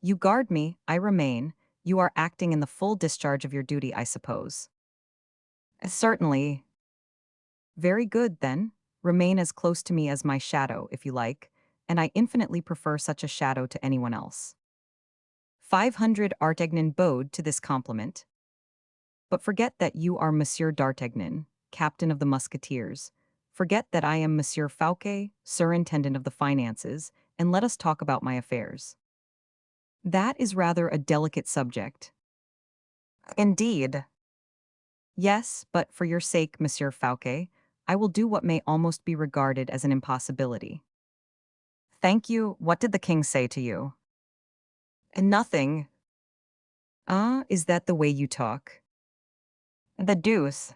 You guard me, I remain. You are acting in the full discharge of your duty, I suppose. Certainly. Very good, then. Remain as close to me as my shadow, if you like, and I infinitely prefer such a shadow to anyone else. 500 Artagnan bowed to this compliment. But forget that you are Monsieur d'Artagnan, captain of the musketeers. Forget that I am Monsieur Fouquet, surintendant of the finances, and let us talk about my affairs. That is rather a delicate subject. Indeed. Yes, but for your sake, Monsieur Fouquet, I will do what may almost be regarded as an impossibility. Thank you. What did the king say to you? Nothing. Ah, is that the way you talk? The deuce.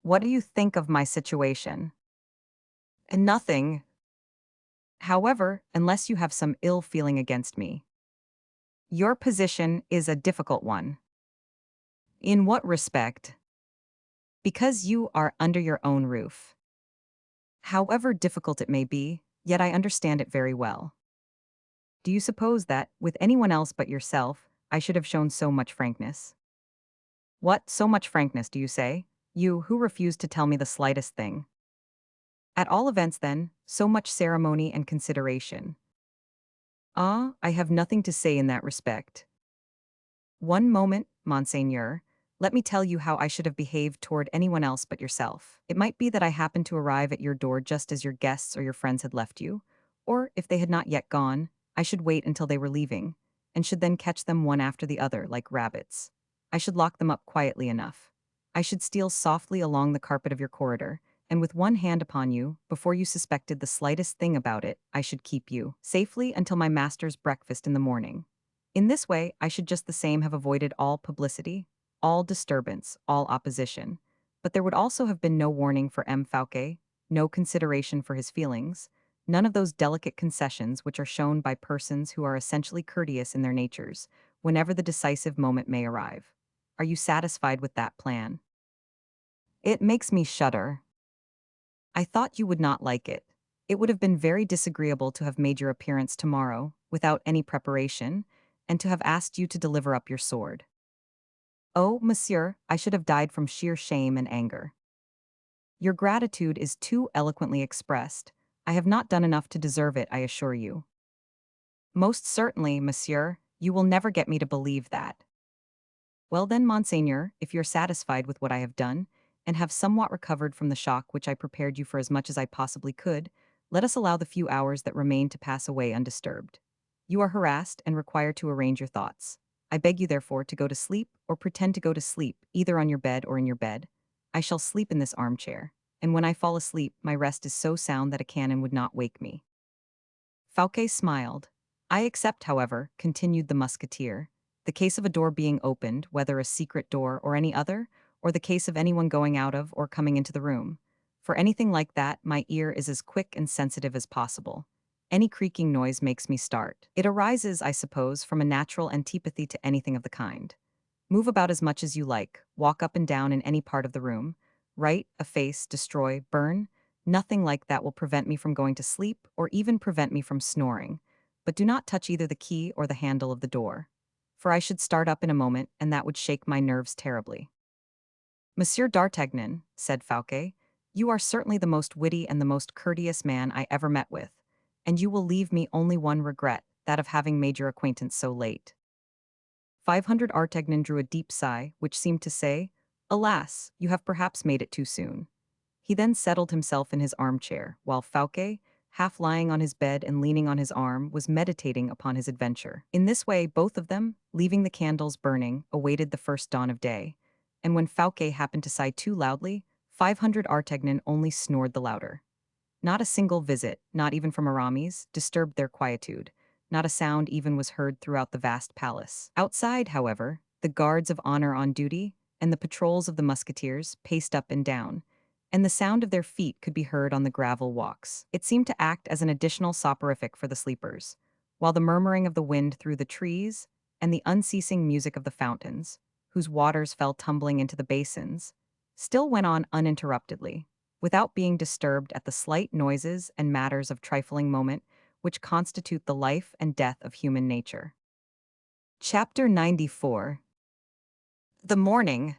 What do you think of my situation? Nothing. However, unless you have some ill feeling against me. Your position is a difficult one. In what respect? Because you are under your own roof. However difficult it may be, yet I understand it very well. Do you suppose that, with anyone else but yourself, I should have shown so much frankness? What, so much frankness, do you say? You, who refused to tell me the slightest thing. At all events, then, so much ceremony and consideration. Ah, I have nothing to say in that respect. One moment, Monseigneur. Let me tell you how I should have behaved toward anyone else but yourself. It might be that I happened to arrive at your door just as your guests or your friends had left you, or, if they had not yet gone, I should wait until they were leaving, and should then catch them one after the other like rabbits. I should lock them up quietly enough. I should steal softly along the carpet of your corridor, and with one hand upon you, before you suspected the slightest thing about it, I should keep you safely until my master's breakfast in the morning. In this way, I should just the same have avoided all publicity, all disturbance, all opposition. But there would also have been no warning for M. Fouquet, no consideration for his feelings, none of those delicate concessions which are shown by persons who are essentially courteous in their natures, whenever the decisive moment may arrive. Are you satisfied with that plan? It makes me shudder. I thought you would not like it. It would have been very disagreeable to have made your appearance tomorrow, without any preparation, and to have asked you to deliver up your sword. Oh, monsieur, I should have died from sheer shame and anger. Your gratitude is too eloquently expressed. I have not done enough to deserve it, I assure you. Most certainly, monsieur, you will never get me to believe that. Well then, monseigneur, if you're satisfied with what I have done, and have somewhat recovered from the shock which I prepared you for as much as I possibly could, let us allow the few hours that remain to pass away undisturbed. You are harassed and require to arrange your thoughts. I beg you therefore to go to sleep, or pretend to go to sleep, either on your bed or in your bed. I shall sleep in this armchair, and when I fall asleep, my rest is so sound that a cannon would not wake me. Fouquet smiled. I accept, however, continued the musketeer, the case of a door being opened, whether a secret door or any other, or the case of anyone going out of or coming into the room. For anything like that, my ear is as quick and sensitive as possible. Any creaking noise makes me start. It arises, I suppose, from a natural antipathy to anything of the kind. Move about as much as you like, walk up and down in any part of the room, write, efface, destroy, burn. Nothing like that will prevent me from going to sleep or even prevent me from snoring. But do not touch either the key or the handle of the door. For I should start up in a moment, and that would shake my nerves terribly. Monsieur d'Artagnan, said Fouquet, you are certainly the most witty and the most courteous man I ever met with, and you will leave me only one regret, that of having made your acquaintance so late. 500 Artagnan drew a deep sigh, which seemed to say, alas, you have perhaps made it too soon. He then settled himself in his armchair, while Fouquet, half lying on his bed and leaning on his arm, was meditating upon his adventure. In this way, both of them, leaving the candles burning, awaited the first dawn of day, and when Fouquet happened to sigh too loudly, 500 Artagnan only snored the louder. Not a single visit, not even from Aramis, disturbed their quietude. Not a sound even was heard throughout the vast palace. Outside, however, the guards of honor on duty and the patrols of the musketeers paced up and down, and the sound of their feet could be heard on the gravel walks. It seemed to act as an additional soporific for the sleepers, while the murmuring of the wind through the trees and the unceasing music of the fountains, whose waters fell tumbling into the basins, still went on uninterruptedly, without being disturbed at the slight noises and matters of trifling moment which constitute the life and death of human nature. Chapter 94. The morning.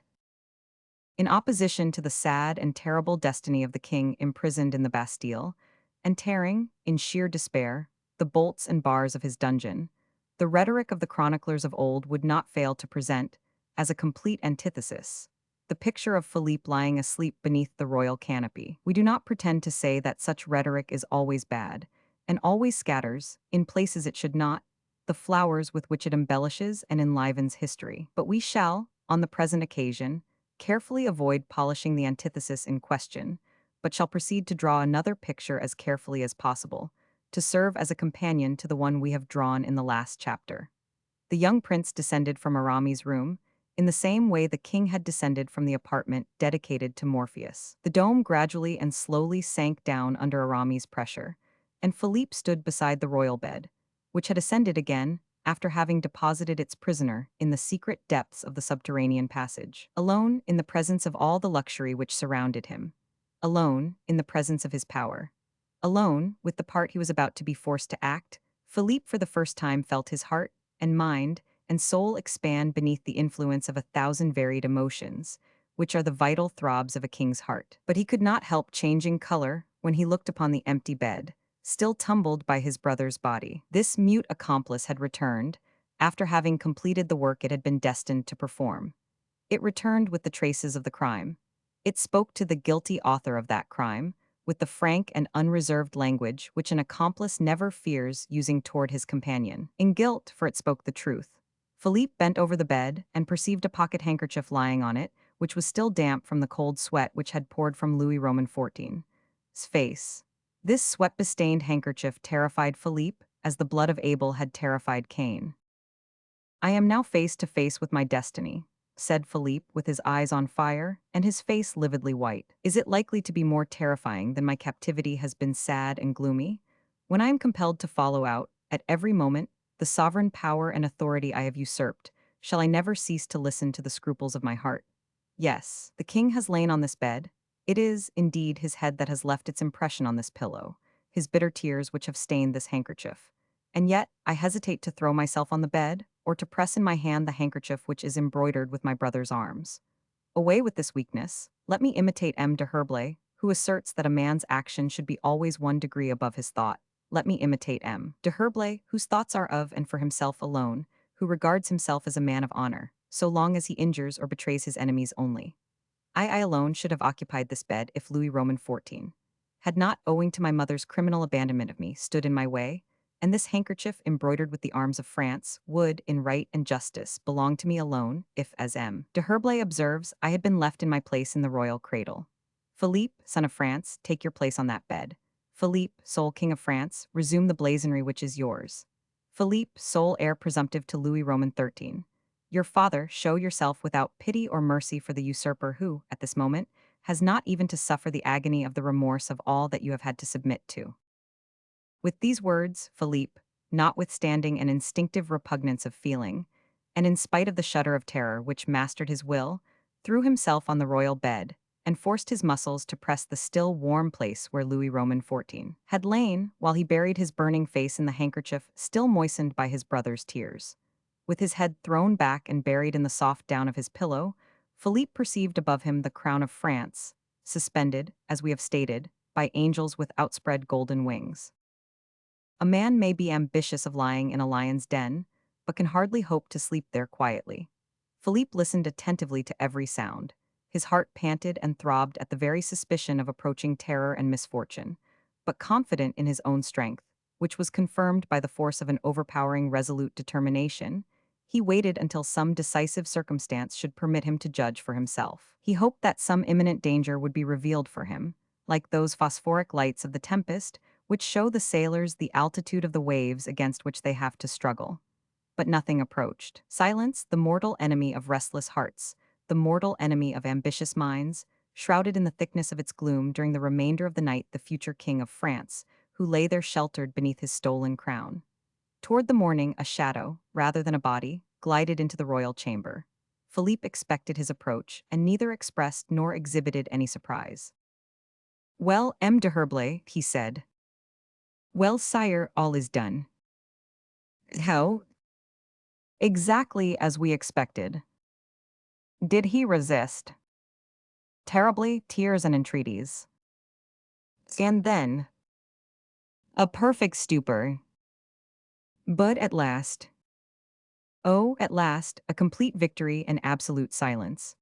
In opposition to the sad and terrible destiny of the king imprisoned in the Bastille, and tearing, in sheer despair, the bolts and bars of his dungeon, the rhetoric of the chroniclers of old would not fail to present, as a complete antithesis, the picture of Philippe lying asleep beneath the royal canopy. We do not pretend to say that such rhetoric is always bad, and always scatters, in places it should not, the flowers with which it embellishes and enlivens history. But we shall, on the present occasion, carefully avoid polishing the antithesis in question, but shall proceed to draw another picture as carefully as possible, to serve as a companion to the one we have drawn in the last chapter. The young prince descended from Aramis' room, in the same way the king had descended from the apartment dedicated to Morpheus. The dome gradually and slowly sank down under Aramis' pressure, and Philippe stood beside the royal bed, which had ascended again, after having deposited its prisoner in the secret depths of the subterranean passage, alone in the presence of all the luxury which surrounded him, alone in the presence of his power, alone with the part he was about to be forced to act. Philippe for the first time felt his heart and mind and soul expand beneath the influence of 1,000 varied emotions, which are the vital throbs of a king's heart. But he could not help changing color when he looked upon the empty bed, still tumbled by his brother's body. This mute accomplice had returned, after having completed the work it had been destined to perform. It returned with the traces of the crime. It spoke to the guilty author of that crime, with the frank and unreserved language which an accomplice never fears using toward his companion. In guilt, for it spoke the truth. Philippe bent over the bed and perceived a pocket handkerchief lying on it, which was still damp from the cold sweat which had poured from Louis XIV's face. This sweat-bestained handkerchief terrified Philippe as the blood of Abel had terrified Cain. "I am now face to face with my destiny," said Philippe with his eyes on fire and his face lividly white. "Is it likely to be more terrifying than my captivity has been sad and gloomy? When I am compelled to follow out, at every moment, the sovereign power and authority I have usurped, shall I never cease to listen to the scruples of my heart? Yes, the king has lain on this bed. It is, indeed, his head that has left its impression on this pillow, his bitter tears which have stained this handkerchief. And yet I hesitate to throw myself on the bed, or to press in my hand the handkerchief which is embroidered with my brother's arms. Away with this weakness. Let me imitate M. de Herblay, who asserts that a man's action should be always 1 degree above his thought. Let me imitate M. de Herblay, whose thoughts are of and for himself alone, who regards himself as a man of honor, so long as he injures or betrays his enemies only. I alone should have occupied this bed if Louis XIV had not, owing to my mother's criminal abandonment of me, stood in my way, and this handkerchief embroidered with the arms of France would, in right and justice, belong to me alone, if, as M. de Herblay observes, I had been left in my place in the royal cradle. Philippe, son of France, take your place on that bed. Philippe, sole king of France, resume the blazonry which is yours. Philippe, sole heir presumptive to Louis XIII. Your father, show yourself without pity or mercy for the usurper who, at this moment, has not even to suffer the agony of the remorse of all that you have had to submit to." With these words, Philippe, notwithstanding an instinctive repugnance of feeling, and in spite of the shudder of terror which mastered his will, threw himself on the royal bed, and forced his muscles to press the still warm place where Louis XIV had lain, while he buried his burning face in the handkerchief still moistened by his brother's tears. With his head thrown back and buried in the soft down of his pillow, Philippe perceived above him the crown of France, suspended, as we have stated, by angels with outspread golden wings. A man may be ambitious of lying in a lion's den, but can hardly hope to sleep there quietly. Philippe listened attentively to every sound. His heart panted and throbbed at the very suspicion of approaching terror and misfortune, but confident in his own strength, which was confirmed by the force of an overpowering resolute determination, he waited until some decisive circumstance should permit him to judge for himself. He hoped that some imminent danger would be revealed for him, like those phosphoric lights of the tempest, which show the sailors the altitude of the waves against which they have to struggle. But nothing approached. Silence, the mortal enemy of restless hearts, the mortal enemy of ambitious minds, shrouded in the thickness of its gloom during the remainder of the night the future king of France, who lay there sheltered beneath his stolen crown. Toward the morning, a shadow, rather than a body, glided into the royal chamber. Philippe expected his approach, and neither expressed nor exhibited any surprise. "Well, M. de Herblay," he said. "Well, sire, all is done." "How?" Exactly as we expected. Did he resist? Terribly, tears and entreaties. And then, a perfect stupor. But at last, oh, at last, a complete victory and absolute silence.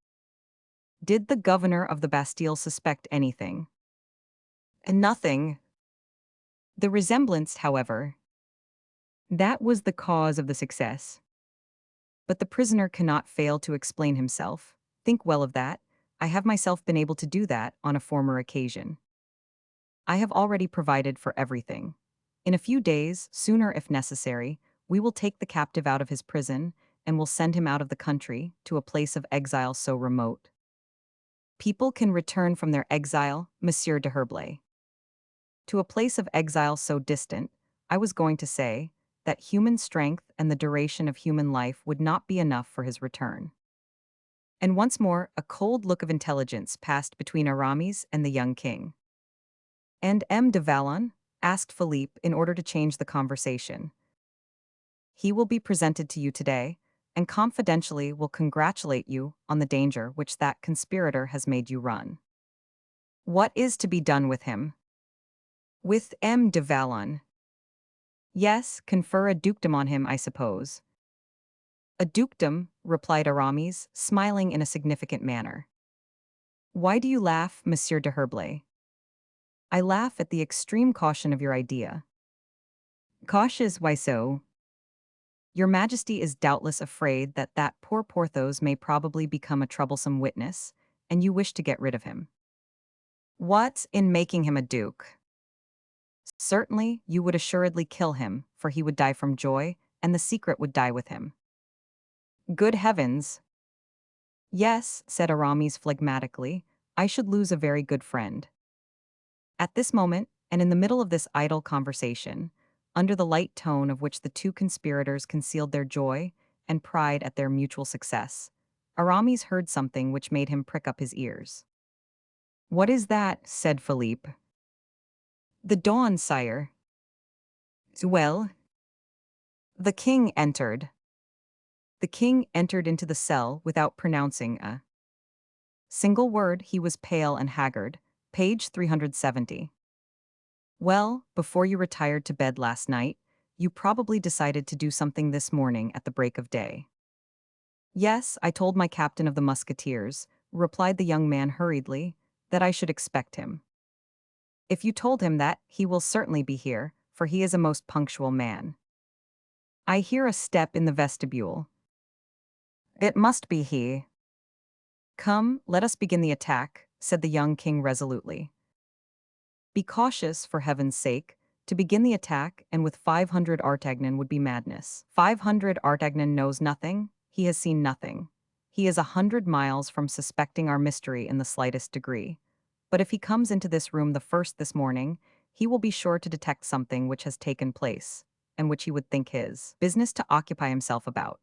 Did the governor of the Bastille suspect anything? Nothing. The resemblance, however, that was the cause of the success. But the prisoner cannot fail to explain himself. Think well of that. I have myself been able to do that on a former occasion. I have already provided for everything. In a few days, sooner if necessary, we will take the captive out of his prison and will send him out of the country to a place of exile so remote. People can return from their exile, Monsieur de Herblay. To a place of exile so distant, I was going to say that human strength and the duration of human life would not be enough for his return. And once more, a cold look of intelligence passed between Aramis and the young king. And M. de Valon? Asked Philippe in order to change the conversation. He will be presented to you today, and confidentially will congratulate you on the danger which that conspirator has made you run. What is to be done with him? With M. de Valon. Yes, confer a dukedom on him, I suppose. A dukedom, replied Aramis, smiling in a significant manner. Why do you laugh, Monsieur de Herblay? I laugh at the extreme caution of your idea. Cautious, why so? Your Majesty is doubtless afraid that that poor Porthos may probably become a troublesome witness, and you wish to get rid of him. What, in making him a duke? Certainly, you would assuredly kill him, for he would die from joy, and the secret would die with him. Good heavens! Yes, said Aramis phlegmatically, I should lose a very good friend. At this moment, and in the middle of this idle conversation, under the light tone of which the two conspirators concealed their joy and pride at their mutual success, Aramis heard something which made him prick up his ears. What is that? Said Philippe. The dawn, sire. Well? The king entered. The king entered into the cell without pronouncing a single word. He was pale and haggard. Page 370. Well, before you retired to bed last night, you probably decided to do something this morning at the break of day. Yes, I told my captain of the musketeers, replied the young man hurriedly, that I should expect him. If you told him that, he will certainly be here, for he is a most punctual man. I hear a step in the vestibule. It must be he. Come, let us begin the attack, said the young king resolutely. Be cautious, for heaven's sake. To begin the attack, and with 500 Artagnan would be madness. 500 Artagnan knows nothing, he has seen nothing. He is 100 miles from suspecting our mystery in the slightest degree. But if he comes into this room the first this morning, he will be sure to detect something which has taken place, and which he would think his business to occupy himself about.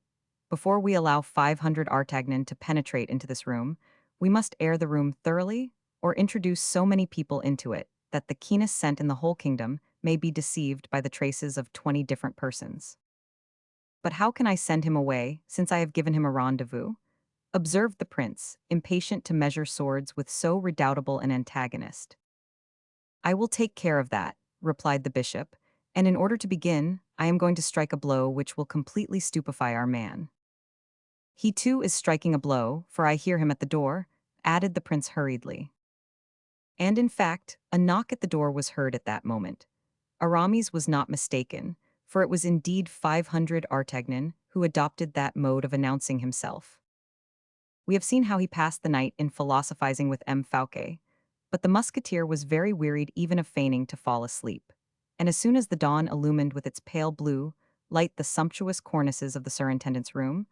Before we allow 500 Artagnan to penetrate into this room, we must air the room thoroughly, or introduce so many people into it, that the keenest scent in the whole kingdom may be deceived by the traces of 20 different persons. But how can I send him away, since I have given him a rendezvous? Observed the prince, impatient to measure swords with so redoubtable an antagonist. I will take care of that, replied the bishop, and in order to begin, I am going to strike a blow which will completely stupefy our man. He too is striking a blow, for I hear him at the door, added the prince hurriedly. And in fact, a knock at the door was heard at that moment. Aramis was not mistaken, for it was indeed 500 Artagnan who adopted that mode of announcing himself. We have seen how he passed the night in philosophizing with M. Fouquet, but the musketeer was very wearied even of feigning to fall asleep, and as soon as the dawn illumined with its pale blue light the sumptuous cornices of the surintendant's room,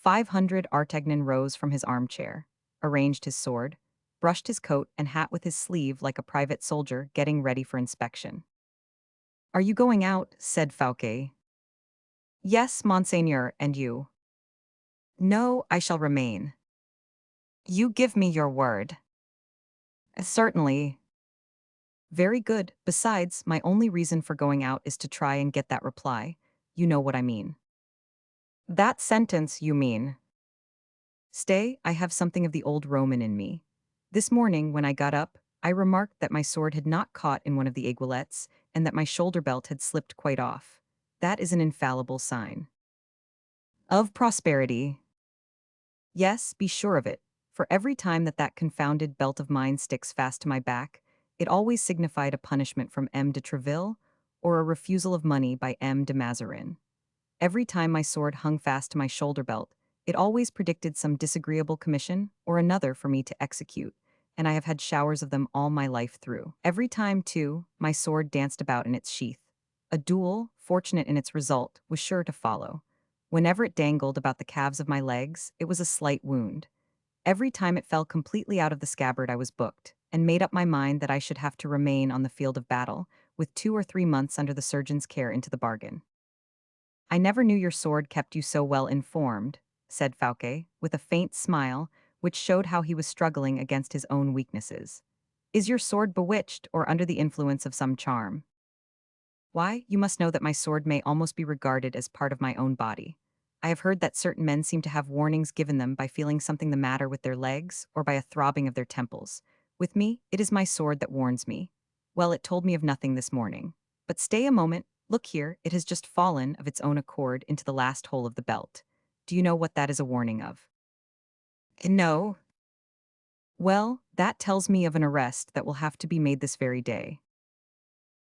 500 Artagnan rose from his armchair, arranged his sword, brushed his coat and hat with his sleeve like a private soldier getting ready for inspection. Are you going out? Said Fouquet. Yes, monseigneur, and you? No, I shall remain. You give me your word. Certainly. Very good. Besides, my only reason for going out is to try and get that reply. You know what I mean. That sentence, you mean. Stay, I have something of the old Roman in me. This morning, when I got up, I remarked that my sword had not caught in one of the aiguillettes, and that my shoulder belt had slipped quite off. That is an infallible sign. Of prosperity. Yes, be sure of it, for every time that confounded belt of mine sticks fast to my back, it always signified a punishment from M. de Treville, or a refusal of money by M. de Mazarin. Every time my sword hung fast to my shoulder belt, it always predicted some disagreeable commission or another for me to execute, and I have had showers of them all my life through. Every time, too, my sword danced about in its sheath. A duel, fortunate in its result, was sure to follow. Whenever it dangled about the calves of my legs, it was a slight wound. Every time it fell completely out of the scabbard, I was booked, and made up my mind that I should have to remain on the field of battle, with 2 or 3 months under the surgeon's care into the bargain. I never knew your sword kept you so well informed, said Fouquet, with a faint smile, which showed how he was struggling against his own weaknesses. Is your sword bewitched or under the influence of some charm? Why, you must know that my sword may almost be regarded as part of my own body. I have heard that certain men seem to have warnings given them by feeling something the matter with their legs or by a throbbing of their temples. With me, it is my sword that warns me. Well, it told me of nothing this morning. But stay a moment, look here, it has just fallen of its own accord into the last hole of the belt. Do you know what that is a warning of? No. Well, that tells me of an arrest that will have to be made this very day.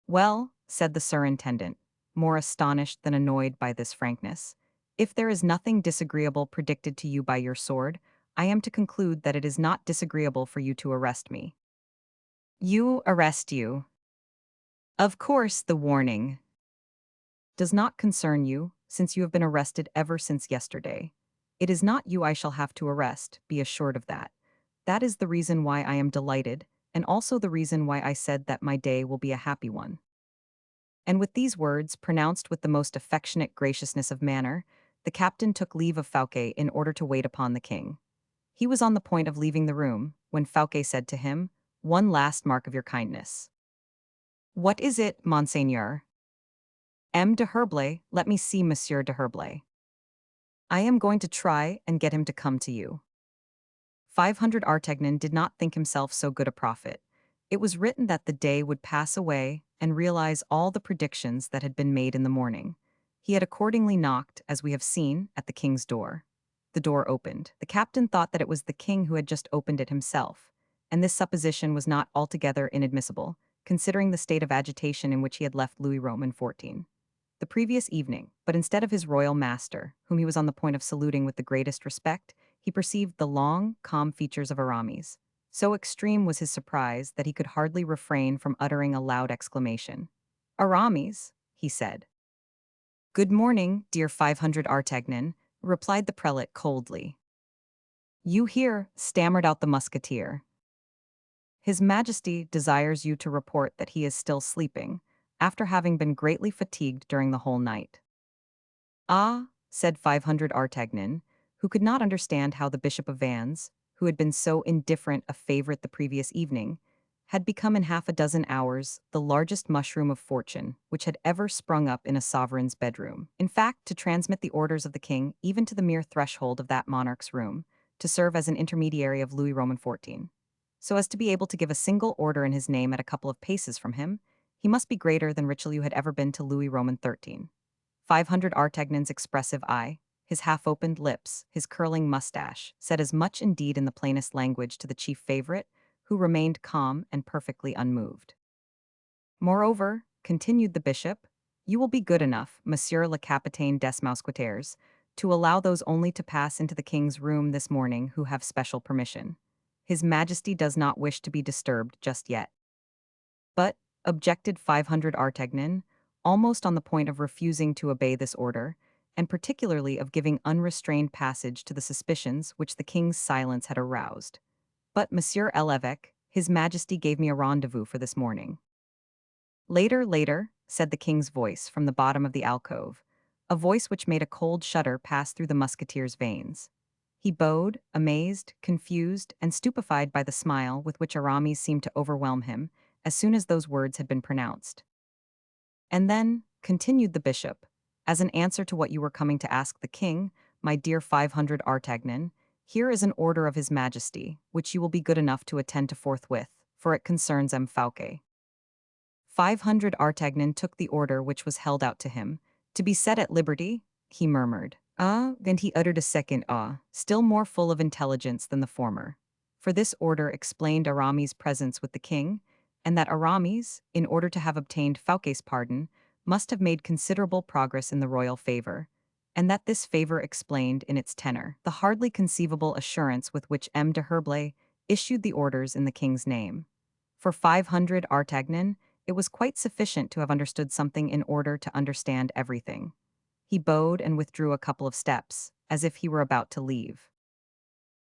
Well, said the surintendant, more astonished than annoyed by this frankness, if there is nothing disagreeable predicted to you by your sword, I am to conclude that it is not disagreeable for you to arrest me. You arrest you. Of course, the warning does not concern you, since you have been arrested ever since yesterday. It is not you I shall have to arrest, be assured of that. That is the reason why I am delighted, and also the reason why I said that my day will be a happy one. And with these words, pronounced with the most affectionate graciousness of manner, the captain took leave of Fouquet in order to wait upon the king. He was on the point of leaving the room, when Fouquet said to him, "One last mark of your kindness." "What is it, monseigneur?" "M. de Herblay, let me see Monsieur de Herblay. I am going to try and get him to come to you." 500 Artagnan did not think himself so good a prophet. It was written that the day would pass away and realize all the predictions that had been made in the morning. He had accordingly knocked, as we have seen, at the king's door. The door opened. The captain thought that it was the king who had just opened it himself, and this supposition was not altogether inadmissible, considering the state of agitation in which he had left Louis Roman XIV the previous evening, but instead of his royal master, whom he was on the point of saluting with the greatest respect, he perceived the long, calm features of Aramis. So extreme was his surprise that he could hardly refrain from uttering a loud exclamation. "Aramis," he said. "Good morning, dear 500 Artagnan," replied the prelate coldly. "You here," stammered out the musketeer. "His Majesty desires you to report that he is still sleeping, after having been greatly fatigued during the whole night." "Ah," said 500 Artagnan, who could not understand how the Bishop of Vannes, who had been so indifferent a favorite the previous evening, had become in half a dozen hours the largest mushroom of fortune which had ever sprung up in a sovereign's bedroom. In fact, to transmit the orders of the king even to the mere threshold of that monarch's room, to serve as an intermediary of Louis Roman XIV, so as to be able to give a single order in his name at a couple of paces from him, he must be greater than Richelieu had ever been to Louis Roman XIII. 500 Artagnan's expressive eye, his half-opened lips, his curling mustache, said as much indeed in the plainest language to the chief favorite, who remained calm and perfectly unmoved. "Moreover," continued the bishop, "you will be good enough, Monsieur le Capitaine des Mousquetaires, to allow those only to pass into the king's room this morning who have special permission. His Majesty does not wish to be disturbed just yet." "But," objected 500 Artagnan, almost on the point of refusing to obey this order, and particularly of giving unrestrained passage to the suspicions which the king's silence had aroused. "But, Monsieur l'Évêque, His Majesty gave me a rendezvous for this morning." "Later, later," said the king's voice from the bottom of the alcove, a voice which made a cold shudder pass through the musketeer's veins. He bowed, amazed, confused, and stupefied by the smile with which Aramis seemed to overwhelm him as soon as those words had been pronounced. "And then," continued the bishop, As an answer to what you were coming to ask the king, my dear 500 Artagnan, here is an order of his majesty, which you will be good enough to attend to forthwith, for it concerns M. Fouquet. 500 Artagnan took the order which was held out to him. To be set at liberty, he murmured. Ah, and he uttered a second ah, still more full of intelligence than the former. For this order explained Aramis' presence with the king, and that Aramis, in order to have obtained Fouquet's pardon, must have made considerable progress in the royal favor, and that this favor explained in its tenor the hardly conceivable assurance with which M. de Herblay issued the orders in the king's name. For 500 Artagnan, it was quite sufficient to have understood something in order to understand everything. He bowed and withdrew a couple of steps, as if he were about to leave.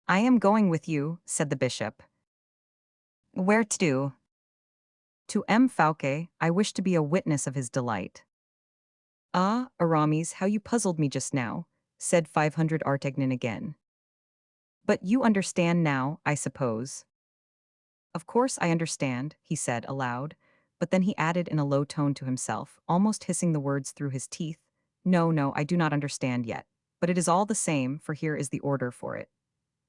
I am going with you, said the bishop. Where to? To M. Fouquet, I wish to be a witness of his delight. Ah, Aramis, how you puzzled me just now, said 500 Artagnan again. But you understand now, I suppose. Of course I understand, he said aloud, but then he added in a low tone to himself, almost hissing the words through his teeth, No, no, I do not understand yet, but it is all the same, for here is the order for it.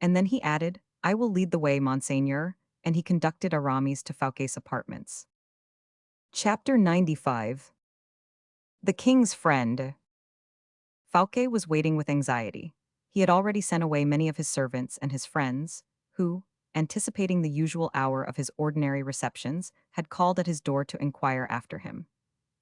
And then he added, I will lead the way, Monseigneur, and he conducted Aramis to Fouquet's apartments. Chapter 95. The King's Friend. Fouquet was waiting with anxiety. He had already sent away many of his servants and his friends, who, anticipating the usual hour of his ordinary receptions, had called at his door to inquire after him.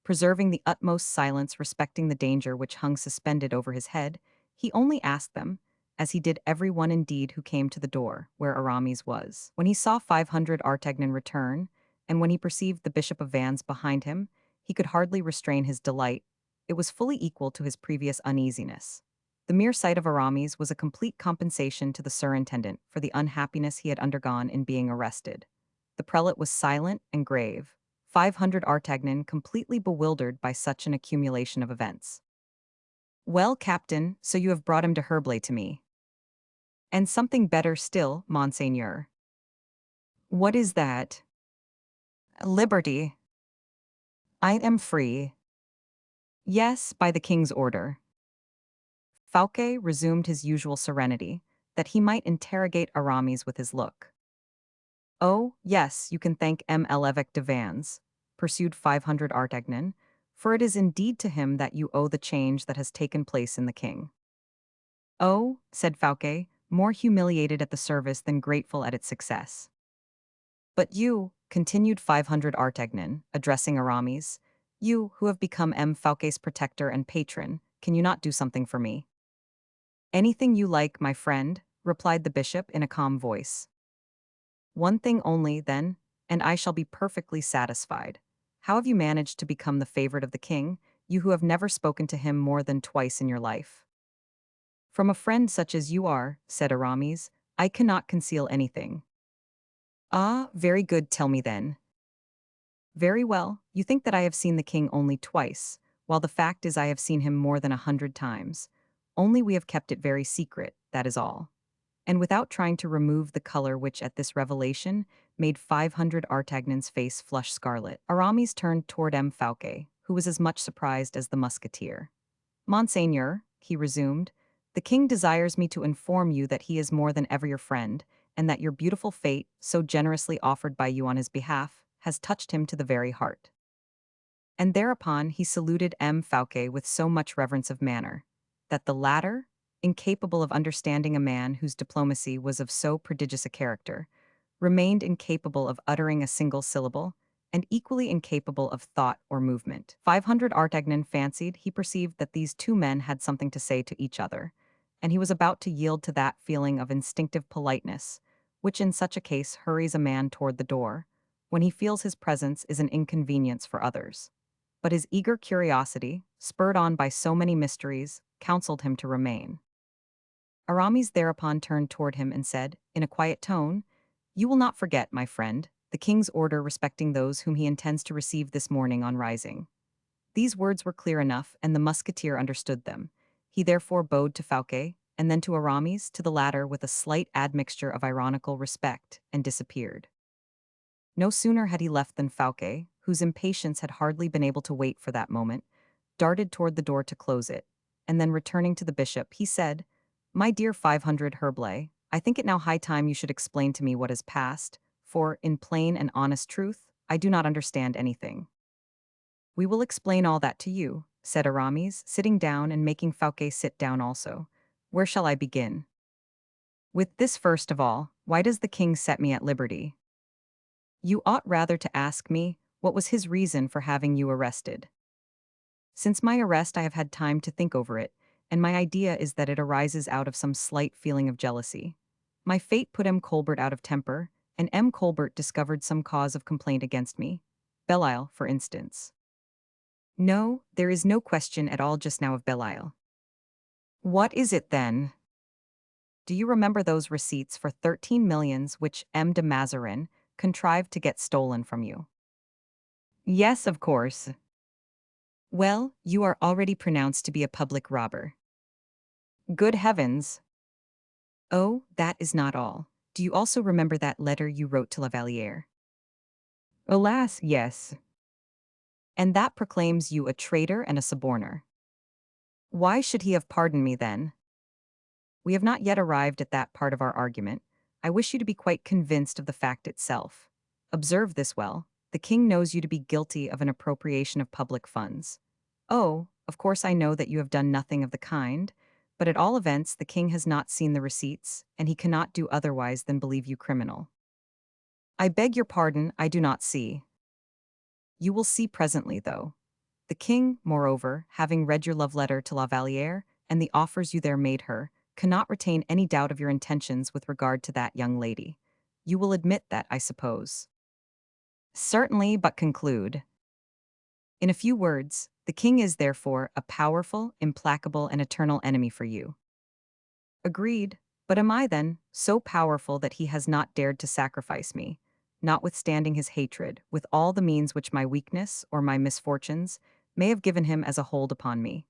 Preserving the utmost silence respecting the danger which hung suspended over his head, he only asked them, as he did every one indeed who came to the door, where Aramis was. When he saw 500 Artagnan return, and when he perceived the Bishop of Vannes behind him, he could hardly restrain his delight. It was fully equal to his previous uneasiness. The mere sight of Aramis was a complete compensation to the surintendant for the unhappiness he had undergone in being arrested. The prelate was silent and grave, 500 Artagnan completely bewildered by such an accumulation of events. Well, Captain, so you have brought him de Herblay to me. And something better still, Monseigneur. What is that? Liberty. I am free. Yes, by the king's order. Fouquet resumed his usual serenity, that he might interrogate Aramis with his look. Oh, yes, you can thank M. L'évêque de Vannes, pursued 500 Artagnan, for it is indeed to him that you owe the change that has taken place in the king. Oh, said Fouquet, more humiliated at the service than grateful at its success. But you, continued 500 Artagnan, addressing Aramis, you who have become M. Fouquet's protector and patron, can you not do something for me? Anything you like, my friend, replied the bishop in a calm voice. One thing only, then, and I shall be perfectly satisfied. How have you managed to become the favorite of the king, you who have never spoken to him more than twice in your life? From a friend such as you are, said Aramis, I cannot conceal anything. Ah, very good, tell me then. Very well, you think that I have seen the king only twice, while the fact is I have seen him more than 100 times. Only we have kept it very secret, that is all. And without trying to remove the color which at this revelation made 500 Artagnan's face flush scarlet, Aramis turned toward M. Fouquet, who was as much surprised as the musketeer. Monseigneur, he resumed, the king desires me to inform you that he is more than ever your friend, and that your beautiful fate, so generously offered by you on his behalf, has touched him to the very heart. And thereupon he saluted M. Fouquet with so much reverence of manner, that the latter, incapable of understanding a man whose diplomacy was of so prodigious a character, remained incapable of uttering a single syllable, and equally incapable of thought or movement. 500 Artagnan fancied he perceived that these two men had something to say to each other, and he was about to yield to that feeling of instinctive politeness, which in such a case hurries a man toward the door, when he feels his presence is an inconvenience for others. But his eager curiosity, spurred on by so many mysteries, counseled him to remain. Aramis thereupon turned toward him and said, in a quiet tone, You will not forget, my friend, the king's order respecting those whom he intends to receive this morning on rising. These words were clear enough, and the musketeer understood them. He therefore bowed to Fouquet, and then to Aramis, to the latter with a slight admixture of ironical respect, and disappeared. No sooner had he left than Fouquet, whose impatience had hardly been able to wait for that moment, darted toward the door to close it, and then returning to the bishop, he said, "My dear 500 Herblay, I think it now high time you should explain to me what has passed, for, in plain and honest truth, I do not understand anything." "We will explain all that to you," said Aramis, sitting down and making Fouquet sit down also. "Where shall I begin?" "With this first of all, why does the king set me at liberty?" "You ought rather to ask me, what was his reason for having you arrested?" "Since my arrest I have had time to think over it, and my idea is that it arises out of some slight feeling of jealousy. My fate put M. Colbert out of temper, and M. Colbert discovered some cause of complaint against me. Belle-Isle, for instance." "No, there is no question at all just now of Belle-Isle." "What is it then?" "Do you remember those receipts for 13 millions which M. de Mazarin contrived to get stolen from you?" "Yes, of course." "Well, you are already pronounced to be a public robber." "Good heavens!" "Oh, that is not all. Do you also remember that letter you wrote to La Vallière?" "Alas, yes." "And that proclaims you a traitor and a suborner." "Why should he have pardoned me then?" "We have not yet arrived at that part of our argument. I wish you to be quite convinced of the fact itself. Observe this well. The king knows you to be guilty of an appropriation of public funds. Oh, of course I know that you have done nothing of the kind, but at all events the king has not seen the receipts, and he cannot do otherwise than believe you criminal." "I beg your pardon, I do not see." "You will see presently, though. The king, moreover, having read your love letter to La Vallière, and the offers you there made her, cannot retain any doubt of your intentions with regard to that young lady. You will admit that, I suppose." "Certainly, but conclude." "In a few words, the king is, therefore, a powerful, implacable, and eternal enemy for you." "Agreed. But am I, then, so powerful that he has not dared to sacrifice me, notwithstanding his hatred, with all the means which my weakness, or my misfortunes, may have given him as a hold upon me?"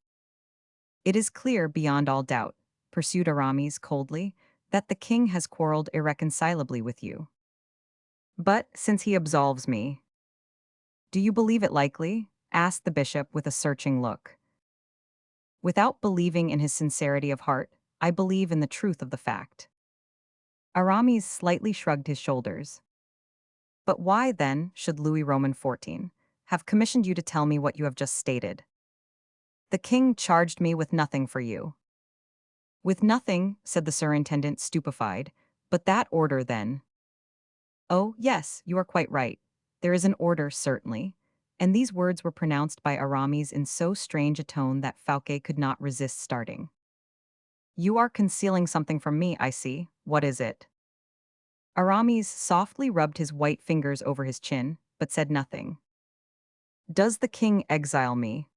"It is clear, beyond all doubt," pursued Aramis coldly, "that the king has quarreled irreconcilably with you." "But, since he absolves me—" "Do you believe it likely?" asked the bishop with a searching look. "Without believing in his sincerity of heart, I believe in the truth of the fact." Aramis slightly shrugged his shoulders. "But why, then, should Louis Roman XIV have commissioned you to tell me what you have just stated?" "The king charged me with nothing for you." "With nothing," said the surintendant, stupefied. "But that order, then—" "Oh, yes, you are quite right. There is an order, certainly." And these words were pronounced by Aramis in so strange a tone that Fouquet could not resist starting. "You are concealing something from me, I see. What is it?" Aramis softly rubbed his white fingers over his chin, but said nothing. "Does the king exile me?"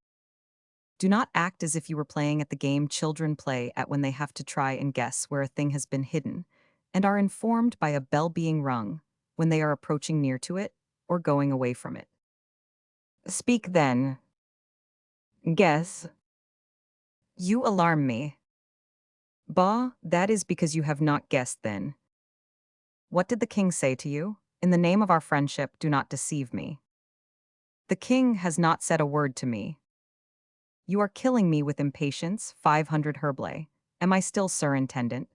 "Do not act as if you were playing at the game children play at when they have to try and guess where a thing has been hidden, and are informed by a bell being rung, when they are approaching near to it, or going away from it." "Speak, then." "Guess." "You alarm me." "Bah, that is because you have not guessed, then." "What did the king say to you? In the name of our friendship, do not deceive me." "The king has not said a word to me." "You are killing me with impatience, 500 Herblay. Am I still surintendant?"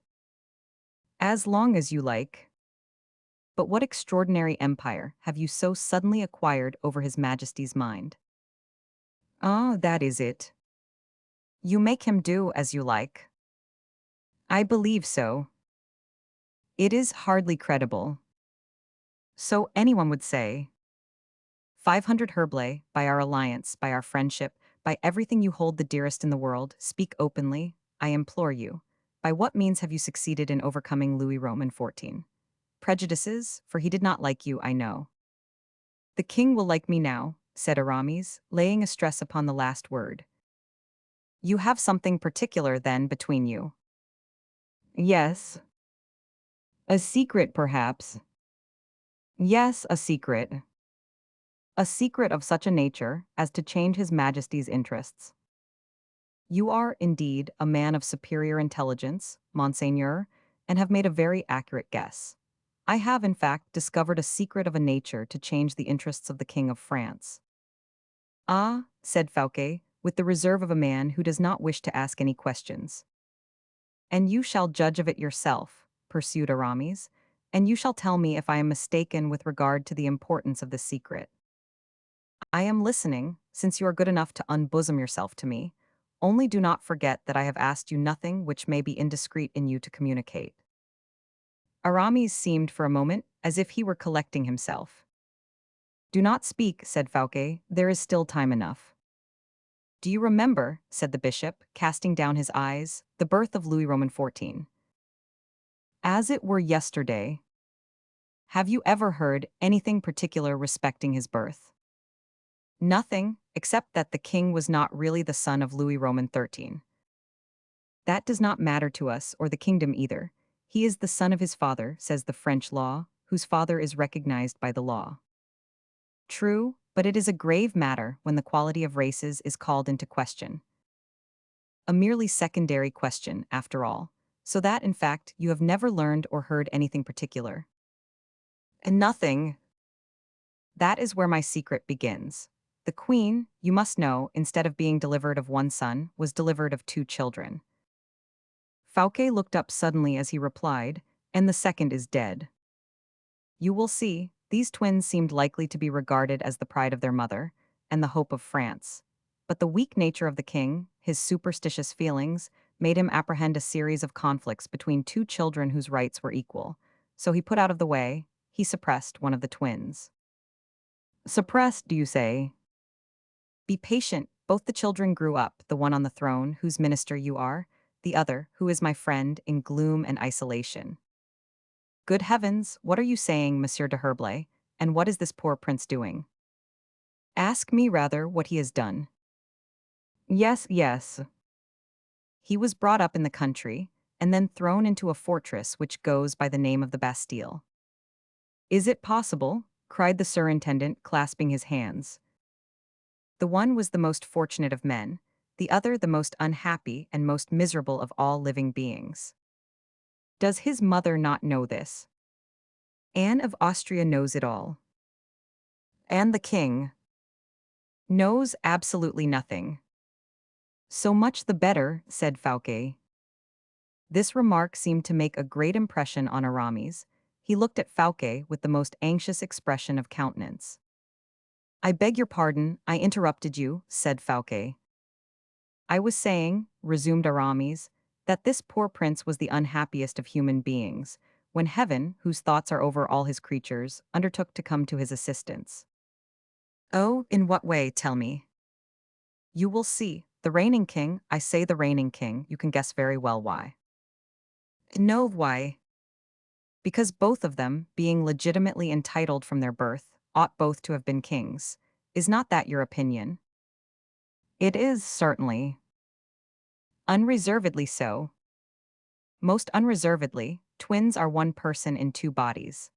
"As long as you like." "But what extraordinary empire have you so suddenly acquired over his majesty's mind?" "Ah, that is it." "You make him do as you like." "I believe so." "It is hardly credible." "So anyone would say." 500 Herblay, by our alliance, by our friendship, by everything you hold the dearest in the world, speak openly, I implore you. By what means have you succeeded in overcoming Louis Roman XIV? Prejudices, for he did not like you, I know." "The king will like me now," said Aramis, laying a stress upon the last word. "You have something particular, then, between you?" "Yes." "A secret, perhaps?" "Yes, a secret." "A secret of such a nature as to change his majesty's interests." "You are, indeed, a man of superior intelligence, monseigneur, and have made a very accurate guess. I have, in fact, discovered a secret of a nature to change the interests of the King of France." "Ah," said Fouquet, with the reserve of a man who does not wish to ask any questions. "And you shall judge of it yourself," pursued Aramis, "and you shall tell me if I am mistaken with regard to the importance of the secret. I am listening, since you are good enough to unbosom yourself to me. Only do not forget that I have asked you nothing which may be indiscreet in you to communicate." Aramis seemed for a moment as if he were collecting himself. "Do not speak," said Fouquet, "there is still time enough." "Do you remember," said the bishop, casting down his eyes, "the birth of Louis Roman XIV? As it were yesterday. Have you ever heard anything particular respecting his birth?" "Nothing, except that the king was not really the son of Louis Roman XIII. That does not matter to us or the kingdom either. He is the son of his father, says the French law, whose father is recognized by the law." "True, but it is a grave matter when the quality of races is called into question. A merely secondary question, after all, so that, in fact, you have never learned or heard anything particular." "And nothing." "That is where my secret begins. The queen, you must know, instead of being delivered of one son, was delivered of two children." Fouquet looked up suddenly as he replied, "And the second is dead." "You will see, these twins seemed likely to be regarded as the pride of their mother, and the hope of France. But the weak nature of the king, his superstitious feelings, made him apprehend a series of conflicts between two children whose rights were equal. So he put out of the way, he suppressed one of the twins." "Suppressed, do you say?" "Be patient, both the children grew up, the one on the throne, whose minister you are, the other, who is my friend, in gloom and isolation." "Good heavens, what are you saying, Monsieur de Herblay, and what is this poor prince doing?" "Ask me rather what he has done." "Yes, yes." "He was brought up in the country, and then thrown into a fortress which goes by the name of the Bastille." "Is it possible?" cried the surintendant, clasping his hands. "The one was the most fortunate of men, the other the most unhappy and most miserable of all living beings. Does his mother not know this? Anne of Austria knows it all. And the king knows absolutely nothing." "So much the better," said Fouquet. This remark seemed to make a great impression on Aramis. He looked at Fouquet with the most anxious expression of countenance. "I beg your pardon, I interrupted you," said Fouquet. "I was saying," resumed Aramis, "that this poor prince was the unhappiest of human beings, when heaven, whose thoughts are over all his creatures, undertook to come to his assistance." "Oh, in what way, tell me?" "You will see. The reigning king, I say the reigning king, you can guess very well why." "No, why?" "Because both of them, being legitimately entitled from their birth, ought both to have been kings. Is not that your opinion?" "It is, certainly." "Unreservedly so." "Most unreservedly. Twins are one person in two bodies."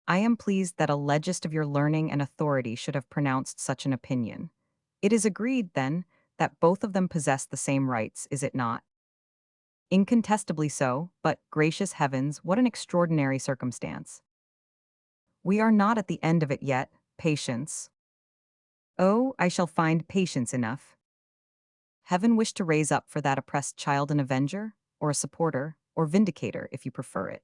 "I am pleased that a legist of your learning and authority should have pronounced such an opinion. It is agreed, then, that both of them possess the same rights, is it not?" "Incontestably so, but, gracious heavens, what an extraordinary circumstance!" "We are not at the end of it yet. Patience." "Oh, I shall find patience enough." Heaven wished to raise up for that oppressed child an avenger, or a supporter, or vindicator, if you prefer it.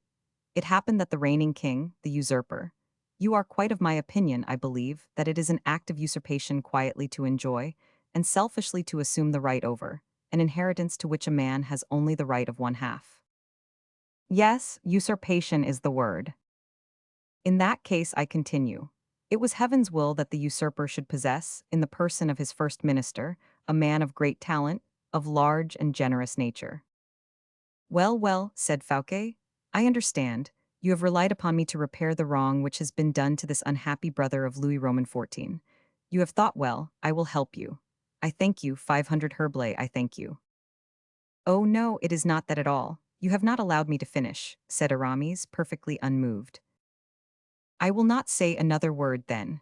It happened that the reigning king, the usurper— you are quite of my opinion, I believe, that it is an act of usurpation quietly to enjoy, and selfishly to assume the right over, an inheritance to which a man has only the right of one half. Yes, usurpation is the word. In that case, I continue. It was heaven's will that the usurper should possess, in the person of his first minister, a man of great talent, of large and generous nature. "Well, well," said Fouquet, "I understand. You have relied upon me to repair the wrong which has been done to this unhappy brother of Louis Roman XIV. You have thought well, I will help you. I thank you, 500 Herblay, I thank you." "Oh no, it is not that at all. You have not allowed me to finish," said Aramis, perfectly unmoved. "I will not say another word then.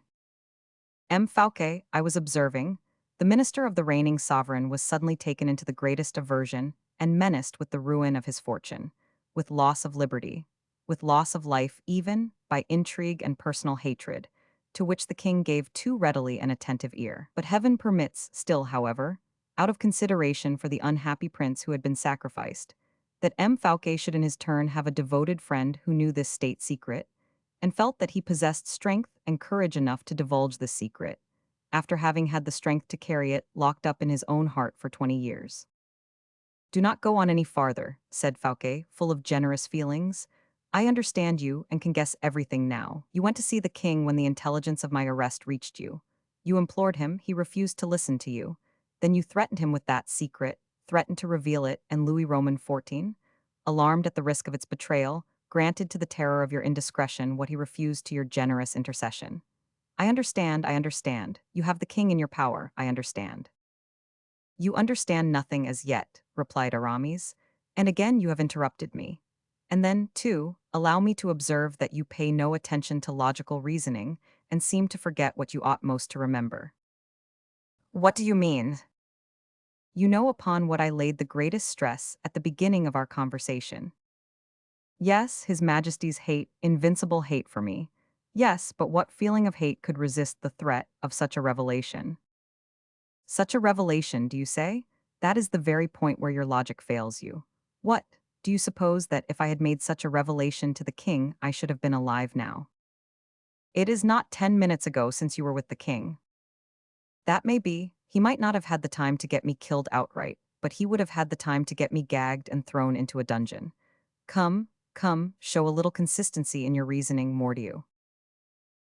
M. Fouquet, I was observing, the minister of the reigning sovereign was suddenly taken into the greatest aversion and menaced with the ruin of his fortune, with loss of liberty, with loss of life even, by intrigue and personal hatred. to which the king gave too readily an attentive ear. But heaven permits still, however, out of consideration for the unhappy prince who had been sacrificed, that M. Fouquet should in his turn have a devoted friend who knew this state secret, and felt that he possessed strength and courage enough to divulge this secret, after having had the strength to carry it locked up in his own heart for 20 years. "Do not go on any farther," said Fouquet, full of generous feelings. "I understand you and can guess everything now. You went to see the king when the intelligence of my arrest reached you. You implored him, he refused to listen to you. Then you threatened him with that secret, threatened to reveal it, and Louis Roman XIV, alarmed at the risk of its betrayal, granted to the terror of your indiscretion what he refused to your generous intercession. I understand, I understand. You have the king in your power, I understand." "You understand nothing as yet," replied Aramis, "and again you have interrupted me. And then, too, allow me to observe that you pay no attention to logical reasoning and seem to forget what you ought most to remember." "What do you mean?" "You know upon what I laid the greatest stress at the beginning of our conversation. Yes, His Majesty's hate, invincible hate for me. Yes, but what feeling of hate could resist the threat of such a revelation?" "Such a revelation, do you say? That is the very point where your logic fails you. What? Do you suppose that if I had made such a revelation to the king, I should have been alive now? It is not 10 minutes ago since you were with the king. That may be. He might not have had the time to get me killed outright, but he would have had the time to get me gagged and thrown into a dungeon. Come, come, show a little consistency in your reasoning, Mordieu."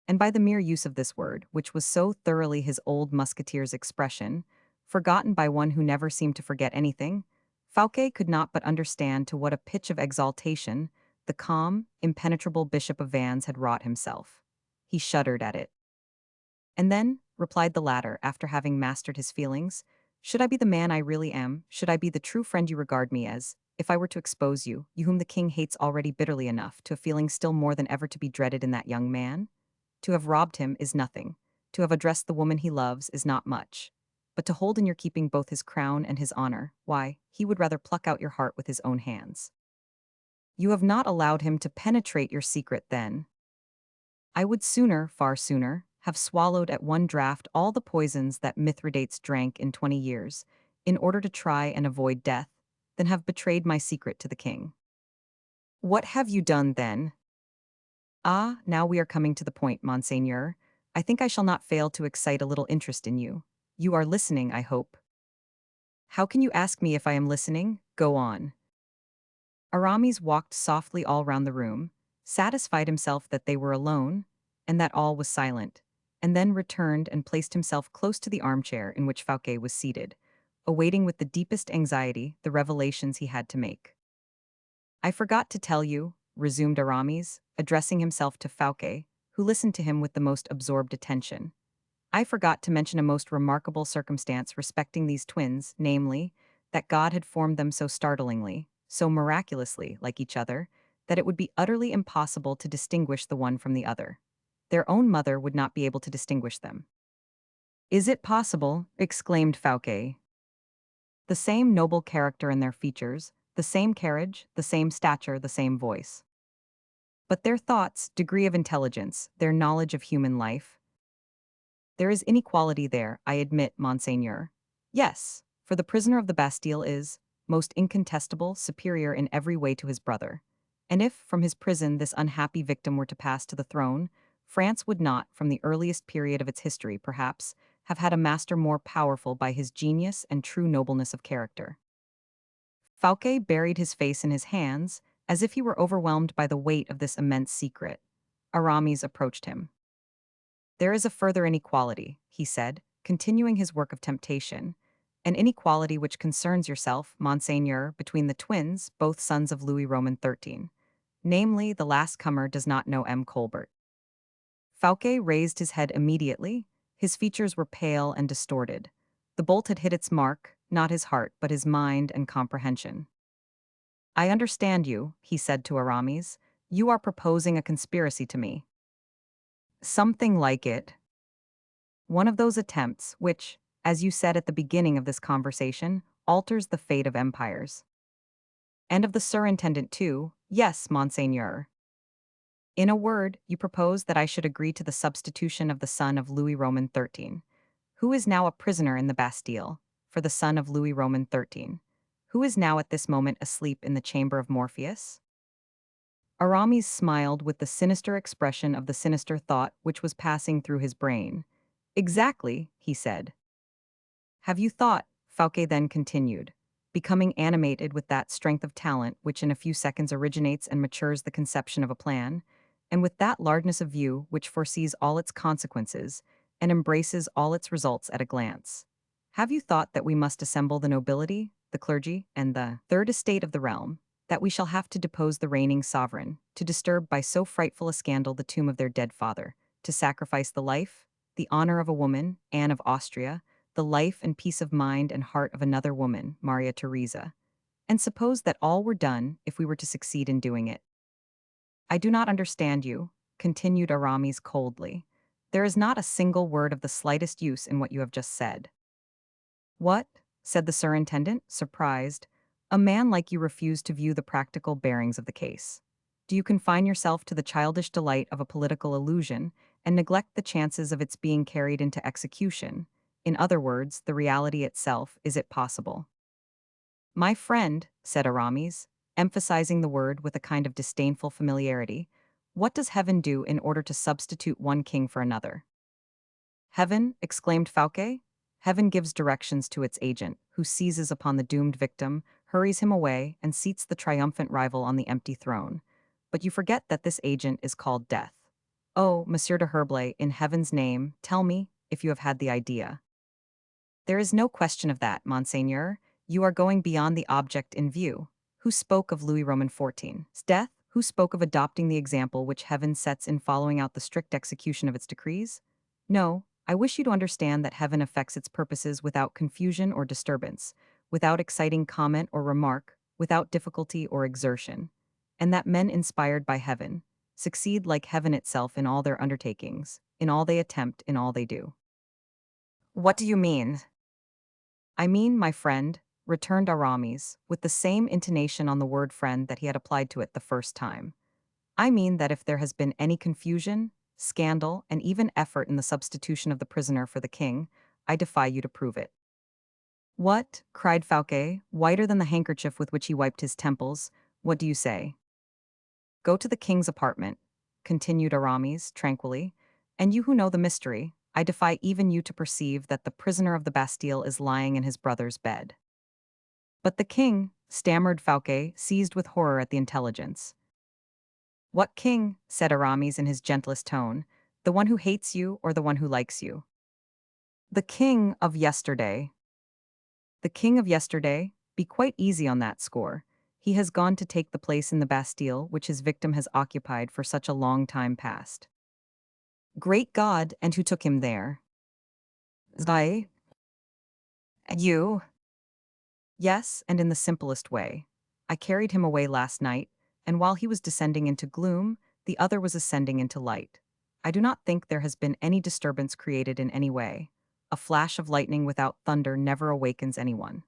And by the mere use of this word, which was so thoroughly his old musketeer's expression, forgotten by one who never seemed to forget anything, Fouquet could not but understand to what a pitch of exaltation the calm, impenetrable Bishop of Vannes had wrought himself. He shuddered at it. "And then," replied the latter, after having mastered his feelings, "should I be the man I really am, should I be the true friend you regard me as, if I were to expose you, you whom the king hates already bitterly enough, to a feeling still more than ever to be dreaded in that young man? To have robbed him is nothing. To have addressed the woman he loves is not much. But to hold in your keeping both his crown and his honor, why, he would rather pluck out your heart with his own hands. You have not allowed him to penetrate your secret then. I would sooner, far sooner, have swallowed at one draught all the poisons that Mithridates drank in 20 years, in order to try and avoid death, than have betrayed my secret to the king." "What have you done then?" "Ah, now we are coming to the point, Monseigneur. I think I shall not fail to excite a little interest in you. You are listening, I hope." "How can you ask me if I am listening? Go on." Aramis walked softly all round the room, satisfied himself that they were alone, and that all was silent, and then returned and placed himself close to the armchair in which Fouquet was seated, awaiting with the deepest anxiety the revelations he had to make. "I forgot to tell you," resumed Aramis, addressing himself to Fouquet, who listened to him with the most absorbed attention. "I forgot to mention a most remarkable circumstance respecting these twins, namely, that God had formed them so startlingly, so miraculously like each other, that it would be utterly impossible to distinguish the one from the other. Their own mother would not be able to distinguish them." "Is it possible?" exclaimed Fouquet. "The same noble character in their features, the same carriage, the same stature, the same voice. But their thoughts, degree of intelligence, their knowledge of human life, there is inequality there, I admit, Monseigneur. Yes, for the prisoner of the Bastille is, most incontestable, superior in every way to his brother. And if, from his prison, this unhappy victim were to pass to the throne, France would not, from the earliest period of its history, perhaps, have had a master more powerful by his genius and true nobleness of character." Fouquet buried his face in his hands, as if he were overwhelmed by the weight of this immense secret. Aramis approached him. "There is a further inequality," he said, continuing his work of temptation, "an inequality which concerns yourself, Monseigneur, between the twins, both sons of Louis Roman XIII. Namely, the last comer does not know M. Colbert." Fouquet raised his head immediately. His features were pale and distorted. The bolt had hit its mark, not his heart, but his mind and comprehension. "I understand you," he said to Aramis. "You are proposing a conspiracy to me." "Something like it. One of those attempts which, as you said at the beginning of this conversation, alters the fate of empires." "And of the surintendant too?" "Yes, Monseigneur." In a word, you propose that I should agree to the substitution of the son of Louis Roman XIII, who is now a prisoner in the Bastille, for the son of Louis Roman XIII, who is now at this moment asleep in the chamber of Morpheus? Aramis smiled with the sinister expression of the sinister thought which was passing through his brain. Exactly, he said. Have you thought, Fouquet then continued, becoming animated with that strength of talent which in a few seconds originates and matures the conception of a plan, and with that largeness of view which foresees all its consequences and embraces all its results at a glance. Have you thought that we must assemble the nobility, the clergy, and the third estate of the realm, that we shall have to depose the reigning sovereign, to disturb by so frightful a scandal the tomb of their dead father, to sacrifice the life, the honor of a woman, Anne of Austria, the life and peace of mind and heart of another woman, Maria Theresa, and suppose that all were done if we were to succeed in doing it. I do not understand you, continued Aramis coldly. There is not a single word of the slightest use in what you have just said. What? Said the surintendant, surprised. A man like you refused to view the practical bearings of the case. Do you confine yourself to the childish delight of a political illusion and neglect the chances of its being carried into execution? In other words, the reality itself, is it possible? My friend, said Aramis, emphasizing the word with a kind of disdainful familiarity, what does heaven do in order to substitute one king for another? Heaven, exclaimed Fouquet. Heaven gives directions to its agent, who seizes upon the doomed victim, hurries him away, and seats the triumphant rival on the empty throne. But you forget that this agent is called death. Oh, Monsieur de Herblay, in heaven's name, tell me if you have had the idea. There is no question of that, Monseigneur. You are going beyond the object in view. Who spoke of Louis Roman XIV's death? Who spoke of adopting the example which heaven sets in following out the strict execution of its decrees? No, I wish you to understand that heaven effects its purposes without confusion or disturbance, without exciting comment or remark, without difficulty or exertion, and that men inspired by heaven succeed like heaven itself in all their undertakings, in all they attempt, in all they do. What do you mean? I mean, my friend, returned Aramis, with the same intonation on the word friend that he had applied to it the first time. I mean that if there has been any confusion, scandal, and even effort in the substitution of the prisoner for the king, I defy you to prove it. What? Cried Fouquet, whiter than the handkerchief with which he wiped his temples. What do you say? Go to the king's apartment, continued Aramis tranquilly, and you who know the mystery, I defy even you to perceive that the prisoner of the Bastille is lying in his brother's bed. But the king, stammered Fouquet, seized with horror at the intelligence. What king? Said Aramis in his gentlest tone, the one who hates you or the one who likes you? The king of yesterday. The king of yesterday? Be quite easy on that score. He has gone to take the place in the Bastille which his victim has occupied for such a long time past. Great God, and who took him there? I? You? Yes, and in the simplest way. I carried him away last night, and while he was descending into gloom, the other was ascending into light. I do not think there has been any disturbance created in any way. A flash of lightning without thunder never awakens anyone.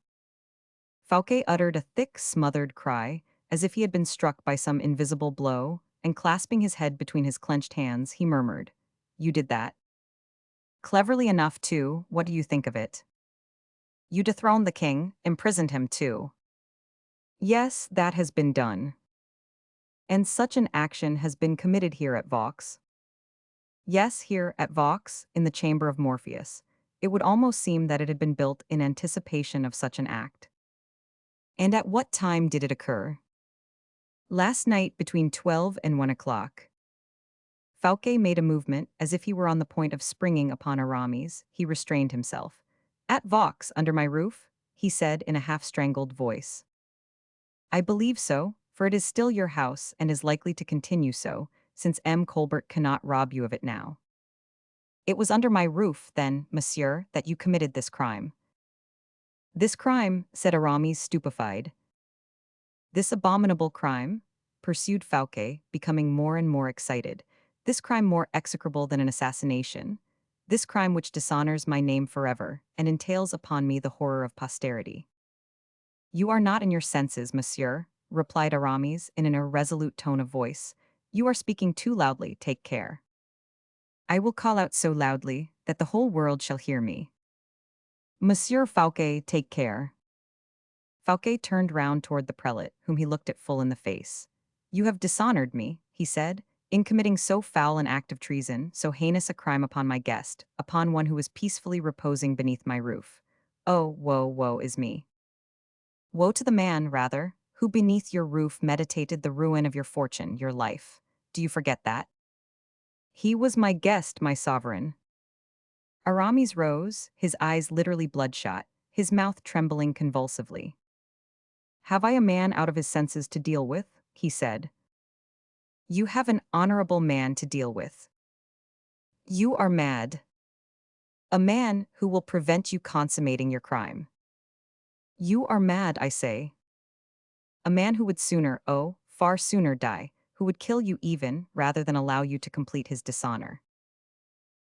Fouquet uttered a thick, smothered cry, as if he had been struck by some invisible blow, and clasping his head between his clenched hands, he murmured, You did that. Cleverly enough, too. What do you think of it? You dethroned the king, imprisoned him, too. Yes, that has been done. And such an action has been committed here at Vaux. Yes, here at Vaux, in the chamber of Morpheus. It would almost seem that it had been built in anticipation of such an act. And at what time did it occur? Last night between 12 and 1 o'clock. Fouquet made a movement as if he were on the point of springing upon Aramis. He restrained himself. At Vaux, under my roof? He said in a half-strangled voice. I believe so, for it is still your house and is likely to continue so, since M. Colbert cannot rob you of it now. It was under my roof, then, monsieur, that you committed this crime. This crime, said Aramis, stupefied. This abominable crime, pursued Fouquet, becoming more and more excited. This crime more execrable than an assassination. This crime which dishonors my name forever, and entails upon me the horror of posterity. You are not in your senses, monsieur, replied Aramis in an irresolute tone of voice. You are speaking too loudly, take care. I will call out so loudly that the whole world shall hear me. Monsieur Fouquet, take care. Fouquet turned round toward the prelate, whom he looked at full in the face. You have dishonored me, he said, in committing so foul an act of treason, so heinous a crime upon my guest, upon one who was peacefully reposing beneath my roof. Oh, woe, woe is me. Woe to the man, rather, who beneath your roof meditated the ruin of your fortune, your life. Do you forget that? He was my guest, my sovereign. Aramis rose, his eyes literally bloodshot, his mouth trembling convulsively. Have I a man out of his senses to deal with? He said. You have an honorable man to deal with. You are mad. A man who will prevent you consummating your crime. You are mad, I say. A man who would sooner, oh, far sooner die, who would kill you even, rather than allow you to complete his dishonor.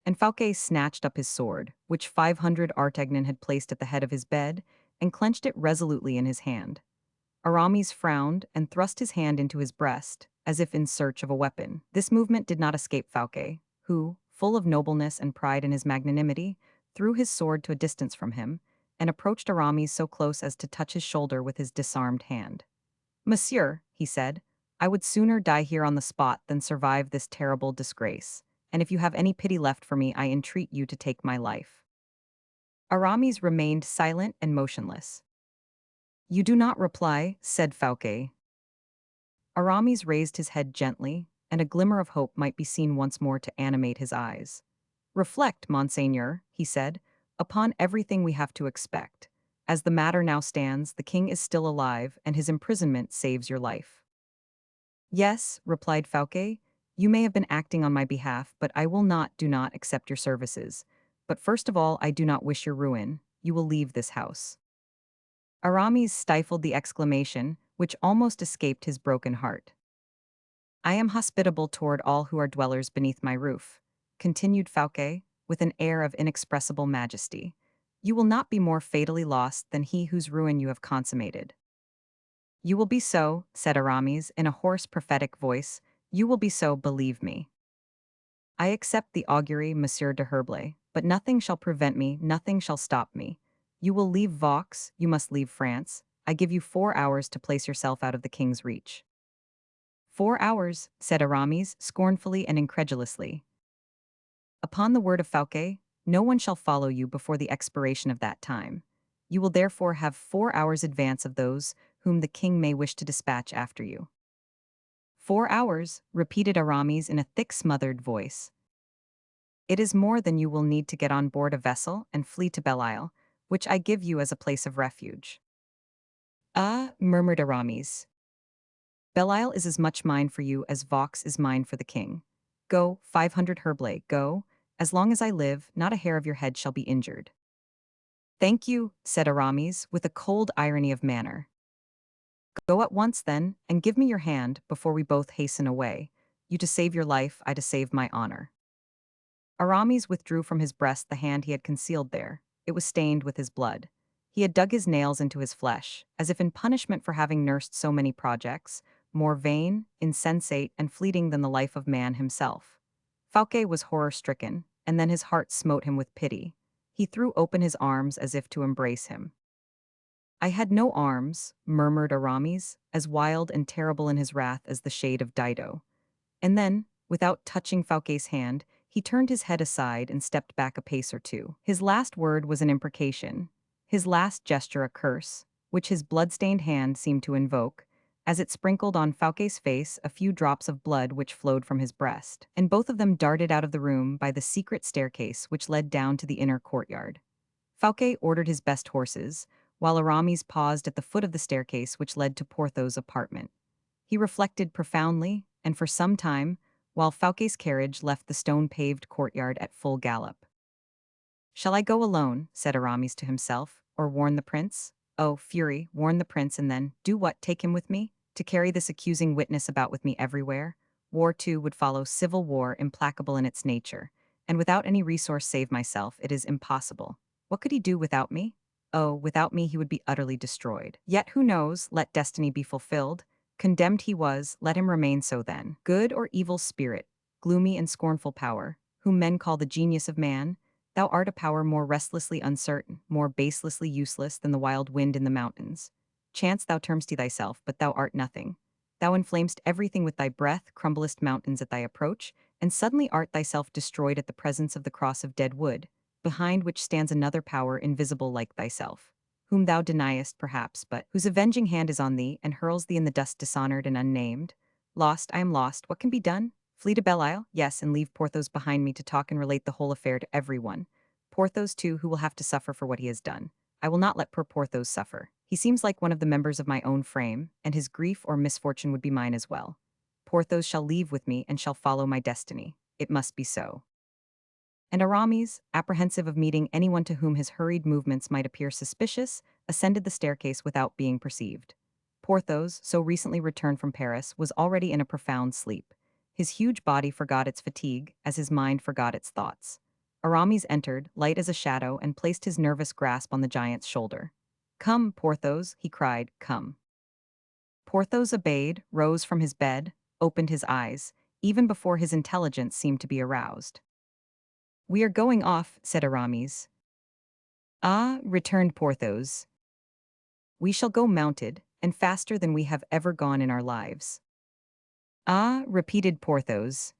And Fouquet snatched up his sword, which 500 Artagnan had placed at the head of his bed, and clenched it resolutely in his hand. Aramis frowned and thrust his hand into his breast, as if in search of a weapon. This movement did not escape Fouquet, who, full of nobleness and pride in his magnanimity, threw his sword to a distance from him, and approached Aramis so close as to touch his shoulder with his disarmed hand. Monsieur, he said, I would sooner die here on the spot than survive this terrible disgrace, and if you have any pity left for me, I entreat you to take my life. Aramis remained silent and motionless. You do not reply, said Fouquet. Aramis raised his head gently, and a glimmer of hope might be seen once more to animate his eyes. Reflect, Monseigneur, he said, upon everything we have to expect. As the matter now stands, the king is still alive, and his imprisonment saves your life. Yes, replied Fouquet, you may have been acting on my behalf, but I do not accept your services. But first of all, I do not wish your ruin. You will leave this house. Aramis stifled the exclamation, which almost escaped his broken heart. I am hospitable toward all who are dwellers beneath my roof, continued Fouquet, with an air of inexpressible majesty. You will not be more fatally lost than he whose ruin you have consummated. You will be so, said Aramis in a hoarse prophetic voice, you will be so, believe me. I accept the augury, Monsieur de Herblay, but nothing shall prevent me, nothing shall stop me. You will leave Vaux, you must leave France. I give you 4 hours to place yourself out of the king's reach. 4 hours, said Aramis, scornfully and incredulously. Upon the word of Fouquet, no one shall follow you before the expiration of that time. You will therefore have 4 hours advance of those whom the king may wish to dispatch after you. 4 hours, repeated Aramis in a thick smothered voice. It is more than you will need to get on board a vessel and flee to Belle Isle, which I give you as a place of refuge. Ah, murmured Aramis. Belle Isle is as much mine for you as Vaux is mine for the king. Go, 500 Herblay, go. As long as I live, not a hair of your head shall be injured. Thank you, said Aramis, with a cold irony of manner. Go at once, then, and give me your hand before we both hasten away. You to save your life, I to save my honor. Aramis withdrew from his breast the hand he had concealed there. It was stained with his blood. He had dug his nails into his flesh, as if in punishment for having nursed so many projects, more vain, insensate, and fleeting than the life of man himself. Fouquet was horror-stricken, and then his heart smote him with pity. He threw open his arms as if to embrace him. I had no arms, murmured Aramis, as wild and terrible in his wrath as the shade of Dido. And then, without touching Fouquet's hand, he turned his head aside and stepped back a pace or two. His last word was an imprecation, his last gesture a curse, which his blood-stained hand seemed to invoke, as it sprinkled on Fouquet's face a few drops of blood which flowed from his breast, and both of them darted out of the room by the secret staircase which led down to the inner courtyard. Fouquet ordered his best horses, while Aramis paused at the foot of the staircase which led to Porthos' apartment. He reflected profoundly, and for some time, while Fouquet's carriage left the stone-paved courtyard at full gallop. Shall I go alone, said Aramis to himself, or warn the prince? Oh, fury, warn the prince and then, do what, take him with me? To carry this accusing witness about with me everywhere? War, too, would follow, civil war, implacable in its nature, and without any resource save myself, it is impossible. What could he do without me? Oh, without me he would be utterly destroyed. Yet who knows, let destiny be fulfilled, Condemned he was, let him remain so then. Good or evil spirit, gloomy and scornful power, whom men call the genius of man, thou art a power more restlessly uncertain, more baselessly useless than the wild wind in the mountains. Chance thou term'st thyself, but thou art nothing. Thou inflamest everything with thy breath, crumblest mountains at thy approach, and suddenly art thyself destroyed at the presence of the cross of dead wood, behind which stands another power invisible like thyself, whom thou deniest perhaps, but whose avenging hand is on thee, and hurls thee in the dust dishonored and unnamed. Lost, I am lost, what can be done? Flee to Belle Isle? Yes, and leave Porthos behind me to talk and relate the whole affair to everyone. Porthos, too, who will have to suffer for what he has done. I will not let poor Porthos suffer. He seems like one of the members of my own frame, and his grief or misfortune would be mine as well. Porthos shall leave with me and shall follow my destiny. It must be so. And Aramis, apprehensive of meeting anyone to whom his hurried movements might appear suspicious, ascended the staircase without being perceived. Porthos, so recently returned from Paris, was already in a profound sleep. His huge body forgot its fatigue, as his mind forgot its thoughts. Aramis entered, light as a shadow, and placed his nervous grasp on the giant's shoulder. "Come, Porthos," he cried, "come." Porthos obeyed, rose from his bed, opened his eyes, even before his intelligence seemed to be aroused. "We are going off," said Aramis. "Ah," returned Porthos. "We shall go mounted, and faster than we have ever gone in our lives." "Ah," repeated Porthos.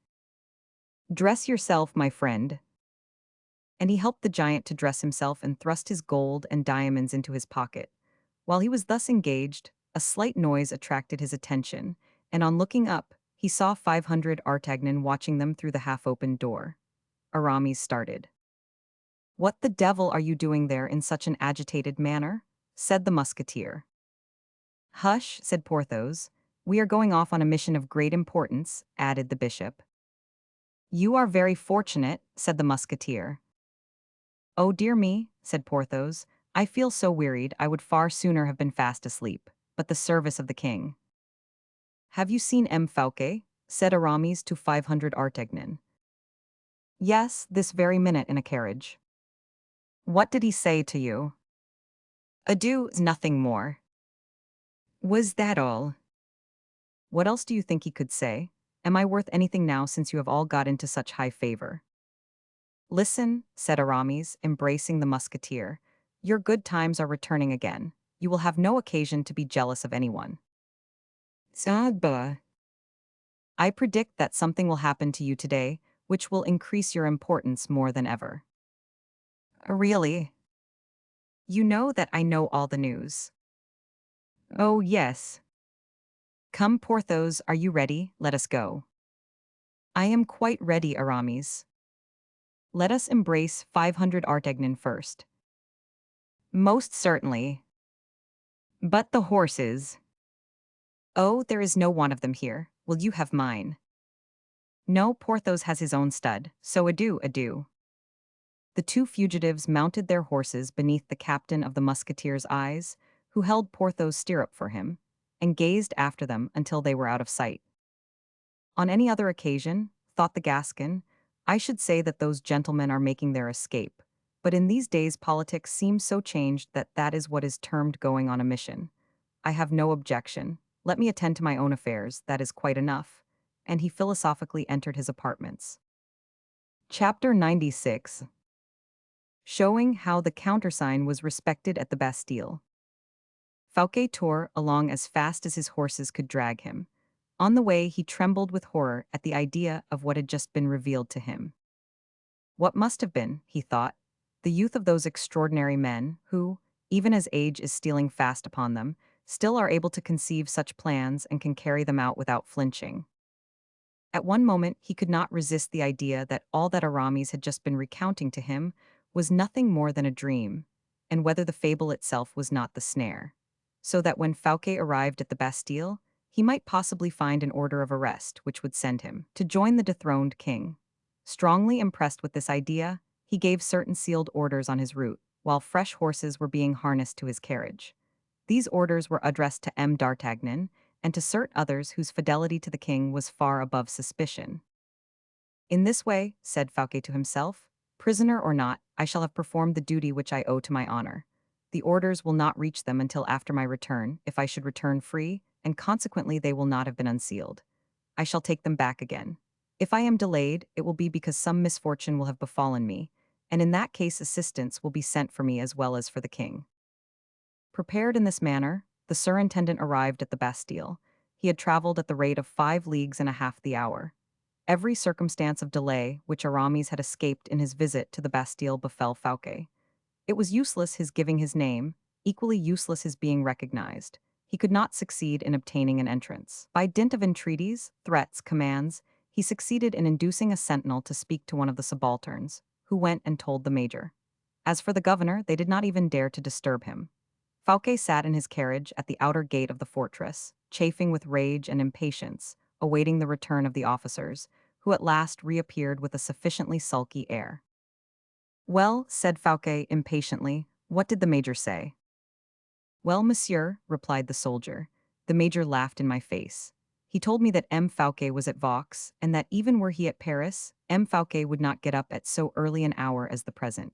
"Dress yourself, my friend." And he helped the giant to dress himself and thrust his gold and diamonds into his pocket. While he was thus engaged, a slight noise attracted his attention, and on looking up, he saw 500 Artagnan watching them through the half-opened door. Aramis started. "What the devil are you doing there in such an agitated manner?" said the musketeer. "Hush," said Porthos. "We are going off on a mission of great importance," added the bishop. "You are very fortunate," said the musketeer. "Oh dear me," said Porthos. "I feel so wearied I would far sooner have been fast asleep. But the service of the king." "Have you seen M. Fouquet?" said Aramis to 500 Artagnan. "Yes, this very minute in a carriage." "What did he say to you?" "Adieu, nothing more." "Was that all?" "What else do you think he could say? Am I worth anything now since you have all got into such high favor?" "Listen," said Aramis, embracing the musketeer. "Your good times are returning again. You will have no occasion to be jealous of anyone." "Bah. I predict that something will happen to you today, which will increase your importance more than ever." "Really?" "You know that I know all the news." "Oh, yes." "Come, Porthos, are you ready? Let us go." "I am quite ready, Aramis." "Let us embrace 500 Artagnan first." "Most certainly." "But the horses?" "Oh, there is no want of them here. Will you have mine?" "No, Porthos has his own stud, so adieu, adieu." The two fugitives mounted their horses beneath the captain of the musketeers' eyes, who held Porthos' stirrup for him, and gazed after them until they were out of sight. On any other occasion, thought the Gascon, I should say that those gentlemen are making their escape, but in these days politics seems so changed that that is what is termed going on a mission. I have no objection. Let me attend to my own affairs, that is quite enough. And he philosophically entered his apartments. Chapter 96. Showing how the countersign was respected at the Bastille. Fouquet tore along as fast as his horses could drag him. On the way, he trembled with horror at the idea of what had just been revealed to him. What must have been, he thought, the youth of those extraordinary men who, even as age is stealing fast upon them, still are able to conceive such plans and can carry them out without flinching. At one moment, he could not resist the idea that all that Aramis had just been recounting to him was nothing more than a dream, and whether the fable itself was not the snare. So that when Fouquet arrived at the Bastille, he might possibly find an order of arrest which would send him to join the dethroned king. Strongly impressed with this idea, he gave certain sealed orders on his route, while fresh horses were being harnessed to his carriage. These orders were addressed to M. d'Artagnan, and to certain others whose fidelity to the king was far above suspicion. "In this way," said Fouquet to himself, "prisoner or not, I shall have performed the duty which I owe to my honor. The orders will not reach them until after my return, if I should return free, and consequently they will not have been unsealed. I shall take them back again. If I am delayed, it will be because some misfortune will have befallen me, and in that case assistance will be sent for me as well as for the king." Prepared in this manner, the surintendant arrived at the Bastille. He had traveled at the rate of 5 leagues and a half the hour. Every circumstance of delay which Aramis had escaped in his visit to the Bastille befell Fouquet. It was useless his giving his name, equally useless his being recognized. He could not succeed in obtaining an entrance. By dint of entreaties, threats, commands, he succeeded in inducing a sentinel to speak to one of the subalterns, who went and told the major. As for the governor, they did not even dare to disturb him. Fouquet sat in his carriage at the outer gate of the fortress, chafing with rage and impatience, awaiting the return of the officers, who at last reappeared with a sufficiently sulky air. "Well," said Fouquet impatiently, "what did the major say?" "Well, monsieur," replied the soldier, "the major laughed in my face. He told me that M. Fouquet was at Vaux, and that even were he at Paris, M. Fouquet would not get up at so early an hour as the present."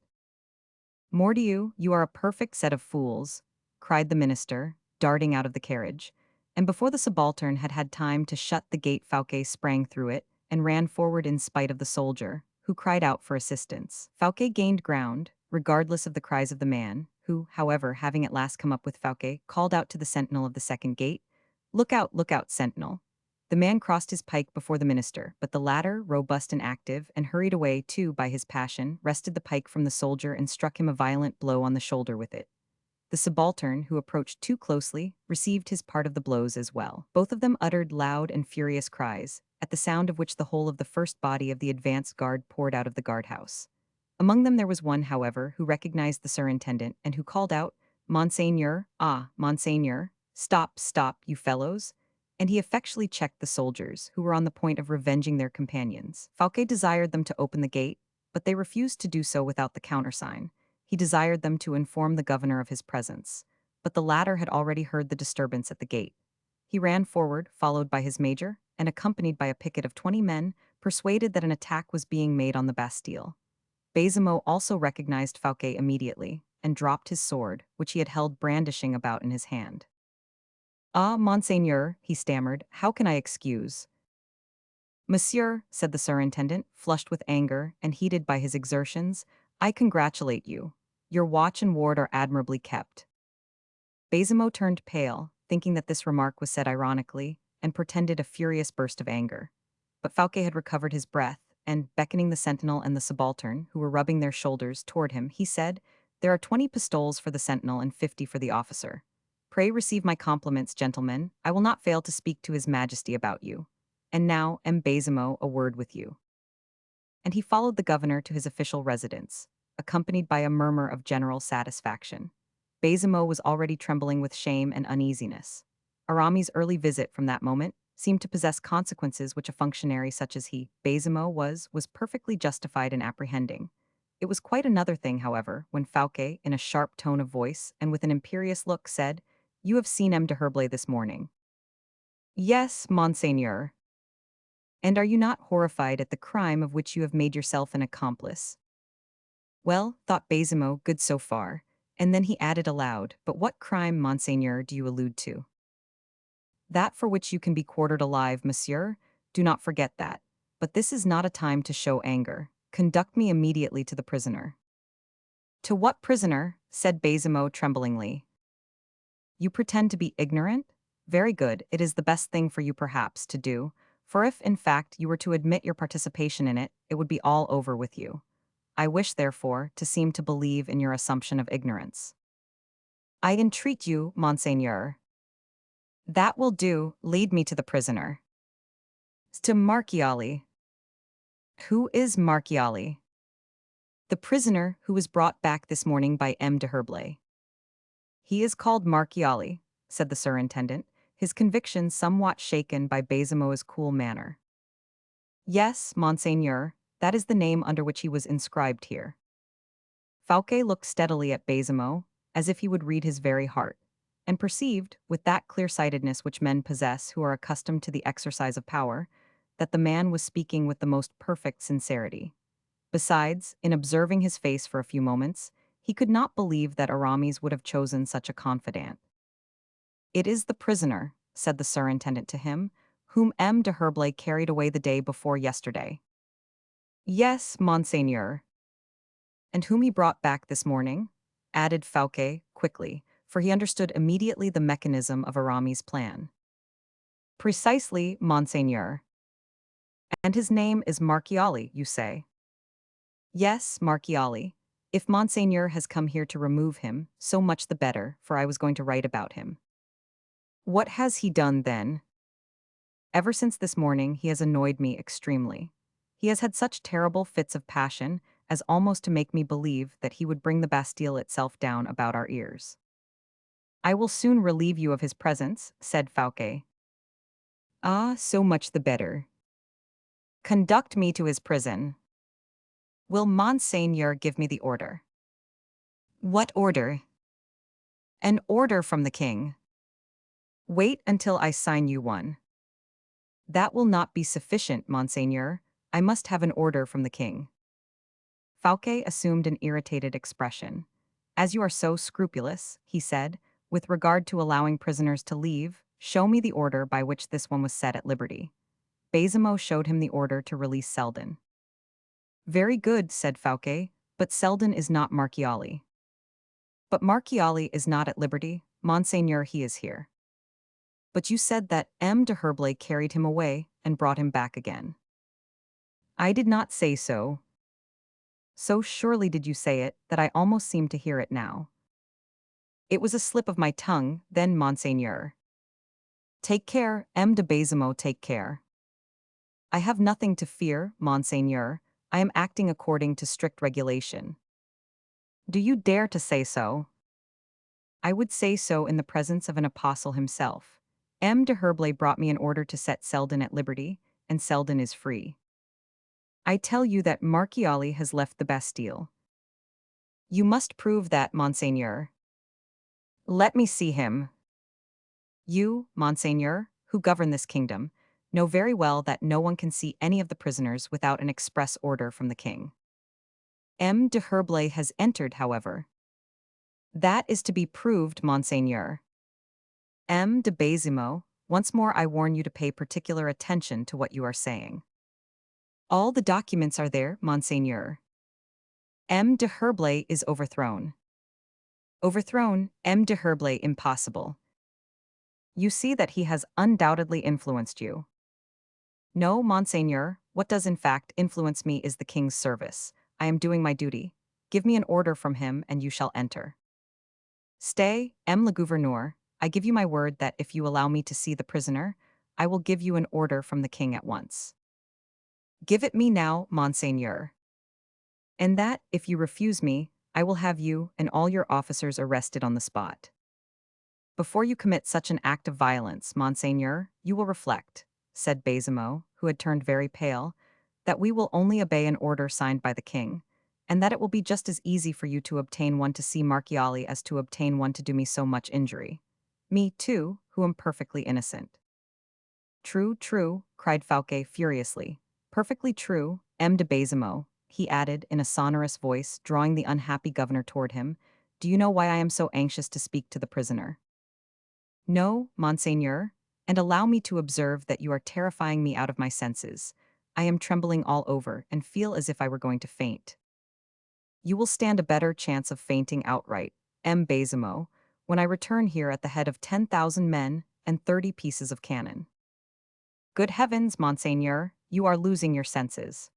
"Mordioux, you are a perfect set of fools," cried the minister, darting out of the carriage, and before the subaltern had had time to shut the gate Fouquet sprang through it and ran forward in spite of the soldier, who cried out for assistance. Fouquet gained ground, regardless of the cries of the man, who, however, having at last come up with Fouquet, called out to the sentinel of the second gate, look out, sentinel." The man crossed his pike before the minister, but the latter, robust and active, and hurried away, too, by his passion, wrested the pike from the soldier and struck him a violent blow on the shoulder with it. The subaltern, who approached too closely, received his part of the blows as well. Both of them uttered loud and furious cries, at the sound of which the whole of the first body of the advanced guard poured out of the guardhouse. Among them there was one, however, who recognized the surintendant and who called out, "Monseigneur, ah, Monseigneur, stop, you fellows," and he effectually checked the soldiers, who were on the point of revenging their companions. Fouquet desired them to open the gate, but they refused to do so without the countersign. He desired them to inform the governor of his presence, but the latter had already heard the disturbance at the gate. He ran forward, followed by his major, and accompanied by a picket of 20 men, persuaded that an attack was being made on the Bastille. Baisemeaux also recognized Fouquet immediately, and dropped his sword, which he had held brandishing about in his hand. "Ah, Monseigneur," he stammered, "how can I excuse?" "Monsieur," said the surintendant, flushed with anger and heated by his exertions, "I congratulate you. Your watch and ward are admirably kept." Baisemeaux turned pale, thinking that this remark was said ironically, and pretended a furious burst of anger. But Fouquet had recovered his breath, and, beckoning the sentinel and the subaltern, who were rubbing their shoulders, toward him, he said, "There are 20 pistoles for the sentinel and 50 for the officer. Pray receive my compliments, gentlemen. I will not fail to speak to his majesty about you. And now, M. Baisemeaux, a word with you." And he followed the governor to his official residence, accompanied by a murmur of general satisfaction. Baisemeaux was already trembling with shame and uneasiness. Aramis' early visit from that moment seemed to possess consequences which a functionary such as he, Baisemeaux, was perfectly justified in apprehending. It was quite another thing, however, when Fouquet, in a sharp tone of voice and with an imperious look, said, "You have seen M. de Herblay this morning." "Yes, Monseigneur." "And are you not horrified at the crime of which you have made yourself an accomplice?" "Well," thought Baisemeaux, good so far, and then he added aloud, "But what crime, Monseigneur, do you allude to?" "That for which you can be quartered alive, monsieur. Do not forget that. But this is not a time to show anger. Conduct me immediately to the prisoner." "To what prisoner?" said Baisemeaux tremblingly. "You pretend to be ignorant? Very good, it is the best thing for you perhaps to do, for if, in fact, you were to admit your participation in it, it would be all over with you. I wish, therefore, to seem to believe in your assumption of ignorance." "I entreat you, Monseigneur." "That will do, lead me to the prisoner." "To Marchiali." "Who is Marchiali?" "The prisoner who was brought back this morning by M. de Herblay." "He is called Marchiali," said the surintendant, his conviction somewhat shaken by Baisemeaux's cool manner. "Yes, Monseigneur, that is the name under which he was inscribed here." Fouquet looked steadily at Baisemeaux, as if he would read his very heart, and perceived, with that clear-sightedness which men possess who are accustomed to the exercise of power, that the man was speaking with the most perfect sincerity. Besides, in observing his face for a few moments, he could not believe that Aramis would have chosen such a confidant. "It is the prisoner," said the surintendant to him, whom M. de Herblay carried away the day before yesterday. Yes, monseigneur. And whom he brought back this morning? Added Fouquet quickly, for he understood immediately the mechanism of Aramis' plan. Precisely, monseigneur. And his name is Marchiali, you say? Yes, Marchiali. If monseigneur has come here to remove him, so much the better, for I was going to write about him. What has he done then? Ever since this morning he has annoyed me extremely. He has had such terrible fits of passion as almost to make me believe that he would bring the Bastille itself down about our ears. I will soon relieve you of his presence, said Fouquet. Ah, so much the better. Conduct me to his prison. Will Monseigneur give me the order? What order? An order from the king. Wait until I sign you one. That will not be sufficient, Monseigneur. I must have an order from the king. Fouquet assumed an irritated expression. As you are so scrupulous, he said, with regard to allowing prisoners to leave, show me the order by which this one was set at liberty. Baisemeaux showed him the order to release Selden. Very good, said Fouquet, but Selden is not Marchiali. But Marchiali is not at liberty, Monseigneur, he is here. But you said that M. de Herblay carried him away and brought him back again. I did not say so. So surely did you say it that I almost seem to hear it now. It was a slip of my tongue, then, Monseigneur. Take care, M. de Baisemeaux, take care. I have nothing to fear, Monseigneur. I am acting according to strict regulation. Do you dare to say so? I would say so in the presence of an apostle himself. M. de Herblay brought me an order to set Selden at liberty, and Selden is free. I tell you that Marchiali has left the Bastille. You must prove that, Monseigneur. Let me see him. You, Monseigneur, who govern this kingdom, know very well that no one can see any of the prisoners without an express order from the king. M. de Herblay has entered, however. That is to be proved, Monseigneur. M. de Baisemeaux, once more I warn you to pay particular attention to what you are saying. All the documents are there, Monseigneur. M. de Herblay is overthrown. Overthrown, M. de Herblay impossible. You see that he has undoubtedly influenced you. No, Monseigneur, what does in fact influence me is the king's service. I am doing my duty. Give me an order from him and you shall enter. Stay, M. le Gouverneur, I give you my word that if you allow me to see the prisoner, I will give you an order from the king at once. Give it me now, Monseigneur. And that, if you refuse me, I will have you and all your officers arrested on the spot. Before you commit such an act of violence, Monseigneur, you will reflect, said Baisemeaux, who had turned very pale, that we will only obey an order signed by the king, and that it will be just as easy for you to obtain one to see Marchiali as to obtain one to do me so much injury. Me, too, who am perfectly innocent. True, true, cried Fouquet furiously. Perfectly true, M. de Baisemeaux, he added in a sonorous voice, drawing the unhappy governor toward him. Do you know why I am so anxious to speak to the prisoner? No, Monseigneur, and allow me to observe that you are terrifying me out of my senses. I am trembling all over and feel as if I were going to faint. You will stand a better chance of fainting outright, M. Baisemeaux, when I return here at the head of 10,000 men and 30 pieces of cannon. Good heavens, Monseigneur, you are losing your senses.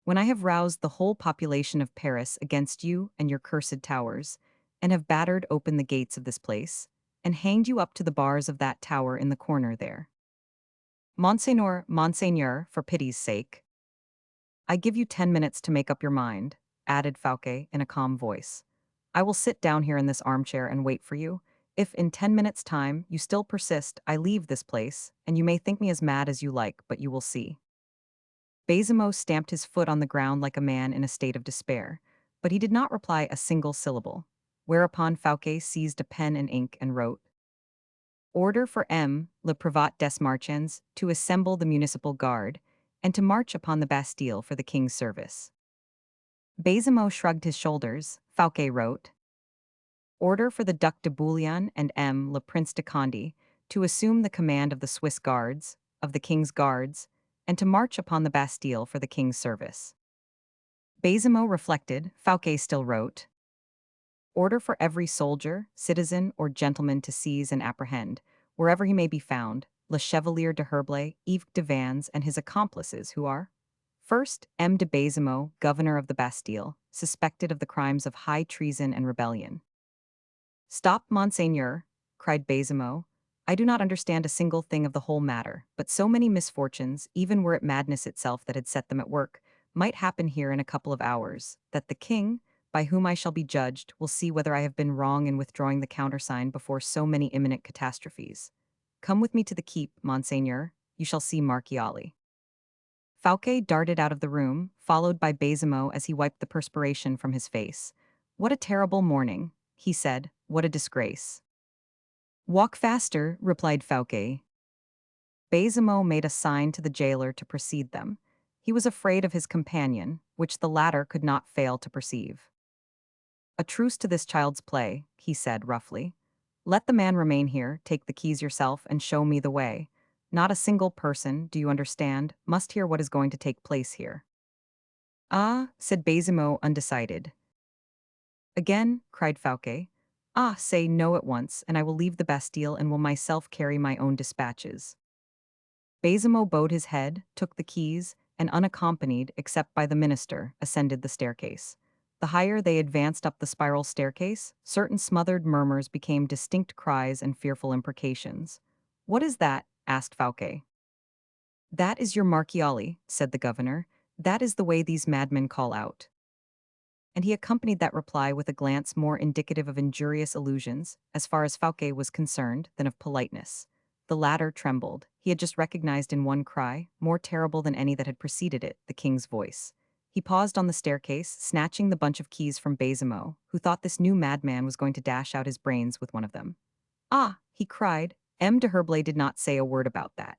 When I have roused the whole population of Paris against you and your cursed towers, and have battered open the gates of this place, and hanged you up to the bars of that tower in the corner there. Monseigneur, Monseigneur, for pity's sake. I give you 10 minutes to make up your mind, added Fouquet in a calm voice. I will sit down here in this armchair and wait for you. If in 10 minutes' time you still persist, I leave this place, and you may think me as mad as you like, but you will see. Baisemeaux stamped his foot on the ground like a man in a state of despair, but he did not reply a single syllable, whereupon Fouquet seized a pen and ink and wrote, Order for M. le Prévôt des Marchands to assemble the municipal guard, and to march upon the Bastille for the king's service. Baisemeaux shrugged his shoulders. Fouquet wrote, Order for the Duc de Bouillon and M. le Prince de Condé to assume the command of the Swiss guards, of the king's guards, and to march upon the Bastille for the king's service. Baisemeaux reflected, Fouquet still wrote, order for every soldier, citizen, or gentleman to seize and apprehend, wherever he may be found, Le Chevalier de Herblay, Yves de Vannes, and his accomplices, who are first, M. de Baisemeaux, governor of the Bastille, suspected of the crimes of high treason and rebellion. Stop, monseigneur, cried Baisemeaux. I do not understand a single thing of the whole matter, but so many misfortunes, even were it madness itself that had set them at work, might happen here in a couple of hours, that the king, by whom I shall be judged, will see whether I have been wrong in withdrawing the countersign before so many imminent catastrophes. Come with me to the keep, monseigneur, you shall see Marchiali. Fouquet darted out of the room, followed by Baisemeaux as he wiped the perspiration from his face. What a terrible morning, he said, what a disgrace. Walk faster, replied Fouquet. Baisemeaux made a sign to the jailer to precede them. He was afraid of his companion, which the latter could not fail to perceive. A truce to this child's play, he said roughly. Let the man remain here, take the keys yourself, and show me the way. Not a single person, do you understand, must hear what is going to take place here. Ah, said Baisemeaux, undecided. Again, cried Fouquet. Ah, say no at once, and I will leave the Bastille and will myself carry my own dispatches. Baisemeaux bowed his head, took the keys, and unaccompanied, except by the minister, ascended the staircase. The higher they advanced up the spiral staircase, certain smothered murmurs became distinct cries and fearful imprecations. What is that? Asked Fouquet. That is your Marchiali, said the governor. That is the way these madmen call out. And he accompanied that reply with a glance more indicative of injurious allusions, as far as Fouquet was concerned, than of politeness. The latter trembled. He had just recognized in one cry, more terrible than any that had preceded it, the king's voice. He paused on the staircase, snatching the bunch of keys from Baisemeaux, who thought this new madman was going to dash out his brains with one of them. Ah, he cried. M. de Herblay did not say a word about that.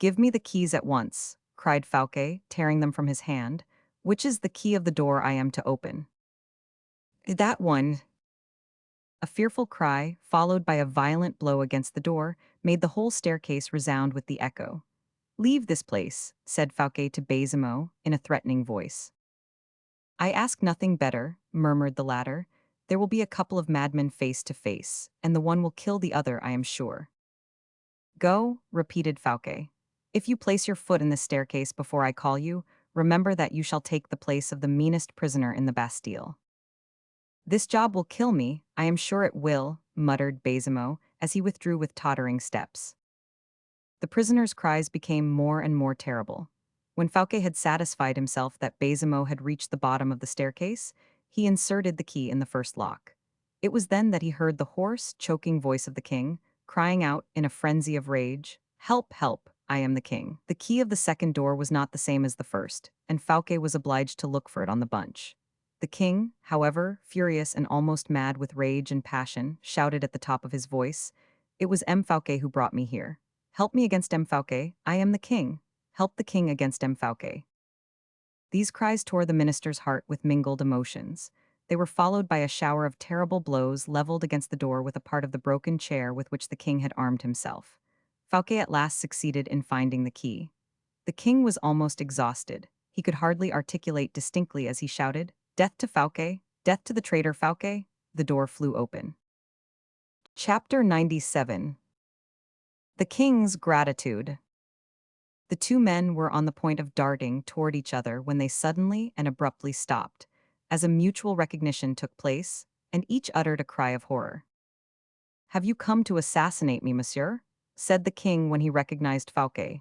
Give me the keys at once, cried Fouquet, tearing them from his hand. Which is the key of the door I am to open? That one. A fearful cry, followed by a violent blow against the door, made the whole staircase resound with the echo. Leave this place, said Fouquet to Baisemeaux, in a threatening voice. I ask nothing better, murmured the latter. There will be a couple of madmen face to face, and the one will kill the other, I am sure. Go, repeated Fouquet. If you place your foot in the staircase before I call you, remember that you shall take the place of the meanest prisoner in the Bastille. This job will kill me, I am sure it will, muttered Baisemeaux, as he withdrew with tottering steps. The prisoner's cries became more and more terrible. When Fouquet had satisfied himself that Baisemeaux had reached the bottom of the staircase, he inserted the key in the first lock. It was then that he heard the hoarse, choking voice of the king, crying out, in a frenzy of rage, "Help, help, I am the king." The key of the second door was not the same as the first, and Fouquet was obliged to look for it on the bunch. The king, however, furious and almost mad with rage and passion, shouted at the top of his voice, "It was M. Fouquet who brought me here. Help me against M. Fouquet, I am the king. Help the king against M. Fouquet." These cries tore the minister's heart with mingled emotions. They were followed by a shower of terrible blows leveled against the door with a part of the broken chair with which the king had armed himself. Fouquet at last succeeded in finding the key. The king was almost exhausted. He could hardly articulate distinctly as he shouted, "Death to Fouquet! Death to the traitor Fouquet!" The door flew open. Chapter 97. The King's Gratitude. The two men were on the point of darting toward each other when they suddenly and abruptly stopped, as a mutual recognition took place, and each uttered a cry of horror. "Have you come to assassinate me, monsieur?" said the king when he recognized Fouquet.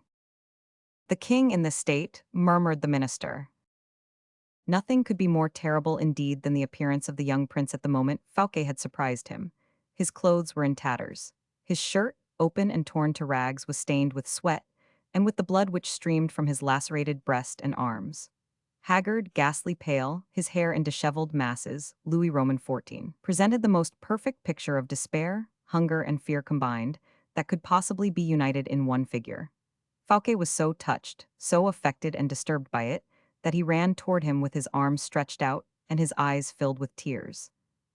"The king in this state," murmured the minister. Nothing could be more terrible indeed than the appearance of the young prince at the moment Fouquet had surprised him. His clothes were in tatters. His shirt, open and torn to rags, was stained with sweat, and with the blood which streamed from his lacerated breast and arms. Haggard, ghastly pale, his hair in disheveled masses, Louis XIV presented the most perfect picture of despair, hunger, and fear combined that could possibly be united in one figure. Fouquet was so touched, so affected and disturbed by it, that he ran toward him with his arms stretched out and his eyes filled with tears.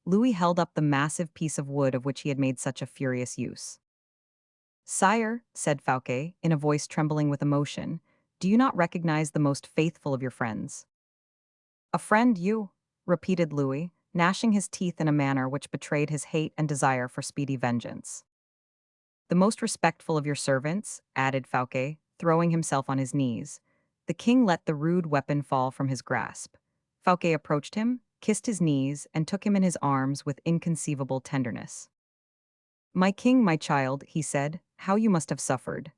Louis held up the massive piece of wood of which he had made such a furious use. Sire, said Fouquet, in a voice trembling with emotion, do you not recognize the most faithful of your friends? A friend, you, repeated Louis, gnashing his teeth in a manner which betrayed his hate and desire for speedy vengeance. The most respectful of your servants, added Fouquet, throwing himself on his knees. The king let the rude weapon fall from his grasp. Fouquet approached him, kissed his knees, and took him in his arms with inconceivable tenderness. My king, my child, he said, how you must have suffered.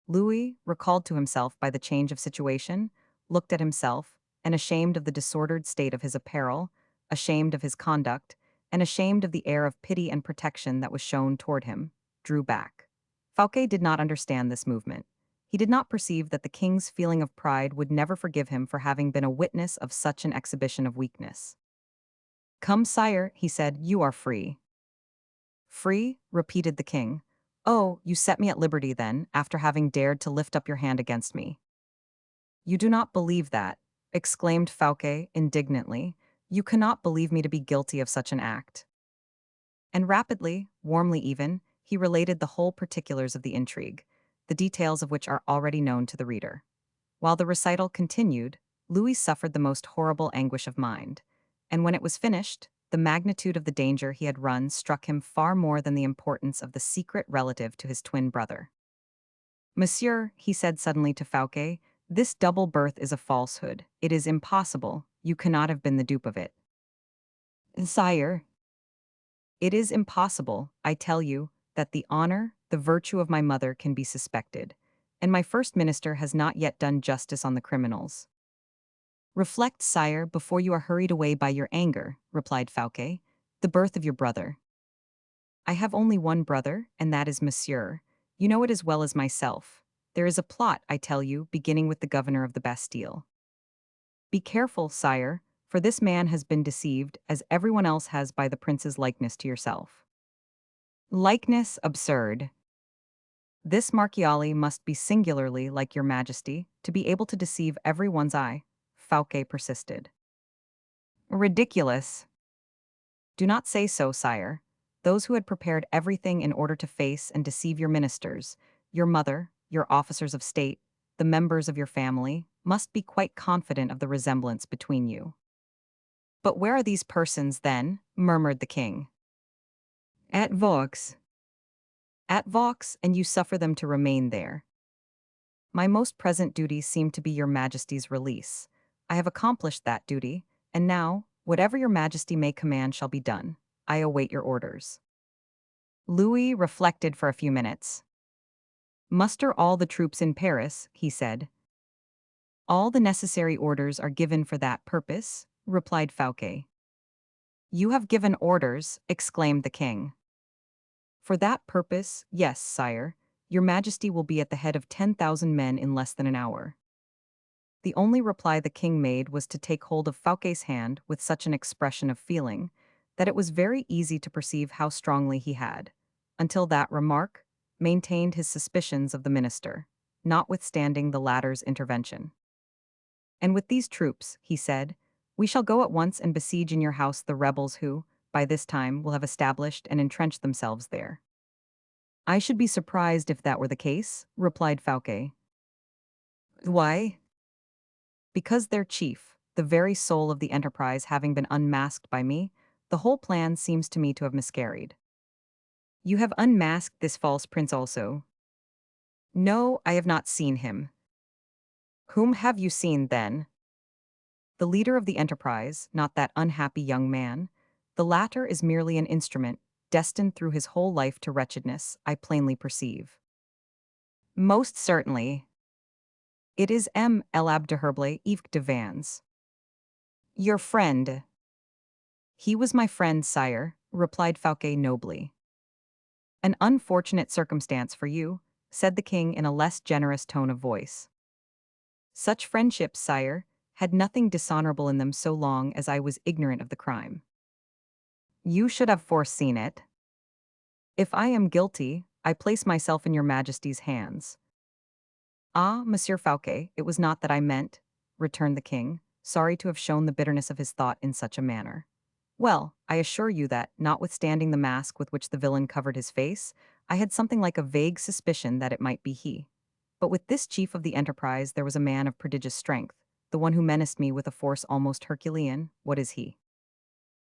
Louis, recalled to himself by the change of situation, looked at himself, and ashamed of the disordered state of his apparel, ashamed of his conduct, and ashamed of the air of pity and protection that was shown toward him, drew back. Fouquet did not understand this movement. He did not perceive that the king's feeling of pride would never forgive him for having been a witness of such an exhibition of weakness. Come, sire, he said, you are free. Free? Repeated the king. Oh, you set me at liberty then, after having dared to lift up your hand against me. You do not believe that, exclaimed Fouquet indignantly. You cannot believe me to be guilty of such an act. And rapidly, warmly even, he related the whole particulars of the intrigue, the details of which are already known to the reader. While the recital continued, Louis suffered the most horrible anguish of mind, and when it was finished, the magnitude of the danger he had run struck him far more than the importance of the secret relative to his twin brother. Monsieur, he said suddenly to Fouquet, this double birth is a falsehood. It is impossible. You cannot have been the dupe of it. Sire, it is impossible, I tell you, that the honor, the virtue of my mother can be suspected, and my first minister has not yet done justice on the criminals. Reflect, sire, before you are hurried away by your anger, replied Fouquet. The birth of your brother. I have only one brother, and that is Monsieur. You know it as well as myself. There is a plot, I tell you, beginning with the governor of the Bastille. Be careful, sire, for this man has been deceived, as everyone else has by the prince's likeness to yourself. Likeness absurd. This Marchiali must be singularly like your majesty, to be able to deceive everyone's eye, Fouquet persisted. Ridiculous. Do not say so, sire. Those who had prepared everything in order to face and deceive your ministers, your mother, your officers of state, the members of your family, must be quite confident of the resemblance between you. But where are these persons, then? Murmured the king. At Vaux. At Vaux, and you suffer them to remain there. My most present duty seemed to be your majesty's release. I have accomplished that duty, and now, whatever your majesty may command shall be done. I await your orders. Louis reflected for a few minutes. Muster all the troops in Paris, he said. All the necessary orders are given for that purpose, replied Fouquet. You have given orders, exclaimed the king. For that purpose, yes, sire, your majesty will be at the head of 10,000 men in less than an hour. The only reply the king made was to take hold of Fouquet's hand with such an expression of feeling that it was very easy to perceive how strongly he had, until that remark, maintained his suspicions of the minister, notwithstanding the latter's intervention. And with these troops, he said, we shall go at once and besiege in your house the rebels who, by this time, will have established and entrenched themselves there. I should be surprised if that were the case, replied Fouquet. Why? Because their chief, the very soul of the enterprise having been unmasked by me, the whole plan seems to me to have miscarried. You have unmasked this false prince also? No, I have not seen him. Whom have you seen, then? The leader of the enterprise, not that unhappy young man. The latter is merely an instrument, destined through his whole life to wretchedness, I plainly perceive. Most certainly. It is M. L'Abdeherble Yves de Vannes. Your friend. He was my friend, sire, replied Fouquet nobly. An unfortunate circumstance for you, said the king in a less generous tone of voice. Such friendships, sire, had nothing dishonorable in them so long as I was ignorant of the crime. You should have foreseen it. If I am guilty, I place myself in your majesty's hands. Ah, Monsieur Fouquet, it was not that I meant, returned the king, sorry to have shown the bitterness of his thought in such a manner. Well, I assure you that, notwithstanding the mask with which the villain covered his face, I had something like a vague suspicion that it might be he. But with this chief of the enterprise there was a man of prodigious strength, the one who menaced me with a force almost Herculean. What is he?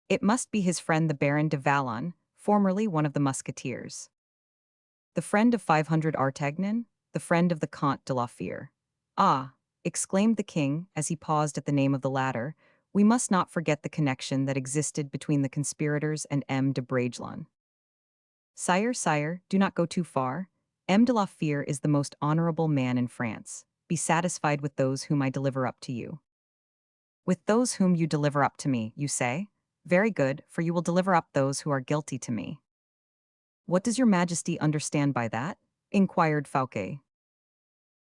It must be his friend the Baron de Valon, formerly one of the musketeers. The friend of 500 Artagnan? The friend of the Comte de la Fere. Ah, exclaimed the king, as he paused at the name of the latter, we must not forget the connection that existed between the conspirators and M. de Bragelonne. Sire, sire, do not go too far. M. de la Fere is the most honorable man in France. Be satisfied with those whom I deliver up to you. With those whom you deliver up to me, you say? Very good, for you will deliver up those who are guilty to me. What does your majesty understand by that? Inquired Fouquet.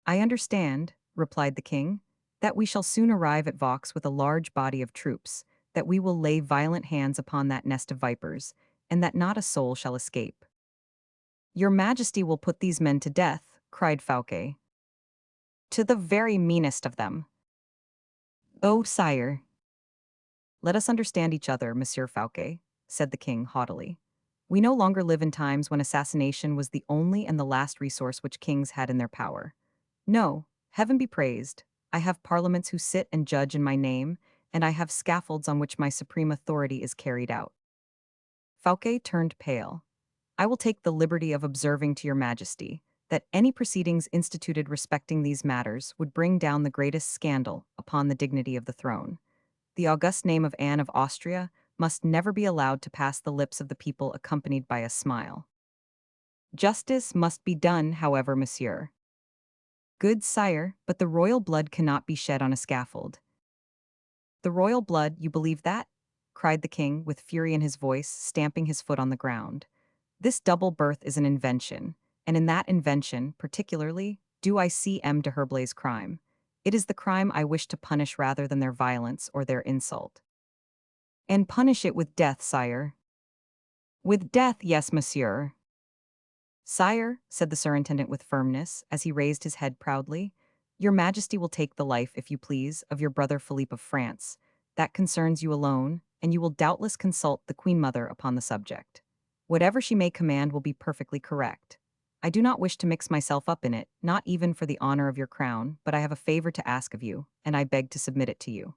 I understand, replied the king, that we shall soon arrive at Vaux with a large body of troops, that we will lay violent hands upon that nest of vipers, and that not a soul shall escape. Your majesty will put these men to death, cried Fouquet. To the very meanest of them. Oh, sire. Let us understand each other, Monsieur Fouquet, said the king haughtily. We no longer live in times when assassination was the only and the last resource which kings had in their power. No, heaven be praised, I have parliaments who sit and judge in my name, and I have scaffolds on which my supreme authority is carried out. Fouquet turned pale. I will take the liberty of observing to your majesty that any proceedings instituted respecting these matters would bring down the greatest scandal upon the dignity of the throne. The august name of Anne of Austria must never be allowed to pass the lips of the people accompanied by a smile. Justice must be done, however, monsieur. Good sire, but the royal blood cannot be shed on a scaffold. The royal blood, you believe that? Cried the king, with fury in his voice, stamping his foot on the ground. This double birth is an invention, and in that invention, particularly, do I see M. de Herblay's crime. It is the crime I wish to punish rather than their violence or their insult. And punish it with death, sire. With death, yes, monsieur. Sire, said the surintendant with firmness, as he raised his head proudly, your majesty will take the life, if you please, of your brother Philippe of France. That concerns you alone, and you will doubtless consult the Queen Mother upon the subject. Whatever she may command will be perfectly correct. I do not wish to mix myself up in it, not even for the honor of your crown, but I have a favor to ask of you, and I beg to submit it to you.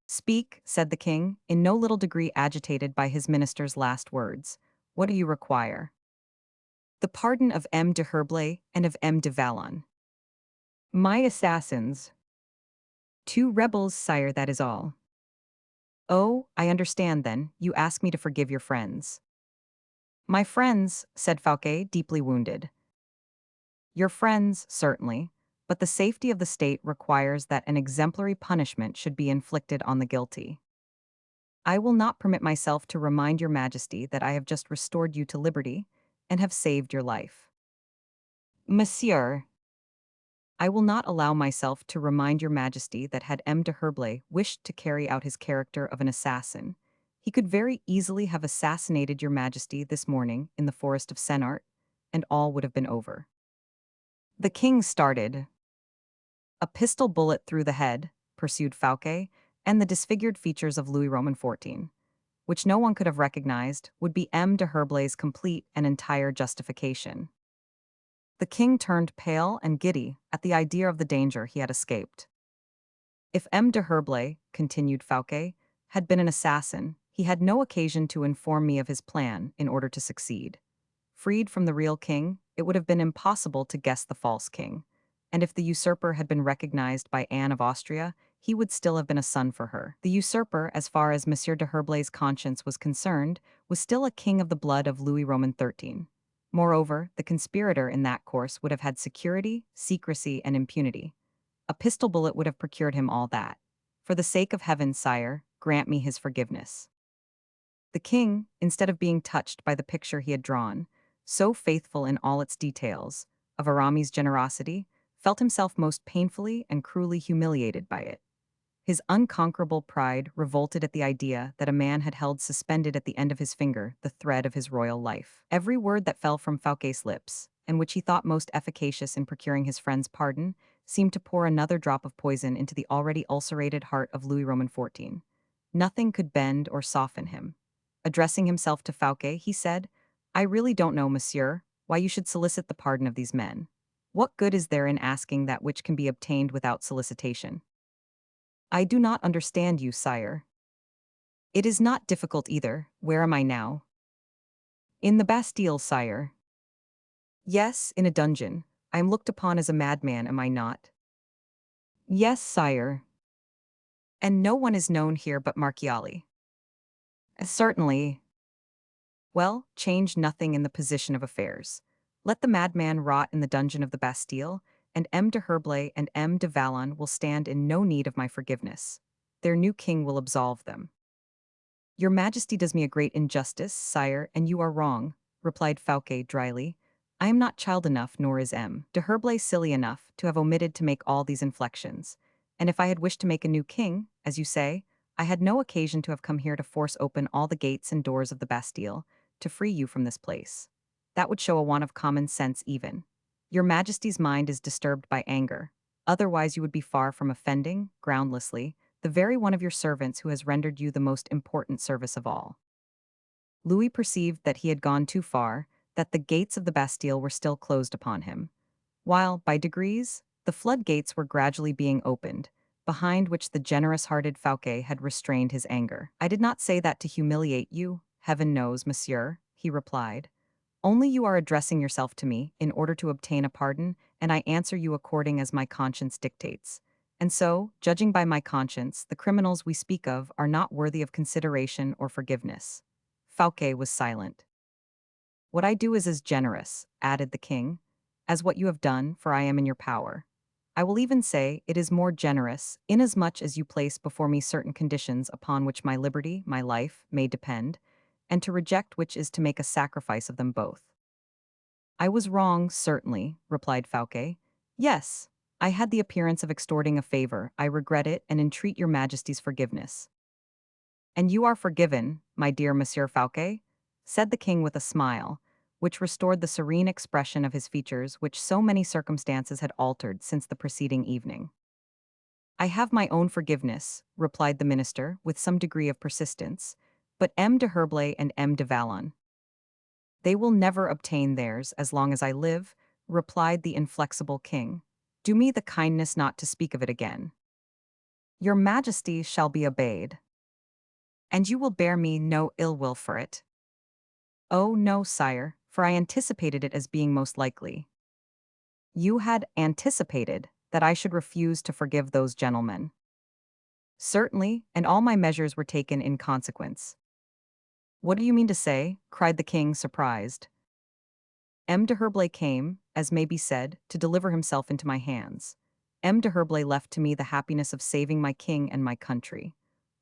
Speak, said the king, in no little degree agitated by his minister's last words. What do you require? The pardon of M. de Herblay and of M. de Valon. My assassins. 2 rebels, sire, that is all. Oh, I understand then, you ask me to forgive your friends. My friends, said Fouquet, deeply wounded. Your friends, certainly, but the safety of the state requires that an exemplary punishment should be inflicted on the guilty. I will not permit myself to remind your majesty that I have just restored you to liberty and have saved your life. Monsieur, I will not allow myself to remind your majesty that had M. de Herblay wished to carry out his character of an assassin, he could very easily have assassinated your majesty this morning in the forest of Senart, and all would have been over. The king started. A pistol bullet through the head, pursued Fouquet, and the disfigured features of Louis Roman XIV, which no one could have recognized, would be M. de Herblay's complete and entire justification. The king turned pale and giddy at the idea of the danger he had escaped. If M. de Herblay, continued Fouquet, had been an assassin, he had no occasion to inform me of his plan in order to succeed. Freed from the real king, it would have been impossible to guess the false king, and if the usurper had been recognized by Anne of Austria, he would still have been a son for her. The usurper, as far as Monsieur de Herblay's conscience was concerned, was still a king of the blood of Louis Roman XIII. Moreover, the conspirator in that course would have had security, secrecy, and impunity. A pistol bullet would have procured him all that. For the sake of heaven, sire, grant me his forgiveness. The king, instead of being touched by the picture he had drawn, so faithful in all its details, of Aramis' generosity, felt himself most painfully and cruelly humiliated by it. His unconquerable pride revolted at the idea that a man had held suspended at the end of his finger the thread of his royal life. Every word that fell from Fouquet's lips, and which he thought most efficacious in procuring his friend's pardon, seemed to pour another drop of poison into the already ulcerated heart of Louis Roman XIV. Nothing could bend or soften him. Addressing himself to Fouquet, he said, I really don't know, monsieur, why you should solicit the pardon of these men. What good is there in asking that which can be obtained without solicitation? I do not understand you, sire. It is not difficult either. Where am I now? In the Bastille, sire. Yes, in a dungeon. I am looked upon as a madman, am I not? Yes, sire. And no one is known here but Marchiali. Certainly. Well, change nothing in the position of affairs. Let the madman rot in the dungeon of the Bastille, and M. de Herblay and M. de Valon will stand in no need of my forgiveness. Their new king will absolve them. Your Majesty does me a great injustice, sire, and you are wrong, replied Fouquet dryly. I am not child enough, nor is M. de Herblay silly enough, to have omitted to make all these inflections. And if I had wished to make a new king, as you say, I had no occasion to have come here to force open all the gates and doors of the Bastille, to free you from this place. That would show a want of common sense even. Your Majesty's mind is disturbed by anger. Otherwise you would be far from offending, groundlessly, the very one of your servants who has rendered you the most important service of all. Louis perceived that he had gone too far, that the gates of the Bastille were still closed upon him, while, by degrees, the floodgates were gradually being opened, behind which the generous-hearted Fouquet had restrained his anger. I did not say that to humiliate you, heaven knows, monsieur, he replied. Only you are addressing yourself to me in order to obtain a pardon, and I answer you according as my conscience dictates. And so, judging by my conscience, the criminals we speak of are not worthy of consideration or forgiveness. Fouquet was silent. What I do is as generous, added the king, as what you have done, for I am in your power. I will even say it is more generous, inasmuch as you place before me certain conditions upon which my liberty, my life, may depend, and to reject which is to make a sacrifice of them both. I was wrong, certainly, replied Fouquet. Yes, I had the appearance of extorting a favor. I regret it and entreat your Majesty's forgiveness. And you are forgiven, my dear Monsieur Fouquet, said the king with a smile, which restored the serene expression of his features which so many circumstances had altered since the preceding evening. I have my own forgiveness, replied the minister, with some degree of persistence, but M. de Herblay and M. de Valon. They will never obtain theirs as long as I live, replied the inflexible king. Do me the kindness not to speak of it again. Your Majesty shall be obeyed. And you will bear me no ill will for it. Oh, no, sire, for I anticipated it as being most likely. You had anticipated that I should refuse to forgive those gentlemen. Certainly, and all my measures were taken in consequence. What do you mean to say? Cried the king, surprised. M. de Herblay came, as may be said, to deliver himself into my hands. M. de Herblay left to me the happiness of saving my king and my country.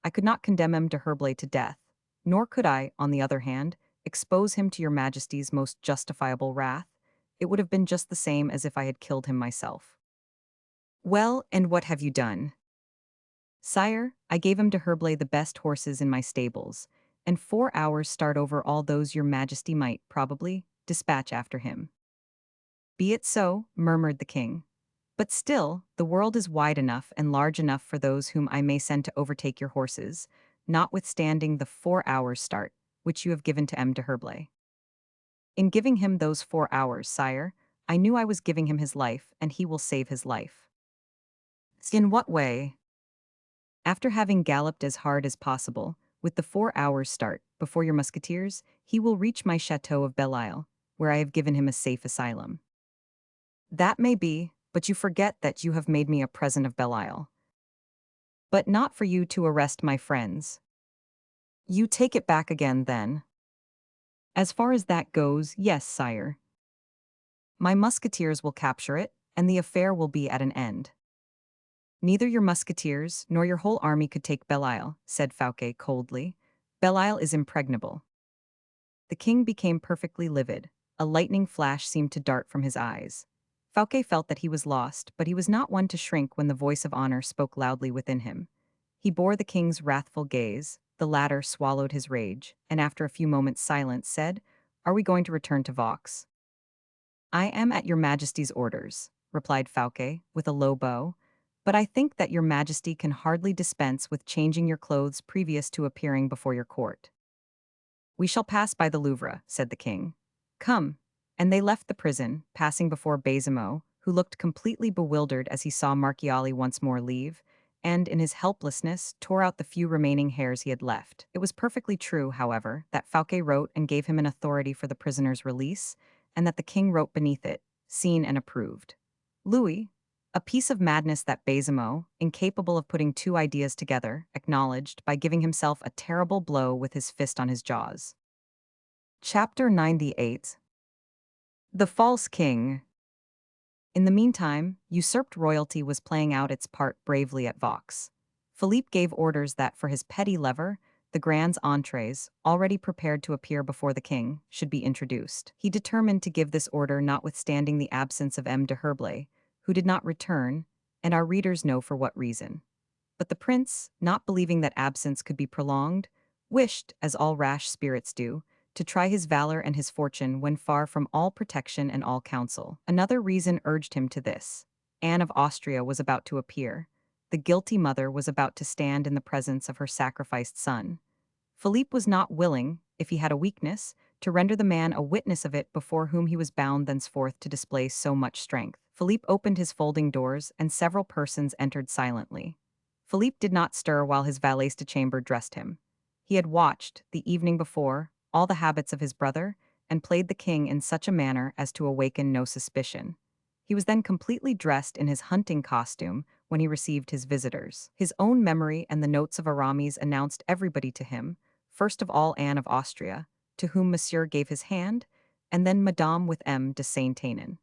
I could not condemn M. de Herblay to death, nor could I, on the other hand, expose him to your Majesty's most justifiable wrath. It would have been just the same as if I had killed him myself. Well, and what have you done? Sire, I gave M. de Herblay the best horses in my stables, and 4 hours start over all those your Majesty might, probably, dispatch after him. Be it so, murmured the king. But still, the world is wide enough and large enough for those whom I may send to overtake your horses, notwithstanding the 4 hours start, which you have given to M. de Herblay. In giving him those 4 hours, sire, I knew I was giving him his life, and he will save his life. In what way? After having galloped as hard as possible, with the 4 hours start, before your musketeers, he will reach my chateau of Belle Isle, where I have given him a safe asylum. That may be, but you forget that you have made me a present of Belle Isle. But not for you to arrest my friends. You take it back again, then. As far as that goes, yes, sire. My musketeers will capture it, and the affair will be at an end. Neither your musketeers nor your whole army could take Belle Isle, said Fouquet coldly. Belle Isle is impregnable. The king became perfectly livid. A lightning flash seemed to dart from his eyes. Fouquet felt that he was lost, but he was not one to shrink when the voice of honor spoke loudly within him. He bore the king's wrathful gaze, the latter swallowed his rage, and after a few moments' silence said, Are we going to return to Vaux? I am at your Majesty's orders, replied Fouquet, with a low bow, but I think that your Majesty can hardly dispense with changing your clothes previous to appearing before your court. We shall pass by the Louvre, said the king. Come. And they left the prison, passing before Baisemeaux, who looked completely bewildered as he saw Marchiali once more leave, and, in his helplessness, tore out the few remaining hairs he had left. It was perfectly true, however, that Fouquet wrote and gave him an authority for the prisoner's release, and that the king wrote beneath it, "Seen and approved." Louis, a piece of madness that Baisemeaux, incapable of putting two ideas together, acknowledged by giving himself a terrible blow with his fist on his jaws. Chapter 98. The False King. In the meantime, usurped royalty was playing out its part bravely at Vaux. Philippe gave orders that for his petty lever, the grands entrees, already prepared to appear before the king, should be introduced. He determined to give this order notwithstanding the absence of M. de Herblay, who did not return, and our readers know for what reason. But the prince, not believing that absence could be prolonged, wished, as all rash spirits do, to try his valor and his fortune when far from all protection and all counsel. Another reason urged him to this. Anne of Austria was about to appear. The guilty mother was about to stand in the presence of her sacrificed son. Philippe was not willing, if he had a weakness, to render the man a witness of it before whom he was bound thenceforth to display so much strength. Philippe opened his folding doors, and several persons entered silently. Philippe did not stir while his valets de chambre dressed him. He had watched, the evening before, all the habits of his brother, and played the king in such a manner as to awaken no suspicion. He was then completely dressed in his hunting costume when he received his visitors. His own memory and the notes of Aramis announced everybody to him, first of all Anne of Austria, to whom Monsieur gave his hand, and then Madame with M. de Saint-Aignan.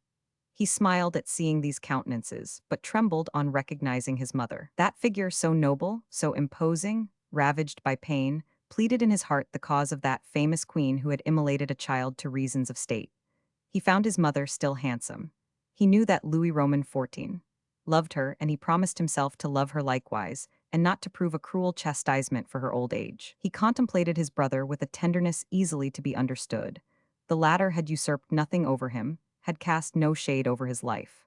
He smiled at seeing these countenances, but trembled on recognizing his mother. That figure so noble, so imposing, ravaged by pain, pleaded in his heart the cause of that famous queen who had immolated a child to reasons of state. He found his mother still handsome. He knew that Louis Roman XIV loved her, and he promised himself to love her likewise, and not to prove a cruel chastisement for her old age. He contemplated his brother with a tenderness easily to be understood. The latter had usurped nothing over him, had cast no shade over his life.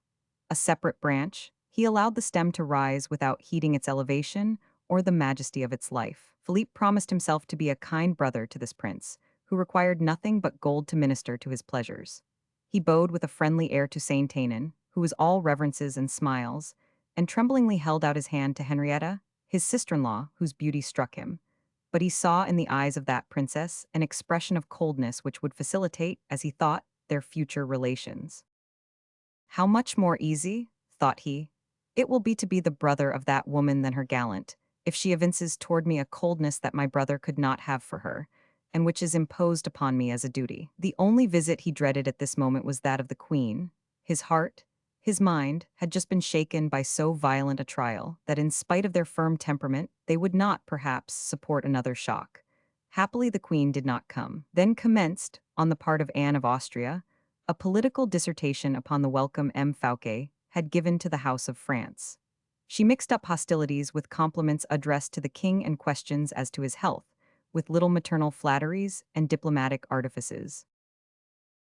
A separate branch, he allowed the stem to rise without heeding its elevation or the majesty of its life. Philippe promised himself to be a kind brother to this prince, who required nothing but gold to minister to his pleasures. He bowed with a friendly air to Saint-Aignan, who was all reverences and smiles, and tremblingly held out his hand to Henrietta, his sister-in-law, whose beauty struck him. But he saw in the eyes of that princess an expression of coldness which would facilitate, as he thought, their future relations. How much more easy, thought he, it will be to be the brother of that woman than her gallant, if she evinces toward me a coldness that my brother could not have for her, and which is imposed upon me as a duty. The only visit he dreaded at this moment was that of the queen. His heart, his mind, had just been shaken by so violent a trial that in spite of their firm temperament, they would not, perhaps, support another shock. Happily the queen did not come. Then commenced, on the part of Anne of Austria, a political dissertation upon the welcome M. Fouquet had given to the House of France. She mixed up hostilities with compliments addressed to the king and questions as to his health, with little maternal flatteries and diplomatic artifices.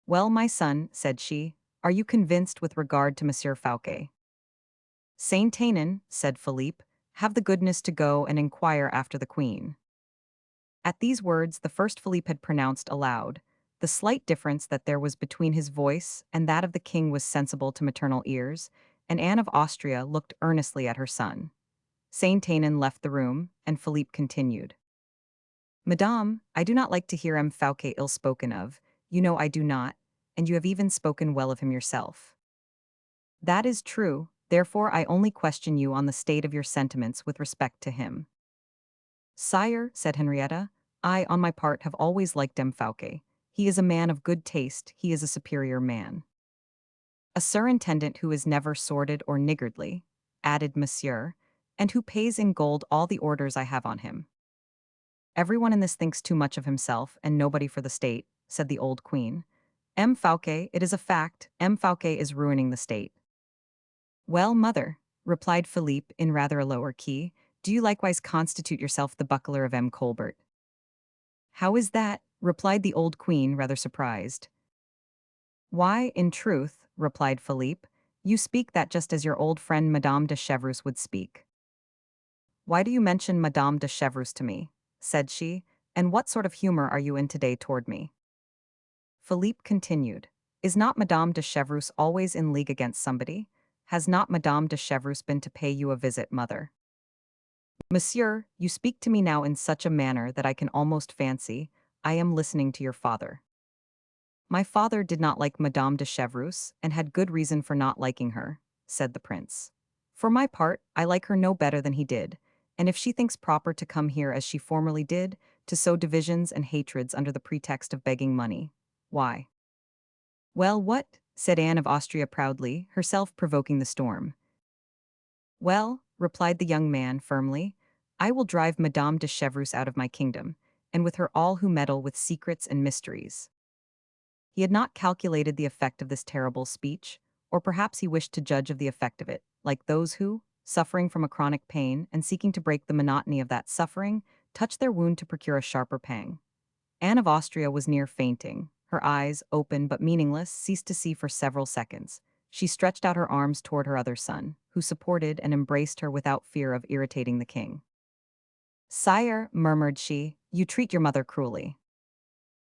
"Well, my son," said she, "are you convinced with regard to Monsieur Fouquet?" "Saint-Aignan," said Philippe, "have the goodness to go and inquire after the queen." At these words the first Philippe had pronounced aloud. The slight difference that there was between his voice and that of the king was sensible to maternal ears, and Anne of Austria looked earnestly at her son. Saint-Aignan left the room, and Philippe continued. "Madame, I do not like to hear M. Fouquet ill spoken of, you know I do not, and you have even spoken well of him yourself." "That is true, therefore I only question you on the state of your sentiments with respect to him." "Sire," said Henrietta, "I, on my part, have always liked M. Fouquet. He is a man of good taste, he is a superior man." "A surintendant who is never sordid or niggardly," added Monsieur, "and who pays in gold all the orders I have on him." "Everyone in this thinks too much of himself, and nobody for the state," said the old queen. "M. Fouquet, it is a fact, M. Fouquet is ruining the state." "Well, mother," replied Philippe in rather a lower key, "do you likewise constitute yourself the buckler of M. Colbert?" "How is that?" replied the old queen, rather surprised. "Why, in truth," replied Philippe, "you speak that just as your old friend Madame de Chevreuse would speak." "Why do you mention Madame de Chevreuse to me?" said she, "and what sort of humor are you in today toward me?" Philippe continued. Is not Madame de Chevreuse always in league against somebody? Has not Madame de Chevreuse been to pay you a visit, mother? Monsieur, you speak to me now in such a manner that I can almost fancy I am listening to your father. My father did not like Madame de Chevreuse, and had good reason for not liking her, said the prince. For my part, I like her no better than he did, and if she thinks proper to come here as she formerly did, to sow divisions and hatreds under the pretext of begging money, why? Well, what? Said Anne of Austria proudly, herself provoking the storm. Well, replied the young man firmly, I will drive Madame de Chevreuse out of my kingdom, and with her all who meddle with secrets and mysteries. He had not calculated the effect of this terrible speech, or perhaps he wished to judge of the effect of it, like those who, suffering from a chronic pain and seeking to break the monotony of that suffering, touch their wound to procure a sharper pang. Anne of Austria was near fainting. Her eyes, open but meaningless, ceased to see for several seconds. She stretched out her arms toward her other son, who supported and embraced her without fear of irritating the king. Sire, murmured she, you treat your mother cruelly.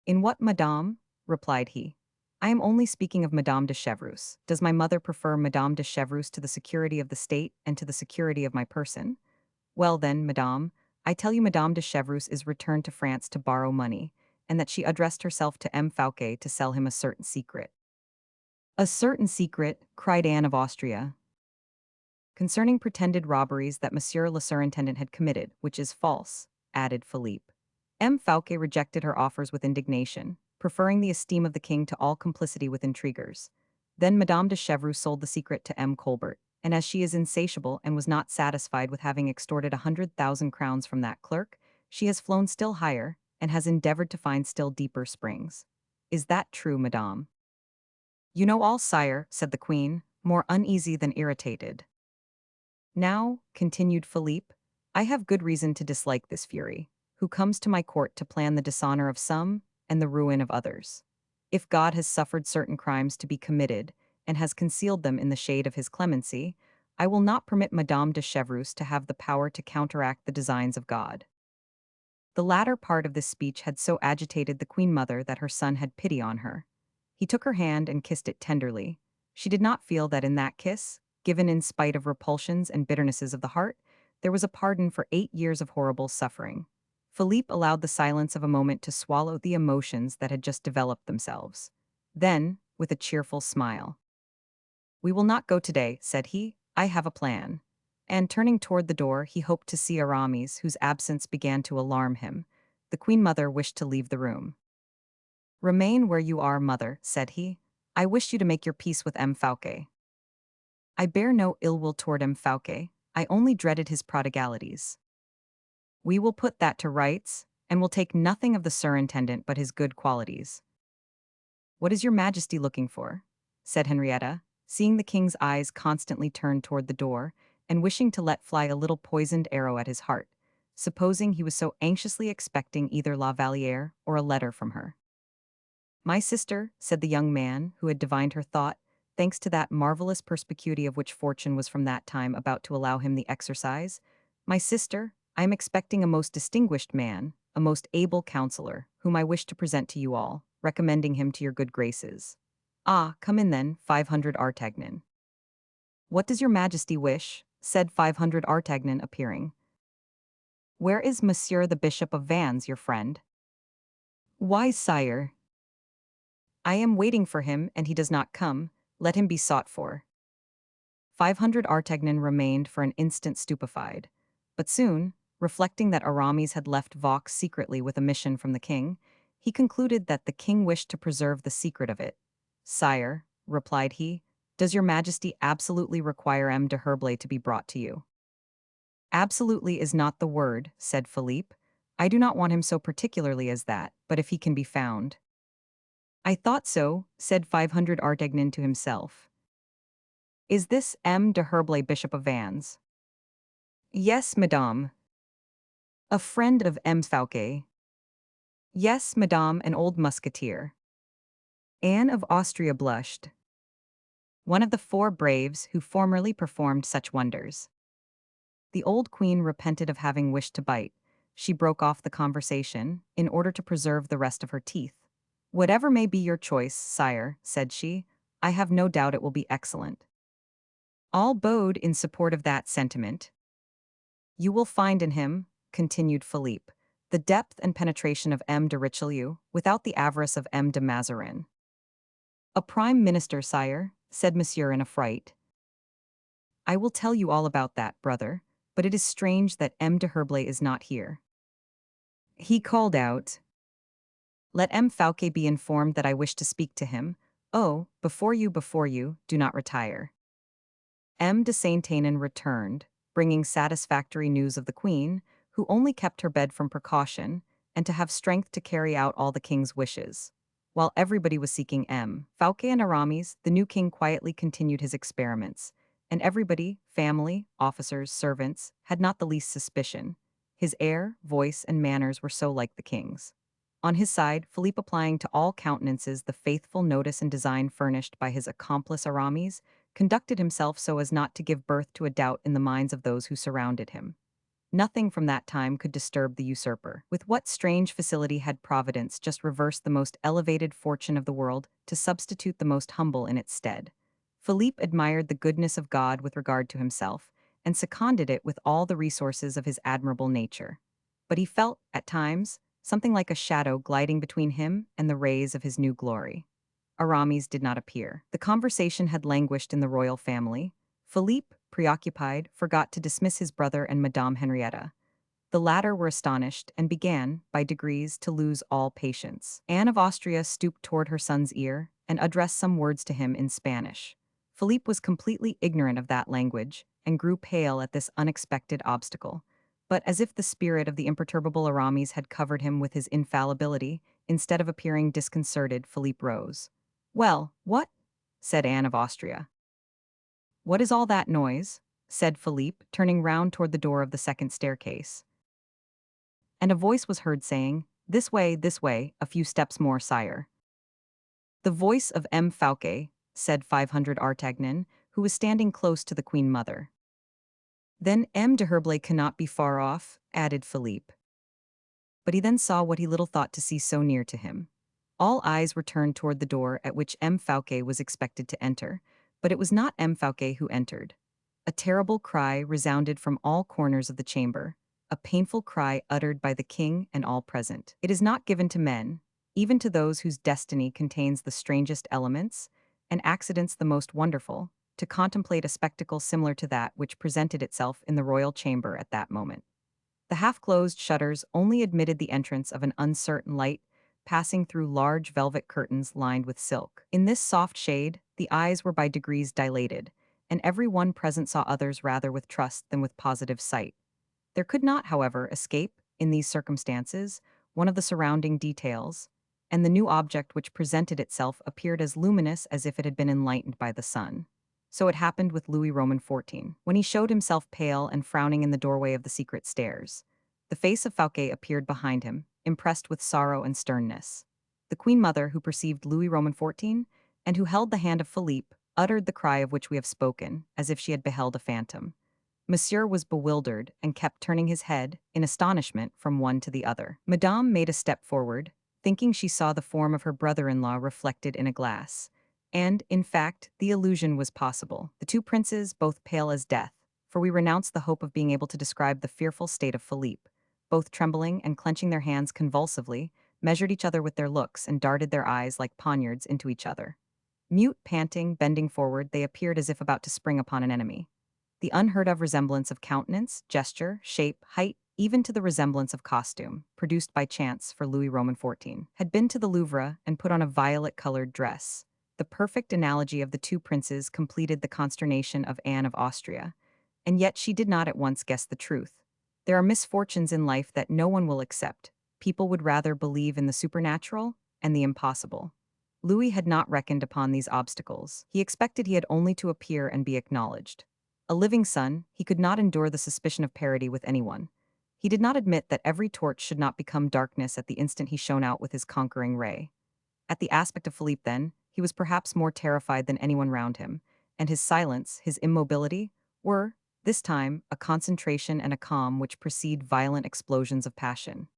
In what, madame? Replied he. I am only speaking of Madame de Chevreuse. Does my mother prefer Madame de Chevreuse to the security of the state and to the security of my person? Well then, madame, I tell you Madame de Chevreuse is returned to France to borrow money, and that she addressed herself to M. Fouquet to sell him a certain secret. A certain secret, cried Anne of Austria, concerning pretended robberies that Monsieur le Surintendant had committed, which is false, added Philippe. M. Fouquet rejected her offers with indignation, preferring the esteem of the king to all complicity with intriguers. Then Madame de Chevreuse sold the secret to M. Colbert, and as she is insatiable and was not satisfied with having extorted 100,000 crowns from that clerk, she has flown still higher, and has endeavored to find still deeper springs. Is that true, madame? You know all, sire, said the queen, more uneasy than irritated. Now, continued Philippe, I have good reason to dislike this fury, who comes to my court to plan the dishonor of some and the ruin of others. If God has suffered certain crimes to be committed, and has concealed them in the shade of his clemency, I will not permit Madame de Chevreuse to have the power to counteract the designs of God. The latter part of this speech had so agitated the queen mother that her son had pity on her. He took her hand and kissed it tenderly. She did not feel that in that kiss, given in spite of repulsions and bitternesses of the heart, there was a pardon for 8 years of horrible suffering. Philippe allowed the silence of a moment to swallow the emotions that had just developed themselves. Then, with a cheerful smile, "We will not go today," said he. "I have a plan." And turning toward the door, he hoped to see Aramis, whose absence began to alarm him. The queen mother wished to leave the room. "Remain where you are, mother," said he. "I wish you to make your peace with M. Fouquet." "I bear no ill will toward M. Fouquet. I only dreaded his prodigalities. We will put that to rights, and will take nothing of the surintendant but his good qualities." "What is your majesty looking for?" said Henrietta, seeing the king's eyes constantly turned toward the door, and wishing to let fly a little poisoned arrow at his heart, supposing he was so anxiously expecting either La Vallière or a letter from her. "My sister," said the young man, who had divined her thought, thanks to that marvelous perspicuity of which fortune was from that time about to allow him the exercise, "my sister, I am expecting a most distinguished man, a most able counselor, whom I wish to present to you all, recommending him to your good graces." "Ah, come in then, 500 Artagnan." "What does your majesty wish?" said 500 Artagnan, appearing. "Where is Monsieur the Bishop of Vannes, your friend?" "Why, sire, I am waiting for him, and he does not come. Let him be sought for." 500 Artagnan remained for an instant stupefied, but soon, reflecting that Aramis had left Vaux secretly with a mission from the king, he concluded that the king wished to preserve the secret of it. "Sire," replied he, "does your majesty absolutely require M. de Herblay to be brought to you?" "Absolutely is not the word," said Philippe. "I do not want him so particularly as that, but if he can be found." "I thought so," said 500 Artagnan to himself. "Is this M. de Herblay, Bishop of Vannes?" "Yes, madame." "A friend of M. Fouquet?" "Yes, madame, an old musketeer." Anne of Austria blushed. One of the 4 braves who formerly performed such wonders. The old queen repented of having wished to bite. She broke off the conversation, in order to preserve the rest of her teeth. Whatever may be your choice, sire, said she, I have no doubt it will be excellent. All bowed in support of that sentiment. You will find in him, continued Philippe, the depth and penetration of M. de Richelieu, without the avarice of M. de Mazarin. A prime minister, sire, said Monsieur in a fright. I will tell you all about that, brother, but it is strange that M. de Herblay is not here. He called out, Let M. Fouquet be informed that I wish to speak to him. Oh, before you, do not retire. M. de Saint-Aignan returned, bringing satisfactory news of the queen, who only kept her bed from precaution, and to have strength to carry out all the king's wishes. While everybody was seeking M. Fouquet and Aramis, the new king quietly continued his experiments, and everybody, family, officers, servants, had not the least suspicion. His air, voice, and manners were so like the king's. On his side, Philippe applying to all countenances the faithful notice and design furnished by his accomplice Aramis, conducted himself so as not to give birth to a doubt in the minds of those who surrounded him. Nothing from that time could disturb the usurper. With what strange facility had Providence just reversed the most elevated fortune of the world to substitute the most humble in its stead? Philippe admired the goodness of God with regard to himself, and seconded it with all the resources of his admirable nature. But he felt, at times, something like a shadow gliding between him and the rays of his new glory. Aramis did not appear. The conversation had languished in the royal family. Philippe, preoccupied, forgot to dismiss his brother and Madame Henrietta. The latter were astonished and began, by degrees, to lose all patience. Anne of Austria stooped toward her son's ear and addressed some words to him in Spanish. Philippe was completely ignorant of that language and grew pale at this unexpected obstacle. But as if the spirit of the imperturbable Aramis had covered him with his infallibility, instead of appearing disconcerted, Philippe rose. Well, what? Said Anne of Austria. What is all that noise? Said Philippe, turning round toward the door of the second staircase. And a voice was heard saying, this way, a few steps more, sire. The voice of M. Fouquet, said 500 Artagnan, who was standing close to the queen mother. Then M. de Herblay cannot be far off, added Philippe. But he then saw what he little thought to see so near to him. All eyes were turned toward the door at which M. Fouquet was expected to enter, but it was not M. Fouquet who entered. A terrible cry resounded from all corners of the chamber, a painful cry uttered by the king and all present. It is not given to men, even to those whose destiny contains the strangest elements, and accidents the most wonderful, to contemplate a spectacle similar to that which presented itself in the royal chamber at that moment. The half-closed shutters only admitted the entrance of an uncertain light, passing through large velvet curtains lined with silk. In this soft shade, the eyes were by degrees dilated, and every one present saw others rather with trust than with positive sight. There could not, however, escape, in these circumstances, one of the surrounding details, and the new object which presented itself appeared as luminous as if it had been enlightened by the sun. So it happened with Louis XIV, when he showed himself pale and frowning in the doorway of the secret stairs. The face of Fouquet appeared behind him, impressed with sorrow and sternness. The queen mother, who perceived Louis XIV, and who held the hand of Philippe, uttered the cry of which we have spoken, as if she had beheld a phantom. Monsieur was bewildered and kept turning his head, in astonishment, from one to the other. Madame made a step forward, thinking she saw the form of her brother-in-law reflected in a glass. And, in fact, the illusion was possible. The two princes, both pale as death, for we renounced the hope of being able to describe the fearful state of Philippe, both trembling and clenching their hands convulsively, measured each other with their looks and darted their eyes like poniards into each other. Mute, panting, bending forward, they appeared as if about to spring upon an enemy. The unheard-of resemblance of countenance, gesture, shape, height, even to the resemblance of costume, produced by chance for Louis XIV, had been to the Louvre and put on a violet-colored dress. The perfect analogy of the two princes completed the consternation of Anne of Austria, and yet she did not at once guess the truth. There are misfortunes in life that no one will accept. People would rather believe in the supernatural and the impossible. Louis had not reckoned upon these obstacles. He expected he had only to appear and be acknowledged. A living son, he could not endure the suspicion of parity with anyone. He did not admit that every torch should not become darkness at the instant he shone out with his conquering ray. At the aspect of Philippe, then, he was perhaps more terrified than anyone round him, and his silence, his immobility, were, this time, a concentration and a calm which precede violent explosions of passion.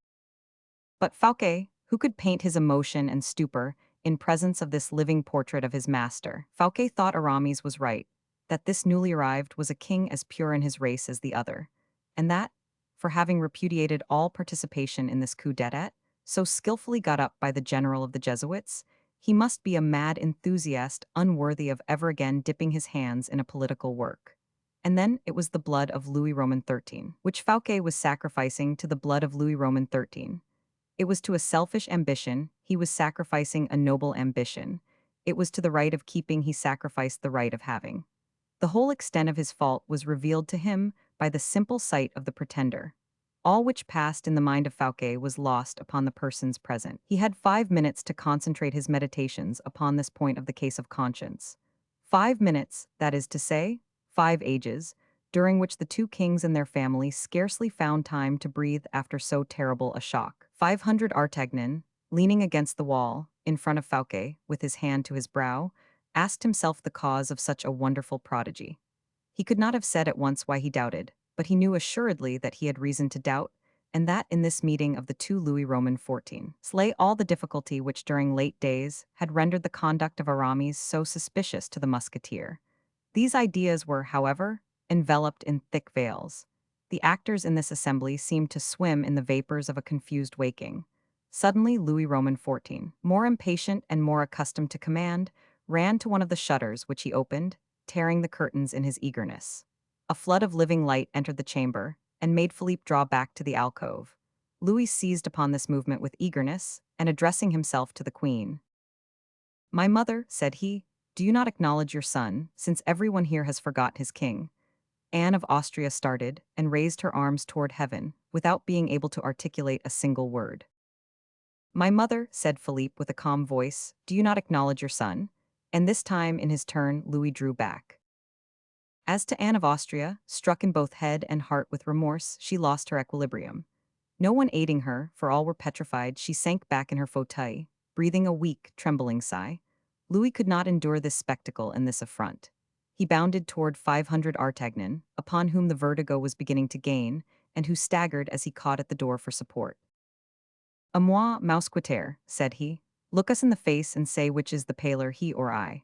But Fouquet, Who could paint his emotion and stupor in presence of this living portrait of his master? Fouquet thought Aramis was right, that this newly arrived was a king as pure in his race as the other, and that, for having repudiated all participation in this coup d'etat, so skillfully got up by the general of the Jesuits, he must be a mad enthusiast unworthy of ever again dipping his hands in a political work. And then it was the blood of Louis Roman XIII, which Fouquet was sacrificing to the blood of Louis Roman XIII. It was to a selfish ambition he was sacrificing a noble ambition. It was to the right of keeping he sacrificed the right of having. The whole extent of his fault was revealed to him by the simple sight of the pretender. All which passed in the mind of Fouquet was lost upon the persons present. He had 5 minutes to concentrate his meditations upon this point of the case of conscience. 5 minutes, that is to say, 5 ages, during which the two kings and their family scarcely found time to breathe after so terrible a shock. 500 Artagnan, leaning against the wall, in front of Fouquet, with his hand to his brow, asked himself the cause of such a wonderful prodigy. He could not have said at once why he doubted, but he knew assuredly that he had reason to doubt, and that in this meeting of the two Louis Roman XIV slay all the difficulty which during late days had rendered the conduct of Aramis so suspicious to the musketeer. These ideas were, however, enveloped in thick veils. The actors in this assembly seemed to swim in the vapors of a confused waking. Suddenly Louis Roman XIV, more impatient and more accustomed to command, ran to one of the shutters which he opened, tearing the curtains in his eagerness. A flood of living light entered the chamber, and made Philippe draw back to the alcove. Louis seized upon this movement with eagerness, and addressing himself to the queen. "My mother," said he, "do you not acknowledge your son, since everyone here has forgot his king?" Anne of Austria started, and raised her arms toward heaven, without being able to articulate a single word. "My mother," said Philippe with a calm voice, "do you not acknowledge your son?" And this time, in his turn, Louis drew back. As to Anne of Austria, struck in both head and heart with remorse, she lost her equilibrium. No one aiding her, for all were petrified, she sank back in her fauteuil, breathing a weak, trembling sigh. Louis could not endure this spectacle and this affront. He bounded toward 500 Artagnan, upon whom the vertigo was beginning to gain, and who staggered as he caught at the door for support. "A moi, mousquetaire," said he. "Look us in the face and say which is the paler, he or I."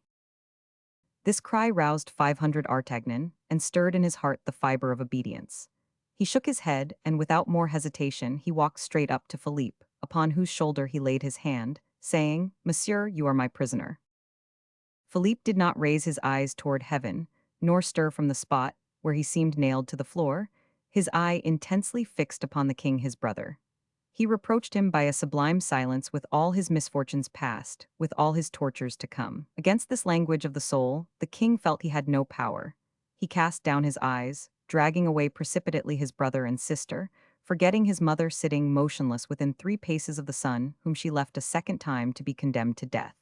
This cry roused 500 Artagnan, and stirred in his heart the fiber of obedience. He shook his head, and without more hesitation he walked straight up to Philippe, upon whose shoulder he laid his hand, saying, "Monsieur, you are my prisoner." Philippe did not raise his eyes toward heaven, nor stir from the spot, where he seemed nailed to the floor, his eye intensely fixed upon the king his brother. He reproached him by a sublime silence with all his misfortunes past, with all his tortures to come. Against this language of the soul, the king felt he had no power. He cast down his eyes, dragging away precipitately his brother and sister, forgetting his mother sitting motionless within 3 paces of the son, whom she left a second time to be condemned to death.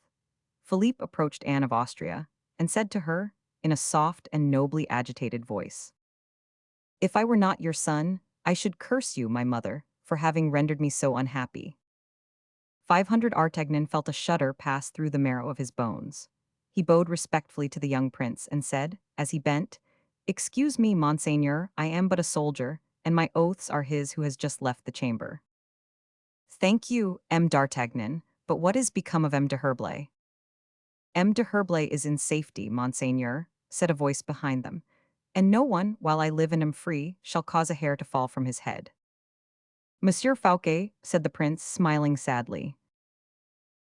Philippe approached Anne of Austria, and said to her, in a soft and nobly agitated voice, "If I were not your son, I should curse you, my mother, for having rendered me so unhappy." 500 Artagnan felt a shudder pass through the marrow of his bones. He bowed respectfully to the young prince, and said, as he bent, "Excuse me, monseigneur, I am but a soldier, and my oaths are his who has just left the chamber." "Thank you, M. d'Artagnan, but what is become of M. de Herblay?" "M. de Herblay is in safety, monseigneur," said a voice behind them, "and no one, while I live and am free, shall cause a hair to fall from his head." "Monsieur Fouquet," said the prince, smiling sadly.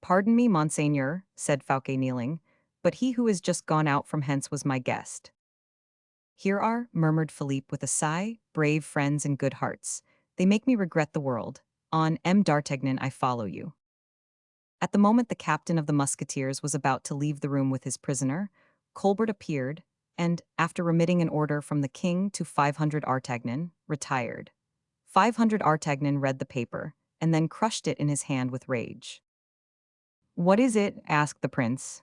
"Pardon me, monseigneur," said Fouquet, kneeling, "but he who is just gone out from hence was my guest." "Here are," murmured Philippe with a sigh, "brave friends and good hearts. They make me regret the world. On M. d'Artagnan I follow you." At the moment the captain of the musketeers was about to leave the room with his prisoner, Colbert appeared, and, after remitting an order from the king to 500 Artagnan, retired. 500 Artagnan read the paper, and then crushed it in his hand with rage. "What is it?" asked the prince.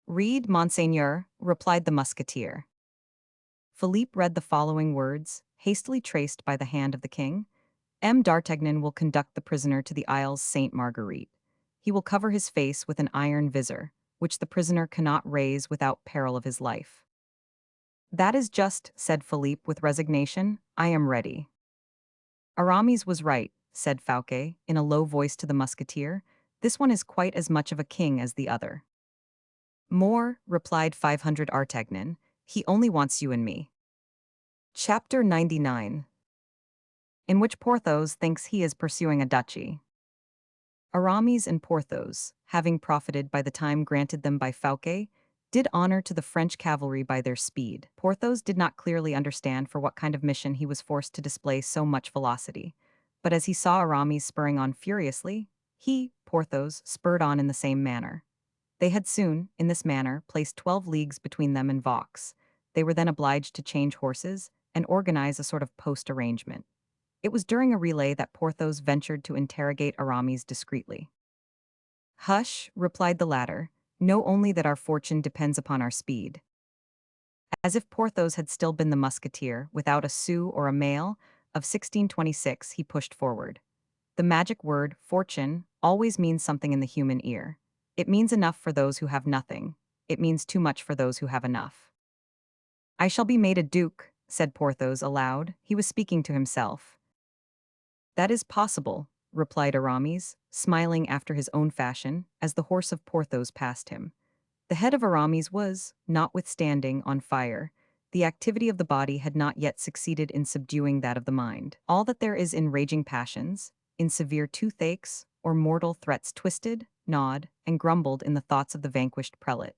"Read, monseigneur," replied the musketeer. Philippe read the following words, hastily traced by the hand of the king. "M. d'Artagnan will conduct the prisoner to the Isles Sainte Marguerite. He will cover his face with an iron visor, which the prisoner cannot raise without peril of his life." "That is just," said Philippe with resignation. "I am ready." Aramis was right, said Fouquet, in a low voice to the musketeer. "This one is quite as much of a king as the other." "More," replied 500 Artagnan. "He only wants you and me." Chapter 99, in which Porthos thinks he is pursuing a duchy. Aramis and Porthos, having profited by the time granted them by Fouquet, did honor to the French cavalry by their speed. Porthos did not clearly understand for what kind of mission he was forced to display so much velocity, but as he saw Aramis spurring on furiously, he, Porthos, spurred on in the same manner. They had soon, in this manner, placed 12 leagues between them and Vaux. They were then obliged to change horses and organize a sort of post arrangement. It was during a relay that Porthos ventured to interrogate Aramis discreetly. "Hush," replied the latter, "know only that our fortune depends upon our speed." As if Porthos had still been the musketeer, without a sou or a mail, of 1626, he pushed forward. The magic word, fortune, always means something in the human ear. It means enough for those who have nothing. It means too much for those who have enough. "I shall be made a duke," said Porthos aloud. He was speaking to himself. "That is possible," replied Aramis, smiling after his own fashion, as the horse of Porthos passed him. The head of Aramis was, notwithstanding, on fire. The activity of the body had not yet succeeded in subduing that of the mind. All that there is in raging passions, in severe toothaches, or mortal threats twisted, gnawed, and grumbled in the thoughts of the vanquished prelate.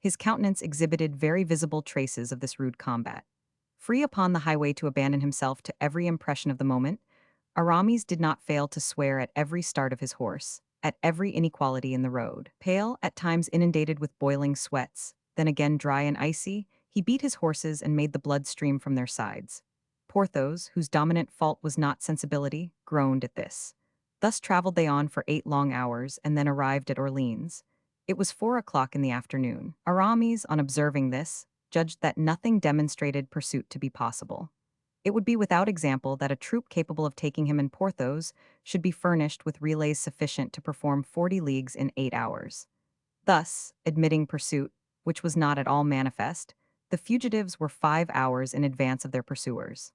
His countenance exhibited very visible traces of this rude combat. Free upon the highway to abandon himself to every impression of the moment, Aramis did not fail to swear at every start of his horse, at every inequality in the road. Pale, at times inundated with boiling sweats, then again dry and icy, he beat his horses and made the blood stream from their sides. Porthos, whose dominant fault was not sensibility, groaned at this. Thus traveled they on for 8 long hours and then arrived at Orleans. It was 4 o'clock in the afternoon. Aramis, on observing this, judged that nothing demonstrated pursuit to be possible. It would be without example that a troop capable of taking him and Porthos should be furnished with relays sufficient to perform 40 leagues in 8 hours. Thus, admitting pursuit, which was not at all manifest, the fugitives were 5 hours in advance of their pursuers.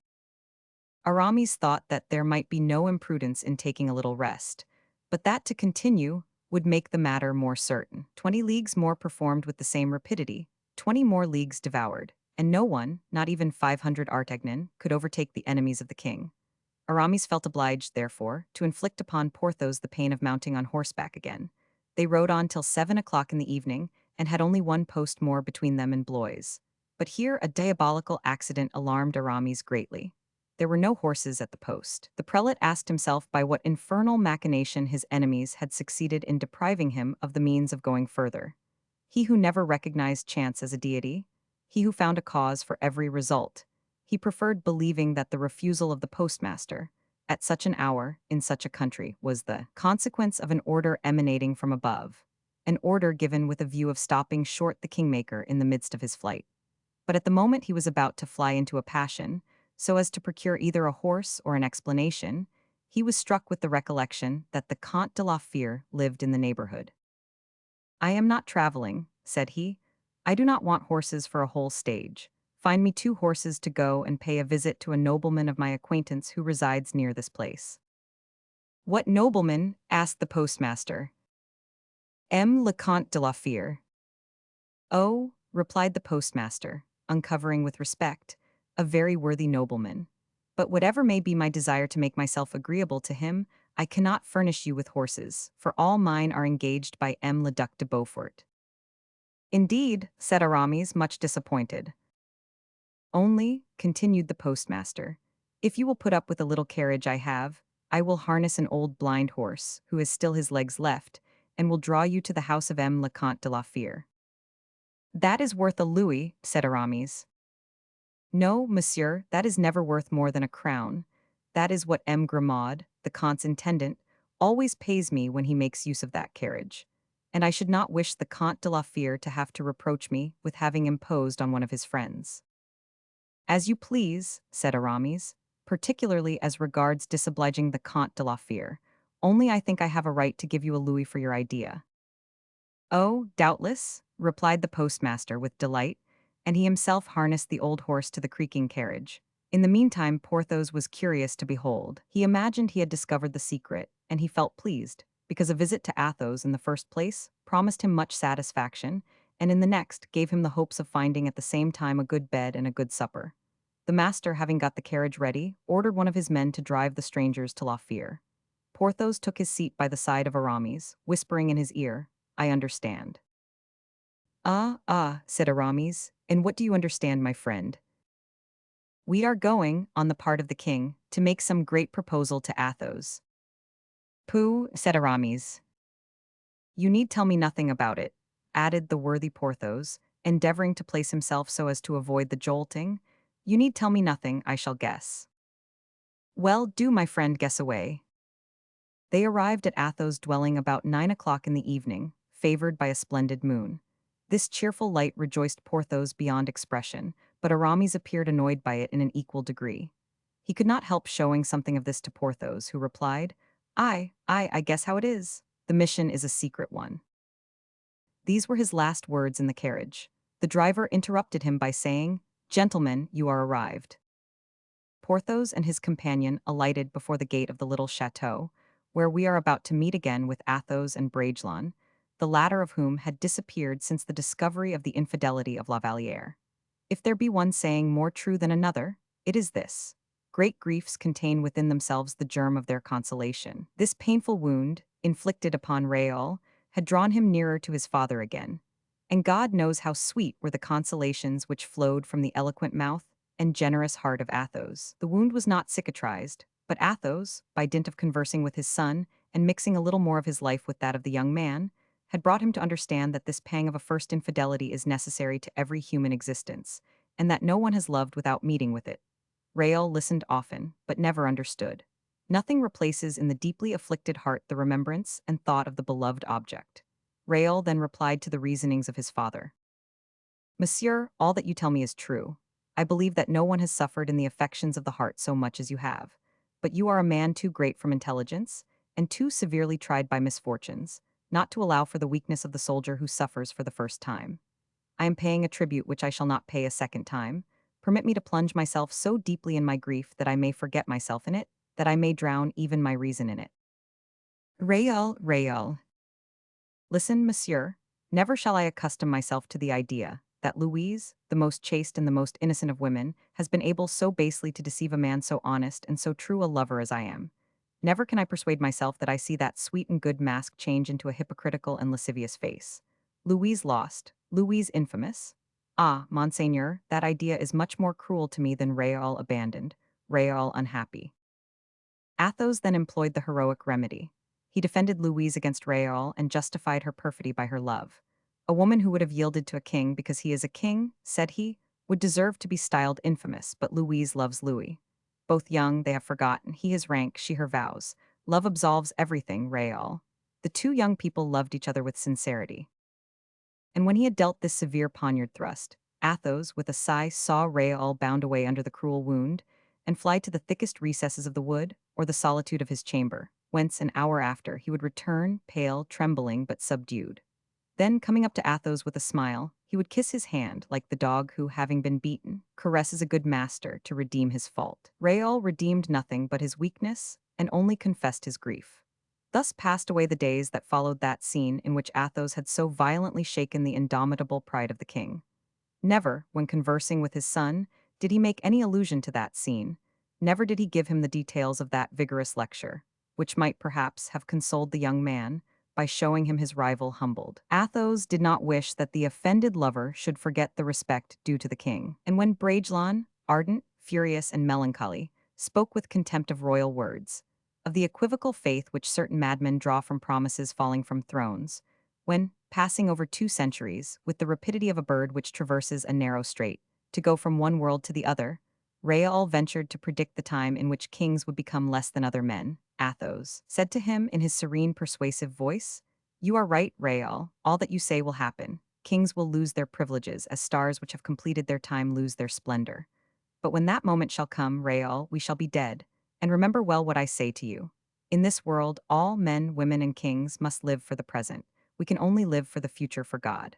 Aramis thought that there might be no imprudence in taking a little rest, but that to continue would make the matter more certain. 20 leagues more performed with the same rapidity, 20 more leagues devoured, and no one, not even 500 Artagnan, could overtake the enemies of the king. Aramis felt obliged, therefore, to inflict upon Porthos the pain of mounting on horseback again. They rode on till 7 o'clock in the evening, and had only 1 post more between them and Blois. But here a diabolical accident alarmed Aramis greatly. There were no horses at the post. The prelate asked himself by what infernal machination his enemies had succeeded in depriving him of the means of going further. He who never recognized chance as a deity, he who found a cause for every result, he preferred believing that the refusal of the postmaster, at such an hour, in such a country, was the consequence of an order emanating from above, an order given with a view of stopping short the kingmaker in the midst of his flight. But at the moment he was about to fly into a passion, so as to procure either a horse or an explanation, he was struck with the recollection that the Comte de la Fere lived in the neighborhood. "I am not traveling," said he. "I do not want horses for a whole stage. Find me 2 horses to go and pay a visit to a nobleman of my acquaintance who resides near this place." "What nobleman?" asked the postmaster. "Le Comte de la Fere." "Oh," replied the postmaster, uncovering with respect, "a very worthy nobleman. But whatever may be my desire to make myself agreeable to him, I cannot furnish you with horses, for all mine are engaged by le Duc de Beaufort." "Indeed," said Aramis, much disappointed. "Only," continued the postmaster, "if you will put up with a little carriage I have, I will harness an old blind horse, who has still his legs left, and will draw you to the house of le Comte de la Fere." "That is worth a louis," said Aramis. "No, monsieur, that is never worth more than a crown. That is what Grimaud, the Comte's intendant, always pays me when he makes use of that carriage. And I should not wish the Comte de la Fere to have to reproach me with having imposed on one of his friends." "As you please," said Aramis, "particularly as regards disobliging the Comte de la Fere. Only I think I have a right to give you a louis for your idea." "Oh, doubtless," replied the postmaster with delight, and he himself harnessed the old horse to the creaking carriage. In the meantime, Porthos was curious to behold. He imagined he had discovered the secret, and he felt pleased, because a visit to Athos in the first place promised him much satisfaction, and in the next gave him the hopes of finding at the same time a good bed and a good supper. The master, having got the carriage ready, ordered one of his men to drive the strangers to La Fere. Porthos took his seat by the side of Aramis, whispering in his ear, "I understand." Said Aramis, "and what do you understand, my friend?" "We are going, on the part of the king, to make some great proposal to Athos." "Pooh," said Aramis. "You need tell me nothing about it," added the worthy Porthos, endeavoring to place himself so as to avoid the jolting. "You need tell me nothing, I shall guess." "Well, do, my friend, guess away." They arrived at Athos' dwelling about 9 o'clock in the evening, favored by a splendid moon. This cheerful light rejoiced Porthos beyond expression, but Aramis appeared annoyed by it in an equal degree. He could not help showing something of this to Porthos, who replied, I guess how it is. The mission is a secret one." These were his last words in the carriage. The driver interrupted him by saying, "Gentlemen, you are arrived." Porthos and his companion alighted before the gate of the little chateau, where we are about to meet again with Athos and Bragelonne, the latter of whom had disappeared since the discovery of the infidelity of La Vallière. If there be one saying more true than another, it is this: great griefs contain within themselves the germ of their consolation. This painful wound, inflicted upon Raoul, had drawn him nearer to his father again, and God knows how sweet were the consolations which flowed from the eloquent mouth and generous heart of Athos. The wound was not cicatrized, but Athos, by dint of conversing with his son and mixing a little more of his life with that of the young man, had brought him to understand that this pang of a first infidelity is necessary to every human existence, and that no one has loved without meeting with it. Raoul listened often, but never understood. Nothing replaces in the deeply afflicted heart the remembrance and thought of the beloved object. Raoul then replied to the reasonings of his father. "Monsieur, all that you tell me is true. I believe that no one has suffered in the affections of the heart so much as you have. But you are a man too great from intelligence, and too severely tried by misfortunes, not to allow for the weakness of the soldier who suffers for the first time. I am paying a tribute which I shall not pay a second time. Permit me to plunge myself so deeply in my grief that I may forget myself in it, that I may drown even my reason in it." Raoul. "Listen, monsieur. Never shall I accustom myself to the idea that Louise, the most chaste and the most innocent of women, has been able so basely to deceive a man so honest and so true a lover as I am. Never can I persuade myself that I see that sweet and good mask change into a hypocritical and lascivious face. Louise lost, Louise infamous? Ah, monseigneur, that idea is much more cruel to me than Raoul abandoned, Raoul unhappy." Athos then employed the heroic remedy. He defended Louise against Raoul and justified her perfidy by her love. "A woman who would have yielded to a king because he is a king," said he, "would deserve to be styled infamous, but Louise loves Louis. Both young, they have forgotten, he his rank, she her vows. Love absolves everything, Raoul." The two young people loved each other with sincerity. And when he had dealt this severe poniard thrust, Athos, with a sigh, saw Raoul bound away under the cruel wound, and fly to the thickest recesses of the wood, or the solitude of his chamber, whence an hour after he would return, pale, trembling, but subdued. Then, coming up to Athos with a smile, he would kiss his hand, like the dog who, having been beaten, caresses a good master to redeem his fault. Raoul redeemed nothing but his weakness, and only confessed his grief. Thus passed away the days that followed that scene in which Athos had so violently shaken the indomitable pride of the king. Never, when conversing with his son, did he make any allusion to that scene. Never did he give him the details of that vigorous lecture, which might perhaps have consoled the young man by showing him his rival humbled. Athos did not wish that the offended lover should forget the respect due to the king. And when Bragelonne, ardent, furious, and melancholy, spoke with contempt of royal words, of the equivocal faith which certain madmen draw from promises falling from thrones, when, passing over 2 centuries, with the rapidity of a bird which traverses a narrow strait, to go from one world to the other, Raoul ventured to predict the time in which kings would become less than other men. Athos said to him in his serene, persuasive voice, "You are right, Raoul. All that you say will happen. Kings will lose their privileges as stars which have completed their time lose their splendor. But when that moment shall come, Raoul, we shall be dead. And remember well what I say to you. In this world, all men, women, and kings must live for the present. We can only live for the future for God."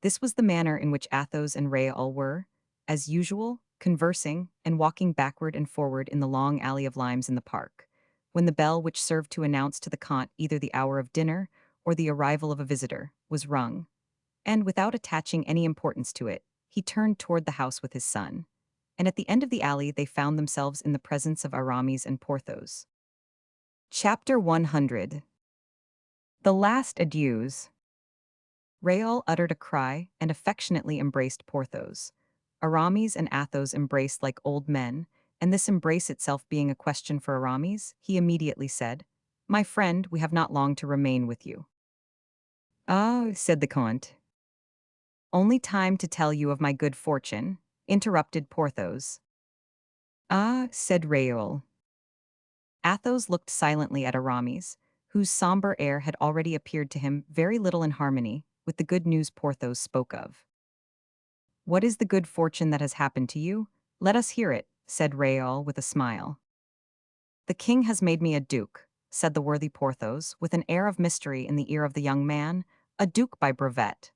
This was the manner in which Athos and Raoul were, as usual, conversing, and walking backward and forward in the long alley of limes in the park, when the bell which served to announce to the Comte either the hour of dinner or the arrival of a visitor was rung, and without attaching any importance to it, he turned toward the house with his son. And at the end of the alley they found themselves in the presence of Aramis and Porthos. Chapter 100. The Last Adieus. Raoul uttered a cry and affectionately embraced Porthos. Aramis and Athos embraced like old men, and this embrace itself being a question for Aramis, he immediately said, "My friend, we have not long to remain with you." "Ah," said the Comte. "Only time to tell you of my good fortune," interrupted Porthos. "Ah," said Raoul. Athos looked silently at Aramis, whose somber air had already appeared to him very little in harmony with the good news Porthos spoke of. "What is the good fortune that has happened to you? Let us hear it," said Raoul with a smile. "The king has made me a duke," said the worthy Porthos, with an air of mystery in the ear of the young man, "a duke by brevet."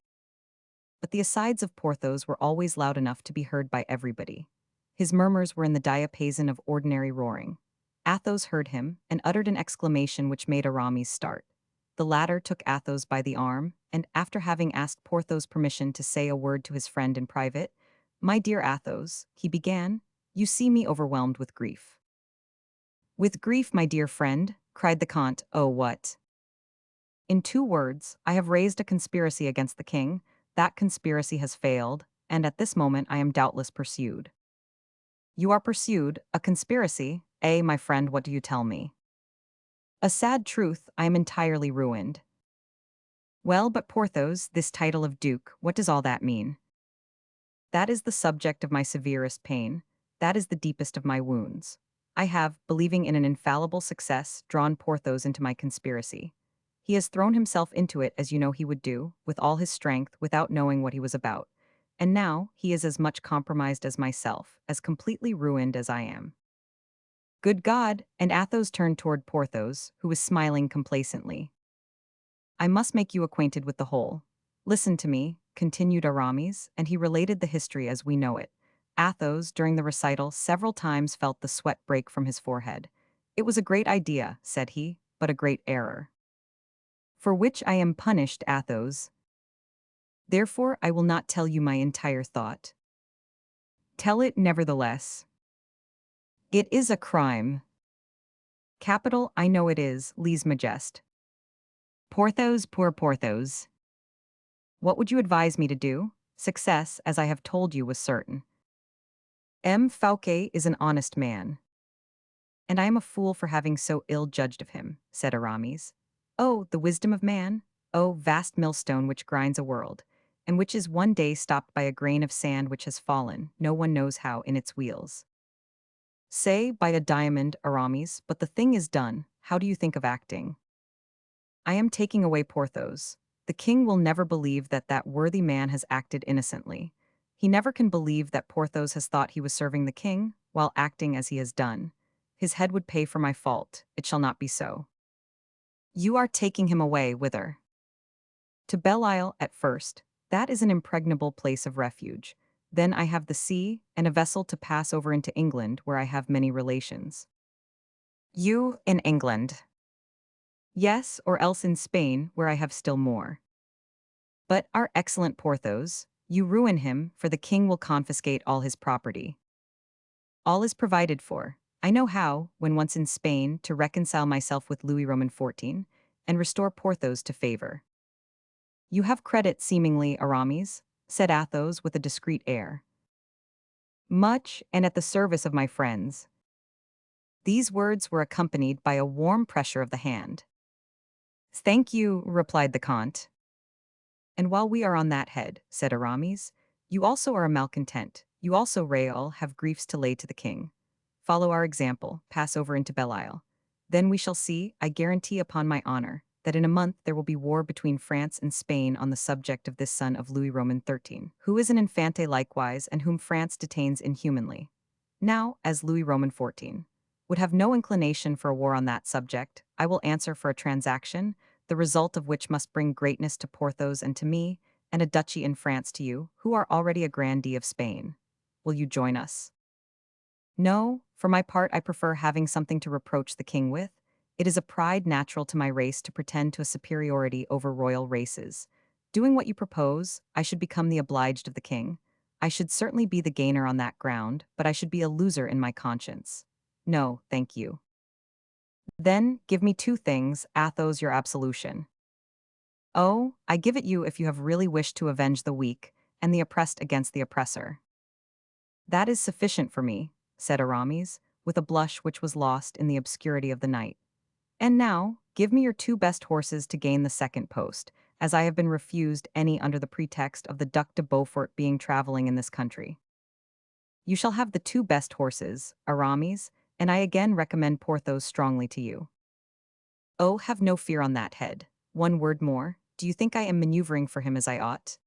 But the asides of Porthos were always loud enough to be heard by everybody. His murmurs were in the diapason of ordinary roaring. Athos heard him, and uttered an exclamation which made Aramis start. The latter took Athos by the arm, and after having asked Porthos permission to say a word to his friend in private, "My dear Athos," he began, "you see me overwhelmed with grief." "With grief, my dear friend?" cried the Comte. "Oh, what?" "In 2 words, I have raised a conspiracy against the king. That conspiracy has failed, and at this moment I am doubtless pursued." "You are pursued? A conspiracy? Eh, my friend, what do you tell me?" "A sad truth, I am entirely ruined." "Well, but Porthos, this title of duke, what does all that mean?" "That is the subject of my severest pain. That is the deepest of my wounds. I have, believing in an infallible success, drawn Porthos into my conspiracy. He has thrown himself into it as you know he would do, with all his strength, without knowing what he was about. And now he is as much compromised as myself, as completely ruined as I am." "Good God!" And Athos turned toward Porthos, who was smiling complacently. "I must make you acquainted with the whole. Listen to me," continued Aramis, and he related the history as we know it. Athos, during the recital, several times felt the sweat break from his forehead. "It was a great idea," said he, "but a great error." "For which I am punished, Athos. Therefore I will not tell you my entire thought." "Tell it nevertheless." "It is a crime." "Capital, I know it is, lese majeste." "Porthos, poor Porthos." "What would you advise me to do?" "Success, as I have told you, was certain." "M. Fouquet is an honest man." "And I am a fool for having so ill judged of him," said Aramis. "Oh, the wisdom of man! Oh, vast millstone which grinds a world, and which is one day stopped by a grain of sand which has fallen, no one knows how, in its wheels." "Say, by a diamond, Aramis, but the thing is done. How do you think of acting?" "I am taking away Porthos. The king will never believe that that worthy man has acted innocently. He never can believe that Porthos has thought he was serving the king, while acting as he has done. His head would pay for my fault. It shall not be so." "You are taking him away, whither?" "To Belle Isle, at first. That is an impregnable place of refuge. Then I have the sea, and a vessel to pass over into England, where I have many relations." "You, in England?" "Yes, or else in Spain, where I have still more." "But our excellent Porthos, you ruin him, for the king will confiscate all his property." "All is provided for. I know how, when once in Spain, to reconcile myself with Louis XIV, and restore Porthos to favor." "You have credit, seemingly, Aramis," said Athos with a discreet air. "Much, and at the service of my friends." These words were accompanied by a warm pressure of the hand. "Thank you," replied the Comte. "And while we are on that head," said Aramis, "you also are a malcontent. You also, Raoul, have griefs to lay to the king. Follow our example, pass over into Belle Isle. Then we shall see, I guarantee upon my honor, that in a month there will be war between France and Spain on the subject of this son of Louis XIII, who is an infante likewise, and whom France detains inhumanly. Now, as Louis XIV would have no inclination for a war on that subject, I will answer for a transaction, the result of which must bring greatness to Porthos and to me, and a duchy in France to you, who are already a grandee of Spain. Will you join us?" No, for my part I prefer having something to reproach the king with. It is a pride natural to my race to pretend to a superiority over royal races. Doing what you propose, I should become the obliged of the king. I should certainly be the gainer on that ground, but I should be a loser in my conscience. No, thank you. Then, give me two things, Athos, your absolution. Oh, I give it you if you have really wished to avenge the weak, and the oppressed against the oppressor. That is sufficient for me, said Aramis, with a blush which was lost in the obscurity of the night. And now, give me your two best horses to gain the second post, as I have been refused any under the pretext of the Duc de Beaufort being traveling in this country. You shall have the two best horses, Aramis, and I again recommend Porthos strongly to you. Oh, have no fear on that head. One word more, do you think I am maneuvering for him as I ought?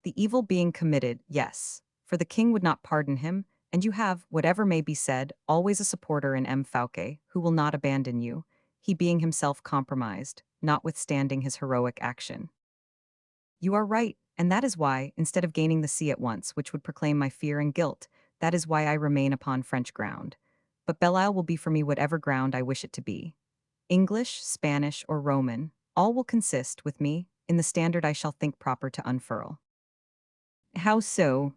The evil being committed, yes, for the king would not pardon him, and you have, whatever may be said, always a supporter in M. Fouquet, who will not abandon you, he being himself compromised, notwithstanding his heroic action. You are right, and that is why, instead of gaining the sea at once, which would proclaim my fear and guilt, that is why I remain upon French ground. But Belle-Isle will be for me whatever ground I wish it to be. English, Spanish, or Roman, all will consist, with me, in the standard I shall think proper to unfurl. How so?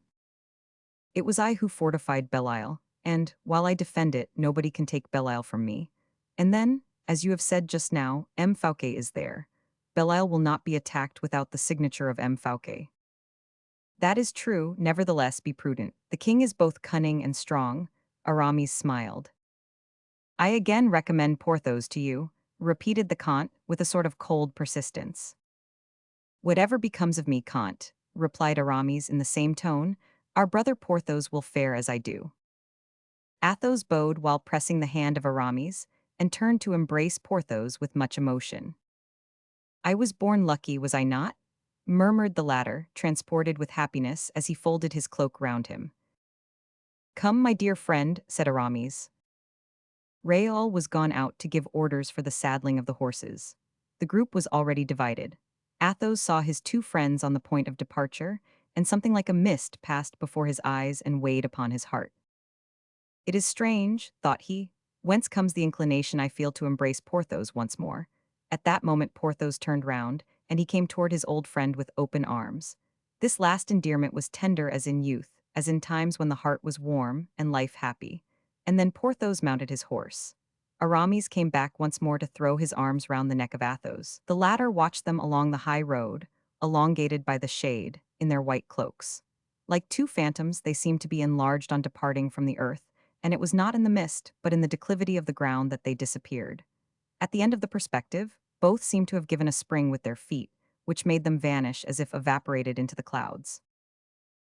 It was I who fortified Belle-Isle, and, while I defend it, nobody can take Belle-Isle from me. And then, as you have said just now, M. Fouquet is there. Belle-Isle will not be attacked without the signature of M. Fouquet. That is true, nevertheless be prudent. The king is both cunning and strong. Aramis smiled. I again recommend Porthos to you, repeated the Comte, with a sort of cold persistence. Whatever becomes of me, Comte, replied Aramis in the same tone, our brother Porthos will fare as I do. Athos bowed while pressing the hand of Aramis, and turned to embrace Porthos with much emotion. I was born lucky, was I not? Murmured the latter, transported with happiness as he folded his cloak round him. Come, my dear friend, said Aramis. Raoul was gone out to give orders for the saddling of the horses. The group was already divided. Athos saw his two friends on the point of departure, and something like a mist passed before his eyes and weighed upon his heart. It is strange, thought he, whence comes the inclination I feel to embrace Porthos once more. At that moment Porthos turned round, and he came toward his old friend with open arms. This last endearment was tender as in youth, as in times when the heart was warm and life happy. And then Porthos mounted his horse. Aramis came back once more to throw his arms round the neck of Athos. The latter watched them along the high road, elongated by the shade, in their white cloaks. Like two phantoms, they seemed to be enlarged on departing from the earth, and it was not in the mist, but in the declivity of the ground that they disappeared. At the end of the perspective, both seemed to have given a spring with their feet, which made them vanish as if evaporated into the clouds.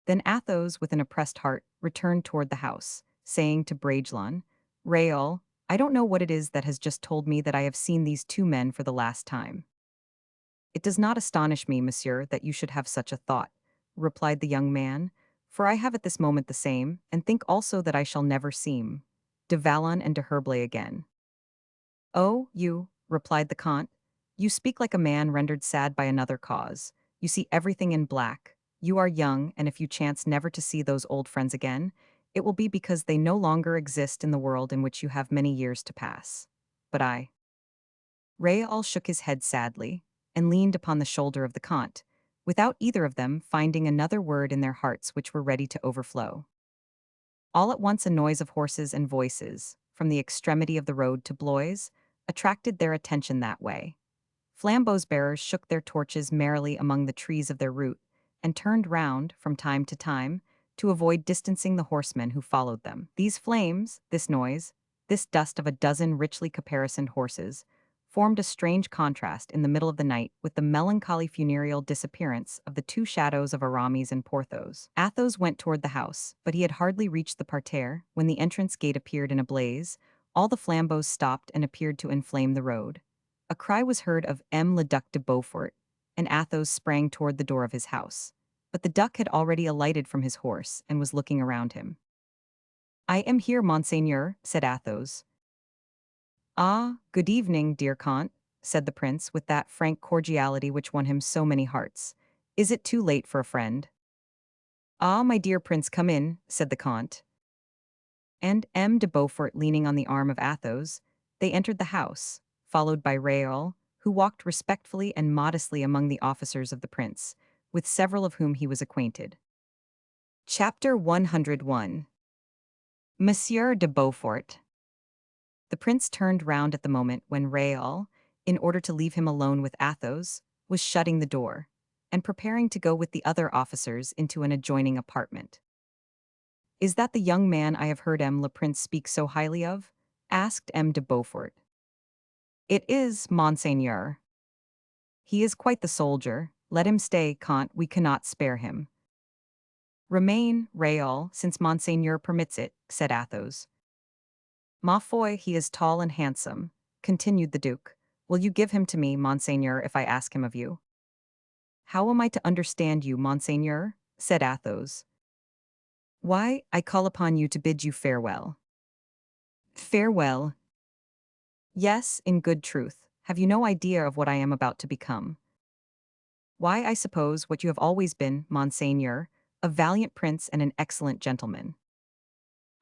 Then Athos, with an oppressed heart, returned toward the house, saying to Bragelonne, Raoul, I don't know what it is that has just told me that I have seen these two men for the last time. It does not astonish me, monsieur, that you should have such a thought, replied the young man, for I have at this moment the same, and think also that I shall never see de Valon and de Herblay again. Oh, you, replied the Comte, you speak like a man rendered sad by another cause. You see everything in black. You are young, and if you chance never to see those old friends again, it will be because they no longer exist in the world in which you have many years to pass. But I. Raoul shook his head sadly, and leaned upon the shoulder of the Comte, without either of them finding another word in their hearts which were ready to overflow. All at once a noise of horses and voices, from the extremity of the road to Blois, attracted their attention that way. Flambeau's bearers shook their torches merrily among the trees of their route, and turned round, from time to time, to avoid distancing the horsemen who followed them. These flames, this noise, this dust of a dozen richly caparisoned horses, formed a strange contrast in the middle of the night with the melancholy funereal disappearance of the two shadows of Aramis and Porthos. Athos went toward the house, but he had hardly reached the parterre when the entrance gate appeared in a blaze. All the flambeaux stopped and appeared to inflame the road. A cry was heard of M. le Duc de Beaufort, and Athos sprang toward the door of his house. But the duc had already alighted from his horse and was looking around him. I am here, monseigneur, said Athos. Ah, good evening, dear Comte, said the prince with that frank cordiality which won him so many hearts. Is it too late for a friend? Ah, my dear prince, come in, said the Comte. and M. de Beaufort leaning on the arm of Athos, they entered the house, followed by Raoul, who walked respectfully and modestly among the officers of the prince, with several of whom he was acquainted. Chapter 101. Monsieur de Beaufort. The prince turned round at the moment when Raoul, in order to leave him alone with Athos, was shutting the door, and preparing to go with the other officers into an adjoining apartment. "Is that the young man I have heard M. le Prince speak so highly of?" asked M. de Beaufort. "It is, monseigneur. He is quite the soldier. Let him stay, Comte, we cannot spare him." "Remain, Raoul, since monseigneur permits it," said Athos. "Ma foi, he is tall and handsome," continued the duke. "Will you give him to me, monseigneur, if I ask him of you?" "How am I to understand you, monseigneur?" said Athos. "Why, I call upon you to bid you farewell." "Farewell?" "Yes, in good truth. Have you no idea of what I am about to become?" "Why, I suppose what you have always been, monseigneur, a valiant prince and an excellent gentleman."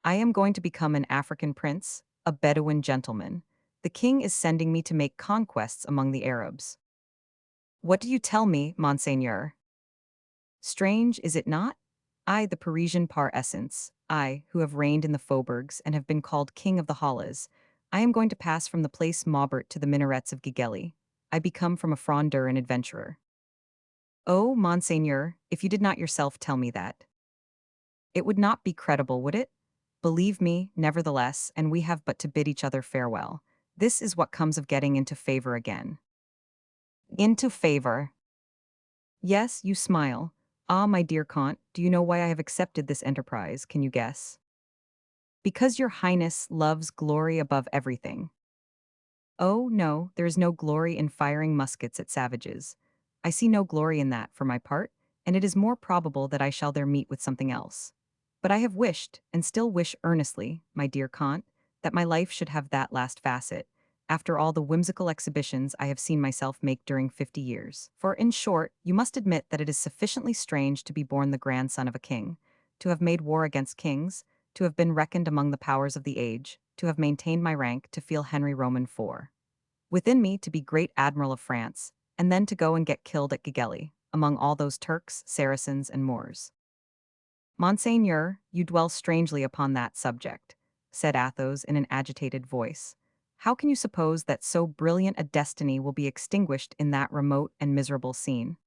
"I am going to become an African prince, a Bedouin gentleman. The king is sending me to make conquests among the Arabs." "What do you tell me, monseigneur?" "Strange, is it not? I, the Parisian par essence, I, who have reigned in the faubourgs and have been called king of the Halles, I am going to pass from the place Maubert to the minarets of Gigelli. I become from a frondeur an adventurer." "Oh, monseigneur, if you did not yourself tell me that." "It would not be credible, would it? Believe me, nevertheless, and we have but to bid each other farewell. This is what comes of getting into favor again." "Into favor?" "Yes, you smile. Ah, my dear Comte, do you know why I have accepted this enterprise? Can you guess?" "Because your highness loves glory above everything." "Oh, no, there is no glory in firing muskets at savages. I see no glory in that, for my part, and it is more probable that I shall there meet with something else. But I have wished, and still wish earnestly, my dear Comte, that my life should have that last facet, after all the whimsical exhibitions I have seen myself make during 50 years. For, in short, you must admit that it is sufficiently strange to be born the grandson of a king, to have made war against kings, to have been reckoned among the powers of the age, to have maintained my rank, to feel Henry Roman IV within me, to be great admiral of France, and then to go and get killed at Gigelli, among all those Turks, Saracens, and Moors." "Monseigneur, you dwell strangely upon that subject," said Athos in an agitated voice. "How can you suppose that so brilliant a destiny will be extinguished in that remote and miserable scene?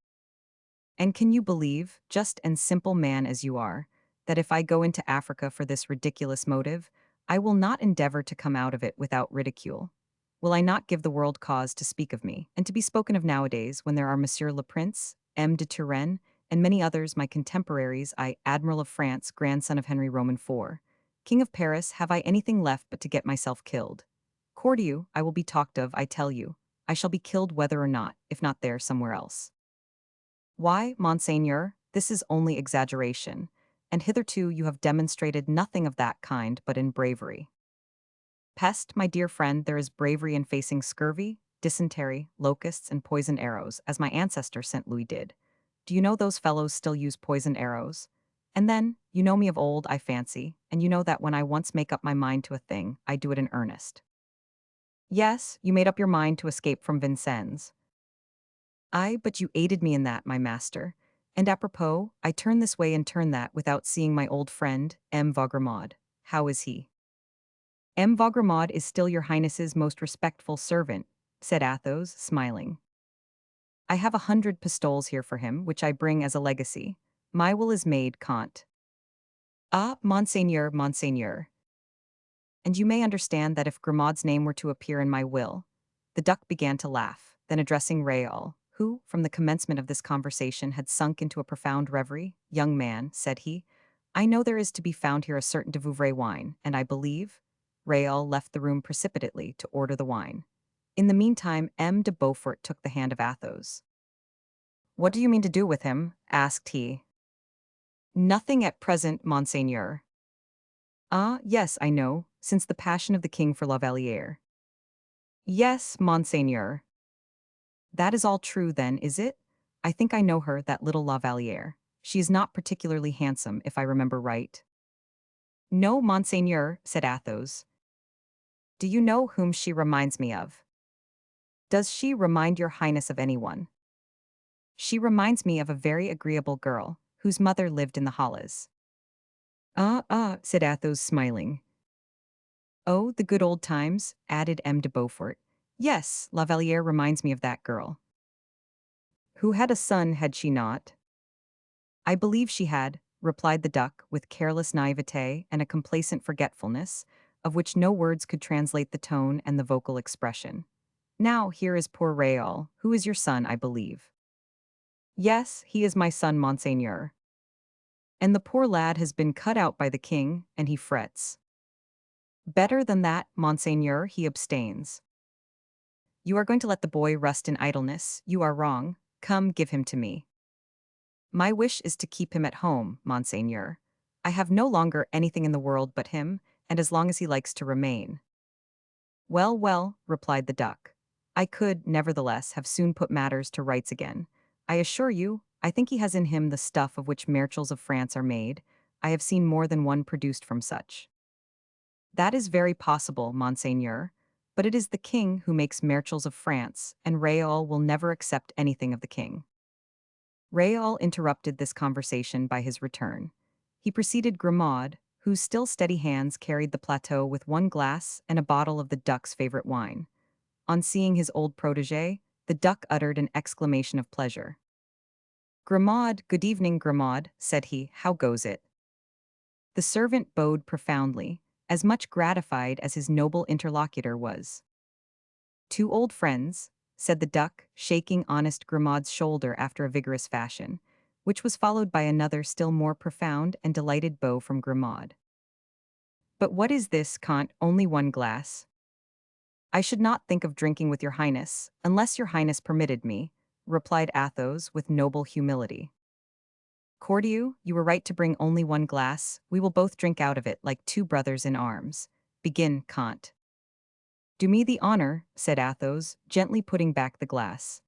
And can you believe, just and simple man as you are, that if I go into Africa for this ridiculous motive, I will not endeavor to come out of it without ridicule? Will I not give the world cause to speak of me, and to be spoken of nowadays when there are Monsieur le Prince, M. de Turenne, and many others my contemporaries, I, Admiral of France, grandson of Henry Roman IV, King of Paris, have I anything left but to get myself killed? Courtier, I will be talked of, I tell you. I shall be killed whether or not, if not there, somewhere else." "Why, monseigneur, this is only exaggeration, and hitherto you have demonstrated nothing of that kind but in bravery." "Peste, my dear friend, there is bravery in facing scurvy, dysentery, locusts, and poisoned arrows, as my ancestor St. Louis did. Do you know those fellows still use poisoned arrows? And then, you know me of old, I fancy, and you know that when I once make up my mind to a thing, I do it in earnest." "Yes, you made up your mind to escape from Vincennes." "Ay, but you aided me in that, my master. And apropos, I turn this way and turn that without seeing my old friend, M. Vaugramont. How is he?" "M. Vaugramont is still your highness's most respectful servant," said Athos, smiling. "I have 100 pistoles here for him, which I bring as a legacy. My will is made, Comte." "Ah, monseigneur, monseigneur. And you may understand that if Grimaud's name were to appear in my will—" The duck began to laugh, then addressing Raoul, who, from the commencement of this conversation, had sunk into a profound reverie, "Young man," said he, "I know there is to be found here a certain de Vouvray wine, and I believe—" Raoul left the room precipitately to order the wine. In the meantime, M. de Beaufort took the hand of Athos. "What do you mean to do with him?" asked he. "Nothing at present, monseigneur." "Ah, yes, I know, since the passion of the king for La Vallière." "Yes, monseigneur." "That is all true, then, is it? I think I know her, that little La Vallière. She is not particularly handsome, if I remember right." No, monseigneur, said Athos. Do you know whom she reminds me of? Does she remind your highness of anyone? She reminds me of a very agreeable girl, whose mother lived in the Halles. Said Athos, smiling. Oh, the good old times, added M. de Beaufort. Yes, La Vallière reminds me of that girl. Who had a son, had she not? I believe she had, replied the duck, with careless naivete and a complacent forgetfulness, of which no words could translate the tone and the vocal expression. Now, here is poor Raoul, who is your son, I believe. Yes, he is my son, monseigneur. And the poor lad has been cut out by the king, and he frets. Better than that, monseigneur, he abstains. You are going to let the boy rust in idleness, you are wrong, come give him to me. My wish is to keep him at home, monseigneur. I have no longer anything in the world but him, and as long as he likes to remain. Well, well, replied the duck. I could, nevertheless, have soon put matters to rights again. I assure you, I think he has in him the stuff of which marechals of France are made. I have seen more than one produced from such. That is very possible, monseigneur, but it is the king who makes marechals of France, and Raoul will never accept anything of the king. Raoul interrupted this conversation by his return. He preceded Grimaud, whose still steady hands carried the plateau with one glass and a bottle of the duck's favorite wine. On seeing his old protégé, the duck uttered an exclamation of pleasure. Grimaud, good evening, Grimaud, said he, how goes it? The servant bowed profoundly, as much gratified as his noble interlocutor was. Two old friends, said the duck, shaking honest Grimaud's shoulder after a vigorous fashion, which was followed by another still more profound and delighted bow from Grimaud. But what is this, Comte, only one glass? I should not think of drinking with your highness, unless your highness permitted me, replied Athos with noble humility. Courtier, you were right to bring only one glass, we will both drink out of it like two brothers in arms. Begin, Comte. Do me the honor, said Athos, gently putting back the glass.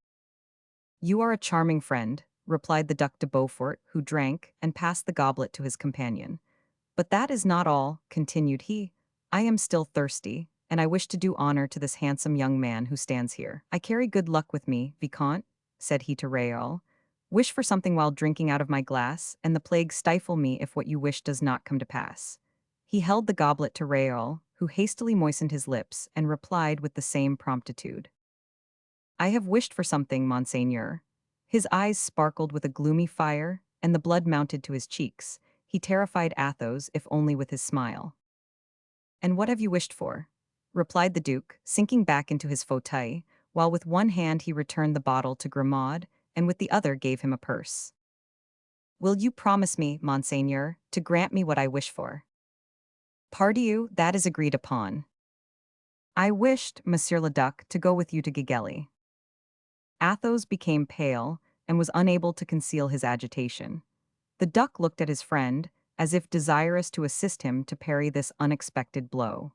You are a charming friend, replied the Duc de Beaufort, who drank and passed the goblet to his companion. But that is not all, continued he. I am still thirsty, and I wish to do honor to this handsome young man who stands here. I carry good luck with me, Vicomte, said he to Raoul. Wish for something while drinking out of my glass, and the plague stifle me if what you wish does not come to pass. He held the goblet to Raoul, who hastily moistened his lips and replied with the same promptitude. I have wished for something, monseigneur. His eyes sparkled with a gloomy fire, and the blood mounted to his cheeks. He terrified Athos, if only with his smile. And what have you wished for? Replied the duke, sinking back into his fauteuil, while with one hand he returned the bottle to Grimaud, and with the other gave him a purse. Will you promise me, monseigneur, to grant me what I wish for? Pardieu, that is agreed upon. I wished, Monsieur le Duc, to go with you to Gigelli. Athos became pale, and was unable to conceal his agitation. The duck looked at his friend, as if desirous to assist him to parry this unexpected blow.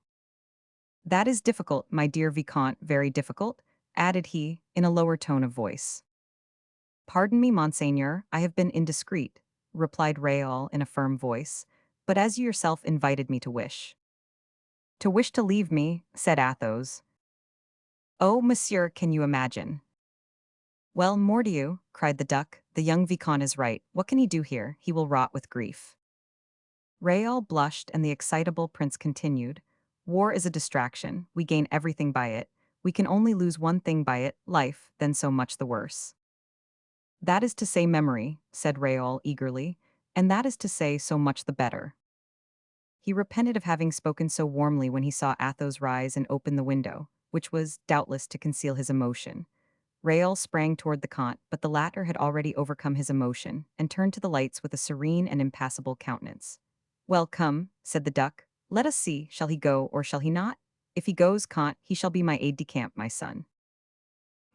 That is difficult, my dear Vicomte, very difficult, added he, in a lower tone of voice. Pardon me, monseigneur, I have been indiscreet, replied Raoul in a firm voice, but as you yourself invited me to wish. To wish to leave me, said Athos. Oh, monsieur, can you imagine? Well, mordieu, cried the duck, the young Vicomte is right. What can he do here? He will rot with grief. Raoul blushed, and the excitable prince continued. War is a distraction. We gain everything by it. We can only lose one thing by it, life, then so much the worse. That is to say memory, said Raoul eagerly, and that is to say so much the better. He repented of having spoken so warmly when he saw Athos rise and open the window, which was, doubtless, to conceal his emotion. Raoul sprang toward the comte, but the latter had already overcome his emotion, and turned to the lights with a serene and impassible countenance. Well, come, said the duck, let us see, shall he go or shall he not? If he goes, comte, he shall be my aide-de-camp, my son.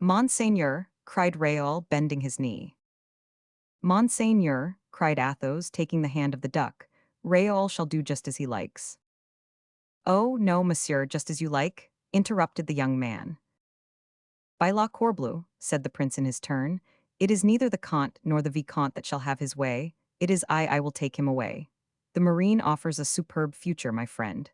Monseigneur, cried Raoul, bending his knee. Monseigneur, cried Athos, taking the hand of the duck, Raoul shall do just as he likes. Oh, no, monsieur, just as you like, interrupted the young man. By la Corbleu, said the prince in his turn, it is neither the comte nor the vicomte that shall have his way, it is I will take him away. The marine offers a superb future, my friend.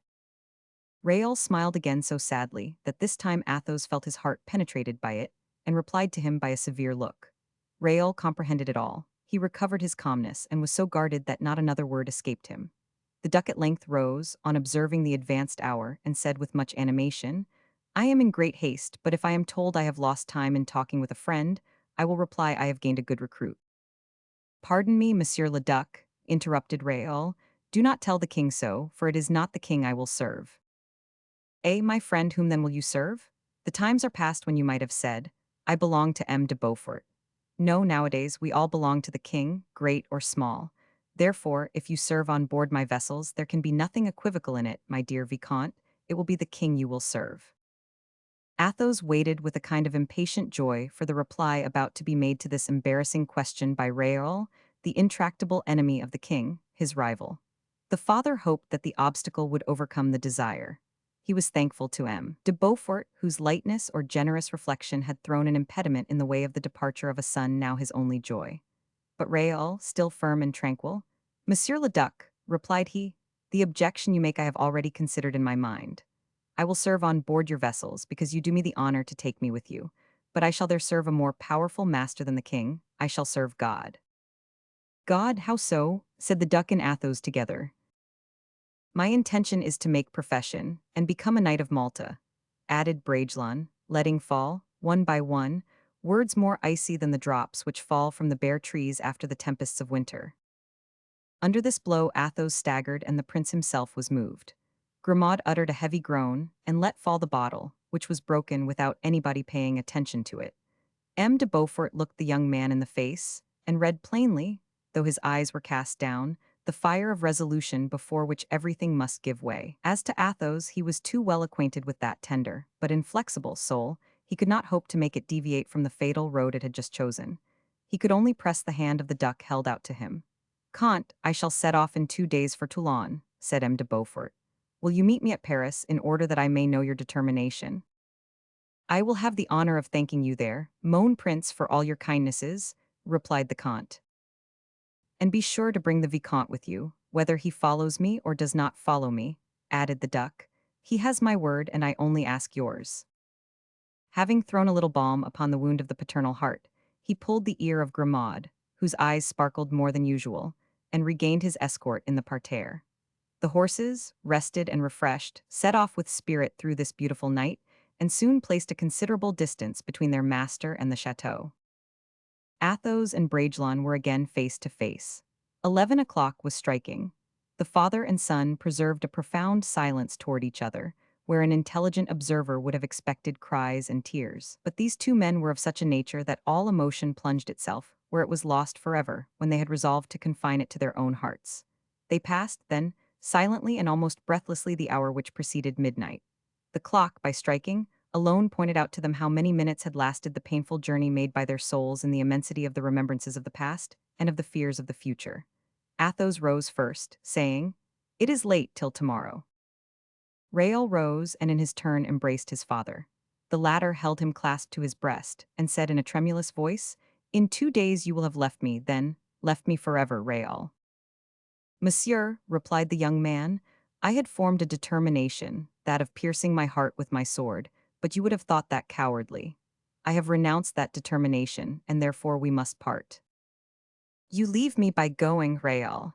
Raoul smiled again so sadly that this time Athos felt his heart penetrated by it, and replied to him by a severe look. Raoul comprehended it all. He recovered his calmness and was so guarded that not another word escaped him. The duck at length rose, on observing the advanced hour, and said with much animation, "I am in great haste, but if I am told I have lost time in talking with a friend, I will reply I have gained a good recruit." "Pardon me, Monsieur le Duc," interrupted Raoul. "Do not tell the king so, for it is not the king I will serve." "Eh, my friend, whom then will you serve? The times are past when you might have said, 'I belong to M. de Beaufort.' No, nowadays we all belong to the king, great or small. Therefore, if you serve on board my vessels, there can be nothing equivocal in it, my dear Vicomte. It will be the king you will serve." Athos waited with a kind of impatient joy for the reply about to be made to this embarrassing question by Raoul, the intractable enemy of the king, his rival. The father hoped that the obstacle would overcome the desire. He was thankful to M. de Beaufort, whose lightness or generous reflection had thrown an impediment in the way of the departure of a son now his only joy. But Raoul, still firm and tranquil, "Monsieur le Duc," replied he, "the objection you make I have already considered in my mind. I will serve on board your vessels, because you do me the honor to take me with you. But I shall there serve a more powerful master than the king. I shall serve God." "God, how so?" said the Duc and Athos together. "My intention is to make profession, and become a knight of Malta," added Bragelonne, letting fall, one by one, words more icy than the drops which fall from the bare trees after the tempests of winter. Under this blow Athos staggered, and the prince himself was moved. Grimaud uttered a heavy groan, and let fall the bottle, which was broken without anybody paying attention to it. M. de Beaufort looked the young man in the face, and read plainly, though his eyes were cast down, the fire of resolution before which everything must give way. As to Athos, he was too well acquainted with that tender, but inflexible soul. He could not hope to make it deviate from the fatal road it had just chosen. He could only press the hand of the duck held out to him. "Comte, I shall set off in 2 days for Toulon," said M. de Beaufort. "Will you meet me at Paris, in order that I may know your determination?" "I will have the honor of thanking you there, mon prince, for all your kindnesses," replied the comte. "And be sure to bring the Vicomte with you, whether he follows me or does not follow me," added the duck. "He has my word, and I only ask yours." Having thrown a little balm upon the wound of the paternal heart, he pulled the ear of Grimaud, whose eyes sparkled more than usual, and regained his escort in the parterre. The horses, rested and refreshed, set off with spirit through this beautiful night, and soon placed a considerable distance between their master and the chateau. Athos and Bragelonne were again face to face. 11 o'clock was striking. The father and son preserved a profound silence toward each other, where an intelligent observer would have expected cries and tears. But these two men were of such a nature that all emotion plunged itself, where it was lost forever, when they had resolved to confine it to their own hearts. They passed, then, silently and almost breathlessly the hour which preceded midnight. The clock, by striking, alone pointed out to them how many minutes had lasted the painful journey made by their souls in the immensity of the remembrances of the past and of the fears of the future. Athos rose first, saying, "It is late till tomorrow." Raoul rose and in his turn embraced his father. The latter held him clasped to his breast, and said in a tremulous voice, "In 2 days you will have left me, then, left me forever, Raoul." "Monsieur," replied the young man, "I had formed a determination, that of piercing my heart with my sword, but you would have thought that cowardly. I have renounced that determination, and therefore we must part." "You leave me by going, Raoul."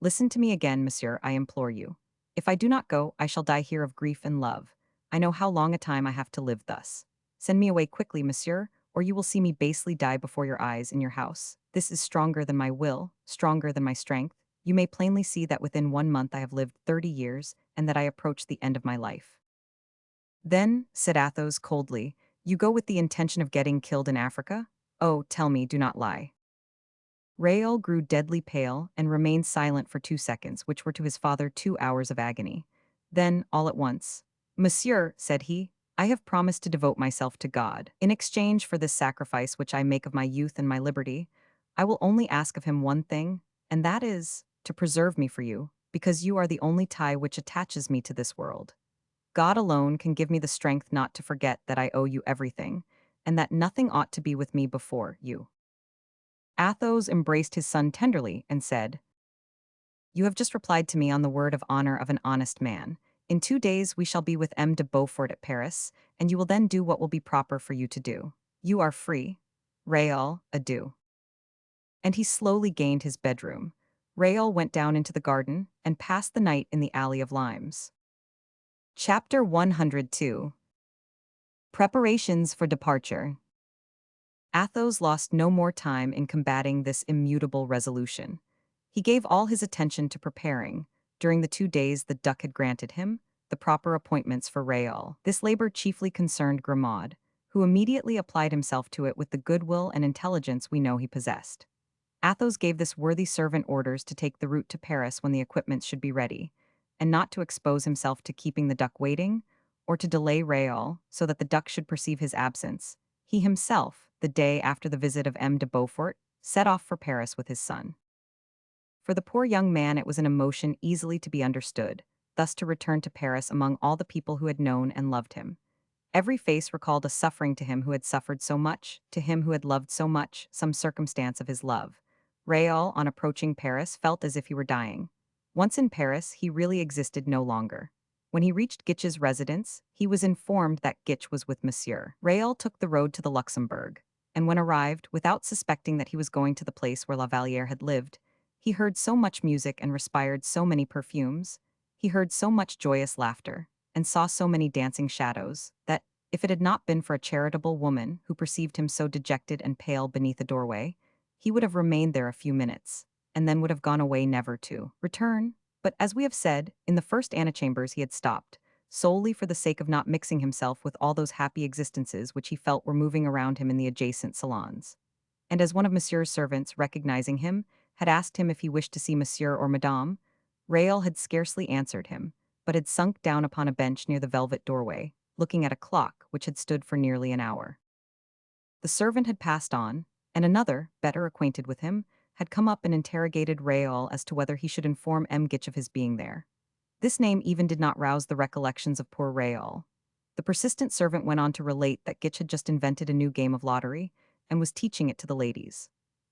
"Listen to me again, monsieur, I implore you. If I do not go, I shall die here of grief and love. I know how long a time I have to live thus. Send me away quickly, monsieur, or you will see me basely die before your eyes in your house. This is stronger than my will, stronger than my strength. You may plainly see that within 1 month I have lived 30 years, and that I approach the end of my life." "Then," said Athos coldly, "you go with the intention of getting killed in Africa? Oh, tell me, do not lie." Raoul grew deadly pale and remained silent for 2 seconds, which were to his father 2 hours of agony. Then, all at once, "Monsieur," said he, "I have promised to devote myself to God. In exchange for this sacrifice which I make of my youth and my liberty, I will only ask of him one thing, and that is, to preserve me for you, because you are the only tie which attaches me to this world. God alone can give me the strength not to forget that I owe you everything, and that nothing ought to be with me before you." Athos embraced his son tenderly and said, You have just replied to me on the word of honor of an honest man. In 2 days we shall be with M. de Beaufort at Paris, and you will then do what will be proper for you to do. You are free. Raoul, adieu. And he slowly gained his bedroom. Raoul went down into the garden and passed the night in the alley of limes. Chapter 102. Preparations for departure. Athos lost no more time in combating this immutable resolution. He gave all his attention to preparing, during the 2 days the duke had granted him, the proper appointments for Raoul. This labor chiefly concerned Grimaud, who immediately applied himself to it with the goodwill and intelligence we know he possessed. Athos gave this worthy servant orders to take the route to Paris when the equipments should be ready, and not to expose himself to keeping the duke waiting, or to delay Raoul so that the duke should perceive his absence. He himself, the day after the visit of M. de Beaufort, set off for Paris with his son. For the poor young man it was an emotion easily to be understood, thus to return to Paris among all the people who had known and loved him. Every face recalled a suffering to him who had suffered so much, to him who had loved so much, some circumstance of his love. Raoul, on approaching Paris, felt as if he were dying. Once in Paris, he really existed no longer. When he reached Guiche's residence, he was informed that Guiche was with Monsieur. Raoul took the road to the Luxembourg, and when arrived, without suspecting that he was going to the place where La Vallière had lived, he heard so much music and respired so many perfumes, he heard so much joyous laughter, and saw so many dancing shadows, that, if it had not been for a charitable woman who perceived him so dejected and pale beneath a doorway, he would have remained there a few minutes, and then would have gone away never to return. But as we have said, in the first antechambers he had stopped, solely for the sake of not mixing himself with all those happy existences which he felt were moving around him in the adjacent salons. And as one of Monsieur's servants, recognizing him, had asked him if he wished to see Monsieur or Madame, Raoul had scarcely answered him, but had sunk down upon a bench near the velvet doorway, looking at a clock which had stood for nearly an hour. The servant had passed on, and another, better acquainted with him, had come up and interrogated Raoul as to whether he should inform M. Guiche of his being there. This name even did not rouse the recollections of poor Raoul. The persistent servant went on to relate that Guiche had just invented a new game of lottery, and was teaching it to the ladies.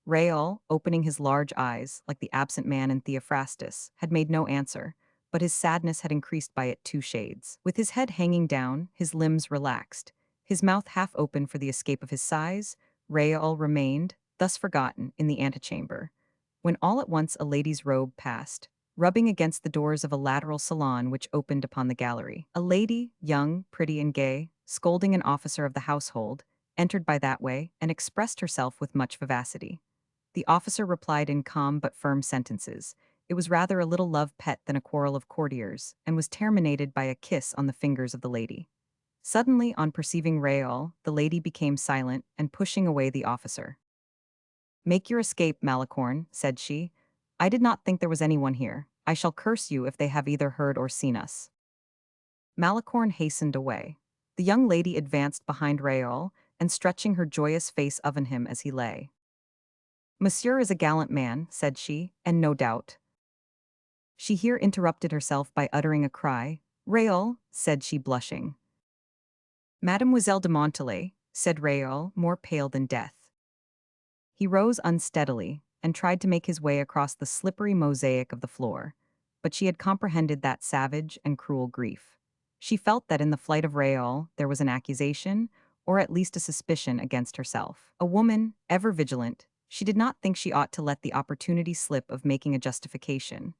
Raoul, opening his large eyes, like the absent man in Theophrastus, had made no answer, but his sadness had increased by it 2 shades. With his head hanging down, his limbs relaxed, his mouth half open for the escape of his sighs, Raoul remained, thus forgotten, in the antechamber, when all at once a lady's robe passed, rubbing against the doors of a lateral salon which opened upon the gallery. A lady, young, pretty, and gay, scolding an officer of the household, entered by that way, and expressed herself with much vivacity. The officer replied in calm but firm sentences. It was rather a little love pet than a quarrel of courtiers, and was terminated by a kiss on the fingers of the lady. Suddenly, on perceiving Raoul, the lady became silent, and pushing away the officer. "Make your escape, Malicorne," said she. "I did not think there was anyone here. I shall curse you if they have either heard or seen us." Malicorne hastened away. The young lady advanced behind Raoul, and stretching her joyous face on him as he lay. "Monsieur is a gallant man," said she, "and no doubt—" She here interrupted herself by uttering a cry. "Raoul," said she, blushing. "Mademoiselle de Montalais," said Raoul, more pale than death. He rose unsteadily, and tried to make his way across the slippery mosaic of the floor, but she had comprehended that savage and cruel grief. She felt that in the flight of Raoul there was an accusation, or at least a suspicion against herself. A woman, ever vigilant, she did not think she ought to let the opportunity slip of making a justification.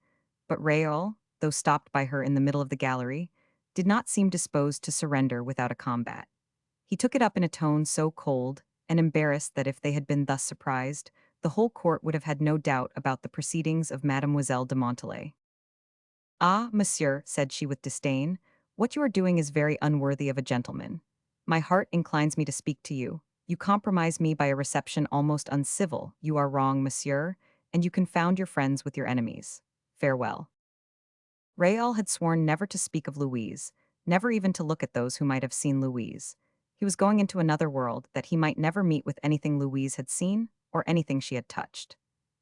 But Raoul, though stopped by her in the middle of the gallery, did not seem disposed to surrender without a combat. He took it up in a tone so cold and embarrassed that if they had been thus surprised, the whole court would have had no doubt about the proceedings of Mademoiselle de Montalais. "Ah, monsieur," said she with disdain, "what you are doing is very unworthy of a gentleman. My heart inclines me to speak to you. You compromise me by a reception almost uncivil. You are wrong, monsieur, and you confound your friends with your enemies. Farewell." Raoul had sworn never to speak of Louise, never even to look at those who might have seen Louise. He was going into another world that he might never meet with anything Louise had seen or anything she had touched.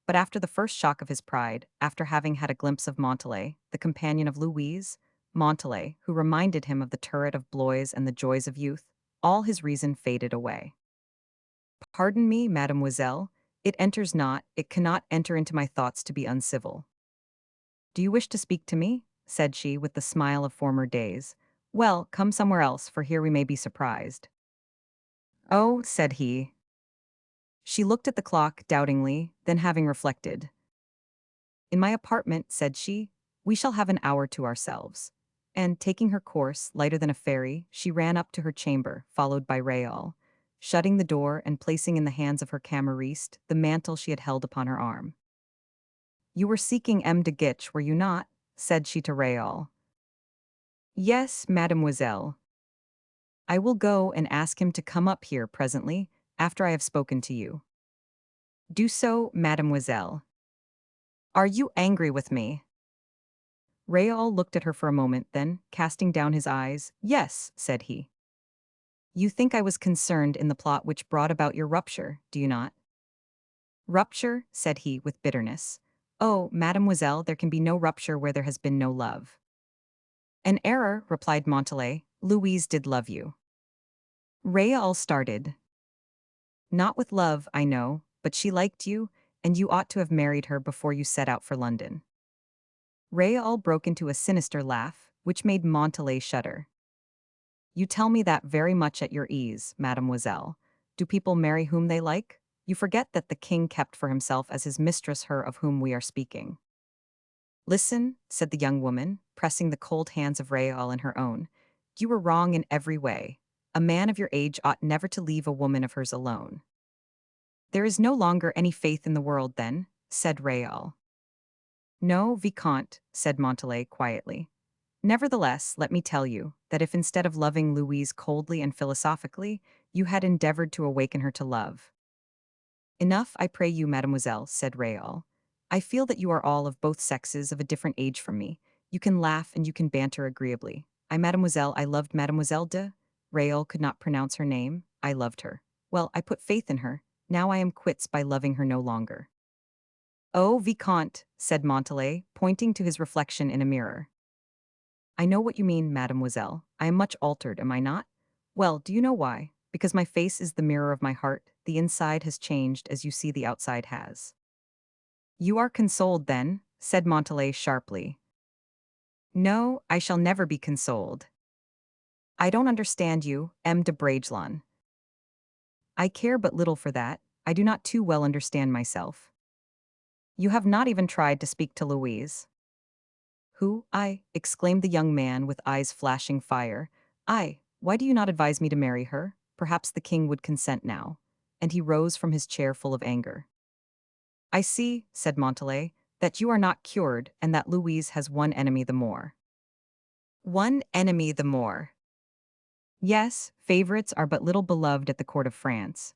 But after the first shock of his pride, after having had a glimpse of Montalais, the companion of Louise, Montalais, who reminded him of the turret of Blois and the joys of youth, all his reason faded away. "Pardon me, mademoiselle, it enters not, it cannot enter into my thoughts to be uncivil." Do you wish to speak to me? Said she with the smile of former days. Well, come somewhere else, for here we may be surprised. Oh, said he. She looked at the clock doubtingly, then having reflected. In my apartment, said she, we shall have an hour to ourselves. And, taking her course, lighter than a fairy, she ran up to her chamber, followed by Raoul, shutting the door and placing in the hands of her camariste the mantle she had held upon her arm. You were seeking M. de Guiche, were you not? Said she to Raoul. Yes, mademoiselle. I will go and ask him to come up here presently, after I have spoken to you. Do so, mademoiselle. Are you angry with me? Raoul looked at her for a moment, then, casting down his eyes, yes, said he. You think I was concerned in the plot which brought about your rupture, do you not? Rupture, said he with bitterness. Oh, mademoiselle, there can be no rupture where there has been no love. An error, replied Montalais. Louise did love you. Raoul started. Not with love, I know, but she liked you, and you ought to have married her before you set out for London. Raoul broke into a sinister laugh, which made Montalais shudder. You tell me that very much at your ease, mademoiselle. Do people marry whom they like? You forget that the king kept for himself as his mistress her of whom we are speaking. Listen, said the young woman, pressing the cold hands of Raoul in her own. You were wrong in every way. A man of your age ought never to leave a woman of hers alone. There is no longer any faith in the world, then, said Raoul. No, Vicomte, said Montalais quietly. Nevertheless, let me tell you that if instead of loving Louise coldly and philosophically, you had endeavored to awaken her to love. Enough, I pray you, mademoiselle, said Raoul. I feel that you are all of both sexes of a different age from me. You can laugh and you can banter agreeably. I loved Mademoiselle de. Raoul could not pronounce her name. I loved her. Well, I put faith in her. Now I am quits by loving her no longer. Oh, Vicomte, said Montalais, pointing to his reflection in a mirror. I know what you mean, mademoiselle. I am much altered, am I not? Well, do you know why? Because my face is the mirror of my heart. The inside has changed as you see the outside has. You are consoled, then, said Montalais sharply. No, I shall never be consoled. I don't understand you, M. de Bragelonne. I care but little for that. I do not too well understand myself. You have not even tried to speak to Louise. Who, I? Exclaimed the young man with eyes flashing fire. I, why do you not advise me to marry her? Perhaps the king would consent now. And he rose from his chair full of anger. I see, said Montalais, that you are not cured and that Louise has one enemy the more. One enemy the more. Yes, favorites are but little beloved at the court of France.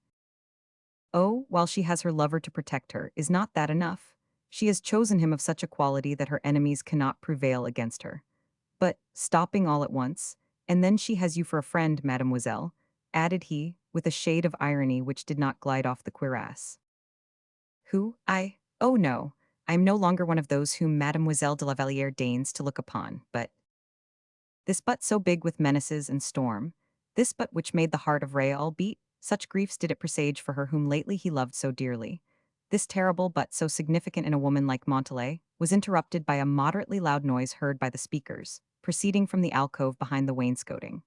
Oh, while she has her lover to protect her, is not that enough? She has chosen him of such a quality that her enemies cannot prevail against her. But, stopping all at once, and then she has you for a friend, mademoiselle, added he, with a shade of irony which did not glide off the cuirass. Who, I? Oh no, I am no longer one of those whom Mademoiselle de La Vallière deigns to look upon, but this but so big with menaces and storm, this but which made the heart of Raoul beat, such griefs did it presage for her whom lately he loved so dearly. This terrible but so significant in a woman like Montalais was interrupted by a moderately loud noise heard by the speakers, proceeding from the alcove behind the wainscoting.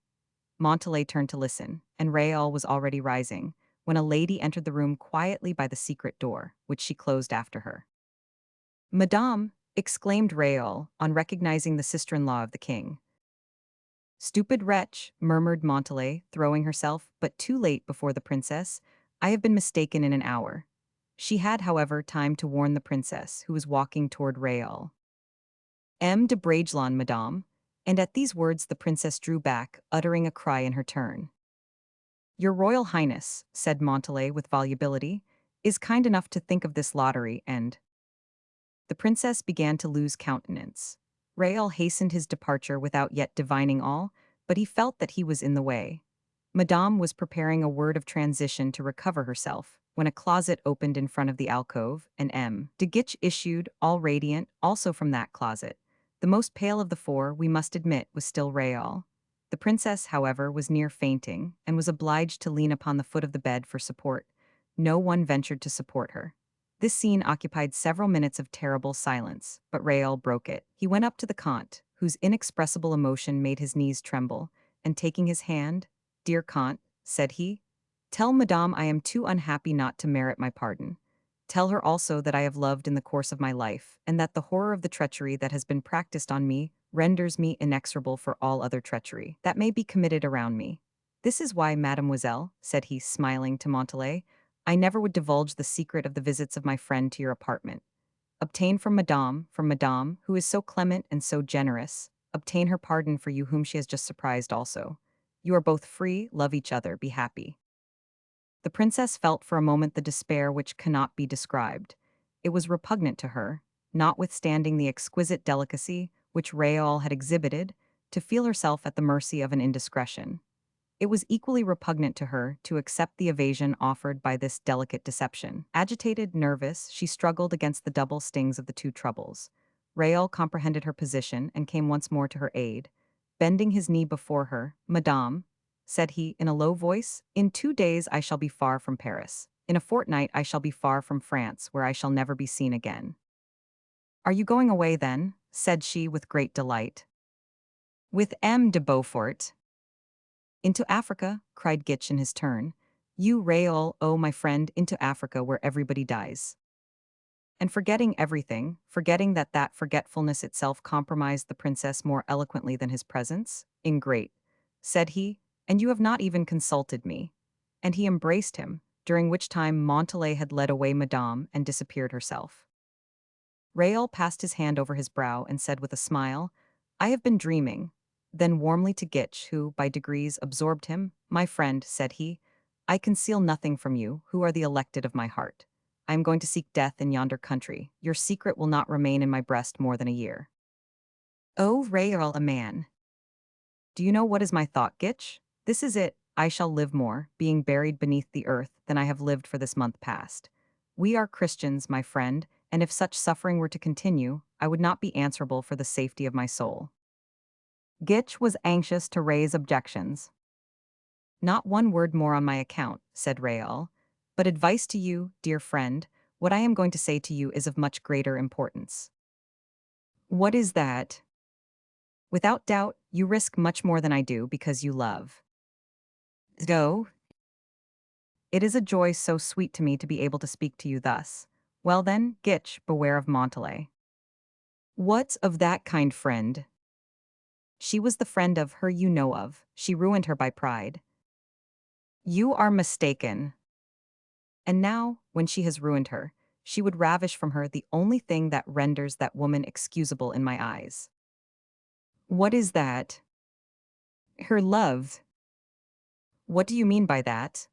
Montalais turned to listen, and Raoul was already rising, when a lady entered the room quietly by the secret door, which she closed after her. Madame, exclaimed Raoul, on recognizing the sister-in-law of the king. Stupid wretch, murmured Montalais, throwing herself, but too late before the princess. I have been mistaken in an hour. She had, however, time to warn the princess, who was walking toward Raoul. M. de Bragelonne, madame. And at these words the princess drew back, uttering a cry in her turn. Your Royal Highness, said Montalais with volubility, is kind enough to think of this lottery and... The princess began to lose countenance. Raoul hastened his departure without yet divining all, but he felt that he was in the way. Madame was preparing a word of transition to recover herself, when a closet opened in front of the alcove, and M. de Guiche issued, all radiant, also from that closet. The most pale of the four, we must admit, was still Raoul. The princess, however, was near fainting, and was obliged to lean upon the foot of the bed for support. No one ventured to support her. This scene occupied several minutes of terrible silence, but Raoul broke it. He went up to the Comte, whose inexpressible emotion made his knees tremble, and taking his hand, "Dear Comte," said he, "tell Madame I am too unhappy not to merit my pardon. Tell her also that I have loved in the course of my life, and that the horror of the treachery that has been practiced on me renders me inexorable for all other treachery that may be committed around me. This is why, mademoiselle," said he, smiling to Montalais, "I never would divulge the secret of the visits of my friend to your apartment. Obtain from Madame, who is so clement and so generous, obtain her pardon for you whom she has just surprised also. You are both free, love each other, be happy." The princess felt for a moment the despair which cannot be described. It was repugnant to her, notwithstanding the exquisite delicacy which Raoul had exhibited, to feel herself at the mercy of an indiscretion. It was equally repugnant to her to accept the evasion offered by this delicate deception. Agitated, nervous, she struggled against the double stings of the two troubles. Raoul comprehended her position and came once more to her aid. Bending his knee before her, "Madame," said he in a low voice, "in 2 days I shall be far from Paris. In a fortnight I shall be far from France, where I shall never be seen again." "Are you going away, then?" said she with great delight. "With M. de Beaufort." "Into Africa?" cried Gitch in his turn. "You, Raoul, oh, my friend, into Africa where everybody dies." And forgetting everything, forgetting that forgetfulness itself compromised the princess more eloquently than his presence, "Ingrate," said he, "and you have not even consulted me." And he embraced him, during which time Montalais had led away Madame and disappeared herself. Raoul passed his hand over his brow and said with a smile, "I have been dreaming." Then warmly to Gitch, who, by degrees, absorbed him, "My friend," said he, "I conceal nothing from you, who are the elected of my heart. I am going to seek death in yonder country. Your secret will not remain in my breast more than a year." "Oh, Raoul, a man! Do you know what is my thought, Gitch? This is it. I shall live more, being buried beneath the earth, than I have lived for this month past. We are Christians, my friend, and if such suffering were to continue, I would not be answerable for the safety of my soul." Gitch was anxious to raise objections. "Not one word more on my account," said Raoul, "but advice to you, dear friend, what I am going to say to you is of much greater importance." "What is that?" "Without doubt, you risk much more than I do because you love." "Go." "It is a joy so sweet to me to be able to speak to you thus. Well then, Gitch, beware of Montalais." "What of that kind friend?" "She was the friend of her you know of. She ruined her by pride." "You are mistaken." "And now, when she has ruined her, she would ravish from her the only thing that renders that woman excusable in my eyes." "What is that?" "Her love." "What do you mean by that?"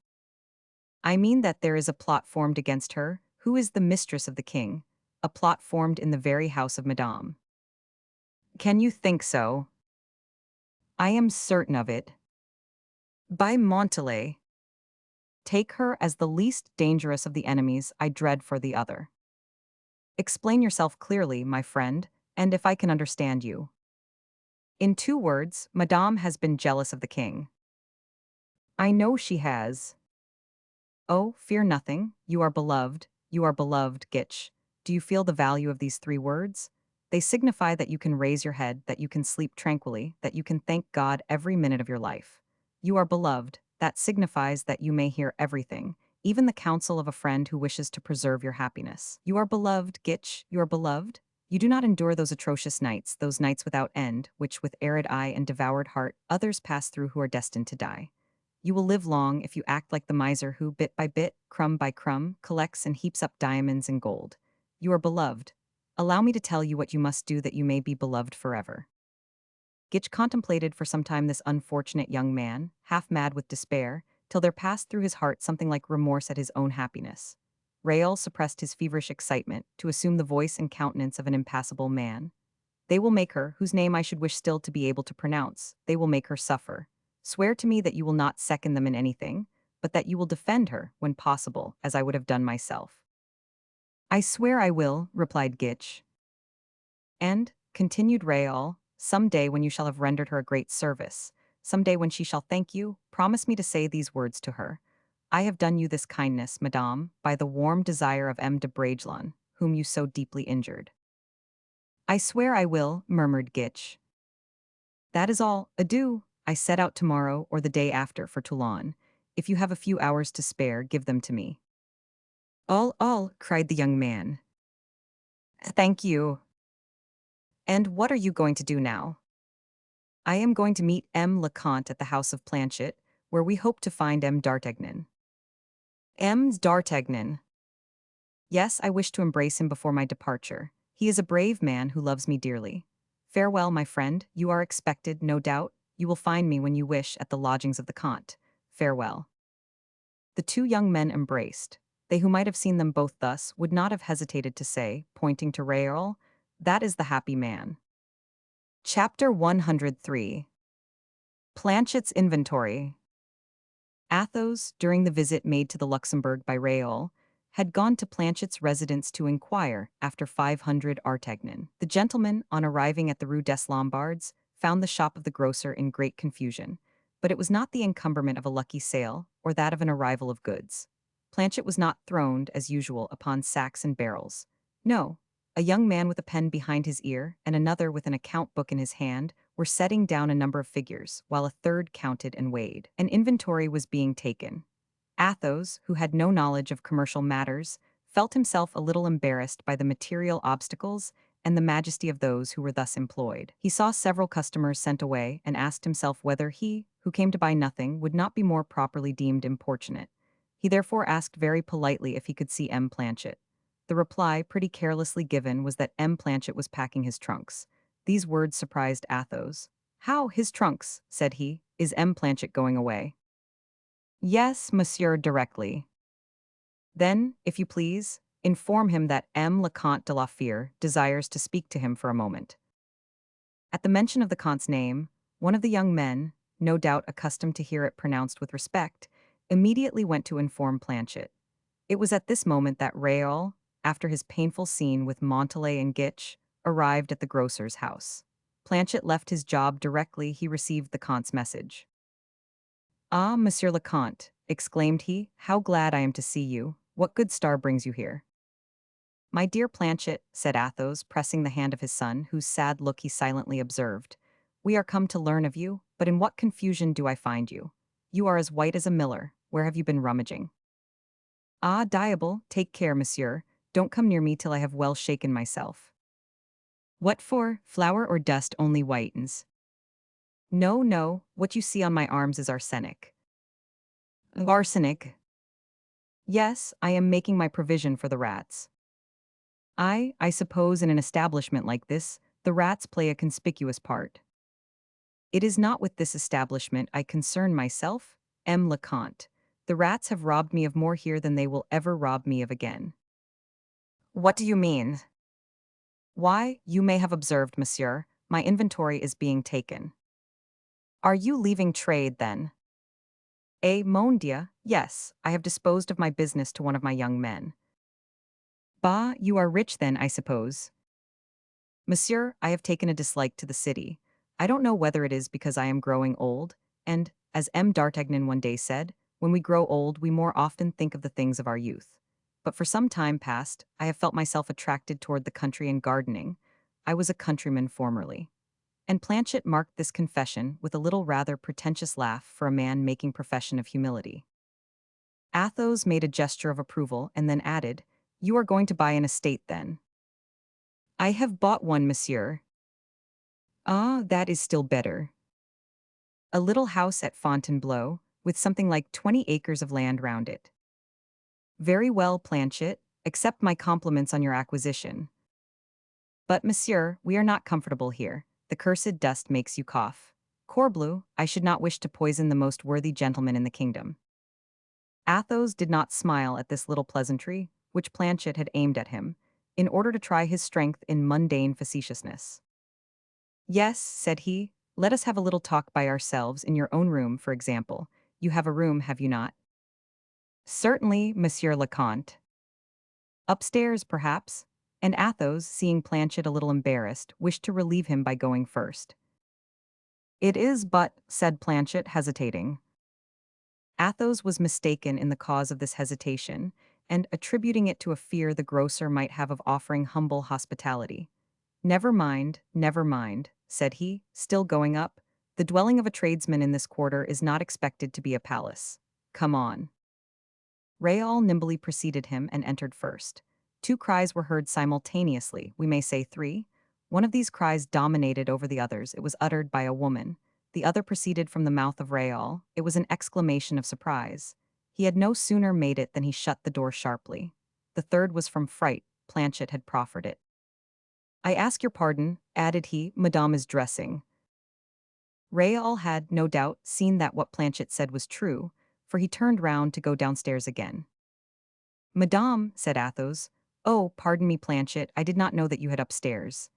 "I mean that there is a plot formed against her, who is the mistress of the king, a plot formed in the very house of Madame." "Can you think so?" "I am certain of it." "By Montalais. Take her as the least dangerous of the enemies I dread for the other." "Explain yourself clearly, my friend, and if I can understand you." "In 2 words, Madame has been jealous of the king." "I know she has." "Oh, fear nothing. You are beloved, Gitch. Do you feel the value of these 3 words? They signify that you can raise your head, that you can sleep tranquilly, that you can thank God every minute of your life. You are beloved. That signifies that you may hear everything, even the counsel of a friend who wishes to preserve your happiness. You are beloved, Gitch, you are beloved. You do not endure those atrocious nights, those nights without end, which, with arid eye and devoured heart, others pass through who are destined to die. You will live long if you act like the miser who, bit by bit, crumb by crumb, collects and heaps up diamonds and gold. You are beloved. Allow me to tell you what you must do that you may be beloved forever." Gitch contemplated for some time this unfortunate young man, half mad with despair, till there passed through his heart something like remorse at his own happiness. Raoul suppressed his feverish excitement to assume the voice and countenance of an impassible man. "They will make her, whose name I should wish still to be able to pronounce, they will make her suffer. Swear to me that you will not second them in anything, but that you will defend her, when possible, as I would have done myself." "I swear I will," replied Gitch. "And," continued Raoul, "some day when you shall have rendered her a great service, some day when she shall thank you, promise me to say these words to her. I have done you this kindness, madame, by the warm desire of M. de Bragelonne, whom you so deeply injured. I swear I will, murmured Gitch. That is all. Adieu. I set out tomorrow or the day after for Toulon. If you have a few hours to spare, give them to me. All, cried the young man. Thank you. And what are you going to do now? I am going to meet M. Lecomte at the house of Planchet, where we hope to find M. d'Artagnan. M. d'Artagnan. Yes, I wish to embrace him before my departure. He is a brave man who loves me dearly. Farewell, my friend. You are expected, no doubt. You will find me when you wish at the lodgings of the Comte. Farewell. The two young men embraced. They who might have seen them both thus would not have hesitated to say, pointing to Raoul, "That is the happy man." Chapter 103. Planchet's Inventory. Athos, during the visit made to the Luxembourg by Raoul, had gone to Planchet's residence to inquire after 500 Artagnan. The gentleman, on arriving at the Rue des Lombards, found the shop of the grocer in great confusion, but it was not the encumberment of a lucky sale or that of an arrival of goods. Planchet was not throned, as usual, upon sacks and barrels. No, a young man with a pen behind his ear and another with an account book in his hand were setting down a number of figures, while a third counted and weighed. An inventory was being taken. Athos, who had no knowledge of commercial matters, felt himself a little embarrassed by the material obstacles and the majesty of those who were thus employed. He saw several customers sent away and asked himself whether he, who came to buy nothing, would not be more properly deemed importunate. He therefore asked very politely if he could see M. Planchet. The reply, pretty carelessly given, was that M. Planchet was packing his trunks. These words surprised Athos. "How, his trunks?" said he. "Is M. Planchet going away?" "Yes, monsieur, directly." "Then, if you please, inform him that M. le Comte de la Fere desires to speak to him for a moment." At the mention of the Comte's name, one of the young men, no doubt accustomed to hear it pronounced with respect, immediately went to inform Planchet. It was at this moment that Raoul, after his painful scene with Montalais and Gitch, arrived at the grocer's house. Planchet left his job directly he received the Comte's message. "Ah, Monsieur le Comte," exclaimed he, "how glad I am to see you. What good star brings you here?" "My dear Planchet," said Athos, pressing the hand of his son, whose sad look he silently observed, "we are come to learn of you, but in what confusion do I find you? You are as white as a miller. Where have you been rummaging?" "Ah, diable, take care, monsieur. Don't come near me till I have well shaken myself." "What for? Flour or dust only whitens." "No, no, what you see on my arms is arsenic." "Arsenic?" "Yes, I am making my provision for the rats." I suppose in an establishment like this, the rats play a conspicuous part." "It is not with this establishment I concern myself, M. le Comte. The rats have robbed me of more here than they will ever rob me of again." "What do you mean?" "Why, you may have observed, monsieur, my inventory is being taken." "Are you leaving trade, then?" Mon Dieu, yes, I have disposed of my business to one of my young men." "Bah, you are rich then, I suppose." "Monsieur, I have taken a dislike to the city. I don't know whether it is because I am growing old, and, as M. d'Artagnan one day said, when we grow old we more often think of the things of our youth. But for some time past, I have felt myself attracted toward the country and gardening. I was a countryman formerly." And Planchet marked this confession with a little rather pretentious laugh for a man making profession of humility. Athos made a gesture of approval and then added, "You are going to buy an estate, then?" "I have bought one, monsieur." "Ah, that is still better." "A little house at Fontainebleau, with something like 20 acres of land round it." "Very well, Planchet, accept my compliments on your acquisition." "But, monsieur, we are not comfortable here. The cursed dust makes you cough. Corbleu, I should not wish to poison the most worthy gentleman in the kingdom." Athos did not smile at this little pleasantry, which Planchet had aimed at him, in order to try his strength in mundane facetiousness. "Yes," said he, "let us have a little talk by ourselves, in your own room, for example. You have a room, have you not?" "Certainly, Monsieur le Comte." "Upstairs, perhaps?" And Athos, seeing Planchet a little embarrassed, wished to relieve him by going first. "It is but," said Planchet, hesitating. Athos was mistaken in the cause of this hesitation, and attributing it to a fear the grocer might have of offering humble hospitality. Never mind, said he, still going up. The dwelling of a tradesman in this quarter is not expected to be a palace. Come on. Raoul nimbly preceded him and entered first. Two cries were heard simultaneously, we may say three. One of these cries dominated over the others. It was uttered by a woman. The other proceeded from the mouth of Raoul. It was an exclamation of surprise. He had no sooner made it than he shut the door sharply. The third was from fright. Planchet had proffered it. I ask your pardon, added he, Madame is dressing. Raoul had, no doubt, seen that what Planchet said was true, for he turned round to go downstairs again. Madame, said Athos. Oh, pardon me, Planchet, I did not know that you had upstairs.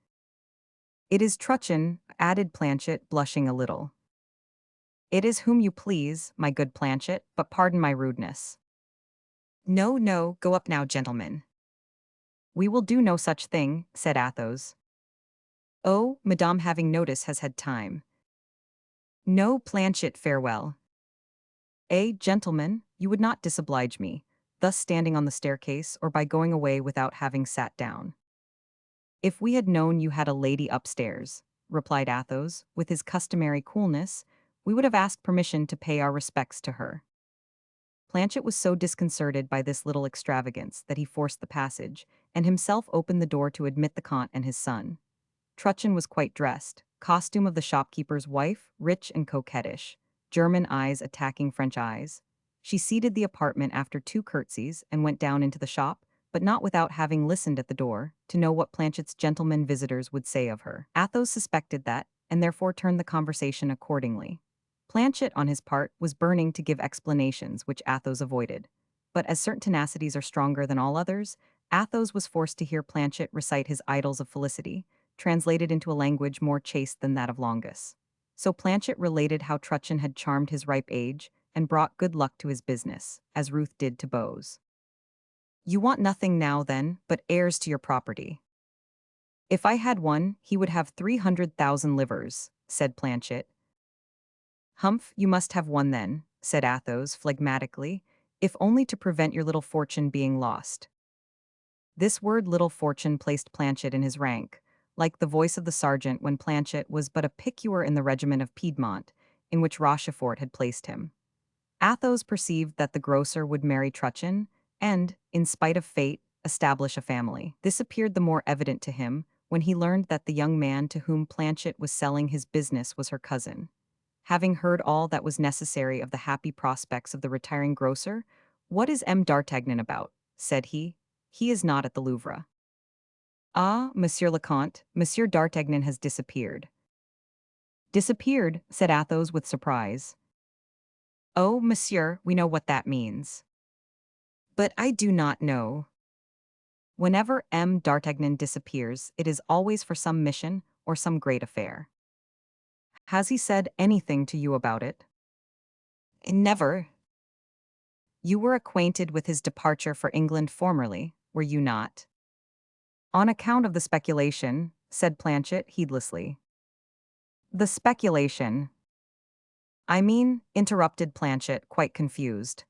It is Truchen, added Planchet, blushing a little. It is whom you please, my good Planchet, but pardon my rudeness. No, no, go up now, gentlemen. We will do no such thing, said Athos. Oh, Madame having notice has had time. No, Planchet, farewell. Gentlemen, you would not disoblige me, thus standing on the staircase or by going away without having sat down. If we had known you had a lady upstairs, replied Athos, with his customary coolness, we would have asked permission to pay our respects to her. Planchet was so disconcerted by this little extravagance that he forced the passage, and himself opened the door to admit the Comte and his son. Truchen was quite dressed, costume of the shopkeeper's wife, rich and coquettish, German eyes attacking French eyes. She ceded the apartment after two curtsies and went down into the shop, but not without having listened at the door, to know what Planchet's gentlemen visitors would say of her. Athos suspected that, and therefore turned the conversation accordingly. Planchet, on his part, was burning to give explanations, which Athos avoided. But as certain tenacities are stronger than all others, Athos was forced to hear Planchet recite his idyls of felicity, translated into a language more chaste than that of Longus. So Planchet related how Truchen had charmed his ripe age, and brought good luck to his business, as Ruth did to Beau's. You want nothing now, then, but heirs to your property. If I had one, he would have 300,000 livres, said Planchet. Humph, you must have one then, said Athos, phlegmatically, if only to prevent your little fortune being lost. This word little fortune placed Planchet in his rank, like the voice of the sergeant when Planchet was but a piqueur in the regiment of Piedmont, in which Rochefort had placed him. Athos perceived that the grocer would marry Truchen, and, in spite of fate, establish a family. This appeared the more evident to him when he learned that the young man to whom Planchet was selling his business was her cousin. Having heard all that was necessary of the happy prospects of the retiring grocer, "What is M. d'Artagnan about?" said he. "He is not at the Louvre." "Ah, Monsieur le Comte, Monsieur d'Artagnan has disappeared." "Disappeared," said Athos with surprise. "Oh, monsieur, we know what that means." "But I do not know." Whenever M. d'Artagnan disappears, it is always for some mission or some great affair. Has he said anything to you about it? Never. You were acquainted with his departure for England formerly, were you not? On account of the speculation, said Planchet heedlessly. The speculation. I mean, interrupted Planchet, quite confused.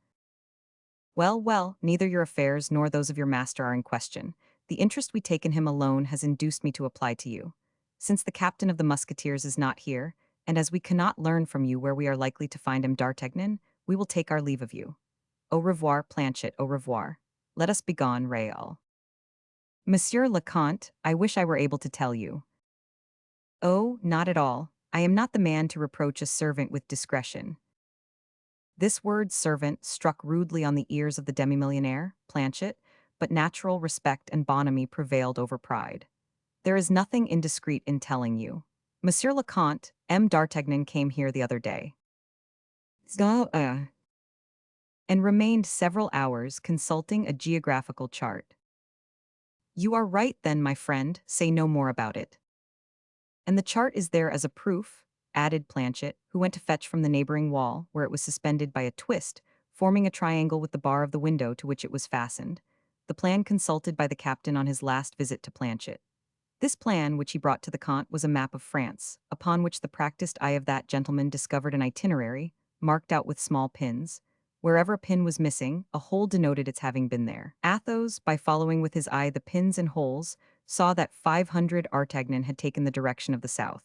Well, well, neither your affairs nor those of your master are in question. The interest we take in him alone has induced me to apply to you. Since the captain of the musketeers is not here, and as we cannot learn from you where we are likely to find M. d'Artagnan, we will take our leave of you. Au revoir, Planchet, au revoir. Let us begone, Raoul. Monsieur le Comte, I wish I were able to tell you. Oh, not at all. I am not the man to reproach a servant with discretion. This word servant struck rudely on the ears of the demi-millionaire, Planchet, but natural respect and bonhomie prevailed over pride. There is nothing indiscreet in telling you. Monsieur le Comte, M. d'Artagnan came here the other day. And remained several hours consulting a geographical chart. You are right then, my friend, say no more about it. And the chart is there as a proof, added Planchet, who went to fetch from the neighboring wall, where it was suspended by a twist, forming a triangle with the bar of the window to which it was fastened, the plan consulted by the captain on his last visit to Planchet. This plan, which he brought to the Comte, was a map of France, upon which the practiced eye of that gentleman discovered an itinerary, marked out with small pins, Wherever a pin was missing, a hole denoted its having been there. Athos, by following with his eye the pins and holes, saw that 500 Artagnan had taken the direction of the south,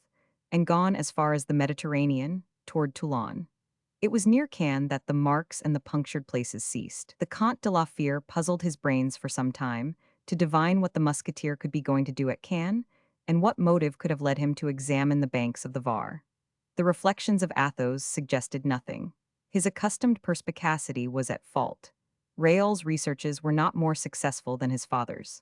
and gone as far as the Mediterranean, toward Toulon. It was near Cannes that the marks and the punctured places ceased. The Comte de la Fere puzzled his brains for some time to divine what the musketeer could be going to do at Cannes, and what motive could have led him to examine the banks of the Var. The reflections of Athos suggested nothing. His accustomed perspicacity was at fault. Raoul's researches were not more successful than his father's.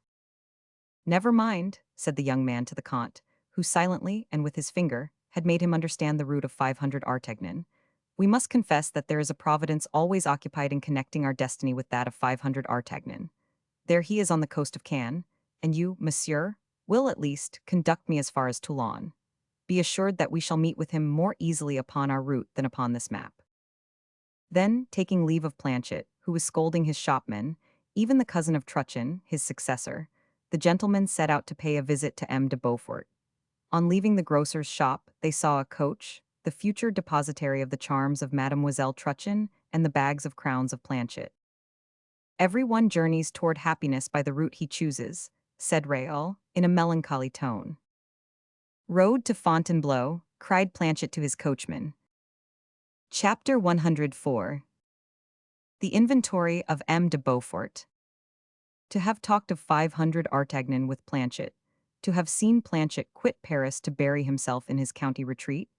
"Never mind," said the young man to the Comte, who silently, and with his finger, had made him understand the route of 500 Artagnan. "We must confess that there is a providence always occupied in connecting our destiny with that of 500 Artagnan. There he is on the coast of Cannes, and you, monsieur, will, at least, conduct me as far as Toulon. Be assured that we shall meet with him more easily upon our route than upon this map." Then, taking leave of Planchet, who was scolding his shopmen, even the cousin of Truchen, his successor, the gentlemen set out to pay a visit to M. de Beaufort. On leaving the grocer's shop, they saw a coach, the future depositary of the charms of Mademoiselle Truchen and the bags of crowns of Planchet. "Every one journeys toward happiness by the route he chooses," said Raoul, in a melancholy tone. "Rode to Fontainebleau," cried Planchet to his coachman. Chapter 104. The Inventory of M. de Beaufort. To have talked of 500 Artagnan with Planchet, to have seen Planchet quit Paris to bury himself in his county retreat,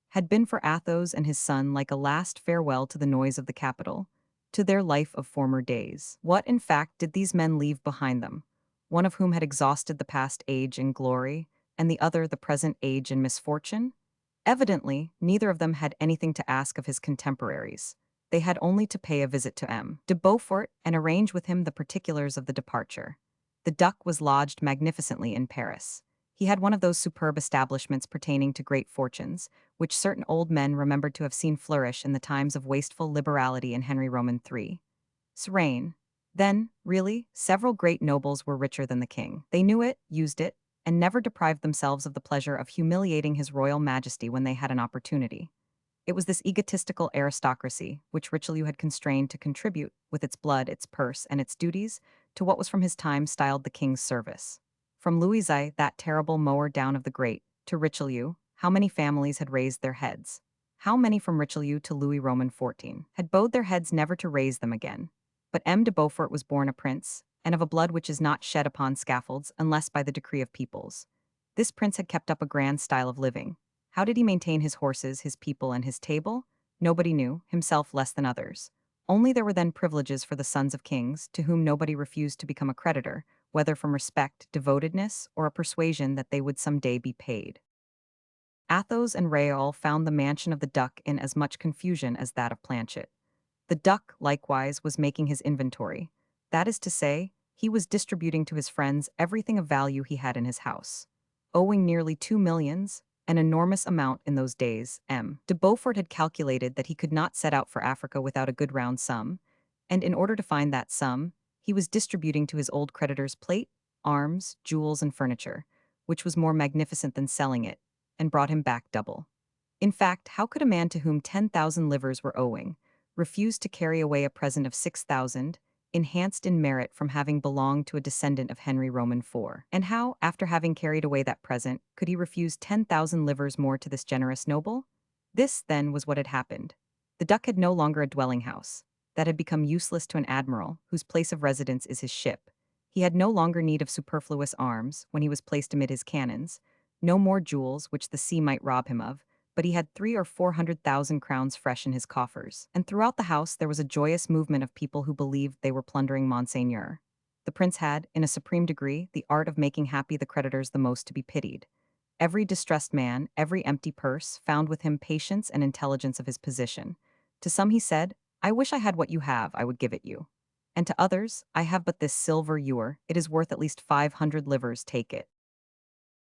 had been for Athos and his son like a last farewell to the noise of the capital, to their life of former days. What, in fact, did these men leave behind them, one of whom had exhausted the past age in glory, and the other the present age in misfortune? Evidently, neither of them had anything to ask of his contemporaries. They had only to pay a visit to M. de Beaufort and arrange with him the particulars of the departure. The Duc was lodged magnificently in Paris. He had one of those superb establishments pertaining to great fortunes, which certain old men remembered to have seen flourish in the times of wasteful liberality in Henry Roman III's reign. Then, really, several great nobles were richer than the king. They knew it, used it, and never deprived themselves of the pleasure of humiliating his royal majesty when they had an opportunity. It was this egotistical aristocracy which Richelieu had constrained to contribute, with its blood, its purse, and its duties, to what was from his time styled the king's service. From Louis XI, that terrible mower down of the great, to Richelieu, how many families had raised their heads? How many from Richelieu to Louis Roman XIV had bowed their heads never to raise them again? But M. de Beaufort was born a prince, and of a blood which is not shed upon scaffolds unless by the decree of peoples. This prince had kept up a grand style of living. How did he maintain his horses, his people, and his table? Nobody knew, himself less than others. Only there were then privileges for the sons of kings, to whom nobody refused to become a creditor, whether from respect, devotedness, or a persuasion that they would some day be paid. Athos and Raoul found the mansion of the Duc in as much confusion as that of Planchet. The Duc, likewise, was making his inventory. That is to say, he was distributing to his friends everything of value he had in his house. Owing nearly 2 millions, an enormous amount in those days, M. de Beaufort had calculated that he could not set out for Africa without a good round sum, and in order to find that sum, he was distributing to his old creditors plate, arms, jewels, and furniture, which was more magnificent than selling it, and brought him back double. In fact, how could a man to whom 10,000 livres were owing refuse to carry away a present of 6,000, enhanced in merit from having belonged to a descendant of Henry Roman IV? And how, after having carried away that present, could he refuse 10,000 livres more to this generous noble? This, then, was what had happened. The Duc had no longer a dwelling house. That had become useless to an admiral, whose place of residence is his ship. He had no longer need of superfluous arms, when he was placed amid his cannons, no more jewels, which the sea might rob him of, but he had 300,000 or 400,000 crowns fresh in his coffers, and throughout the house there was a joyous movement of people who believed they were plundering Monseigneur. The prince had, in a supreme degree, the art of making happy the creditors the most to be pitied. Every distressed man, every empty purse, found with him patience and intelligence of his position. To some he said, "I wish I had what you have, I would give it you." And to others, "I have but this silver ewer, it is worth at least 500 livres, take it."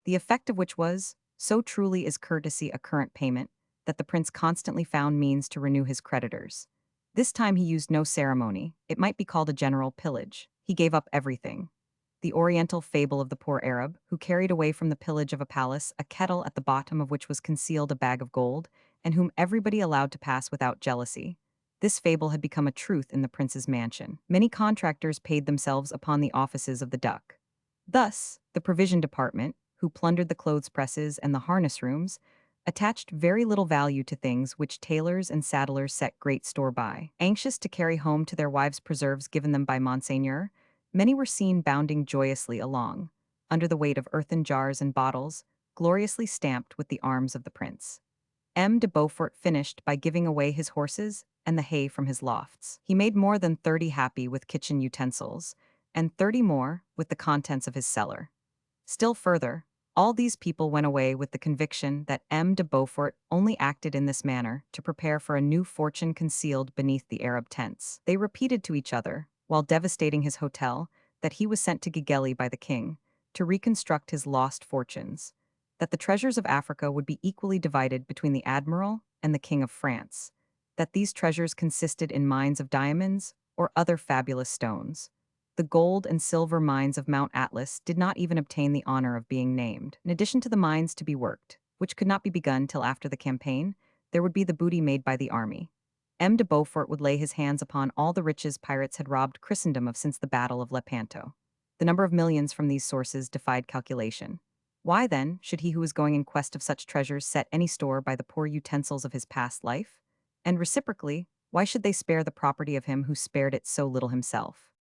The effect of which was, so truly is courtesy a current payment, that the prince constantly found means to renew his creditors. This time he used no ceremony, it might be called a general pillage. He gave up everything. The oriental fable of the poor Arab, who carried away from the pillage of a palace a kettle at the bottom of which was concealed a bag of gold, and whom everybody allowed to pass without jealousy. This fable had become a truth in the prince's mansion. Many contractors paid themselves upon the offices of the duck. Thus, the provision department, who plundered the clothes presses and the harness rooms, attached very little value to things which tailors and saddlers set great store by. Anxious to carry home to their wives preserves given them by Monseigneur, many were seen bounding joyously along, under the weight of earthen jars and bottles, gloriously stamped with the arms of the prince. M. de Beaufort finished by giving away his horses and the hay from his lofts. He made more than 30 happy with kitchen utensils, and 30 more with the contents of his cellar. Still further, all these people went away with the conviction that M. de Beaufort only acted in this manner to prepare for a new fortune concealed beneath the Arab tents. They repeated to each other, while devastating his hotel, that he was sent to Gigelli by the king to reconstruct his lost fortunes, that the treasures of Africa would be equally divided between the admiral and the king of France, that these treasures consisted in mines of diamonds or other fabulous stones. The gold and silver mines of Mount Atlas did not even obtain the honor of being named. In addition to the mines to be worked, which could not be begun till after the campaign, there would be the booty made by the army. M. de Beaufort would lay his hands upon all the riches pirates had robbed Christendom of since the Battle of Lepanto. The number of millions from these sources defied calculation. Why, then, should he who was going in quest of such treasures set any store by the poor utensils of his past life? And reciprocally, why should they spare the property of him who spared it so little himself?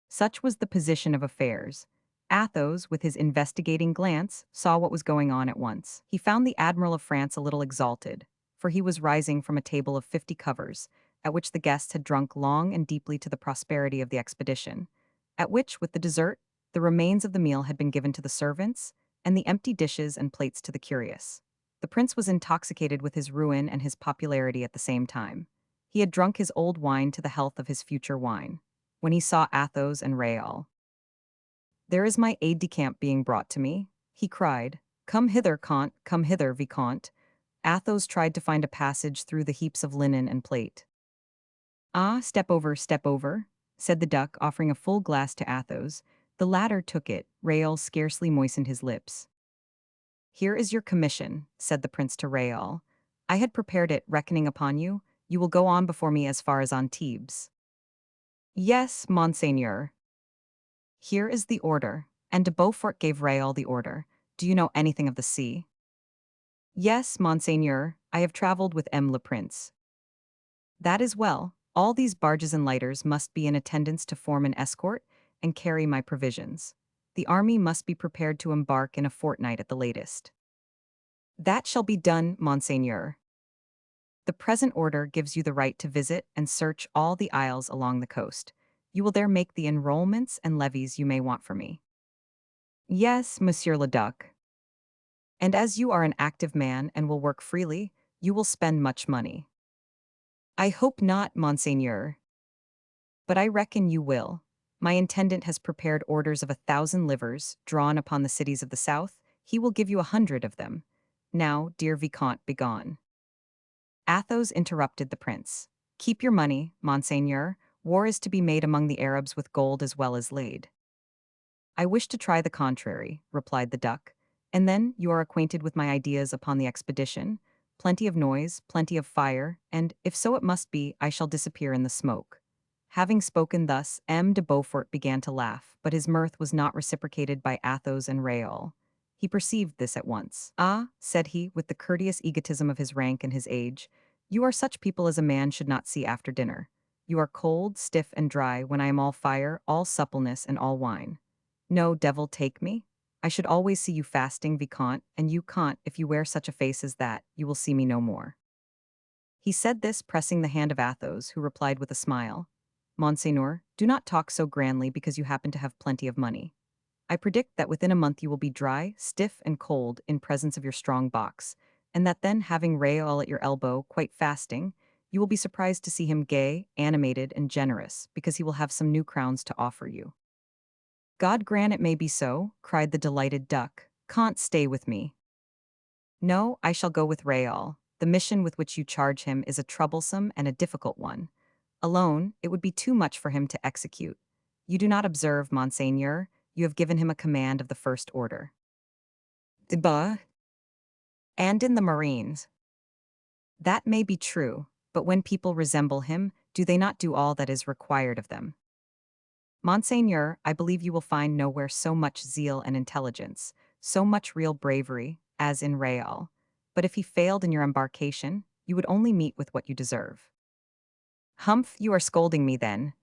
Such was the position of affairs. Athos, with his investigating glance, saw what was going on at once. He found the Admiral of France a little exalted, for he was rising from a table of 50 covers, at which the guests had drunk long and deeply to the prosperity of the expedition, at which, with the dessert, the remains of the meal had been given to the servants, and the empty dishes and plates to the curious. The prince was intoxicated with his ruin and his popularity at the same time. He had drunk his old wine to the health of his future wine. When he saw Athos and Raoul, "There is my aide-de-camp being brought to me," he cried. "Come hither, Comte, come hither, Vicomte." Athos tried to find a passage through the heaps of linen and plate. "Ah, step over," said the duck, offering a full glass to Athos. The latter took it. Raoul scarcely moistened his lips. "Here is your commission," said the prince to Raoul. "I had prepared it, reckoning upon you. You will go on before me as far as Antibes." "Yes, Monseigneur." "Here is the order." And de Beaufort gave Raoul the order. "Do you know anything of the sea?" "Yes, Monseigneur, I have traveled with M. le Prince." "That is well. All these barges and lighters must be in attendance to form an escort and carry my provisions. The army must be prepared to embark in a fortnight at the latest." "That shall be done, Monseigneur." "The present order gives you the right to visit and search all the isles along the coast. You will there make the enrollments and levies you may want for me." "Yes, Monsieur le Duc." "And as you are an active man and will work freely, you will spend much money." "I hope not, Monseigneur. But I reckon you will. My intendant has prepared orders of 1,000 livres, drawn upon the cities of the south. He will give you 100 of them. Now, dear Vicomte, begone." Athos interrupted the prince. "Keep your money, Monseigneur. War is to be made among the Arabs with gold as well as lead." "I wish to try the contrary," replied the duck. "And then you are acquainted with my ideas upon the expedition. Plenty of noise, plenty of fire, and, if so it must be, I shall disappear in the smoke." Having spoken thus, M. de Beaufort began to laugh, but his mirth was not reciprocated by Athos and Raoul. He perceived this at once. "Ah," said he, with the courteous egotism of his rank and his age, "you are such people as a man should not see after dinner. You are cold, stiff, and dry, when I am all fire, all suppleness, and all wine. No, devil take me. I should always see you fasting, Vicomte, and you, Comte, if you wear such a face as that, you will see me no more." He said this, pressing the hand of Athos, who replied with a smile, "Monseigneur, do not talk so grandly because you happen to have plenty of money. I predict that within a month you will be dry, stiff, and cold in presence of your strong box, and that then, having Raoul at your elbow, quite fasting, you will be surprised to see him gay, animated, and generous, because he will have some new crowns to offer you." "God grant it may be so," cried the delighted duck. "Can't stay with me." "No, I shall go with Raoul. The mission with which you charge him is a troublesome and a difficult one. Alone, it would be too much for him to execute. You do not observe, Monseigneur, you have given him a command of the first order." "Bah." "And in the Marines." "That may be true, but when people resemble him, do they not do all that is required of them? Monseigneur, I believe you will find nowhere so much zeal and intelligence, so much real bravery, as in Raoul. But if he failed in your embarkation, you would only meet with what you deserve. Humph, you are scolding me then.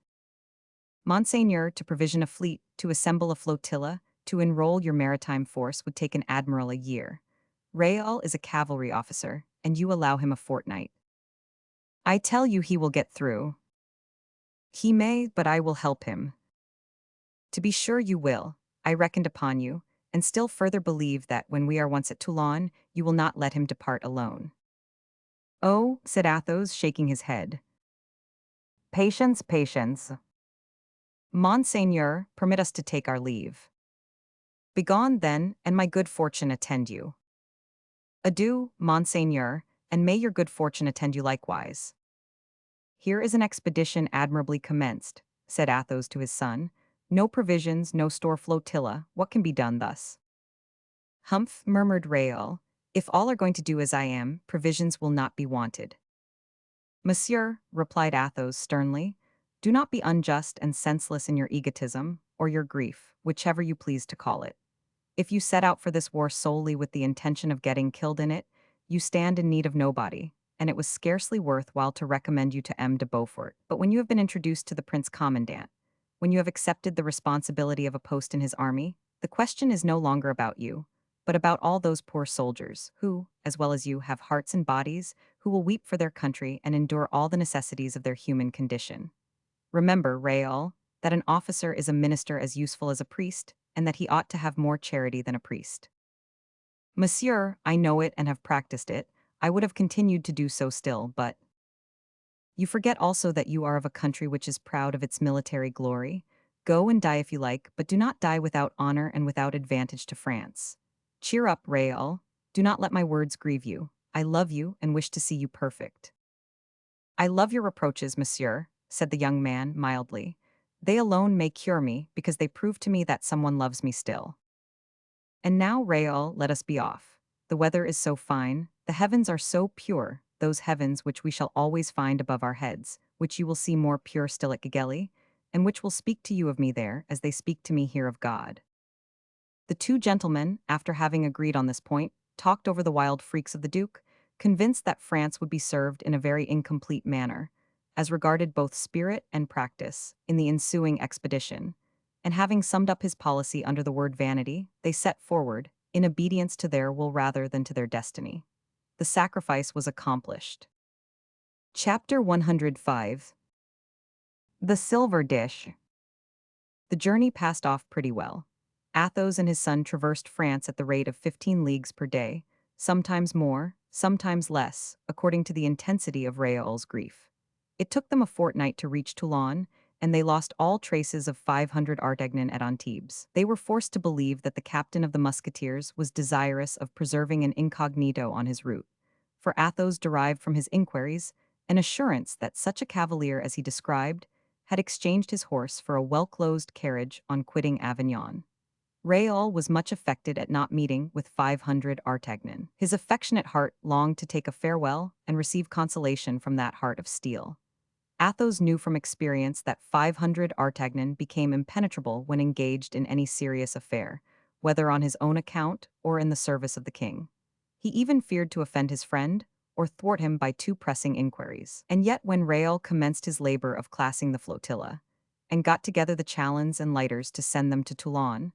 Monseigneur, to provision a fleet, to assemble a flotilla, to enroll your maritime force would take an admiral a year. Raoul is a cavalry officer, and you allow him a fortnight. I tell you he will get through. He may, but I will help him. To be sure you will. I reckoned upon you, and still further believe that when we are once at Toulon, you will not let him depart alone. Oh, said Athos, shaking his head. Patience, patience. Monseigneur, permit us to take our leave. Begone, then, and my good fortune attend you. Adieu, Monseigneur, and may your good fortune attend you likewise. Here is an expedition admirably commenced, said Athos to his son. No provisions, no store flotilla, what can be done thus? Humph, murmured Raoul, if all are going to do as I am, provisions will not be wanted. Monsieur, replied Athos sternly, do not be unjust and senseless in your egotism, or your grief, whichever you please to call it. If you set out for this war solely with the intention of getting killed in it, you stand in need of nobody, and it was scarcely worth while to recommend you to M. de Beaufort. But when you have been introduced to the Prince Commandant, when you have accepted the responsibility of a post in his army, the question is no longer about you, but about all those poor soldiers who, as well as you, have hearts and bodies, who will weep for their country and endure all the necessities of their human condition. Remember, Raoul, that an officer is a minister as useful as a priest, and that he ought to have more charity than a priest. Monsieur, I know it and have practiced it. I would have continued to do so still, but you forget also that you are of a country which is proud of its military glory. Go and die if you like, but do not die without honor and without advantage to France. Cheer up, Raoul. Do not let my words grieve you. I love you and wish to see you perfect. I love your reproaches, monsieur, said the young man mildly. They alone may cure me, because they prove to me that someone loves me still. And now, Raoul, let us be off. The weather is so fine, the heavens are so pure, those heavens which we shall always find above our heads, which you will see more pure still at Gigeli, and which will speak to you of me there as they speak to me here of God. The two gentlemen, after having agreed on this point, talked over the wild freaks of the Duke, convinced that France would be served in a very incomplete manner, as regarded both spirit and practice, in the ensuing expedition, and having summed up his policy under the word vanity, they set forward, in obedience to their will rather than to their destiny. The sacrifice was accomplished. Chapter 105. The Silver Dish. The journey passed off pretty well. Athos and his son traversed France at the rate of 15 leagues per day, sometimes more, sometimes less, according to the intensity of Raoul's grief. It took them a fortnight to reach Toulon, and they lost all traces of 500 Artagnan at Antibes. They were forced to believe that the captain of the musketeers was desirous of preserving an incognito on his route, for Athos derived from his inquiries an assurance that such a cavalier as he described had exchanged his horse for a well-closed carriage on quitting Avignon. Raoul was much affected at not meeting with 500 Artagnan. His affectionate heart longed to take a farewell and receive consolation from that heart of steel. Athos knew from experience that 500 Artagnan became impenetrable when engaged in any serious affair, whether on his own account or in the service of the king. He even feared to offend his friend or thwart him by too pressing inquiries. And yet when Raoul commenced his labor of classing the flotilla, and got together the challons and lighters to send them to Toulon,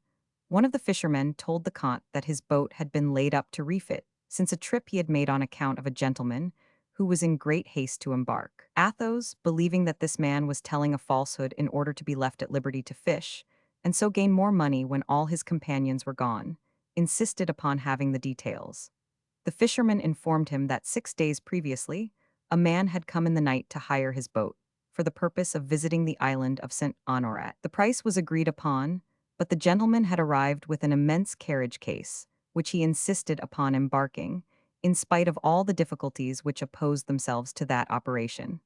one of the fishermen told the Comte that his boat had been laid up to refit, since a trip he had made on account of a gentleman who was in great haste to embark. Athos, believing that this man was telling a falsehood in order to be left at liberty to fish, and so gain more money when all his companions were gone, insisted upon having the details. The fisherman informed him that 6 days previously, a man had come in the night to hire his boat, for the purpose of visiting the island of St. Honorat. The price was agreed upon, but the gentleman had arrived with an immense carriage case, which he insisted upon embarking, in spite of all the difficulties which opposed themselves to that operation.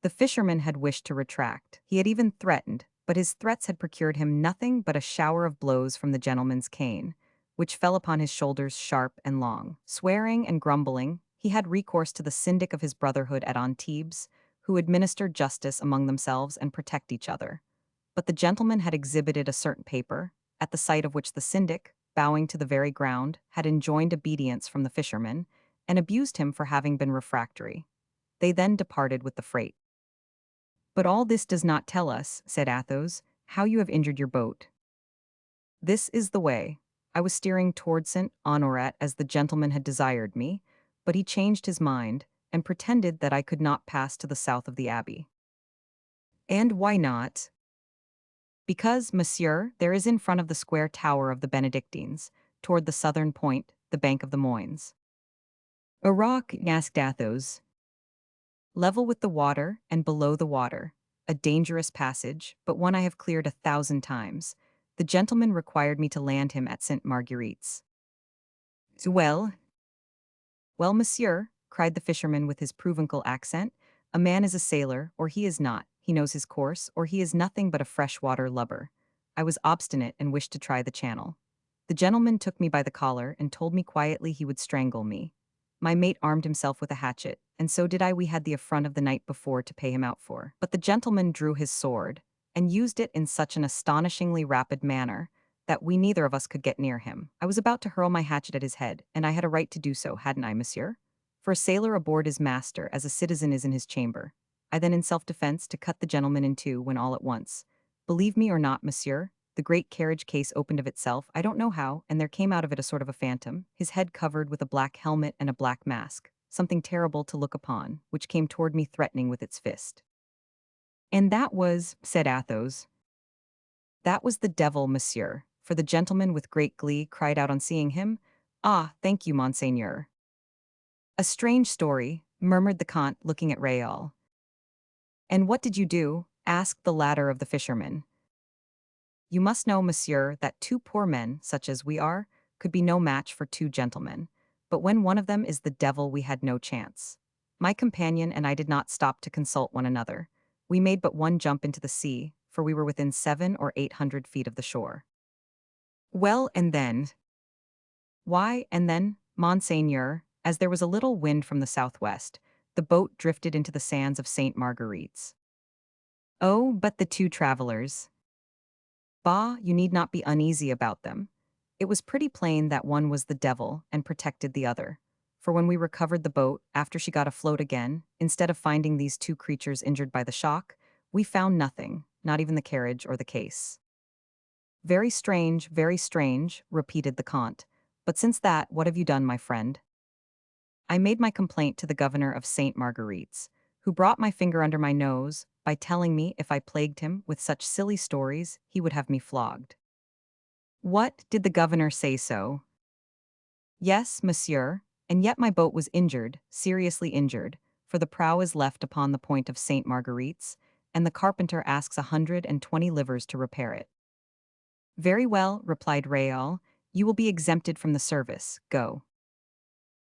The fisherman had wished to retract. He had even threatened, but his threats had procured him nothing but a shower of blows from the gentleman's cane, which fell upon his shoulders sharp and long. Swearing and grumbling, he had recourse to the syndic of his brotherhood at Antibes, who administered justice among themselves and protect each other. But the gentleman had exhibited a certain paper, at the sight of which the syndic, bowing to the very ground, had enjoined obedience from the fisherman, and abused him for having been refractory. They then departed with the freight. "But all this does not tell us," said Athos, "how you have injured your boat." "This is the way. I was steering toward St. Honorat as the gentleman had desired me, but he changed his mind, and pretended that I could not pass to the south of the abbey." "And why not?" "Because, monsieur, there is in front of the square tower of the Benedictines, toward the southern point, the bank of the Moines." "A rock?" asked Athos. "Level with the water, and below the water. A dangerous passage, but one I have cleared 1,000 times. The gentleman required me to land him at St. Marguerite's." "Well?" "Well, monsieur," cried the fisherman with his Provencal accent, "a man is a sailor, or he is not. He knows his course, or he is nothing but a freshwater lubber. I was obstinate and wished to try the channel. The gentleman took me by the collar and told me quietly he would strangle me. My mate armed himself with a hatchet, and so did I. We had the affront of the night before to pay him out for. But the gentleman drew his sword, and used it in such an astonishingly rapid manner, that we neither of us could get near him. I was about to hurl my hatchet at his head, and I had a right to do so, hadn't I, monsieur? For a sailor aboard his master, as a citizen is in his chamber. I then, in self-defense, to cut the gentleman in two, when all at once, believe me or not, monsieur, the great carriage case opened of itself, I don't know how, and there came out of it a sort of a phantom, his head covered with a black helmet and a black mask, something terrible to look upon, which came toward me threatening with its fist." "And that was," said Athos. "That was the devil, monsieur," for the gentleman with great glee cried out on seeing him, "Ah, thank you, monseigneur." "A strange story," murmured the Comte, looking at Raoul. "And what did you do?" asked the latter of the fisherman. "You must know, monsieur, that two poor men, such as we are, could be no match for two gentlemen. But when one of them is the devil, we had no chance. My companion and I did not stop to consult one another. We made but one jump into the sea, for we were within 700 or 800 feet of the shore." "Well, and then?" "Why, and then, monseigneur, as there was a little wind from the southwest, the boat drifted into the sands of St. Marguerite's." "Oh, but the two travelers?" "Bah, you need not be uneasy about them. It was pretty plain that one was the devil and protected the other. For when we recovered the boat, after she got afloat again, instead of finding these two creatures injured by the shock, we found nothing, not even the carriage or the case." Very strange," repeated the Comte. "But since that, what have you done, my friend?" "I made my complaint to the governor of St. Marguerite's, who brought my finger under my nose by telling me if I plagued him with such silly stories, he would have me flogged." "What, did the governor say so?" "Yes, monsieur, and yet my boat was injured, seriously injured, for the prow is left upon the point of St. Marguerite's, and the carpenter asks 120 livres to repair it." "Very well," replied Raoul, "you will be exempted from the service. Go."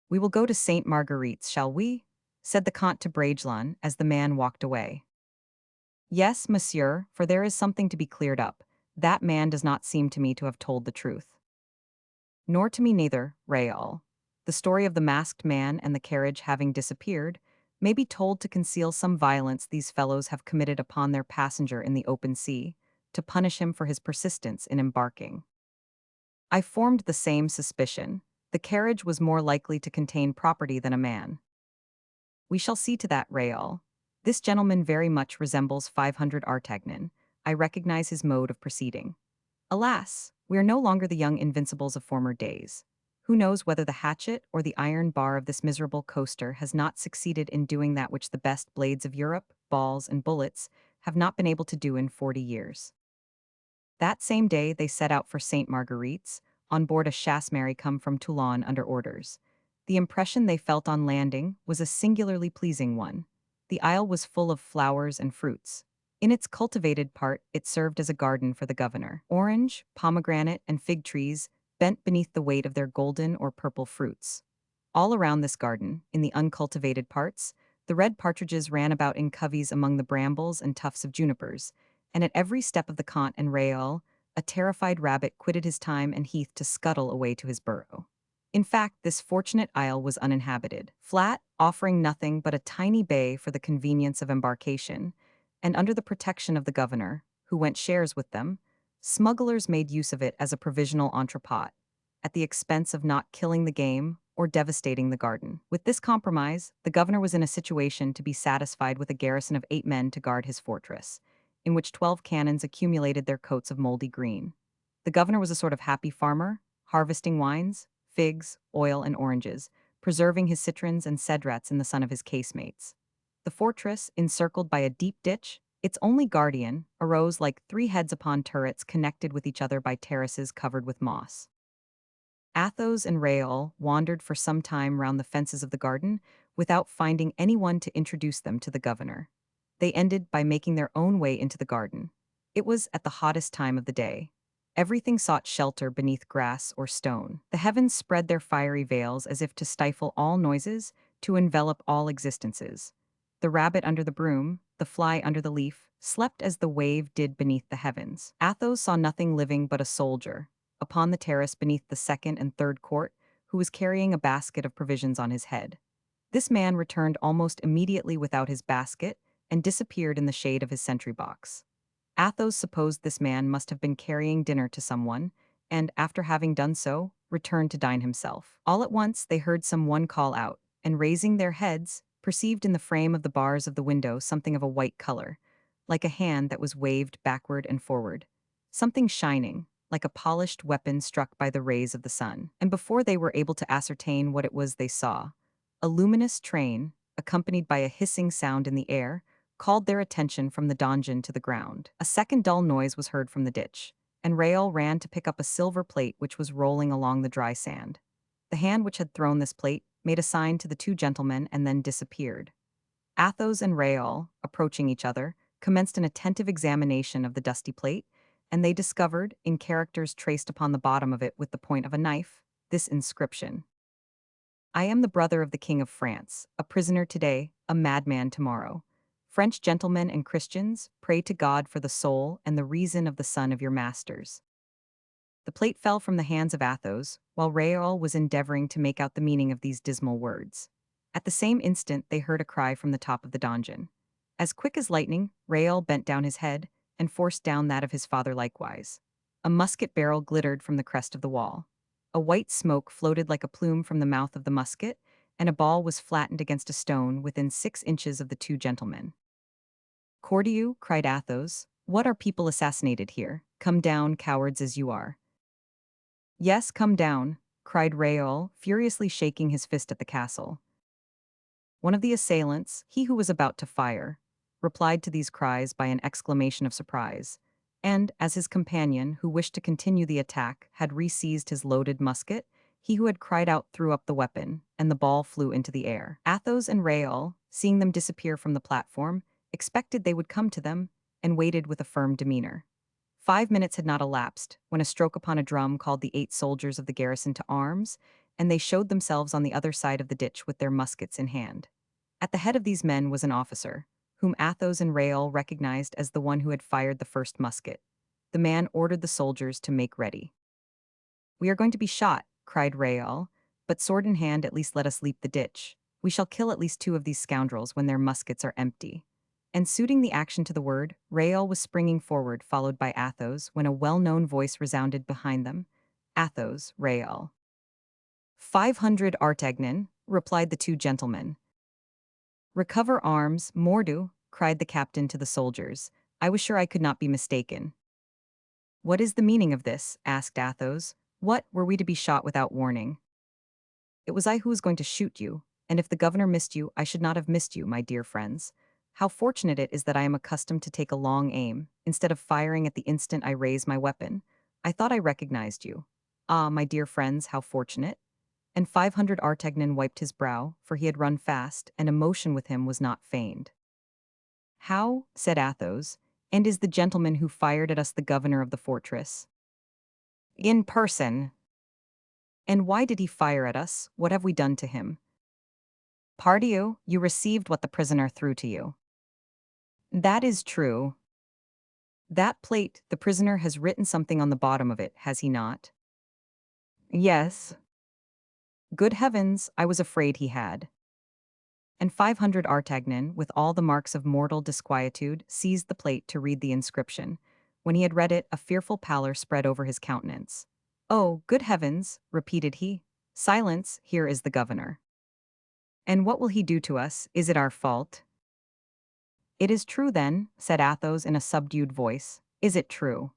"We will go to St. Marguerite's, shall we?" said the Comte to Bragelonne as the man walked away. "Yes, monsieur, for there is something to be cleared up. That man does not seem to me to have told the truth." "Nor to me neither, Raoul. The story of the masked man and the carriage having disappeared may be told to conceal some violence these fellows have committed upon their passenger in the open sea, to punish him for his persistence in embarking. I formed the same suspicion. The carriage was more likely to contain property than a man. We shall see to that, Raoul. This gentleman very much resembles 500 Artagnan. I recognize his mode of proceeding. Alas, we are no longer the young invincibles of former days. Who knows whether the hatchet or the iron bar of this miserable coaster has not succeeded in doing that which the best blades of Europe, balls and bullets, have not been able to do in 40 years. That same day they set out for St. Marguerite's, on board a chasse-marée come from Toulon under orders. The impression they felt on landing was a singularly pleasing one. The isle was full of flowers and fruits. In its cultivated part, it served as a garden for the governor. Orange, pomegranate, and fig trees bent beneath the weight of their golden or purple fruits. All around this garden, in the uncultivated parts, the red partridges ran about in coveys among the brambles and tufts of junipers, and at every step of the Comte and Raoul, a terrified rabbit quitted his time and heath to scuttle away to his burrow. In fact, this fortunate isle was uninhabited, flat, offering nothing but a tiny bay for the convenience of embarkation, and under the protection of the governor, who went shares with them, smugglers made use of it as a provisional entrepot, at the expense of not killing the game or devastating the garden. With this compromise, the governor was in a situation to be satisfied with a garrison of 8 men to guard his fortress, in which 12 cannons accumulated their coats of moldy green. The governor was a sort of happy farmer, harvesting wines, figs, oil, and oranges, preserving his citrons and cedrats in the sun of his casemates. The fortress, encircled by a deep ditch, its only guardian, arose like 3 heads upon turrets connected with each other by terraces covered with moss. Athos and Raoul wandered for some time round the fences of the garden without finding anyone to introduce them to the governor. They ended by making their own way into the garden. It was at the hottest time of the day. Everything sought shelter beneath grass or stone. The heavens spread their fiery veils as if to stifle all noises, to envelop all existences. The rabbit under the broom, the fly under the leaf, slept as the wave did beneath the heavens. Athos saw nothing living but a soldier, upon the terrace beneath the second and third court, who was carrying a basket of provisions on his head. This man returned almost immediately without his basket and disappeared in the shade of his sentry box. Athos supposed this man must have been carrying dinner to someone, and, after having done so, returned to dine himself. All at once they heard some one call out, and raising their heads, perceived in the frame of the bars of the window something of a white color, like a hand that was waved backward and forward. Something shining, like a polished weapon struck by the rays of the sun. And before they were able to ascertain what it was they saw, a luminous train, accompanied by a hissing sound in the air, called their attention from the donjon to the ground. A second dull noise was heard from the ditch, and Raoul ran to pick up a silver plate which was rolling along the dry sand. The hand which had thrown this plate made a sign to the 2 gentlemen and then disappeared. Athos and Raoul, approaching each other, commenced an attentive examination of the dusty plate, and they discovered, in characters traced upon the bottom of it with the point of a knife, this inscription: I am the brother of the King of France, a prisoner today, a madman tomorrow. French gentlemen and Christians, pray to God for the soul and the reason of the son of your masters. The plate fell from the hands of Athos, while Raoul was endeavoring to make out the meaning of these dismal words. At the same instant they heard a cry from the top of the donjon. As quick as lightning, Raoul bent down his head, and forced down that of his father likewise. A musket barrel glittered from the crest of the wall. A white smoke floated like a plume from the mouth of the musket, and a ball was flattened against a stone within 6 inches of the 2 gentlemen. Courtiers, cried Athos, what are people assassinated here? Come down, cowards as you are. Yes, come down, cried Raoul, furiously shaking his fist at the castle. One of the assailants, he who was about to fire, replied to these cries by an exclamation of surprise, and, as his companion, who wished to continue the attack, had re-seized his loaded musket, he who had cried out threw up the weapon, and the ball flew into the air. Athos and Raoul, seeing them disappear from the platform, expected they would come to them, and waited with a firm demeanor. 5 minutes had not elapsed, when a stroke upon a drum called the 8 soldiers of the garrison to arms, and they showed themselves on the other side of the ditch with their muskets in hand. At the head of these men was an officer, whom Athos and Raoul recognized as the one who had fired the first musket. The man ordered the soldiers to make ready. We are going to be shot, cried Raoul, but sword in hand at least let us leap the ditch. We shall kill at least 2 of these scoundrels when their muskets are empty. And suiting the action to the word, Raoul was springing forward, followed by Athos, when a well-known voice resounded behind them. Athos, Raoul. 500 Artagnan, replied the 2 gentlemen. Recover arms, mordieu, cried the captain to the soldiers. I was sure I could not be mistaken. What is the meaning of this? Asked Athos. What, were we to be shot without warning? It was I who was going to shoot you, and if the governor missed you, I should not have missed you, my dear friends. How fortunate it is that I am accustomed to take a long aim, instead of firing at the instant I raise my weapon. I thought I recognized you. Ah, my dear friends, how fortunate. And 500 Artagnan wiped his brow, for he had run fast, and emotion with him was not feigned. How, said Athos, and is the gentleman who fired at us the governor of the fortress? In person. And why did he fire at us? What have we done to him? Pardieu, you received what the prisoner threw to you. That is true. That plate, the prisoner has written something on the bottom of it, has he not? Yes. Good heavens, I was afraid he had. And 500 Artagnan, with all the marks of mortal disquietude, seized the plate to read the inscription. When he had read it, a fearful pallor spread over his countenance. "Oh, good heavens," repeated he. "Silence, here is the governor. And what will he do to us? Is it our fault?" "It is true then," said Athos in a subdued voice. "Is it true?"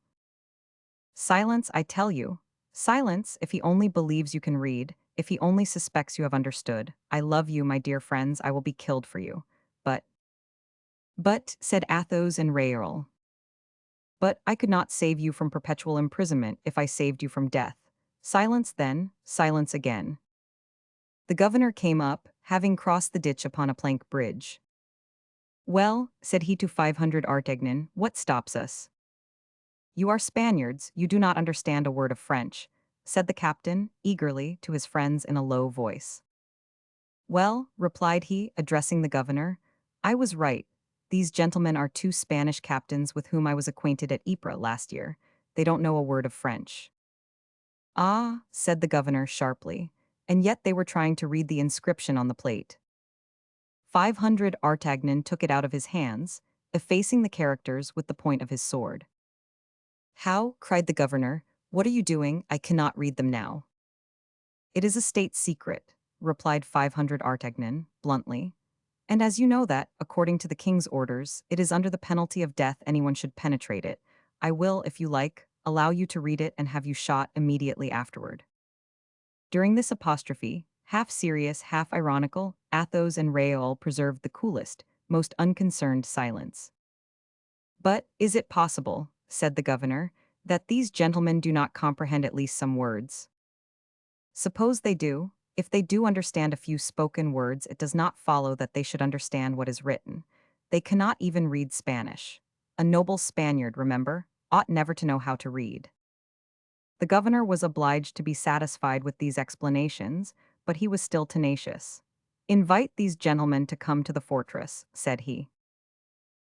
"Silence, I tell you. Silence, if he only believes you can read, if he only suspects you have understood. I love you, my dear friends, I will be killed for you. But, said Athos and Raoul. But I could not save you from perpetual imprisonment if I saved you from death. Silence then, silence again." The governor came up, having crossed the ditch upon a plank bridge. "Well," said he to 500 Artagnan, "what stops us?" "You are Spaniards, you do not understand a word of French," said the captain, eagerly, to his friends in a low voice. "Well," replied he, addressing the governor, "I was right. These gentlemen are two Spanish captains with whom I was acquainted at Ypres last year. They don't know a word of French." "Ah," said the governor sharply, "and yet they were trying to read the inscription on the plate." 500 Artagnan took it out of his hands, effacing the characters with the point of his sword. "How?" cried the governor. "What are you doing? I cannot read them now." "It is a state secret," replied 500 Artagnan, bluntly. "And as you know that, according to the king's orders, it is under the penalty of death anyone should penetrate it, I will, if you like, allow you to read it and have you shot immediately afterward." During this apostrophe, half serious, half ironical, Athos and Raoul preserved the coolest, most unconcerned silence. "But is it possible," said the governor, "that these gentlemen do not comprehend at least some words?" "Suppose they do. If they do understand a few spoken words, it does not follow that they should understand what is written. They cannot even read Spanish. A noble Spaniard, remember, ought never to know how to read." The governor was obliged to be satisfied with these explanations, but he was still tenacious. "Invite these gentlemen to come to the fortress," said he.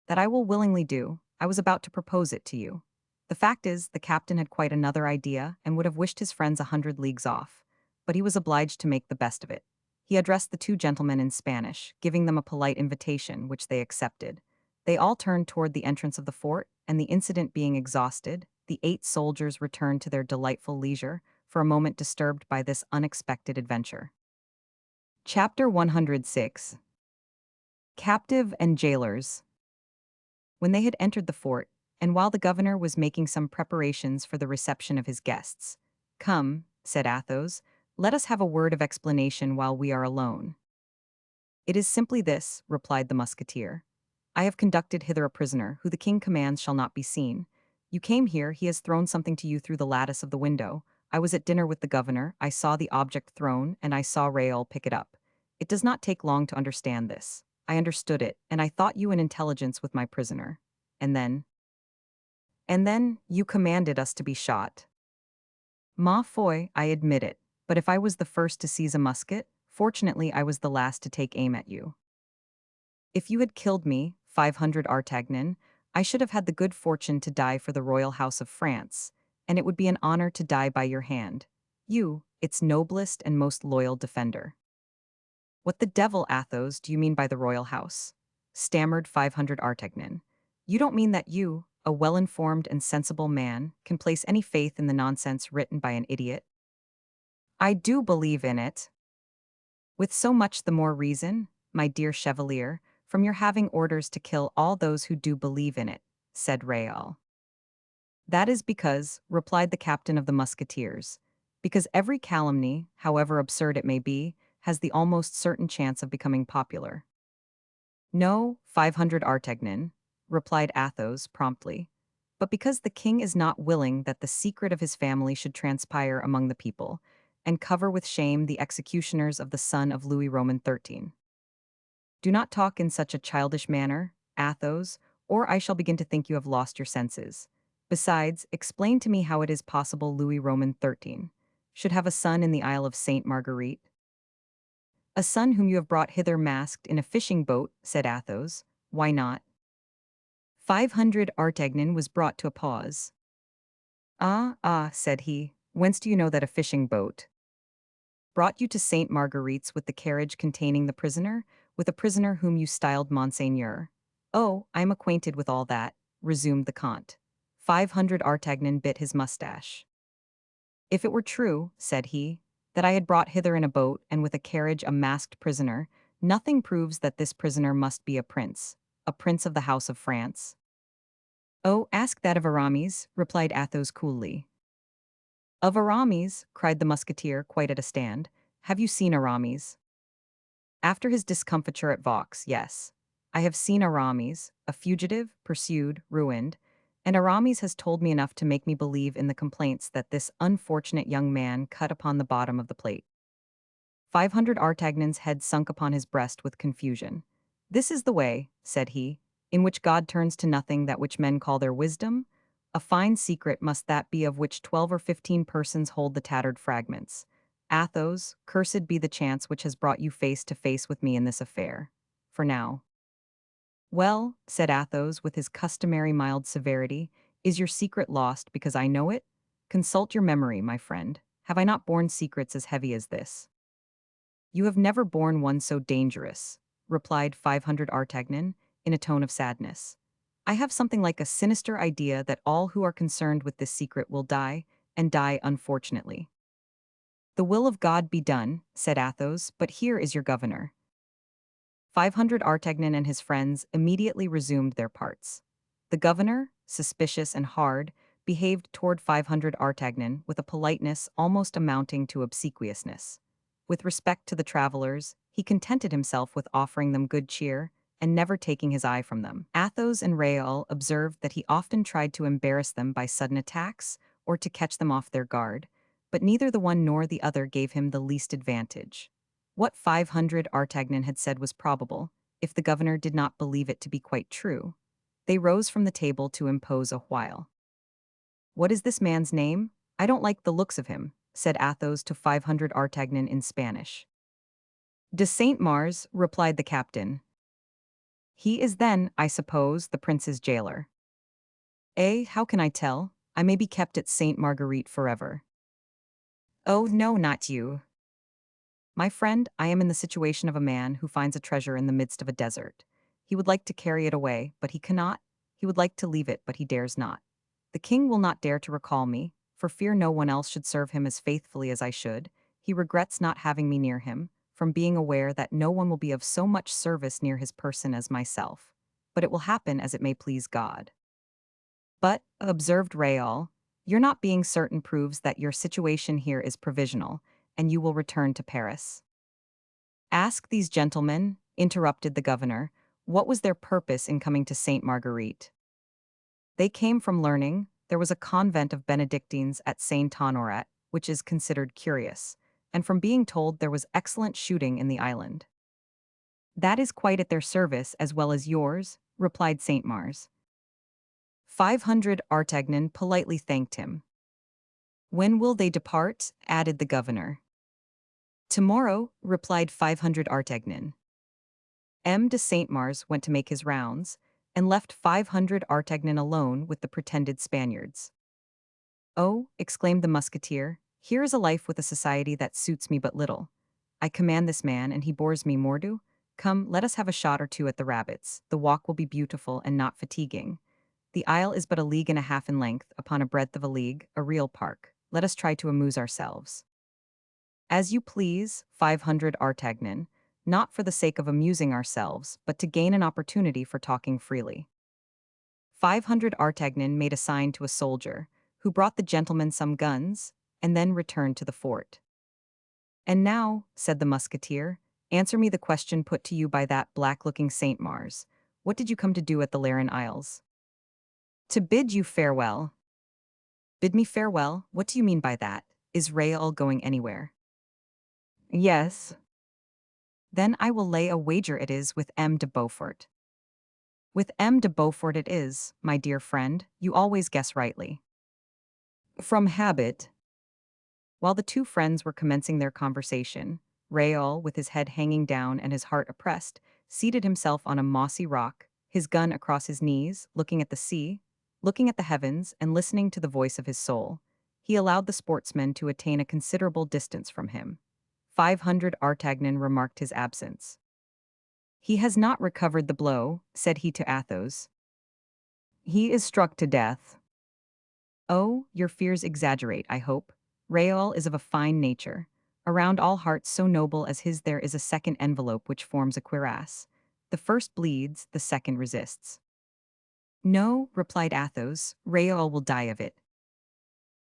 "That I will willingly do. I was about to propose it to you." The fact is, the captain had quite another idea and would have wished his friends 100 leagues off, but he was obliged to make the best of it. He addressed the two gentlemen in Spanish, giving them a polite invitation, which they accepted. They all turned toward the entrance of the fort, and the incident being exhausted, the 8 soldiers returned to their delightful leisure, for a moment disturbed by this unexpected adventure. Chapter 106. Captive and Jailers. When they had entered the fort, and while the governor was making some preparations for the reception of his guests, "Come," said Athos, "let us have a word of explanation while we are alone." "It is simply this," replied the musketeer. "I have conducted hither a prisoner, who the king commands shall not be seen. You came here, he has thrown something to you through the lattice of the window. I was at dinner with the governor, I saw the object thrown, and I saw Raoul pick it up. It does not take long to understand this. I understood it, and I thought you in intelligence with my prisoner. And then, you commanded us to be shot. Ma foi, I admit it, but if I was the first to seize a musket, fortunately I was the last to take aim at you. If you had killed me, 500 Artagnan, I should have had the good fortune to die for the royal house of France, and it would be an honor to die by your hand. You, its noblest and most loyal defender." "What the devil, Athos, do you mean by the royal house?" stammered 500 Artagnan. "You don't mean that you, a well-informed and sensible man, can place any faith in the nonsense written by an idiot?" "I do believe in it." "With so much the more reason, my dear chevalier, from your having orders to kill all those who do believe in it," said Raoul. "That is because," replied the captain of the musketeers, "because every calumny, however absurd it may be, has the almost certain chance of becoming popular." "No, 500 Artagnan," replied Athos promptly, "but because the king is not willing that the secret of his family should transpire among the people, and cover with shame the executioners of the son of Louis Roman XIII. Do not talk in such a childish manner, Athos, or I shall begin to think you have lost your senses. Besides, explain to me how it is possible Louis Roman XIII should have a son in the Isle of Sainte Marguerite." "A son whom you have brought hither masked in a fishing boat," said Athos. "Why not?" 500 Artagnan was brought to a pause. "Ah, ah," said he, "whence do you know that a fishing boat?" Brought you to Saint Marguerite's with the carriage containing the prisoner, with a prisoner whom you styled Monseigneur. Oh, I am acquainted with all that, resumed the Comte. 500 Artagnan bit his mustache. If it were true, said he, that I had brought hither in a boat and with a carriage a masked prisoner, nothing proves that this prisoner must be a prince of the house of France. Oh, ask that of Aramis, replied Athos coolly. Of Aramis, cried the musketeer, quite at a stand. Have you seen Aramis? After his discomfiture at Vaux, yes. I have seen Aramis, a fugitive, pursued, ruined, and Aramis has told me enough to make me believe in the complaints that this unfortunate young man cut upon the bottom of the plate. 500 Artagnan's head sunk upon his breast with confusion. This is the way, said he, in which God turns to nothing that which men call their wisdom. A fine secret must that be of which 12 or 15 persons hold the tattered fragments. Athos, cursed be the chance which has brought you face to face with me in this affair. For now. Well, said Athos with his customary mild severity, is your secret lost because I know it? Consult your memory, my friend. Have I not borne secrets as heavy as this? You have never borne one so dangerous, replied 500 Artagnan, in a tone of sadness. I have something like a sinister idea that all who are concerned with this secret will die, and die unfortunately. The will of God be done, said Athos, but here is your governor. 500 Artagnan and his friends immediately resumed their parts. The governor, suspicious and hard, behaved toward 500 Artagnan with a politeness almost amounting to obsequiousness. With respect to the travelers, he contented himself with offering them good cheer and never taking his eye from them. Athos and Raoul observed that he often tried to embarrass them by sudden attacks or to catch them off their guard, but neither the one nor the other gave him the least advantage. What 500 Artagnan had said was probable, if the governor did not believe it to be quite true. They rose from the table to impose a while. What is this man's name? I don't like the looks of him, said Athos to 500 Artagnan in Spanish. De Saint Mars, replied the captain. He is then, I suppose, the prince's jailer. How can I tell? I may be kept at Saint Marguerite forever. Oh, no, not you. My friend, I am in the situation of a man who finds a treasure in the midst of a desert. He would like to carry it away, but he cannot. He would like to leave it, but he dares not. The king will not dare to recall me, for fear no one else should serve him as faithfully as I should. He regrets not having me near him, from being aware that no one will be of so much service near his person as myself. But it will happen as it may please God. But, observed Raoul, your not being certain proves that your situation here is provisional, and you will return to Paris. Ask these gentlemen, interrupted the governor, what was their purpose in coming to Saint Marguerite? They came from learning. There was a convent of Benedictines at Saint Honorat, which is considered curious, and from being told there was excellent shooting in the island. That is quite at their service as well as yours, replied Saint Mars. 500 Artagnan politely thanked him. When will they depart? Added the governor. Tomorrow, replied 500 Artagnan. M. de Saint Mars went to make his rounds, and left 500 Artagnan alone with the pretended Spaniards. Oh, exclaimed the musketeer, here is a life with a society that suits me but little. I command this man, and he bores me mordu. Come, let us have a shot or two at the rabbits. The walk will be beautiful and not fatiguing. The isle is but a league and a half in length, upon a breadth of a league, a real park. Let us try to amuse ourselves. As you please, 500 Artagnan, not for the sake of amusing ourselves, but to gain an opportunity for talking freely. 500 Artagnan made a sign to a soldier, who brought the gentleman some guns, and then returned to the fort. And now, said the musketeer, answer me the question put to you by that black-looking Saint Mars. What did you come to do at the Laren Isles? To bid you farewell. Bid me farewell? What do you mean by that? Is Raoul going anywhere? Yes. Then I will lay a wager it is with M. de Beaufort. With M. de Beaufort it is, my dear friend, you always guess rightly. From habit. While the two friends were commencing their conversation, Raoul, with his head hanging down and his heart oppressed, seated himself on a mossy rock, his gun across his knees, looking at the sea, looking at the heavens, and listening to the voice of his soul. He allowed the sportsmen to attain a considerable distance from him. 500 Artagnan remarked his absence. He has not recovered the blow, said he to Athos. He is struck to death. Oh, your fears exaggerate, I hope. Raoul is of a fine nature. Around all hearts so noble as his there is a second envelope which forms a cuirass. The first bleeds, the second resists. No, replied Athos, Raoul will die of it.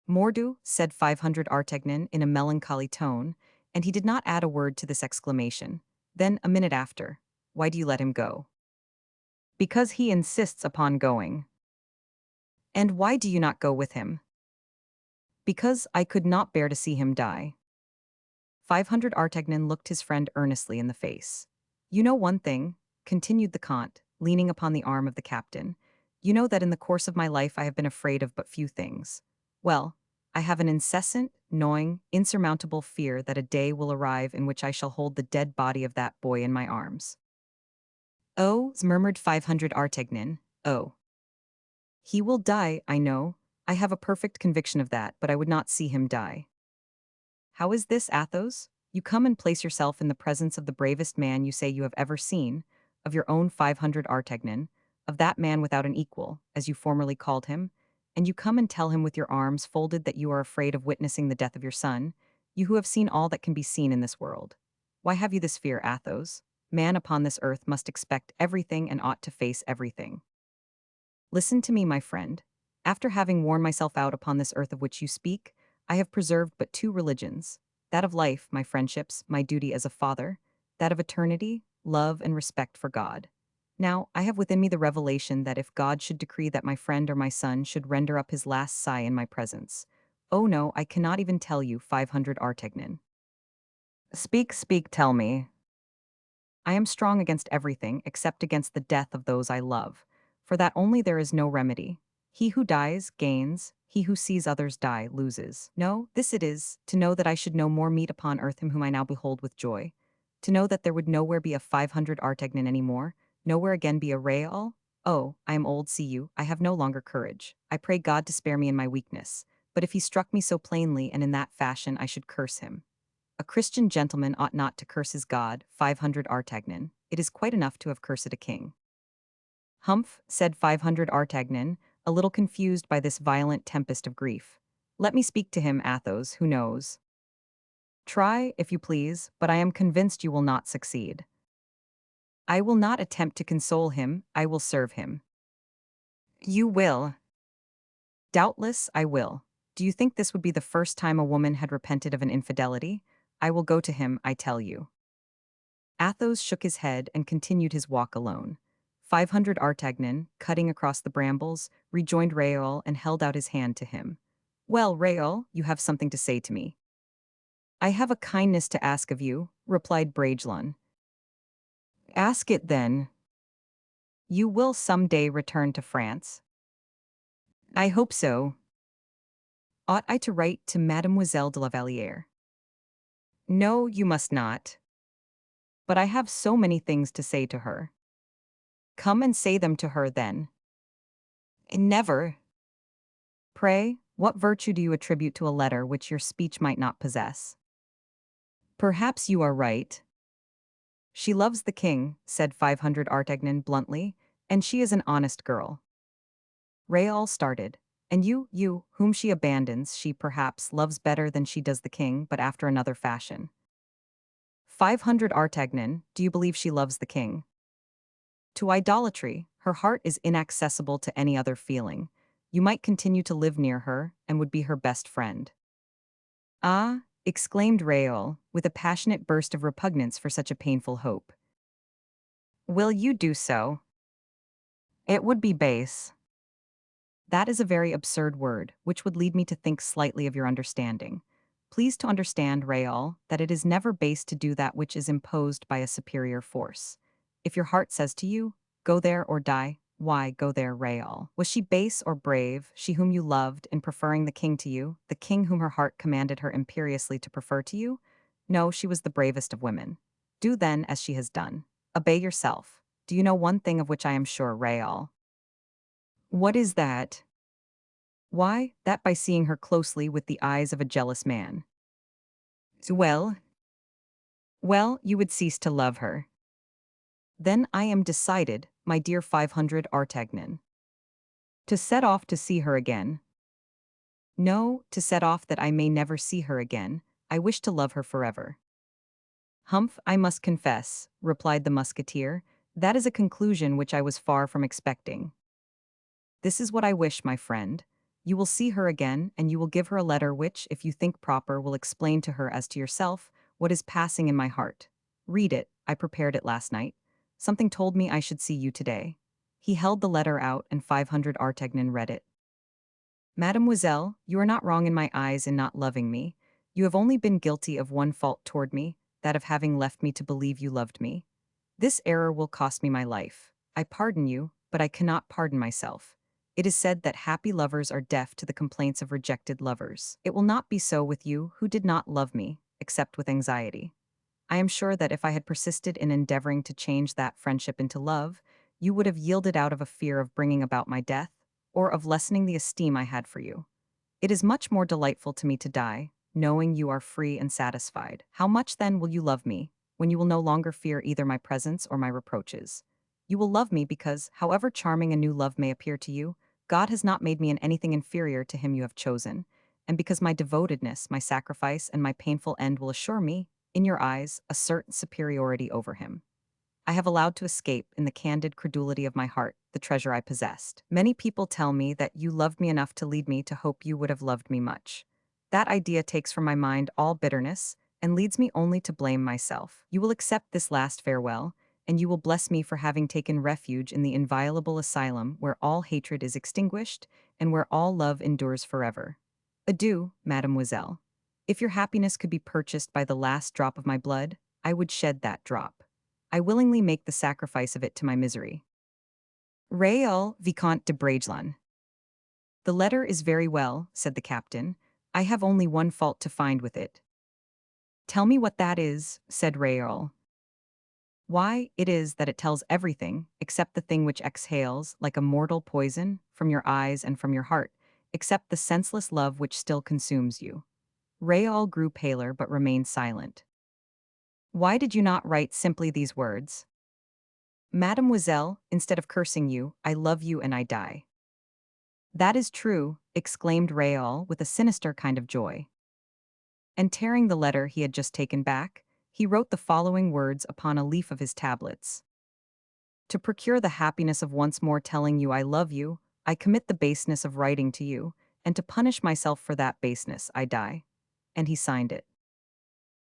Mordieu, said 500 Artagnan in a melancholy tone, and he did not add a word to this exclamation. Then, a minute after, why do you let him go? Because he insists upon going. And why do you not go with him? Because I could not bear to see him die. 500 Artagnan looked his friend earnestly in the face. You know one thing, continued the Comte, leaning upon the arm of the captain. You know that in the course of my life I have been afraid of but few things. Well, I have an incessant, gnawing, insurmountable fear that a day will arrive in which I shall hold the dead body of that boy in my arms. Oh, murmured 500 Artagnan, oh. He will die, I know. I have a perfect conviction of that, but I would not see him die. How is this, Athos? You come and place yourself in the presence of the bravest man you say you have ever seen, of your own 500 Artagnan, of that man without an equal, as you formerly called him, and you come and tell him with your arms folded that you are afraid of witnessing the death of your son, you who have seen all that can be seen in this world. Why have you this fear, Athos? Man upon this earth must expect everything and ought to face everything. Listen to me, my friend. After having worn myself out upon this earth of which you speak, I have preserved but two religions, that of life, my friendships, my duty as a father, that of eternity, love and respect for God. Now, I have within me the revelation that if God should decree that my friend or my son should render up his last sigh in my presence, oh no, I cannot even tell you, 500 Artagnan. Speak, speak, tell me. I am strong against everything except against the death of those I love. For that only there is no remedy. He who dies, gains. He who sees others die, loses. No, this it is, to know that I should no more meet upon earth him whom I now behold with joy. To know that there would nowhere be a 500 Artagnan any more, nowhere again be a Raoul. Oh, I am old, see you, I have no longer courage. I pray God to spare me in my weakness. But if he struck me so plainly and in that fashion, I should curse him. A Christian gentleman ought not to curse his God, 500 Artagnan. It is quite enough to have cursed a king. Humph, said 500 Artagnan, a little confused by this violent tempest of grief. Let me speak to him, Athos, who knows. Try, if you please, but I am convinced you will not succeed. I will not attempt to console him, I will serve him. You will. Doubtless, I will. Do you think this would be the first time a woman had repented of an infidelity? I will go to him, I tell you. Athos shook his head and continued his walk alone. 500 Artagnan, cutting across the brambles, rejoined Raoul and held out his hand to him. Well, Raoul, you have something to say to me. I have a kindness to ask of you, replied Bragelonne. Ask it then. You will some day return to France? I hope so. Ought I to write to Mademoiselle de La Vallière? No, you must not. But I have so many things to say to her. Come and say them to her then. Never. Pray, what virtue do you attribute to a letter which your speech might not possess? Perhaps you are right. She loves the king, said 500 Artagnan bluntly, and she is an honest girl. Raoul started. And you, whom she abandons, she perhaps loves better than she does the king, but after another fashion. 500 Artagnan, do you believe she loves the king? To idolatry, her heart is inaccessible to any other feeling. You might continue to live near her, and would be her best friend. Ah, exclaimed Raoul, with a passionate burst of repugnance for such a painful hope. Will you do so? It would be base. That is a very absurd word, which would lead me to think slightly of your understanding. Please to understand, Raoul, that it is never base to do that which is imposed by a superior force. If your heart says to you, go there or die, why go there, Raoul? Was she base or brave, she whom you loved, in preferring the king to you, the king whom her heart commanded her imperiously to prefer to you? No, she was the bravest of women. Do then as she has done. Obey yourself. Do you know one thing of which I am sure, Raoul? What is that? Why, that by seeing her closely with the eyes of a jealous man. Well, Well, you would cease to love her. Then I am decided, my dear 500 Artagnan. To set off to see her again. No, to set off that I may never see her again. I wish to love her forever. Humph, I must confess, replied the musketeer, that is a conclusion which I was far from expecting. This is what I wish, my friend. You will see her again, and you will give her a letter which, if you think proper, will explain to her as to yourself what is passing in my heart. Read it, I prepared it last night. Something told me I should see you today. He held the letter out, and 500 Artagnan read it. Mademoiselle, you are not wrong in my eyes in not loving me. You have only been guilty of one fault toward me, that of having left me to believe you loved me. This error will cost me my life. I pardon you, but I cannot pardon myself. It is said that happy lovers are deaf to the complaints of rejected lovers. It will not be so with you who did not love me, except with anxiety. I am sure that if I had persisted in endeavoring to change that friendship into love, you would have yielded out of a fear of bringing about my death, or of lessening the esteem I had for you. It is much more delightful to me to die, knowing you are free and satisfied. How much then will you love me, when you will no longer fear either my presence or my reproaches? You will love me because, however charming a new love may appear to you, God has not made me in anything inferior to him you have chosen, and because my devotedness, my sacrifice, and my painful end will assure me, in your eyes, a certain superiority over him. I have allowed to escape, in the candid credulity of my heart, the treasure I possessed. Many people tell me that you loved me enough to lead me to hope you would have loved me much. That idea takes from my mind all bitterness, and leads me only to blame myself. You will accept this last farewell, and you will bless me for having taken refuge in the inviolable asylum where all hatred is extinguished, and where all love endures forever. Adieu, mademoiselle. If your happiness could be purchased by the last drop of my blood, I would shed that drop. I willingly make the sacrifice of it to my misery. Raoul, Vicomte de Bragelonne. The letter is very well, said the captain. I have only one fault to find with it. Tell me what that is, said Raoul. Why, it is that it tells everything, except the thing which exhales, like a mortal poison, from your eyes and from your heart, except the senseless love which still consumes you. Raoul grew paler but remained silent. Why did you not write simply these words? Mademoiselle, instead of cursing you, I love you and I die. That is true, exclaimed Raoul with a sinister kind of joy. And tearing the letter he had just taken back, he wrote the following words upon a leaf of his tablets. To procure the happiness of once more telling you I love you, I commit the baseness of writing to you, and to punish myself for that baseness, I die. And he signed it.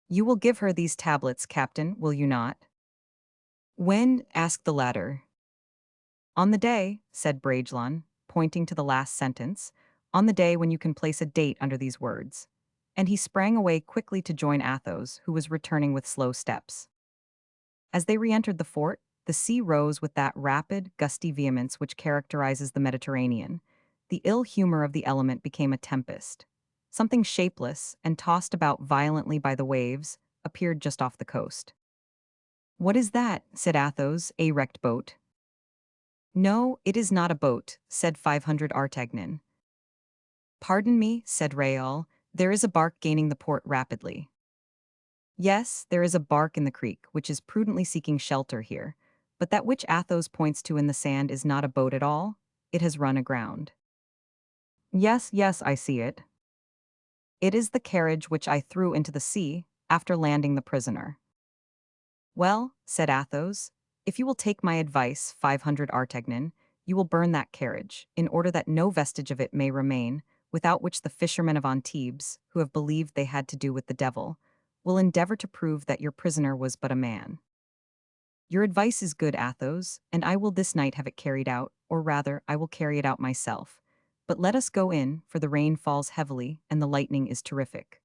You will give her these tablets, Captain, will you not? When? Asked the latter. On the day, said Bragelonne, pointing to the last sentence, on the day when you can place a date under these words. And he sprang away quickly to join Athos, who was returning with slow steps. As they re-entered the fort, the sea rose with that rapid, gusty vehemence which characterizes the Mediterranean. The ill humor of the element became a tempest. Something shapeless, and tossed about violently by the waves, appeared just off the coast. What is that? Said Athos, a wrecked boat. No, it is not a boat, said 500 Artagnan. Pardon me, said Raoul, there is a bark gaining the port rapidly. Yes, there is a bark in the creek, which is prudently seeking shelter here, but that which Athos points to in the sand is not a boat at all, it has run aground. Yes, yes, I see it. It is the carriage which I threw into the sea, after landing the prisoner. Well, said Athos, if you will take my advice, 500 Artagnan, you will burn that carriage, in order that no vestige of it may remain, without which the fishermen of Antibes, who have believed they had to do with the devil, will endeavor to prove that your prisoner was but a man. Your advice is good, Athos, and I will this night have it carried out, or rather, I will carry it out myself. But let us go in, for the rain falls heavily, and the lightning is terrific.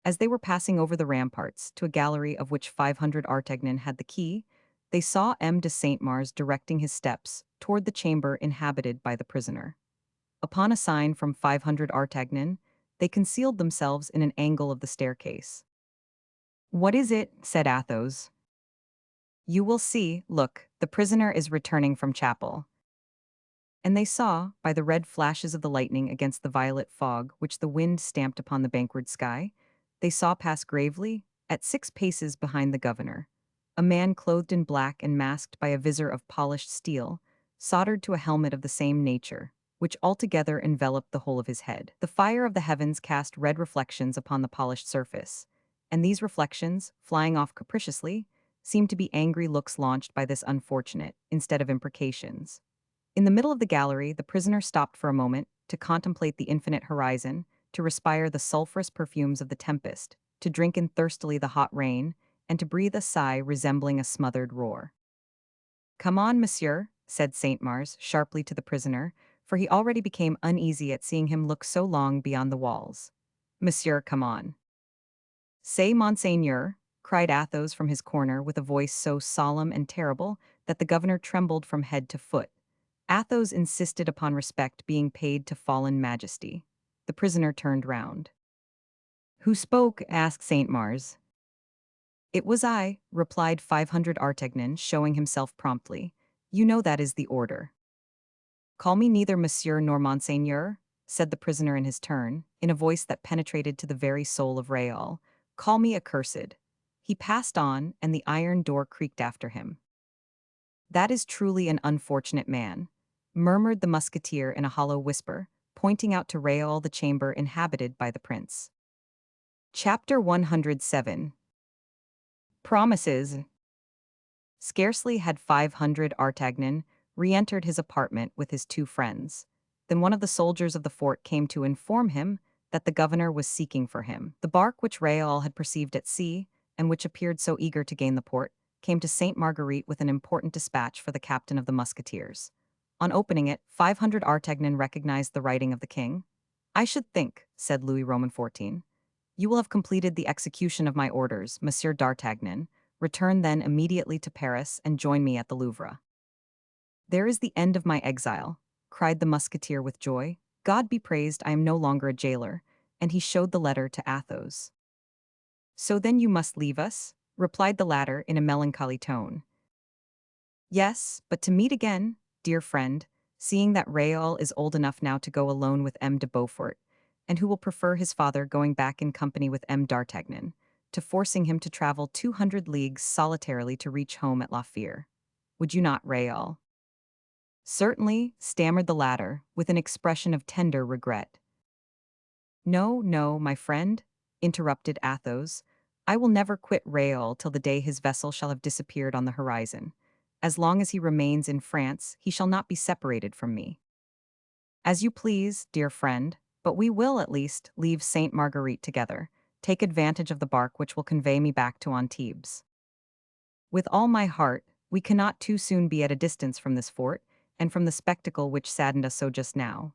As they were passing over the ramparts, to a gallery of which 500 Artagnan had the key, they saw M. de Saint Mars directing his steps toward the chamber inhabited by the prisoner. Upon a sign from 500 Artagnan, they concealed themselves in an angle of the staircase. What is it? Said Athos. You will see, look, the prisoner is returning from chapel. And they saw, by the red flashes of the lightning against the violet fog which the wind stamped upon the bankward sky, they saw pass gravely, at 6 paces behind the governor. A man clothed in black and masked by a visor of polished steel, soldered to a helmet of the same nature, which altogether enveloped the whole of his head. The fire of the heavens cast red reflections upon the polished surface, and these reflections, flying off capriciously, seemed to be angry looks launched by this unfortunate, instead of imprecations. In the middle of the gallery, the prisoner stopped for a moment to contemplate the infinite horizon, to respire the sulphurous perfumes of the tempest, to drink in thirstily the hot rain, and to breathe a sigh resembling a smothered roar. "Come on, monsieur," said Saint Mars sharply to the prisoner, for he already became uneasy at seeing him look so long beyond the walls. "Monsieur, come on." "Say, monseigneur," cried Athos from his corner with a voice so solemn and terrible that the governor trembled from head to foot. Athos insisted upon respect being paid to fallen majesty. The prisoner turned round. "Who spoke?" asked Saint Mars. "It was I," replied 500 Artagnan, showing himself promptly. "You know that is the order." "Call me neither monsieur nor monseigneur," said the prisoner in his turn, in a voice that penetrated to the very soul of Raoul. "Call me accursed." He passed on, and the iron door creaked after him. "That is truly an unfortunate man," murmured the musketeer in a hollow whisper, pointing out to Raoul the chamber inhabited by the prince. Chapter 107. Promises. Scarcely had 500 Artagnan re-entered his apartment with his 2 friends, than one of the soldiers of the fort came to inform him that the governor was seeking for him. The bark which Raoul had perceived at sea, and which appeared so eager to gain the port, came to Sainte Marguerite with an important dispatch for the captain of the musketeers. On opening it, 500 Artagnan recognized the writing of the king. "I should think," said Louis XIV, "you will have completed the execution of my orders, Monsieur d'Artagnan. Return then immediately to Paris and join me at the Louvre." "There is the end of my exile," cried the musketeer with joy. "God be praised, I am no longer a jailer," and he showed the letter to Athos. "So then you must leave us?" replied the latter in a melancholy tone. "Yes, but to meet again, dear friend, seeing that Raoul is old enough now to go alone with M. de Beaufort, and who will prefer his father going back in company with M. d'Artagnan, to forcing him to travel 200 leagues solitarily to reach home at La Fere. Would you not, Raoul?" "Certainly," stammered the latter, with an expression of tender regret. "No, no, my friend," interrupted Athos. "I will never quit Raoul till the day his vessel shall have disappeared on the horizon. As long as he remains in France, he shall not be separated from me." "As you please, dear friend, but we will, at least, leave Sainte Marguerite together. Take advantage of the bark which will convey me back to Antibes." "With all my heart. We cannot too soon be at a distance from this fort, and from the spectacle which saddened us so just now."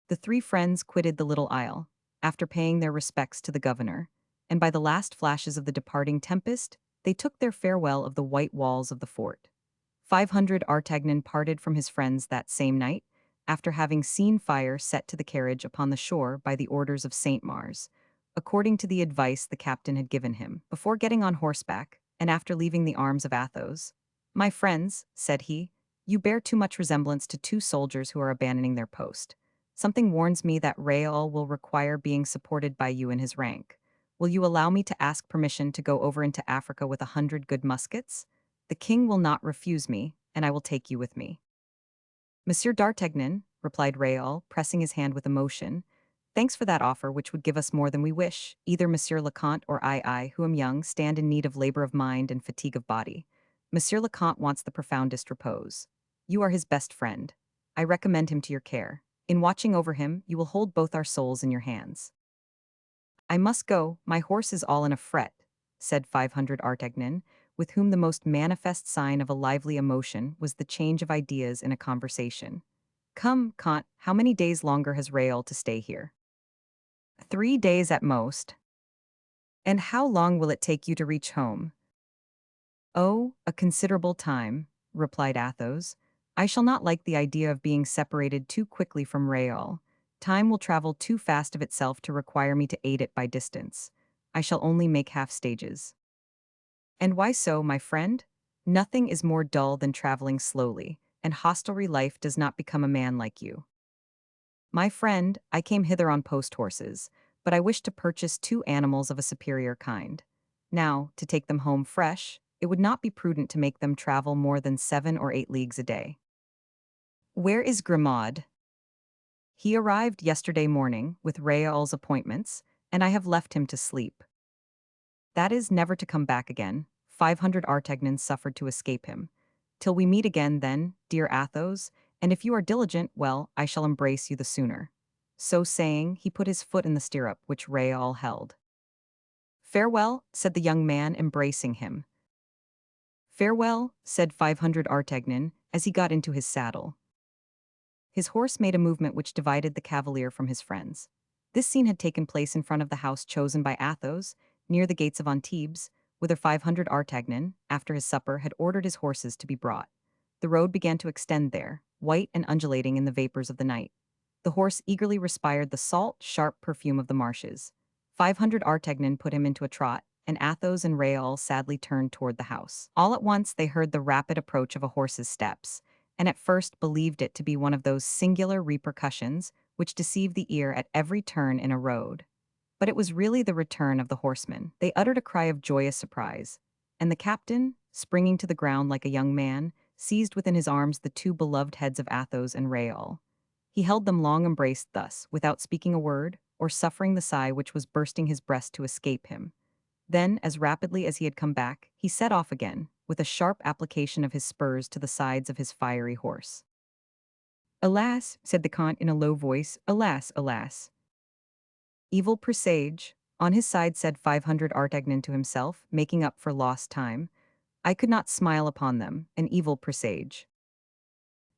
The 3 friends quitted the little isle, after paying their respects to the governor, and by the last flashes of the departing tempest, they took their farewell of the white walls of the fort. 500 Artagnan parted from his friends that same night, after having seen fire set to the carriage upon the shore by the orders of Saint Mars, according to the advice the captain had given him. Before getting on horseback, and after leaving the arms of Athos, "My friends," said he, "you bear too much resemblance to 2 soldiers who are abandoning their post. Something warns me that Raoul will require being supported by you in his rank. Will you allow me to ask permission to go over into Africa with 100 good muskets? The king will not refuse me, and I will take you with me." "Monsieur d'Artagnan," replied Raoul, pressing his hand with emotion, "thanks for that offer which would give us more than we wish. Either Monsieur le Comte or I, who am young, stand in need of labor of mind and fatigue of body. Monsieur le Comte wants the profoundest repose. You are his best friend. I recommend him to your care. In watching over him, you will hold both our souls in your hands." "I must go, my horse is all in a fret," said 500 Artagnan, with whom the most manifest sign of a lively emotion was the change of ideas in a conversation. "Come, Comte, how many days longer has Raoul to stay here?" "3 days at most." "And how long will it take you to reach home?" "Oh, a considerable time," replied Athos. "I shall not like the idea of being separated too quickly from Raoul. Time will travel too fast of itself to require me to aid it by distance. I shall only make half stages." "And why so, my friend? Nothing is more dull than traveling slowly, and hostelry life does not become a man like you." "My friend, I came hither on post horses, but I wish to purchase 2 animals of a superior kind. Now, to take them home fresh, it would not be prudent to make them travel more than 7 or 8 leagues a day. Where is Grimaud? He arrived yesterday morning with Raoul's appointments, and I have left him to sleep. That is never to come back again. 500 Artagnans suffered to escape him. Till we meet again, then, dear Athos, and if you are diligent, well, I shall embrace you the sooner. So saying, he put his foot in the stirrup which Raoul held. Farewell, said the young man, embracing him. Farewell, said 500 Artagnan, as he got into his saddle. His horse made a movement which divided the cavalier from his friends. This scene had taken place in front of the house chosen by Athos, near the gates of Antibes, whither 500 Artagnan, after his supper, had ordered his horses to be brought. The road began to extend there, white and undulating in the vapors of the night. The horse eagerly respired the salt, sharp perfume of the marshes. 500 Artagnan put him into a trot, and Athos and Raoul sadly turned toward the house. All at once they heard the rapid approach of a horse's steps, and at first believed it to be one of those singular repercussions which deceive the ear at every turn in a road. But it was really the return of the horsemen. They uttered a cry of joyous surprise, and the captain, springing to the ground like a young man, seized within his arms the two beloved heads of Athos and Raoul. He held them long embraced thus, without speaking a word, or suffering the sigh which was bursting his breast to escape him. Then, as rapidly as he had come back, he set off again, with a sharp application of his spurs to the sides of his fiery horse. Alas, said the Count in a low voice, alas, alas. Evil presage, on his side said 500 Artagnan to himself, making up for lost time. I could not smile upon them, an evil presage.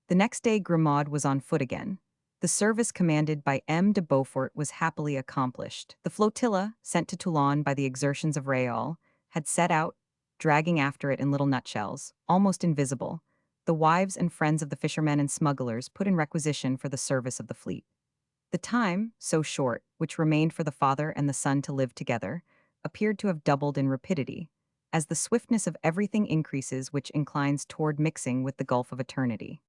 The next day Grimaud was on foot again. The service commanded by M. de Beaufort was happily accomplished. The flotilla, sent to Toulon by the exertions of Raoul, had set out, dragging after it in little nutshells, almost invisible, the wives and friends of the fishermen and smugglers put in requisition for the service of the fleet. The time, so short, which remained for the father and the son to live together, appeared to have doubled in rapidity, as the swiftness of everything increases which inclines toward mixing with the gulf of eternity.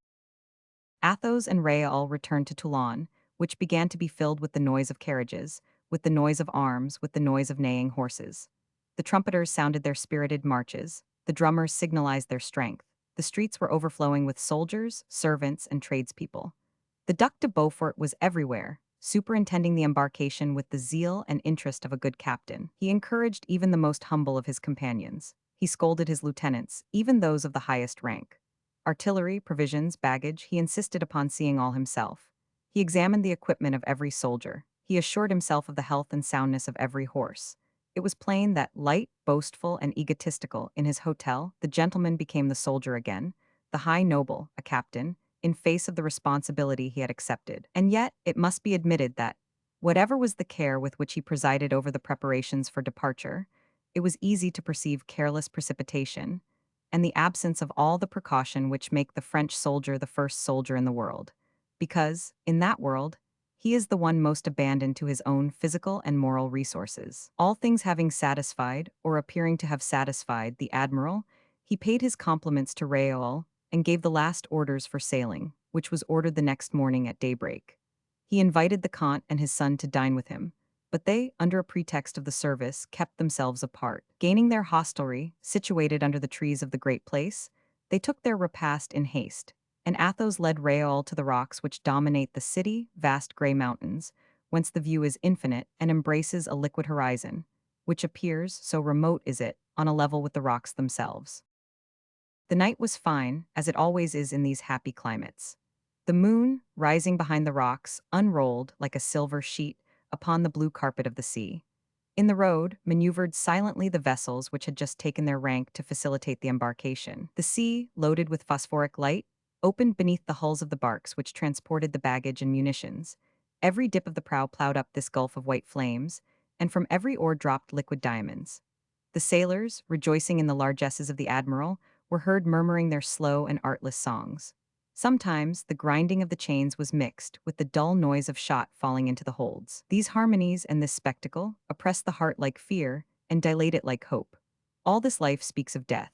Athos and Raoul returned to Toulon, which began to be filled with the noise of carriages, with the noise of arms, with the noise of neighing horses. The trumpeters sounded their spirited marches, the drummers signalized their strength, the streets were overflowing with soldiers, servants, and tradespeople. The Duc de Beaufort was everywhere, superintending the embarkation with the zeal and interest of a good captain. He encouraged even the most humble of his companions. He scolded his lieutenants, even those of the highest rank. Artillery, provisions, baggage, he insisted upon seeing all himself. He examined the equipment of every soldier. He assured himself of the health and soundness of every horse. It was plain that, light, boastful, and egotistical, in his hotel, the gentleman became the soldier again, the high noble, a captain, in face of the responsibility he had accepted. And yet, it must be admitted that, whatever was the care with which he presided over the preparations for departure, it was easy to perceive careless precipitation, and the absence of all the precaution which make the French soldier the first soldier in the world, because, in that world, he is the one most abandoned to his own physical and moral resources. All things having satisfied, or appearing to have satisfied, the admiral, he paid his compliments to Raoul and gave the last orders for sailing, which was ordered the next morning at daybreak. He invited the Count and his son to dine with him, but they, under a pretext of the service, kept themselves apart. Gaining their hostelry, situated under the trees of the great place, they took their repast in haste, and Athos led Raoul to the rocks which dominate the city, vast grey mountains, whence the view is infinite and embraces a liquid horizon, which appears, so remote is it, on a level with the rocks themselves. The night was fine, as it always is in these happy climates. The moon, rising behind the rocks, unrolled, like a silver sheet, upon the blue carpet of the sea. In the road, maneuvered silently the vessels which had just taken their rank to facilitate the embarkation. The sea, loaded with phosphoric light, opened beneath the hulls of the barks which transported the baggage and munitions. Every dip of the prow plowed up this gulf of white flames, and from every oar dropped liquid diamonds. The sailors, rejoicing in the largesses of the admiral, were heard murmuring their slow and artless songs. Sometimes the grinding of the chains was mixed with the dull noise of shot falling into the holds. These harmonies and this spectacle oppress the heart like fear and dilate it like hope. All this life speaks of death.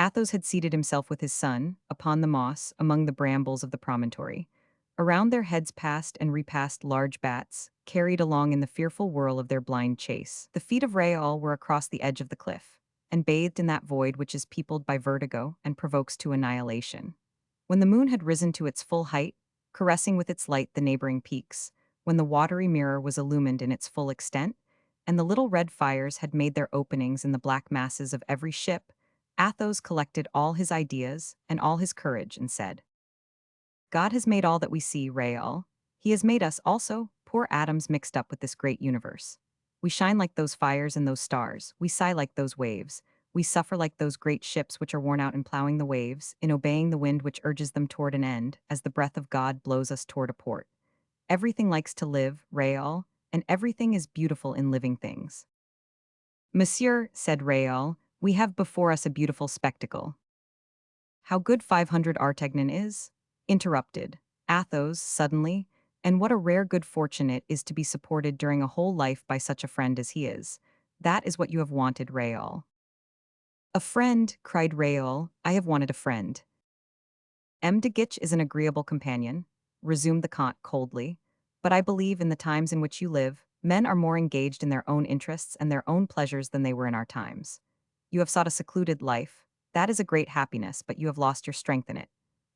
Athos had seated himself with his son, upon the moss, among the brambles of the promontory. Around their heads passed and repassed large bats, carried along in the fearful whirl of their blind chase. The feet of Raoul were across the edge of the cliff, and bathed in that void which is peopled by vertigo and provokes to annihilation. When the moon had risen to its full height, caressing with its light the neighboring peaks, when the watery mirror was illumined in its full extent, and the little red fires had made their openings in the black masses of every ship, Athos collected all his ideas and all his courage and said, God has made all that we see, Raoul. He has made us also, poor atoms mixed up with this great universe. We shine like those fires and those stars, we sigh like those waves, we suffer like those great ships which are worn out in plowing the waves, in obeying the wind which urges them toward an end, as the breath of God blows us toward a port. Everything likes to live, Raoul, and everything is beautiful in living things. Monsieur, said Raoul, we have before us a beautiful spectacle. How good 500 Artagnan is? Interrupted Athos suddenly, and what a rare good fortune it is to be supported during a whole life by such a friend as he is. That is what you have wanted, Raoul. A friend, cried Raoul, I have wanted a friend. M. de Guiche is an agreeable companion, resumed the Comte coldly, but I believe in the times in which you live, men are more engaged in their own interests and their own pleasures than they were in our times. You have sought a secluded life. That is a great happiness, but you have lost your strength in it.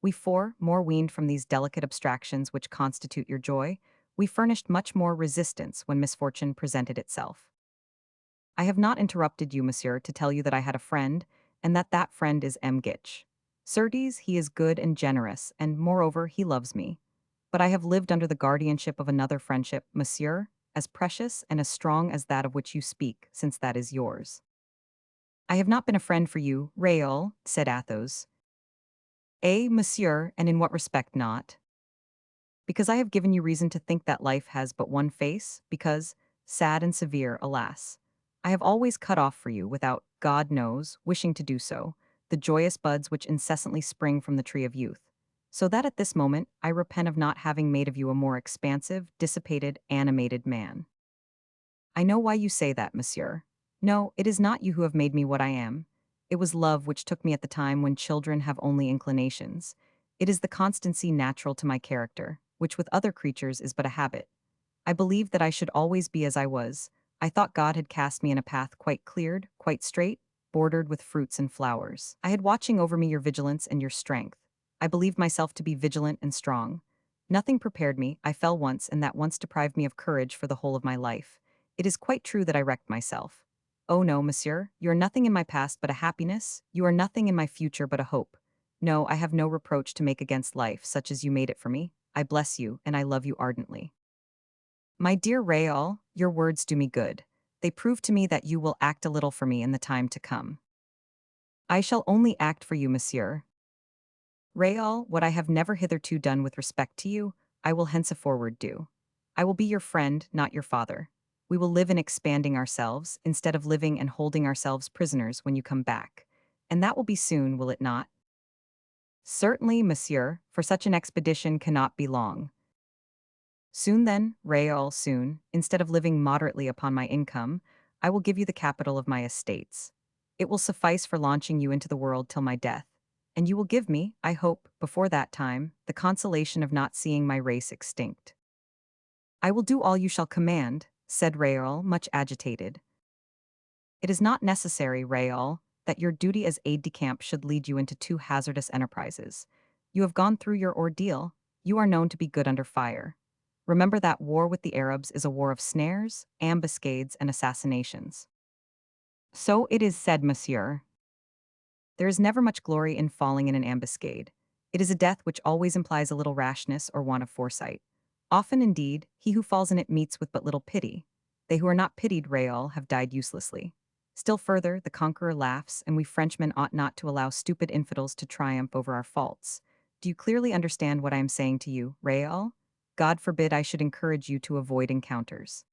We four, more weaned from these delicate abstractions which constitute your joy, we furnished much more resistance when misfortune presented itself. I have not interrupted you, monsieur, to tell you that I had a friend, and that that friend is M. Guiche. Certes, he is good and generous, and, moreover, he loves me. But I have lived under the guardianship of another friendship, monsieur, as precious and as strong as that of which you speak, since that is yours. I have not been a friend for you, Raoul, said Athos. Eh, monsieur, and in what respect not? Because I have given you reason to think that life has but one face, because, sad and severe, alas, I have always cut off for you, without, God knows, wishing to do so, the joyous buds which incessantly spring from the tree of youth, so that at this moment I repent of not having made of you a more expansive, dissipated, animated man. I know why you say that, monsieur. No, it is not you who have made me what I am. It was love which took me at the time when children have only inclinations. It is the constancy natural to my character, which with other creatures is but a habit. I believed that I should always be as I was. I thought God had cast me in a path quite cleared, quite straight, bordered with fruits and flowers. I had watching over me your vigilance and your strength. I believed myself to be vigilant and strong. Nothing prepared me, I fell once, and that once deprived me of courage for the whole of my life. It is quite true that I wrecked myself. Oh no, monsieur, you are nothing in my past but a happiness, you are nothing in my future but a hope. No, I have no reproach to make against life, such as you made it for me. I bless you, and I love you ardently. My dear Raoul, your words do me good. They prove to me that you will act a little for me in the time to come. I shall only act for you, monsieur. Raoul, what I have never hitherto done with respect to you, I will henceforward do. I will be your friend, not your father. We will live in expanding ourselves, instead of living and holding ourselves prisoners when you come back. And that will be soon, will it not? Certainly, monsieur, for such an expedition cannot be long. Soon then, Raoul, soon, instead of living moderately upon my income, I will give you the capital of my estates. It will suffice for launching you into the world till my death, and you will give me, I hope, before that time, the consolation of not seeing my race extinct. I will do all you shall command, said Raoul, much agitated. It is not necessary, Raoul, that your duty as aide-de-camp should lead you into two hazardous enterprises. You have gone through your ordeal, you are known to be good under fire. Remember that war with the Arabs is a war of snares, ambuscades, and assassinations. So it is said, monsieur. There is never much glory in falling in an ambuscade. It is a death which always implies a little rashness or want of foresight. Often, indeed, he who falls in it meets with but little pity. They who are not pitied, Raoul, have died uselessly. Still further, the conqueror laughs, and we Frenchmen ought not to allow stupid infidels to triumph over our faults. Do you clearly understand what I am saying to you, Raoul? God forbid I should encourage you to avoid encounters.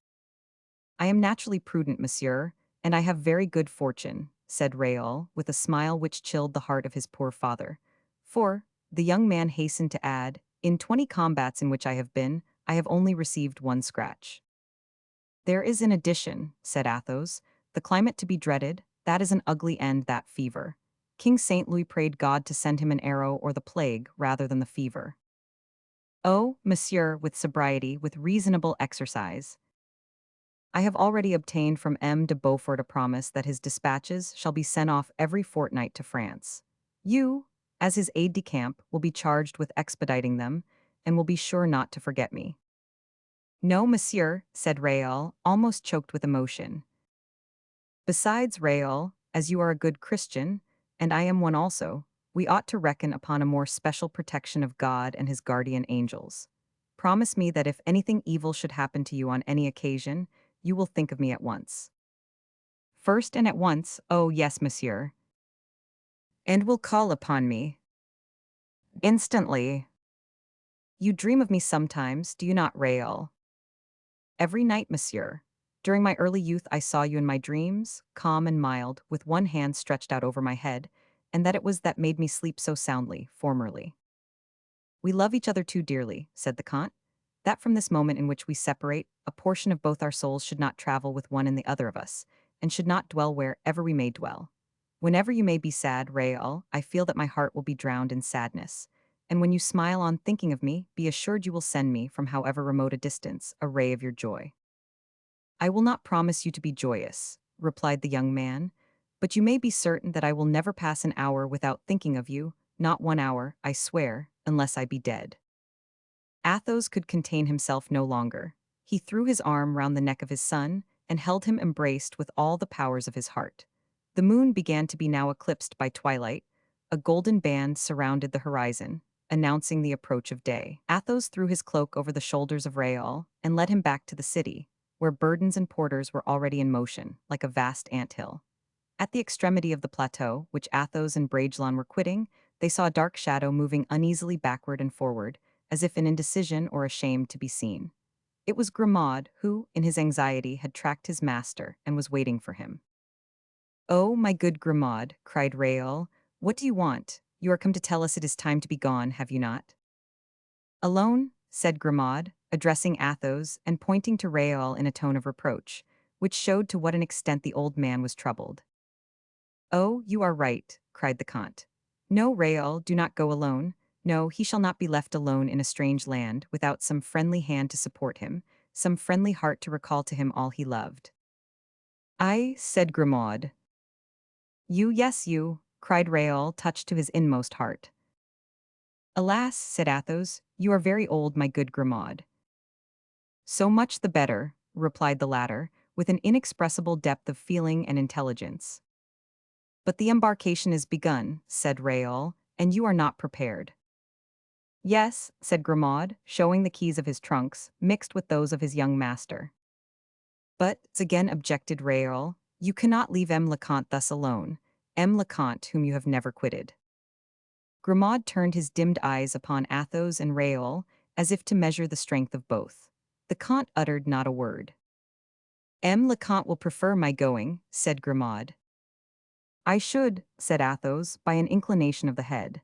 I am naturally prudent, monsieur, and I have very good fortune, said Raoul, with a smile which chilled the heart of his poor father. For, the young man hastened to add, in 20 combats in which I have been, I have only received one scratch. There is an addition, said Athos, the climate to be dreaded, that is an ugly end, that fever. King St. Louis prayed God to send him an arrow or the plague rather than the fever. Oh, monsieur, with sobriety, with reasonable exercise. I have already obtained from M. de Beaufort a promise that his dispatches shall be sent off every fortnight to France. You, as his aide-de-camp, will be charged with expediting them, and will be sure not to forget me. No, monsieur, said Raoul, almost choked with emotion. Besides, Raoul, as you are a good Christian, and I am one also, we ought to reckon upon a more special protection of God and his guardian angels. Promise me that if anything evil should happen to you on any occasion, you will think of me at once. First and at once, oh yes, monsieur. And will call upon me. Instantly. You dream of me sometimes, do you not, Raoul? Every night, monsieur. During my early youth I saw you in my dreams, calm and mild, with one hand stretched out over my head, and that it was that made me sleep so soundly, formerly. We love each other too dearly, said the Count, that from this moment in which we separate, a portion of both our souls should not travel with one and the other of us, and should not dwell wherever we may dwell. Whenever you may be sad, Raoul, I feel that my heart will be drowned in sadness, and when you smile on thinking of me, be assured you will send me, from however remote a distance, a ray of your joy. I will not promise you to be joyous, replied the young man, but you may be certain that I will never pass an hour without thinking of you, not 1 hour, I swear, unless I be dead. Athos could contain himself no longer. He threw his arm round the neck of his son, and held him embraced with all the powers of his heart. The moon began to be now eclipsed by twilight. A golden band surrounded the horizon, announcing the approach of day. Athos threw his cloak over the shoulders of Raoul, and led him back to the city, where burdens and porters were already in motion, like a vast ant-hill. At the extremity of the plateau, which Athos and Bragelonne were quitting, they saw a dark shadow moving uneasily backward and forward, as if in indecision or ashamed to be seen. It was Grimaud, who, in his anxiety, had tracked his master and was waiting for him. "Oh, my good Grimaud," cried Raoul, "what do you want? You are come to tell us it is time to be gone, have you not?" "Alone?" said Grimaud, addressing Athos and pointing to Raoul in a tone of reproach, which showed to what an extent the old man was troubled. "Oh, you are right," cried the Count. "No, Raoul, do not go alone. No, he shall not be left alone in a strange land, without some friendly hand to support him, some friendly heart to recall to him all he loved." "I," said Grimaud. "You, yes, you," cried Raoul, touched to his inmost heart. "Alas," said Athos, "you are very old, my good Grimaud." "So much the better," replied the latter, with an inexpressible depth of feeling and intelligence. "But the embarkation is begun," said Raoul, "and you are not prepared." "Yes," said Grimaud, showing the keys of his trunks, mixed with those of his young master. "But," again objected Raoul, "you cannot leave M. le Comte thus alone, M. le Comte whom you have never quitted." Grimaud turned his dimmed eyes upon Athos and Raoul, as if to measure the strength of both. The Comte uttered not a word. "M. le Comte will prefer my going," said Grimaud. "I should," said Athos, by an inclination of the head.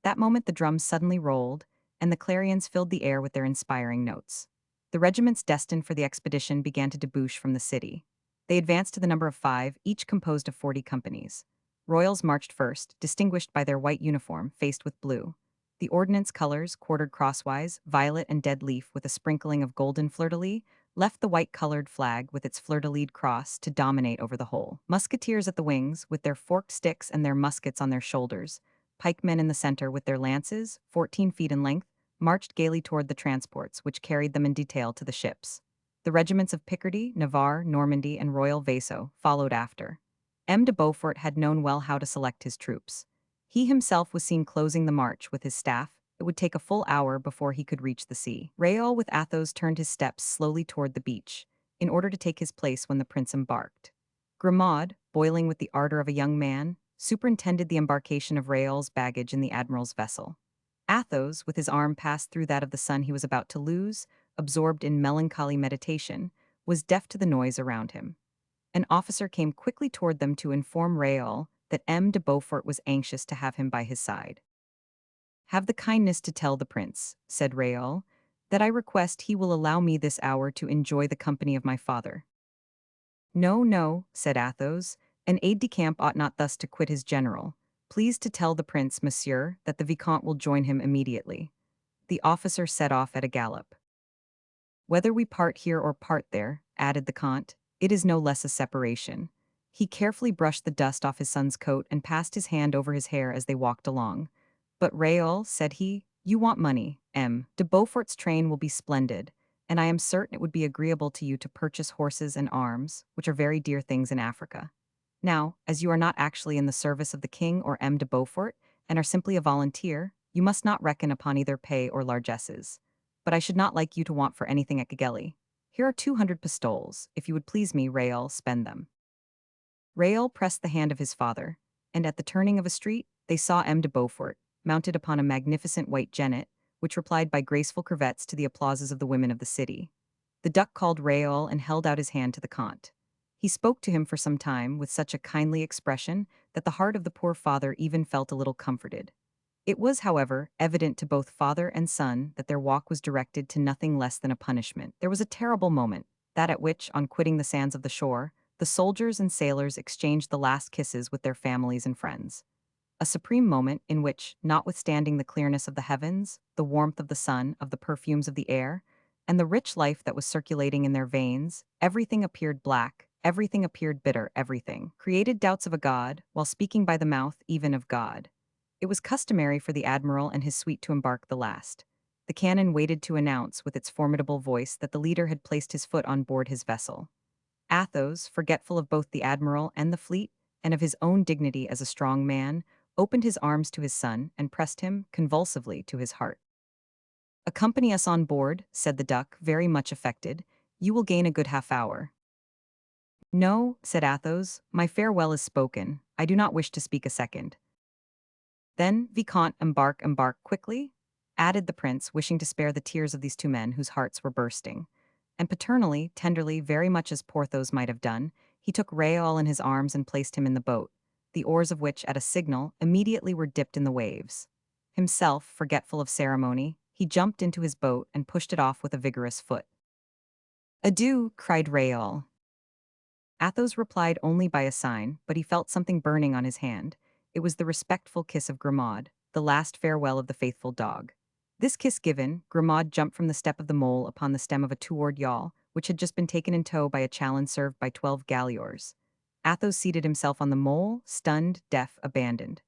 That moment the drums suddenly rolled, and the clarions filled the air with their inspiring notes. The regiments destined for the expedition began to debouch from the city. They advanced to the number of 5, each composed of 40 companies. Royals marched first, distinguished by their white uniform, faced with blue. The ordnance colors, quartered crosswise, violet and dead leaf with a sprinkling of golden fleur-de-lis, left the white-colored flag with its fleur-de-lis cross to dominate over the whole. Musketeers at the wings, with their forked sticks and their muskets on their shoulders, pikemen in the center with their lances, 14 feet in length, marched gaily toward the transports, which carried them in detail to the ships. The regiments of Picardy, Navarre, Normandy, and Royal Vaisseau followed after. M. de Beaufort had known well how to select his troops. He himself was seen closing the march with his staff. It would take a full hour before he could reach the sea. Raoul with Athos turned his steps slowly toward the beach, in order to take his place when the prince embarked. Grimaud, boiling with the ardor of a young man, superintended the embarkation of Raoul's baggage in the admiral's vessel. Athos, with his arm passed through that of the son he was about to lose, absorbed in melancholy meditation, was deaf to the noise around him. An officer came quickly toward them to inform Raoul that M. de Beaufort was anxious to have him by his side. "Have the kindness to tell the prince," said Raoul, "that I request he will allow me this hour to enjoy the company of my father." "No, no," said Athos, "an aide-de-camp ought not thus to quit his general. Please to tell the prince, monsieur, that the Vicomte will join him immediately." The officer set off at a gallop. Whether we part here or part there, added the Comte, it is no less a separation. He carefully brushed the dust off his son's coat and passed his hand over his hair as they walked along. But Raoul, said he, you want money, M. De Beaufort's train will be splendid, and I am certain it would be agreeable to you to purchase horses and arms, which are very dear things in Africa. Now, as you are not actually in the service of the king or M. de Beaufort, and are simply a volunteer, you must not reckon upon either pay or largesses. But I should not like you to want for anything at Gageli. Here are 200 pistoles. If you would please me, Raoul, spend them. Raoul pressed the hand of his father, and at the turning of a street, they saw M. de Beaufort, mounted upon a magnificent white jennet, which replied by graceful curvets to the applauses of the women of the city. The duck called Raoul and held out his hand to the Comte. He spoke to him for some time with such a kindly expression that the heart of the poor father even felt a little comforted. It was, however, evident to both father and son that their walk was directed to nothing less than a punishment. There was a terrible moment, that at which, on quitting the sands of the shore, the soldiers and sailors exchanged the last kisses with their families and friends. A supreme moment in which, notwithstanding the clearness of the heavens, the warmth of the sun, of the perfumes of the air, and the rich life that was circulating in their veins, everything appeared black, everything appeared bitter, everything created doubts of a god, while speaking by the mouth even of God. It was customary for the admiral and his suite to embark the last. The cannon waited to announce with its formidable voice that the leader had placed his foot on board his vessel. Athos, forgetful of both the admiral and the fleet, and of his own dignity as a strong man, opened his arms to his son and pressed him convulsively to his heart. "Accompany us on board," said the duck, very much affected. "You will gain a good half-hour." "No," said Athos, "my farewell is spoken. I do not wish to speak a second." "Then, Vicomte, embark quickly," added the prince, wishing to spare the tears of these two men whose hearts were bursting. And paternally, tenderly, very much as Porthos might have done, he took Raoul in his arms and placed him in the boat, the oars of which, at a signal, immediately were dipped in the waves. Himself, forgetful of ceremony, he jumped into his boat and pushed it off with a vigorous foot. "Adieu," cried Raoul. Athos replied only by a sign, but he felt something burning on his hand. It was the respectful kiss of Grimaud, the last farewell of the faithful dog. This kiss given, Grimaud jumped from the step of the mole upon the stem of a two-oared yawl, which had just been taken in tow by a challenge served by 12 galliors. Athos seated himself on the mole, stunned, deaf, abandoned.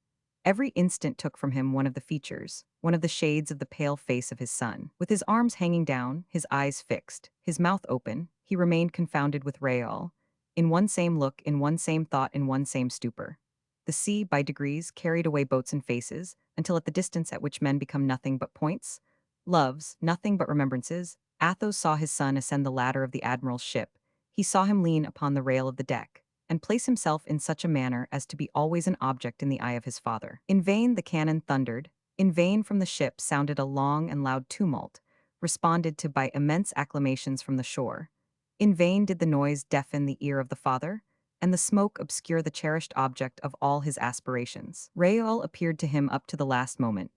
Every instant took from him one of the features, one of the shades of the pale face of his son. With his arms hanging down, his eyes fixed, his mouth open, he remained confounded with Raoul, in one same look, in one same thought, in one same stupor. The sea, by degrees, carried away boats and faces, until at the distance at which men become nothing but points, loves, nothing but remembrances, Athos saw his son ascend the ladder of the admiral's ship. He saw him lean upon the rail of the deck, and place himself in such a manner as to be always an object in the eye of his father. In vain the cannon thundered, in vain from the ship sounded a long and loud tumult, responded to by immense acclamations from the shore. In vain did the noise deafen the ear of the father, and the smoke obscure the cherished object of all his aspirations. Raoul appeared to him up to the last moment,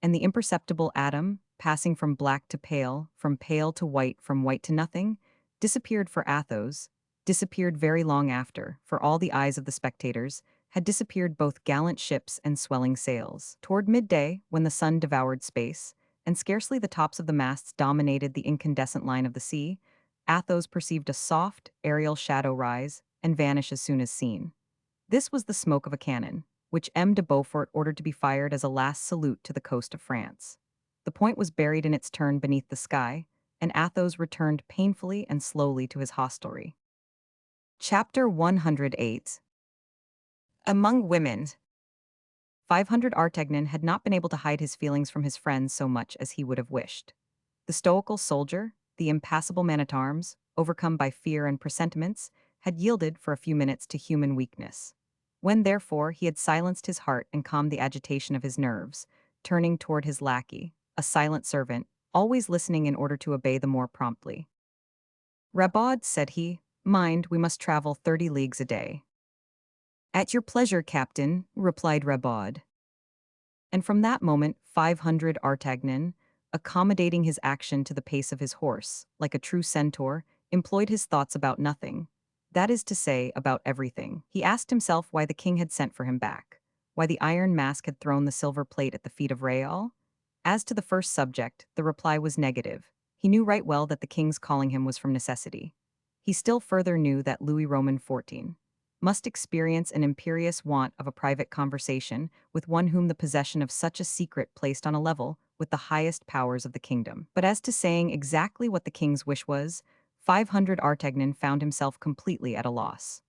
and the imperceptible atom, passing from black to pale, from pale to white, from white to nothing, disappeared for Athos, disappeared very long after, for all the eyes of the spectators, had disappeared both gallant ships and swelling sails. Toward midday, when the sun devoured space, and scarcely the tops of the masts dominated the incandescent line of the sea, Athos perceived a soft, aerial shadow rise and vanish as soon as seen. This was the smoke of a cannon, which M. de Beaufort ordered to be fired as a last salute to the coast of France. The point was buried in its turn beneath the sky, and Athos returned painfully and slowly to his hostelry. Chapter 108. Among women. 500 Artagnan had not been able to hide his feelings from his friends so much as he would have wished. The stoical soldier, the impassible man-at-arms, overcome by fear and presentiments, had yielded for a few minutes to human weakness. When, therefore, he had silenced his heart and calmed the agitation of his nerves, turning toward his lackey, a silent servant, always listening in order to obey the more promptly. "Rabaud," said he, "mind, we must travel 30 leagues a day." "At your pleasure, captain," replied Rabaud. And from that moment 500 Artagnan, accommodating his action to the pace of his horse, like a true centaur, employed his thoughts about nothing, that is to say, about everything. He asked himself why the king had sent for him back, why the Iron Mask had thrown the silver plate at the feet of Raoul, As to the first subject, the reply was negative. He knew right well that the king's calling him was from necessity. He still further knew that Louis Roman XIV must experience an imperious want of a private conversation with one whom the possession of such a secret placed on a level with the highest powers of the kingdom. But as to saying exactly what the king's wish was, 500 Artagnan found himself completely at a loss.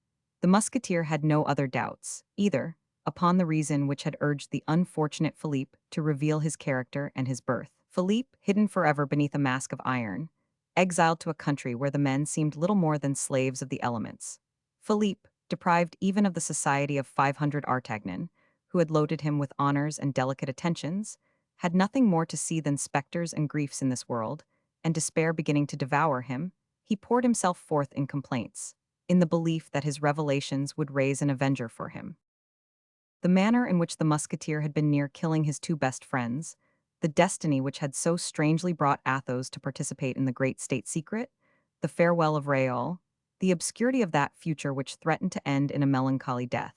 The musketeer had no other doubts, either, upon the reason which had urged the unfortunate Philippe to reveal his character and his birth. Philippe, hidden forever beneath a mask of iron, exiled to a country where the men seemed little more than slaves of the elements. Philippe, deprived even of the society of 500 Artagnan, who had loaded him with honors and delicate attentions, had nothing more to see than specters and griefs in this world, and despair beginning to devour him, he poured himself forth in complaints, in the belief that his revelations would raise an avenger for him. The manner in which the musketeer had been near killing his two best friends, the destiny which had so strangely brought Athos to participate in the great state secret, the farewell of Raoul, the obscurity of that future which threatened to end in a melancholy death.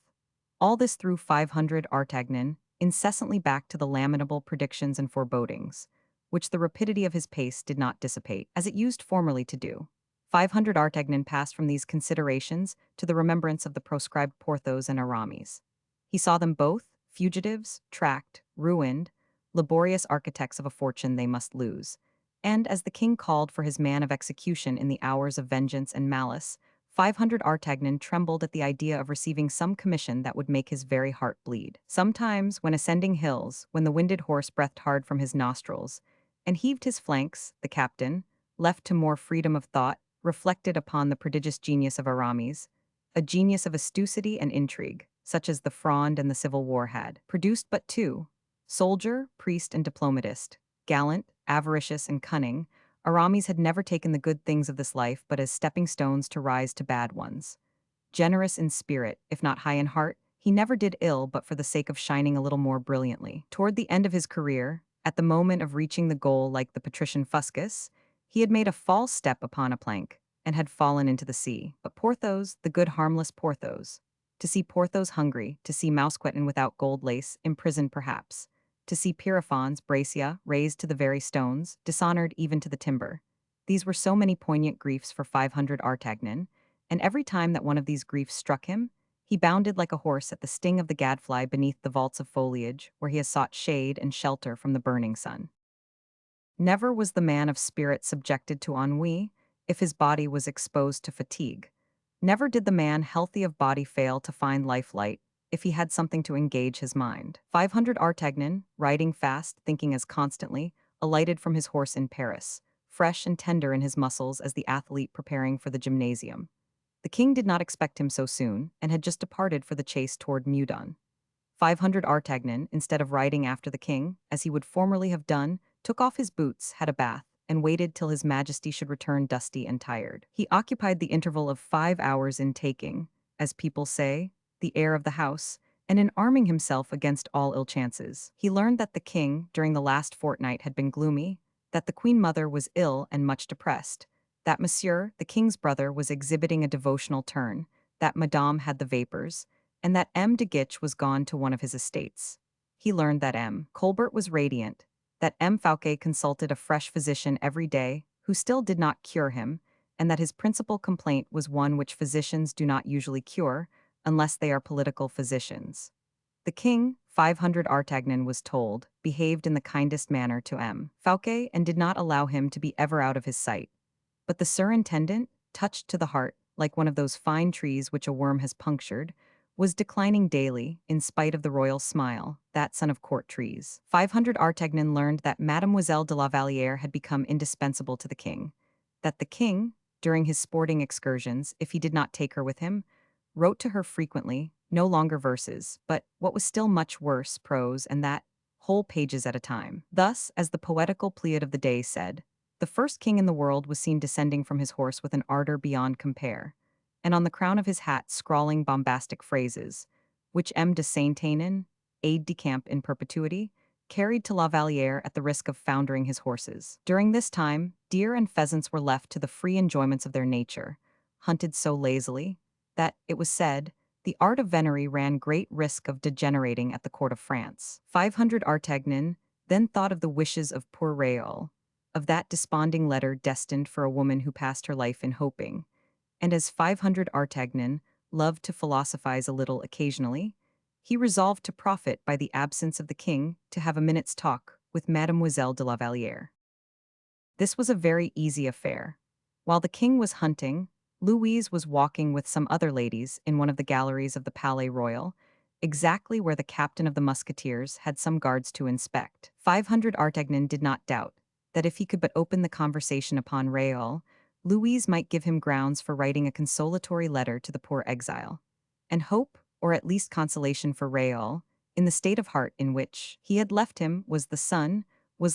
All this threw 500 Artagnan incessantly back to the lamentable predictions and forebodings, which the rapidity of his pace did not dissipate, as it used formerly to do. 500 Artagnan passed from these considerations to the remembrance of the proscribed Porthos and Aramis. He saw them both, fugitives, tracked, ruined, laborious architects of a fortune they must lose. And as the king called for his man of execution in the hours of vengeance and malice, 500 Artagnan trembled at the idea of receiving some commission that would make his very heart bleed. Sometimes, when ascending hills, when the winded horse breathed hard from his nostrils, and heaved his flanks, the captain, left to more freedom of thought, reflected upon the prodigious genius of Aramis, a genius of astucity and intrigue, such as the Fronde and the Civil War had produced but two: soldier, priest, and diplomatist, gallant, avaricious, and cunning. Aramis had never taken the good things of this life but as stepping stones to rise to bad ones. Generous in spirit, if not high in heart, he never did ill but for the sake of shining a little more brilliantly. Toward the end of his career, at the moment of reaching the goal like the patrician Fuscus, he had made a false step upon a plank, and had fallen into the sea. But Porthos, the good harmless Porthos, to see Porthos hungry, to see Mousqueton without gold lace, imprisoned perhaps, to see Pierrefonds, Bracia, razed to the very stones, dishonored even to the timber. These were so many poignant griefs for 500 Artagnan, and every time that one of these griefs struck him, he bounded like a horse at the sting of the gadfly beneath the vaults of foliage, where he has sought shade and shelter from the burning sun. Never was the man of spirit subjected to ennui, if his body was exposed to fatigue. Never did the man healthy of body fail to find life light, if he had something to engage his mind. 500 Artagnan, riding fast, thinking as constantly, alighted from his horse in Paris, fresh and tender in his muscles as the athlete preparing for the gymnasium. The king did not expect him so soon, and had just departed for the chase toward Meudon. 500 Artagnan, instead of riding after the king, as he would formerly have done, took off his boots, had a bath, and waited till his majesty should return dusty and tired. He occupied the interval of 5 hours in taking, as people say, the air of the house, and in arming himself against all ill chances. He learned that the king, during the last fortnight, had been gloomy, that the queen mother was ill and much depressed, that Monsieur, the king's brother, was exhibiting a devotional turn, that Madame had the vapors, and that M. de Guiche was gone to one of his estates. He learned that M. Colbert was radiant, that M. Fouquet consulted a fresh physician every day, who still did not cure him, and that his principal complaint was one which physicians do not usually cure, unless they are political physicians. The king, 500 Artagnan was told, behaved in the kindest manner to M. Fouquet and did not allow him to be ever out of his sight. But the surintendant, touched to the heart, like one of those fine trees which a worm has punctured, was declining daily, in spite of the royal smile, that son of court trees. 500 Artagnan learned that Mademoiselle de La Vallière had become indispensable to the king, that the king, during his sporting excursions, if he did not take her with him, wrote to her frequently, no longer verses, but, what was still much worse, prose, and that, whole pages at a time. Thus, as the poetical Pleiad of the day said, the first king in the world was seen descending from his horse with an ardor beyond compare, and on the crown of his hat scrawling bombastic phrases, which M. de Saint-Aignan, aide-de-camp in perpetuity, carried to La Vallière at the risk of foundering his horses. During this time, deer and pheasants were left to the free enjoyments of their nature, hunted so lazily, that, it was said, the art of venery ran great risk of degenerating at the court of France. 500 Artagnan, then thought of the wishes of poor Raoul, of that desponding letter destined for a woman who passed her life in hoping, and as 500 Artagnan loved to philosophize a little occasionally, he resolved to profit by the absence of the king to have a minute's talk with Mademoiselle de la Vallière. This was a very easy affair. While the king was hunting, Louise was walking with some other ladies in one of the galleries of the Palais Royal, exactly where the captain of the musketeers had some guards to inspect. 500 Artagnan did not doubt that if he could but open the conversation upon Raoul, Louise might give him grounds for writing a consolatory letter to the poor exile. And hope, or at least consolation for Raoul, in the state of heart in which he had left him, was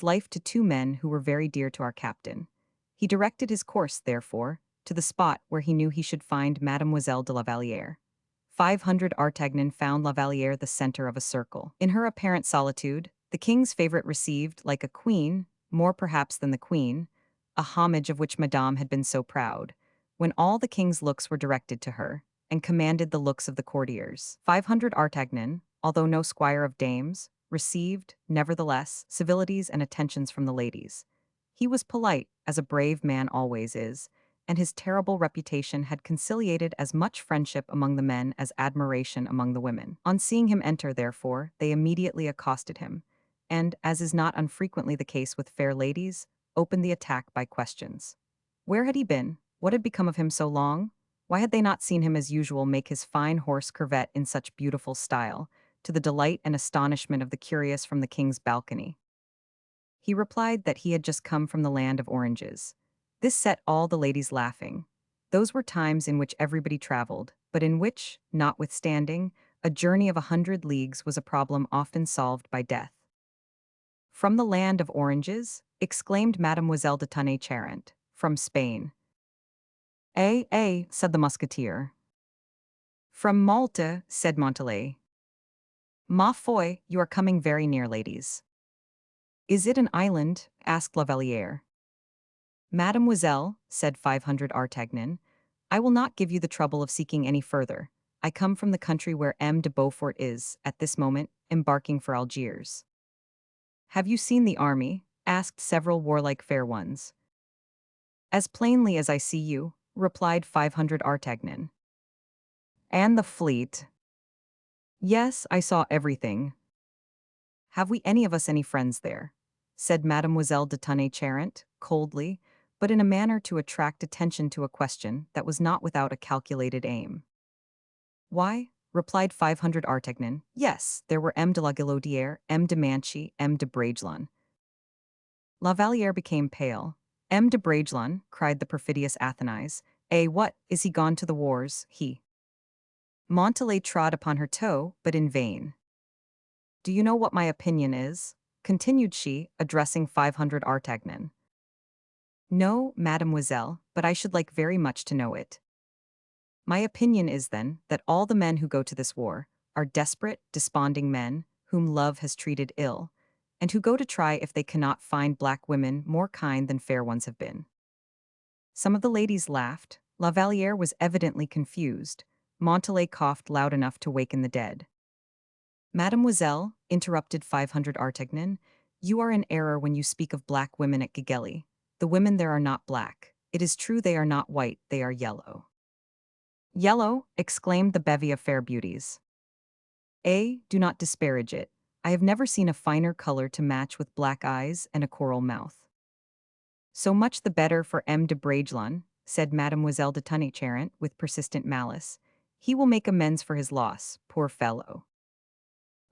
life to two men who were very dear to our captain. He directed his course, therefore, to the spot where he knew he should find Mademoiselle de la Vallière. 500 Artagnan found La Vallière the center of a circle. In her apparent solitude, the king's favorite received, like a queen, more perhaps than the queen, a homage of which Madame had been so proud, when all the king's looks were directed to her, and commanded the looks of the courtiers. 500 Artagnan, although no squire of dames, received, nevertheless, civilities and attentions from the ladies. He was polite, as a brave man always is, and his terrible reputation had conciliated as much friendship among the men as admiration among the women. On seeing him enter, therefore, they immediately accosted him, and, as is not unfrequently the case with fair ladies, opened the attack by questions. Where had he been? What had become of him so long? Why had they not seen him as usual make his fine horse curvet in such beautiful style, to the delight and astonishment of the curious from the king's balcony? He replied that he had just come from the land of oranges. This set all the ladies laughing. Those were times in which everybody traveled, but in which, notwithstanding, a journey of 100 leagues was a problem often solved by death. From the land of oranges? Exclaimed Mademoiselle de Tonnay-Charente. From Spain. Said the musketeer. From Malta, said Montalais. Ma foi, you are coming very near, ladies. Is it an island? Asked La Vallière. Mademoiselle, said 500 Artagnan, I will not give you the trouble of seeking any further. I come from the country where M. de Beaufort is, at this moment, embarking for Algiers. Have you seen the army? Asked several warlike fair ones. As plainly as I see you, replied 500 Artagnan. And the fleet? Yes, I saw everything. Have we any of us any friends there? Said Mademoiselle de Tonnay-Charente, coldly, but in a manner to attract attention to a question that was not without a calculated aim. Why? Replied 500 Artagnan. Yes, there were M. de la Guilaudière, M. de Manchy, M. de Bragelonne. La Vallière became pale. M. de Bragelonne, cried the perfidious Athenais. What, is he gone to the wars, he? Montalais trod upon her toe, but in vain. Do you know what my opinion is? Continued she, addressing 500 Artagnan. No, mademoiselle, but I should like very much to know it. My opinion is, then, that all the men who go to this war are desperate, desponding men, whom love has treated ill, and who go to try if they cannot find black women more kind than fair ones have been. Some of the ladies laughed. La Vallière was evidently confused. Montalais coughed loud enough to waken the dead. Mademoiselle, interrupted 500 Artagnan, you are in error when you speak of black women at Gigeli. The women there are not black. It is true they are not white, they are yellow. Yellow, exclaimed the bevy of fair beauties. Do not disparage it. I have never seen a finer color to match with black eyes and a coral mouth. So much the better for M. de Bragelonne, said Mademoiselle de Tonnay-Charente with persistent malice. He will make amends for his loss, poor fellow.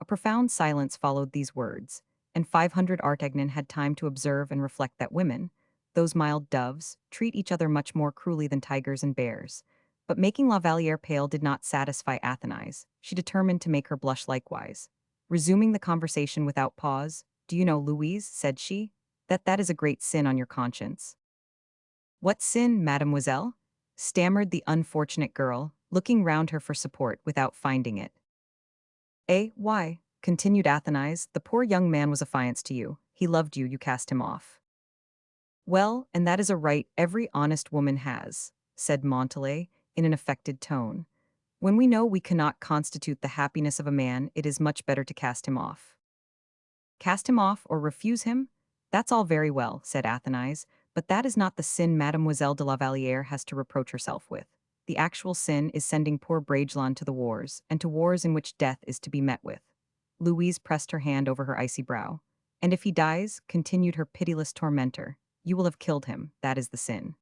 A profound silence followed these words, and 500 Artagnan had time to observe and reflect that women, those mild doves, treat each other much more cruelly than tigers and bears. But making La Vallière pale did not satisfy Athenais. She determined to make her blush likewise. Resuming the conversation without pause, do you know, Louise, said she, that is a great sin on your conscience. What sin, mademoiselle? Stammered the unfortunate girl, looking round her for support without finding it. Why, continued Athenais, the poor young man was affianced to you. He loved you, you cast him off. Well, and that is a right every honest woman has, said Montalais, in an affected tone. When we know we cannot constitute the happiness of a man, it is much better to cast him off. Cast him off or refuse him? That's all very well, said Athenais, but that is not the sin Mademoiselle de La Vallière has to reproach herself with. The actual sin is sending poor Bragelonne to the wars, and to wars in which death is to be met with. Louise pressed her hand over her icy brow. And if he dies, continued her pitiless tormentor, you will have killed him, that is the sin.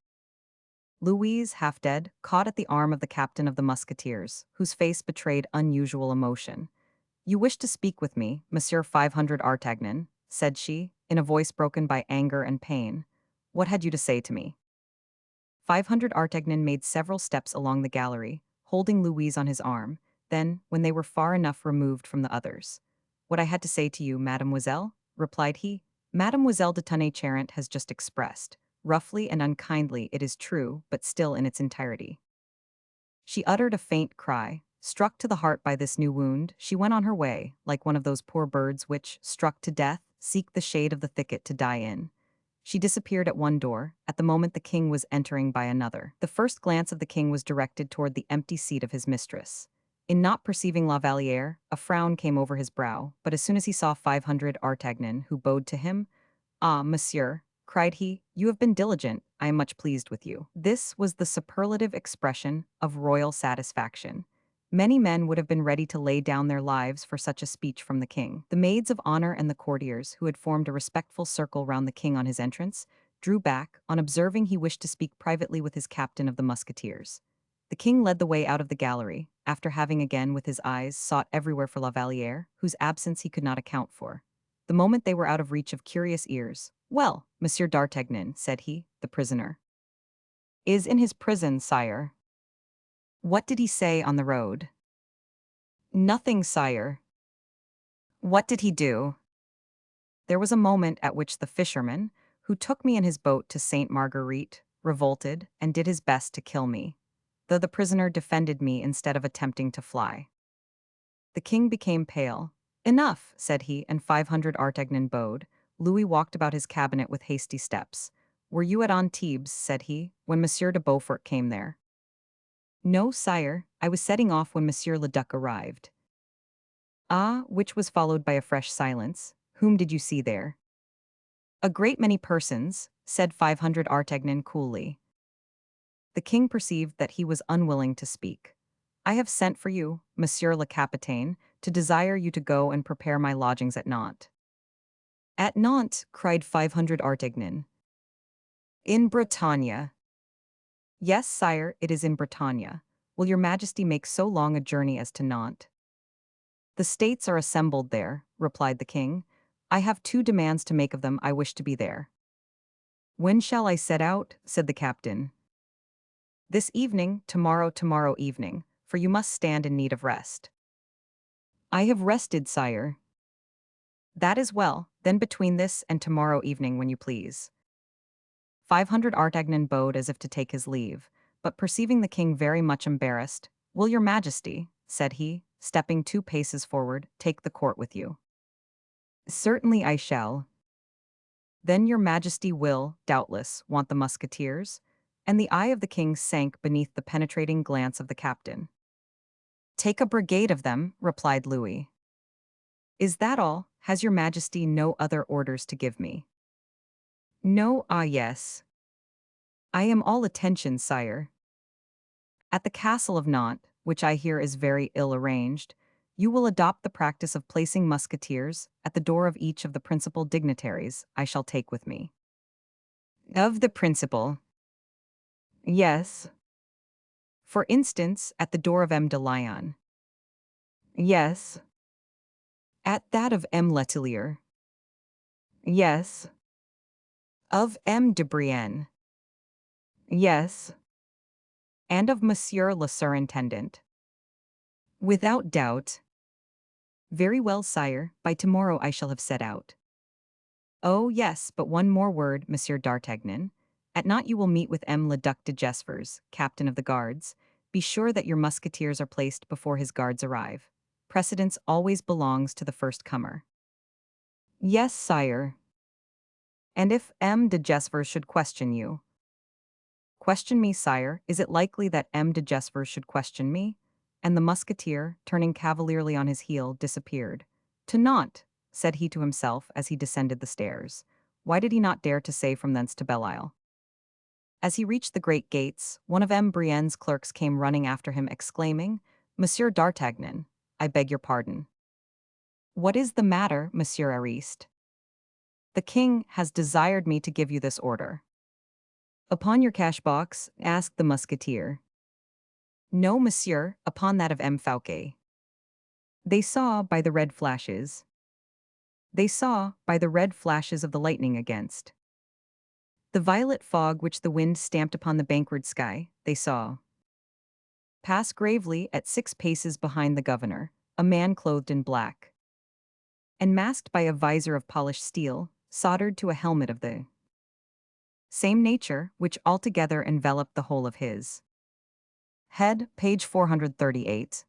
Louise, half dead, caught at the arm of the captain of the musketeers, whose face betrayed unusual emotion. You wish to speak with me, Monsieur 500 Artagnan, said she, in a voice broken by anger and pain. What had you to say to me? 500 Artagnan made several steps along the gallery, holding Louise on his arm, then, when they were far enough removed from the others. What I had to say to you, mademoiselle, replied he, Mademoiselle de Tonnay-Charente has just expressed. Roughly and unkindly, it is true, but still in its entirety. She uttered a faint cry. Struck to the heart by this new wound, she went on her way, like one of those poor birds which, struck to death, seek the shade of the thicket to die in. She disappeared at one door, at the moment the king was entering by another. The first glance of the king was directed toward the empty seat of his mistress. In not perceiving La Vallière, a frown came over his brow, but as soon as he saw 500 Artagnan, who bowed to him, "Ah, monsieur," cried he, "you have been diligent, I am much pleased with you." This was the superlative expression of royal satisfaction. Many men would have been ready to lay down their lives for such a speech from the king. The maids of honor and the courtiers, who had formed a respectful circle round the king on his entrance, drew back, on observing he wished to speak privately with his captain of the musketeers. The king led the way out of the gallery, after having again with his eyes sought everywhere for La Vallière, whose absence he could not account for. The moment they were out of reach of curious ears, "Well, Monsieur d'Artagnan," said he, "the prisoner is in his prison, sire." "What did he say on the road?" "Nothing, sire." "What did he do?" "There was a moment at which the fisherman, who took me in his boat to Sainte Marguerite, revolted and did his best to kill me, though the prisoner defended me instead of attempting to fly." The king became pale. "Enough," said he, and 500 Artagnan bowed. Louis walked about his cabinet with hasty steps. "Were you at Antibes," said he, "when Monsieur de Beaufort came there?" "No, sire, I was setting off when Monsieur le Duc arrived." "Ah," which was followed by a fresh silence. "Whom did you see there?" "A great many persons," said 500 Artagnan coolly. The king perceived that he was unwilling to speak. "I have sent for you, Monsieur le Capitaine, to desire you to go and prepare my lodgings at Nantes." "At Nantes," cried 500 Artagnan. "In Bretagne." "Yes, sire, it is in Bretagne. Will your majesty make so long a journey as to Nantes?" "The states are assembled there," replied the king. "I have 2 demands to make of them. I wish to be there." "When shall I set out?" said the captain. "This evening, tomorrow evening, for you must stand in need of rest." "I have rested, sire." "That is well, then between this and tomorrow evening when you please." 500 Artagnan bowed as if to take his leave, but perceiving the king very much embarrassed, "Will your majesty," said he, stepping 2 paces forward, "take the court with you?" "Certainly I shall." "Then your majesty will, doubtless, want the musketeers?" And the eye of the king sank beneath the penetrating glance of the captain. "Take a brigade of them," replied Louis. "Is that all? Has your majesty no other orders to give me?" "No, ah yes. I am all attention, sire." "At the castle of Nantes, which I hear is very ill arranged, you will adopt the practice of placing musketeers at the door of each of the principal dignitaries I shall take with me." "Of the principal?" "Yes." "For instance, at the door of M. de Lyon?" "Yes." "At that of M. Letellier?" "Yes." "Of M. de Brienne?" "Yes." "And of Monsieur le Surintendant?" "Without doubt." "Very well, sire, by tomorrow I shall have set out." "Oh, yes, but one more word, Monsieur d'Artagnan. At Nantes you will meet with M. le Duc de Gesvres, captain of the guards. Be sure that your musketeers are placed before his guards arrive. Precedence always belongs to the first comer." "Yes, sire." "And if M. de Gesvres should question you?" "Question me, sire? Is it likely that M. de Gesvres should question me?" And the musketeer, turning cavalierly on his heel, disappeared. "To Nantes," said he to himself as he descended the stairs. Why did he not dare to say from thence to Belle-Isle? As he reached the great gates, one of M. Brienne's clerks came running after him, exclaiming, "Monsieur d'Artagnan, I beg your pardon." "What is the matter, Monsieur Ariste?" "The king has desired me to give you this order." "Upon your cash box?" asked the musketeer. "No, monsieur, upon that of M. Fouquet." They saw by the red flashes. They saw by the red flashes of the lightning against the violet fog which the wind stamped upon the bankward sky. They saw pass gravely at 6 paces behind the governor, a man clothed in black, and masked by a visor of polished steel, soldered to a helmet of the same nature, which altogether enveloped the whole of his head. Page 438.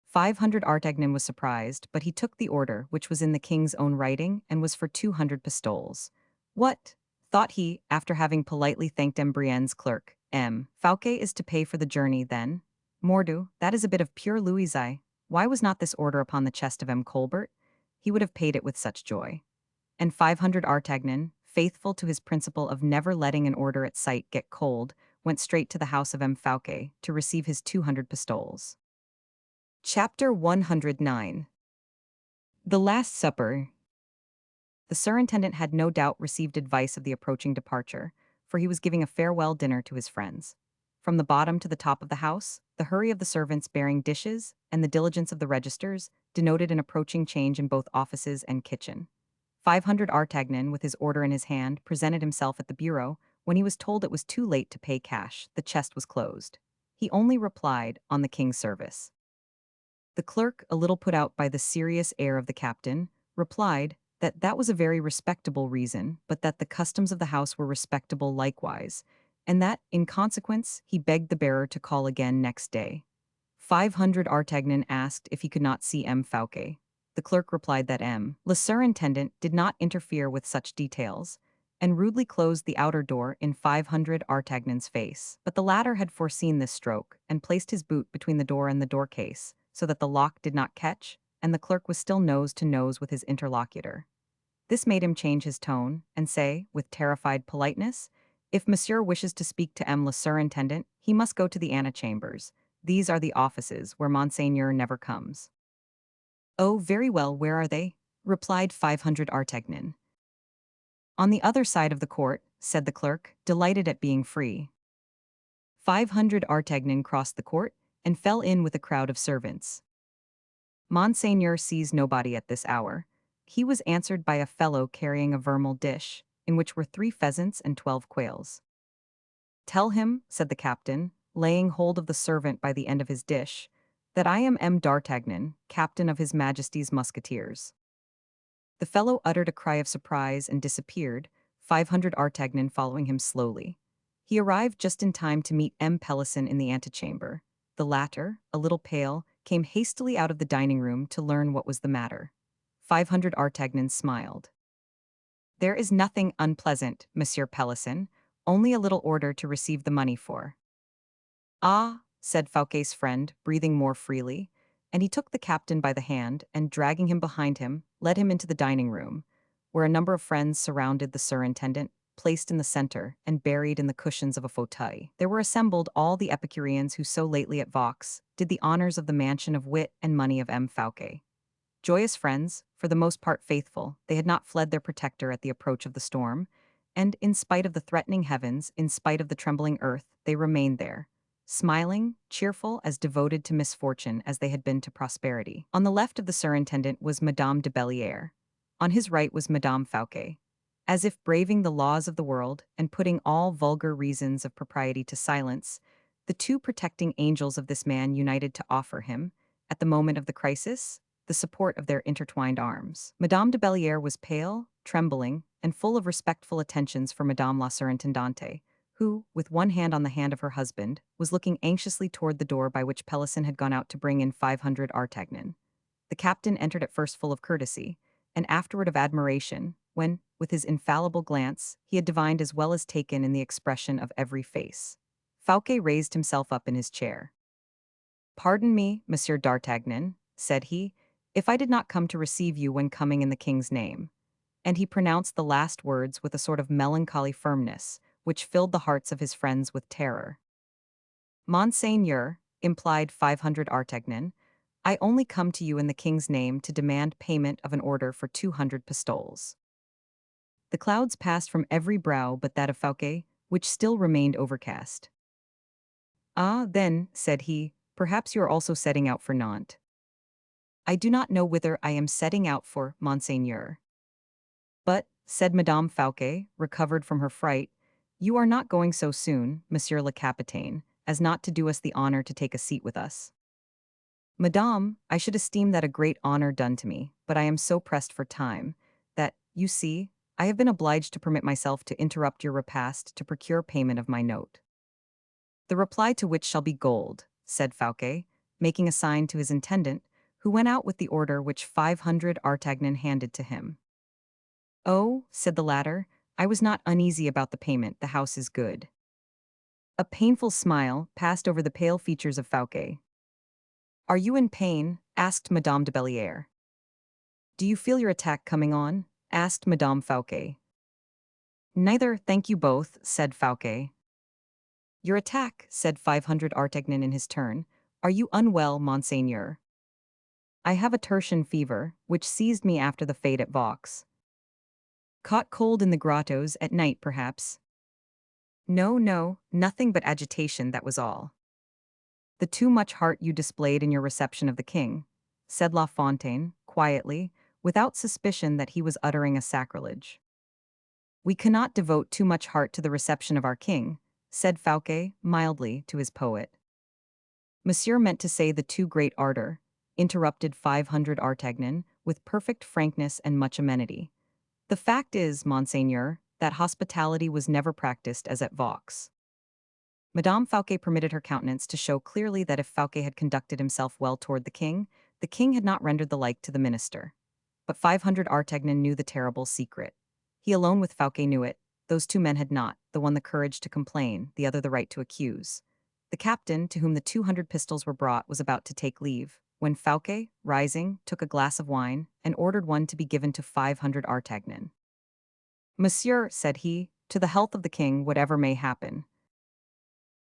500 Artagnan was surprised, but he took the order, which was in the king's own writing, and was for 200 pistoles. What, thought he, after having politely thanked M. Brienne's clerk, M. Fouquet is to pay for the journey, then? Mordieu, that is a bit of pure Louisite. Why was not this order upon the chest of M. Colbert? He would have paid it with such joy. And 500 Artagnan, faithful to his principle of never letting an order at sight get cold, went straight to the house of M. Fouquet to receive his 200 pistoles. Chapter 109. The Last Supper. The surintendant had no doubt received advice of the approaching departure, for he was giving a farewell dinner to his friends. From the bottom to the top of the house, the hurry of the servants bearing dishes and the diligence of the registers denoted an approaching change in both offices and kitchen. 500 Artagnan, with his order in his hand, presented himself at the bureau. When he was told it was too late to pay cash, the chest was closed. He only replied, "On the king's service." The clerk, a little put out by the serious air of the captain, replied that that was a very respectable reason, but that the customs of the house were respectable likewise, and that, in consequence, he begged the bearer to call again next day. 500 Artagnan asked if he could not see M. Fouquet. The clerk replied that le surintendant did not interfere with such details, and rudely closed the outer door in 500 Artagnan's face. But the latter had foreseen this stroke, and placed his boot between the door and the door case, so that the lock did not catch, and the clerk was still nose to nose with his interlocutor. This made him change his tone, and say, with terrified politeness, "If monsieur wishes to speak to M. le surintendant, he must go to the antechambers. These are the offices where Monseigneur never comes." "Oh, very well, where are they?" replied 500 Artagnan. "On the other side of the court," said the clerk, delighted at being free. 500 Artagnan crossed the court, and fell in with a crowd of servants. "Monseigneur sees nobody at this hour." He was answered by a fellow carrying a vermeil dish, in which were 3 pheasants and 12 quails. "Tell him," said the captain, laying hold of the servant by the end of his dish, "that I am M. d'Artagnan, captain of His Majesty's musketeers." The fellow uttered a cry of surprise and disappeared, 500 Artagnan following him slowly. He arrived just in time to meet M. Pelisson in the antechamber. The latter, a little pale, came hastily out of the dining room to learn what was the matter. 500 Artagnan smiled. "There is nothing unpleasant, Monsieur Pelisson, only a little order to receive the money for." "Ah," said Fouquet's friend, breathing more freely, and he took the captain by the hand and, dragging him behind him, led him into the dining room, where a number of friends surrounded the surintendant, placed in the center and buried in the cushions of a fauteuil. There were assembled all the Epicureans who so lately at Vaux did the honors of the mansion of wit and money of M. Fouquet. Joyous friends, for the most part faithful, they had not fled their protector at the approach of the storm, and, in spite of the threatening heavens, in spite of the trembling earth, they remained there, smiling, cheerful, as devoted to misfortune as they had been to prosperity. On the left of the surintendant was Madame de Belliere. On his right was Madame Fouquet. As if braving the laws of the world and putting all vulgar reasons of propriety to silence, the 2 protecting angels of this man united to offer him, at the moment of the crisis, the support of their intertwined arms. Madame de Belliere was pale, trembling, and full of respectful attentions for Madame la Surintendante, who, with one hand on the hand of her husband, was looking anxiously toward the door by which Pelisson had gone out to bring in 500 Artagnan. The captain entered at first full of courtesy, and afterward of admiration, when, with his infallible glance, he had divined as well as taken in the expression of every face. Fouquet raised himself up in his chair. "Pardon me, Monsieur d'Artagnan," said he, if I did not come to receive you when coming in the king's name. And he pronounced the last words with a sort of melancholy firmness, which filled the hearts of his friends with terror. Monseigneur, implied 500 Artagnan, I only come to you in the king's name to demand payment of an order for 200 pistoles. The clouds passed from every brow but that of Fouquet, which still remained overcast. Ah, then, said he, perhaps you are also setting out for Nantes. I do not know whither I am setting out for, Monseigneur. But, said Madame Fouquet, recovered from her fright, you are not going so soon, Monsieur le Capitaine, as not to do us the honor to take a seat with us. Madame, I should esteem that a great honor done to me, but I am so pressed for time, that, you see, I have been obliged to permit myself to interrupt your repast to procure payment of my note. The reply to which shall be gold, said Fouquet, making a sign to his intendant, who went out with the order which 500 Artagnan handed to him. Oh, said the latter, I was not uneasy about the payment, the house is good. A painful smile passed over the pale features of Fouquet. Are you in pain? Asked Madame de Bellière. Do you feel your attack coming on? Asked Madame Fouquet. Neither, thank you both, said Fouquet. Your attack, said 500 Artagnan in his turn. Are you unwell, Monseigneur? I have a tertian fever, which seized me after the fete at Vaux. Caught cold in the grottos at night, perhaps. No, no, nothing but agitation, that was all. The too much heart you displayed in your reception of the king, said La Fontaine, quietly, without suspicion that he was uttering a sacrilege. We cannot devote too much heart to the reception of our king, said Fouquet, mildly, to his poet. Monsieur meant to say the too great ardor, interrupted 500 Artagnan, with perfect frankness and much amenity. The fact is, Monseigneur, that hospitality was never practiced as at Vaux. Madame Fouquet permitted her countenance to show clearly that if Fouquet had conducted himself well toward the king had not rendered the like to the minister. But 500 Artagnan knew the terrible secret. He alone with Fouquet knew it. Those two men had not, the one the courage to complain, the other the right to accuse. The captain, to whom the 200 pistols were brought, was about to take leave, when Fouquet, rising, took a glass of wine, and ordered one to be given to 500 Artagnan. Monsieur, said he, to the health of the king, whatever may happen.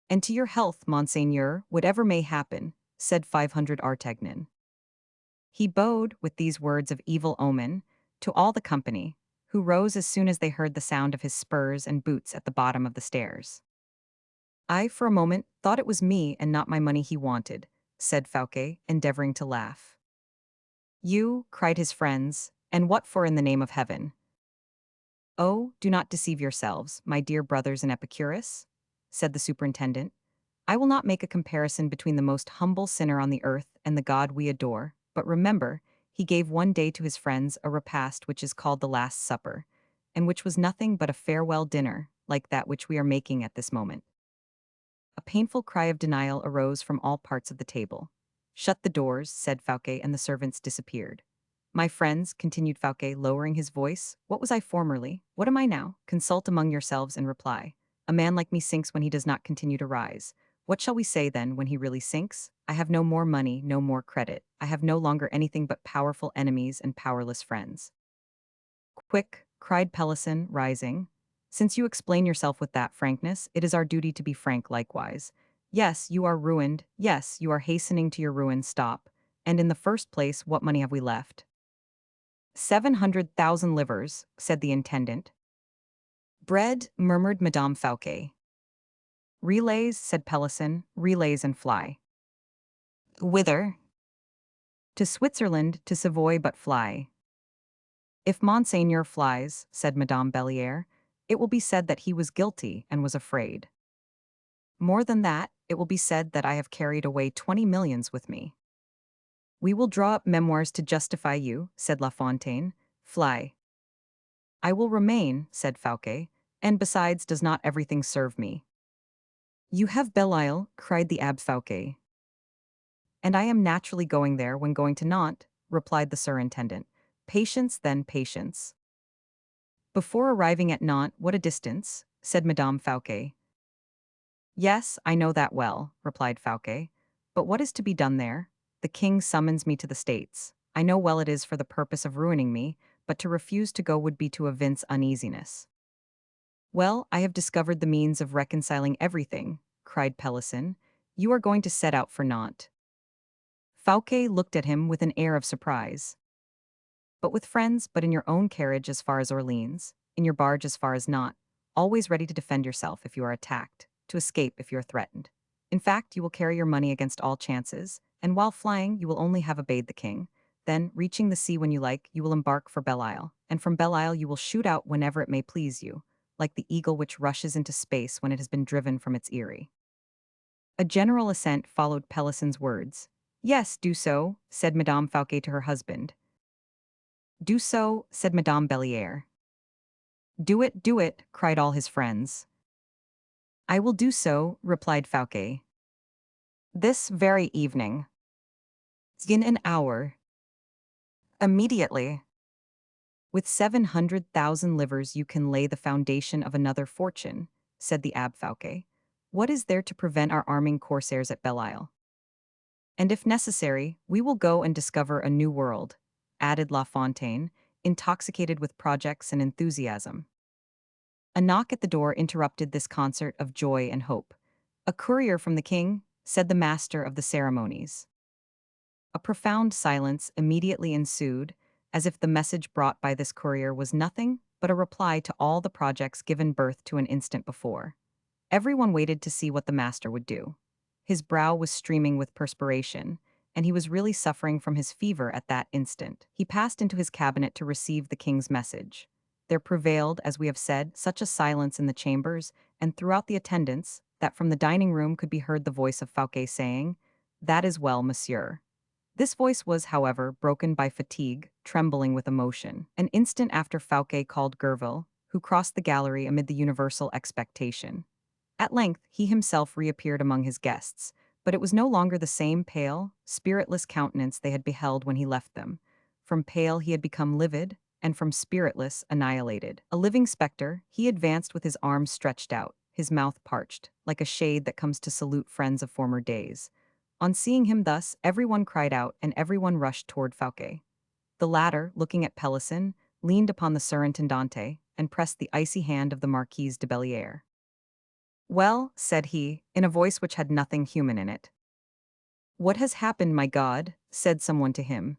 And to your health, Monseigneur, whatever may happen, said 500 Artagnan. He bowed, with these words of evil omen, to all the company, who rose as soon as they heard the sound of his spurs and boots at the bottom of the stairs. I, for a moment, thought it was me and not my money he wanted, said Fouquet, endeavoring to laugh. You, cried his friends, and what for in the name of heaven? Oh, do not deceive yourselves, my dear brothers and Epicurus, said the superintendent. I will not make a comparison between the most humble sinner on the earth and the God we adore, but remember, he gave one day to his friends a repast which is called the Last Supper, and which was nothing but a farewell dinner, like that which we are making at this moment. A painful cry of denial arose from all parts of the table. Shut the doors, said Fouquet, and the servants disappeared. My friends, continued Fouquet, lowering his voice, what was I formerly? What am I now? Consult among yourselves and reply. A man like me sinks when he does not continue to rise. What shall we say, then, when he really sinks? I have no more money, no more credit. I have no longer anything but powerful enemies and powerless friends. Quick, cried Pelisson, rising. Since you explain yourself with that frankness, it is our duty to be frank likewise. Yes, you are ruined. Yes, you are hastening to your ruin. Stop. And in the first place, what money have we left? 700,000 livres, said the intendant. Bread, murmured Madame Fouquet. Relays, said Pelisson, relays and fly. Whither? To Switzerland, to Savoy, but fly. If Monseigneur flies, said Madame Bellière, it will be said that he was guilty and was afraid. More than that, it will be said that I have carried away 20 millions with me. We will draw up memoirs to justify you, said La Fontaine. Fly. I will remain, said Fouquet, and besides, does not everything serve me? You have Belle-Isle, cried the Abbe Fouquet. And I am naturally going there when going to Nantes, replied the surintendant. Patience, then patience. Before arriving at Nantes, what a distance, said Madame Fouquet. Yes, I know that well, replied Fouquet. But what is to be done there? The king summons me to the States. I know well it is for the purpose of ruining me, but to refuse to go would be to evince uneasiness." "Well, I have discovered the means of reconciling everything," cried Pelisson. "You are going to set out for Nantes." Fouquet looked at him with an air of surprise. "But with friends, but in your own carriage as far as Orleans, in your barge as far as Nantes, always ready to defend yourself if you are attacked, to escape if you are threatened. In fact, you will carry your money against all chances, and while flying, you will only have obeyed the king. Then, reaching the sea when you like, you will embark for Belle Isle, and from Belle Isle you will shoot out whenever it may please you, like the eagle which rushes into space when it has been driven from its eyrie." A general assent followed Pelisson's words. "Yes, do so," said Madame Fouquet to her husband. "Do so," said Madame Belliere. Do it," cried all his friends. "I will do so," replied Fouquet. "This very evening." "In an hour." "Immediately." "With 700,000 livres you can lay the foundation of another fortune," said the Abbe Fouquet. "What is there to prevent our arming corsairs at Belle Isle? And if necessary, we will go and discover a new world," added La Fontaine, intoxicated with projects and enthusiasm. A knock at the door interrupted this concert of joy and hope. "A courier from the king," said the master of the ceremonies. A profound silence immediately ensued, as if the message brought by this courier was nothing but a reply to all the projects given birth to an instant before. Everyone waited to see what the master would do. His brow was streaming with perspiration, and he was really suffering from his fever at that instant. He passed into his cabinet to receive the king's message. There prevailed, as we have said, such a silence in the chambers and throughout the attendance that from the dining room could be heard the voice of Fouquet saying, "That is well, monsieur." This voice was, however, broken by fatigue, trembling with emotion. An instant after Fouquet called Gerville, who crossed the gallery amid the universal expectation. At length, he himself reappeared among his guests, but it was no longer the same pale, spiritless countenance they had beheld when he left them. From pale he had become livid, and from spiritless, annihilated. A living spectre, he advanced with his arms stretched out, his mouth parched, like a shade that comes to salute friends of former days. On seeing him thus, everyone cried out and everyone rushed toward Fouquet. The latter, looking at Pelisson, leaned upon the surintendante and pressed the icy hand of the Marquise de Belliere. "Well," said he, in a voice which had nothing human in it. "What has happened, my God?" said someone to him.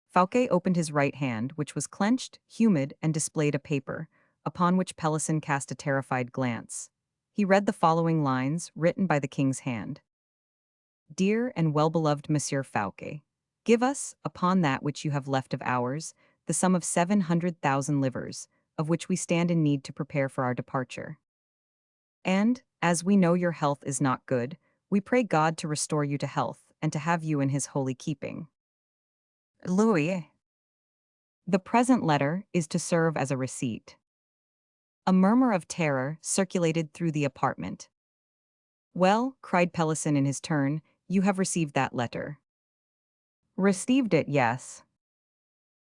Fouquet opened his right hand, which was clenched, humid, and displayed a paper, upon which Pelisson cast a terrified glance. He read the following lines, written by the king's hand. "Dear and well-beloved Monsieur Fouquet, give us, upon that which you have left of ours, the sum of 700,000 livres, of which we stand in need to prepare for our departure. And, as we know your health is not good, we pray God to restore you to health and to have you in his holy keeping. Louis." The present letter is to serve as a receipt. A murmur of terror circulated through the apartment. "Well," cried Pelisson in his turn, "you have received that letter." "Received it, yes."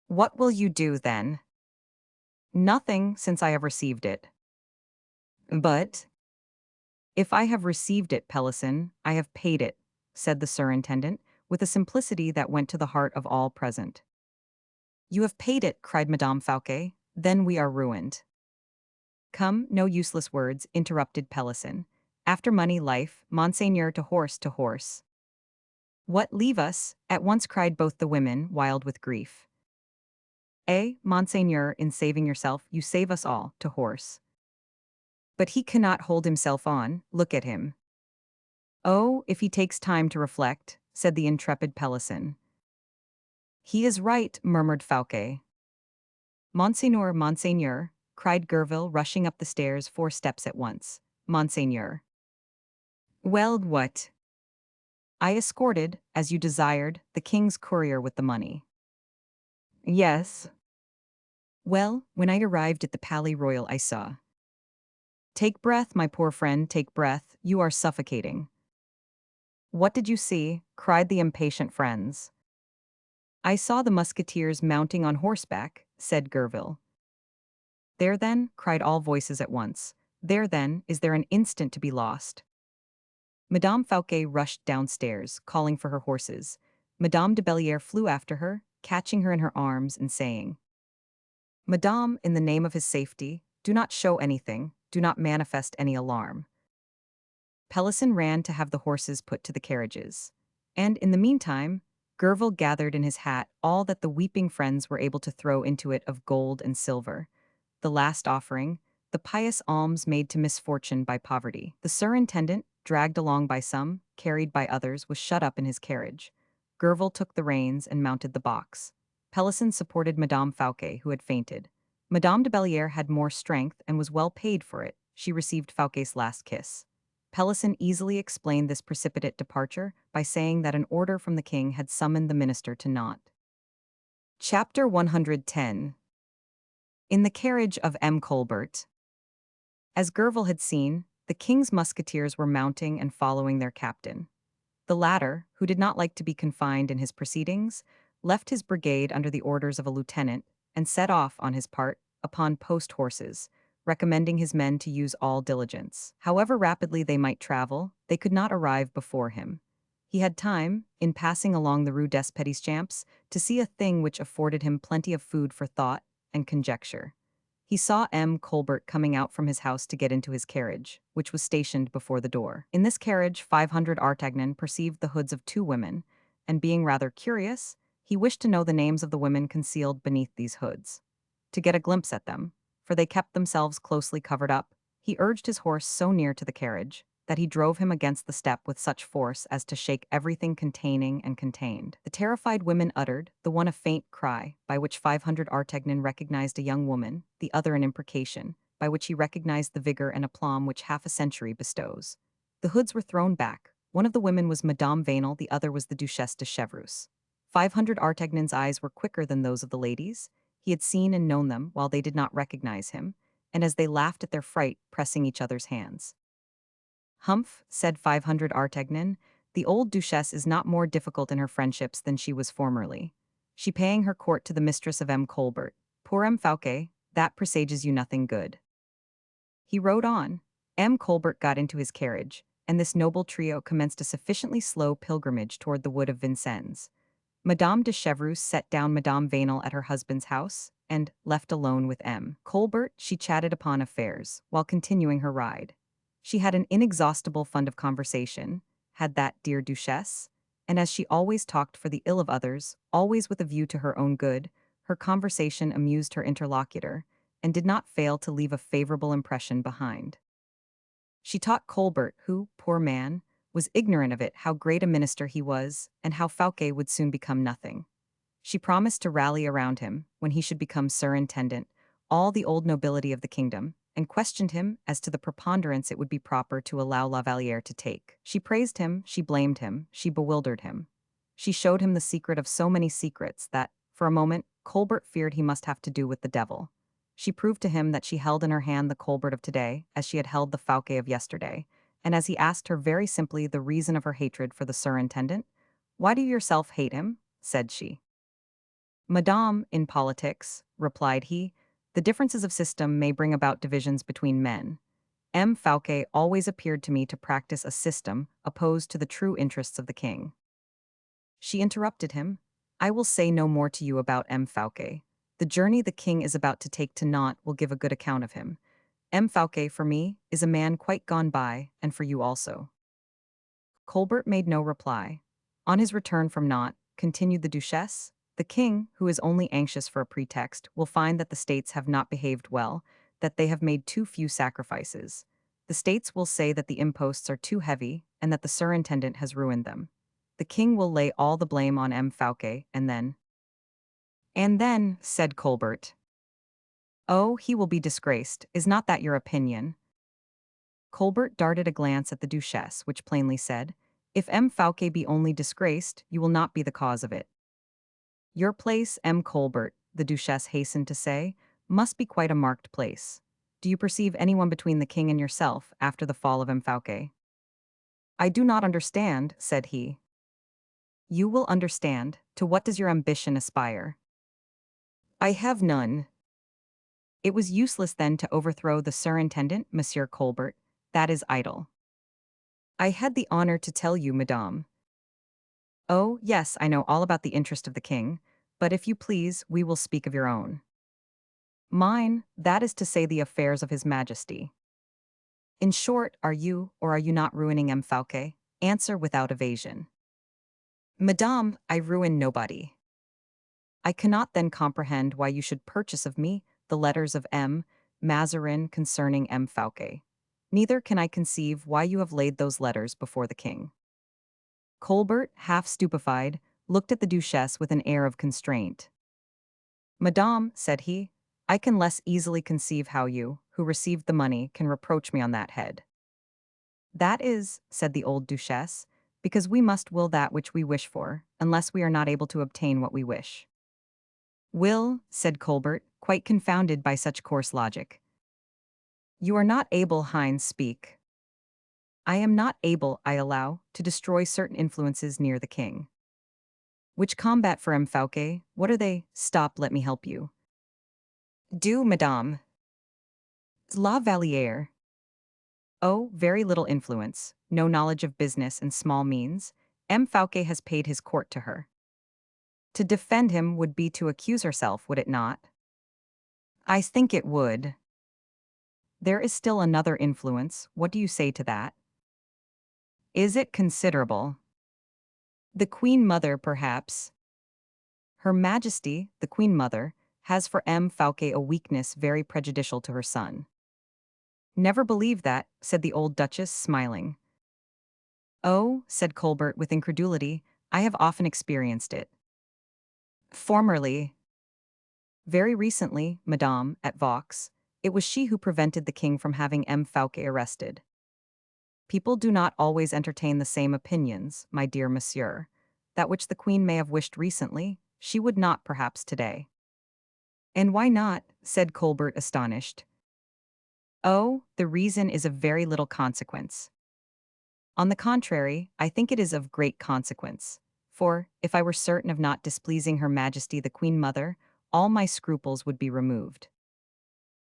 "What will you do, then?" "Nothing, since I have received it." "But—" "If I have received it, Pelisson, I have paid it," said the surintendant, with a simplicity that went to the heart of all present. "You have paid it," cried Madame Fouquet. "Then we are ruined." "Come, no useless words," interrupted Pelisson. "After money, life, Monseigneur, to horse, to horse." "What, leave us?" at once cried both the women, wild with grief. Monseigneur, in saving yourself, you save us all, to horse." "But he cannot hold himself on, look at him." "Oh, if he takes time to reflect," said the intrepid Pelisson. "He is right," murmured Fouquet. "Monseigneur, Monseigneur," cried Gerville, rushing up the stairs 4 steps at once. "Monseigneur." "Well, what?" "I escorted, as you desired, the king's courier with the money." "Yes." "Well, when I arrived at the Palais Royal I saw—" "Take breath, my poor friend, take breath, you are suffocating." "What did you see?" cried the impatient friends. "I saw the musketeers mounting on horseback," said Gerville. "There then," cried all voices at once, "there then, is there an instant to be lost?" Madame Fouquet rushed downstairs, calling for her horses. Madame de Belliere flew after her, catching her in her arms and saying, "Madame, in the name of his safety, do not show anything, do not manifest any alarm." Pelisson ran to have the horses put to the carriages. And in the meantime, Gerville gathered in his hat all that the weeping friends were able to throw into it of gold and silver. The last offering, the pious alms made to misfortune by poverty. The surintendant, dragged along by some, carried by others, was shut up in his carriage. Gerville took the reins and mounted the box. Pelisson supported Madame Fouquet, who had fainted. Madame de Belliere had more strength and was well paid for it. She received Fouquet's last kiss. Pelisson easily explained this precipitate departure by saying that an order from the king had summoned the minister to Nantes. Chapter 110. In the carriage of M. Colbert. As Gerville had seen, the king's musketeers were mounting and following their captain. The latter, who did not like to be confined in his proceedings, left his brigade under the orders of a lieutenant and set off, on his part, upon post horses, recommending his men to use all diligence. However rapidly they might travel, they could not arrive before him. He had time, in passing along the Rue des Petits Champs, to see a thing which afforded him plenty of food for thought and conjecture. He saw M. Colbert coming out from his house to get into his carriage, which was stationed before the door. In this carriage 500 Artagnan perceived the hoods of 2 women, and being rather curious, he wished to know the names of the women concealed beneath these hoods. To get a glimpse at them, for they kept themselves closely covered up, he urged his horse so near to the carriage that he drove him against the step with such force as to shake everything containing and contained. The terrified women uttered, the one a faint cry, by which 500 Artagnan recognized a young woman, the other an imprecation, by which he recognized the vigor and aplomb which half a century bestows. The hoods were thrown back. One of the women was Madame Vanel, the other was the Duchesse de Chevreuse. 500 Artagnan's eyes were quicker than those of the ladies. He had seen and known them while they did not recognize him, and as they laughed at their fright, pressing each other's hands. "Humph," said 500 Artagnan, "the old Duchesse is not more difficult in her friendships than she was formerly. She paying her court to the mistress of M. Colbert. Poor M. Fouquet, that presages you nothing good." He rode on. M. Colbert got into his carriage, and this noble trio commenced a sufficiently slow pilgrimage toward the wood of Vincennes. Madame de Chevreuse set down Madame Vanel at her husband's house, and, left alone with M. Colbert, she chatted upon affairs, while continuing her ride. She had an inexhaustible fund of conversation, had that dear Duchesse, and as she always talked for the ill of others, always with a view to her own good, her conversation amused her interlocutor, and did not fail to leave a favorable impression behind. She taught Colbert, who, poor man, was ignorant of it, how great a minister he was, and how Fouquet would soon become nothing. She promised to rally around him, when he should become surintendant, all the old nobility of the kingdom, and questioned him as to the preponderance it would be proper to allow La Vallière to take. She praised him, she blamed him, she bewildered him. She showed him the secret of so many secrets that, for a moment, Colbert feared he must have to do with the devil. She proved to him that she held in her hand the Colbert of today, as she had held the Fouquet of yesterday, and as he asked her very simply the reason of her hatred for the surintendant, "Why do you yourself hate him?" said she. "Madame, in politics," replied he, "the differences of system may bring about divisions between men. M. Fouquet always appeared to me to practice a system opposed to the true interests of the king." She interrupted him. "I will say no more to you about M. Fouquet. The journey the king is about to take to Nantes will give a good account of him. M. Fouquet, for me, is a man quite gone by, and for you also." Colbert made no reply. On his return from Nantes, continued the Duchesse, "the king, who is only anxious for a pretext, will find that the states have not behaved well, that they have made too few sacrifices. The states will say that the imposts are too heavy, and that the surintendant has ruined them. The king will lay all the blame on M. Fouquet, and then—" "And then," said Colbert. "Oh, he will be disgraced. Is not that your opinion?" Colbert darted a glance at the Duchesse, which plainly said, "If M. Fouquet be only disgraced, you will not be the cause of it." "Your place, M. Colbert," the Duchesse hastened to say, "must be quite a marked place. Do you perceive anyone between the king and yourself after the fall of M. Fouquet?" "I do not understand," said he. "You will understand. To what does your ambition aspire?" "I have none." "It was useless then to overthrow the surintendant, Monsieur Colbert. That is idle." "I had the honor to tell you, madame." Oh, yes, I know all about the interest of the king, but if you please, we will speak of your own. Mine, that is to say the affairs of his majesty. In short, are you, or are you not ruining M. Fouquet? Answer without evasion. Madame, I ruin nobody. I cannot then comprehend why you should purchase of me the letters of M. Mazarin concerning M. Fouquet. Neither can I conceive why you have laid those letters before the king. Colbert, half stupefied, looked at the Duchesse with an air of constraint. Madame, said he, I can less easily conceive how you, who received the money, can reproach me on that head. That is, said the old Duchesse, because we must will that which we wish for, unless we are not able to obtain what we wish. Will, said Colbert, quite confounded by such coarse logic. You are not able, Hines, speak. I am not able, I allow, to destroy certain influences near the king. Which combat for M. Fouquet, what are they? Stop, let me help you. Do, madame. La Vallière. Oh, very little influence, no knowledge of business and small means. M. Fouquet has paid his court to her. To defend him would be to accuse herself, would it not? I think it would. There is still another influence, what do you say to that? Is it considerable? The Queen Mother, perhaps. Her Majesty, the Queen Mother, has for M. Fouquet a weakness very prejudicial to her son. Never believed that, said the old Duchess, smiling. Oh, said Colbert with incredulity, I have often experienced it. Formerly. Very recently, Madame, at Vaux, it was she who prevented the king from having M. Fouquet arrested. People do not always entertain the same opinions, my dear monsieur. That which the queen may have wished recently, she would not perhaps today. And why not? Said Colbert, astonished. Oh, the reason is of very little consequence. On the contrary, I think it is of great consequence. For, if I were certain of not displeasing Her Majesty the Queen Mother, all my scruples would be removed.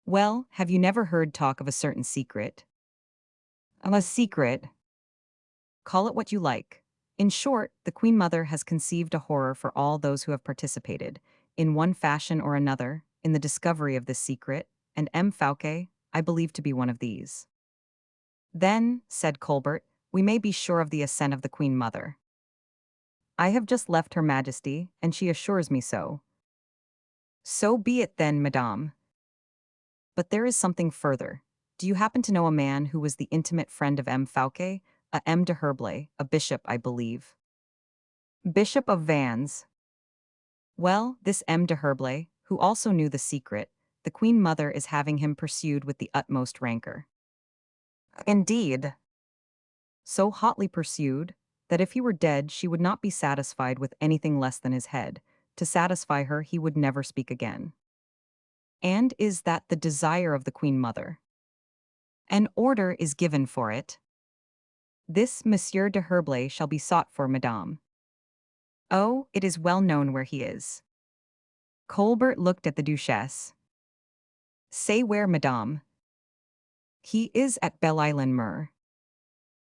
Well, have you never heard talk of a certain secret? Of a secret? Call it what you like. In short, the Queen Mother has conceived a horror for all those who have participated, in one fashion or another, in the discovery of this secret, and M. Fouquet, I believe to be one of these. Then, said Colbert, we may be sure of the assent of the Queen Mother. I have just left Her Majesty, and she assures me so. So be it then, madame. But there is something further. Do you happen to know a man who was the intimate friend of M. Fouquet, a M. de Herblay, a bishop, I believe? Bishop of Vannes. Well, this M. de Herblay, who also knew the secret, the Queen Mother is having him pursued with the utmost rancor. Indeed. So hotly pursued, that if he were dead she would not be satisfied with anything less than his head. To satisfy her he would never speak again. And is that the desire of the Queen Mother? An order is given for it. This Monsieur de Herblay shall be sought for, madame. Oh, it is well known where he is. Colbert looked at the Duchesse. Say where, madame. He is at Belle Isle Mer.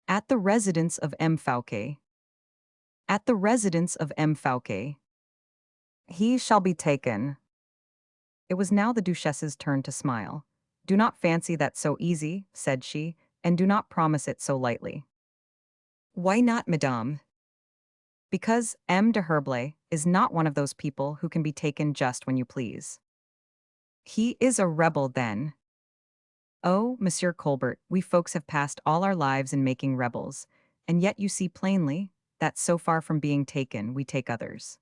At the residence of M. Fouquet. At the residence of M. Fouquet. He shall be taken. It was now the Duchesse's turn to smile. Do not fancy that so easy, said she, and do not promise it so lightly. Why not, madame? Because M. de Herblay is not one of those people who can be taken just when you please. He is a rebel, then. Oh, Monsieur Colbert, we folks have passed all our lives in making rebels, and yet you see plainly that so far from being taken, we take others.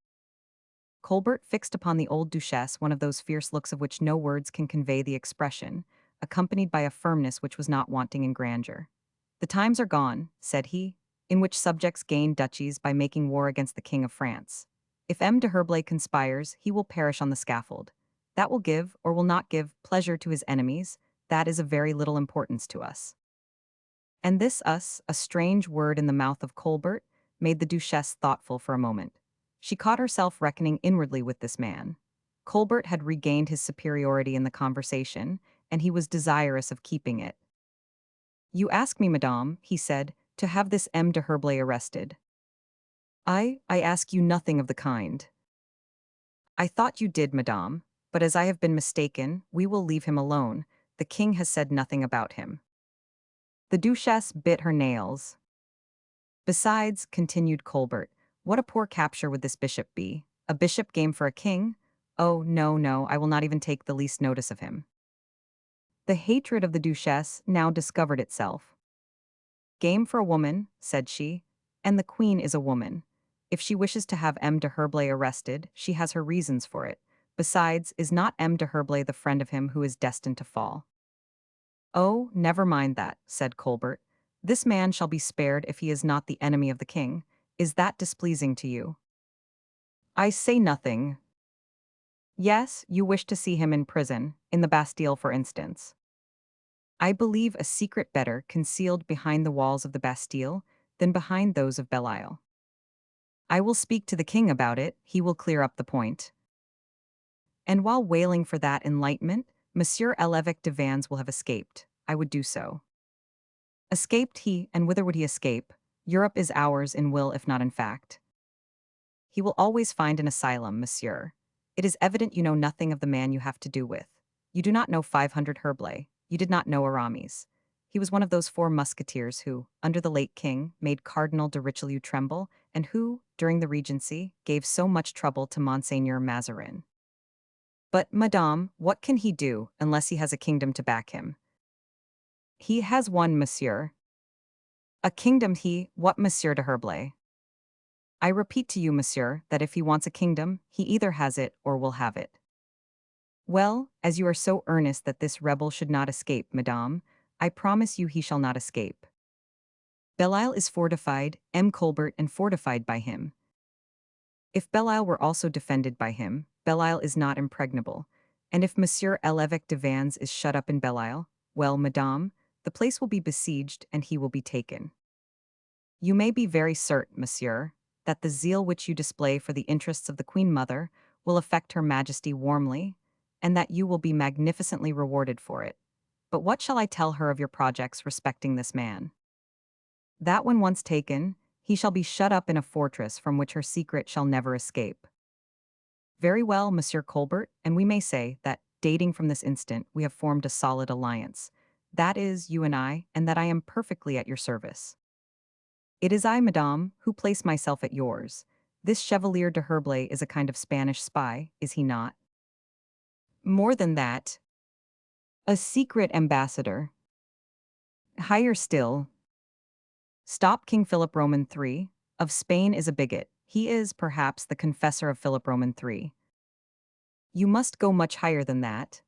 Colbert fixed upon the old Duchesse one of those fierce looks of which no words can convey the expression, accompanied by a firmness which was not wanting in grandeur. The times are gone, said he, in which subjects gain duchies by making war against the King of France. If M. de Herblay conspires, he will perish on the scaffold. That will give, or will not give, pleasure to his enemies. That is of very little importance to us. And this us, a strange word in the mouth of Colbert, made the Duchesse thoughtful for a moment. She caught herself reckoning inwardly with this man. Colbert had regained his superiority in the conversation, and he was desirous of keeping it. You ask me, madame, he said, to have this M. de Herblay arrested. I ask you nothing of the kind. I thought you did, madame, but as I have been mistaken, we will leave him alone. The king has said nothing about him. The duchesse bit her nails. Besides, continued Colbert, what a poor capture would this bishop be? A bishop game for a king? Oh, no, no, I will not even take the least notice of him. The hatred of the duchesse now discovered itself. Game for a woman, said she, and the queen is a woman. If she wishes to have M. de Herblay arrested, she has her reasons for it. Besides, is not M. de Herblay the friend of him who is destined to fall? Oh, never mind that, said Colbert. This man shall be spared if he is not the enemy of the king. Is that displeasing to you? I say nothing. Yes, you wish to see him in prison, in the Bastille, for instance. I believe a secret better concealed behind the walls of the Bastille than behind those of Belle Isle. I will speak to the king about it, he will clear up the point. And while wailing for that enlightenment, Monsieur l'Évêque de Vannes will have escaped. I would do so. Escaped he, and whither would he escape? Europe is ours in will if not in fact. He will always find an asylum, monsieur. It is evident you know nothing of the man you have to do with. You do not know 500 Herblay. You did not know Aramis. He was one of those 4 musketeers who, under the late king, made Cardinal de Richelieu tremble, and who, during the Regency, gave so much trouble to Monseigneur Mazarin. But, madame, what can he do, unless he has a kingdom to back him? He has one, monsieur. A kingdom what Monsieur de Herblay? I repeat to you, monsieur, that if he wants a kingdom, he either has it or will have it. Well, as you are so earnest that this rebel should not escape, madame, I promise you he shall not escape. Belle Isle is fortified, M. Colbert, and fortified by him. If Belle Isle were also defended by him, Belle Isle is not impregnable, and if Monsieur l'Évêque de Vannes is shut up in Belle Isle, well, madame, the place will be besieged and he will be taken. You may be very certain, monsieur, that the zeal which you display for the interests of the Queen Mother will affect Her Majesty warmly, and that you will be magnificently rewarded for it. But what shall I tell her of your projects respecting this man? That when once taken, he shall be shut up in a fortress from which her secret shall never escape. Very well, Monsieur Colbert, and we may say that, dating from this instant, we have formed a solid alliance. That is, you and that I am perfectly at your service. It is I, madame, who place myself at yours. This Chevalier de Herblay is a kind of Spanish spy, is he not? More than that, a secret ambassador. Higher still, stop King Philip Roman III, of Spain is a bigot. He is, perhaps, the confessor of Philip Roman III. You must go much higher than that.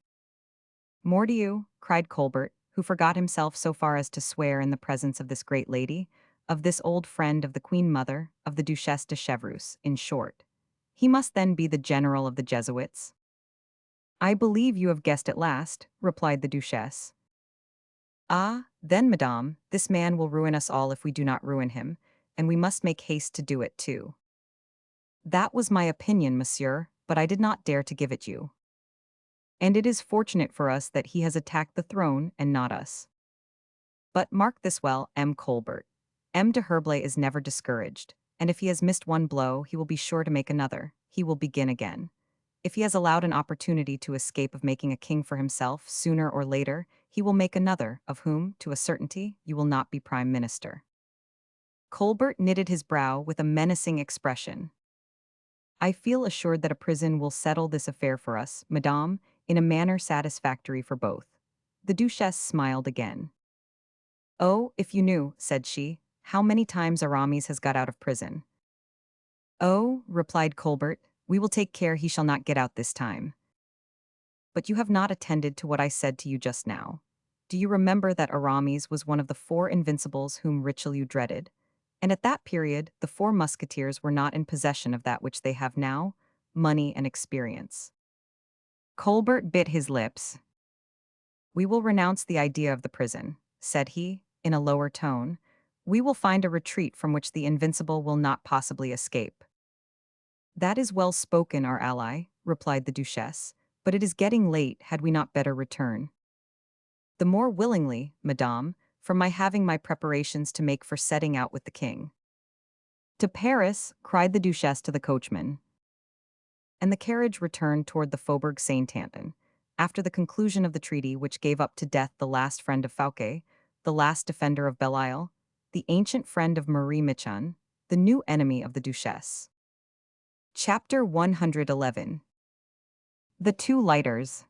More to you, cried Colbert, who forgot himself so far as to swear in the presence of this great lady, of this old friend of the Queen Mother, of the Duchesse de Chevreuse, in short. He must then be the general of the Jesuits. I believe you have guessed at last, replied the Duchesse. Ah, then, madame, this man will ruin us all if we do not ruin him, and we must make haste to do it too. That was my opinion, monsieur, but I did not dare to give it you. And it is fortunate for us that he has attacked the throne and not us. But mark this well, M. Colbert. M. de Herblay is never discouraged, and if he has missed one blow, he will be sure to make another. He will begin again. If he has allowed an opportunity to escape of making a king for himself, sooner or later, he will make another, of whom, to a certainty, you will not be prime minister. Colbert knitted his brow with a menacing expression. I feel assured that a prison will settle this affair for us, madame, in a manner satisfactory for both. The Duchesse smiled again. Oh, if you knew, said she, how many times Aramis has got out of prison. Oh, replied Colbert, we will take care he shall not get out this time. But you have not attended to what I said to you just now. Do you remember that Aramis was one of the 4 invincibles whom Richelieu dreaded? And at that period, the 4 musketeers were not in possession of that which they have now, money and experience. Colbert bit his lips. We will renounce the idea of the prison, said he, in a lower tone. We will find a retreat from which the invincible will not possibly escape. That is well spoken, our ally, replied the Duchesse, but it is getting late, had we not better return? The more willingly, madame, from my having my preparations to make for setting out with the king. To Paris, cried the Duchesse to the coachman, and the carriage returned toward the Faubourg Saint-Antoine. After the conclusion of the treaty which gave up to death the last friend of Fouquet, the last defender of Belle Isle, the ancient friend of Marie Michon, the new enemy of the Duchesse. Chapter 111. The Two Lighters.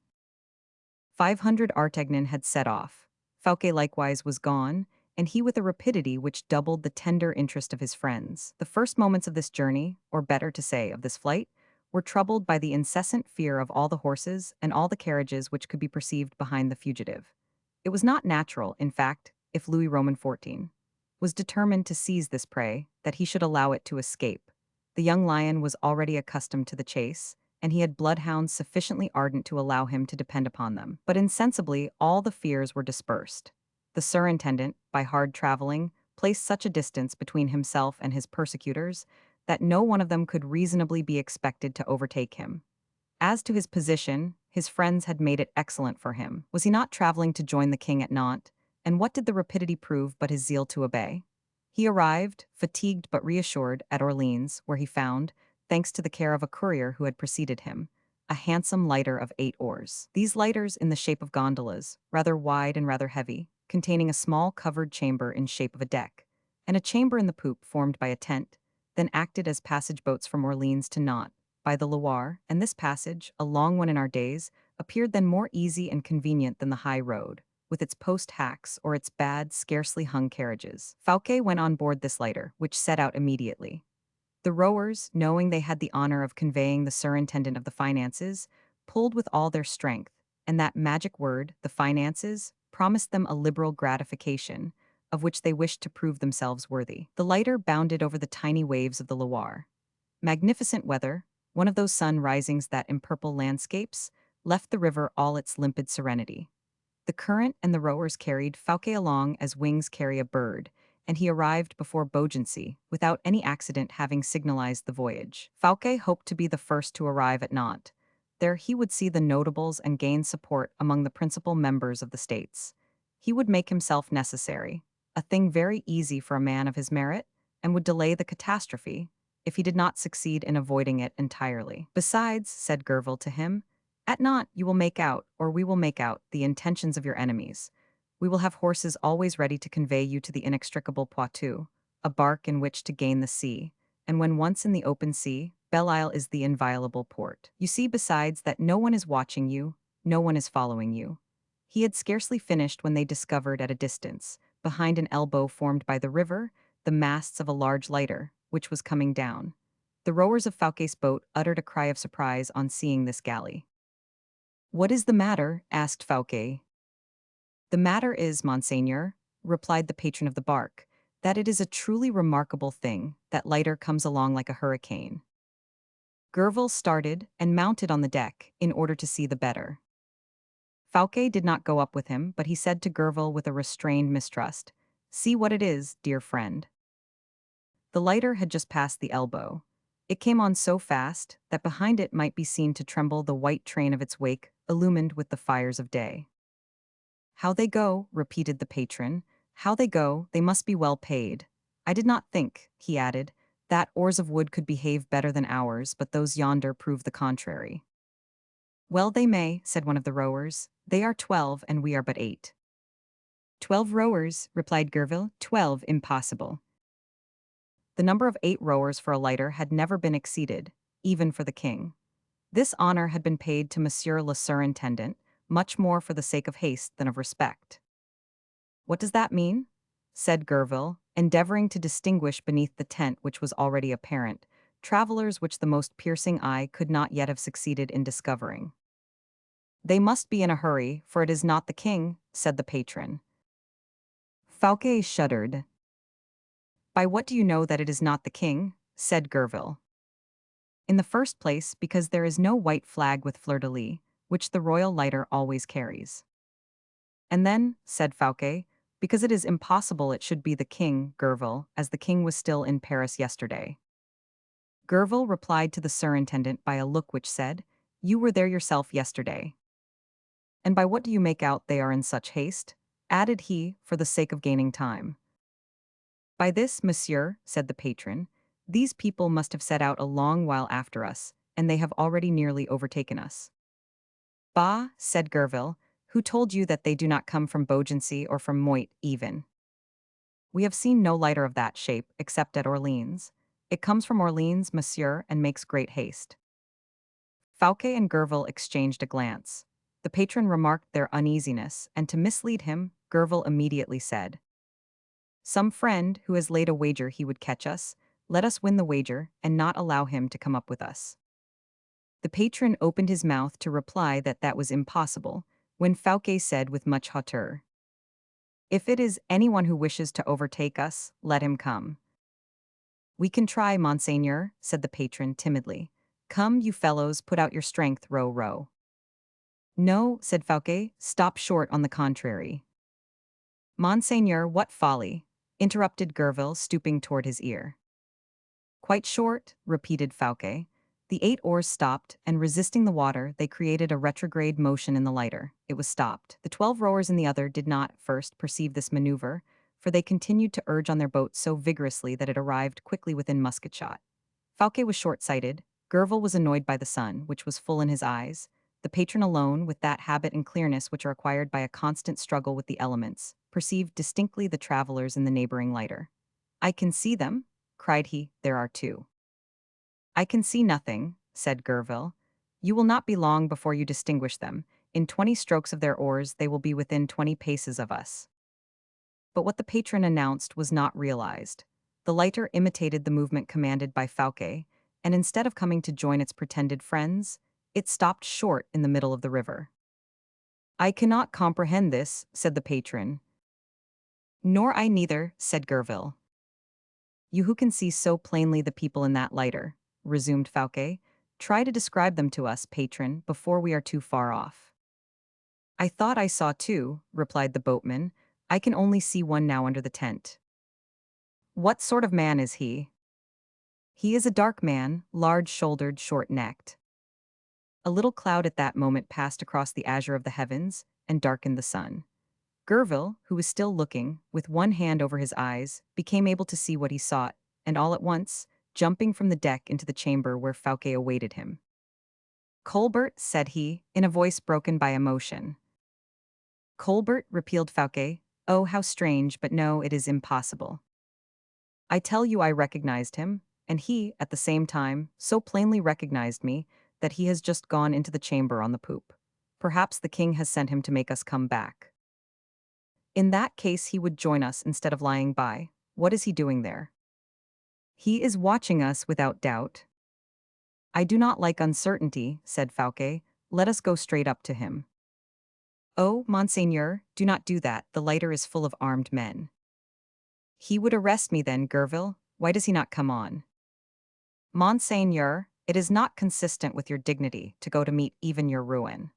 500 Artagnan had set off. Fouquet likewise was gone, and he with a rapidity which doubled the tender interest of his friends. The first moments of this journey, or better to say, of this flight, were troubled by the incessant fear of all the horses and all the carriages which could be perceived behind the fugitive. It was not natural, in fact, if Louis Roman XIV was determined to seize this prey, that he should allow it to escape. The young lion was already accustomed to the chase, and he had bloodhounds sufficiently ardent to allow him to depend upon them. But insensibly all the fears were dispersed. The surintendant, by hard traveling, placed such a distance between himself and his persecutors that no one of them could reasonably be expected to overtake him. As to his position, his friends had made it excellent for him. Was he not traveling to join the king at Nantes? And what did the rapidity prove but his zeal to obey? He arrived, fatigued but reassured, at Orleans, where he found, thanks to the care of a courier who had preceded him, a handsome lighter of 8 oars. These lighters, in the shape of gondolas, rather wide and rather heavy, containing a small covered chamber in shape of a deck, and a chamber in the poop formed by a tent, then acted as passage boats from Orleans to Nantes, by the Loire, and this passage, a long one in our days, appeared then more easy and convenient than the high road, with its post-hacks or its bad, scarcely hung carriages. Fouquet went on board this lighter, which set out immediately. The rowers, knowing they had the honor of conveying the surintendant of the finances, pulled with all their strength, and that magic word, the finances, promised them a liberal gratification, of which they wished to prove themselves worthy. The lighter bounded over the tiny waves of the Loire. Magnificent weather, one of those sun-risings that empurple landscapes, left the river all its limpid serenity. The current and the rowers carried Fouquet along as wings carry a bird, and he arrived before Beaugency, without any accident having signalized the voyage. Fouquet hoped to be the first to arrive at Nantes. There he would see the notables and gain support among the principal members of the states. He would make himself necessary, a thing very easy for a man of his merit, and would delay the catastrophe, if he did not succeed in avoiding it entirely. Besides, said Gerville to him, at Nantes you will make out, or we will make out, the intentions of your enemies. We will have horses always ready to convey you to the inextricable Poitou, a bark in which to gain the sea, and when once in the open sea, Belle Isle is the inviolable port. You see besides that no one is watching you, no one is following you. He had scarcely finished when they discovered at a distance, behind an elbow formed by the river, the masts of a large lighter, which was coming down. The rowers of Fouquet's boat uttered a cry of surprise on seeing this galley. "What is the matter?" asked Fouquet. "The matter is, monseigneur," replied the patron of the bark, "that it is a truly remarkable thing, that lighter comes along like a hurricane." Gerville started and mounted on the deck, in order to see the better. Fouquet did not go up with him, but he said to Gerville with a restrained mistrust, "See what it is, dear friend." The lighter had just passed the elbow. It came on so fast that behind it might be seen to tremble the white train of its wake, illumined with the fires of day. "How they go," repeated the patron, "how they go, they must be well paid. I did not think," he added, "that oars of wood could behave better than ours, but those yonder prove the contrary." "Well they may," said one of the rowers, "they are 12 and we are but 8. "12 rowers," replied Gerville, "12 impossible." The number of 8 rowers for a lighter had never been exceeded, even for the king. This honor had been paid to Monsieur le Surintendant, much more for the sake of haste than of respect. "What does that mean?" said Gerville, endeavoring to distinguish beneath the tent which was already apparent, travelers which the most piercing eye could not yet have succeeded in discovering. "They must be in a hurry, for it is not the king," said the patron. Fouquet shuddered. "By what do you know that it is not the king?" said Gerville. "In the first place, because there is no white flag with fleur-de-lis, which the royal lighter always carries." "And then," said Fouquet, "because it is impossible it should be the king, Gerville, as the king was still in Paris yesterday." Gerville replied to the surintendant by a look which said, "You were there yourself yesterday." "And by what do you make out they are in such haste?" added he, for the sake of gaining time. "By this, monsieur," said the patron, These people must have set out a long while after us, and they have already nearly overtaken us. Bah, said Gerville, who told you that they do not come from Beaugency or from Moit even? We have seen no lighter of that shape, except at Orleans. It comes from Orleans, monsieur, and makes great haste. Fouquet and Gerville exchanged a glance. The patron remarked their uneasiness, and to mislead him, Gerville immediately said, "Some friend who has laid a wager he would catch us, let us win the wager, and not allow him to come up with us." The patron opened his mouth to reply that that was impossible, when Fouquet said with much hauteur, "If it is anyone who wishes to overtake us, let him come." "We can try, monseigneur," said the patron timidly. "Come, you fellows, put out your strength, row, row." "No," said Fouquet, "stop short on the contrary." "Monseigneur, what folly!" interrupted Gerville, stooping toward his ear. "Quite short," repeated Fouquet. The 8 oars stopped, and resisting the water, they created a retrograde motion in the lighter. It was stopped. The 12 rowers in the other did not, at first, perceive this maneuver, for they continued to urge on their boat so vigorously that it arrived quickly within musket shot. Fouquet was short-sighted. Gerville was annoyed by the sun, which was full in his eyes. The patron alone, with that habit and clearness which are acquired by a constant struggle with the elements, perceived distinctly the travelers in the neighboring lighter. "I can see them," cried he. "There are 2. "I can see nothing," said Gerville. "You will not be long before you distinguish them. In 20 strokes of their oars they will be within 20 paces of us." But what the patron announced was not realized. The lighter imitated the movement commanded by Fouquet, and instead of coming to join its pretended friends, it stopped short in the middle of the river. "I cannot comprehend this," said the patron. "Nor I neither," said Gerville. "You who can see so plainly the people in that lighter," resumed Fouquet, "try to describe them to us, patron, before we are too far off." "I thought I saw 2, replied the boatman. "I can only see one now under the tent." "What sort of man is he?" "He is a dark man, large-shouldered, short-necked." A little cloud at that moment passed across the azure of the heavens, and darkened the sun. Gerville, who was still looking, with one hand over his eyes, became able to see what he sought, and all at once, jumping from the deck into the chamber where Fouquet awaited him. "Colbert," said he, in a voice broken by emotion. "Colbert," repeated Fouquet. "Oh, how strange, but no, it is impossible. I tell you I recognized him, and he, at the same time, so plainly recognized me, that he has just gone into the chamber on the poop. Perhaps the king has sent him to make us come back. In that case he would join us instead of lying by. What is he doing there?" "He is watching us without doubt." "I do not like uncertainty," said Fouquet. "Let us go straight up to him." "Oh, monseigneur, do not do that, the lighter is full of armed men." "He would arrest me then, Gerville. Why does he not come on?" "Monseigneur, it is not consistent with your dignity to go to meet even your ruin."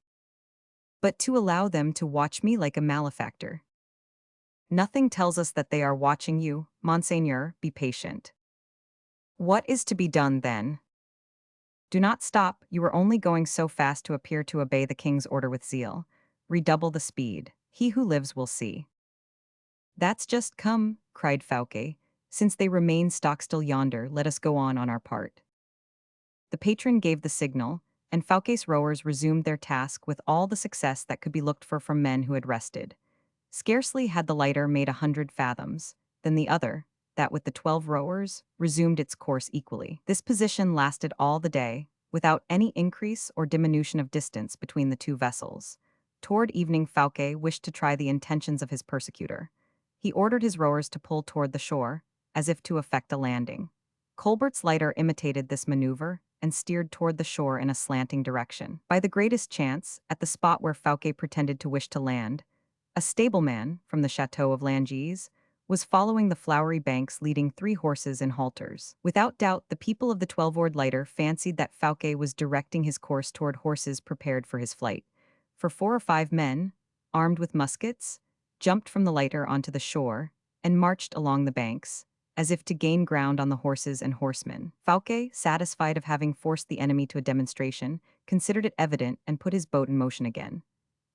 "But to allow them to watch me like a malefactor." "Nothing tells us that they are watching you, monseigneur, be patient." "What is to be done then?" "Do not stop, you are only going so fast to appear to obey the king's order with zeal. Redouble the speed. He who lives will see." "That's just come," cried Fouquet. "Since they remain stock still yonder, let us go on our part." The patron gave the signal, and Fouquet's rowers resumed their task with all the success that could be looked for from men who had rested. Scarcely had the lighter made 100 fathoms, than the other, that with the 12 rowers, resumed its course equally. This position lasted all the day, without any increase or diminution of distance between the 2 vessels. Toward evening Fouquet wished to try the intentions of his persecutor. He ordered his rowers to pull toward the shore, as if to effect a landing. Colbert's lighter imitated this maneuver, and steered toward the shore in a slanting direction. By the greatest chance, at the spot where Fouquet pretended to wish to land, a stableman, from the chateau of Langeais, was following the flowery banks leading 3 horses in halters. Without doubt, the people of the 12-oared lighter fancied that Fouquet was directing his course toward horses prepared for his flight. For 4 or 5 men, armed with muskets, jumped from the lighter onto the shore, and marched along the banks, as if to gain ground on the horses and horsemen. Fouquet, satisfied of having forced the enemy to a demonstration, considered it evident and put his boat in motion again.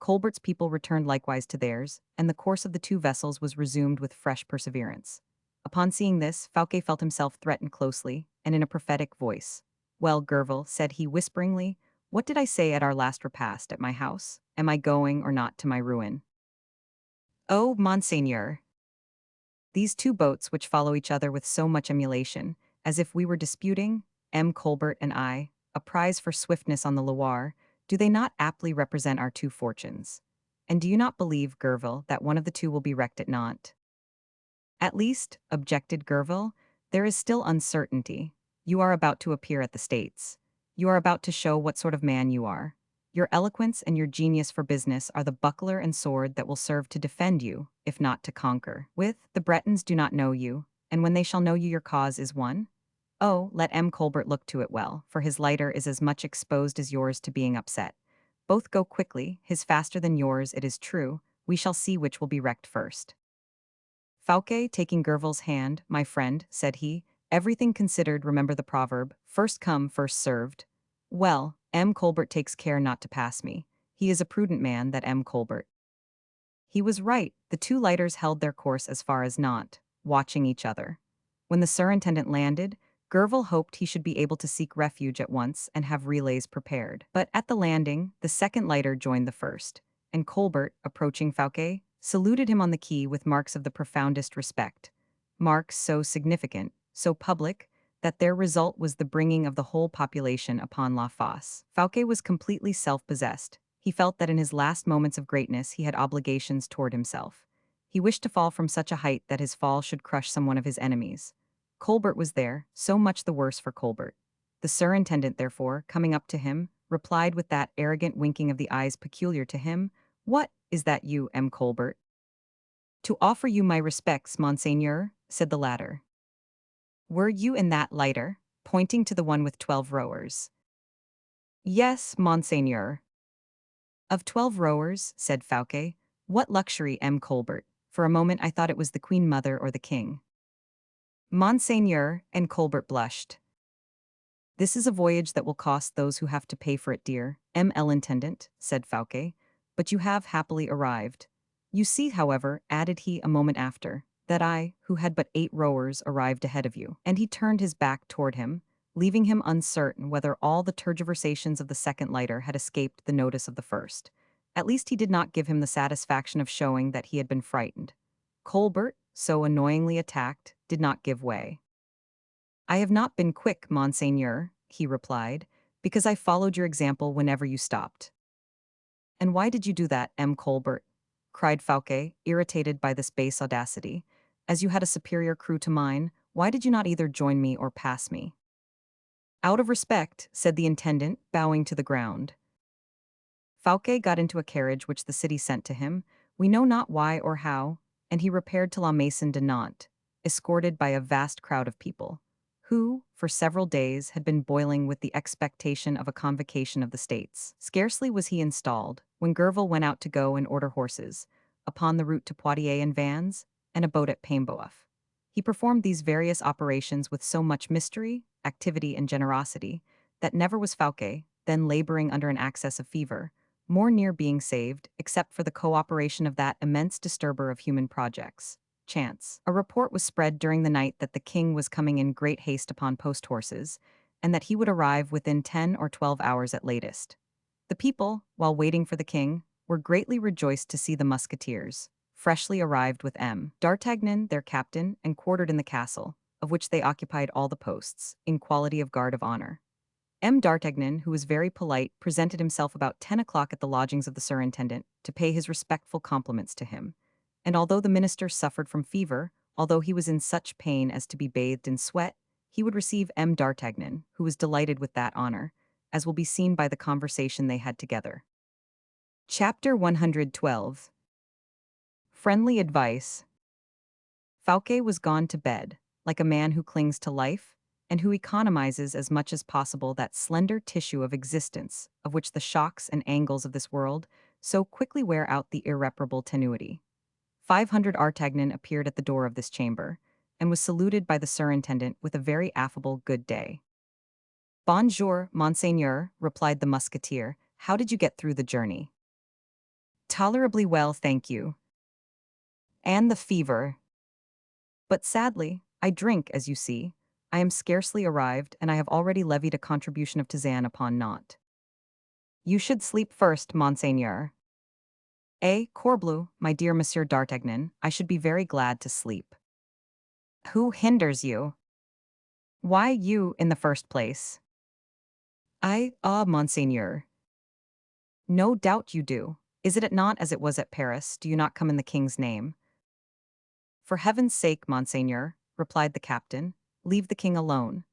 Colbert's people returned likewise to theirs, and the course of the 2 vessels was resumed with fresh perseverance. Upon seeing this, Fouquet felt himself threatened closely, and in a prophetic voice. "Well, Gerville," said he whisperingly, "what did I say at our last repast at my house? Am I going or not to my ruin?" "Oh, monseigneur!" These two boats which follow each other with so much emulation, as if we were disputing, M. Colbert and I, a prize for swiftness on the Loire, do they not aptly represent our two fortunes? And do you not believe, Gerville, that one of the two will be wrecked at Nantes? At least, objected Gerville, there is still uncertainty. You are about to appear at the States. You are about to show what sort of man you are. Your eloquence and your genius for business are the buckler and sword that will serve to defend you, if not to conquer. With, the Bretons do not know you, and when they shall know you your cause is won? Oh, let M. Colbert look to it well, for his lighter is as much exposed as yours to being upset. Both go quickly, his faster than yours, it is true. We shall see which will be wrecked first. Fouquet, taking Gerville's hand, "My friend," said he, "everything considered, remember the proverb, first come, first served. Well, M. Colbert takes care not to pass me. He is a prudent man, that M. Colbert." He was right. The two lighters held their course as far as Nantes, watching each other. When the surintendant landed, Gerville hoped he should be able to seek refuge at once and have relays prepared. But at the landing, the second lighter joined the first, and Colbert, approaching Fouquet, saluted him on the quay with marks of the profoundest respect. Marks so significant, so public, that their result was the bringing of the whole population upon La Fosse. Fouquet was completely self-possessed. He felt that in his last moments of greatness he had obligations toward himself. He wished to fall from such a height that his fall should crush some one of his enemies. Colbert was there, so much the worse for Colbert. The surintendant, therefore, coming up to him, replied with that arrogant winking of the eyes peculiar to him, "What, is that you, M. Colbert?" "To offer you my respects, monseigneur," said the latter. "Were you in that lighter?" pointing to the one with 12 rowers. "Yes, monseigneur." "Of 12 rowers," said Fouquet, "what luxury, M. Colbert? For a moment I thought it was the Queen Mother or the King." "Monseigneur," and Colbert blushed. "This is a voyage that will cost those who have to pay for it dear, M. L'Intendant," said Fouquet, "but you have happily arrived. You see, however," added he a moment after, "that I, who had but 8 rowers, arrived ahead of you." And he turned his back toward him, leaving him uncertain whether all the tergiversations of the second lighter had escaped the notice of the first. At least he did not give him the satisfaction of showing that he had been frightened. Colbert, so annoyingly attacked, did not give way. "I have not been quick, monseigneur," he replied, "because I followed your example whenever you stopped." "And why did you do that, M. Colbert?" cried Fouquet, irritated by this base audacity. "As you had a superior crew to mine, why did you not either join me or pass me?" "Out of respect," said the intendant, bowing to the ground. Fouquet got into a carriage which the city sent to him, we know not why or how, and he repaired to La Maison de Nantes, escorted by a vast crowd of people, who, for several days, had been boiling with the expectation of a convocation of the States. Scarcely was he installed, when Gerville went out to go and order horses, upon the route to Poitiers and Vannes, and a boat at Paimboeuf. He performed these various operations with so much mystery, activity, and generosity, that never was Fouquet, then laboring under an access of fever, more near being saved, except for the cooperation of that immense disturber of human projects, chance. A report was spread during the night that the king was coming in great haste upon post horses, and that he would arrive within 10 or 12 hours at latest. The people, while waiting for the king, were greatly rejoiced to see the musketeers, freshly arrived with M. D'Artagnan, their captain, and quartered in the castle, of which they occupied all the posts, in quality of guard of honor. M. D'Artagnan, who was very polite, presented himself about 10 o'clock at the lodgings of the surintendant to pay his respectful compliments to him. And although the minister suffered from fever, although he was in such pain as to be bathed in sweat, he would receive M. D'Artagnan, who was delighted with that honor, as will be seen by the conversation they had together. Chapter 112. Friendly Advice. Fouquet was gone to bed, like a man who clings to life, and who economizes as much as possible that slender tissue of existence, of which the shocks and angles of this world so quickly wear out the irreparable tenuity. 500 Artagnan appeared at the door of this chamber, and was saluted by the surintendant with a very affable good day. "Bonjour, monseigneur," replied the musketeer. "How did you get through the journey?" "Tolerably well, thank you." "And the fever?" But sadly, I drink, as you see. I am scarcely arrived, and I have already levied a contribution of tisane upon naught. You should sleep first, monseigneur. Corbleu, my dear Monsieur d'Artagnan, I should be very glad to sleep. Who hinders you? Why you, in the first place? Monseigneur. No doubt you do. Is it not as it was at Paris? Do you not come in the king's name? For heaven's sake, monseigneur, replied the captain, leave the king alone.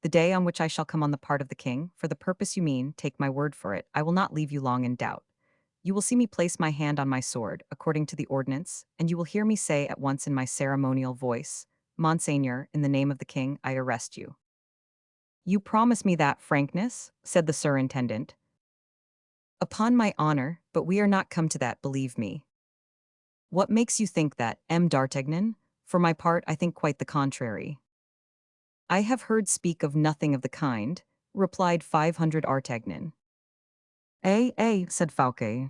The day on which I shall come on the part of the king, for the purpose you mean, take my word for it, I will not leave you long in doubt. You will see me place my hand on my sword, according to the ordinance, and you will hear me say at once in my ceremonial voice, Monseigneur, in the name of the king, I arrest you. You promise me that frankness? Said the surintendant. Upon my honor, but we are not come to that, believe me. What makes you think that, M. d'Artagnan? For my part, I think quite the contrary. I have heard speak of nothing of the kind, replied 500 Artagnan. Said Fouquet.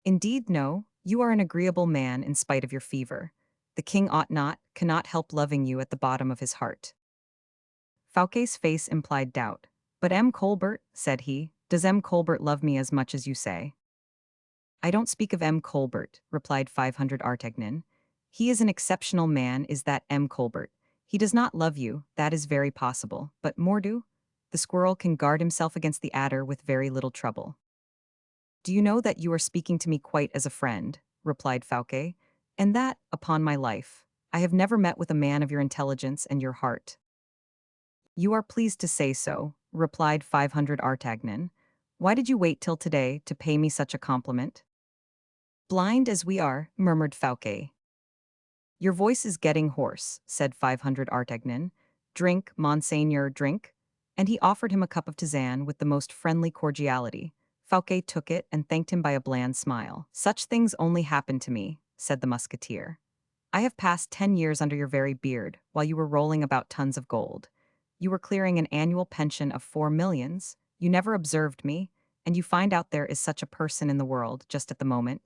Indeed, no, you are an agreeable man in spite of your fever. The king cannot help loving you at the bottom of his heart. Fouquet's face implied doubt. But M. Colbert, said he, does M. Colbert love me as much as you say? I don't speak of M. Colbert, replied 500 Artagnan. He is an exceptional man, is that M. Colbert. He does not love you, that is very possible, but Mordu? The squirrel can guard himself against the adder with very little trouble. Do you know that you are speaking to me quite as a friend, replied Fouquet, and that, upon my life, I have never met with a man of your intelligence and your heart. You are pleased to say so, replied 500 Artagnan. Why did you wait till today to pay me such a compliment? Blind as we are, murmured Fouquet. Your voice is getting hoarse, said 500 Artagnan. Drink, monseigneur, drink. And he offered him a cup of tisane with the most friendly cordiality. Fouquet took it and thanked him by a bland smile. Such things only happen to me, said the musketeer. I have passed 10 years under your very beard, while you were rolling about tons of gold. You were clearing an annual pension of 4 millions. You never observed me, and you find out there is such a person in the world just at the moment.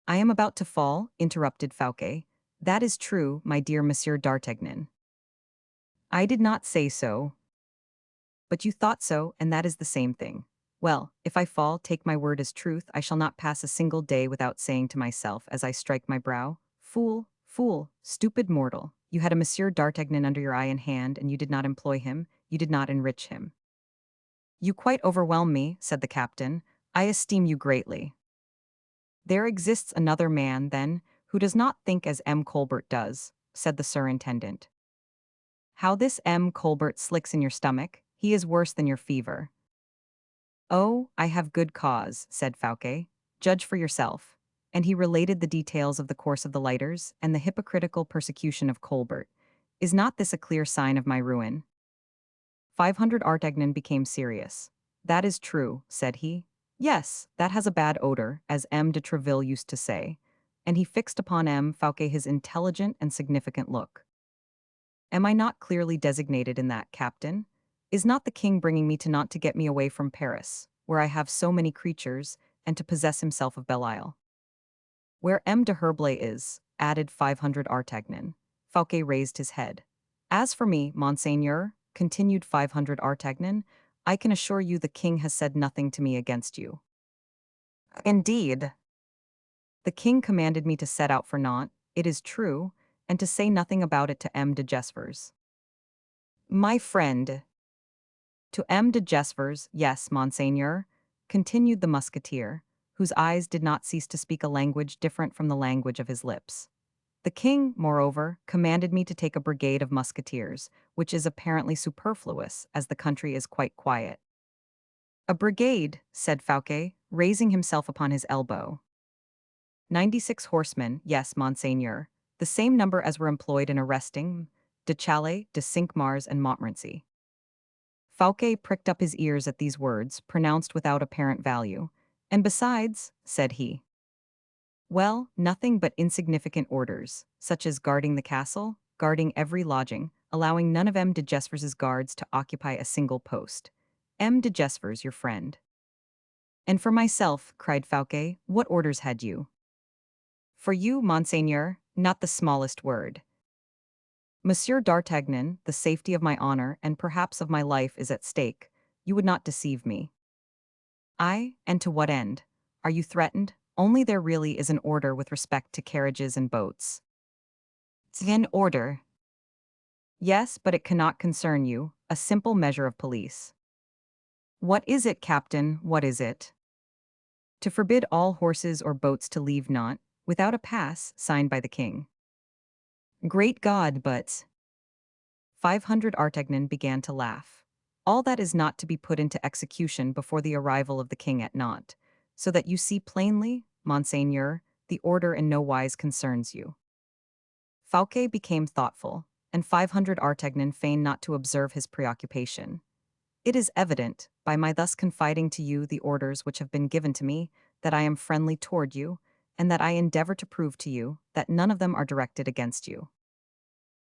I am about to fall, interrupted Fouquet. That is true, my dear Monsieur d'Artagnan. I did not say so. But you thought so, and that is the same thing. Well, if I fall, take my word as truth, I shall not pass a single day without saying to myself as I strike my brow, Fool, fool, stupid mortal, you had a Monsieur d'Artagnan under your eye and hand, and you did not employ him, you did not enrich him. You quite overwhelm me, said the captain. I esteem you greatly. There exists another man, then, who does not think as M. Colbert does, said the surintendant. How this M. Colbert slicks in your stomach, he is worse than your fever. Oh, I have good cause, said Fouquet. Judge for yourself. And he related the details of the course of the lighters and the hypocritical persecution of Colbert. Is not this a clear sign of my ruin? 500 Artagnan became serious. That is true, said he. Yes, that has a bad odor, as M. de Treville used to say. And he fixed upon M. Fouquet his intelligent and significant look. Am I not clearly designated in that, captain? Is not the king bringing me to Nantes to get me away from Paris, where I have so many creatures, and to possess himself of Belle Isle? Where M. de Herblay is, added 500 Artagnan. Fouquet raised his head. As for me, monseigneur, continued 500 Artagnan, I can assure you the king has said nothing to me against you. Indeed. The king commanded me to set out for Nantes, it is true, and to say nothing about it to M. de Gesvres. My friend. To M. de Gesvres, yes, monseigneur, continued the musketeer, whose eyes did not cease to speak a language different from the language of his lips. The king, moreover, commanded me to take a brigade of musketeers, which is apparently superfluous, as the country is quite quiet. A brigade, said Fouquet, raising himself upon his elbow. 96 horsemen, yes, monseigneur, the same number as were employed in arresting de Chalais, de Cinq-Mars, and Montmorency. Fouquet pricked up his ears at these words, pronounced without apparent value. And besides, said he, well, nothing but insignificant orders, such as guarding the castle, guarding every lodging, allowing none of M. de Gesvres's guards to occupy a single post. M. de Gesvres, your friend. And for myself, cried Fouquet, what orders had you? For you, monseigneur, not the smallest word. Monsieur d'Artagnan, the safety of my honor and perhaps of my life is at stake. You would not deceive me. And to what end? Are you threatened? Only there really is an order with respect to carriages and boats. An order? Yes, but it cannot concern you. A simple measure of police. What is it, Captain? What is it? To forbid all horses or boats to leave Nantes, without a pass signed by the king. Great God, but 500 Artagnan began to laugh. All that is not to be put into execution before the arrival of the king at Nantes, so that you see plainly, Monseigneur, the order in no wise concerns you. Fouquet became thoughtful, and 500 Artagnan feigned not to observe his preoccupation. It is evident, by my thus confiding to you the orders which have been given to me, that I am friendly toward you, and that I endeavor to prove to you that none of them are directed against you.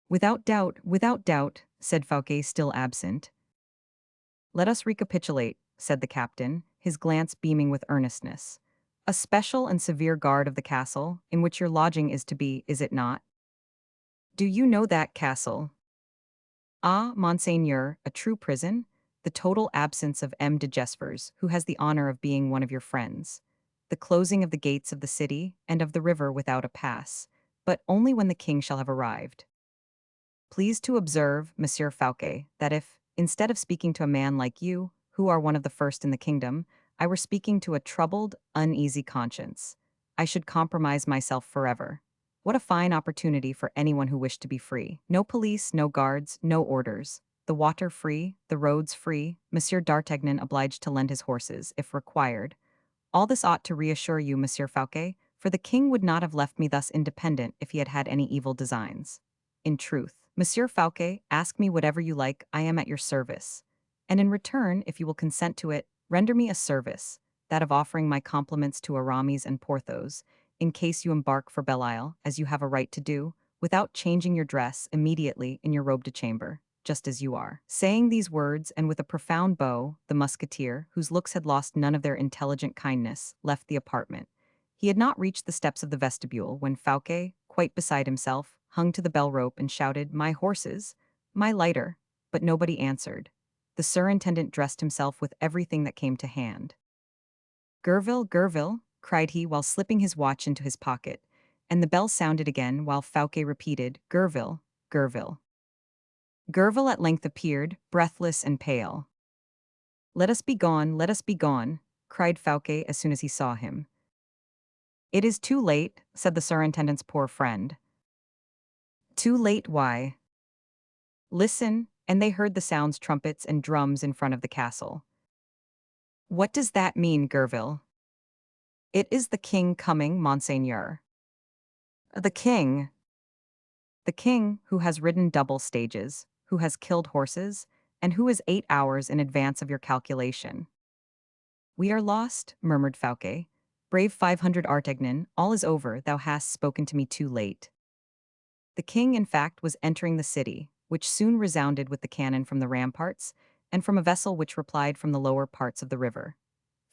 Without doubt, said Fouquet, still absent. Let us recapitulate, said the captain, his glance beaming with earnestness. A special and severe guard of the castle, in which your lodging is to be, is it not? Do you know that castle? Ah, Monseigneur, a true prison? The total absence of M. de Gespers, who has the honor of being one of your friends. The closing of the gates of the city and of the river without a pass, but only when the king shall have arrived. Please to observe, Monsieur Fouquet, that if, instead of speaking to a man like you, who are one of the first in the kingdom, I were speaking to a troubled, uneasy conscience, I should compromise myself forever. What a fine opportunity for anyone who wished to be free. No police, no guards, no orders. The water free, the roads free, Monsieur d'Artagnan obliged to lend his horses, if required. All this ought to reassure you, Monsieur Fouquet, for the king would not have left me thus independent if he had had any evil designs. In truth, Monsieur Fouquet, ask me whatever you like, I am at your service. And in return, if you will consent to it, render me a service, that of offering my compliments to Aramis and Porthos, in case you embark for Belle Isle, as you have a right to do, without changing your dress immediately in your robe de chamber, just as you are. Saying these words, and with a profound bow, the musketeer, whose looks had lost none of their intelligent kindness, left the apartment. He had not reached the steps of the vestibule when Fouquet, quite beside himself, hung to the bell rope and shouted, "My horses! My lighter!" But nobody answered. The surintendant dressed himself with everything that came to hand. Gerville," cried he while slipping his watch into his pocket, and the bell sounded again while Fouquet repeated, "Gerville, Gerville." Gerville at length appeared, breathless and pale. Let us be gone," cried Fouquet as soon as he saw him. "It is too late," said the surintendant's poor friend. "Too late, why?" Listen, and they heard the sounds trumpets and drums in front of the castle. What does that mean, Gerville? It is the king coming, Monseigneur. The king? The king, who has ridden double stages, who has killed horses, and who is 8 hours in advance of your calculation. We are lost, murmured Fouquet. Brave 500 Artagnan, all is over, thou hast spoken to me too late. The king, in fact, was entering the city, which soon resounded with the cannon from the ramparts, and from a vessel which replied from the lower parts of the river.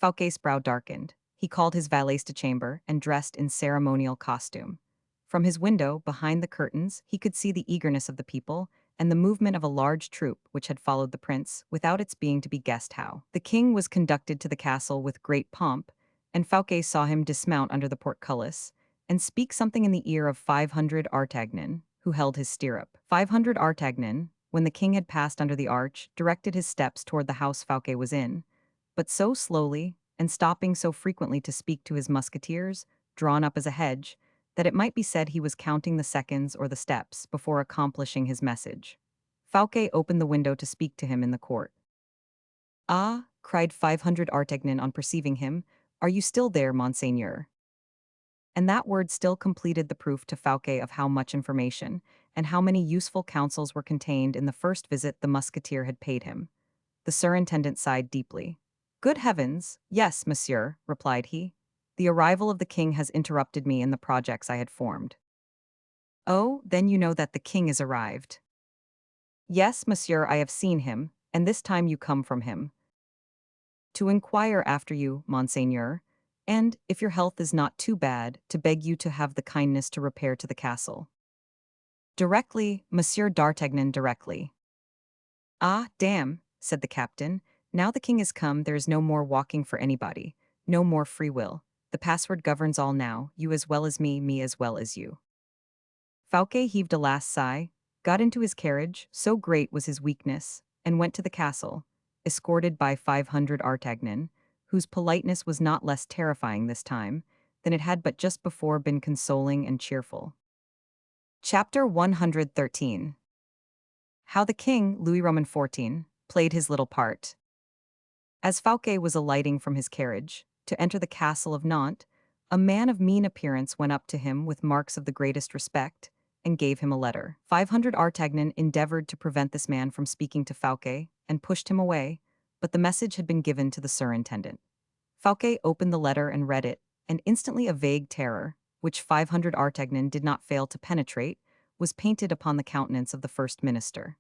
Fouquet's brow darkened. He called his valets to chamber and dressed in ceremonial costume. From his window, behind the curtains, he could see the eagerness of the people and the movement of a large troop which had followed the prince, without its being to be guessed how. The king was conducted to the castle with great pomp, and Fouquet saw him dismount under the portcullis and speak something in the ear of 500 Artagnan, who held his stirrup. 500 Artagnan, when the king had passed under the arch, directed his steps toward the house Fouquet was in, but so slowly, and stopping so frequently to speak to his musketeers, drawn up as a hedge, that it might be said he was counting the seconds or the steps before accomplishing his message. Fouquet opened the window to speak to him in the court. "Ah," cried 500 Artagnan on perceiving him, "are you still there, Monseigneur?" And that word still completed the proof to Fouquet of how much information, and how many useful counsels were contained in the first visit the musketeer had paid him. The surintendant sighed deeply. "Good heavens, yes, monsieur," replied he. "The arrival of the king has interrupted me in the projects I had formed." "Oh, then you know that the king is arrived." "Yes, monsieur, I have seen him, and this time you come from him." "To inquire after you, Monseigneur, and, if your health is not too bad, to beg you to have the kindness to repair to the castle." Directly, Monsieur d'Artagnan, directly. Ah, damn, said the captain. Now the king is come, there is no more walking for anybody. No more free will. The password governs all now, you as well as me as well as you. Fouquet heaved a last sigh, got into his carriage, so great was his weakness, and went to the castle, escorted by 500 Artagnan, whose politeness was not less terrifying this time than it had but just before been consoling and cheerful. Chapter 113. How the King, Louis XIV, played his little part. As Fouquet was alighting from his carriage, to enter the castle of Nantes, a man of mean appearance went up to him with marks of the greatest respect, and gave him a letter. 500 Artagnan endeavored to prevent this man from speaking to Fouquet, and pushed him away, but the message had been given to the surintendant. Fouquet opened the letter and read it, and instantly a vague terror, which 500 Artagnan did not fail to penetrate, was painted upon the countenance of the first minister.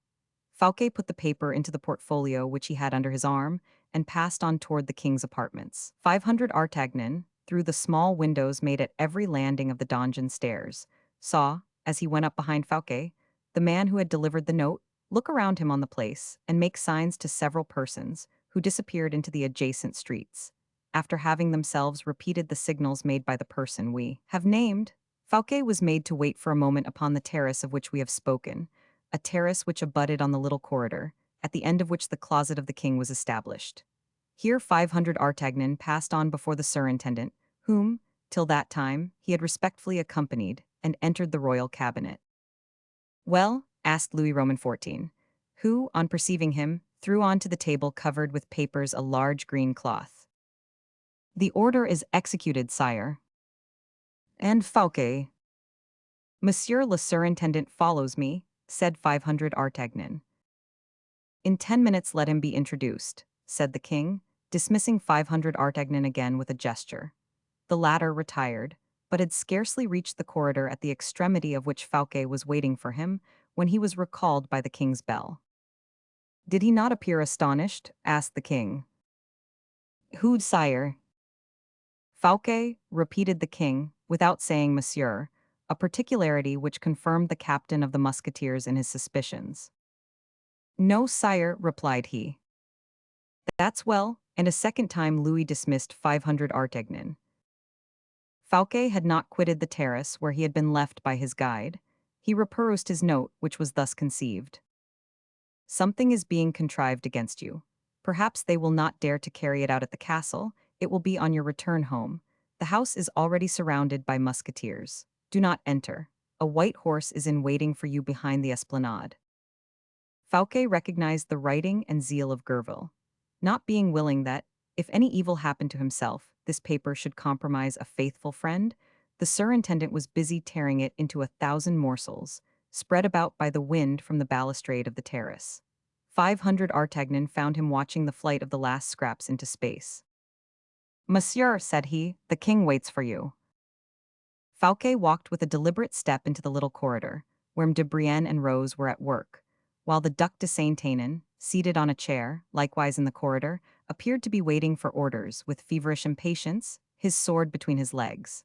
Fouquet put the paper into the portfolio which he had under his arm, and passed on toward the king's apartments. 500 Artagnan, through the small windows made at every landing of the donjon stairs, saw, as he went up behind Fouquet, the man who had delivered the note look around him on the place and make signs to several persons, who disappeared into the adjacent streets. After having themselves repeated the signals made by the person we have named, Fouquet was made to wait for a moment upon the terrace of which we have spoken, a terrace which abutted on the little corridor, at the end of which the closet of the king was established. Here 500 Artagnan passed on before the surintendant, whom, till that time, he had respectfully accompanied, and entered the royal cabinet. "Well?" asked Louis XIV, who, on perceiving him, threw on to the table covered with papers a large green cloth. "The order is executed, sire." "And Fouquet?" "Monsieur le surintendant follows me," said 500 Artagnan. "In 10 minutes let him be introduced," said the king, dismissing 500 Artagnan again with a gesture. The latter retired, but had scarcely reached the corridor at the extremity of which Fouquet was waiting for him, when he was recalled by the king's bell. "Did he not appear astonished?" asked the king. "Who, sire?" "Fouquet," repeated the king, without saying monsieur, a particularity which confirmed the captain of the musketeers in his suspicions. "No, sire," replied he. "That's well," and a second time Louis dismissed 500 Artagnan. Fouquet had not quitted the terrace where he had been left by his guide. He reperused his note, which was thus conceived. "Something is being contrived against you. Perhaps they will not dare to carry it out at the castle. It will be on your return home. The house is already surrounded by musketeers. Do not enter. A white horse is in waiting for you behind the esplanade." Fouquet recognized the writing and zeal of Gerville. Not being willing that, if any evil happened to himself, this paper should compromise a faithful friend, the surintendant was busy tearing it into 1,000 morsels, spread about by the wind from the balustrade of the terrace. 500 Artagnan found him watching the flight of the last scraps into space. "Monsieur," said he, "the king waits for you." Fouquet walked with a deliberate step into the little corridor, where de Brienne and Rose were at work, while the Duc de Saint-Aignan, seated on a chair, likewise in the corridor, appeared to be waiting for orders with feverish impatience, his sword between his legs.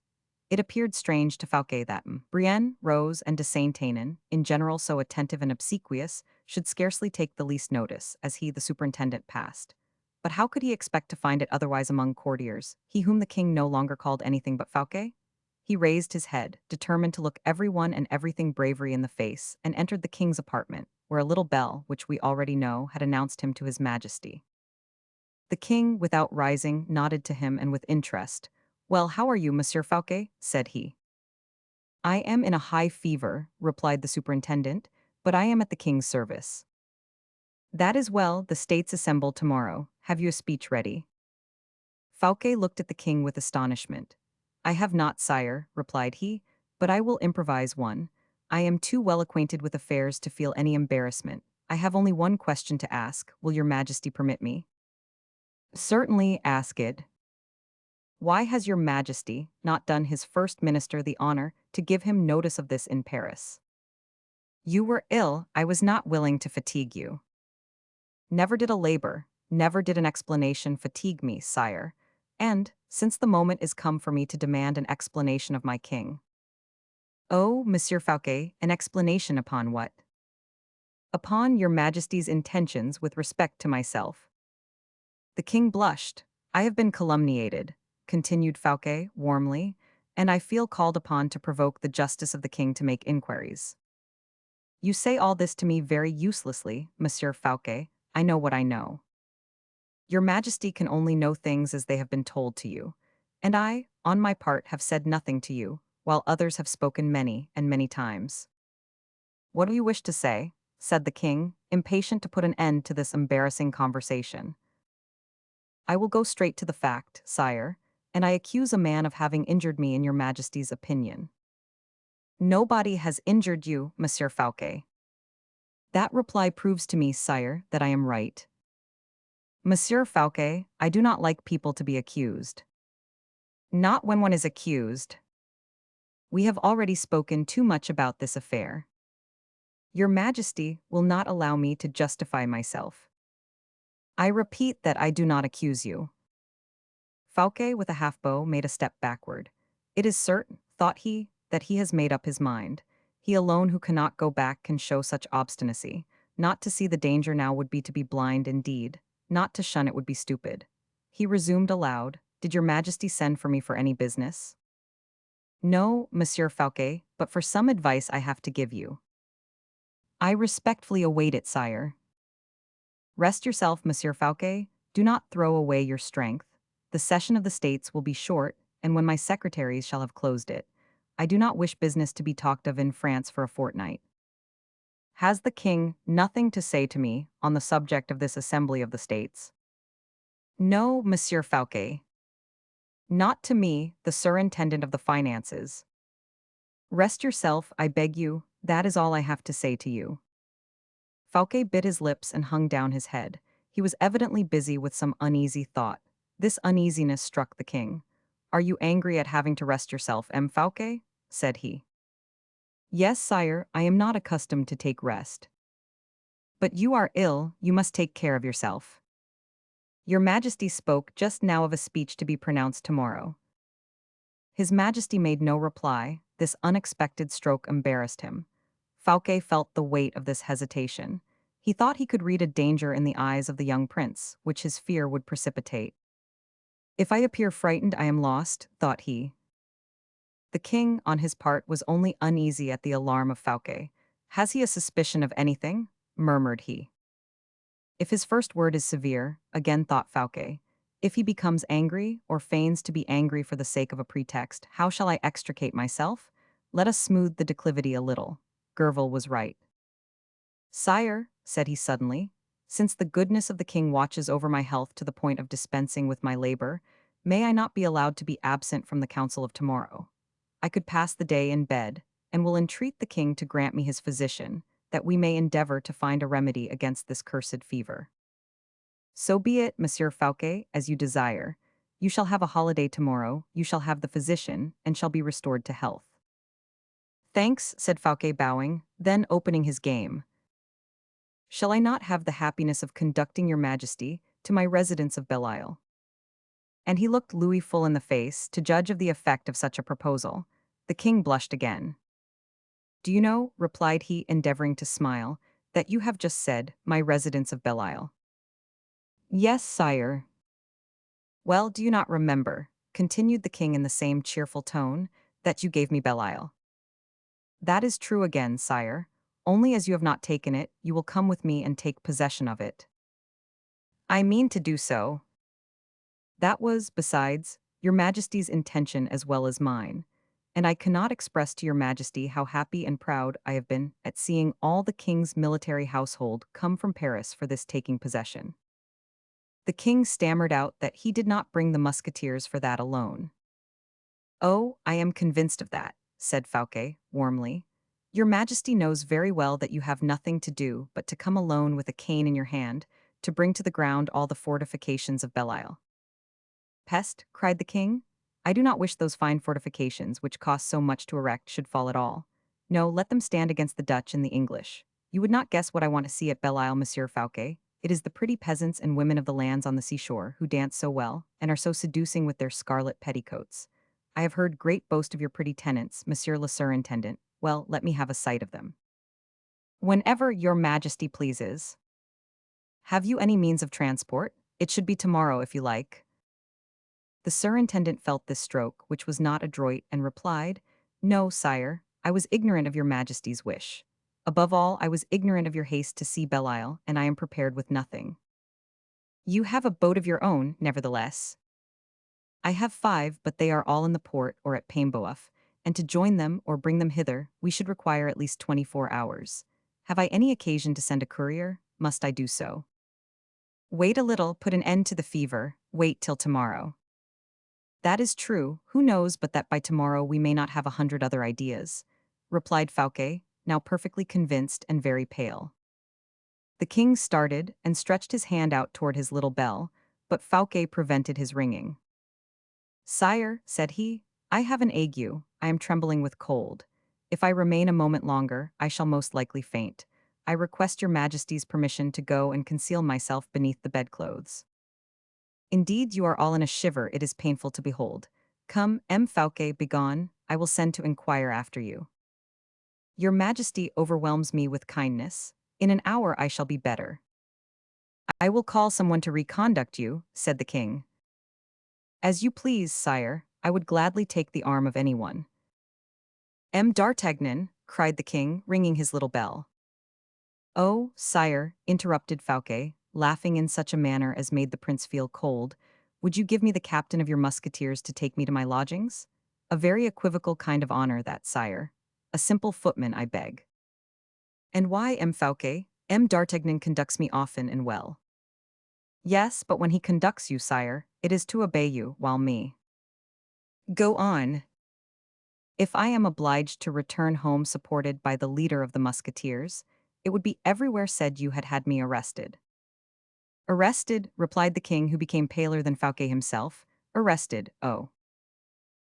It appeared strange to Fouquet that Brienne, Rose, and de Saint-Aignan, in general so attentive and obsequious, should scarcely take the least notice, as he, the superintendent, passed. But how could he expect to find it otherwise among courtiers, he whom the king no longer called anything but Fouquet? He raised his head, determined to look everyone and everything bravery in the face, and entered the king's apartment, where a little bell, which we already know, had announced him to his majesty. The king, without rising, nodded to him and with interest. "Well, how are you, Monsieur Fouquet?" said he. "I am in a high fever," replied the superintendent, "but I am at the king's service." "That is well, the states assemble tomorrow. Have you a speech ready?" Fouquet looked at the king with astonishment. "I have not, sire," replied he, "but I will improvise one. I am too well acquainted with affairs to feel any embarrassment. I have only one question to ask. Will your majesty permit me?" "Certainly, ask it." "Why has your majesty not done his first minister the honor to give him notice of this in Paris?" "You were ill, I was not willing to fatigue you." "Never did a labor, never did an explanation fatigue me, sire. And, since the moment is come for me to demand an explanation of my king." Oh, Monsieur Fouquet, an explanation upon what? Upon your Majesty's intentions with respect to myself. The king blushed. I have been calumniated, continued Fouquet warmly, and I feel called upon to provoke the justice of the king to make inquiries. You say all this to me very uselessly, Monsieur Fouquet. I know what I know. Your Majesty can only know things as they have been told to you, and I, on my part, have said nothing to you, while others have spoken many and many times. What do you wish to say? Said the king, impatient to put an end to this embarrassing conversation. I will go straight to the fact, sire, and I accuse a man of having injured me in your Majesty's opinion. Nobody has injured you, Monsieur Fouquet. That reply proves to me, sire, that I am right. Monsieur Fouquet, I do not like people to be accused. Not when one is accused. We have already spoken too much about this affair. Your Majesty will not allow me to justify myself. I repeat that I do not accuse you. Fouquet, with a half-bow, made a step backward. It is certain, thought he, that he has made up his mind. He alone who cannot go back can show such obstinacy. Not to see the danger now would be to be blind indeed. Not to shun it would be stupid. He resumed aloud, Did your Majesty send for me for any business? No, Monsieur Fouquet, but for some advice I have to give you. I respectfully await it, sire. Rest yourself, Monsieur Fouquet. Do not throw away your strength. The session of the States will be short, and when my secretaries shall have closed it, I do not wish business to be talked of in France for a fortnight. Has the king nothing to say to me on the subject of this Assembly of the States? No, Monsieur Fouquet. Not to me, the surintendant of the finances. Rest yourself, I beg you, that is all I have to say to you. Fouquet bit his lips and hung down his head. He was evidently busy with some uneasy thought. This uneasiness struck the king. Are you angry at having to rest yourself, M. Fouquet? Said he. Yes, sire, I am not accustomed to take rest. But you are ill, you must take care of yourself. Your Majesty spoke just now of a speech to be pronounced tomorrow. His Majesty made no reply. This unexpected stroke embarrassed him. Fouquet felt the weight of this hesitation. He thought he could read a danger in the eyes of the young prince, which his fear would precipitate. If I appear frightened, I am lost, thought he. The king, on his part, was only uneasy at the alarm of Fouquet. Has he a suspicion of anything? Murmured he. If his first word is severe, again thought Fouquet. If he becomes angry, or feigns to be angry for the sake of a pretext, how shall I extricate myself? Let us smooth the declivity a little. Gerville was right. Sire, said he suddenly, since the goodness of the king watches over my health to the point of dispensing with my labor, may I not be allowed to be absent from the council of tomorrow? I could pass the day in bed, and will entreat the king to grant me his physician, that we may endeavor to find a remedy against this cursed fever. So be it, Monsieur Fouquet, as you desire. You shall have a holiday tomorrow, you shall have the physician, and shall be restored to health. Thanks, said Fouquet bowing, then opening his game. Shall I not have the happiness of conducting your Majesty to my residence of Belle Isle? And he looked Louis full in the face, to judge of the effect of such a proposal. The king blushed again. Do you know, replied he, endeavoring to smile, that you have just said, my residence of Belle Isle? Yes, sire. Well, do you not remember, continued the king in the same cheerful tone, that you gave me Belle Isle? That is true again, sire. Only as you have not taken it, you will come with me and take possession of it. I mean to do so. That was, besides, your Majesty's intention as well as mine, and I cannot express to your Majesty how happy and proud I have been at seeing all the king's military household come from Paris for this taking possession. The king stammered out that he did not bring the musketeers for that alone. Oh, I am convinced of that, said Fouquet, warmly. Your Majesty knows very well that you have nothing to do but to come alone with a cane in your hand, to bring to the ground all the fortifications of Belle Isle. Peste, cried the king. I do not wish those fine fortifications, which cost so much to erect, should fall at all. No, let them stand against the Dutch and the English. You would not guess what I want to see at Belle Isle, Monsieur Fouquet. It is the pretty peasants and women of the lands on the seashore who dance so well, and are so seducing with their scarlet petticoats. I have heard great boast of your pretty tenants, Monsieur le Surintendant. Well, let me have a sight of them. Whenever your majesty pleases. Have you any means of transport? It should be tomorrow if you like. The surintendant felt this stroke, which was not adroit, and replied, No, sire, I was ignorant of your majesty's wish. Above all, I was ignorant of your haste to see Belle Isle, and I am prepared with nothing. You have a boat of your own, nevertheless. I have 5, but they are all in the port or at Paimboeuf, and to join them or bring them hither, we should require at least 24 hours. Have I any occasion to send a courier? Must I do so? Wait a little, put an end to the fever, wait till tomorrow. That is true, who knows but that by tomorrow we may not have 100 other ideas, replied Fouquet, now perfectly convinced and very pale. The king started and stretched his hand out toward his little bell, but Fouquet prevented his ringing. Sire, said he, I have an ague, I am trembling with cold. If I remain a moment longer, I shall most likely faint. I request your majesty's permission to go and conceal myself beneath the bedclothes. Indeed, you are all in a shiver, it is painful to behold. Come, M. Fouquet, begone, I will send to inquire after you. Your majesty overwhelms me with kindness. In an hour I shall be better. I will call someone to reconduct you, said the king. As you please, sire, I would gladly take the arm of anyone. M. d'Artagnan, cried the king, ringing his little bell. Oh, sire, interrupted Fouquet, laughing in such a manner as made the prince feel cold, would you give me the captain of your musketeers to take me to my lodgings? A very equivocal kind of honor that, sire. A simple footman, I beg. And why, M. Fouquet? M. d'Artagnan conducts me often and well. Yes, but when he conducts you, sire, it is to obey you, while me. Go on. If I am obliged to return home supported by the leader of the musketeers, it would be everywhere said you had had me arrested. Arrested, replied the king, who became paler than Fouquet himself. Arrested, oh.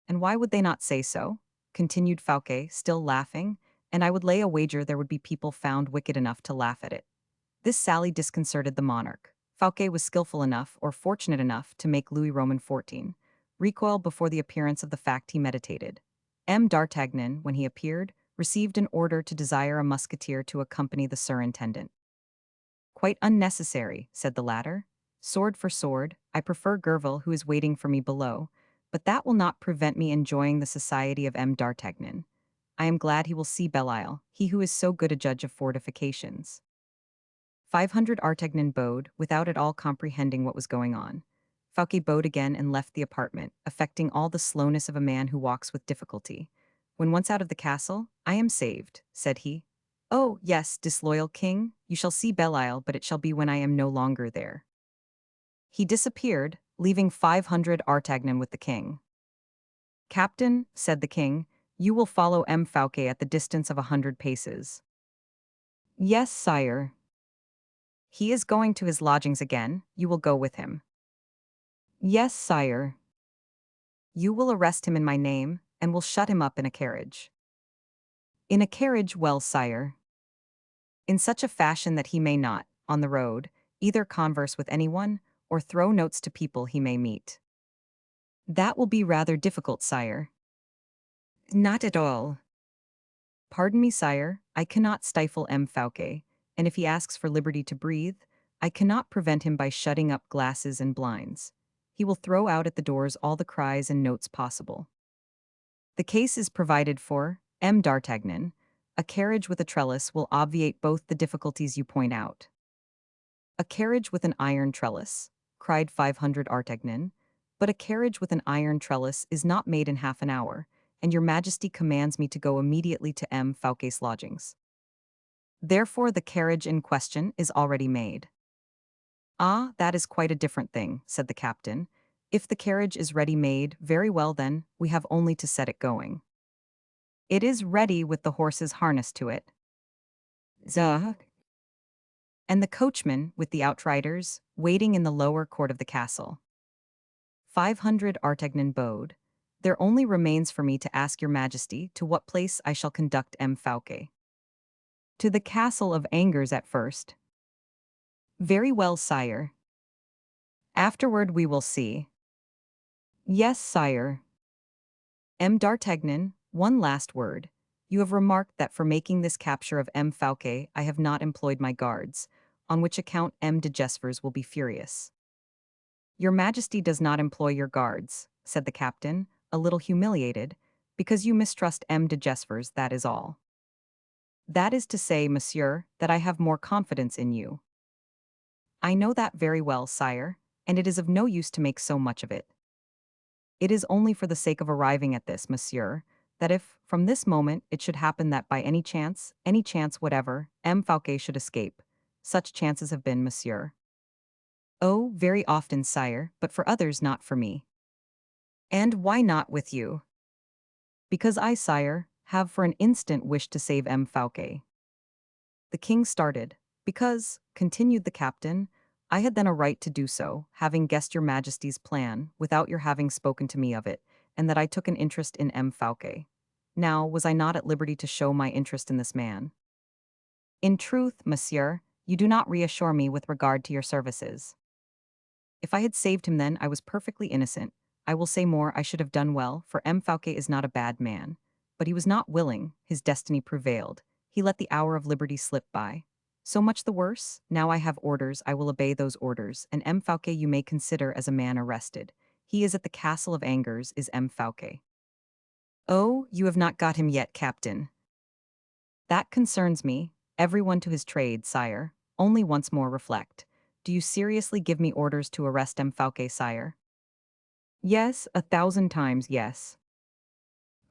And why would they not say so? Continued Fouquet, still laughing, and I would lay a wager there would be people found wicked enough to laugh at it. This sally disconcerted the monarch. Fouquet was skillful enough, or fortunate enough, to make Louis Roman XIV recoil before the appearance of the fact he meditated. M. d'Artagnan, when he appeared, received an order to desire a musketeer to accompany the surintendant. Quite unnecessary, said the latter. Sword for sword, I prefer Gerville, who is waiting for me below, but that will not prevent me enjoying the society of M. d'Artagnan. I am glad he will see Belle Isle, he who is so good a judge of fortifications. 500 Artagnan bowed, without at all comprehending what was going on. Fouquet bowed again and left the apartment, affecting all the slowness of a man who walks with difficulty. When once out of the castle, I am saved, said he. Oh, yes, disloyal king, you shall see Belle Isle, but it shall be when I am no longer there. He disappeared, leaving 500 Artagnan with the king. Captain, said the king, you will follow M. Fouquet at the distance of 100 paces. Yes, sire. He is going to his lodgings again, you will go with him. Yes, sire. You will arrest him in my name, and will shut him up in a carriage. In a carriage, well, sire. In such a fashion that he may not, on the road, either converse with anyone, or throw notes to people he may meet. That will be rather difficult, sire. Not at all. Pardon me, sire, I cannot stifle M. Fouquet, and if he asks for liberty to breathe, I cannot prevent him by shutting up glasses and blinds. He will throw out at the doors all the cries and notes possible. The case is provided for, M. d'Artagnan. A carriage with a trellis will obviate both the difficulties you point out. A carriage with an iron trellis, cried 500 Artagnan, but a carriage with an iron trellis is not made in half an hour, and your majesty commands me to go immediately to M. Fouquet's lodgings. Therefore the carriage in question is already made. Ah, that is quite a different thing, said the captain. If the carriage is ready made, very well then, we have only to set it going. It is ready with the horses harnessed to it. Zuh. And the coachman, with the outriders, waiting in the lower court of the castle. 500 Artagnan bowed. There only remains for me to ask your majesty to what place I shall conduct M. Fouquet. To the castle of Angers at first. Very well, sire. Afterward we will see. Yes, sire. M. d'Artagnan, one last word. You have remarked that for making this capture of M. Fouquet I have not employed my guards, on which account M. de Gesvres will be furious. Your Majesty does not employ your guards, said the captain, a little humiliated, because you mistrust M. de Gesvres, that is all. That is to say, monsieur, that I have more confidence in you. I know that very well, sire, and it is of no use to make so much of it. It is only for the sake of arriving at this, monsieur, that if, from this moment, it should happen that by any chance whatever, M. Fouquet should escape, such chances have been, monsieur. Oh, very often, sire, but for others, not for me. And why not with you? Because I, sire, have for an instant wished to save M. Fouquet. The king started. Because, continued the captain, I had then a right to do so, having guessed your Majesty's plan, without your having spoken to me of it, and that I took an interest in M. Fouquet. Now, was I not at liberty to show my interest in this man? In truth, monsieur, you do not reassure me with regard to your services. If I had saved him then, I was perfectly innocent. I will say more, I should have done well, for M. Fouquet is not a bad man. But he was not willing, his destiny prevailed. He let the hour of liberty slip by. So much the worse, now I have orders, I will obey those orders, and M. Fouquet you may consider as a man arrested. He is at the Castle of Angers, is M. Fouquet. Oh, you have not got him yet, captain. That concerns me, everyone to his trade, sire. Only once more reflect. Do you seriously give me orders to arrest M. Fouquet, sire? Yes, 1,000 times yes.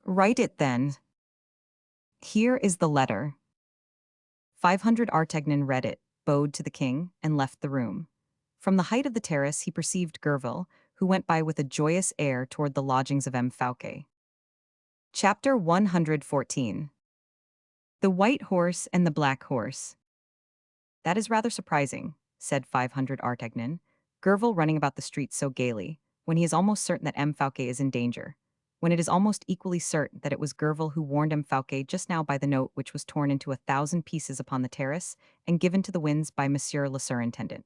Write it then. Here is the letter. 500 Artagnan read it, bowed to the king, and left the room. From the height of the terrace he perceived Gerville, who went by with a joyous air toward the lodgings of M. Fouquet. Chapter 114. The White Horse and the Black Horse. That is rather surprising, said 500 Artagnan, Gerville running about the streets so gaily, when he is almost certain that M. Fouquet is in danger, when it is almost equally certain that it was Gerville who warned M. Fouquet just now by the note which was torn into 1,000 pieces upon the terrace and given to the winds by Monsieur le Surintendant.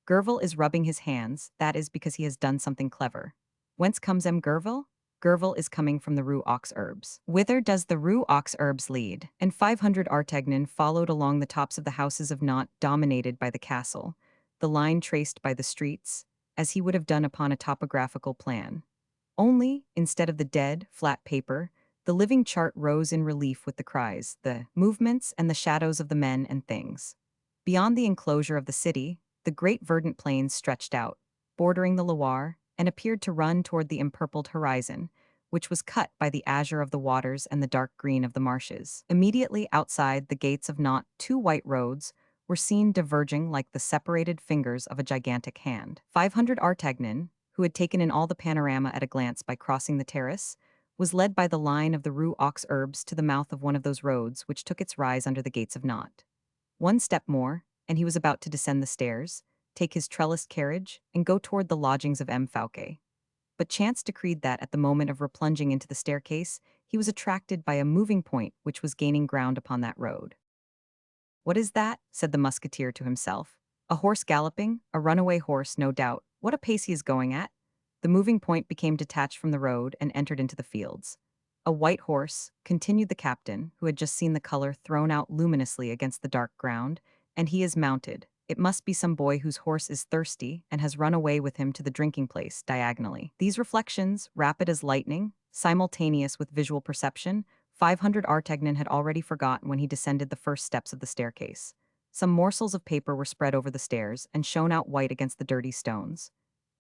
Gerville is rubbing his hands, that is because he has done something clever. Whence comes M. Gerville? Gerville is coming from the Rue aux Herbes. Whither does the Rue aux Herbes lead? And 500 Artagnan followed along the tops of the houses of Nantes dominated by the castle, the line traced by the streets, as he would have done upon a topographical plan. Only, instead of the dead, flat paper, the living chart rose in relief with the cries, the movements, and the shadows of the men and things. Beyond the enclosure of the city, the great verdant plains stretched out, bordering the Loire, and appeared to run toward the empurpled horizon, which was cut by the azure of the waters and the dark green of the marshes. Immediately outside the gates of Nantes, 2 white roads were seen diverging like the separated fingers of a gigantic hand. 500 Artagnan, who had taken in all the panorama at a glance by crossing the terrace, was led by the line of the Rue aux Herbes to the mouth of one of those roads which took its rise under the gates of Nantes. One step more, and he was about to descend the stairs, take his trellised carriage, and go toward the lodgings of M. Fouquet. But chance decreed that, at the moment of replunging into the staircase, he was attracted by a moving point which was gaining ground upon that road. What is that? Said the musketeer to himself. A horse galloping, a runaway horse, no doubt. What a pace he is going at! The moving point became detached from the road and entered into the fields. A white horse, continued the captain, who had just seen the color thrown out luminously against the dark ground, and he is mounted. It must be some boy whose horse is thirsty and has run away with him to the drinking place diagonally. These reflections, rapid as lightning, simultaneous with visual perception, 500 Artagnan had already forgotten when he descended the first steps of the staircase. Some morsels of paper were spread over the stairs and shone out white against the dirty stones.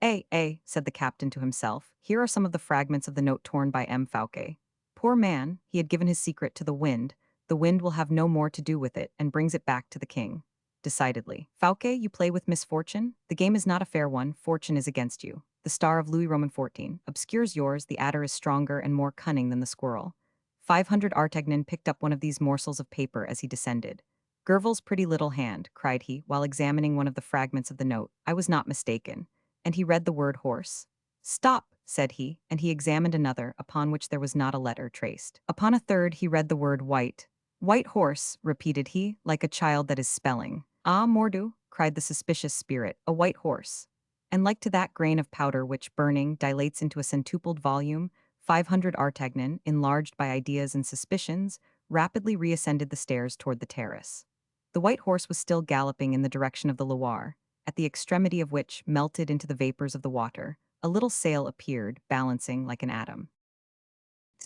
Said the captain to himself, here are some of the fragments of the note torn by M. Fouquet. Poor man, he had given his secret to the wind will have no more to do with it and brings it back to the king. Decidedly. Fouquet, you play with misfortune. The game is not a fair one, fortune is against you. The star of Louis XIV obscures yours, the adder is stronger and more cunning than the squirrel. 500 Artagnan picked up one of these morsels of paper as he descended. Gerville's pretty little hand, cried he, while examining one of the fragments of the note. I was not mistaken. And he read the word horse. Stop, said he, and he examined another, upon which there was not a letter traced. Upon a third he read the word white. White horse, repeated he, like a child that is spelling. Ah, mordieu, cried the suspicious spirit, a white horse. And like to that grain of powder which, burning, dilates into a centupled volume, 500 Artagnan, enlarged by ideas and suspicions, rapidly reascended the stairs toward the terrace. The white horse was still galloping in the direction of the Loire, at the extremity of which, melted into the vapors of the water, a little sail appeared, balancing like an atom.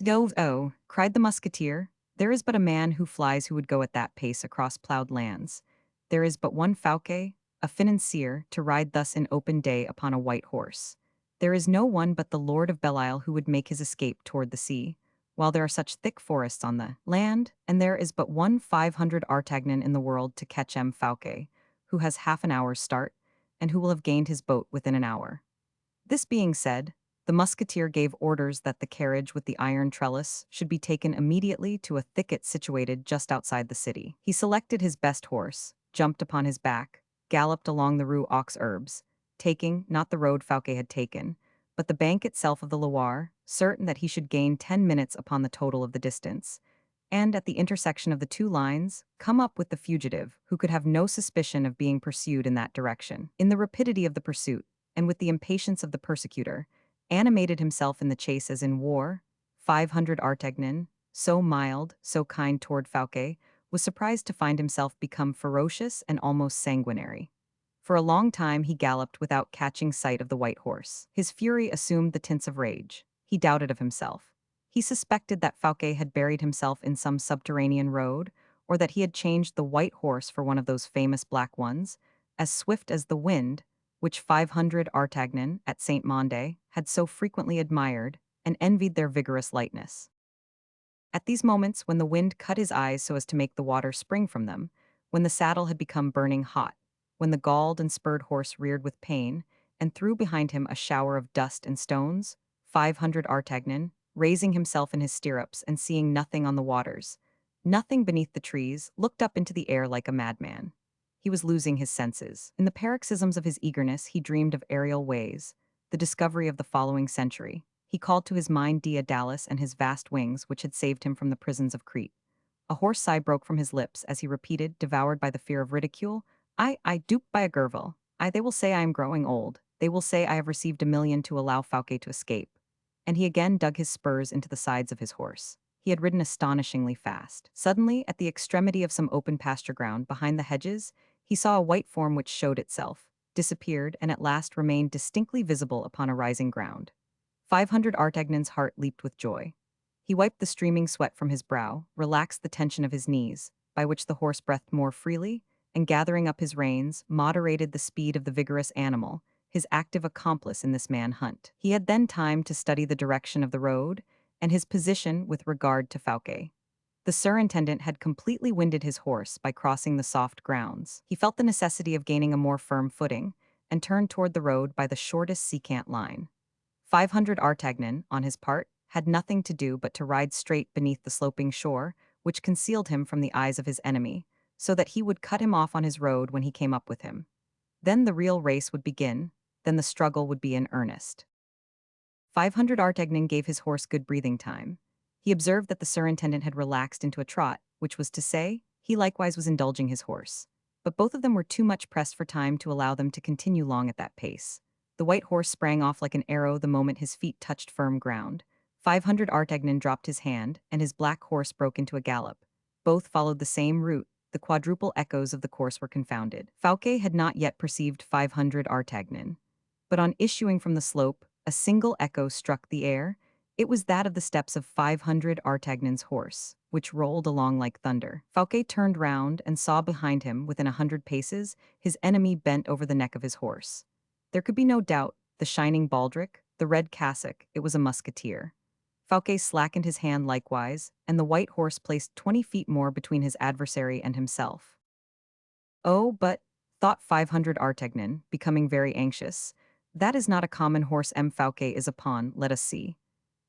"Dove, oh," cried the musketeer, "there is but a man who flies who would go at that pace across ploughed lands. There is but one Fouquet, a financier, to ride thus in open day upon a white horse. There is no one but the Lord of Belle-Isle who would make his escape toward the sea, while there are such thick forests on the land, and there is but one 500 Artagnan in the world to catch M. Fouquet, who has half an hour's start, and who will have gained his boat within an hour." This being said, the musketeer gave orders that the carriage with the iron trellis should be taken immediately to a thicket situated just outside the city. He selected his best horse, jumped upon his back, galloped along the Rue aux Herbes, taking, not the road Fouquet had taken, but the bank itself of the Loire, certain that he should gain 10 minutes upon the total of the distance, and at the intersection of the two lines, come up with the fugitive, who could have no suspicion of being pursued in that direction. In the rapidity of the pursuit, and with the impatience of the persecutor, animated himself in the chase as in war, 500 Artagnan, so mild, so kind toward Fouquet, was surprised to find himself become ferocious and almost sanguinary. For a long time he galloped without catching sight of the white horse. His fury assumed the tints of rage. He doubted of himself. He suspected that Fouquet had buried himself in some subterranean road, or that he had changed the white horse for one of those famous black ones, as swift as the wind, which 500 Artagnan at Saint Mande had so frequently admired and envied their vigorous lightness. At these moments, when the wind cut his eyes so as to make the water spring from them, when the saddle had become burning hot, when the galled and spurred horse reared with pain, and threw behind him a shower of dust and stones, 500 Artagnan, raising himself in his stirrups and seeing nothing on the waters, nothing beneath the trees, looked up into the air like a madman. He was losing his senses. In the paroxysms of his eagerness, he dreamed of aerial ways, the discovery of the following century. He called to his mind Daedalus and his vast wings, which had saved him from the prisons of Crete. A hoarse sigh broke from his lips as he repeated, devoured by the fear of ridicule, I, duped by a Gerville. They will say I am growing old. They will say I have received 1,000,000 to allow Fouquet to escape." And he again dug his spurs into the sides of his horse. He had ridden astonishingly fast. Suddenly, at the extremity of some open pasture ground behind the hedges, he saw a white form which showed itself, disappeared, and at last remained distinctly visible upon a rising ground. 500 Artagnan's heart leaped with joy. He wiped the streaming sweat from his brow, relaxed the tension of his knees, by which the horse breathed more freely, and gathering up his reins, moderated the speed of the vigorous animal, his active accomplice in this man-hunt. He had then time to study the direction of the road and his position with regard to Fouquet. The surintendant had completely winded his horse by crossing the soft grounds. He felt the necessity of gaining a more firm footing, and turned toward the road by the shortest secant line. 500 Artagnan, on his part, had nothing to do but to ride straight beneath the sloping shore, which concealed him from the eyes of his enemy, so that he would cut him off on his road when he came up with him. Then the real race would begin, then the struggle would be in earnest. 500 Artagnan gave his horse good breathing time. He observed that the surintendant had relaxed into a trot, which was to say, he likewise was indulging his horse. But both of them were too much pressed for time to allow them to continue long at that pace. The white horse sprang off like an arrow the moment his feet touched firm ground. 500 Artagnan dropped his hand, and his black horse broke into a gallop. Both followed the same route. The quadruple echoes of the course were confounded. Fouquet had not yet perceived 500 Artagnan. But on issuing from the slope, a single echo struck the air. It was that of the steps of 500 Artagnan's horse, which rolled along like thunder. Fouquet turned round and saw behind him, within 100 paces, his enemy bent over the neck of his horse. There could be no doubt, the shining baldric, the red cassock, it was a musketeer. Fouquet slackened his hand likewise, and the white horse placed 20 feet more between his adversary and himself. "Oh, but," thought 500 Artagnan, becoming very anxious, "that is not a common horse M. Fouquet is upon, let us see."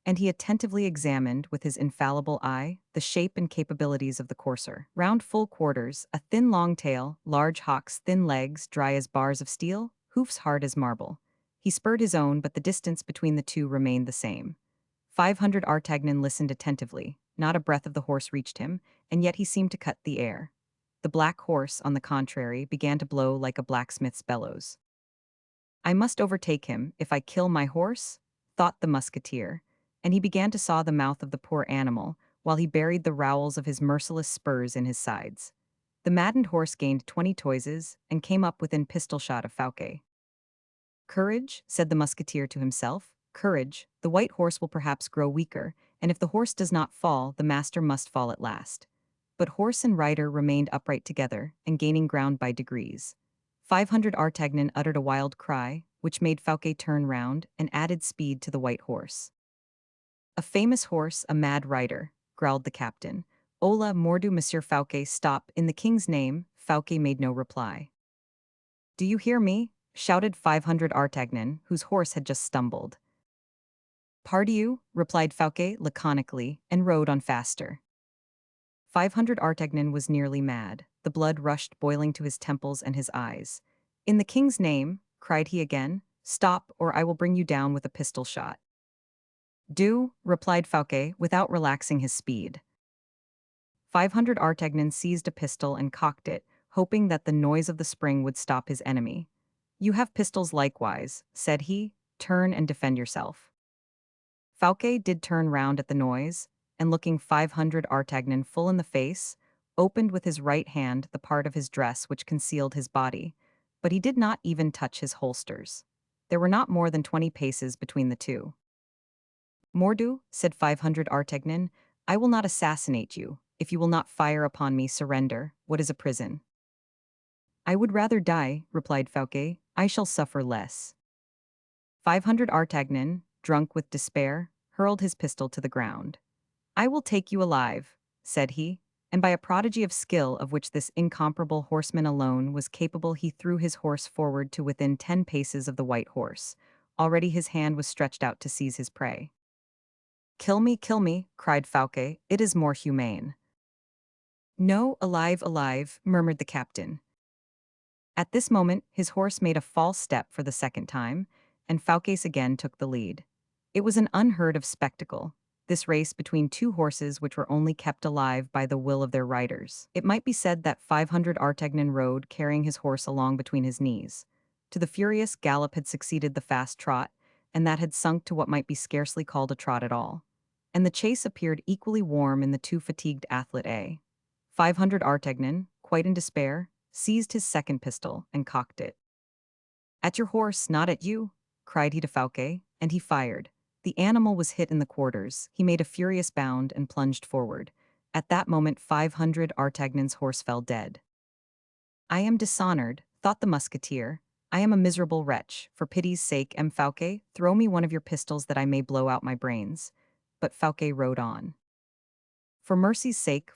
And he attentively examined, with his infallible eye, the shape and capabilities of the courser. Round full quarters, a thin long tail, large hocks, thin legs, dry as bars of steel, hoofs hard as marble. He spurred his own, but the distance between the two remained the same. 500 Artagnan listened attentively. Not a breath of the horse reached him, and yet he seemed to cut the air. The black horse, on the contrary, began to blow like a blacksmith's bellows. "I must overtake him, if I kill my horse," thought the musketeer, and he began to saw the mouth of the poor animal, while he buried the rowels of his merciless spurs in his sides. The maddened horse gained 20 toises and came up within pistol shot of Fouquet. "Courage," said the musketeer to himself, "courage, the white horse will perhaps grow weaker, and if the horse does not fall, the master must fall at last." But horse and rider remained upright together, and gaining ground by degrees. 500 Artagnan uttered a wild cry, which made Fouquet turn round and added speed to the white horse. "A famous horse, a mad rider," growled the captain. "Hola, mordu, Monsieur Fouquet, stop, in the king's name." Fouquet made no reply. "Do you hear me?" shouted 500 Artagnan, whose horse had just stumbled. "Pardieu," replied Fouquet laconically, and rode on faster. 500 Artagnan was nearly mad. The blood rushed boiling to his temples and his eyes. "In the king's name," cried he again, "stop, or I will bring you down with a pistol shot." "Do," replied Fouquet, without relaxing his speed. 500 Artagnan seized a pistol and cocked it, hoping that the noise of the spring would stop his enemy. "You have pistols likewise," said he. "Turn and defend yourself." Fouquet did turn round at the noise, and looking 500 Artagnan full in the face, opened with his right hand the part of his dress which concealed his body, but he did not even touch his holsters. There were not more than 20 paces between the two. "Mordu," said 500 Artagnan, "I will not assassinate you. If you will not fire upon me, surrender. What is a prison?" "I would rather die," replied Fouquet. "I shall suffer less." 500 Artagnan, drunk with despair, hurled his pistol to the ground. "I will take you alive," said he, and by a prodigy of skill of which this incomparable horseman alone was capable, he threw his horse forward to within 10 paces of the white horse. Already his hand was stretched out to seize his prey. Kill me," cried Fouquet. "It is more humane." "No, alive, alive," murmured the captain. At this moment, his horse made a false step for the second time, and Fouquet again took the lead. It was an unheard of spectacle, this race between two horses which were only kept alive by the will of their riders. It might be said that 500 Artagnan rode carrying his horse along between his knees. To the furious gallop had succeeded the fast trot, and that had sunk to what might be scarcely called a trot at all. And the chase appeared equally warm in the too fatigued athlete. 500 Artagnan, quite in despair, seized his second pistol and cocked it. "At your horse, not at you," cried he to Fouquet, and he fired. The animal was hit in the quarters. He made a furious bound and plunged forward. At that moment 500 Artagnan's horse fell dead. "I am dishonored," thought the musketeer. "I am a miserable wretch. For pity's sake, M. Fouquet, throw me one of your pistols that I may blow out my brains." But Fouquet rode on. For mercy's sake,"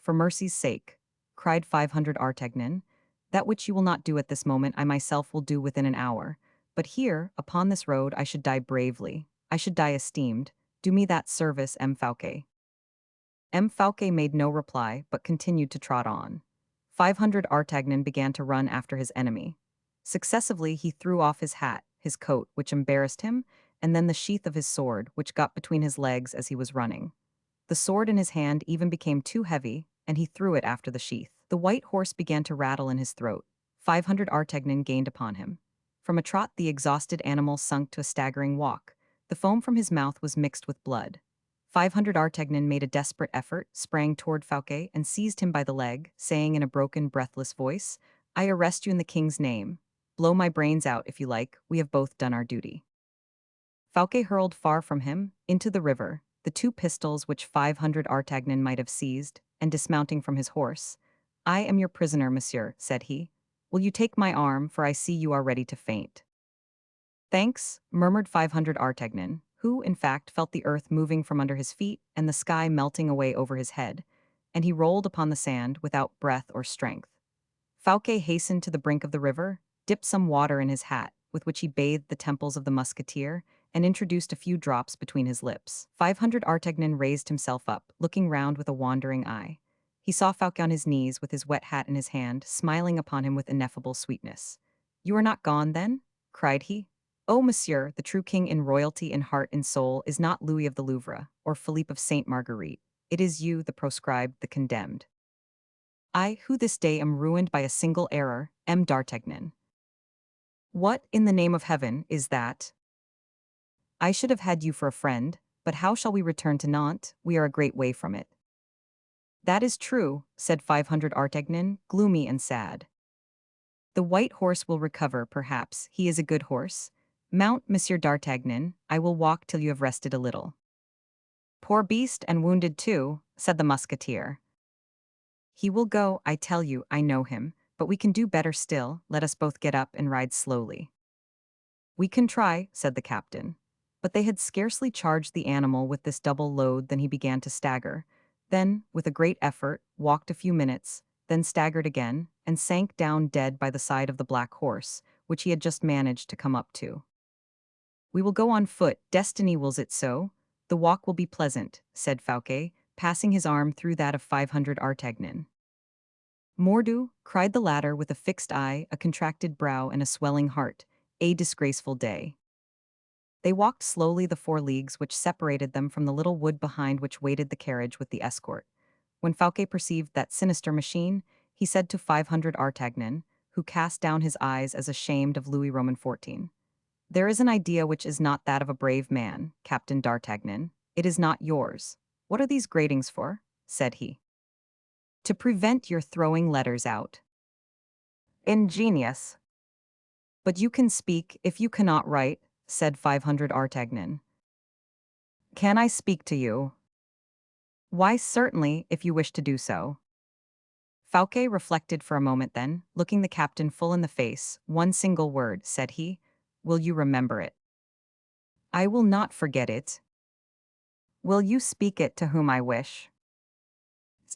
cried 500 Artagnan. "That which you will not do at this moment, I myself will do within an hour. But here, upon this road, I should die bravely. I should die esteemed. Do me that service, M. Fouquet." M. Fouquet made no reply, but continued to trot on. 500 Artagnan began to run after his enemy. Successively, he threw off his hat, his coat, which embarrassed him, and then the sheath of his sword, which got between his legs as he was running. The sword in his hand even became too heavy, and he threw it after the sheath. The white horse began to rattle in his throat. 500 Artagnan gained upon him. From a trot, the exhausted animal sunk to a staggering walk. The foam from his mouth was mixed with blood. 500 Artagnan made a desperate effort, sprang toward Fouquet, and seized him by the leg, saying in a broken, breathless voice, "I arrest you in the king's name. Blow my brains out if you like. We have both done our duty." Fouquet hurled far from him, into the river, the two pistols which 500 Artagnan might have seized, and dismounting from his horse, "I am your prisoner, monsieur," said he. "Will you take my arm, for I see you are ready to faint?" "Thanks," murmured 500 Artagnan, who, in fact, felt the earth moving from under his feet and the sky melting away over his head, and he rolled upon the sand without breath or strength. Fouquet hastened to the brink of the river, dipped some water in his hat, with which he bathed the temples of the musketeer, and introduced a few drops between his lips. 500 Artagnan raised himself up, looking round with a wandering eye. He saw Fouquet on his knees with his wet hat in his hand, smiling upon him with ineffable sweetness. "You are not gone, then?" cried he. "Oh, monsieur, the true king in royalty, in heart, in soul, is not Louis of the Louvre, or Philippe of Sainte Marguerite. It is you, the proscribed, the condemned. I, who this day am ruined by a single error, M. d'Artagnan. What, in the name of heaven, is that? I should have had you for a friend, But how shall we return to Nantes? We are a great way from it. That is true, said 500 Artagnan, gloomy and sad. The white horse will recover, perhaps. He is a good horse. Mount, Monsieur d'Artagnan, I will walk till you have rested a little. Poor beast, and wounded too, said the musketeer. He will go, I tell you, I know him, but we can do better still. Let us both get up and ride slowly. We can try, said the captain. But they had scarcely charged the animal with this double load than he began to stagger, then, with a great effort, walked a few minutes, then staggered again, and sank down dead by the side of the black horse, which he had just managed to come up to. We will go on foot, destiny wills it so. The walk will be pleasant, said Fouquet, passing his arm through that of 500 Artagnan. Mordieu, cried the latter with a fixed eye, a contracted brow, and a swelling heart, a disgraceful day. They walked slowly the 4 leagues which separated them from the little wood behind which waited the carriage with the escort. When Fouquet perceived that sinister machine, he said to 500 Artagnan, who cast down his eyes as ashamed of Louis XIV, "There is an idea which is not that of a brave man, Captain d'Artagnan. It is not yours. What are these gratings for?" said he. "To prevent your throwing letters out." "Ingenious." "But you can speak if you cannot write," said 500 Artagnan. "Can I speak to you?" "Why, certainly, if you wish to do so." Fouquet reflected for a moment, then, looking the captain full in the face, "One single word," said he. "Will you remember it?" "I will not forget it." "Will you speak it to whom I wish?"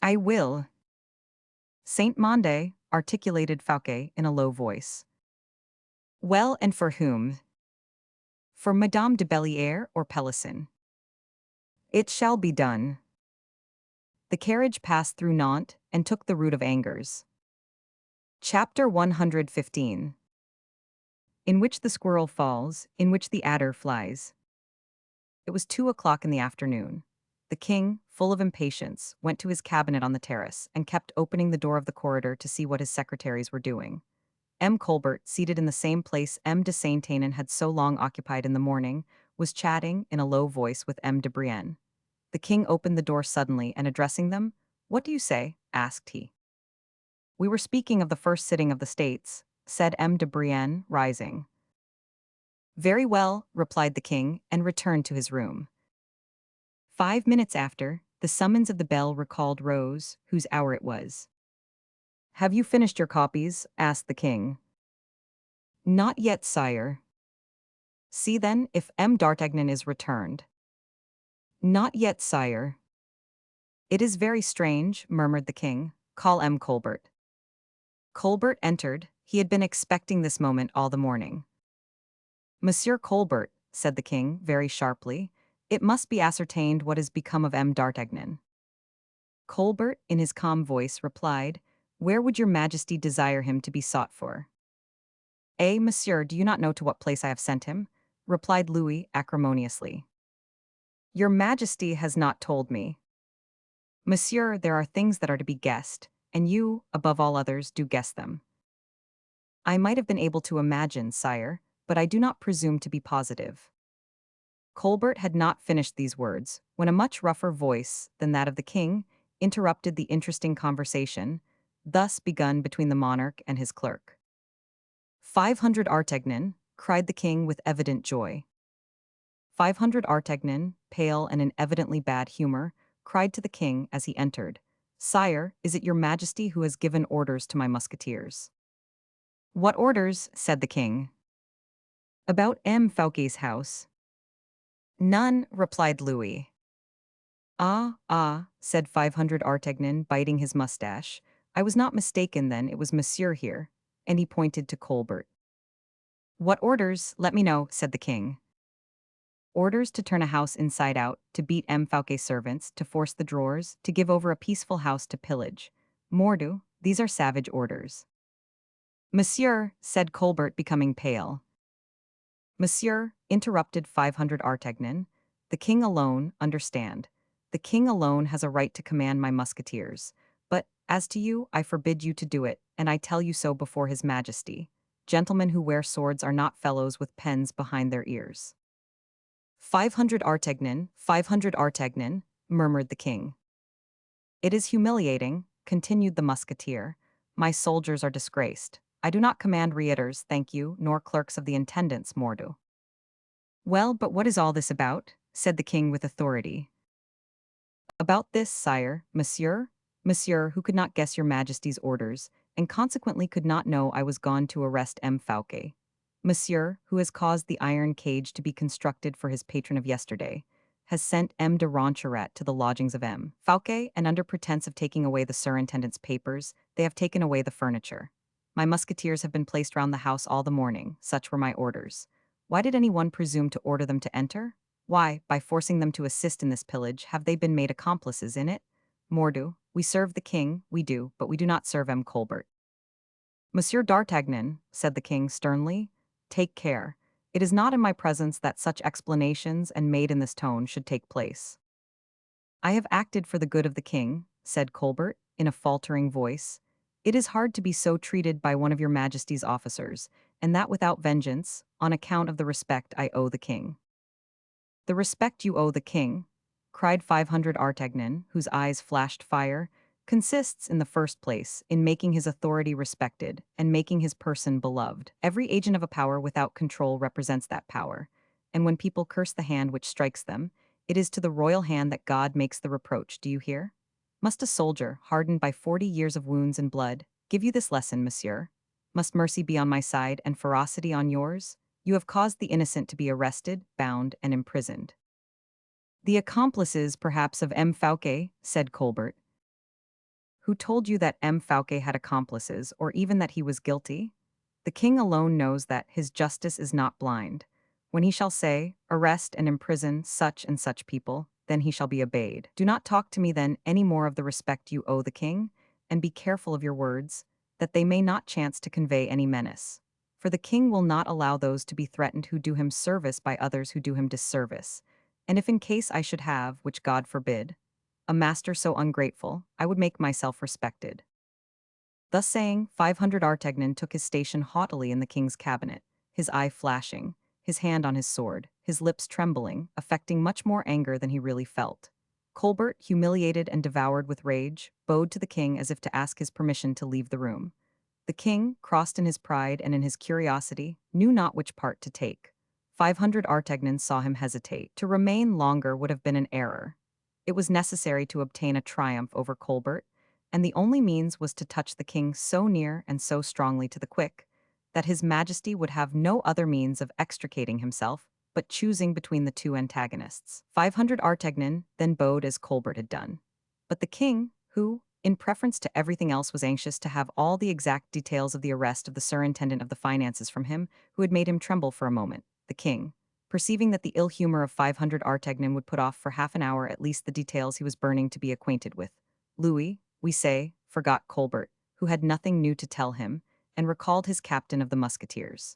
"I will." "Saint Mande," articulated Fouquet in a low voice. "Well, and for whom?" "For Madame de Belliere or Pelisson." "It shall be done." The carriage passed through Nantes and took the route of Angers. Chapter 115. In which the squirrel falls, in which the adder flies. It was 2 o'clock in the afternoon. The king, full of impatience, went to his cabinet on the terrace and kept opening the door of the corridor to see what his secretaries were doing. M. Colbert, seated in the same place M. de Saint-Aignan had so long occupied in the morning, was chatting in a low voice with M. de Brienne. The king opened the door suddenly and addressing them, "What do you say?" asked he. "We were speaking of the first sitting of the States," said M. de Brienne, rising. "Very well," replied the king, and returned to his room. 5 minutes after, the summons of the bell recalled Rose, whose hour it was. "Have you finished your copies?" asked the king. "Not yet, sire." "See then if M. d'Artagnan is returned." "Not yet, sire." "It is very strange," murmured the king. "Call M. Colbert." Colbert entered. He had been expecting this moment all the morning. "Monsieur Colbert," said the king, very sharply, "it must be ascertained what has become of M. d'Artagnan." Colbert, in his calm voice, replied, "Where would your majesty desire him to be sought for?" Monsieur, do you not know to what place I have sent him?" replied Louis acrimoniously. "Your majesty has not told me." "Monsieur, there are things that are to be guessed, and you, above all others, do guess them." "I might have been able to imagine, sire, but I do not presume to be positive." Colbert had not finished these words, when a much rougher voice than that of the king interrupted the interesting conversation, thus begun between the monarch and his clerk. 500 Artagnan, cried the king with evident joy. 500 Artagnan, pale and in evidently bad humor, cried to the king as he entered, "Sire, is it your majesty who has given orders to my musketeers?" "What orders?" said the king. "About M. Fouquet's house." "None," replied Louis. Ah, said 500 Artagnan, biting his mustache. "I was not mistaken then, it was monsieur here," and he pointed to Colbert. "What orders? Let me know," said the king. "Orders to turn a house inside out, to beat M. Fouquet's servants, to force the drawers, to give over a peaceful house to pillage. Mordieu, these are savage orders." "Monsieur," said Colbert, becoming pale. "Monsieur," interrupted 500 Artagnan, "the king alone, understand. The king alone has a right to command my musketeers. But, as to you, I forbid you to do it, and I tell you so before his majesty. Gentlemen who wear swords are not fellows with pens behind their ears." 500 Artagnan, 500 Artagnan, murmured the king. It is humiliating, continued the musketeer. My soldiers are disgraced. I do not command reiters, thank you, nor clerks of the intendants, mordu. Well, but what is all this about? Said the king with authority. About this, sire, monsieur, who could not guess your majesty's orders, and consequently could not know I was gone to arrest M. Fouquet. Monsieur, who has caused the iron cage to be constructed for his patron of yesterday, has sent M. de Roncheret to the lodgings of M. Fouquet, and under pretense of taking away the surintendant's papers, they have taken away the furniture. My musketeers have been placed round the house all the morning, such were my orders. Why did any one presume to order them to enter? Why, by forcing them to assist in this pillage, have they been made accomplices in it? Mordu, we serve the king, we do, but we do not serve M. Colbert. Monsieur d'Artagnan, said the king sternly, take care. It is not in my presence that such explanations and made in this tone should take place. I have acted for the good of the king, said Colbert, in a faltering voice. It is hard to be so treated by one of your majesty's officers, and that without vengeance, on account of the respect I owe the king. The respect you owe the king, cried 500 Artagnan, whose eyes flashed fire, consists, in the first place, in making his authority respected, and making his person beloved. Every agent of a power without control represents that power, and when people curse the hand which strikes them, it is to the royal hand that God makes the reproach, do you hear? Must a soldier, hardened by 40 years of wounds and blood, give you this lesson, monsieur? Must mercy be on my side and ferocity on yours? You have caused the innocent to be arrested, bound, and imprisoned. The accomplices, perhaps, of M. Fouquet, said Colbert. Who told you that M. Fouquet had accomplices, or even that he was guilty? The king alone knows that his justice is not blind. When he shall say, arrest and imprison such and such people, then he shall be obeyed. Do not talk to me then any more of the respect you owe the king, and be careful of your words, that they may not chance to convey any menace. For the king will not allow those to be threatened who do him service by others who do him disservice. And if in case I should have, which God forbid, a master so ungrateful, I would make myself respected. Thus saying, 500 Artagnan took his station haughtily in the king's cabinet, his eye flashing, his hand on his sword, his lips trembling, affecting much more anger than he really felt. Colbert, humiliated and devoured with rage, bowed to the king as if to ask his permission to leave the room. The king, crossed in his pride and in his curiosity, knew not which part to take. 500 Artagnans saw him hesitate. To remain longer would have been an error. It was necessary to obtain a triumph over Colbert, and the only means was to touch the king so near and so strongly to the quick, that his majesty would have no other means of extricating himself but choosing between the two antagonists. 500 Artagnan then bowed as Colbert had done. But the king, who, in preference to everything else, was anxious to have all the exact details of the arrest of the surintendant of the finances from him, who had made him tremble for a moment, the king, perceiving that the ill humor of 500 Artagnan would put off for half an hour at least the details he was burning to be acquainted with. Louis, we say, forgot Colbert, who had nothing new to tell him, and recalled his captain of the musketeers.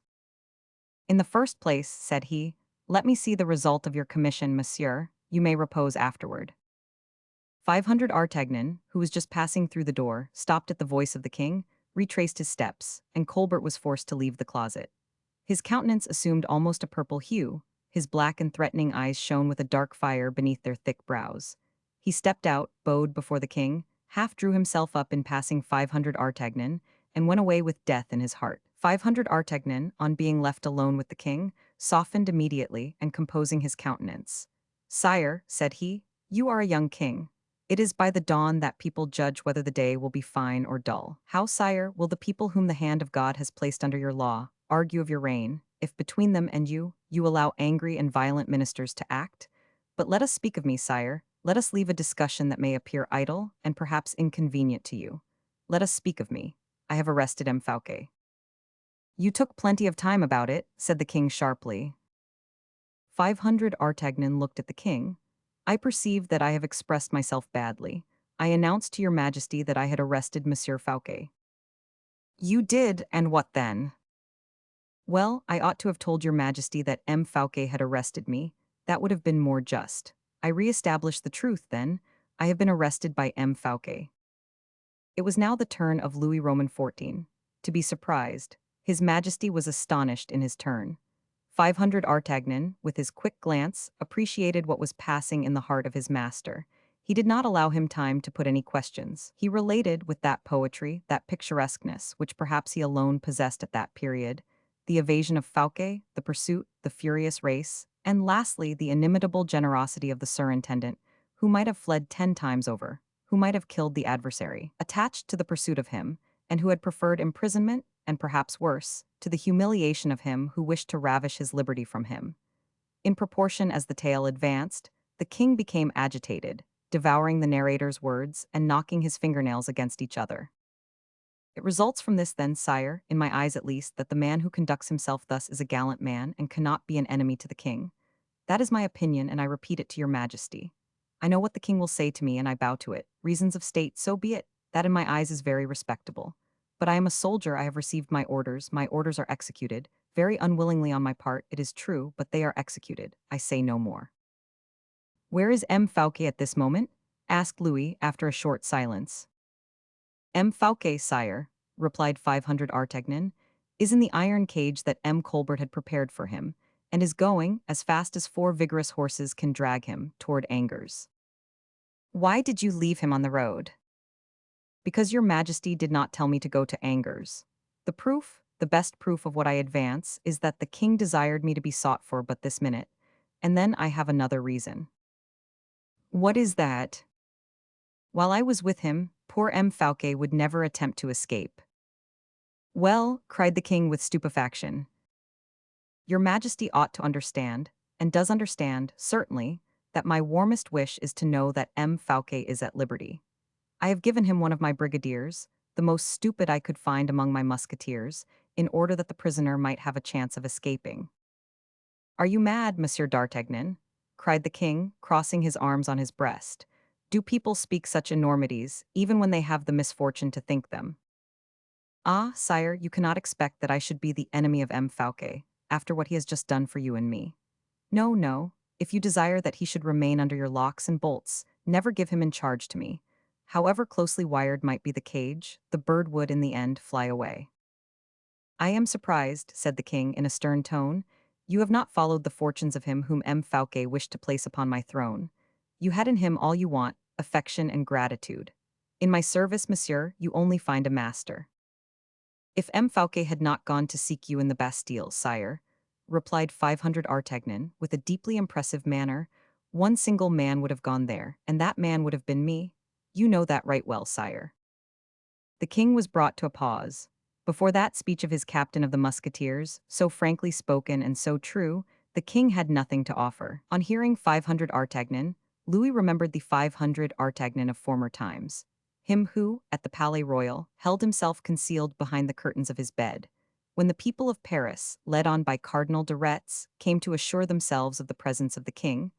In the first place, said he, let me see the result of your commission, monsieur. You may repose afterward. 500 Artagnan, who was just passing through the door, stopped at the voice of the king, retraced his steps, and Colbert was forced to leave the closet. His countenance assumed almost a purple hue, his black and threatening eyes shone with a dark fire beneath their thick brows. He stepped out, bowed before the king, half drew himself up in passing 500 Artagnan, and went away with death in his heart. 500 Artagnan, on being left alone with the king, softened immediately and composing his countenance. Sire, said he, you are a young king. It is by the dawn that people judge whether the day will be fine or dull. How, sire, will the people whom the hand of God has placed under your law argue of your reign, if between them and you allow angry and violent ministers to act? But let us speak of me, sire. Let us leave a discussion that may appear idle and perhaps inconvenient to you. Let us speak of me. I have arrested M. Fouquet. You took plenty of time about it, said the king sharply. 500 Artagnan looked at the king. I perceive that I have expressed myself badly. I announced to your majesty that I had arrested Monsieur Fouquet. You did, and what then? Well, I ought to have told your majesty that M. Fouquet had arrested me. That would have been more just. I re-established the truth, then. I have been arrested by M. Fouquet. It was now the turn of Louis XIV to be surprised. His majesty was astonished in his turn. 500 Artagnan, with his quick glance, appreciated what was passing in the heart of his master. He did not allow him time to put any questions. He related with that poetry, that picturesqueness, which perhaps he alone possessed at that period, the evasion of Fouquet, the pursuit, the furious race, and lastly, the inimitable generosity of the surintendant, who might have fled 10 times over, who might have killed the adversary, attached to the pursuit of him, and who had preferred imprisonment, and perhaps worse, to the humiliation of him who wished to ravish his liberty from him. In proportion as the tale advanced, the king became agitated, devouring the narrator's words and knocking his fingernails against each other. It results from this, then, sire, in my eyes at least, that the man who conducts himself thus is a gallant man and cannot be an enemy to the king. That is my opinion, and I repeat it to your majesty. I know what the king will say to me, and I bow to it. Reasons of state, so be it. That in my eyes is very respectable. But I am a soldier, I have received my orders are executed, very unwillingly on my part, it is true, but they are executed, I say no more. Where is M. Fouquet at this moment? Asked Louis after a short silence. M. Fouquet, sire, replied 500 Artagnan, is in the iron cage that M. Colbert had prepared for him, and is going, as fast as 4 vigorous horses can drag him, toward Angers. Why did you leave him on the road? Because your majesty did not tell me to go to Angers. The proof, the best proof of what I advance, is that the king desired me to be sought for but this minute, and then I have another reason. What is that? While I was with him, poor M. Fouquet would never attempt to escape. Well, cried the king with stupefaction, your majesty ought to understand, and does understand, certainly, that my warmest wish is to know that M. Fouquet is at liberty. I have given him one of my brigadiers, the most stupid I could find among my musketeers, in order that the prisoner might have a chance of escaping. Are you mad, Monsieur d'Artagnan? Cried the king, crossing his arms on his breast. Do people speak such enormities, even when they have the misfortune to think them? Ah, sire, you cannot expect that I should be the enemy of M. Fouquet, after what he has just done for you and me. No, no, if you desire that he should remain under your locks and bolts, never give him in charge to me. However closely wired might be the cage, the bird would in the end fly away. I am surprised, said the king in a stern tone. You have not followed the fortunes of him whom M. Fouquet wished to place upon my throne. You had in him all you want, affection and gratitude. In my service, monsieur, you only find a master. If M. Fouquet had not gone to seek you in the Bastille, sire, replied 500 Artagnan, with a deeply impressive manner, one single man would have gone there, and that man would have been me. You know that right well, sire. The king was brought to a pause. Before that speech of his captain of the musketeers, so frankly spoken and so true, the king had nothing to offer. On hearing 500 Artagnan, Louis remembered the 500 Artagnan of former times, him who, at the Palais Royal, held himself concealed behind the curtains of his bed. When the people of Paris, led on by Cardinal de Retz, came to assure themselves of the presence of the king,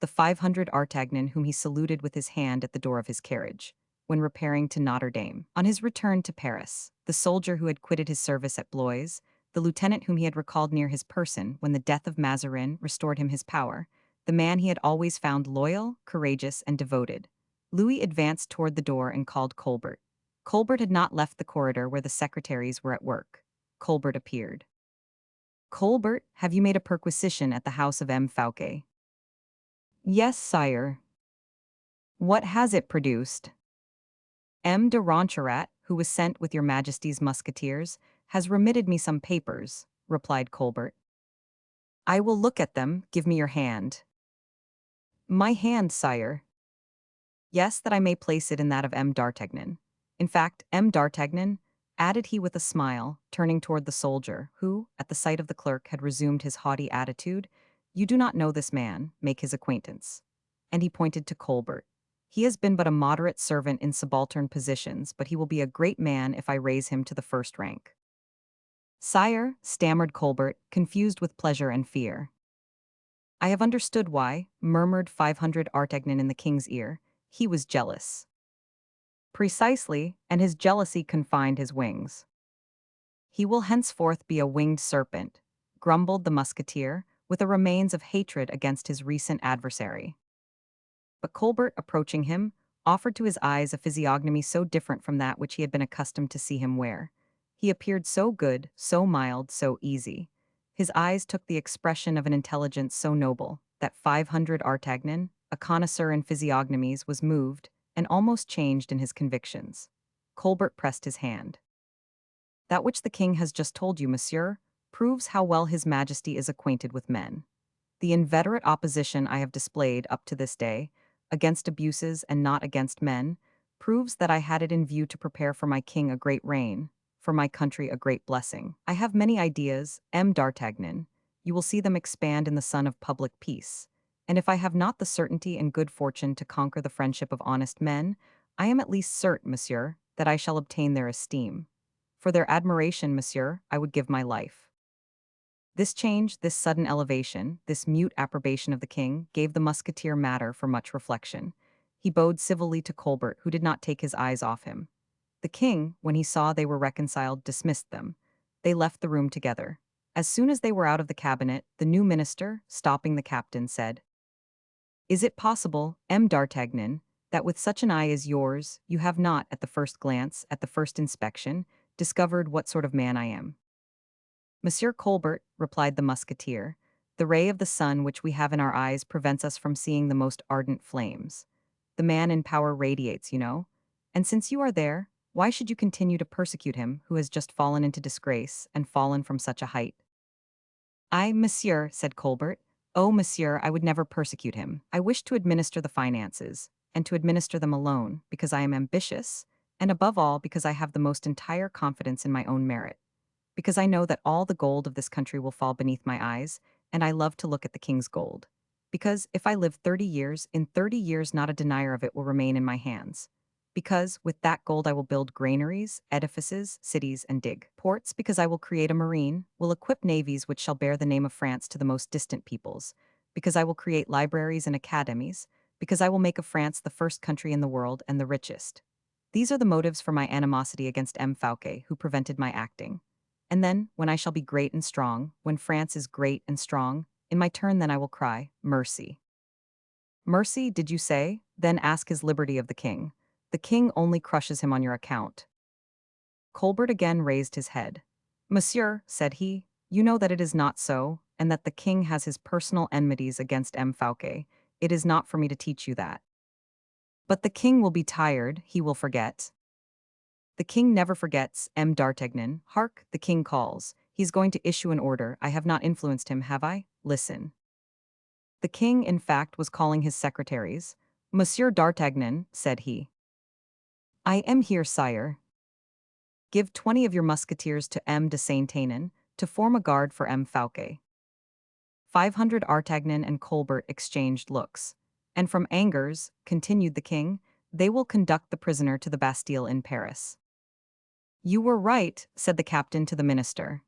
the 500 Artagnan whom he saluted with his hand at the door of his carriage, when repairing to Notre Dame. On his return to Paris, the soldier who had quitted his service at Blois, the lieutenant whom he had recalled near his person when the death of Mazarin restored him his power, the man he had always found loyal, courageous, and devoted, Louis advanced toward the door and called Colbert. Colbert had not left the corridor where the secretaries were at work. Colbert appeared. Colbert, have you made a perquisition at the house of M. Fouquet? Yes, sire. What has it produced? M. de Roncherat, who was sent with your majesty's musketeers, has remitted me some papers, replied Colbert. I will look at them, give me your hand. My hand, sire. Yes, that I may place it in that of M. d'Artagnan. In fact, M. d'Artagnan, added he with a smile, turning toward the soldier, who, at the sight of the clerk, had resumed his haughty attitude, you do not know this man, make his acquaintance. And he pointed to Colbert. He has been but a moderate servant in subaltern positions, but he will be a great man if I raise him to the first rank. Sire, stammered Colbert, confused with pleasure and fear. I have understood why, murmured 500 Artagnan in the king's ear. He was jealous. Precisely, and his jealousy confined his wings. He will henceforth be a winged serpent, grumbled the musketeer, with the remains of hatred against his recent adversary. But Colbert, approaching him, offered to his eyes a physiognomy so different from that which he had been accustomed to see him wear. He appeared so good, so mild, so easy. His eyes took the expression of an intelligence so noble that 500 Artagnan, a connoisseur in physiognomies, was moved and almost changed in his convictions. Colbert pressed his hand. That which the king has just told you, monsieur, proves how well his majesty is acquainted with men. The inveterate opposition I have displayed up to this day, against abuses and not against men, proves that I had it in view to prepare for my king a great reign, for my country a great blessing. I have many ideas, M. d'Artagnan. You will see them expand in the sun of public peace. And if I have not the certainty and good fortune to conquer the friendship of honest men, I am at least certain, monsieur, that I shall obtain their esteem. For their admiration, monsieur, I would give my life. This change, this sudden elevation, this mute approbation of the king, gave the musketeer matter for much reflection. He bowed civilly to Colbert, who did not take his eyes off him. The king, when he saw they were reconciled, dismissed them. They left the room together. As soon as they were out of the cabinet, the new minister, stopping the captain, said, "Is it possible, M. d'Artagnan, that with such an eye as yours, you have not, at the first glance, at the first inspection, discovered what sort of man I am?" "Monsieur Colbert," replied the musketeer, "the ray of the sun which we have in our eyes prevents us from seeing the most ardent flames. The man in power radiates, you know. And since you are there, why should you continue to persecute him who has just fallen into disgrace and fallen from such a height?" "I, monsieur," said Colbert, "oh, monsieur, I would never persecute him. I wish to administer the finances, and to administer them alone, because I am ambitious, and above all because I have the most entire confidence in my own merit. Because I know that all the gold of this country will fall beneath my eyes, and I love to look at the king's gold. Because if I live 30 years, in 30 years not a denier of it will remain in my hands. Because with that gold I will build granaries, edifices, cities, and dig ports, because I will create a marine, will equip navies which shall bear the name of France to the most distant peoples, because I will create libraries and academies, because I will make of France the first country in the world and the richest. These are the motives for my animosity against M. Fouquet, who prevented my acting. And then, when I shall be great and strong, when France is great and strong, in my turn then I will cry, mercy." "Mercy, did you say? Then ask his liberty of the king. The king only crushes him on your account." Colbert again raised his head. "Monsieur," said he, "you know that it is not so, and that the king has his personal enmities against M. Fouquet. It is not for me to teach you that. But the king will be tired, he will forget." "The king never forgets, M. d'Artagnan. Hark, the king calls. He is going to issue an order. I have not influenced him, have I? Listen." The king, in fact, was calling his secretaries. "Monsieur d'Artagnan," said he. "I am here, sire. Give 20 of your musketeers to M. de Saint-Aignan to form a guard for M. Fouquet." 500 Artagnan and Colbert exchanged looks. "And from Angers," continued the king, "they will conduct the prisoner to the Bastille in Paris." "You were right," said the captain to the minister.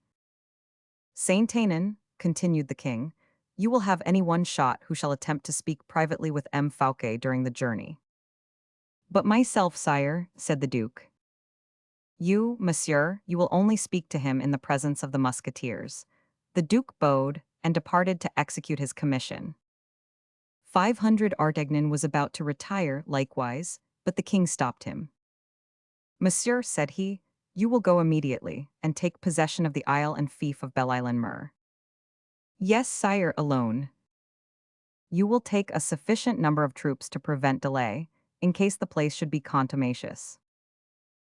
"Saint-Aignan," continued the king, "you will have any one shot who shall attempt to speak privately with M. Fouquet during the journey." "But myself, sire," said the duke. "You, monsieur, you will only speak to him in the presence of the musketeers." The duke bowed and departed to execute his commission. 500 Artagnan was about to retire likewise, but the king stopped him. "Monsieur," said he, "you will go immediately, and take possession of the isle and fief of Belle-Isle-en-Mer." "Yes, sire, alone." "You will take a sufficient number of troops to prevent delay, in case the place should be contumacious."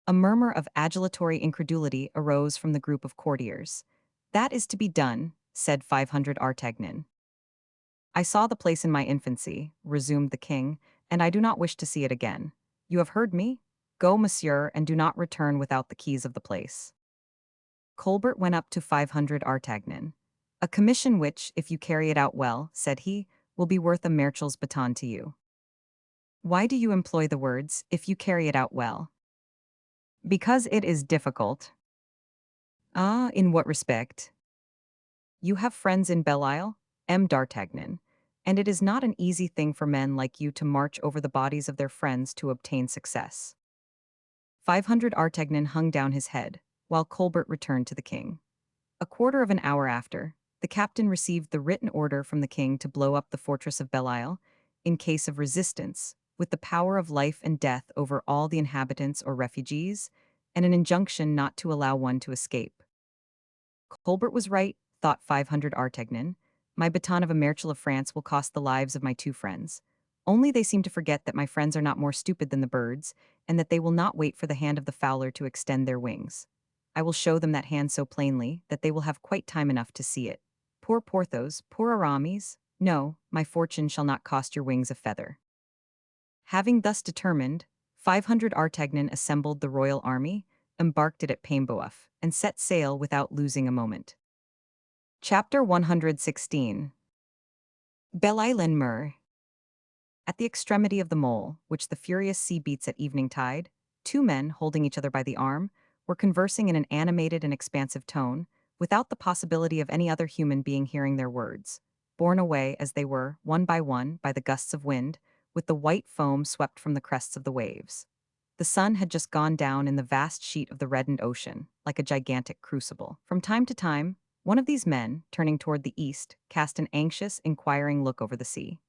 A murmur of adulatory incredulity arose from the group of courtiers. "That is to be done," said 500 Artagnan. "I saw the place in my infancy," resumed the king, "and I do not wish to see it again. You have heard me? Go, monsieur, and do not return without the keys of the place." Colbert went up to 500 Artagnan. "A commission which, if you carry it out well," said he, "will be worth a marechal's baton to you." "Why do you employ the words, 'if you carry it out well'?" "Because it is difficult." "Ah, in what respect?" "You have friends in Belle-Isle, M. d'Artagnan, and it is not an easy thing for men like you to march over the bodies of their friends to obtain success." 500 Artagnan hung down his head, while Colbert returned to the king. A quarter of an hour after, the captain received the written order from the king to blow up the fortress of Belle-Isle, in case of resistance, with the power of life and death over all the inhabitants or refugees, and an injunction not to allow one to escape. Colbert was right, thought 500 Artagnan. My baton of a Marechal of France will cost the lives of my two friends. Only they seem to forget that my friends are not more stupid than the birds, and that they will not wait for the hand of the fowler to extend their wings. I will show them that hand so plainly that they will have quite time enough to see it. Poor Porthos, poor Aramis. No, my fortune shall not cost your wings a feather. Having thus determined, 500 Artagnan assembled the royal army, embarked it at Paimboeuf, and set sail without losing a moment. Chapter 116. Belle-Île-en-Mer. At the extremity of the mole, which the furious sea beats at evening tide, two men, holding each other by the arm, were conversing in an animated and expansive tone, without the possibility of any other human being hearing their words, borne away as they were, one, by the gusts of wind, with the white foam swept from the crests of the waves. The sun had just gone down in the vast sheet of the reddened ocean, like a gigantic crucible. From time to time, one of these men, turning toward the east, cast an anxious, inquiring look over the sea.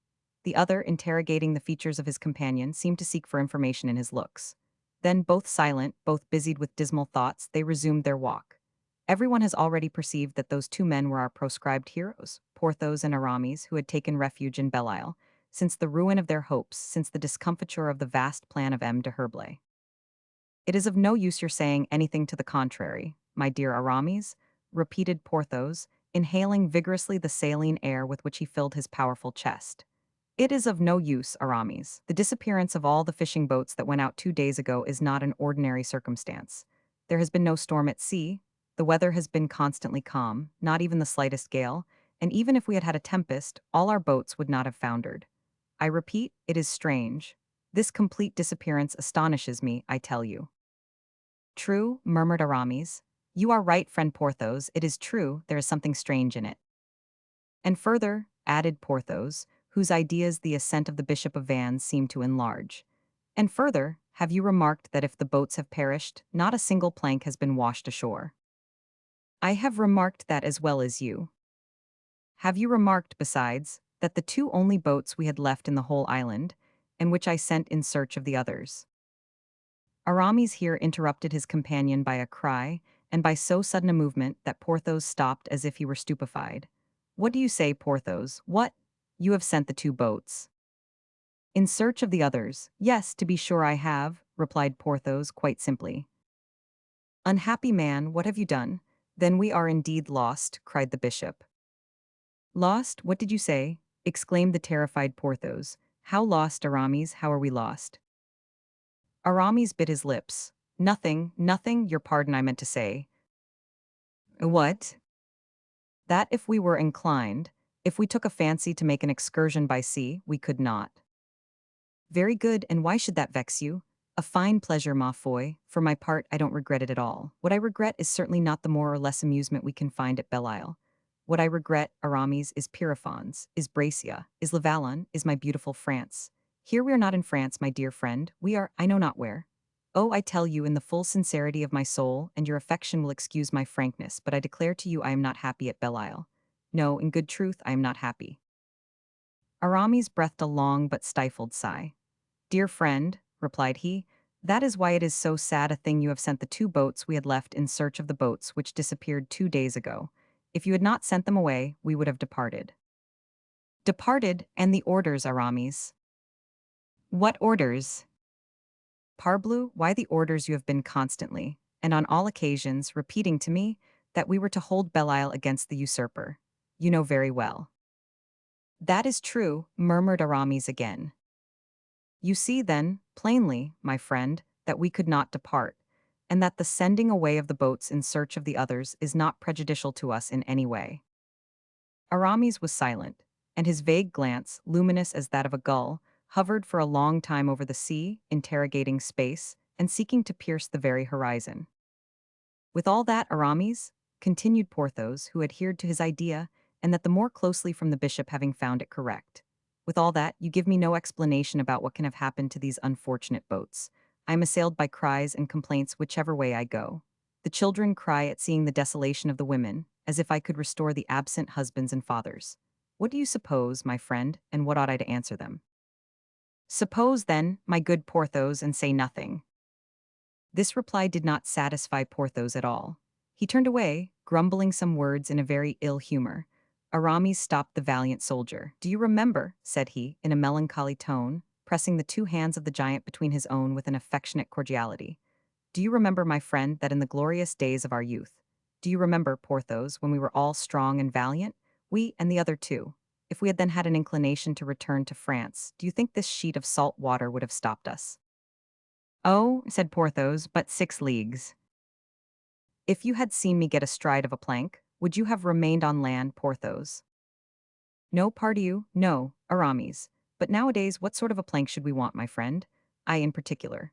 The other, interrogating the features of his companion, seemed to seek for information in his looks. Then, both silent, both busied with dismal thoughts, they resumed their walk. Everyone has already perceived that those two men were our proscribed heroes, Porthos and Aramis, who had taken refuge in Belle-Isle, since the ruin of their hopes, since the discomfiture of the vast plan of M. de Herblay. It is of no use your saying anything to the contrary, my dear Aramis, repeated Porthos, inhaling vigorously the saline air with which he filled his powerful chest. It is of no use, Aramis. The disappearance of all the fishing boats that went out 2 days ago is not an ordinary circumstance. There has been no storm at sea, the weather has been constantly calm, not even the slightest gale, and even if we had had a tempest, all our boats would not have foundered. I repeat, it is strange. This complete disappearance astonishes me, I tell you. True, murmured Aramis. You are right, friend Porthos, it is true, there is something strange in it. And further, added Porthos, whose ideas the ascent of the Bishop of Vannes seemed to enlarge. And further, have you remarked that if the boats have perished, not a single plank has been washed ashore? I have remarked that as well as you. Have you remarked, besides, that the two only boats we had left in the whole island, and which I sent in search of the others? Aramis here interrupted his companion by a cry, and by so sudden a movement that Porthos stopped as if he were stupefied. What do you say, Porthos? What? You have sent the two boats. In search of the others, yes, to be sure I have, replied Porthos quite simply. Unhappy man, what have you done? Then we are indeed lost, cried the bishop. Lost? What did you say? Exclaimed the terrified Porthos. How lost, Aramis? How are we lost? Aramis bit his lips. Nothing, nothing, your pardon I meant to say. What? That if we were inclined, if we took a fancy to make an excursion by sea, we could not. Very good, and why should that vex you? A fine pleasure, ma foi. For my part, I don't regret it at all. What I regret is certainly not the more or less amusement we can find at Belle-Isle. What I regret, Aramis, is Pierrefonds, is Brescia, is La Vallière, is my beautiful France. Here we are not in France, my dear friend, we are, I know not where. Oh, I tell you in the full sincerity of my soul, and your affection will excuse my frankness, but I declare to you I am not happy at Belle-Isle. No, in good truth, I am not happy. Aramis breathed a long but stifled sigh. Dear friend, replied he, that is why it is so sad a thing you have sent the two boats we had left in search of the boats which disappeared 2 days ago. If you had not sent them away, we would have departed. Departed, and the orders, Aramis. What orders? Parbleu, why the orders you have been constantly, and on all occasions, repeating to me, that we were to hold Belle-Isle against the usurper. You know very well. That is true, murmured Aramis again. You see, then, plainly, my friend, that we could not depart, and that the sending away of the boats in search of the others is not prejudicial to us in any way. Aramis was silent, and his vague glance, luminous as that of a gull, hovered for a long time over the sea, interrogating space, and seeking to pierce the very horizon. With all that, Aramis, continued Porthos, who adhered to his idea, and that the more closely from the bishop having found it correct. With all that, you give me no explanation about what can have happened to these unfortunate boats. I am assailed by cries and complaints whichever way I go. The children cry at seeing the desolation of the women, as if I could restore the absent husbands and fathers. What do you suppose, my friend, and what ought I to answer them? Suppose, then, my good Porthos, and say nothing. This reply did not satisfy Porthos at all. He turned away, grumbling some words in a very ill humor. Aramis stopped the valiant soldier. "Do you remember," said he, in a melancholy tone, pressing the two hands of the giant between his own with an affectionate cordiality. "Do you remember, my friend, that in the glorious days of our youth, do you remember, Porthos, when we were all strong and valiant, we and the other two, if we had then had an inclination to return to France, do you think this sheet of salt water would have stopped us?" "Oh," said Porthos, "but 6 leagues. If you had seen me get astride of a plank, would you have remained on land, Porthos?" "No, pardieu, no, Aramis. But nowadays, what sort of a plank should we want, my friend? I in particular."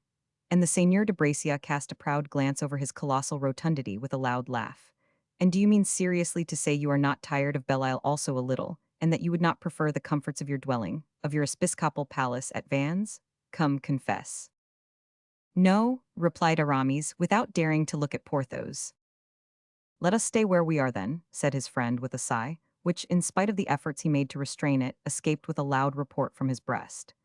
And the Seigneur de Bracia cast a proud glance over his colossal rotundity with a loud laugh. "And do you mean seriously to say you are not tired of Belle-Isle also a little, and that you would not prefer the comforts of your dwelling, of your episcopal palace at Vannes? Come, confess." "No," replied Aramis, without daring to look at Porthos. "Let us stay where we are then," said his friend with a sigh, which, in spite of the efforts he made to restrain it, escaped with a loud report from his breast.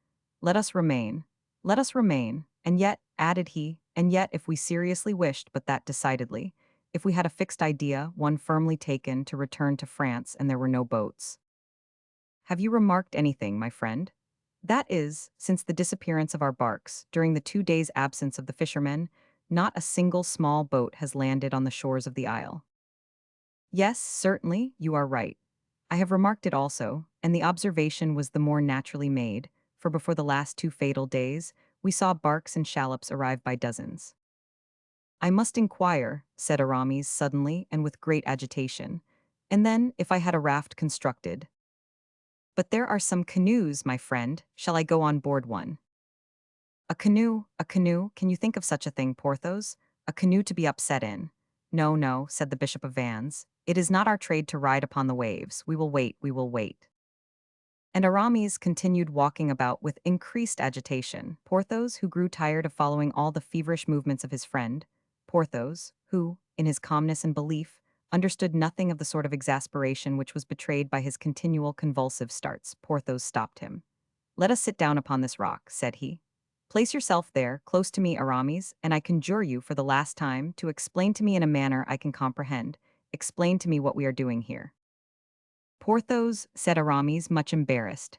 "Let us remain. Let us remain. And yet," added he, "and yet, if we seriously wished, but that decidedly, if we had a fixed idea, one firmly taken, to return to France and there were no boats. Have you remarked anything, my friend? That is, since the disappearance of our barks, during the 2 days' absence of the fishermen, not a single small boat has landed on the shores of the isle." "Yes, certainly, you are right. I have remarked it also, and the observation was the more naturally made, for before the last 2 fatal days, we saw barks and shallops arrive by dozens." "I must inquire," said Aramis suddenly and with great agitation, "and then, if I had a raft constructed. But there are some canoes, my friend. Shall I go on board one?" A canoe, a canoe, can you think of such a thing, Porthos? A canoe to be upset in?" "No, no," said the Bishop of Vannes. "It is not our trade to ride upon the waves. We will wait, we will wait." And Aramis continued walking about with increased agitation. Porthos, who grew tired of following all the feverish movements of his friend. Porthos, who, in his calmness and belief, understood nothing of the sort of exasperation which was betrayed by his continual convulsive starts. Porthos stopped him. "Let us sit down upon this rock," said he. "Place yourself there, close to me, Aramis, and I conjure you, for the last time, to explain to me in a manner I can comprehend. Explain to me what we are doing here." "Porthos," said Aramis, much embarrassed,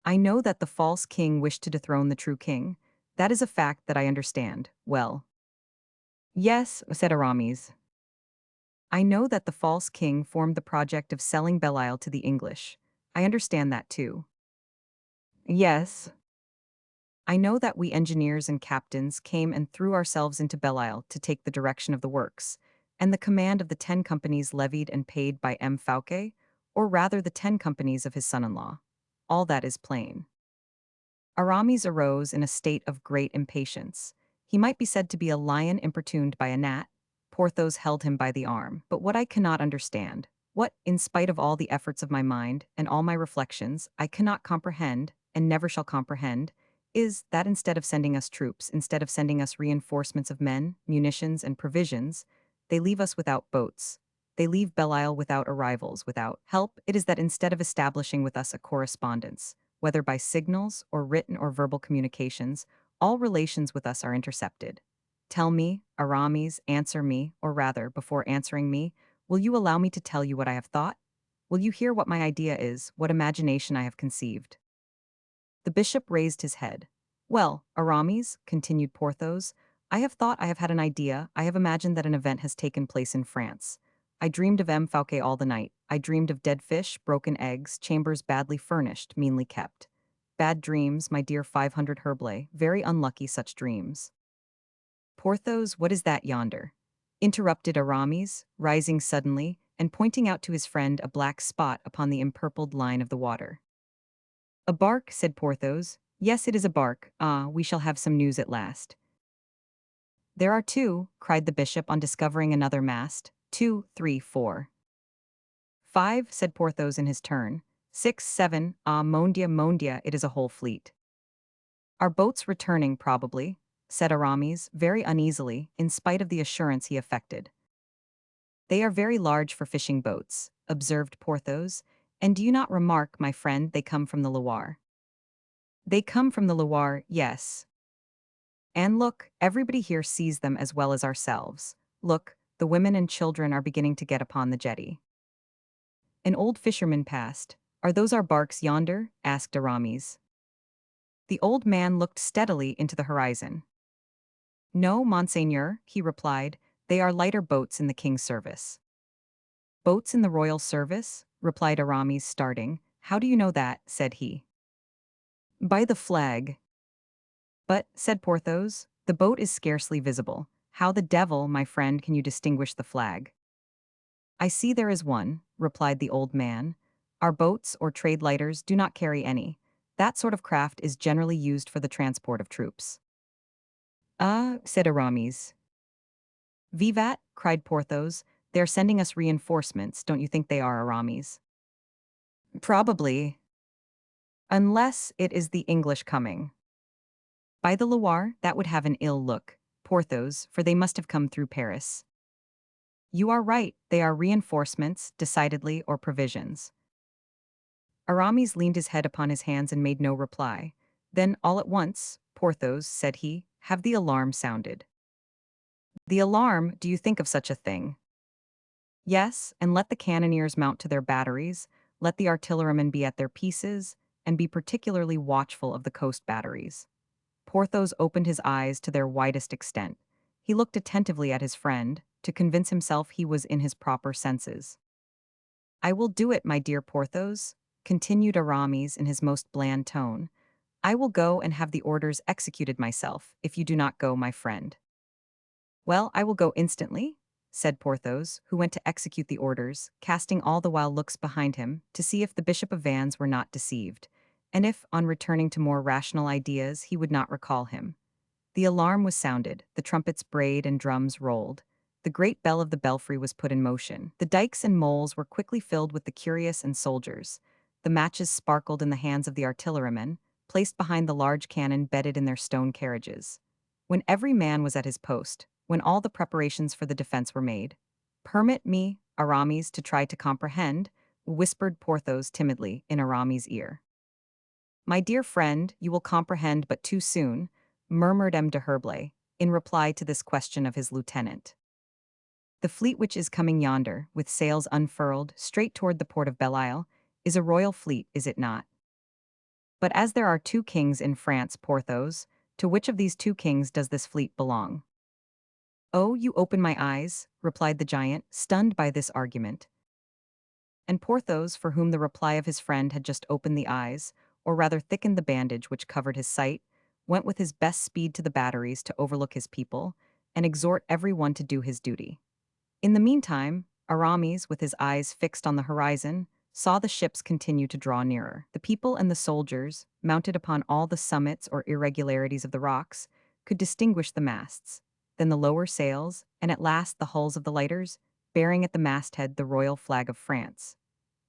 "I know that the false king wished to dethrone the true king. That is a fact that I understand well." "Yes," said Aramis. "I know that the false king formed the project of selling Belle-Isle to the English. I understand that too." "Yes." "I know that we engineers and captains came and threw ourselves into Belle-Isle to take the direction of the works, and the command of the 10 companies levied and paid by M. Fouquet, or rather the 10 companies of his son-in-law. All that is plain." Aramis arose in a state of great impatience. He might be said to be a lion importuned by a gnat. Porthos held him by the arm. "But what I cannot understand, what, in spite of all the efforts of my mind and all my reflections, I cannot comprehend, and never shall comprehend, is, that instead of sending us troops, instead of sending us reinforcements of men, munitions, and provisions, they leave us without boats. They leave Belle-Isle without arrivals, without help. It is that instead of establishing with us a correspondence, whether by signals or written or verbal communications, all relations with us are intercepted. Tell me, Aramis, answer me, or rather, before answering me, will you allow me to tell you what I have thought? Will you hear what my idea is, what imagination I have conceived?" The bishop raised his head. "Well, Aramis," continued Porthos, "I have thought, I have had an idea, I have imagined that an event has taken place in France. I dreamed of M. Fouquet all the night. I dreamed of dead fish, broken eggs, chambers badly furnished, meanly kept. Bad dreams, my dear 500 Herblay, very unlucky such dreams." "Porthos, what is that yonder?" interrupted Aramis, rising suddenly, and pointing out to his friend a black spot upon the empurpled line of the water. "A bark," said Porthos. "Yes, it is a bark. Ah, we shall have some news at last." "There are two," cried the bishop on discovering another mast. "2, 3, 4. 5," said Porthos in his turn. 6, 7, ah, mon Dieu, it is a whole fleet." "Our boats returning, probably," said Aramis, very uneasily, in spite of the assurance he affected. "They are very large for fishing boats," observed Porthos, "and do you not remark, my friend, they come from the Loire?" "They come from the Loire, yes. And look, everybody here sees them as well as ourselves. Look, the women and children are beginning to get upon the jetty. An old fisherman passed. Are those our barks yonder? Asked Aramis. The old man looked steadily into the horizon. No, monseigneur, he replied, they are lighter boats in the king's service. Boats in the royal service? Replied Aramis, starting. How do you know that? Said he. By the flag. But, said Porthos, the boat is scarcely visible. How the devil, my friend, can you distinguish the flag? I see there is one, replied the old man. Our boats or trade lighters do not carry any. That sort of craft is generally used for the transport of troops. Ah, said Aramis. Vivat, cried Porthos. They are sending us reinforcements, don't you think they are, Aramis? Probably. Unless it is the English coming. By the Loire, that would have an ill look, Porthos, for they must have come through Paris. You are right, they are reinforcements, decidedly, or provisions. Aramis leaned his head upon his hands and made no reply. Then, all at once, Porthos, said he, have the alarm sounded. The alarm, do you think of such a thing? Yes, and let the cannoneers mount to their batteries, let the artillerymen be at their pieces, and be particularly watchful of the coast batteries. Porthos opened his eyes to their widest extent. He looked attentively at his friend, to convince himself he was in his proper senses. I will do it, my dear Porthos, continued Aramis in his most bland tone. I will go and have the orders executed myself, if you do not go, my friend. Well, I will go instantly, said Porthos, who went to execute the orders, casting all the while looks behind him to see if the Bishop of Vannes were not deceived, and if, on returning to more rational ideas, he would not recall him. The alarm was sounded, the trumpets brayed and drums rolled. The great bell of the belfry was put in motion. The dikes and moles were quickly filled with the curious and soldiers. The matches sparkled in the hands of the artillerymen, placed behind the large cannon bedded in their stone carriages. When every man was at his post, when all the preparations for the defense were made, permit me, Aramis, to try to comprehend, whispered Porthos timidly in Aramis' ear. My dear friend, you will comprehend but too soon, murmured M. de Herblay, in reply to this question of his lieutenant. The fleet which is coming yonder, with sails unfurled, straight toward the port of Belle-Isle, is a royal fleet, is it not? But as there are two kings in France, Porthos, to which of these two kings does this fleet belong? Oh, you open my eyes, replied the giant, stunned by this argument. And Porthos, for whom the reply of his friend had just opened the eyes, or rather thickened the bandage which covered his sight, went with his best speed to the batteries to overlook his people, and exhort every one to do his duty. In the meantime, Aramis, with his eyes fixed on the horizon, saw the ships continue to draw nearer. The people and the soldiers, mounted upon all the summits or irregularities of the rocks, could distinguish the masts, then the lower sails, and at last the hulls of the lighters, bearing at the masthead the royal flag of France.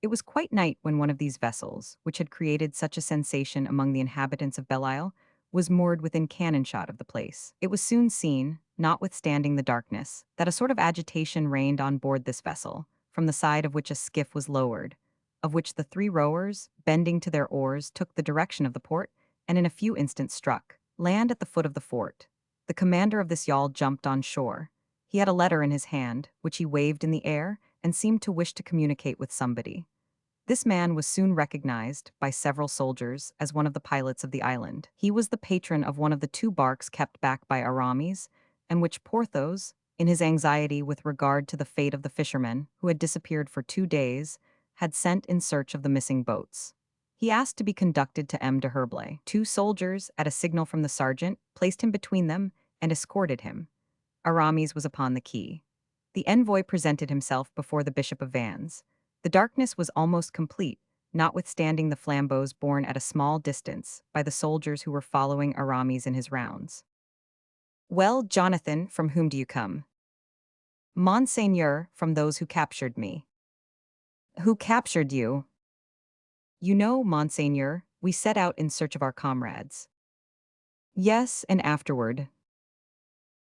It was quite night when one of these vessels, which had created such a sensation among the inhabitants of Belle-Isle, was moored within cannon shot of the place. It was soon seen, notwithstanding the darkness, that a sort of agitation reigned on board this vessel, from the side of which a skiff was lowered, of which the three rowers, bending to their oars, took the direction of the port, and in a few instants struck land at the foot of the fort. The commander of this yawl jumped on shore. He had a letter in his hand, which he waved in the air, and seemed to wish to communicate with somebody. This man was soon recognized, by several soldiers, as one of the pilots of the island. He was the patron of one of the two barks kept back by Aramis, and which Porthos, in his anxiety with regard to the fate of the fishermen, who had disappeared for 2 days, had sent in search of the missing boats. He asked to be conducted to M. de Herblay. 2 soldiers, at a signal from the sergeant, placed him between them and escorted him. Aramis was upon the quay. The envoy presented himself before the Bishop of Vannes. The darkness was almost complete, notwithstanding the flambeaux borne at a small distance by the soldiers who were following Aramis in his rounds. Well, Jonathan, from whom do you come? Monseigneur, from those who captured me. Who captured you? You know, Monseigneur, we set out in search of our comrades. Yes, and afterward.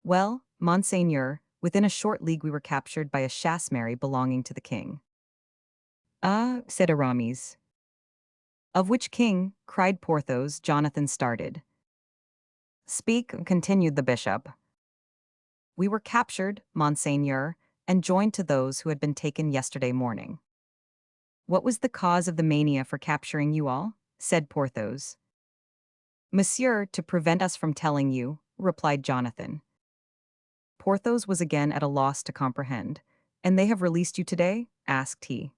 Well, Monseigneur, within a short league we were captured by a chassepot belonging to the king. Ah, said Aramis. Of which king? Cried Porthos. Jonathan started. Speak, continued the bishop. We were captured, Monseigneur, and joined to those who had been taken yesterday morning. What was the cause of the mania for capturing you all? Said Porthos. Monsieur, to prevent us from telling you, replied Jonathan. Porthos was again at a loss to comprehend. And they have released you today? Asked he.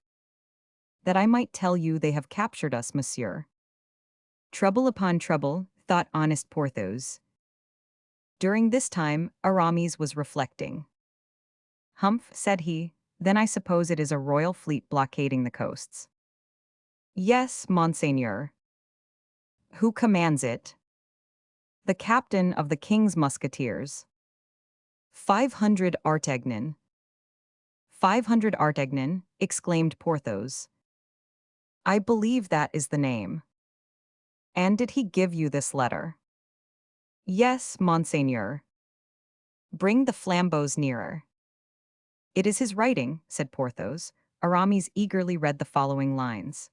That I might tell you they have captured us, monsieur. Trouble upon trouble, thought honest Porthos. During this time, Aramis was reflecting. Humph, said he, then I suppose it is a royal fleet blockading the coasts. Yes, monseigneur. Who commands it? The captain of the king's musketeers. 500 Artagnan. 500 Artagnan, exclaimed Porthos. I believe that is the name. And did he give you this letter? Yes, monseigneur. Bring the flambeaux nearer. It is his writing, said Porthos. Aramis eagerly read the following lines.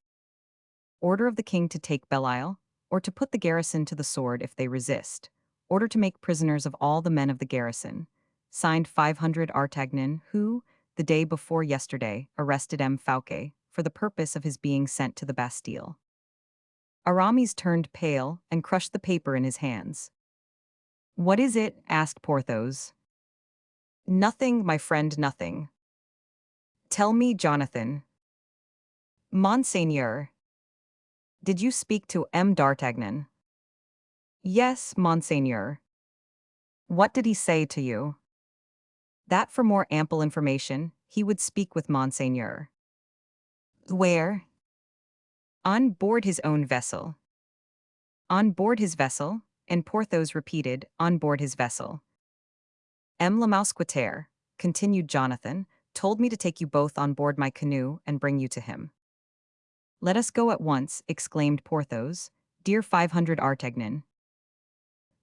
Order of the king to take Belle-Isle, or to put the garrison to the sword if they resist. Order to make prisoners of all the men of the garrison. Signed 500 Artagnan, who, the day before yesterday, arrested M. Fouquet, for the purpose of his being sent to the Bastille. Aramis turned pale and crushed the paper in his hands. What is it? Asked Porthos. Nothing, my friend, nothing. Tell me, Jonathan. Monseigneur. Did you speak to M. d'Artagnan? Yes, monseigneur. What did he say to you? That for more ample information, he would speak with monseigneur. Where? On board his own vessel. On board his vessel, and Porthos repeated, on board his vessel. M. le Mousquetaire, continued Jonathan, told me to take you both on board my canoe and bring you to him. Let us go at once, exclaimed Porthos, dear 500 Artagnan.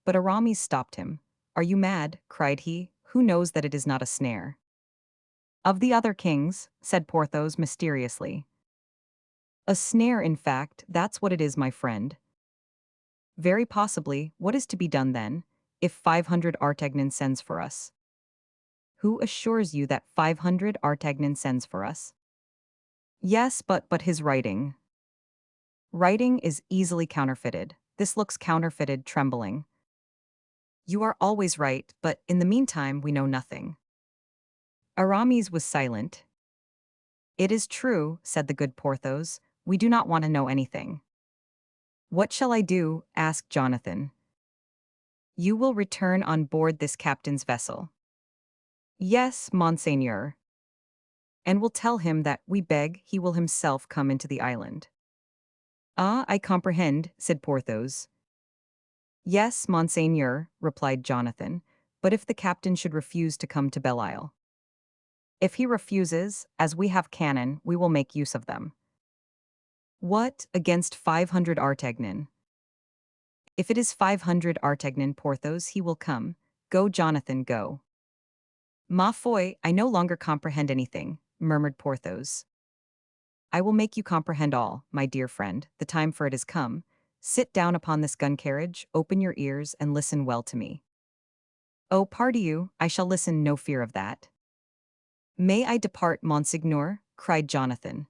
But Aramis stopped him. Are you mad? Cried he. Who knows that it is not a snare? Of the other kings, said Porthos mysteriously. A snare, in fact, that's what it is, my friend. Very possibly, what is to be done then, if 500 Artagnan sends for us? Who assures you that 500 Artagnan sends for us? Yes, but his writing. Writing is easily counterfeited. This looks counterfeited, trembling. You are always right, but in the meantime we know nothing. Aramis was silent. It is true, said the good Porthos, we do not want to know anything. What shall I do? Asked Jonathan. You will return on board this captain's vessel. Yes, monseigneur. And will tell him that we beg he will himself come into the island. Ah, I comprehend, said Porthos. Yes, monseigneur, replied Jonathan, but if the captain should refuse to come to Belle-Isle? If he refuses, as we have cannon, we will make use of them. What, against 500 Artagnan? If it is 500 Artagnan, Porthos, he will come. Go, Jonathan, go. Ma foi, I no longer comprehend anything, murmured Porthos. I will make you comprehend all, my dear friend, the time for it is come. Sit down upon this gun carriage, open your ears, and listen well to me. Oh, pardon you, I shall listen, no fear of that. May I depart, monseigneur? Cried Jonathan.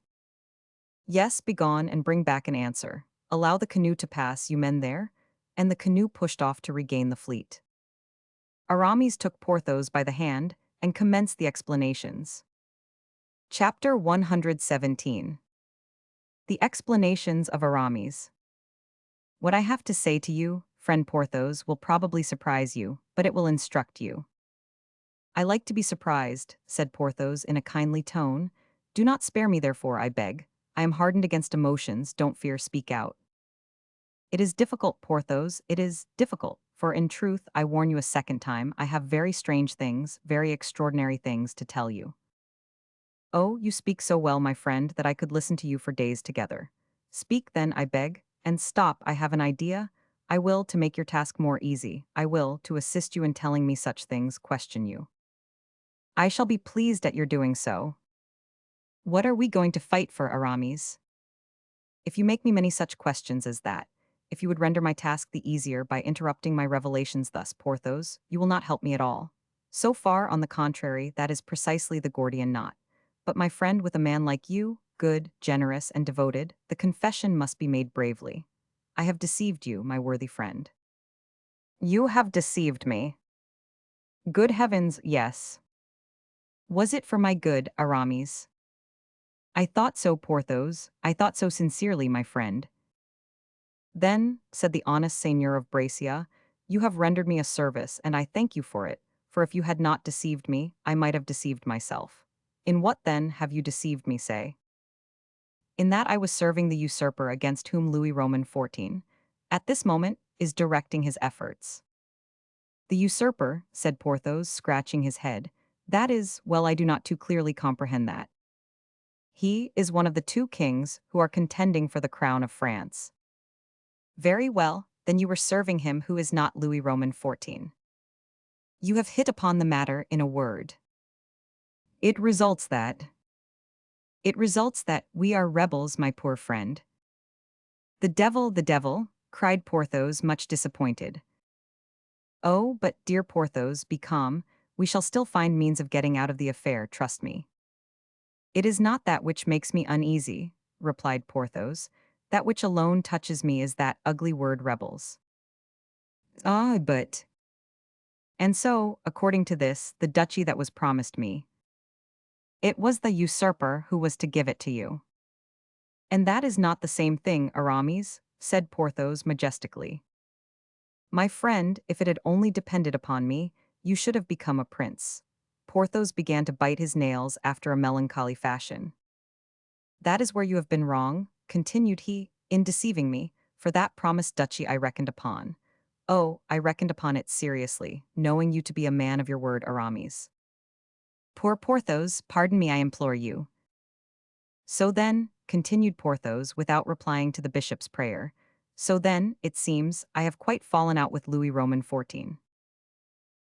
Yes, begone and bring back an answer. Allow the canoe to pass, you men there. And the canoe pushed off to regain the fleet. Aramis took Porthos by the hand and commenced the explanations. Chapter 117. The explanations of Aramis. What I have to say to you, friend Porthos, will probably surprise you, but it will instruct you. I like to be surprised, said Porthos in a kindly tone. Do not spare me, therefore, I beg. I am hardened against emotions, don't fear, speak out. It is difficult, Porthos, it is difficult, for in truth, I warn you a second time, I have very strange things, very extraordinary things to tell you. Oh, you speak so well, my friend, that I could listen to you for days together. Speak then, I beg, and stop, I have an idea. I will, to make your task more easy, I will, to assist you in telling me such things, question you. I shall be pleased at your doing so. What are we going to fight for, Aramis? If you make me many such questions as that, if you would render my task the easier by interrupting my revelations thus, Porthos, you will not help me at all. So far, on the contrary, that is precisely the Gordian knot. But my friend, with a man like you, good, generous, and devoted, the confession must be made bravely. I have deceived you, my worthy friend. You have deceived me. Good heavens, yes. Was it for my good, Aramis? I thought so, Porthos. I thought so sincerely, my friend. Then, said the honest seigneur of Brescia, you have rendered me a service, and I thank you for it, for if you had not deceived me, I might have deceived myself. In what, then, have you deceived me, say? In that I was serving the usurper against whom Louis Roman XIV, at this moment, is directing his efforts. The usurper, said Porthos, scratching his head, that is, well, I do not too clearly comprehend that. He is one of the two kings who are contending for the crown of France. Very well, then you were serving him who is not Louis Roman XIV. You have hit upon the matter in a word. It results that. It results that we are rebels, my poor friend. The devil, cried Porthos, much disappointed. Oh, but dear Porthos, be calm, we shall still find means of getting out of the affair, trust me. It is not that which makes me uneasy, replied Porthos. That which alone touches me is that ugly word rebels. Ah, but. And so, according to this, the duchy that was promised me. It was the usurper who was to give it to you. And that is not the same thing, Aramis, said Porthos majestically. My friend, if it had only depended upon me, you should have become a prince. Porthos began to bite his nails after a melancholy fashion. That is where you have been wrong, continued he, in deceiving me, for that promised duchy I reckoned upon. Oh, I reckoned upon it seriously, knowing you to be a man of your word, Aramis. Poor Porthos, pardon me, I implore you. So then, continued Porthos without replying to the bishop's prayer, so then, it seems, I have quite fallen out with Louis Roman XIV.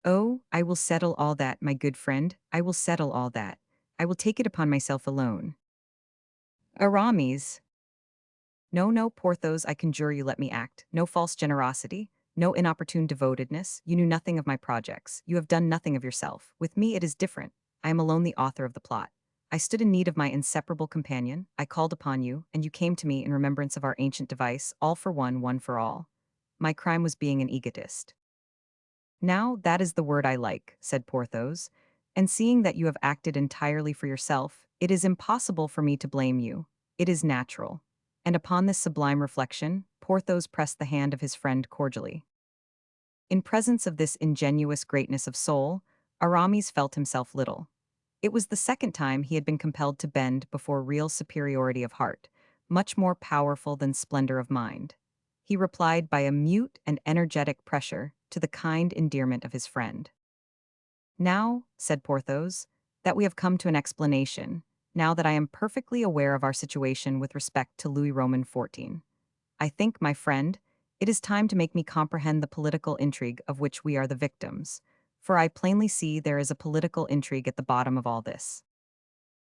Oh, I will settle all that, my good friend, I will settle all that. I will take it upon myself alone. Aramis. No, no, Porthos, I conjure you, let me act. No false generosity, no inopportune devotedness. You knew nothing of my projects. You have done nothing of yourself. With me it is different. I am alone the author of the plot. I stood in need of my inseparable companion. I called upon you, and you came to me in remembrance of our ancient device, all for one for all. My crime was being an egotist. Now, that is the word I like, said Porthos, and seeing that you have acted entirely for yourself, it is impossible for me to blame you. It is natural. And upon this sublime reflection, Porthos pressed the hand of his friend cordially. In presence of this ingenuous greatness of soul, Aramis felt himself little. It was the second time he had been compelled to bend before real superiority of heart, much more powerful than splendor of mind. He replied by a mute and energetic pressure to the kind endearment of his friend. Now, said Porthos, that we have come to an explanation, now that I am perfectly aware of our situation with respect to Louis Roman XIV, I think, my friend, it is time to make me comprehend the political intrigue of which we are the victims, for I plainly see there is a political intrigue at the bottom of all this.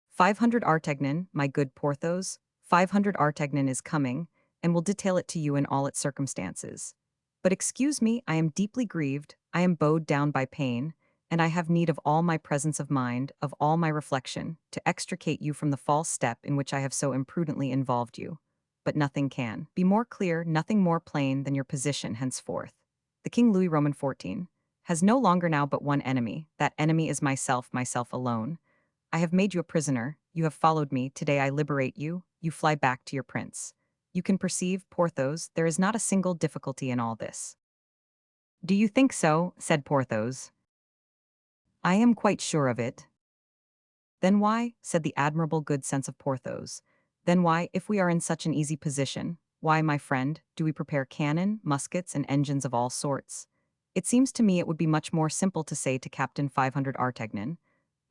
500 Artagnan, my good Porthos, 500 Artagnan is coming, and will detail it to you in all its circumstances. But excuse me, I am deeply grieved, I am bowed down by pain, and I have need of all my presence of mind, of all my reflection, to extricate you from the false step in which I have so imprudently involved you. But nothing can be more clear, nothing more plain than your position henceforth. The King Louis Roman XIV has no longer now but one enemy. That enemy is myself, myself alone. I have made you a prisoner, you have followed me, today I liberate you, you fly back to your prince. You can perceive, Porthos, there is not a single difficulty in all this. Do you think so? Said Porthos. I am quite sure of it. Then why, said the admirable good sense of Porthos, then why, if we are in such an easy position, why, my friend, do we prepare cannon, muskets, and engines of all sorts? It seems to me it would be much more simple to say to Captain 500 Artagnan,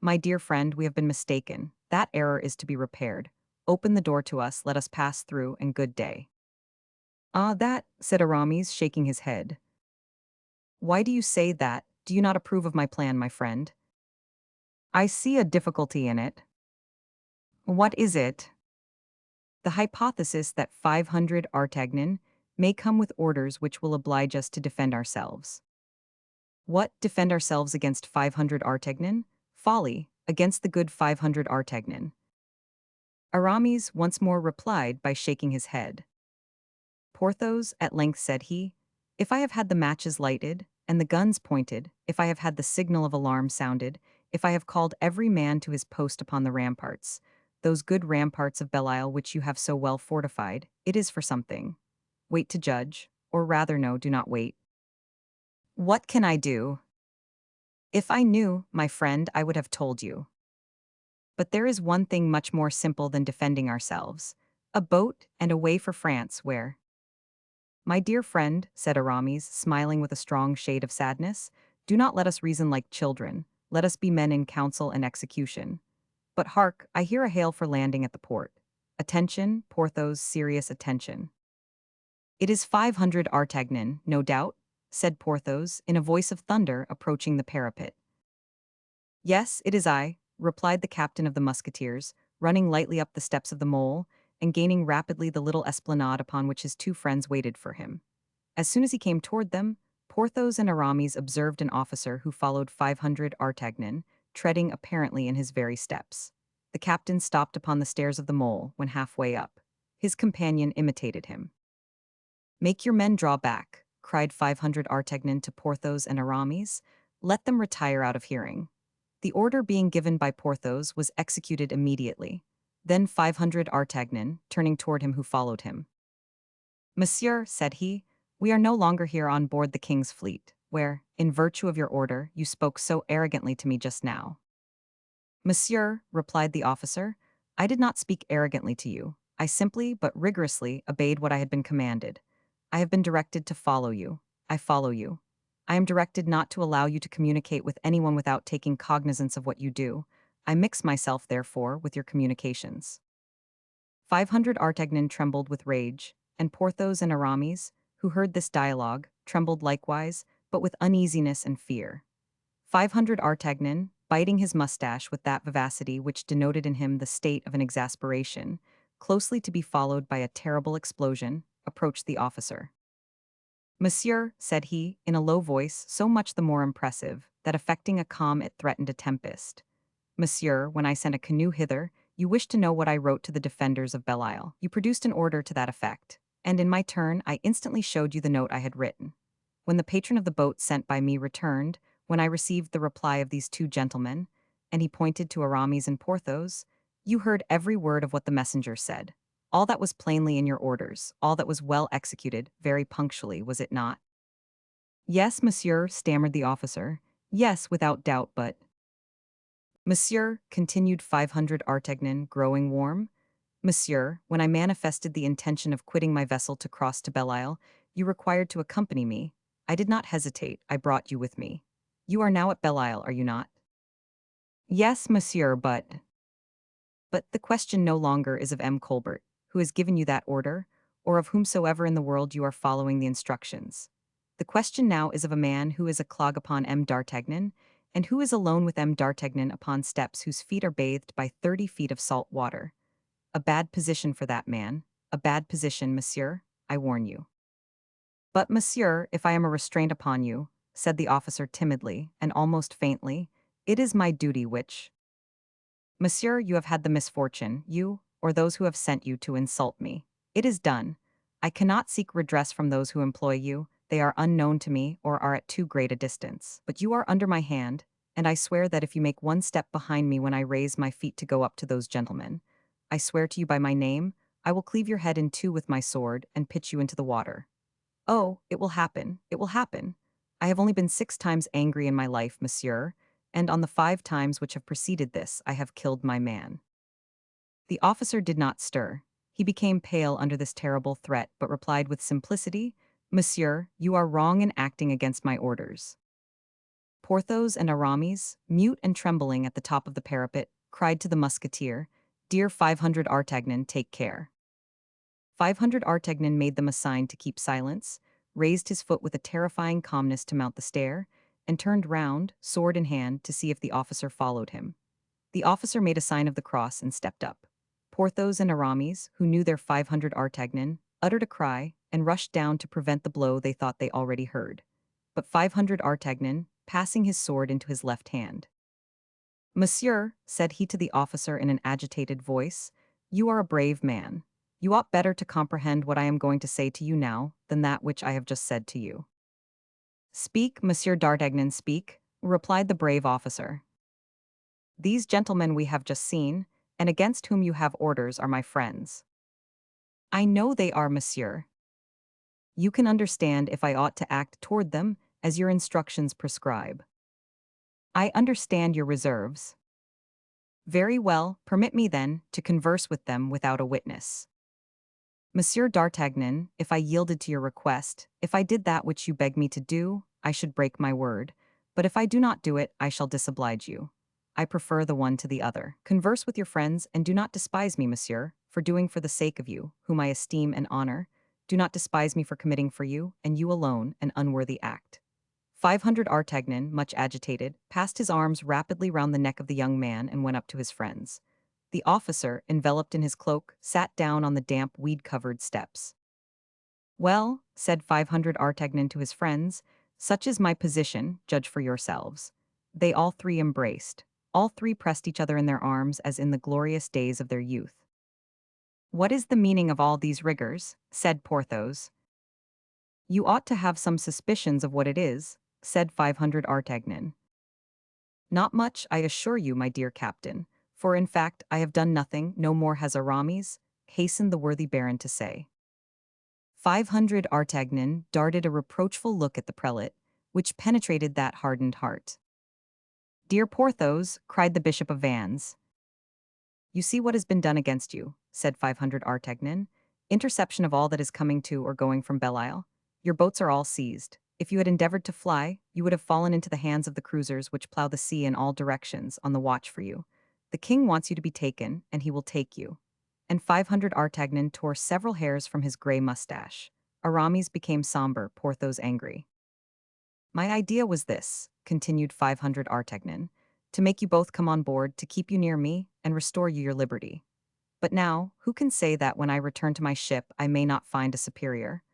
my dear friend, we have been mistaken. That error is to be repaired. Open the door to us, let us pass through, and good day. Ah, that, said Aramis, shaking his head. Why do you say that? Do you not approve of my plan, my friend? I see a difficulty in it. What is it? The hypothesis that 500 Artagnan may come with orders which will oblige us to defend ourselves. What, defend ourselves against 500 Artagnan? Folly, against the good 500 Artagnan. Aramis once more replied by shaking his head. Porthos, at length said he, if I have had the matches lighted, and the guns pointed, if I have had the signal of alarm sounded, if I have called every man to his post upon the ramparts, those good ramparts of Belle-Isle which you have so well fortified, it is for something. Wait to judge, or rather no, do not wait. What can I do? If I knew, my friend, I would have told you. But there is one thing much more simple than defending ourselves. A boat, and away for France, where— My dear friend, said Aramis, smiling with a strong shade of sadness, do not let us reason like children, let us be men in counsel and execution. But hark, I hear a hail for landing at the port. Attention, Porthos, serious attention. It is 500 Artagnan, no doubt, said Porthos, in a voice of thunder, approaching the parapet. Yes, it is I, replied the captain of the musketeers, running lightly up the steps of the mole, and gaining rapidly the little esplanade upon which his two friends waited for him. As soon as he came toward them, Porthos and Aramis observed an officer who followed 500 Artagnan, treading apparently in his very steps. The captain stopped upon the stairs of the mole when halfway up. His companion imitated him. Make your men draw back, cried 500 Artagnan to Porthos and Aramis. Let them retire out of hearing. The order being given by Porthos was executed immediately. Then 500 Artagnan, turning toward him who followed him. Monsieur, said he, we are no longer here on board the king's fleet, where, in virtue of your order, you spoke so arrogantly to me just now. Monsieur, replied the officer, I did not speak arrogantly to you. I simply, but rigorously, obeyed what I had been commanded. I have been directed to follow you. I follow you. I am directed not to allow you to communicate with anyone without taking cognizance of what you do. I mix myself, therefore, with your communications. 500 Artagnan trembled with rage, and Porthos and Aramis, who heard this dialogue, trembled likewise, but with uneasiness and fear. 500 Artagnan, biting his mustache with that vivacity which denoted in him the state of an exasperation, closely to be followed by a terrible explosion, approached the officer. Monsieur, said he, in a low voice so much the more impressive, that affecting a calm it threatened a tempest. Monsieur, when I sent a canoe hither, you wished to know what I wrote to the defenders of Belle-Isle. You produced an order to that effect, and in my turn I instantly showed you the note I had written. When the patron of the boat sent by me returned, when I received the reply of these two gentlemen, and he pointed to Aramis and Porthos, you heard every word of what the messenger said. All that was plainly in your orders, all that was well executed, very punctually, was it not? Yes, monsieur, stammered the officer. Yes, without doubt, but— Monsieur, continued 500 Artagnan, growing warm, Monsieur, when I manifested the intention of quitting my vessel to cross to Belle-Isle, you required to accompany me. I did not hesitate, I brought you with me. You are now at Belle-Isle, are you not? Yes, monsieur, but the question no longer is of M. Colbert, who has given you that order, or of whomsoever in the world you are following the instructions. The question now is of a man who is a clog upon M. d'Artagnan, and who is alone with M. d'Artagnan upon steps whose feet are bathed by 30 feet of salt water. A bad position for that man, a bad position, monsieur, I warn you. But, monsieur, if I am a restraint upon you, said the officer timidly and almost faintly, it is my duty which— Monsieur, you have had the misfortune, you, or those who have sent you, to insult me. It is done. I cannot seek redress from those who employ you. They are unknown to me or are at too great a distance. But you are under my hand, and I swear that if you make one step behind me when I raise my feet to go up to those gentlemen, I swear to you by my name, I will cleave your head in two with my sword and pitch you into the water. Oh, it will happen, it will happen. I have only been 6 times angry in my life, monsieur, and on the 5 times which have preceded this, I have killed my man. The officer did not stir. He became pale under this terrible threat, but replied with simplicity, Monsieur, you are wrong in acting against my orders. Porthos and Aramis, mute and trembling at the top of the parapet, cried to the musketeer, Dear 500 Artagnan, take care. 500 Artagnan made them a sign to keep silence, raised his foot with a terrifying calmness to mount the stair, and turned round, sword in hand, to see if the officer followed him. The officer made a sign of the cross and stepped up. Porthos and Aramis, who knew their 500 Artagnan, uttered a cry and rushed down to prevent the blow they thought they already heard. But 500 Artagnan, passing his sword into his left hand. "Monsieur," said he to the officer in an agitated voice, "you are a brave man. You ought better to comprehend what I am going to say to you now than that which I have just said to you." "Speak, Monsieur d'Artagnan, speak," replied the brave officer. "These gentlemen we have just seen, and against whom you have orders, are my friends." "I know they are, monsieur. You can understand if I ought to act toward them as your instructions prescribe. I understand your reserves. Very well, permit me then to converse with them without a witness. Monsieur d'Artagnan, if I yielded to your request, if I did that which you beg me to do, I should break my word, but if I do not do it, I shall disoblige you. I prefer the one to the other. Converse with your friends, and do not despise me, monsieur, for doing for the sake of you, whom I esteem and honor. Do not despise me for committing for you, and you alone, an unworthy act." 500 Artagnan, much agitated, passed his arms rapidly round the neck of the young man and went up to his friends. The officer, enveloped in his cloak, sat down on the damp, weed-covered steps. "Well," said 500 Artagnan to his friends, "such is my position, judge for yourselves." They all three embraced. All three pressed each other in their arms as in the glorious days of their youth. "What is the meaning of all these rigors?" said Porthos. "You ought to have some suspicions of what it is," said 500 Artagnan. "Not much, I assure you, my dear captain, for in fact I have done nothing, no more has Aramis," hastened the worthy baron to say. 500 Artagnan darted a reproachful look at the prelate, which penetrated that hardened heart. "Dear Porthos," cried the Bishop of Vannes. "You see what has been done against you," said 500 Artagnan. "Interception of all that is coming to or going from Belle Isle. Your boats are all seized. If you had endeavored to fly, you would have fallen into the hands of the cruisers which plow the sea in all directions, on the watch for you. The king wants you to be taken, and he will take you." And 500 Artagnan tore several hairs from his grey mustache. Aramis became somber, Porthos angry. "My idea was this," continued 500 Artagnan, "to make you both come on board, to keep you near me, and restore you your liberty. But now, who can say that when I return to my ship I may not find a superior?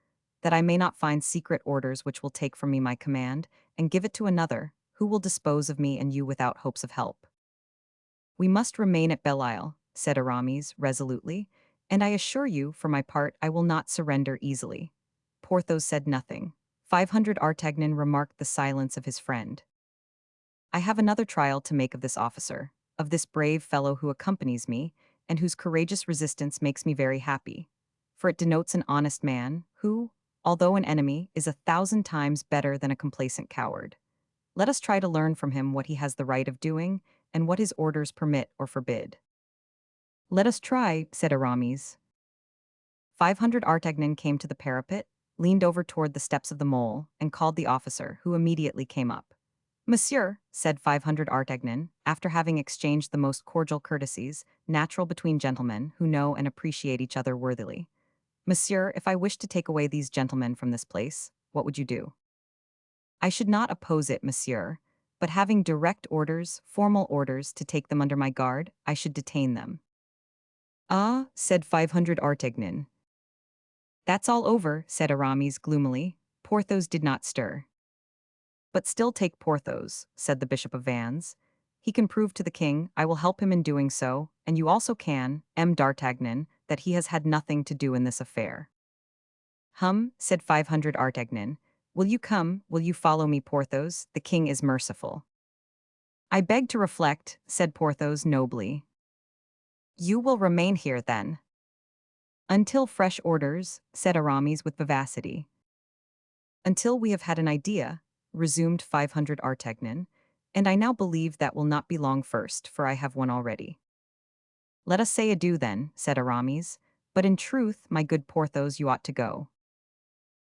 That I may not find secret orders which will take from me my command, and give it to another, who will dispose of me and you without hopes of help? We must remain at Belle Isle," said Aramis resolutely, "and I assure you, for my part, I will not surrender easily." Porthos said nothing. 500 Artagnan remarked the silence of his friend. "I have another trial to make of this officer, of this brave fellow who accompanies me, and whose courageous resistance makes me very happy. For it denotes an honest man, who, although an enemy, is 1,000 times better than a complacent coward. Let us try to learn from him what he has the right of doing, and what his orders permit or forbid." "Let us try," said Aramis. 500 Artagnan came to the parapet, leaned over toward the steps of the mole, and called the officer, who immediately came up. "Monsieur," said 500 Artagnan, after having exchanged the most cordial courtesies, natural between gentlemen who know and appreciate each other worthily. "Monsieur, if I wished to take away these gentlemen from this place, what would you do?" "I should not oppose it, monsieur, but having direct orders, formal orders, to take them under my guard, I should detain them." "Ah," said 500 Artagnan. "That's all over," said Aramis gloomily. Porthos did not stir. "But still take Porthos," said the Bishop of Vannes. "He can prove to the king, I will help him in doing so, and you also can, M. d'Artagnan, that he has had nothing to do in this affair." "Hum," said 500 Artagnan. "Will you come, will you follow me, Porthos? The king is merciful." "I beg to reflect," said Porthos nobly. "You will remain here, then?" "Until fresh orders," said Aramis with vivacity. "Until we have had an idea," resumed 500 Artagnan, "and I now believe that will not be long first, for I have one already." "Let us say adieu, then," said Aramis, "but in truth, my good Porthos, you ought to go."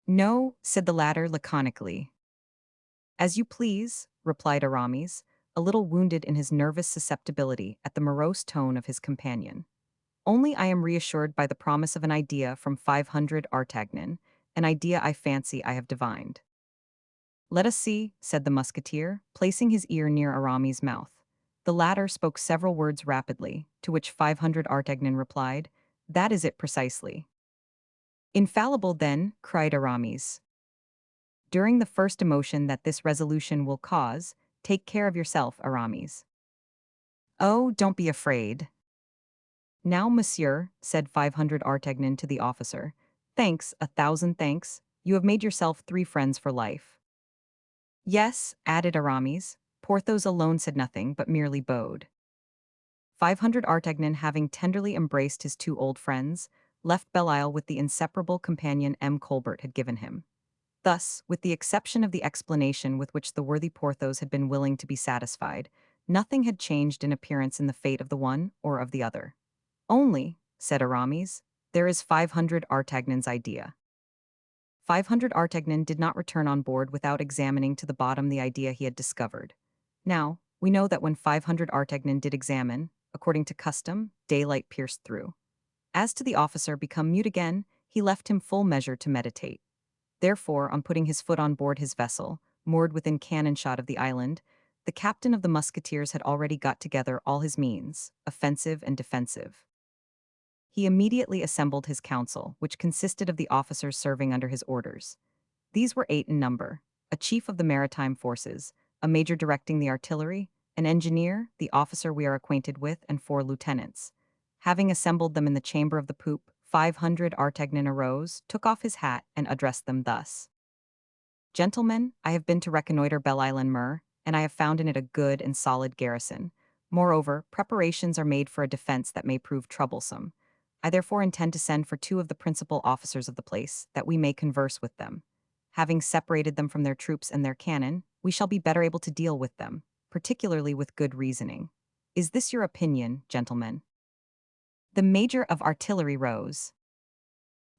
"No," said the latter laconically. "As you please," replied Aramis, a little wounded in his nervous susceptibility at the morose tone of his companion. "Only I am reassured by the promise of an idea from 500 Artagnan, an idea I fancy I have divined." "Let us see," said the musketeer, placing his ear near Aramis' mouth. The latter spoke several words rapidly, to which 500 Artagnan replied, "That is it precisely." "Infallible, then," cried Aramis. During the first emotion that this resolution will cause, take care of yourself, Aramis. Oh, don't be afraid. Now, monsieur, said 500 Artagnan to the officer. Thanks, 1,000 thanks. You have made yourself 3 friends for life. Yes, added Aramis. Porthos alone said nothing, but merely bowed. 500 Artagnan, having tenderly embraced his 2 old friends, left Belle Isle with the inseparable companion M. Colbert had given him. Thus, with the exception of the explanation with which the worthy Porthos had been willing to be satisfied, nothing had changed in appearance in the fate of the one or of the other. Only, said Aramis, there is 500 Artagnan's idea. 500 Artagnan did not return on board without examining to the bottom the idea he had discovered. Now, we know that when 500 Artagnan did examine, according to custom, daylight pierced through. As to the officer become mute again, he left him full measure to meditate. Therefore, on putting his foot on board his vessel, moored within cannon shot of the island, the captain of the musketeers had already got together all his means, offensive and defensive. He immediately assembled his council, which consisted of the officers serving under his orders. These were 8 in number: a chief of the maritime forces, a major directing the artillery, an engineer, the officer we are acquainted with, and 4 lieutenants. Having assembled them in the chamber of the poop, 500 Artagnan arose, took off his hat, and addressed them thus. Gentlemen, I have been to reconnoiter Belle Isle and Mer, and I have found in it a good and solid garrison. Moreover, preparations are made for a defense that may prove troublesome. I therefore intend to send for 2 of the principal officers of the place, that we may converse with them. Having separated them from their troops and their cannon, we shall be better able to deal with them, particularly with good reasoning. Is this your opinion, gentlemen? The major of artillery rose.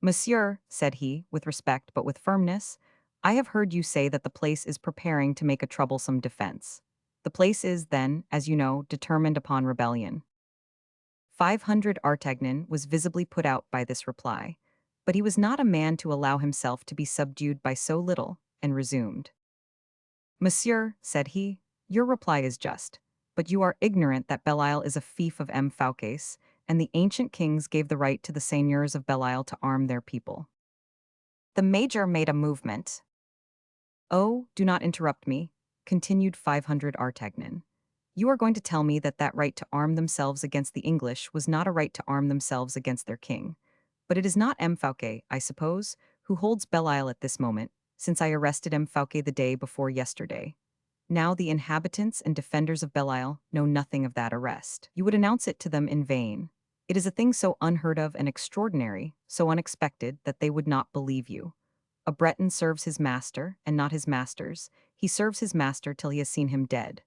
Monsieur, said he, with respect but with firmness, I have heard you say that the place is preparing to make a troublesome defense. The place is, then, as you know, determined upon rebellion. 500 Artagnan was visibly put out by this reply, but he was not a man to allow himself to be subdued by so little, and resumed. Monsieur, said he, your reply is just, but you are ignorant that Belle Isle is a fief of M. Fouquet's, and the ancient kings gave the right to the seigneurs of Belle Isle to arm their people. The major made a movement. Oh, do not interrupt me, continued 500 Artagnan. You are going to tell me that that right to arm themselves against the English was not a right to arm themselves against their king. But it is not M. Fouquet, I suppose, who holds Belle Isle at this moment, since I arrested M. Fouquet the day before yesterday. Now the inhabitants and defenders of Belle Isle know nothing of that arrest. You would announce it to them in vain. It is a thing so unheard of and extraordinary, so unexpected, that they would not believe you. A Breton serves his master, and not his masters. He serves his master till he has seen him dead.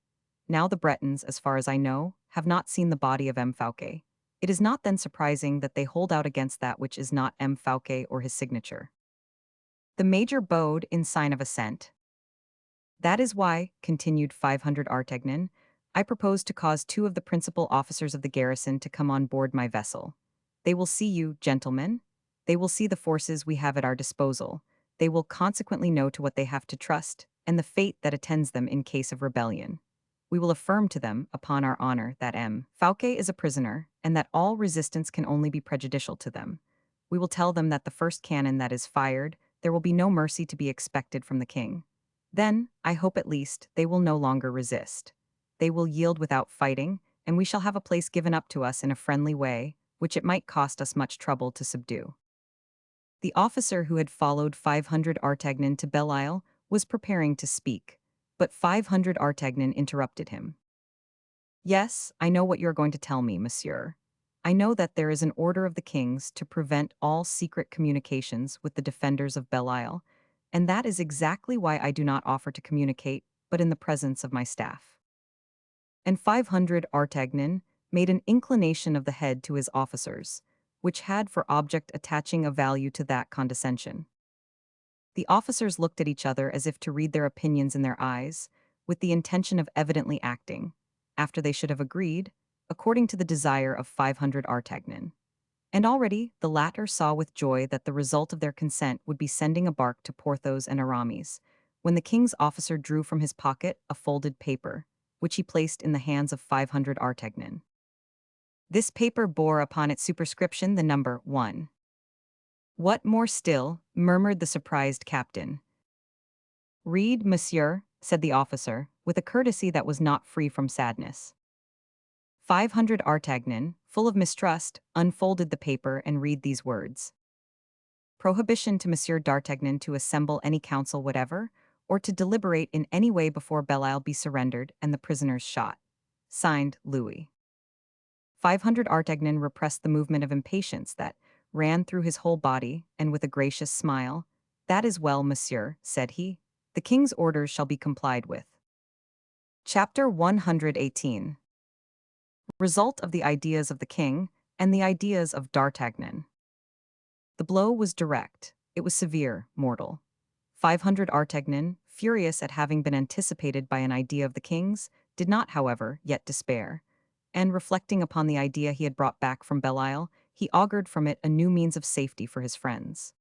Now the Bretons, as far as I know, have not seen the body of M. Fouquet. It is not then surprising that they hold out against that which is not M. Fouquet or his signature. The major bowed in sign of assent. That is why, continued 500 Artagnan, I propose to cause 2 of the principal officers of the garrison to come on board my vessel. They will see you, gentlemen. They will see the forces we have at our disposal. They will consequently know to what they have to trust, and the fate that attends them in case of rebellion. We will affirm to them, upon our honor, that M. Fouquet is a prisoner, and that all resistance can only be prejudicial to them. We will tell them that the first cannon that is fired, there will be no mercy to be expected from the king. Then, I hope at least, they will no longer resist. They will yield without fighting, and we shall have a place given up to us in a friendly way, which it might cost us much trouble to subdue. The officer who had followed 500 Artagnan to Belle Isle was preparing to speak, but 500 Artagnan interrupted him. Yes, I know what you are going to tell me, monsieur. I know that there is an order of the king's to prevent all secret communications with the defenders of Belle Isle, and that is exactly why I do not offer to communicate, but in the presence of my staff. And 500 Artagnan made an inclination of the head to his officers, which had for object attaching a value to that condescension. The officers looked at each other as if to read their opinions in their eyes, with the intention of evidently acting, after they should have agreed, according to the desire of 500 Artagnan. And already the latter saw with joy that the result of their consent would be sending a bark to Porthos and Aramis, when the king's officer drew from his pocket a folded paper, which he placed in the hands of 500 Artagnan. This paper bore upon its superscription the number 1. What more still, murmured the surprised captain. Read, monsieur, said the officer, with a courtesy that was not free from sadness. 500 Artagnan, full of mistrust, unfolded the paper and read these words. Prohibition to Monsieur d'Artagnan to assemble any council whatever, or to deliberate in any way before Belle-Isle be surrendered and the prisoners shot. Signed, Louis. 500 Artagnan repressed the movement of impatience that ran through his whole body, and with a gracious smile, "That is well, monsieur," said he. "The king's orders shall be complied with." Chapter 118. Result of the ideas of the king and the ideas of d'Artagnan. The blow was direct, it was severe, mortal. 500 Artagnan, furious at having been anticipated by an idea of the king's, did not, however, yet despair, and reflecting upon the idea he had brought back from Belle-Isle, he augured from it a new means of safety for his friends.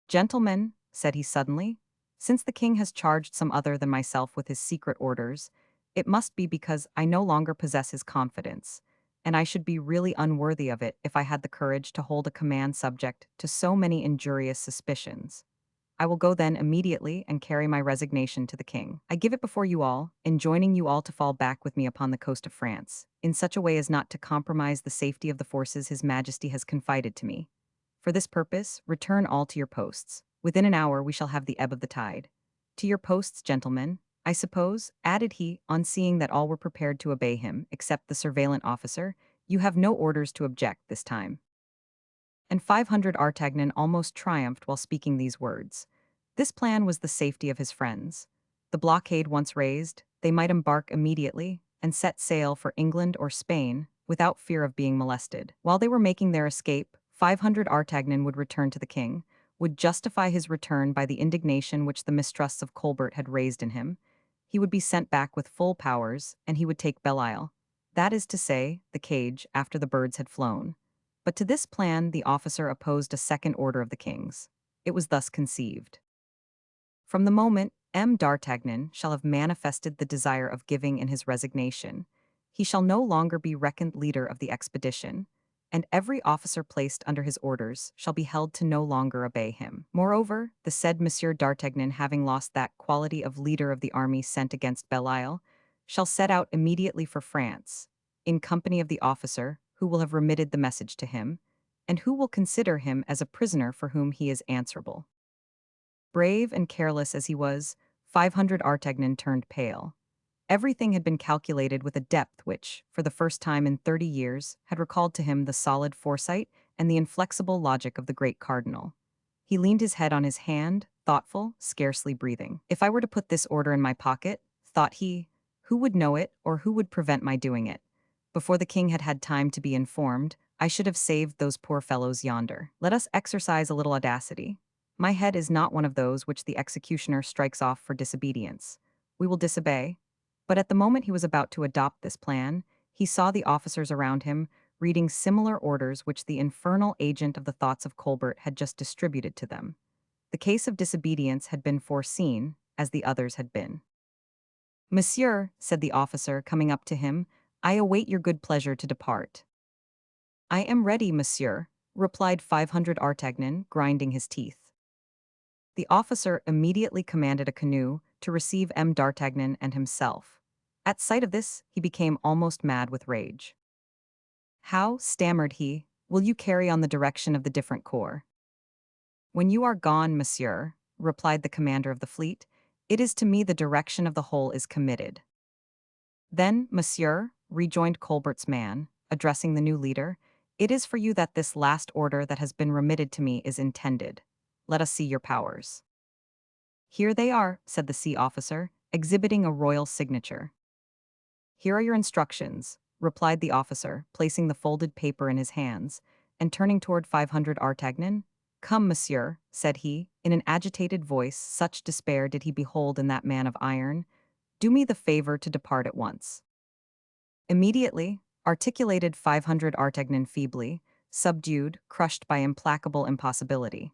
"Gentlemen," said he suddenly, "since the king has charged some other than myself with his secret orders, it must be because I no longer possess his confidence, and I should be really unworthy of it if I had the courage to hold a command subject to so many injurious suspicions. I will go then immediately and carry my resignation to the king. I give it before you all, enjoining you all to fall back with me upon the coast of France, in such a way as not to compromise the safety of the forces his majesty has confided to me. For this purpose, return all to your posts. Within an hour we shall have the ebb of the tide. To your posts, gentlemen. I suppose," added he, on seeing that all were prepared to obey him, except the surveillant officer, "you have no orders to object this time." And 500 Artagnan almost triumphed while speaking these words. This plan was the safety of his friends. The blockade once raised, they might embark immediately and set sail for England or Spain without fear of being molested. While they were making their escape, 500 Artagnan would return to the king, would justify his return by the indignation which the mistrusts of Colbert had raised in him. He would be sent back with full powers, and he would take Belle-Isle. That is to say, the cage, after the birds had flown. But to this plan the officer opposed a second order of the king's. It was thus conceived. From the moment M. d'Artagnan shall have manifested the desire of giving in his resignation, he shall no longer be reckoned leader of the expedition, and every officer placed under his orders shall be held to no longer obey him. Moreover, the said Monsieur d'Artagnan, having lost that quality of leader of the army sent against Belle-Isle, shall set out immediately for France, in company of the officer who will have remitted the message to him, and who will consider him as a prisoner for whom he is answerable. Brave and careless as he was, 500 Artagnan turned pale. Everything had been calculated with a depth which, for the first time in 30 years, had recalled to him the solid foresight and the inflexible logic of the great cardinal. He leaned his head on his hand, thoughtful, scarcely breathing. "If I were to put this order in my pocket," thought he, "who would know it, or who would prevent my doing it? Before the king had had time to be informed, I should have saved those poor fellows yonder. Let us exercise a little audacity. My head is not one of those which the executioner strikes off for disobedience. We will disobey." But at the moment he was about to adopt this plan, he saw the officers around him reading similar orders which the infernal agent of the thoughts of Colbert had just distributed to them. The case of disobedience had been foreseen, as the others had been. "Monsieur," said the officer, coming up to him, "I await your good pleasure to depart." "I am ready, monsieur," replied 500 Artagnan, grinding his teeth. The officer immediately commanded a canoe to receive M. d'Artagnan and himself. At sight of this, he became almost mad with rage. "How," stammered he, "will you carry on the direction of the different corps?" "When you are gone, monsieur," replied the commander of the fleet, "it is to me the direction of the whole is committed." "Then, monsieur," rejoined Colbert's man, addressing the new leader, "it is for you that this last order that has been remitted to me is intended. Let us see your powers." "Here they are," said the sea officer, exhibiting a royal signature. "Here are your instructions," replied the officer, placing the folded paper in his hands, and turning toward 500 Artagnan. "Come, monsieur," said he, in an agitated voice, such despair did he behold in that man of iron, "do me the favor to depart at once." "Immediately," articulated 500 Artagnan feebly, subdued, crushed by implacable impossibility.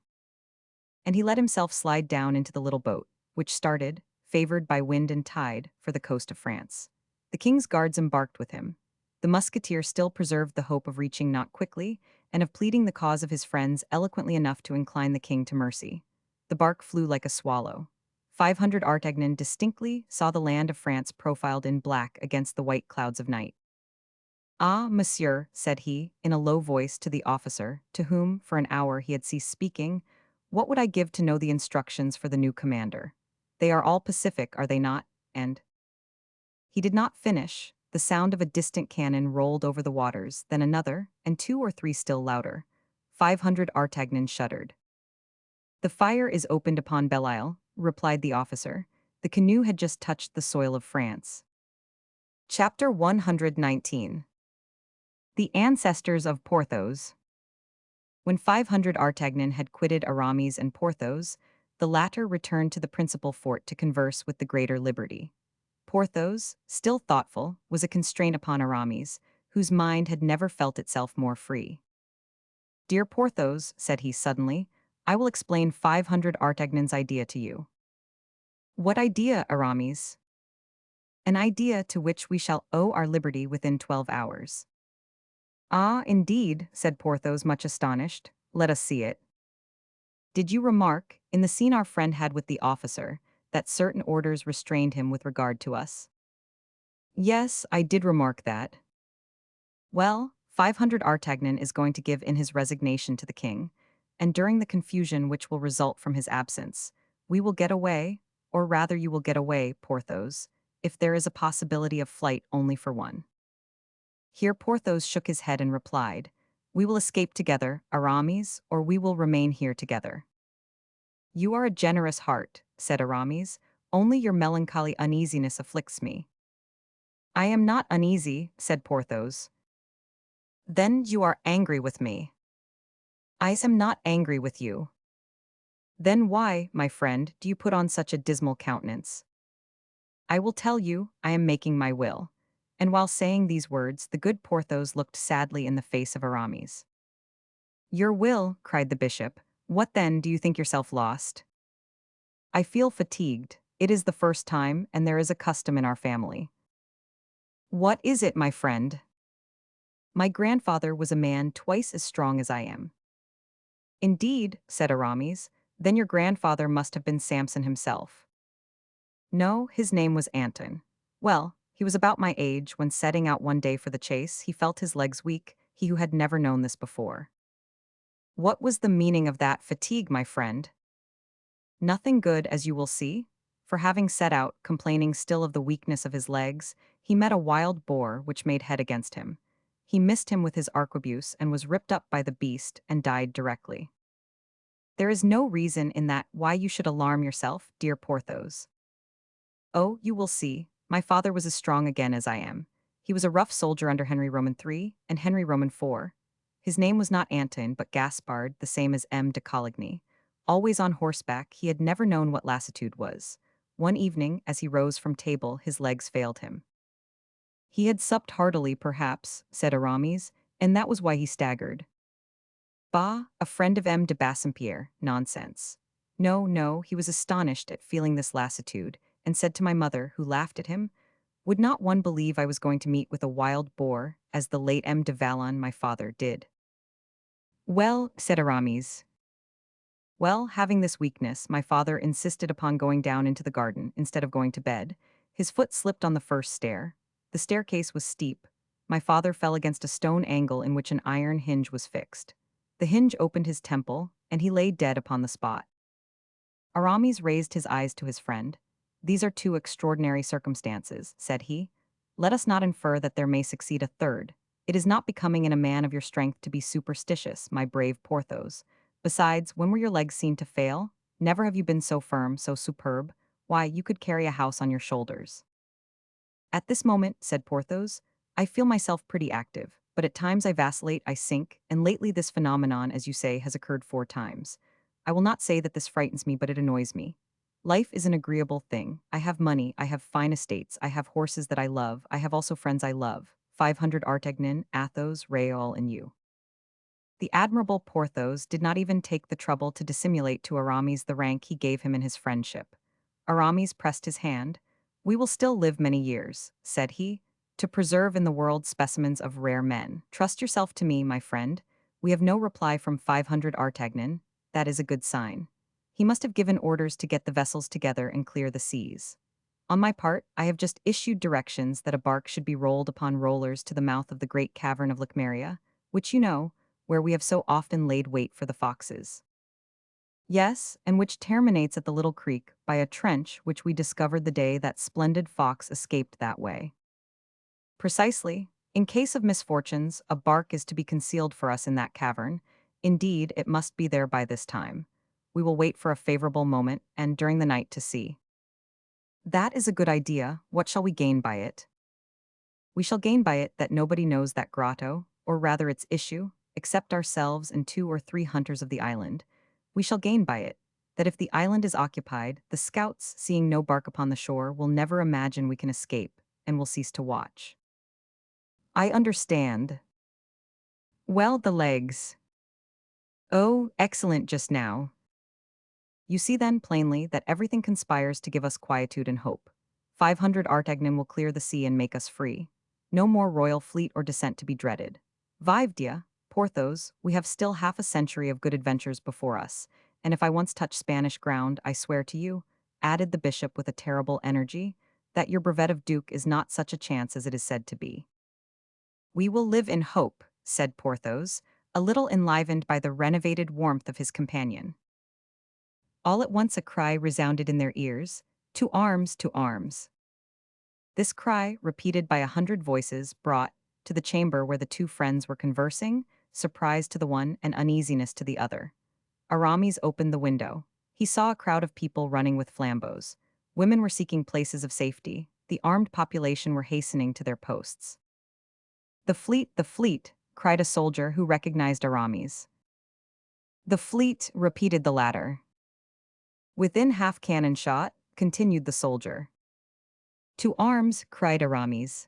And he let himself slide down into the little boat, which started, favored by wind and tide, for the coast of France. The king's guards embarked with him. The musketeer still preserved the hope of reaching not quickly, and of pleading the cause of his friends eloquently enough to incline the king to mercy. The bark flew like a swallow. 500 Artagnan distinctly saw the land of France profiled in black against the white clouds of night. "Ah, monsieur," said he, in a low voice to the officer, to whom, for an hour, he had ceased speaking, "what would I give to know the instructions for the new commander? They are all pacific, are they not? And—" He did not finish. The sound of a distant cannon rolled over the waters, then another, and two or three still louder. 500 Artagnan shuddered. "The fire is opened upon Belle-Isle," replied the officer. The canoe had just touched the soil of France. Chapter 119. The Ancestors of Porthos. When 500 Artagnan had quitted Aramis and Porthos, the latter returned to the principal fort to converse with the greater liberty. Porthos, still thoughtful, was a constraint upon Aramis, whose mind had never felt itself more free. "Dear Porthos," said he suddenly, "I will explain 500 Artagnan's idea to you." "What idea, Aramis?" "An idea to which we shall owe our liberty within 12 hours." "Ah, indeed," said Porthos, much astonished. "Let us see it." "Did you remark, in the scene our friend had with the officer, that certain orders restrained him with regard to us?" "Yes, I did remark that." "Well, 500 Artagnan is going to give in his resignation to the king, and during the confusion which will result from his absence, we will get away, or rather you will get away, Porthos, if there is a possibility of flight only for one." Here Porthos shook his head and replied, "We will escape together, Aramis, or we will remain here together." "You are a generous heart," said Aramis, "only your melancholy uneasiness afflicts me." "I am not uneasy," said Porthos. "Then you are angry with me." "I am not angry with you." "Then why, my friend, do you put on such a dismal countenance?" "I will tell you, I am making my will." And while saying these words, the good Porthos looked sadly in the face of Aramis. "Your will," cried the bishop. "What then, do you think yourself lost?" "I feel fatigued. It is the first time, and there is a custom in our family." "What is it, my friend?" "My grandfather was a man twice as strong as I am." "Indeed," said Aramis, "then your grandfather must have been Samson himself." "No, his name was Anton. Well, he was about my age when setting out one day for the chase, he felt his legs weak, he who had never known this before." "What was the meaning of that fatigue, my friend?" "Nothing good, as you will see. For having set out, complaining still of the weakness of his legs, he met a wild boar which made head against him. He missed him with his arquebuse and was ripped up by the beast and died directly." "There is no reason in that why you should alarm yourself, dear Porthos." "Oh, you will see. My father was as strong again as I am. He was a rough soldier under Henry Roman III and Henry Roman IV. His name was not Anton, but Gaspard, the same as M. de Coligny. Always on horseback, he had never known what lassitude was. One evening, as he rose from table, his legs failed him." "He had supped heartily, perhaps," said Aramis, "and that was why he staggered." "Bah, a friend of M. de Bassompierre, nonsense. No, no, he was astonished at feeling this lassitude, and said to my mother, who laughed at him, 'Would not one believe I was going to meet with a wild boar, as the late M. de Valon, my father, did?'" "Well," said Aramis. "Well, having this weakness, my father insisted upon going down into the garden instead of going to bed. His foot slipped on the first stair. The staircase was steep. My father fell against a stone angle in which an iron hinge was fixed. The hinge opened his temple, and he lay dead upon the spot." Aramis raised his eyes to his friend. "These are two extraordinary circumstances," said he. "Let us not infer that there may succeed a third. It is not becoming in a man of your strength to be superstitious, my brave Porthos. Besides, when were your legs seen to fail? Never have you been so firm, so superb. Why, you could carry a house on your shoulders." "At this moment," said Porthos, "I feel myself pretty active, but at times I vacillate, I sink, and lately this phenomenon, as you say, has occurred 4 times. I will not say that this frightens me, but it annoys me. Life is an agreeable thing. I have money, I have fine estates, I have horses that I love, I have also friends I love. 500 Artagnan, Athos, Raoul, and you." The admirable Porthos did not even take the trouble to dissimulate to Aramis the rank he gave him in his friendship. Aramis pressed his hand. "We will still live many years," said he, "to preserve in the world specimens of rare men. Trust yourself to me, my friend. We have no reply from 500 Artagnan. That is a good sign." He must have given orders to get the vessels together and clear the seas. On my part, I have just issued directions that a bark should be rolled upon rollers to the mouth of the great cavern of Lechmeria, which you know, where we have so often laid wait for the foxes. Yes, and which terminates at the little creek by a trench which we discovered the day that splendid fox escaped that way. Precisely. In case of misfortunes, a bark is to be concealed for us in that cavern. Indeed, it must be there by this time. We will wait for a favorable moment, and during the night to see. That is a good idea. What shall we gain by it? We shall gain by it that nobody knows that grotto, or rather its issue, except ourselves and 2 or 3 hunters of the island. We shall gain by it that if the island is occupied, the scouts, seeing no bark upon the shore, will never imagine we can escape, and will cease to watch. I understand. Well, the legs. Oh, excellent just now. You see then plainly that everything conspires to give us quietude and hope. 500 Artagnan will clear the sea and make us free. No more royal fleet or descent to be dreaded. Vive Dieu, Porthos, we have still half a century of good adventures before us, and if I once touch Spanish ground, I swear to you, added the bishop with a terrible energy, that your brevet of duke is not such a chance as it is said to be. We will live in hope, said Porthos, a little enlivened by the renovated warmth of his companion. All at once a cry resounded in their ears, "To arms, to arms!" This cry, repeated by 100 voices, brought, to the chamber where the two friends were conversing, surprise to the one and uneasiness to the other. Aramis opened the window. He saw a crowd of people running with flambeaux. Women were seeking places of safety. The armed population were hastening to their posts. The fleet, cried a soldier who recognized Aramis. The fleet, repeated the latter. Within half cannon shot, continued the soldier. To arms, cried Aramis.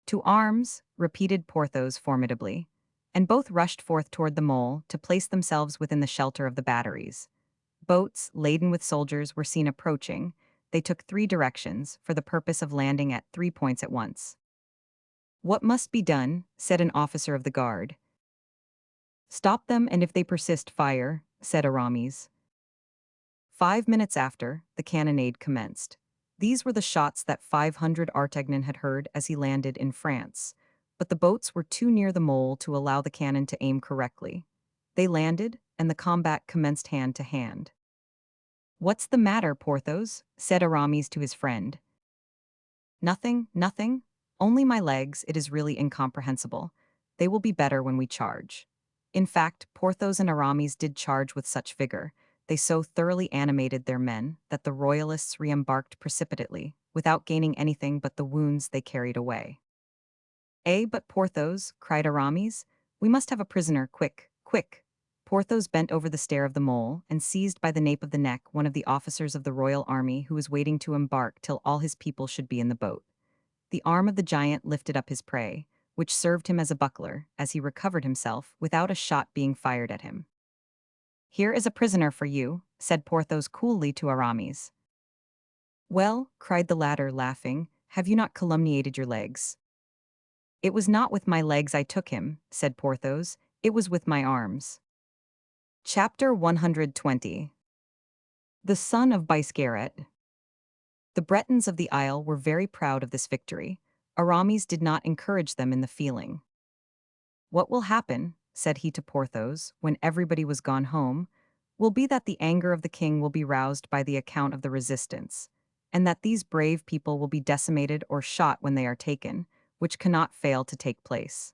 To arms, repeated Porthos formidably, and both rushed forth toward the mole to place themselves within the shelter of the batteries. Boats, laden with soldiers, were seen approaching. They took 3 directions, for the purpose of landing at 3 points at once. What must be done, said an officer of the guard. Stop them, and if they persist, fire, said Aramis. 5 minutes after, the cannonade commenced. These were the shots that 500 Artagnan had heard as he landed in France, but the boats were too near the mole to allow the cannon to aim correctly. They landed, and the combat commenced hand to hand. What's the matter, Porthos? Said Aramis to his friend. Nothing, nothing. Only my legs, it is really incomprehensible. They will be better when we charge. In fact, Porthos and Aramis did charge with such vigor. They so thoroughly animated their men that the royalists re-embarked precipitately, without gaining anything but the wounds they carried away. Eh, but Porthos, cried Aramis, we must have a prisoner, quick, quick. Porthos bent over the stair of the mole, and seized by the nape of the neck one of the officers of the royal army who was waiting to embark till all his people should be in the boat. The arm of the giant lifted up his prey, which served him as a buckler, as he recovered himself, without a shot being fired at him. Here is a prisoner for you, said Porthos coolly to Aramis. Well, cried the latter, laughing, have you not calumniated your legs? It was not with my legs I took him, said Porthos, it was with my arms. Chapter 120. The son of Biscarat. The Bretons of the Isle were very proud of this victory. Aramis did not encourage them in the feeling. What will happen, said he to Porthos, when everybody was gone home, will be that the anger of the king will be roused by the account of the resistance, and that these brave people will be decimated or shot when they are taken, which cannot fail to take place.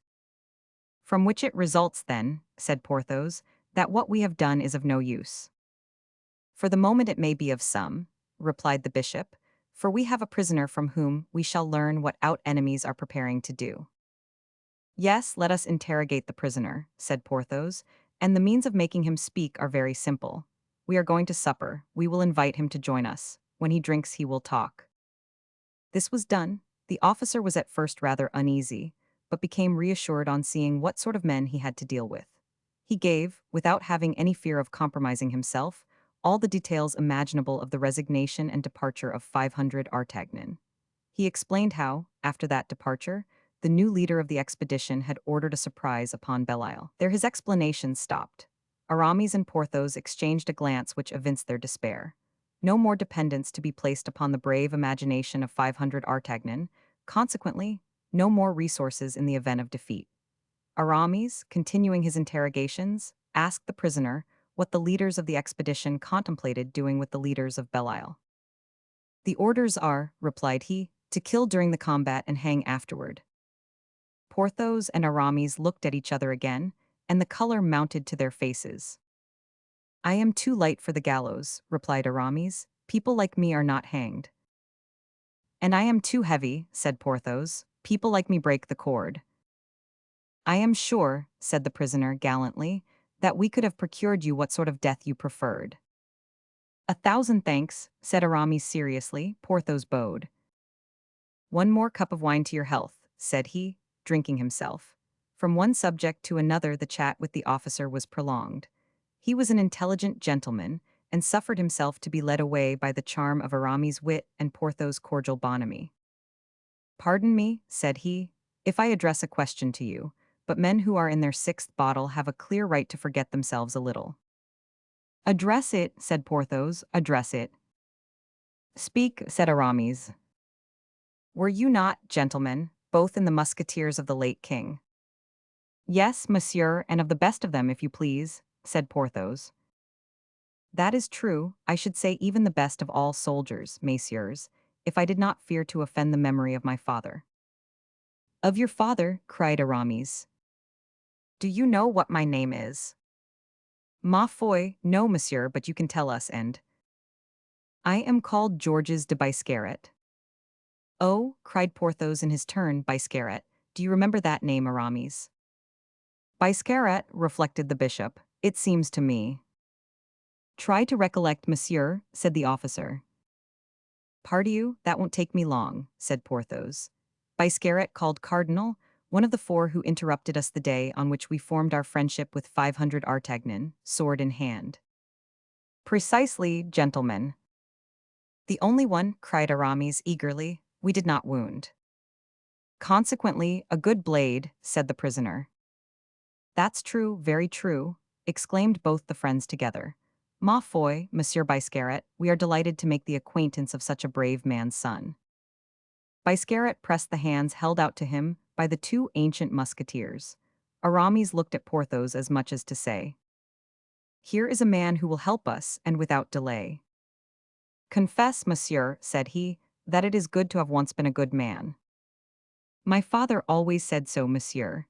From which it results then, said Porthos, that what we have done is of no use. For the moment it may be of some, replied the bishop, for we have a prisoner from whom we shall learn what our enemies are preparing to do. Yes, let us interrogate the prisoner, said Porthos, and the means of making him speak are very simple. We are going to supper, we will invite him to join us. When he drinks, he will talk. This was done. The officer was at first rather uneasy, but became reassured on seeing what sort of men he had to deal with. He gave, without having any fear of compromising himself, all the details imaginable of the resignation and departure of 500 Artagnan. He explained how, after that departure, the new leader of the expedition had ordered a surprise upon Belle Isle. There his explanations stopped. Aramis and Porthos exchanged a glance which evinced their despair. No more dependence to be placed upon the brave imagination of 500 Artagnan, consequently, no more resources in the event of defeat. Aramis, continuing his interrogations, asked the prisoner what the leaders of the expedition contemplated doing with the leaders of Belle-Isle. "The orders are," replied he, "to kill during the combat and hang afterward." Porthos and Aramis looked at each other again, and the color mounted to their faces. "I am too light for the gallows," replied Aramis. "People like me are not hanged." "And I am too heavy," said Porthos. "People like me break the cord." "I am sure," said the prisoner gallantly, "that we could have procured you what sort of death you preferred." "A thousand thanks," said Aramis seriously. Porthos bowed. "One more cup of wine to your health," said he, drinking himself. From one subject to another the chat with the officer was prolonged. He was an intelligent gentleman, and suffered himself to be led away by the charm of Aramis' wit and Porthos' cordial bonhomie. "Pardon me," said he, "if I address a question to you, but men who are in their sixth bottle have a clear right to forget themselves a little." "Address it," said Porthos, "address it." "Speak," said Aramis. "Were you not, gentlemen, both in the musketeers of the late king?" "Yes, monsieur, and of the best of them, if you please," said Porthos. "That is true, I should say even the best of all soldiers, messieurs, if I did not fear to offend the memory of my father." "Of your father?" cried Aramis. "Do you know what my name is?" "Ma foi, no, monsieur, but you can tell us, and—" "I am called Georges de Biscarat." "Oh," cried Porthos in his turn, Biscarat. "Do you remember that name, Aramis?" "Biscarat," reflected the bishop. "It seems to me." "Try to recollect, monsieur," said the officer. "Pardieu, that won't take me long," said Porthos. "Biscarat called Cardinal, one of the four who interrupted us the day on which we formed our friendship with 500 Artagnan, sword in hand." "Precisely, gentlemen." "The only one," cried Aramis eagerly, "we did not wound." "Consequently, a good blade," said the prisoner. "That's true, very true," exclaimed both the friends together. "Ma foi, Monsieur Biscarat, we are delighted to make the acquaintance of such a brave man's son." Biscarat pressed the hands held out to him by the two ancient musketeers. Aramis looked at Porthos as much as to say, "Here is a man who will help us, and without delay." "Confess, monsieur," said he, "that it is good to have once been a good man." "My father always said so, monsieur."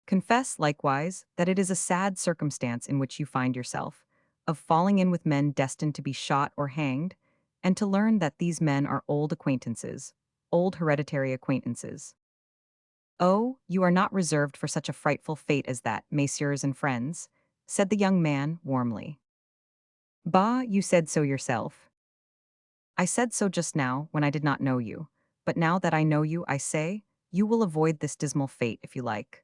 "Confess, likewise, that it is a sad circumstance in which you find yourself, of falling in with men destined to be shot or hanged, and to learn that these men are old acquaintances, old hereditary acquaintances." "Oh, you are not reserved for such a frightful fate as that, messieurs and friends," said the young man, warmly. "Bah, you said so yourself." "I said so just now, when I did not know you. But now that I know you, I say, you will avoid this dismal fate if you like."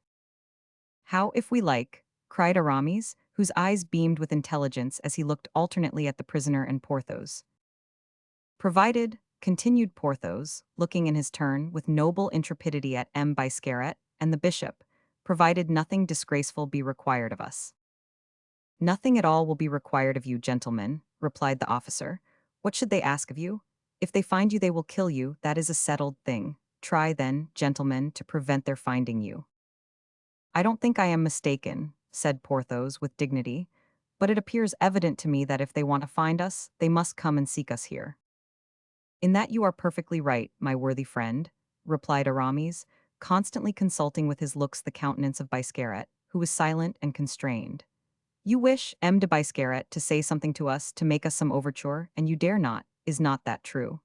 "How if we like?" cried Aramis, whose eyes beamed with intelligence as he looked alternately at the prisoner and Porthos. "Provided," continued Porthos, looking in his turn with noble intrepidity at M. Biscarat and the bishop, "provided nothing disgraceful be required of us." "Nothing at all will be required of you, gentlemen," replied the officer. "What should they ask of you? If they find you, they will kill you, that is a settled thing. Try, then, gentlemen, to prevent their finding you." "I don't think I am mistaken," said Porthos with dignity, "but it appears evident to me that if they want to find us, they must come and seek us here." "In that you are perfectly right, my worthy friend," replied Aramis, constantly consulting with his looks the countenance of Biscarat, who was silent and constrained. "You wish, M. de Biscarat, to say something to us, to make us some overture, and you dare not. Is not that true?"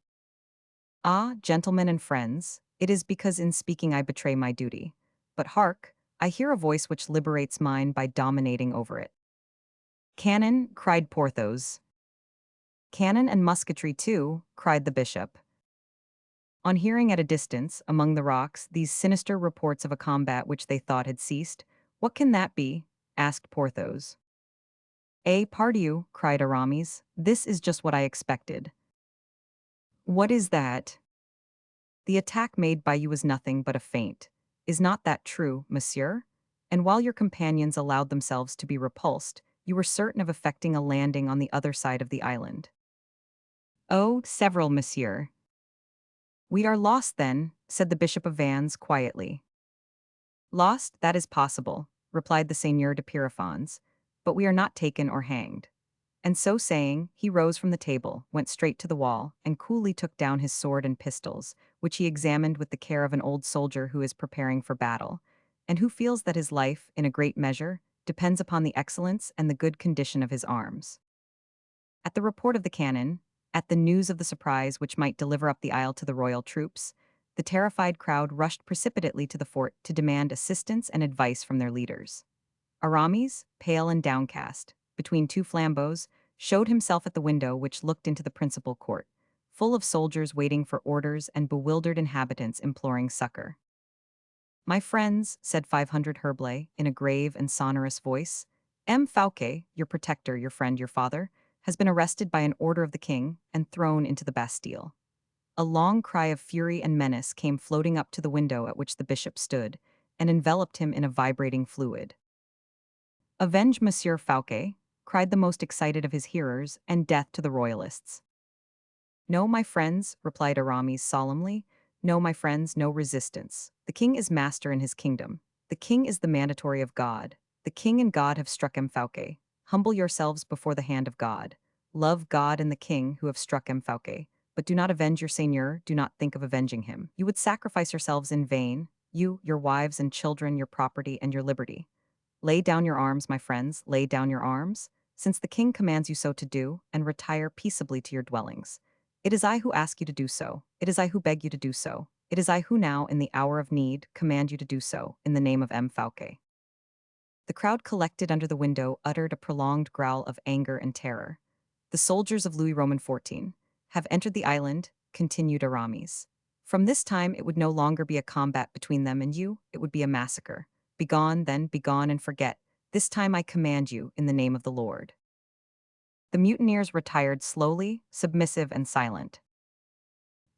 "Ah, gentlemen and friends, it is because in speaking I betray my duty. But hark, I hear a voice which liberates mine by dominating over it." "Cannon," cried Porthos. "Cannon and musketry too," cried the bishop. On hearing at a distance, among the rocks, these sinister reports of a combat which they thought had ceased, "What can that be?" asked Porthos. Pardieu," cried Aramis, "this is just what I expected." "What is that?" "The attack made by you was nothing but a feint. Is not that true, monsieur?" and while your companions allowed themselves to be repulsed, you were certain of effecting a landing on the other side of the island. Oh, several, monsieur. We are lost then, said the Bishop of Vannes quietly. Lost, that is possible, replied the Seigneur de Pierrefonds, but we are not taken or hanged. And so saying, he rose from the table, went straight to the wall, and coolly took down his sword and pistols, which he examined with the care of an old soldier who is preparing for battle, and who feels that his life, in a great measure, depends upon the excellence and the good condition of his arms. At the report of the cannon, at the news of the surprise which might deliver up the isle to the royal troops, the terrified crowd rushed precipitately to the fort to demand assistance and advice from their leaders. Aramis, pale and downcast, between two flambeaux, showed himself at the window which looked into the principal court, full of soldiers waiting for orders and bewildered inhabitants imploring succor. My friends, said 500 Herblay, in a grave and sonorous voice, M. Fouquet, your protector, your friend, your father, has been arrested by an order of the king and thrown into the Bastille. A long cry of fury and menace came floating up to the window at which the bishop stood, and enveloped him in a vibrating fluid. Avenge Monsieur Fouquet, cried the most excited of his hearers, and death to the royalists. No, my friends, replied Aramis solemnly, no, my friends, no resistance. The king is master in his kingdom. The king is the mandatory of God. The king and God have struck M. Fouquet. Humble yourselves before the hand of God. Love God and the king who have struck M. Fouquet. But do not avenge your seigneur, do not think of avenging him. You would sacrifice yourselves in vain, you, your wives and children, your property, and your liberty. Lay down your arms, my friends, lay down your arms, since the king commands you so to do, and retire peaceably to your dwellings. It is I who ask you to do so. It is I who beg you to do so. It is I who now, in the hour of need, command you to do so, in the name of M. Fouquet. The crowd collected under the window uttered a prolonged growl of anger and terror. The soldiers of Louis Roman XIV have entered the island, continued Aramis. From this time it would no longer be a combat between them and you, it would be a massacre. Begone, then, begone and forget. This time I command you, in the name of the Lord. The mutineers retired slowly, submissive and silent.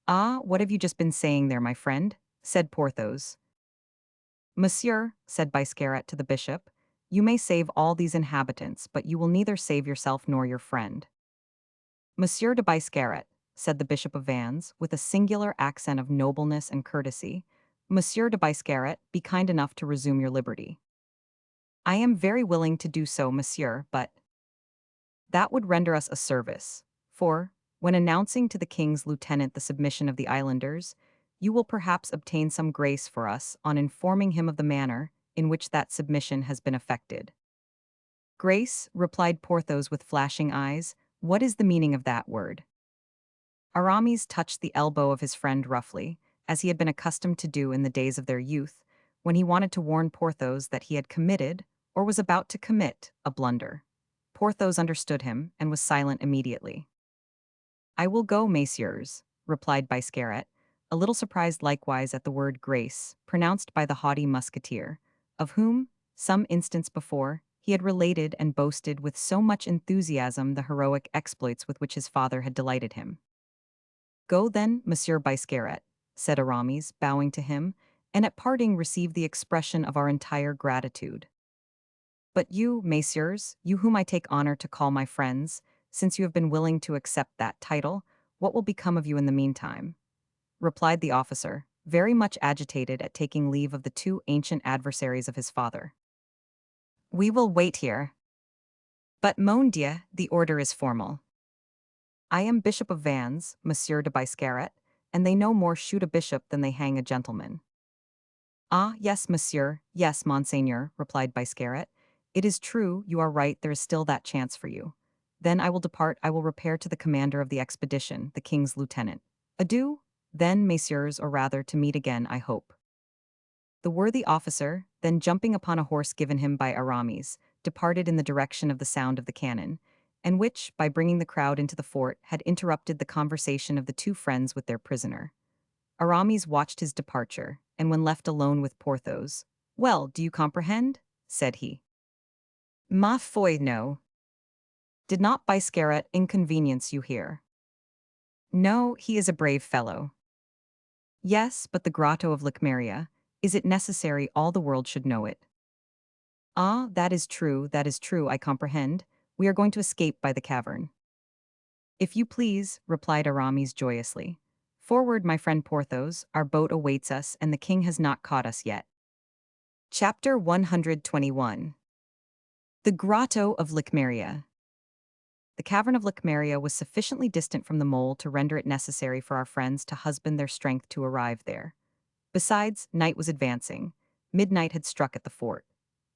Ah, what have you just been saying there, my friend? Said Porthos. Monsieur, said Biscarat to the bishop, you may save all these inhabitants, but you will neither save yourself nor your friend. Monsieur de Biscarat, said the Bishop of Vannes, with a singular accent of nobleness and courtesy, Monsieur de Biscarat, be kind enough to resume your liberty. I am very willing to do so, monsieur, but that would render us a service, for, when announcing to the king's lieutenant the submission of the islanders, you will perhaps obtain some grace for us on informing him of the manner in which that submission has been effected. Grace, replied Porthos with flashing eyes, what is the meaning of that word? Aramis touched the elbow of his friend roughly, as he had been accustomed to do in the days of their youth, when he wanted to warn Porthos that he had committed, or was about to commit, a blunder. Porthos understood him, and was silent immediately. I will go, messieurs, replied Biscarat, a little surprised likewise at the word grace, pronounced by the haughty musketeer, of whom, some instants before, he had related and boasted with so much enthusiasm the heroic exploits with which his father had delighted him. Go then, Monsieur Biscarat, said Aramis, bowing to him, and at parting receive the expression of our entire gratitude. But you, messieurs, you whom I take honor to call my friends, since you have been willing to accept that title, what will become of you in the meantime? Replied the officer, very much agitated at taking leave of the two ancient adversaries of his father. We will wait here. But mon Dieu, the order is formal. I am Bishop of Vannes, Monsieur de Biscarat, and they no more shoot a bishop than they hang a gentleman. Ah, yes, monsieur, yes, monseigneur, replied Biscarat. It is true, you are right, there is still that chance for you. Then I will depart, I will repair to the commander of the expedition, the king's lieutenant. Adieu, then, messieurs, or rather, to meet again, I hope. The worthy officer, then jumping upon a horse given him by Aramis, departed in the direction of the sound of the cannon, and which, by bringing the crowd into the fort, had interrupted the conversation of the two friends with their prisoner. Aramis watched his departure, and when left alone with Porthos, "Well, do you comprehend?" said he. "Ma foi, no. Did not Biscarat inconvenience you here?" "No, he is a brave fellow." "Yes, but the grotto of Lechmeria, is it necessary all the world should know it?" Ah, that is true, I comprehend. We are going to escape by the cavern. If you please, replied Aramis joyously. Forward, my friend Porthos, our boat awaits us, and the king has not caught us yet. Chapter 121. The Grotto of Licmeria. The cavern of Licmeria was sufficiently distant from the mole to render it necessary for our friends to husband their strength to arrive there. Besides, night was advancing. Midnight had struck at the fort.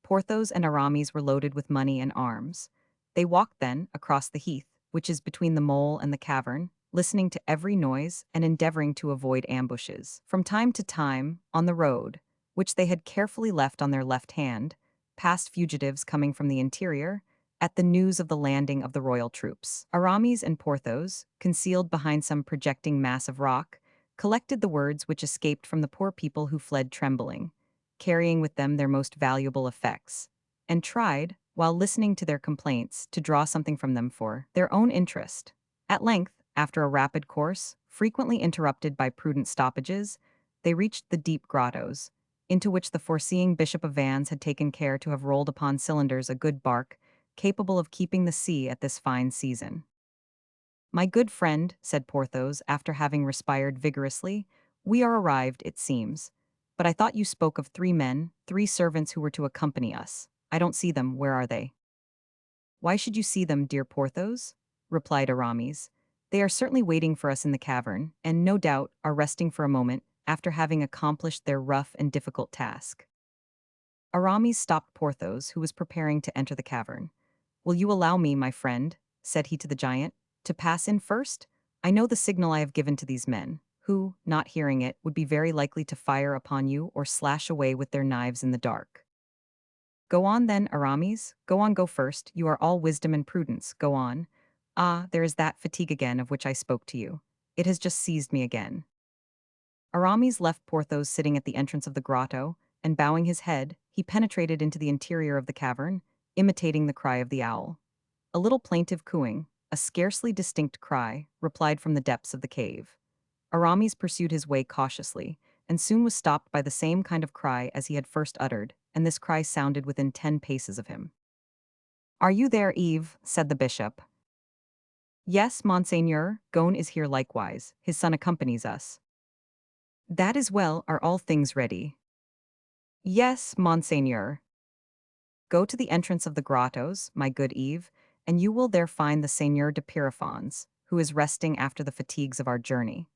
Porthos and Aramis were loaded with money and arms. They walked then across the heath, which is between the mole and the cavern, listening to every noise and endeavoring to avoid ambushes. From time to time, on the road, which they had carefully left on their left hand, passed fugitives coming from the interior, at the news of the landing of the royal troops. Aramis and Porthos, concealed behind some projecting mass of rock, collected the words which escaped from the poor people who fled trembling, carrying with them their most valuable effects, and tried, while listening to their complaints, to draw something from them for their own interest. At length, after a rapid course, frequently interrupted by prudent stoppages, they reached the deep grottos, into which the foreseeing Bishop of Vannes had taken care to have rolled upon cylinders a good bark, capable of keeping the sea at this fine season. My good friend, said Porthos, after having respired vigorously, we are arrived, it seems. But I thought you spoke of 3 men, 3 servants who were to accompany us. I don't see them. Where are they? Why should you see them, dear Porthos? Replied Aramis. They are certainly waiting for us in the cavern, and no doubt are resting for a moment after having accomplished their rough and difficult task. Aramis stopped Porthos, who was preparing to enter the cavern. Will you allow me, my friend, said he to the giant, to pass in first? I know the signal I have given to these men, who, not hearing it, would be very likely to fire upon you or slash away with their knives in the dark. Go on then, Aramis. Go on, go first. You are all wisdom and prudence. Go on. Ah, there is that fatigue again of which I spoke to you. It has just seized me again. Aramis left Porthos sitting at the entrance of the grotto, and bowing his head, he penetrated into the interior of the cavern, imitating the cry of the owl. A little plaintive cooing, a scarcely distinct cry, replied from the depths of the cave. Aramis pursued his way cautiously, and soon was stopped by the same kind of cry as he had first uttered, and this cry sounded within 10 paces of him. Are you there, Eve? Said the bishop. Yes, Monseigneur, Ghone is here likewise. His son accompanies us. That is well. Are all things ready? Yes, Monseigneur. Go to the entrance of the grottos, my good Eve, and you will there find the Seigneur de Pierrefonds, who is resting after the fatigues of our journey.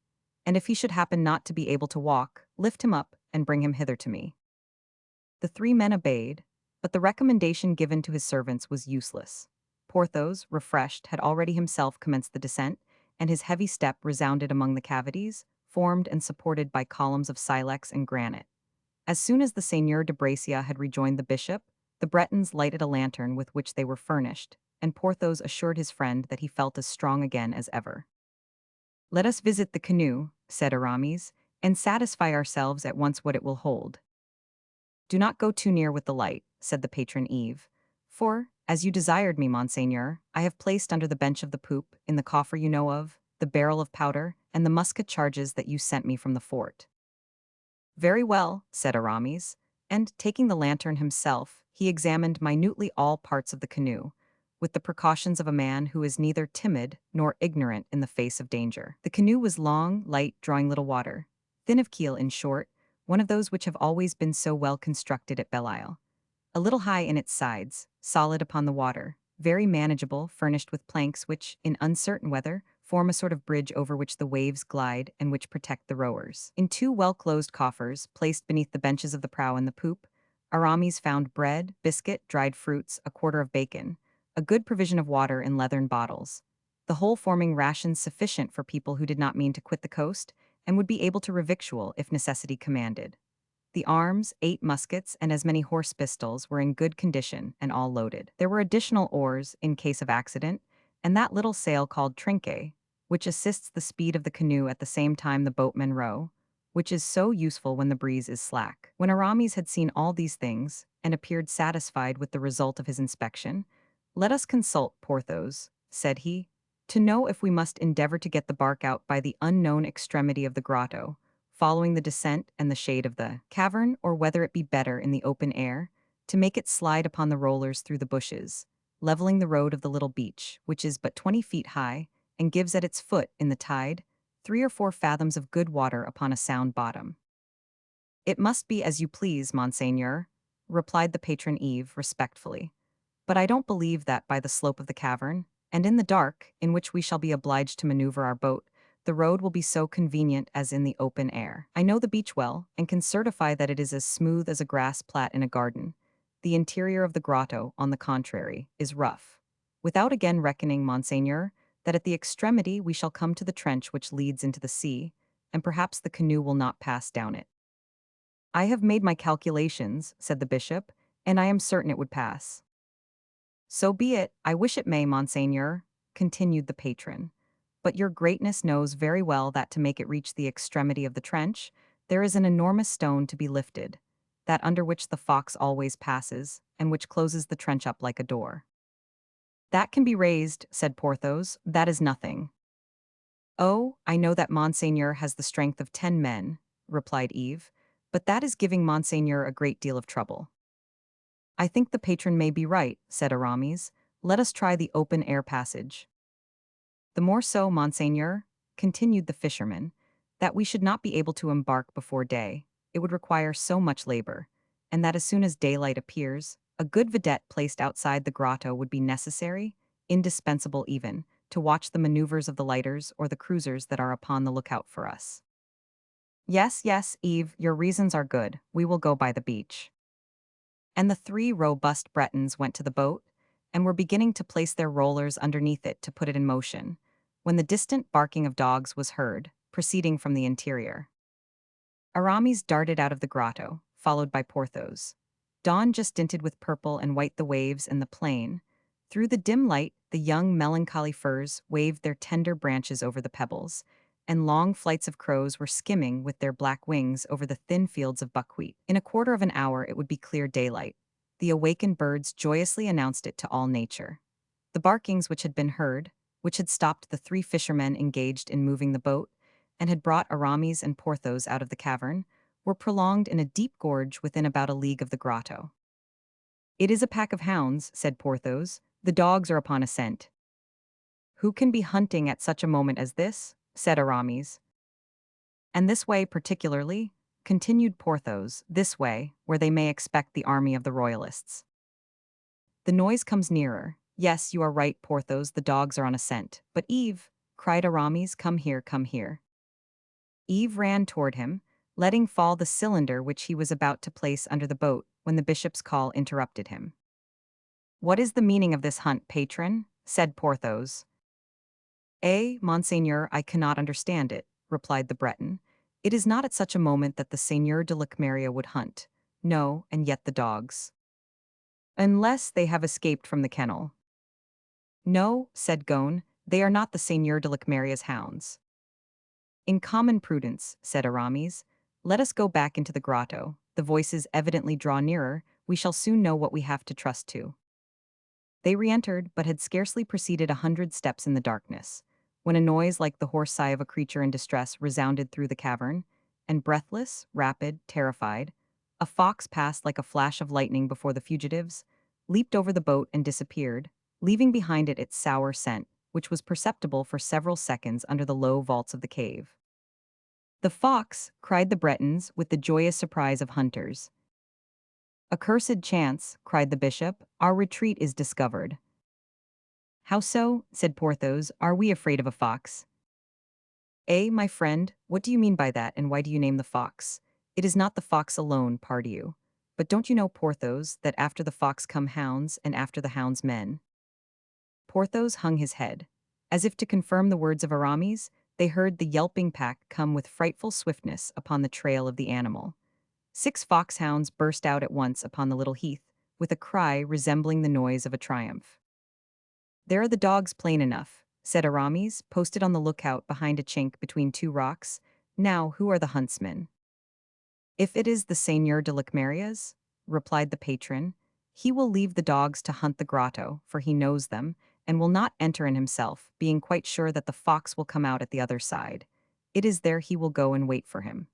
And if he should happen not to be able to walk, lift him up and bring him hither to me. The 3 men obeyed, but the recommendation given to his servants was useless. Porthos, refreshed, had already himself commenced the descent, and his heavy step resounded among the cavities, formed and supported by columns of silex and granite. As soon as the Seigneur de Bracia had rejoined the bishop, the Bretons lighted a lantern with which they were furnished, and Porthos assured his friend that he felt as strong again as ever. Let us visit the canoe, said Aramis, and satisfy ourselves at once what it will hold. Do not go too near with the light, said the patron Eve, for, as you desired me, Monseigneur, I have placed under the bench of the poop, in the coffer you know of, the barrel of powder, and the musket charges that you sent me from the fort. Very well, said Aramis, and, taking the lantern himself, he examined minutely all parts of the canoe, with the precautions of a man who is neither timid nor ignorant in the face of danger. The canoe was long, light, drawing little water, thin of keel in short, one of those which have always been so well constructed at Belle Isle. A little high in its sides, solid upon the water, very manageable, furnished with planks which, in uncertain weather, form a sort of bridge over which the waves glide and which protect the rowers. In 2 well-closed coffers, placed beneath the benches of the prow and the poop, Aramis found bread, biscuit, dried fruits, a quarter of bacon, a good provision of water in leathern bottles, the whole forming rations sufficient for people who did not mean to quit the coast, and would be able to revictual if necessity commanded. The arms, 8 muskets, and as many horse pistols were in good condition and all loaded. There were additional oars, in case of accident, and that little sail called trinquet, which assists the speed of the canoe at the same time the boatmen row, which is so useful when the breeze is slack. When Aramis had seen all these things, and appeared satisfied with the result of his inspection, let us consult, Porthos, said he, to know if we must endeavor to get the bark out by the unknown extremity of the grotto, following the descent and the shade of the cavern, or whether it be better in the open air, to make it slide upon the rollers through the bushes, leveling the road of the little beach, which is but 20 feet high, and gives at its foot, in the tide, 3 or 4 fathoms of good water upon a sound bottom. It must be as you please, monseigneur, replied the patron Eve respectfully. But I don't believe that by the slope of the cavern, and in the dark, in which we shall be obliged to maneuver our boat, the road will be so convenient as in the open air. I know the beach well, and can certify that it is as smooth as a grass plat in a garden. The interior of the grotto, on the contrary, is rough. Without again reckoning, monseigneur, that at the extremity we shall come to the trench which leads into the sea, and perhaps the canoe will not pass down it. I have made my calculations, said the bishop, and I am certain it would pass. So be it, I wish it may, monseigneur, continued the patron. But your greatness knows very well that to make it reach the extremity of the trench, there is an enormous stone to be lifted, that under which the fox always passes, and which closes the trench up like a door. That can be raised, said Porthos, that is nothing. Oh, I know that monseigneur has the strength of 10 men, replied Eve, but that is giving monseigneur a great deal of trouble. I think the patron may be right, said Aramis. Let us try the open-air passage. The more so, monseigneur, continued the fisherman, that we should not be able to embark before day, it would require so much labor, and that as soon as daylight appears, a good vidette placed outside the grotto would be necessary, indispensable even, to watch the maneuvers of the lighters or the cruisers that are upon the lookout for us. Yes, yes, Eve, your reasons are good, we will go by the beach. And the 3 robust Bretons went to the boat, and were beginning to place their rollers underneath it to put it in motion, when the distant barking of dogs was heard, proceeding from the interior. Aramis darted out of the grotto, followed by Porthos. Dawn just tinted with purple and white the waves and the plain. Through the dim light, the young melancholy firs waved their tender branches over the pebbles, and long flights of crows were skimming with their black wings over the thin fields of buckwheat. In a quarter of an hour it would be clear daylight. The awakened birds joyously announced it to all nature. The barkings which had been heard, which had stopped the 3 fishermen engaged in moving the boat, and had brought Aramis and Porthos out of the cavern, were prolonged in a deep gorge within about a league of the grotto. It is a pack of hounds, said Porthos. The dogs are upon a scent. Who can be hunting at such a moment as this? Said Aramis. And this way particularly, continued Porthos, this way, where they may expect the army of the royalists. The noise comes nearer. Yes, you are right, Porthos, the dogs are on a scent. But Eve, cried Aramis, come here, come here. Eve ran toward him, letting fall the cylinder which he was about to place under the boat when the bishop's call interrupted him. What is the meaning of this hunt, patron? Said Porthos. Monseigneur, I cannot understand it, replied the Breton. It is not at such a moment that the Seigneur de Locmeria would hunt. No, and yet the dogs. Unless they have escaped from the kennel. No, said Ghone, they are not the Seigneur de Locmeria's hounds. In common prudence, said Aramis, let us go back into the grotto. The voices evidently draw nearer, we shall soon know what we have to trust to. They re-entered, but had scarcely proceeded 100 steps in the darkness, when a noise like the hoarse sigh of a creature in distress resounded through the cavern, and breathless, rapid, terrified, a fox passed like a flash of lightning before the fugitives, leaped over the boat and disappeared, leaving behind it its sour scent, which was perceptible for several seconds under the low vaults of the cave. The fox, cried the Bretons with the joyous surprise of hunters. Accursed chance, cried the bishop, our retreat is discovered. How so? Said Porthos, are we afraid of a fox? My friend, what do you mean by that, and why do you name the fox? It is not the fox alone, pardie you. But don't you know, Porthos, that after the fox come hounds, and after the hounds men? Porthos hung his head. As if to confirm the words of Aramis, they heard the yelping pack come with frightful swiftness upon the trail of the animal. 6 foxhounds burst out at once upon the little heath, with a cry resembling the noise of a triumph. There are the dogs plain enough, said Aramis, posted on the lookout behind a chink between 2 rocks. Now, who are the huntsmen? If it is the Seigneur de Locmeria's, replied the patron, he will leave the dogs to hunt the grotto, for he knows them, and will not enter in himself, being quite sure that the fox will come out at the other side. It is there he will go and wait for him.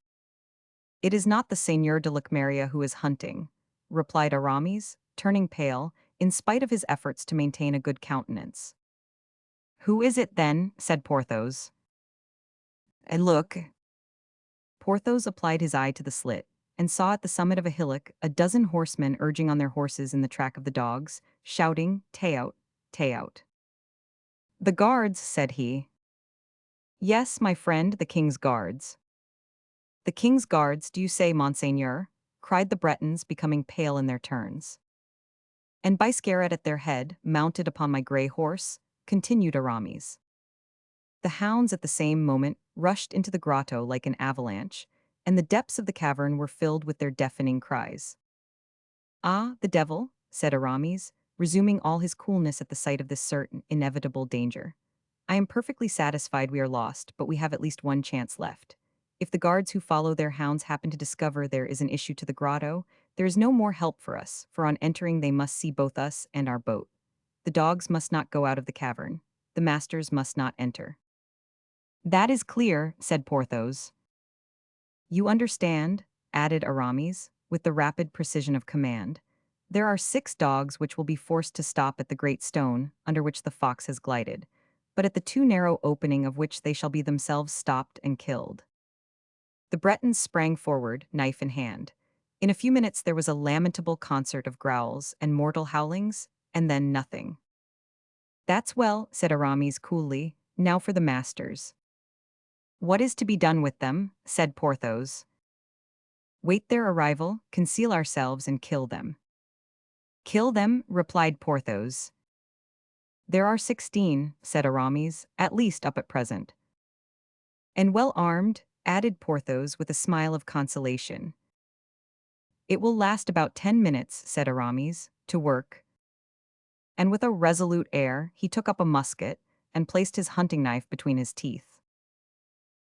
It is not the Seigneur de Locmeria who is hunting, replied Aramis, turning pale, in spite of his efforts to maintain a good countenance. Who is it, then? Said Porthos. And look. Porthos applied his eye to the slit, and saw at the summit of a hillock a dozen horsemen urging on their horses in the track of the dogs, shouting, "Tay out, tay out." "The guards," said he. "Yes, my friend, the king's guards." "The king's guards, do you say, monseigneur?" cried the Bretons, becoming pale in their turns. "And Biscarat at their head, mounted upon my grey horse," continued Aramis. The hounds at the same moment rushed into the grotto like an avalanche, and the depths of the cavern were filled with their deafening cries. "Ah, the devil," said Aramis, resuming all his coolness at the sight of this certain, inevitable danger. "I am perfectly satisfied we are lost, but we have at least one chance left. If the guards who follow their hounds happen to discover there is an issue to the grotto, there is no more help for us, for on entering they must see both us and our boat. The dogs must not go out of the cavern. The masters must not enter." "That is clear," said Porthos. "You understand," added Aramis, with the rapid precision of command. "There are 6 dogs which will be forced to stop at the great stone under which the fox has glided, but at the too narrow opening of which they shall be themselves stopped and killed." The Bretons sprang forward, knife in hand. In a few minutes there was a lamentable concert of growls and mortal howlings, and then nothing. "That's well," said Aramis coolly. "Now for the masters." "What is to be done with them?" said Porthos. "Wait their arrival, conceal ourselves, and kill them." "Kill them?" replied Porthos. "There are 16," said Aramis, "at least up at present." "And well armed," added Porthos with a smile of consolation. "It will last about 10 minutes," said Aramis, "to work." And with a resolute air, he took up a musket and placed his hunting knife between his teeth.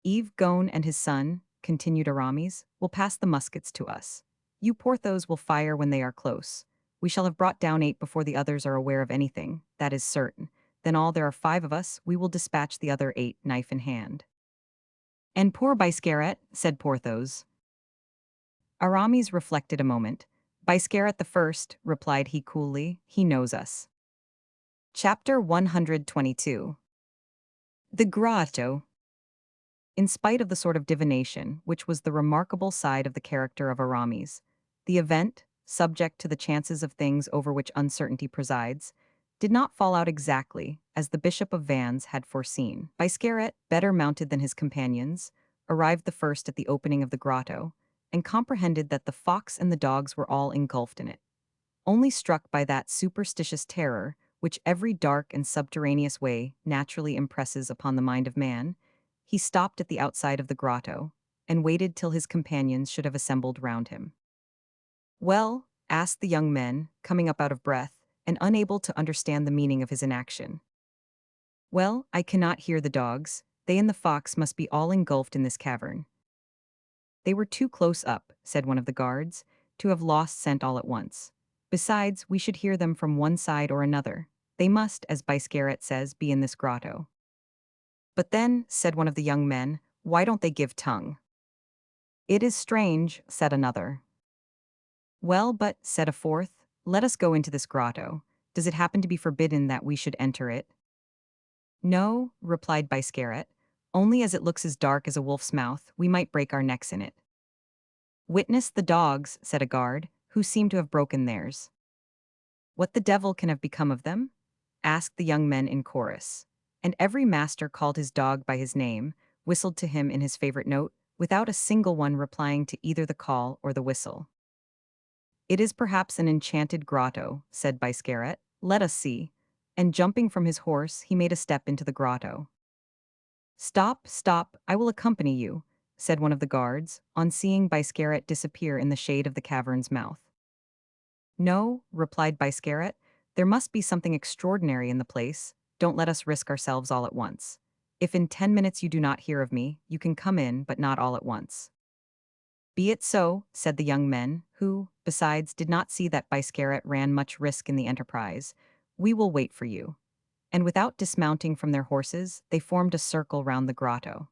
"Yves Gon and his son," continued Aramis, "will pass the muskets to us. You, Porthos, will fire when they are close. We shall have brought down 8 before the others are aware of anything, that is certain. Then there are 5 of us, we will dispatch the other 8, knife in hand." "And poor Biscarat," said Porthos. Aramis reflected a moment. "Biscarat the first," replied he coolly, "he knows us." Chapter 122. The Grotto. In spite of the sort of divination, which was the remarkable side of the character of Aramis, the event, subject to the chances of things over which uncertainty presides, did not fall out exactly as the Bishop of Vannes had foreseen. Biscarat, better mounted than his companions, arrived the first at the opening of the grotto, and comprehended that the fox and the dogs were all engulfed in it. Only struck by that superstitious terror which every dark and subterraneous way naturally impresses upon the mind of man, he stopped at the outside of the grotto, and waited till his companions should have assembled round him. "Well?" asked the young men, coming up out of breath, and unable to understand the meaning of his inaction. "Well, I cannot hear the dogs. They and the fox must be all engulfed in this cavern." "They were too close up," said one of the guards, "to have lost scent all at once. Besides, we should hear them from one side or another. They must, as Biscarat says, be in this grotto." "But then," said one of the young men, "why don't they give tongue?" "It is strange," said another. "Well, but," said a fourth, "let us go into this grotto. Does it happen to be forbidden that we should enter it?" "No," replied Biscarat, "only as it looks as dark as a wolf's mouth, we might break our necks in it." "Witness the dogs," said a guard, who seemed to have broken theirs. "What the devil can have become of them?" asked the young men in chorus. And every master called his dog by his name, whistled to him in his favorite note, without a single one replying to either the call or the whistle. "It is perhaps an enchanted grotto," said Biscarat. "Let us see." And jumping from his horse, he made a step into the grotto. "Stop, stop, I will accompany you," said one of the guards, on seeing Biscarat disappear in the shade of the cavern's mouth. "No," replied Biscarat, "there must be something extraordinary in the place. Don't let us risk ourselves all at once. If in 10 minutes you do not hear of me, you can come in, but not all at once." "Be it so," said the young men, who, besides, did not see that Biscarat ran much risk in the enterprise. "We will wait for you." And without dismounting from their horses, they formed a circle round the grotto.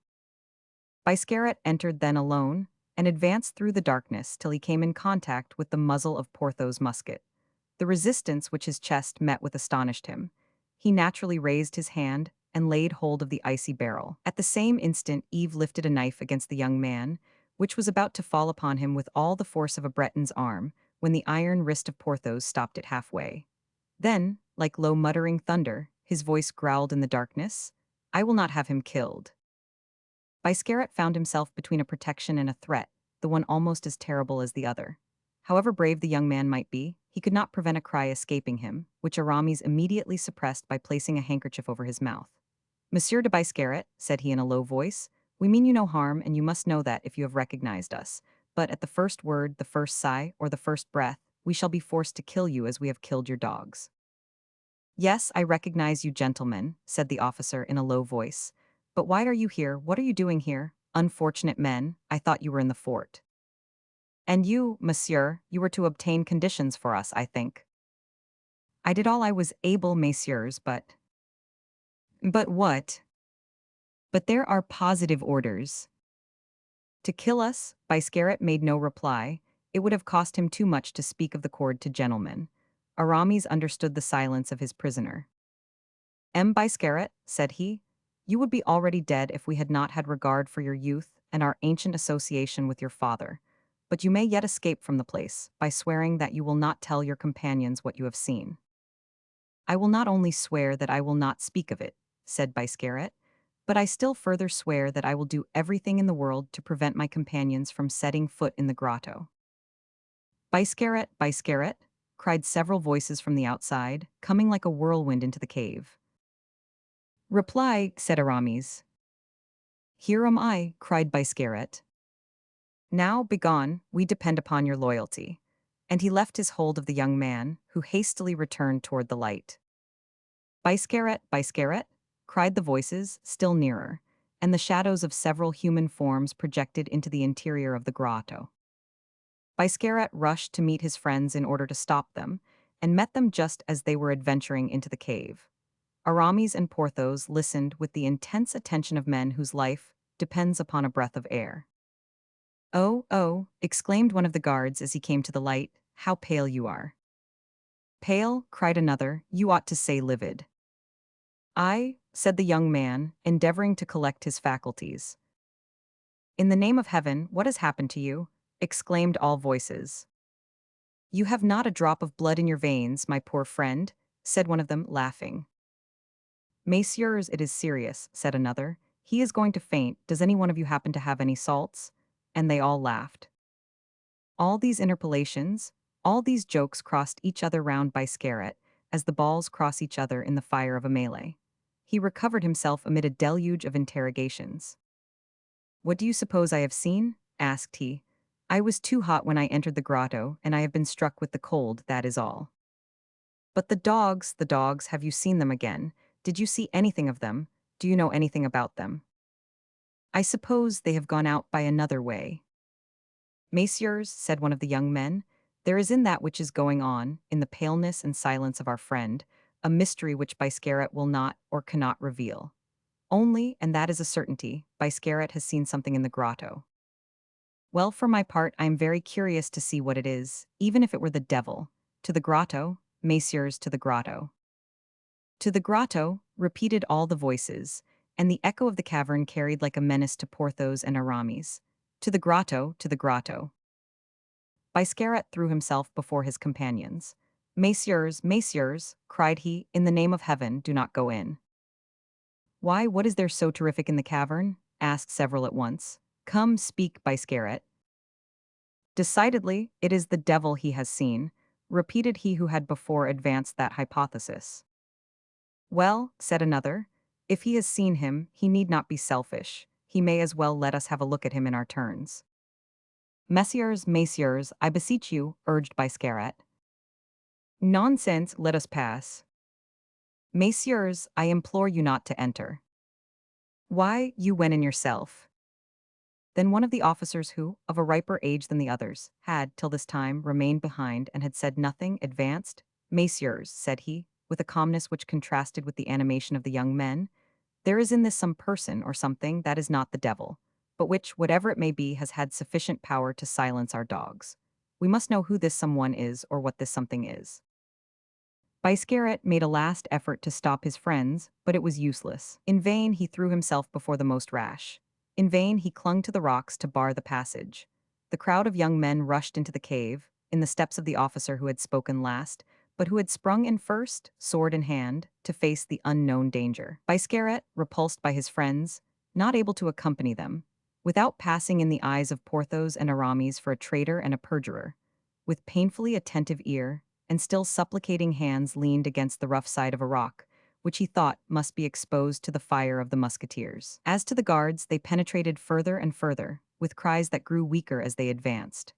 Biscarat entered then alone, and advanced through the darkness till he came in contact with the muzzle of Porthos' musket. The resistance which his chest met with astonished him. He naturally raised his hand and laid hold of the icy barrel. At the same instant Yves lifted a knife against the young man, which was about to fall upon him with all the force of a Breton's arm, when the iron wrist of Porthos stopped it halfway. Then, like low muttering thunder, his voice growled in the darkness, "I will not have him killed." Biscarat found himself between a protection and a threat, the one almost as terrible as the other. However brave the young man might be, he could not prevent a cry escaping him, which Aramis immediately suppressed by placing a handkerchief over his mouth. "Monsieur de Biscarat," said he in a low voice, "we mean you no harm, and you must know that if you have recognized us. But at the first word, the first sigh, or the first breath, we shall be forced to kill you as we have killed your dogs." "Yes, I recognize you, gentlemen," said the officer in a low voice. "But why are you here? What are you doing here? Unfortunate men, I thought you were in the fort." "And you, monsieur, you were to obtain conditions for us, I think." "I did all I was able, messieurs, but—" "But what?" "But there are positive orders." "To kill us?" Biscarat made no reply. It would have cost him too much to speak of the cord to gentlemen. Aramis understood the silence of his prisoner. "M. Biscarat," said he, "you would be already dead if we had not had regard for your youth and our ancient association with your father. But you may yet escape from the place, by swearing that you will not tell your companions what you have seen." "I will not only swear that I will not speak of it," said Biscarat, "but I still further swear that I will do everything in the world to prevent my companions from setting foot in the grotto." "Biscarat, Biscarat," cried several voices from the outside, coming like a whirlwind into the cave. "Reply," said Aramis. "Here am I," cried Biscarat. "Now, begone, we depend upon your loyalty." And he left his hold of the young man, who hastily returned toward the light. "Biscarat, Biscarat," cried the voices, still nearer, and the shadows of several human forms projected into the interior of the grotto. Biscarat rushed to meet his friends in order to stop them, and met them just as they were adventuring into the cave. Aramis and Porthos listened with the intense attention of men whose life depends upon a breath of air. "Oh, oh," exclaimed one of the guards as he came to the light, "how pale you are." "Pale?" cried another, "you ought to say livid." "I," said the young man, endeavoring to collect his faculties. "In the name of heaven, what has happened to you?" exclaimed all voices. "You have not a drop of blood in your veins, my poor friend," said one of them, laughing. "Messieurs, it is serious," said another. "He is going to faint. Does any one of you happen to have any salts?" And they all laughed. All these interpolations, all these jokes crossed each other round Biscarat, as the balls cross each other in the fire of a melee. He recovered himself amid a deluge of interrogations. "What do you suppose I have seen?" asked he. "I was too hot when I entered the grotto, and I have been struck with the cold, that is all." "But the dogs, have you seen them again? Did you see anything of them? Do you know anything about them?" "I suppose they have gone out by another way." "Messieurs," said one of the young men, "there is in that which is going on, in the paleness and silence of our friend, a mystery which Biscarat will not or cannot reveal. Only, and that is a certainty, Biscarat has seen something in the grotto. Well, for my part, I am very curious to see what it is, even if it were the devil. To the grotto, messieurs, to the grotto." "To the grotto," repeated all the voices, and the echo of the cavern carried like a menace to Porthos and Aramis. "To the grotto, to the grotto." Biscarat threw himself before his companions. "Messieurs, messieurs," cried he, "in the name of heaven, do not go in." "Why, what is there so terrific in the cavern?" asked several at once. "Come, speak, Biscarat." "Decidedly, it is the devil he has seen," repeated he who had before advanced that hypothesis. "Well," said another, "if he has seen him, he need not be selfish. He may as well let us have a look at him in our turns." "Messieurs, messieurs, I beseech you," urged Biscarat. "Nonsense, let us pass." "Messieurs, I implore you not to enter." "Why, you went in yourself." Then one of the officers who, of a riper age than the others, had, till this time, remained behind and had said nothing, advanced. "Messieurs," said he, with a calmness which contrasted with the animation of the young men, "there is in this some person or something that is not the devil. but which, whatever it may be, has had sufficient power to silence our dogs. We must know who this someone is or what this something is. Biscarat made a last effort to stop his friends, but it was useless. In vain he threw himself before the most rash. In vain he clung to the rocks to bar the passage. The crowd of young men rushed into the cave, in the steps of the officer who had spoken last, but who had sprung in first, sword in hand, to face the unknown danger. Biscarat, repulsed by his friends, not able to accompany them, without passing in the eyes of Porthos and Aramis for a traitor and a perjurer, with painfully attentive ear, and still supplicating hands leaned against the rough side of a rock, which he thought must be exposed to the fire of the musketeers. As to the guards, they penetrated further and further, with cries that grew weaker as they advanced.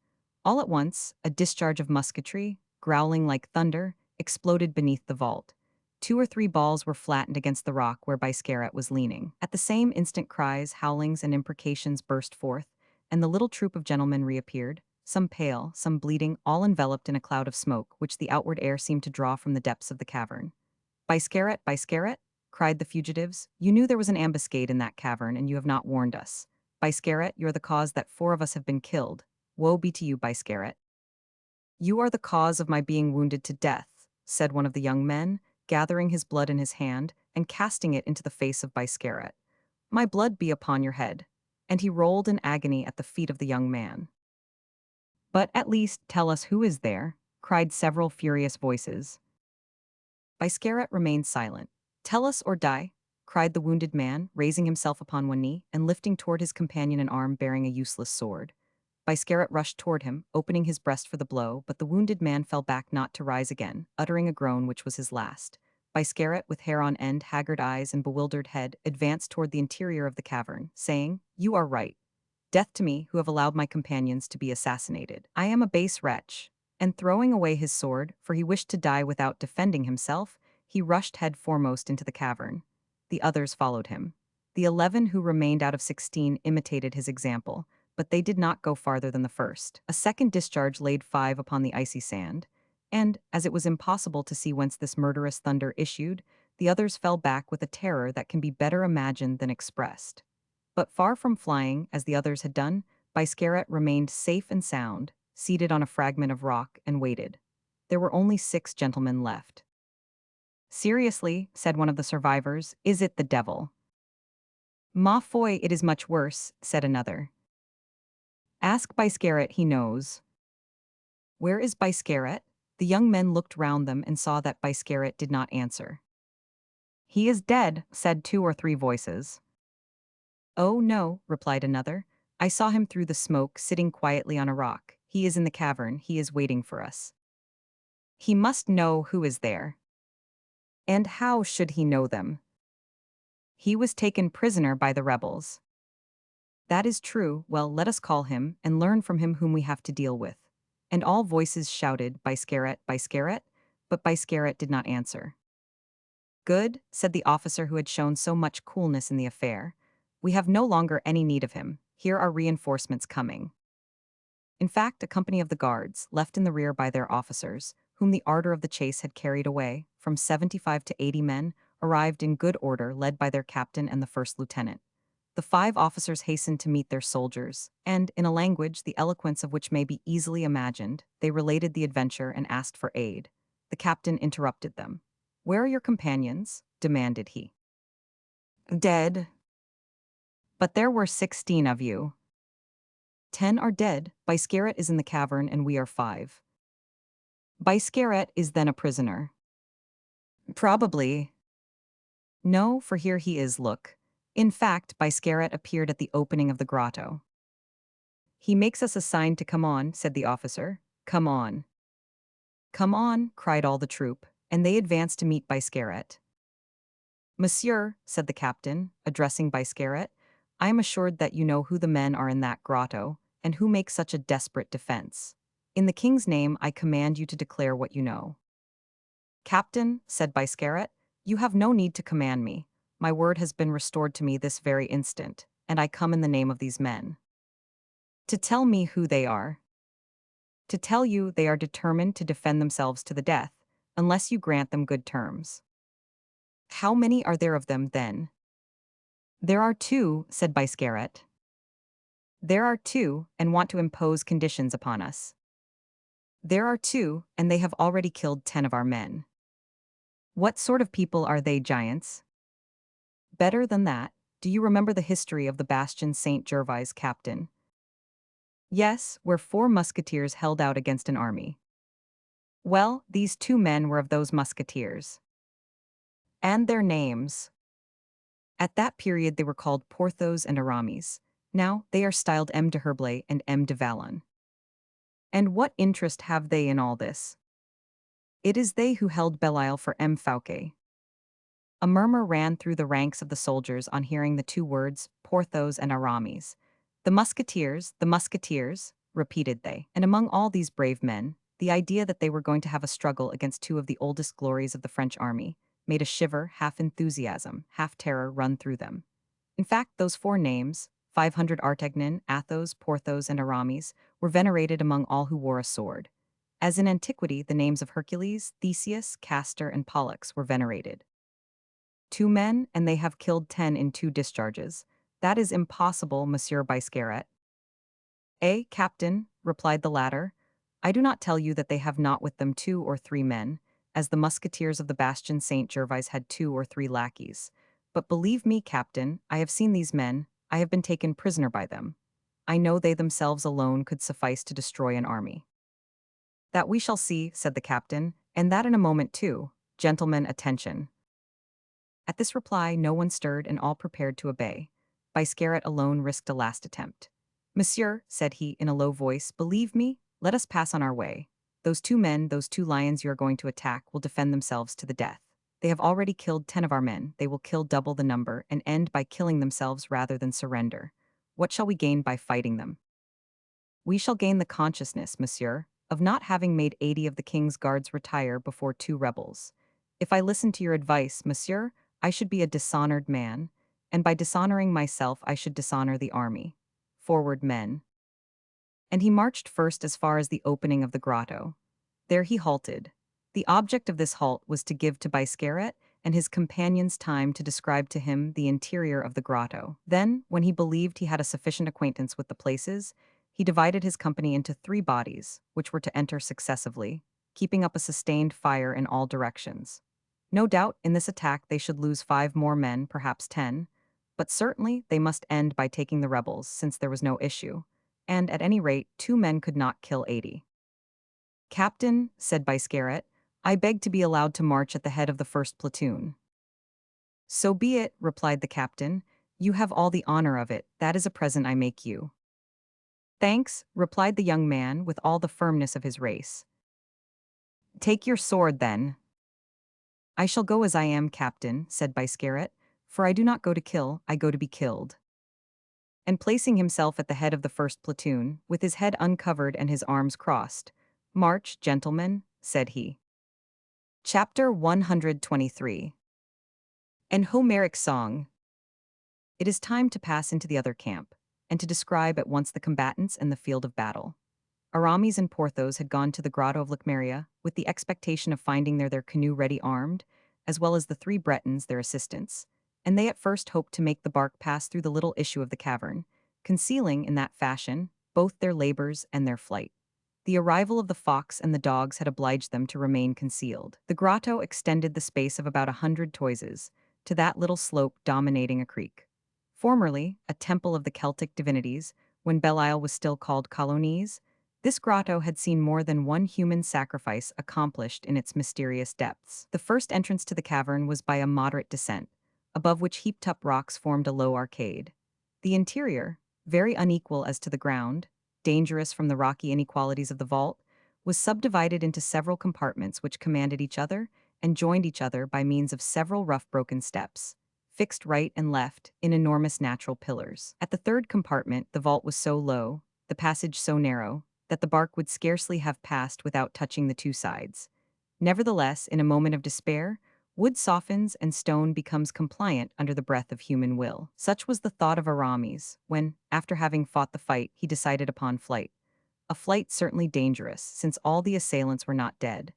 All at once, a discharge of musketry, growling like thunder, exploded beneath the vault. 2 or 3 balls were flattened against the rock where Biscarat was leaning. At the same instant cries, howlings, and imprecations burst forth, and the little troop of gentlemen reappeared, some pale, some bleeding, all enveloped in a cloud of smoke, which the outward air seemed to draw from the depths of the cavern. Biscarat, Biscarat, cried the fugitives, you knew there was an ambuscade in that cavern, and you have not warned us. Biscarat, you are the cause that 4 of us have been killed. Woe be to you, Biscarat. You are the cause of my being wounded to death, said one of the young men, gathering his blood in his hand and casting it into the face of Biscarat. My blood be upon your head. And he rolled in agony at the feet of the young man. But at least tell us who is there, cried several furious voices. Biscarat remained silent. Tell us or die, cried the wounded man, raising himself upon one knee and lifting toward his companion an arm bearing a useless sword. Biscarat rushed toward him, opening his breast for the blow, but the wounded man fell back not to rise again, uttering a groan which was his last. Biscarat, with hair on end, haggard eyes, and bewildered head, advanced toward the interior of the cavern, saying, You are right. Death to me, who have allowed my companions to be assassinated. I am a base wretch. And throwing away his sword, for he wished to die without defending himself, he rushed head foremost into the cavern. The others followed him. The 11 who remained out of 16 imitated his example, but they did not go farther than the first. A second discharge laid 5 upon the icy sand, and, as it was impossible to see whence this murderous thunder issued, the others fell back with a terror that can be better imagined than expressed. But far from flying, as the others had done, Biscarat remained safe and sound, seated on a fragment of rock, and waited. There were only 6 gentlemen left. Seriously, said one of the survivors, is it the devil? Ma foi, it is much worse, said another. Ask Biscarat, he knows. Where is Biscarat? The young men looked round them and saw that Biscarat did not answer. He is dead, said 2 or 3 voices. Oh, no, replied another. I saw him through the smoke, sitting quietly on a rock. He is in the cavern, he is waiting for us. He must know who is there. And how should he know them? He was taken prisoner by the rebels. That is true, well, let us call him, and learn from him whom we have to deal with. And all voices shouted, Biscarat, Biscarat, but Biscarat did not answer. Good, said the officer who had shown so much coolness in the affair. We have no longer any need of him. Here are reinforcements coming. In fact, a company of the guards, left in the rear by their officers, whom the ardor of the chase had carried away, from 75 to 80 men, arrived in good order, led by their captain and the first lieutenant. The 5 officers hastened to meet their soldiers, and, in a language the eloquence of which may be easily imagined, they related the adventure and asked for aid. The captain interrupted them. Where are your companions? Demanded he. Dead. But there were 16 of you. 10 are dead, Biscarat is in the cavern, and we are 5. Biscarat is then a prisoner. Probably. No, for here he is, look. In fact, Biscarat appeared at the opening of the grotto. He makes us a sign to come on, said the officer. Come on. Come on, cried all the troop, and they advanced to meet Biscarat. Monsieur, said the captain, addressing Biscarat, I am assured that you know who the men are in that grotto, and who make such a desperate defense. In the king's name, I command you to declare what you know. Captain, said Biscarat, you have no need to command me. My word has been restored to me this very instant, and I come in the name of these men. To tell me who they are. To tell you they are determined to defend themselves to the death, unless you grant them good terms. How many are there of them, then? There are 2, said Biscarat. There are two, and want to impose conditions upon us. There are two, and they have already killed 10 of our men. What sort of people are they, giants? Better than that, do you remember the history of the Bastion Saint Gervais, captain? Yes, where 4 musketeers held out against an army. Well, these 2 men were of those musketeers. And their names. At that period they were called Porthos and Aramis. Now they are styled M. de Herblay and M. de Valon. And what interest have they in all this? It is they who held Belle-Isle for M. Fouquet. A murmur ran through the ranks of the soldiers on hearing the 2 words, Porthos and Aramis. The musketeers, repeated they. And among all these brave men, the idea that they were going to have a struggle against 2 of the oldest glories of the French army made a shiver, half enthusiasm, half terror run through them. In fact, those 4 names, 500 Artagnan, Athos, Porthos, and Aramis, were venerated among all who wore a sword. As in antiquity, the names of Hercules, Theseus, Castor, and Pollux were venerated. 2 men, and they have killed 10 in 2 discharges. That is impossible, Monsieur Biscarat. Eh, captain, replied the latter. I do not tell you that they have not with them 2 or 3 men, as the musketeers of the Bastion Saint Gervais had 2 or 3 lackeys. But believe me, captain, I have seen these men, I have been taken prisoner by them. I know they themselves alone could suffice to destroy an army. That we shall see, said the captain, and that in a moment too. Gentlemen, attention. At this reply no one stirred and all prepared to obey. Biscarat alone risked a last attempt. Monsieur, said he in a low voice, believe me, let us pass on our way. Those 2 men, those 2 lions you are going to attack, will defend themselves to the death. They have already killed 10 of our men, they will kill double the number and end by killing themselves rather than surrender. What shall we gain by fighting them? We shall gain the consciousness, monsieur, of not having made 80 of the king's guards retire before 2 rebels. If I listened to your advice, monsieur, I should be a dishonored man, and by dishonoring myself I should dishonor the army. Forward, men. And he marched first as far as the opening of the grotto. There he halted. The object of this halt was to give to Biscarat and his companions time to describe to him the interior of the grotto. Then, when he believed he had a sufficient acquaintance with the places, he divided his company into 3 bodies, which were to enter successively, keeping up a sustained fire in all directions. No doubt, in this attack they should lose 5 more men, perhaps 10, but certainly they must end by taking the rebels, since there was no issue, and at any rate 2 men could not kill 80. Captain, said Biscarat, I beg to be allowed to march at the head of the first platoon. So be it, replied the captain. You have all the honor of it, that is a present I make you. Thanks, replied the young man with all the firmness of his race. Take your sword, then. I shall go as I am, captain, said Biscarat, for I do not go to kill, I go to be killed. And placing himself at the head of the first platoon, with his head uncovered and his arms crossed, March, gentlemen, said he. Chapter 123. An Homeric Song. It is time to pass into the other camp, and to describe at once the combatants and the field of battle. Aramis and Porthos had gone to the grotto of Locmaria with the expectation of finding there their canoe ready armed, as well as the 3 Bretons, their assistants, and they at first hoped to make the bark pass through the little issue of the cavern, concealing, in that fashion, both their labors and their flight. The arrival of the fox and the dogs had obliged them to remain concealed. The grotto extended the space of about 100 toises, to that little slope dominating a creek. Formerly, a temple of the Celtic divinities, when Belle-Isle was still called Colonise, this grotto had seen more than one human sacrifice accomplished in its mysterious depths. The first entrance to the cavern was by a moderate descent, above which heaped-up rocks formed a low arcade. The interior, very unequal as to the ground, dangerous from the rocky inequalities of the vault, was subdivided into several compartments which commanded each other and joined each other by means of several rough broken steps, fixed right and left in enormous natural pillars. At the 3rd compartment the vault was so low, the passage so narrow, that the bark would scarcely have passed without touching the 2 sides. Nevertheless, in a moment of despair, wood softens and stone becomes compliant under the breath of human will. Such was the thought of Aramis, when, after having fought the fight, he decided upon flight. A flight certainly dangerous, since all the assailants were not dead,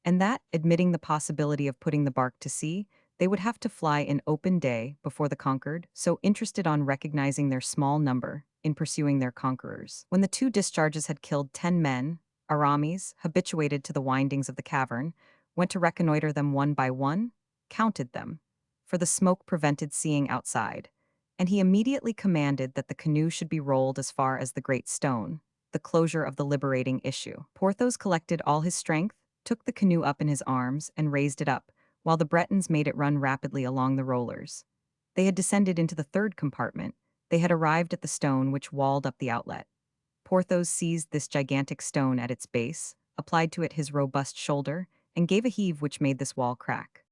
and that, admitting the possibility of putting the bark to sea, they would have to fly in open day before the conquered, so interested on recognizing their small number, in pursuing their conquerors. When the 2 discharges had killed 10 men, Aramis, habituated to the windings of the cavern, went to reconnoiter them one by one, counted them, for the smoke prevented seeing outside, and he immediately commanded that the canoe should be rolled as far as the great stone, the closure of the liberating issue. Porthos collected all his strength, took the canoe up in his arms, and raised it up, while the Bretons made it run rapidly along the rollers. They had descended into the 3rd compartment. They had arrived at the stone which walled up the outlet. Porthos seized this gigantic stone at its base, applied to it his robust shoulder, and gave a heave which made this wall crack.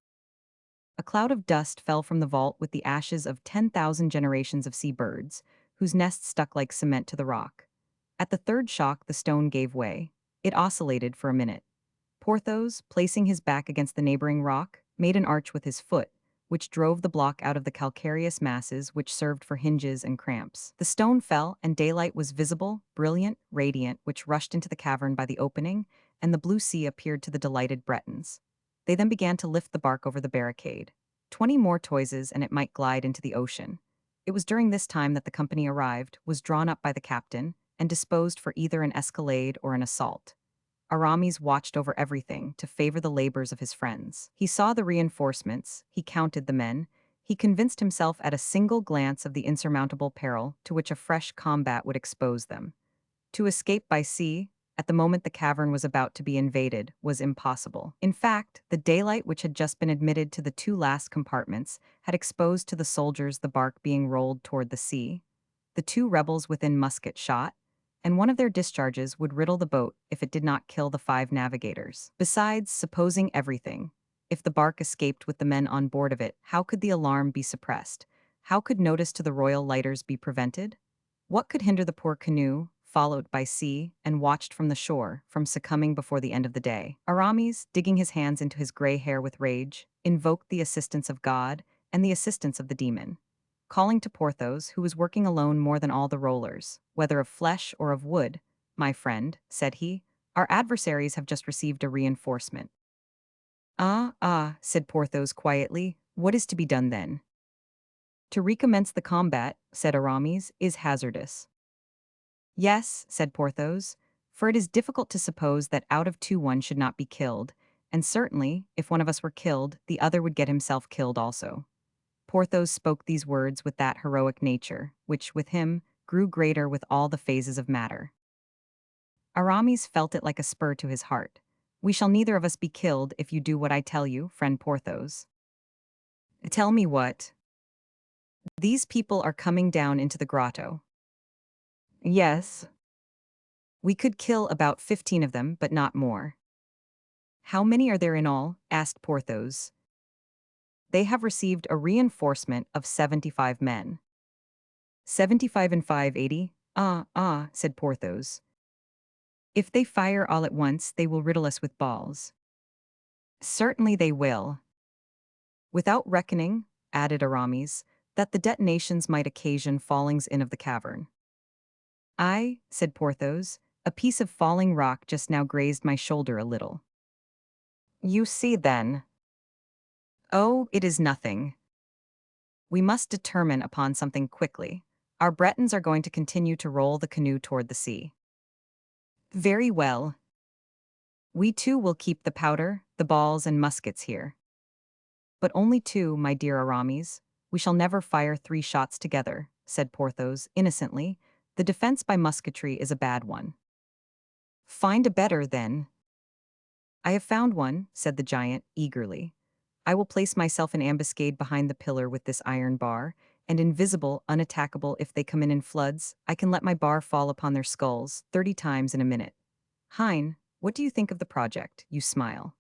A cloud of dust fell from the vault with the ashes of 10,000 generations of sea-birds, whose nests stuck like cement to the rock. At the 3rd shock, the stone gave way. It oscillated for a minute. Porthos, placing his back against the neighboring rock, made an arch with his foot, which drove the block out of the calcareous masses which served for hinges and cramps. The stone fell, and daylight was visible, brilliant, radiant, which rushed into the cavern by the opening, and the blue sea appeared to the delighted Bretons. They then began to lift the bark over the barricade. 20 more toises, and it might glide into the ocean. It was during this time that the company arrived, was drawn up by the captain, and disposed for either an escalade or an assault. Aramis watched over everything to favor the labors of his friends. He saw the reinforcements, he counted the men, he convinced himself at a single glance of the insurmountable peril to which a fresh combat would expose them. To escape by sea, at the moment the cavern was about to be invaded, was impossible. In fact, the daylight which had just been admitted to the 2 last compartments had exposed to the soldiers the bark being rolled toward the sea, the 2 rebels within musket shot, and one of their discharges would riddle the boat if it did not kill the 5 navigators. Besides, supposing everything, if the bark escaped with the men on board of it, how could the alarm be suppressed? How could notice to the royal lighters be prevented? What could hinder the poor canoe, followed by sea and watched from the shore, from succumbing before the end of the day? Aramis, digging his hands into his gray hair with rage, invoked the assistance of God and the assistance of the demon. Calling to Porthos, who was working alone more than all the rollers, whether of flesh or of wood, "My friend," said he, "our adversaries have just received a reinforcement." Ah, said Porthos quietly, "what is to be done then?" "To recommence the combat," said Aramis, "is hazardous." "Yes," said Porthos, "for it is difficult to suppose that out of 2 one should not be killed, and certainly, if one of us were killed, the other would get himself killed also." Porthos spoke these words with that heroic nature, which, with him, grew greater with all the phases of matter. Aramis felt it like a spur to his heart. "We shall neither of us be killed if you do what I tell you, friend Porthos." "Tell me what?" "These people are coming down into the grotto." "Yes." "We could kill about 15 of them, but not more." "How many are there in all?" asked Porthos. "They have received a reinforcement of 75 men." 75 and 580? Said Porthos. "If they fire all at once, they will riddle us with balls." "Certainly they will." "Without reckoning," added Aramis, "that the detonations might occasion fallings in of the cavern." "Aye," said Porthos, "a piece of falling rock just now grazed my shoulder a little." "You see, then." "Oh, it is nothing. We must determine upon something quickly. Our Bretons are going to continue to roll the canoe toward the sea." "Very well. We too will keep the powder, the balls, and muskets here." "But only 2, my dear Aramis. We shall never fire 3 shots together," said Porthos, innocently. "The defense by musketry is a bad one." "Find a better, then." "I have found one," said the giant, eagerly. "I will place myself in ambuscade behind the pillar with this iron bar, and invisible, unattackable if they come in floods, I can let my bar fall upon their skulls 30 times in a minute. Hein, what do you think of the project? You smile."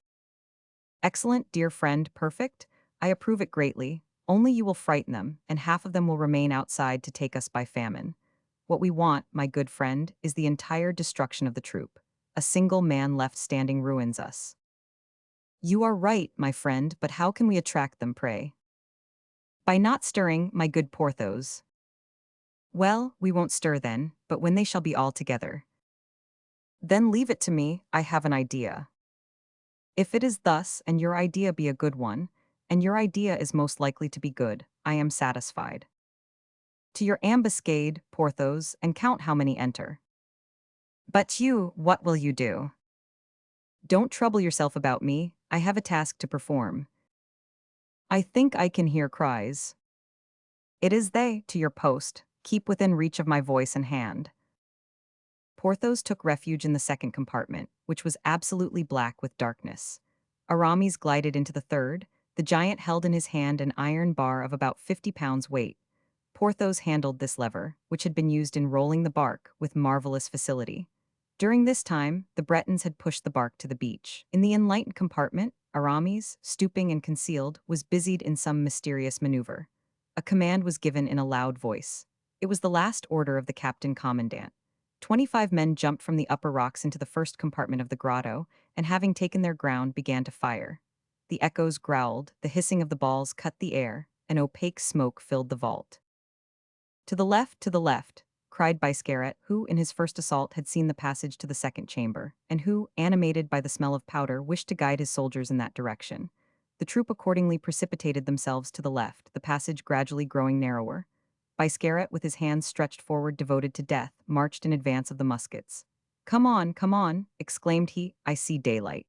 "Excellent, dear friend, perfect. I approve it greatly. Only you will frighten them, and half of them will remain outside to take us by famine. What we want, my good friend, is the entire destruction of the troop. A single man left standing ruins us." "You are right, my friend, but how can we attract them, pray?" "By not stirring, my good Porthos." "Well, we won't stir then, but when they shall be all together." "Then leave it to me, I have an idea." "If it is thus, and your idea be a good one, and your idea is most likely to be good, I am satisfied." To your ambuscade, Porthos, and count how many enter. But you, what will you do? Don't trouble yourself about me, I have a task to perform. I think I can hear cries. It is they, to your post, keep within reach of my voice and hand. Porthos took refuge in the second compartment, which was absolutely black with darkness. Aramis glided into the third. The giant held in his hand an iron bar of about 50 pounds weight. Porthos handled this lever, which had been used in rolling the bark, with marvelous facility. During this time, the Bretons had pushed the bark to the beach. In the enlightened compartment, Aramis, stooping and concealed, was busied in some mysterious maneuver. A command was given in a loud voice. It was the last order of the captain commandant. 25 men jumped from the upper rocks into the first compartment of the grotto, and having taken their ground, began to fire. The echoes growled, the hissing of the balls cut the air, and opaque smoke filled the vault. To the left, cried Biscarat, who, in his first assault, had seen the passage to the second chamber, and who, animated by the smell of powder, wished to guide his soldiers in that direction. The troop accordingly precipitated themselves to the left, the passage gradually growing narrower. Biscarat, with his hands stretched forward devoted to death, marched in advance of the muskets. Come on, exclaimed he, I see daylight.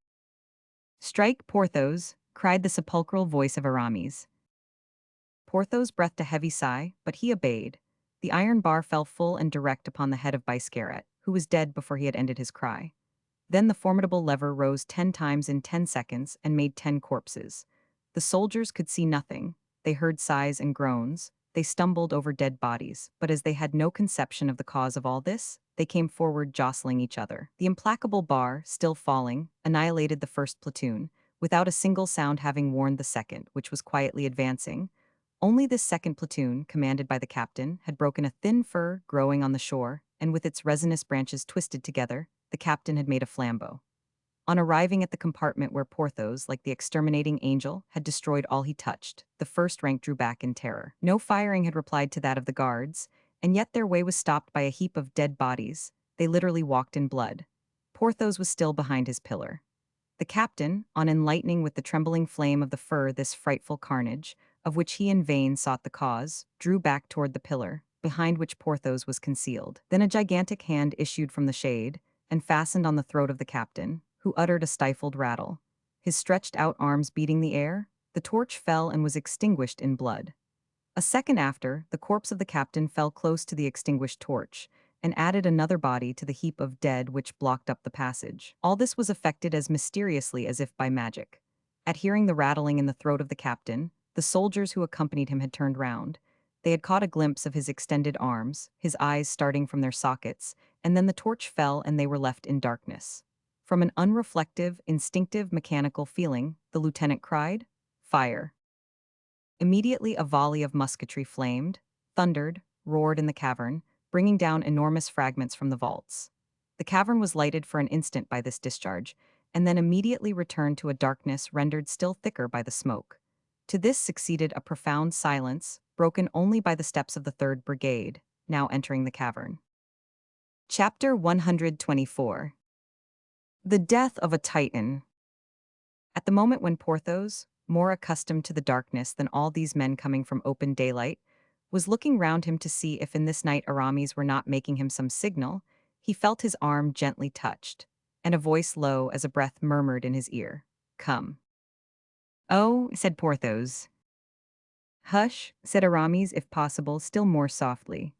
Strike, Porthos, cried the sepulchral voice of Aramis. Porthos breathed a heavy sigh, but he obeyed. The iron bar fell full and direct upon the head of Biscarat, who was dead before he had ended his cry. Then the formidable lever rose 10 times in 10 seconds and made 10 corpses. The soldiers could see nothing. They heard sighs and groans. They stumbled over dead bodies, but as they had no conception of the cause of all this, they came forward jostling each other. The implacable bar, still falling, annihilated the first platoon, without a single sound having warned the second, which was quietly advancing. Only this second platoon, commanded by the captain, had broken a thin fir growing on the shore, and with its resinous branches twisted together, the captain had made a flambeau. On arriving at the compartment where Porthos, like the exterminating angel, had destroyed all he touched, the first rank drew back in terror. No firing had replied to that of the guards, and yet their way was stopped by a heap of dead bodies. They literally walked in blood. Porthos was still behind his pillar. The captain, on enlightening with the trembling flame of the fir this frightful carnage, of which he in vain sought the cause, drew back toward the pillar, behind which Porthos was concealed. Then a gigantic hand issued from the shade, and fastened on the throat of the captain, who uttered a stifled rattle. His stretched out arms beating the air, the torch fell and was extinguished in blood. A second after, the corpse of the captain fell close to the extinguished torch, and added another body to the heap of dead which blocked up the passage. All this was effected as mysteriously as if by magic. At hearing the rattling in the throat of the captain, the soldiers who accompanied him had turned round. They had caught a glimpse of his extended arms, his eyes starting from their sockets, and then the torch fell and they were left in darkness. From an unreflective, instinctive, mechanical feeling, the lieutenant cried, "Fire!" Immediately a volley of musketry flamed, thundered, roared in the cavern, bringing down enormous fragments from the vaults. The cavern was lighted for an instant by this discharge, and then immediately returned to a darkness rendered still thicker by the smoke. To this succeeded a profound silence, broken only by the steps of the 3rd Brigade, now entering the cavern. Chapter 124. The Death of a Titan. At the moment when Porthos, more accustomed to the darkness than all these men coming from open daylight, was looking round him to see if in this night Aramis were not making him some signal, he felt his arm gently touched, and a voice low as a breath murmured in his ear, "Come." "Oh," said Porthos. "Hush," said Aramis, if possible, still more softly.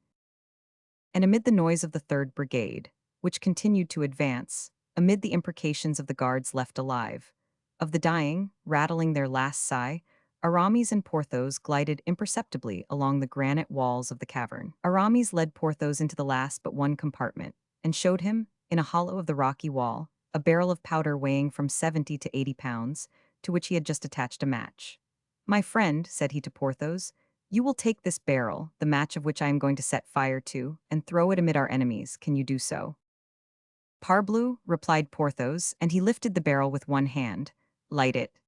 And amid the noise of the 3rd Brigade, which continued to advance, amid the imprecations of the guards left alive, of the dying, rattling their last sigh, Aramis and Porthos glided imperceptibly along the granite walls of the cavern. Aramis led Porthos into the last but one compartment, and showed him, in a hollow of the rocky wall, a barrel of powder weighing from 70 to 80 pounds, to which he had just attached a match. "My friend," said he to Porthos, "you will take this barrel, the match of which I am going to set fire to, and throw it amid our enemies. Can you do so?" "Parbleu," replied Porthos, and he lifted the barrel with one hand. "Light it."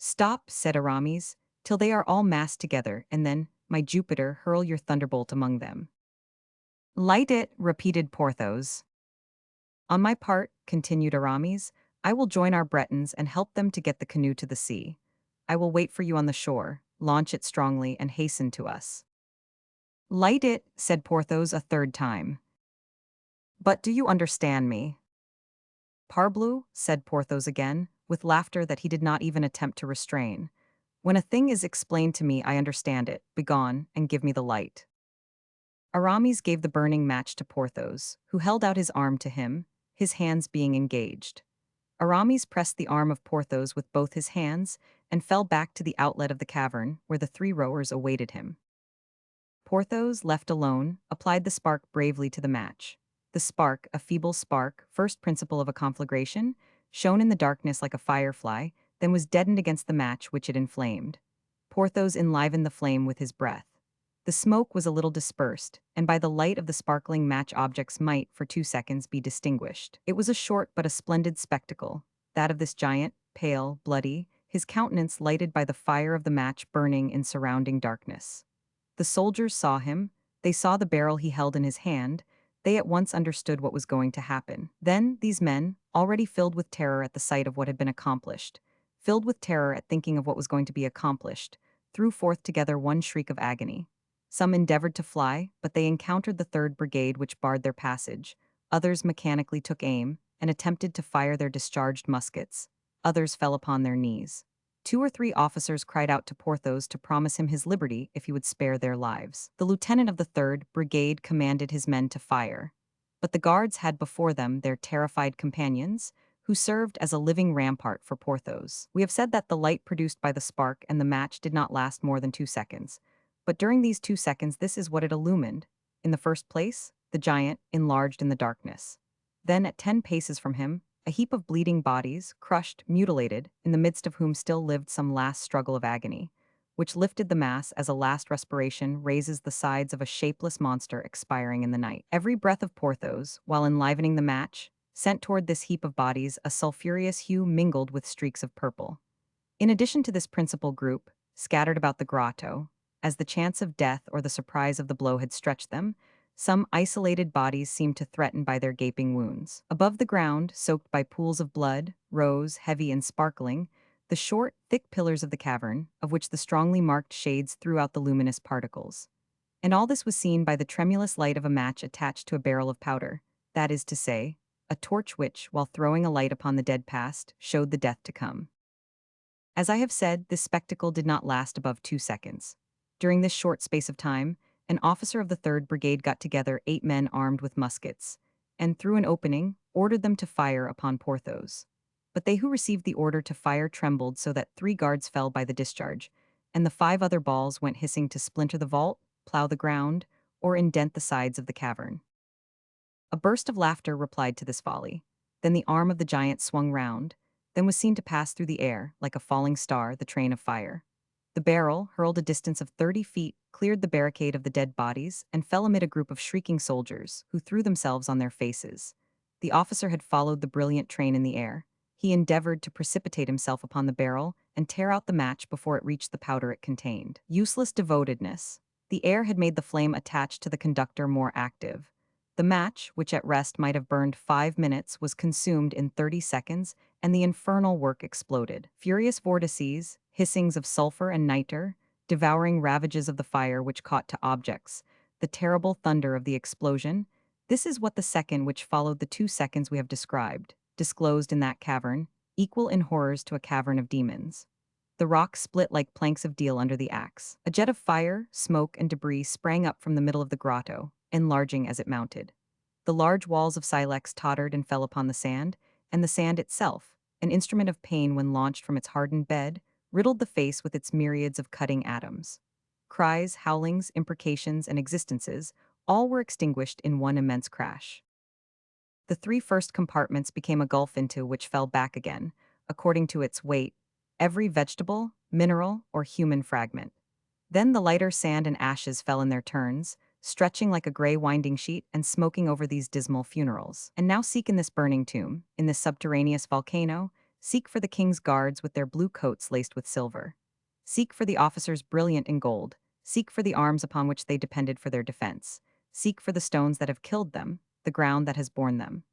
"Stop," said Aramis, "till they are all massed together, and then, my Jupiter, hurl your thunderbolt among them." "Light it," repeated Porthos. "On my part," continued Aramis, "I will join our Bretons and help them to get the canoe to the sea. I will wait for you on the shore, launch it strongly, and hasten to us." Light it, said Porthos a third time. But do you understand me? Parbleu, said Porthos again, with laughter that he did not even attempt to restrain. When a thing is explained to me, I understand it. Begone, and give me the light. Aramis gave the burning match to Porthos, who held out his arm to him, his hands being engaged. Aramis pressed the arm of Porthos with both his hands and fell back to the outlet of the cavern, where the three rowers awaited him. Porthos, left alone, applied the spark bravely to the match. The spark, a feeble spark, first principle of a conflagration, shone in the darkness like a firefly, then was deadened against the match which it inflamed. Porthos enlivened the flame with his breath. The smoke was a little dispersed, and by the light of the sparkling match objects might, for 2 seconds, be distinguished. It was a short but a splendid spectacle, that of this giant, pale, bloody, his countenance lighted by the fire of the match burning in surrounding darkness. The soldiers saw him, they saw the barrel he held in his hand, they at once understood what was going to happen. Then these men, already filled with terror at the sight of what had been accomplished, filled with terror at thinking of what was going to be accomplished, threw forth together one shriek of agony. Some endeavored to fly, but they encountered the third brigade which barred their passage. Others mechanically took aim and attempted to fire their discharged muskets. Others fell upon their knees. 2 or 3 officers cried out to Porthos to promise him his liberty if he would spare their lives. The lieutenant of the third brigade commanded his men to fire. But the guards had before them their terrified companions, who served as a living rampart for Porthos. We have said that the light produced by the spark and the match did not last more than 2 seconds. But during these 2 seconds, this is what it illumined. In the first place, the giant, enlarged in the darkness. Then, at 10 paces from him, a heap of bleeding bodies, crushed, mutilated, in the midst of whom still lived some last struggle of agony, which lifted the mass as a last respiration raises the sides of a shapeless monster expiring in the night. Every breath of Porthos, while enlivening the match, sent toward this heap of bodies a sulphureous hue mingled with streaks of purple. In addition to this principal group, scattered about the grotto, as the chance of death or the surprise of the blow had stretched them, some isolated bodies seemed to threaten by their gaping wounds. Above the ground, soaked by pools of blood, rose, heavy and sparkling, the short, thick pillars of the cavern, of which the strongly marked shades threw out the luminous particles. And all this was seen by the tremulous light of a match attached to a barrel of powder, that is to say, a torch which, while throwing a light upon the dead past, showed the death to come. As I have said, this spectacle did not last above 2 seconds. During this short space of time, an officer of the 3rd Brigade got together 8 men armed with muskets, and through an opening, ordered them to fire upon Porthos. But they who received the order to fire trembled so that 3 guards fell by the discharge, and the 5 other balls went hissing to splinter the vault, plow the ground, or indent the sides of the cavern. A burst of laughter replied to this volley. Then the arm of the giant swung round, then was seen to pass through the air, like a falling star, the train of fire. The barrel, hurled a distance of 30 feet, cleared the barricade of the dead bodies and fell amid a group of shrieking soldiers, who threw themselves on their faces. The officer had followed the brilliant train in the air. He endeavored to precipitate himself upon the barrel and tear out the match before it reached the powder it contained. Useless devotedness. The air had made the flame attached to the conductor more active. The match, which at rest might have burned 5 minutes, was consumed in 30 seconds, and the infernal work exploded. Furious vortices, hissings of sulfur and nitre, devouring ravages of the fire which caught to objects, the terrible thunder of the explosion, this is what the second which followed the 2 seconds we have described, disclosed in that cavern, equal in horrors to a cavern of demons. The rock split like planks of deal under the axe. A jet of fire, smoke, and debris sprang up from the middle of the grotto, enlarging as it mounted. The large walls of silex tottered and fell upon the sand, and the sand itself, an instrument of pain when launched from its hardened bed, riddled the face with its myriads of cutting atoms. Cries, howlings, imprecations, and existences, all were extinguished in one immense crash. The 3 first compartments became a gulf into which fell back again, according to its weight, every vegetable, mineral, or human fragment. Then the lighter sand and ashes fell in their turns, stretching like a gray winding sheet and smoking over these dismal funerals. And now seek in this burning tomb, in this subterraneous volcano, seek for the king's guards with their blue coats laced with silver. Seek for the officers brilliant in gold. Seek for the arms upon which they depended for their defense. Seek for the stones that have killed them, the ground that has borne them.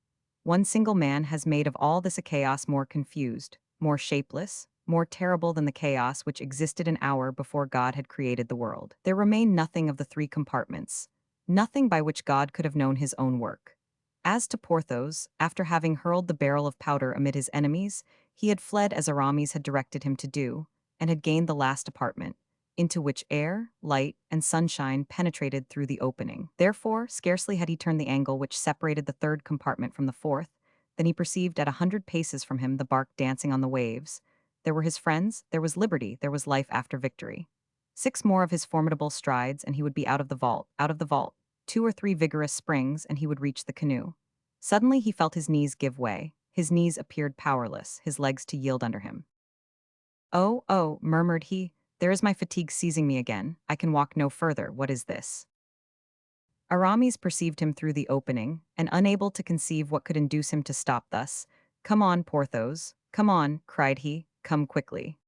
One single man has made of all this a chaos more confused, more shapeless, more terrible than the chaos which existed an hour before God had created the world. There remained nothing of the three compartments, nothing by which God could have known his own work. As to Porthos, after having hurled the barrel of powder amid his enemies, he had fled as Aramis had directed him to do, and had gained the last apartment, into which air, light, and sunshine penetrated through the opening. Therefore, scarcely had he turned the angle which separated the third compartment from the fourth, than he perceived at 100 paces from him the bark dancing on the waves. There were his friends, there was liberty, there was life after victory. 6 more of his formidable strides, and he would be out of the vault, out of the vault. 2 or 3 vigorous springs, and he would reach the canoe. Suddenly he felt his knees give way. His knees appeared powerless, his legs to yield under him. "Oh, oh," murmured he, "there is my fatigue seizing me again. I can walk no further. What is this?" Aramis perceived him through the opening, and unable to conceive what could induce him to stop thus. "Come on, Porthos, come on," cried he, "come quickly."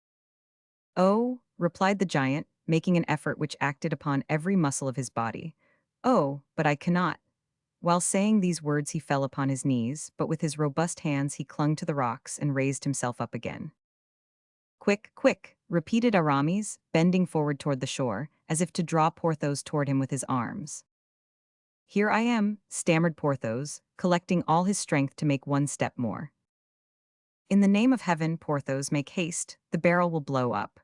"Oh," replied the giant, making an effort which acted upon every muscle of his body. "Oh, but I cannot." While saying these words he fell upon his knees, but with his robust hands he clung to the rocks and raised himself up again. "Quick, quick," repeated Aramis, bending forward toward the shore, as if to draw Porthos toward him with his arms. "Here I am," stammered Porthos, collecting all his strength to make one step more. "In the name of heaven, Porthos, make haste, the barrel will blow up."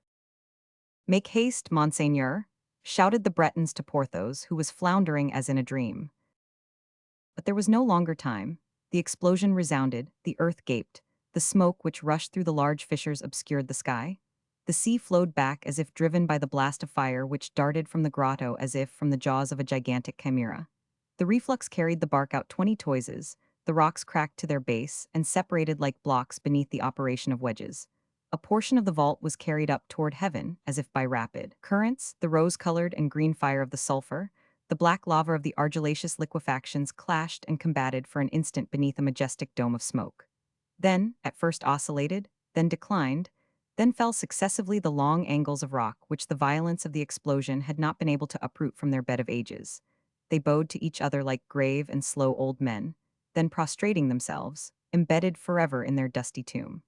"Make haste, Monseigneur," shouted the Bretons to Porthos, who was floundering as in a dream. But there was no longer time. The explosion resounded, the earth gaped, the smoke which rushed through the large fissures obscured the sky. The sea flowed back as if driven by the blast of fire which darted from the grotto as if from the jaws of a gigantic chimera. The reflux carried the bark out 20 toises, the rocks cracked to their base and separated like blocks beneath the operation of wedges. A portion of the vault was carried up toward heaven, as if by rapid currents, the rose-colored and green fire of the sulfur, the black lava of the argillaceous liquefactions clashed and combated for an instant beneath a majestic dome of smoke. Then, at first oscillated, then declined, then fell successively the long angles of rock which the violence of the explosion had not been able to uproot from their bed of ages. They bowed to each other like grave and slow old men, then prostrating themselves, embedded forever in their dusty tomb.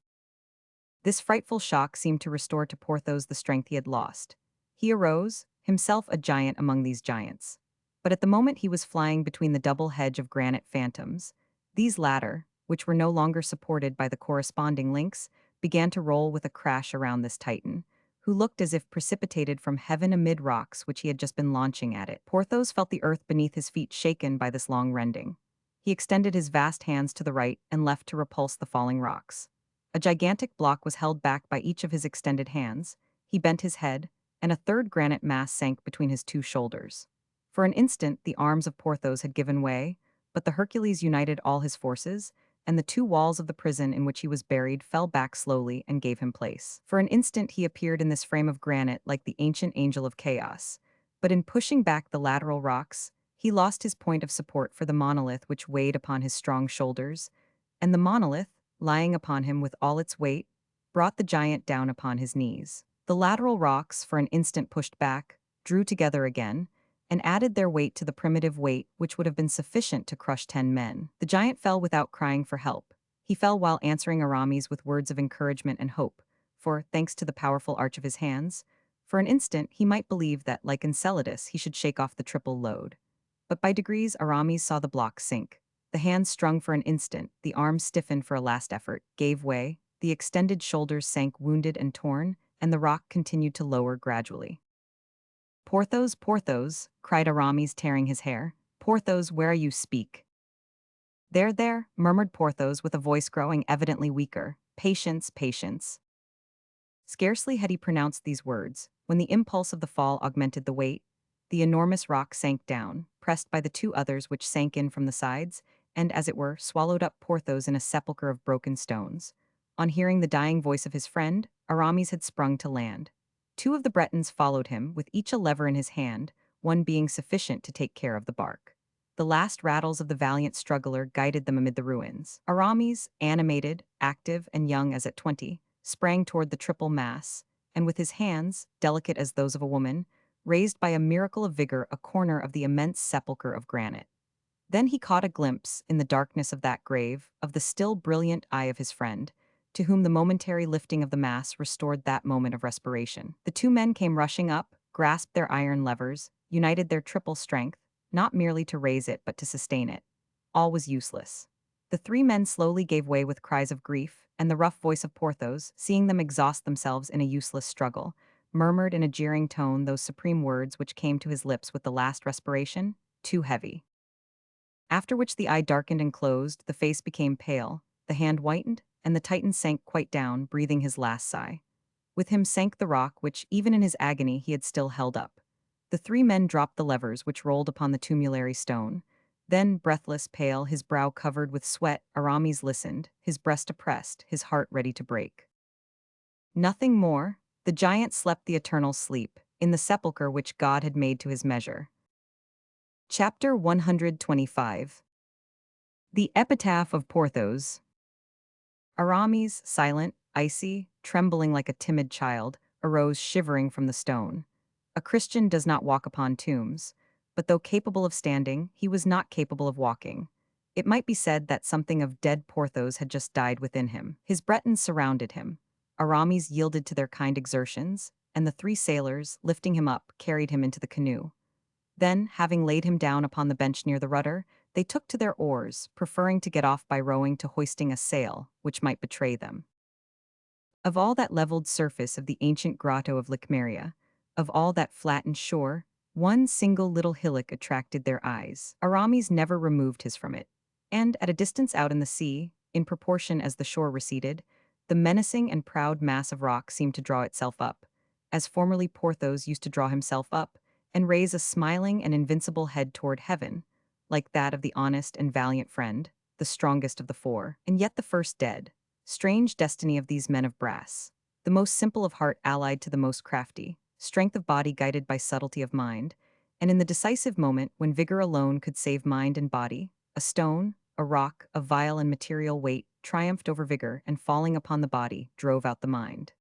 This frightful shock seemed to restore to Porthos the strength he had lost. He arose, himself a giant among these giants. But at the moment he was flying between the double hedge of granite phantoms, these latter, which were no longer supported by the corresponding links, began to roll with a crash around this Titan, who looked as if precipitated from heaven amid rocks which he had just been launching at it. Porthos felt the earth beneath his feet shaken by this long rending. He extended his vast hands to the right and left to repulse the falling rocks. A gigantic block was held back by each of his extended hands. He bent his head, and a third granite mass sank between his 2 shoulders. For an instant, the arms of Porthos had given way, but the Hercules united all his forces, and the 2 walls of the prison in which he was buried fell back slowly and gave him place. For an instant he appeared in this frame of granite like the ancient angel of chaos, but in pushing back the lateral rocks, he lost his point of support for the monolith which weighed upon his strong shoulders, and the monolith, lying upon him with all its weight, brought the giant down upon his knees. The lateral rocks, for an instant pushed back, drew together again, and added their weight to the primitive weight which would have been sufficient to crush 10 men. The giant fell without crying for help. He fell while answering Aramis with words of encouragement and hope, for, thanks to the powerful arch of his hands, for an instant he might believe that, like Enceladus, he should shake off the triple load. But by degrees Aramis saw the block sink. The hands strung for an instant, the arms stiffened for a last effort, gave way, the extended shoulders sank wounded and torn, and the rock continued to lower gradually. "Porthos, Porthos," cried Aramis, tearing his hair. "Porthos, where are you? Speak." "There, there," murmured Porthos with a voice growing evidently weaker. "Patience, patience." Scarcely had he pronounced these words, when the impulse of the fall augmented the weight. The enormous rock sank down, pressed by the 2 others which sank in from the sides, and, as it were, swallowed up Porthos in a sepulchre of broken stones. On hearing the dying voice of his friend, Aramis had sprung to land. 2 of the Bretons followed him, with each a lever in his hand, one being sufficient to take care of the bark. The last rattles of the valiant struggler guided them amid the ruins. Aramis, animated, active, and young as at 20, sprang toward the triple mass, and with his hands, delicate as those of a woman, raised by a miracle of vigor a corner of the immense sepulchre of granite. Then he caught a glimpse, in the darkness of that grave, of the still brilliant eye of his friend, to whom the momentary lifting of the mass restored that moment of respiration. The two men came rushing up, grasped their iron levers, united their triple strength, not merely to raise it but to sustain it. All was useless. The three men slowly gave way with cries of grief, and the rough voice of Porthos, seeing them exhaust themselves in a useless struggle, murmured in a jeering tone those supreme words which came to his lips with the last respiration, "Too heavy." After which the eye darkened and closed, the face became pale, the hand whitened, and the Titan sank quite down, breathing his last sigh. With him sank the rock which, even in his agony, he had still held up. The three men dropped the levers which rolled upon the tumulary stone. Then, breathless, pale, his brow covered with sweat, Aramis listened, his breast oppressed, his heart ready to break. Nothing more. The giant slept the eternal sleep, in the sepulchre which God had made to his measure. Chapter 125. The Epitaph of Porthos. Aramis, silent, icy, trembling like a timid child, arose shivering from the stone. A Christian does not walk upon tombs, but though capable of standing, he was not capable of walking. It might be said that something of dead Porthos had just died within him. His Bretons surrounded him. Aramis yielded to their kind exertions, and the three sailors, lifting him up, carried him into the canoe. Then, having laid him down upon the bench near the rudder, they took to their oars, preferring to get off by rowing to hoisting a sail, which might betray them. Of all that leveled surface of the ancient grotto of Lechmeria, of all that flattened shore, one single little hillock attracted their eyes. Aramis never removed his from it, and at a distance out in the sea, in proportion as the shore receded, the menacing and proud mass of rock seemed to draw itself up, as formerly Porthos used to draw himself up, and raise a smiling and invincible head toward heaven, like that of the honest and valiant friend, the strongest of the four, and yet the first dead. Strange destiny of these men of brass. The most simple of heart allied to the most crafty, strength of body guided by subtlety of mind, and in the decisive moment when vigor alone could save mind and body, a stone, a rock, of vile and material weight, triumphed over vigor and falling upon the body, drove out the mind.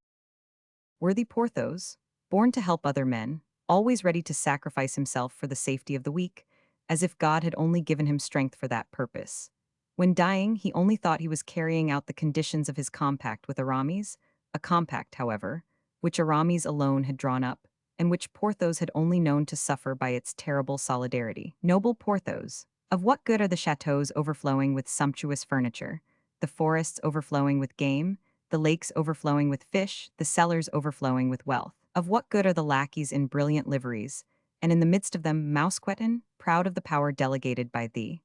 Worthy Porthos, born to help other men, always ready to sacrifice himself for the safety of the weak, as if God had only given him strength for that purpose. When dying, he only thought he was carrying out the conditions of his compact with Aramis, a compact, however, which Aramis alone had drawn up, and which Porthos had only known to suffer by its terrible solidarity. Noble Porthos, of what good are the chateaux overflowing with sumptuous furniture, the forests overflowing with game, the lakes overflowing with fish, the cellars overflowing with wealth? Of what good are the lackeys in brilliant liveries, and in the midst of them Mousqueton, proud of the power delegated by thee?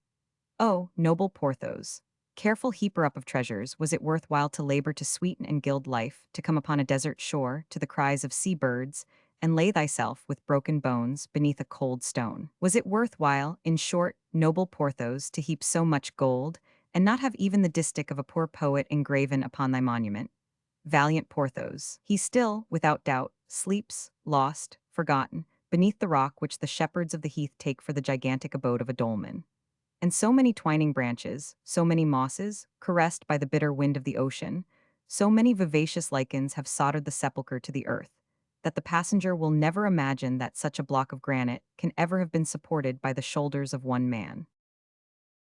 Oh, noble Porthos, careful heaper-up of treasures, was it worthwhile to labor to sweeten and gild life, to come upon a desert shore, to the cries of sea-birds, and lay thyself, with broken bones, beneath a cold stone? Was it worthwhile, in short, noble Porthos, to heap so much gold, and not have even the distich of a poor poet engraven upon thy monument? Valiant Porthos, he still, without doubt, sleeps, lost, forgotten, beneath the rock which the shepherds of the heath take for the gigantic abode of a dolmen. And so many twining branches, so many mosses, caressed by the bitter wind of the ocean, so many vivacious lichens have soldered the sepulchre to the earth, that the passenger will never imagine that such a block of granite can ever have been supported by the shoulders of one man.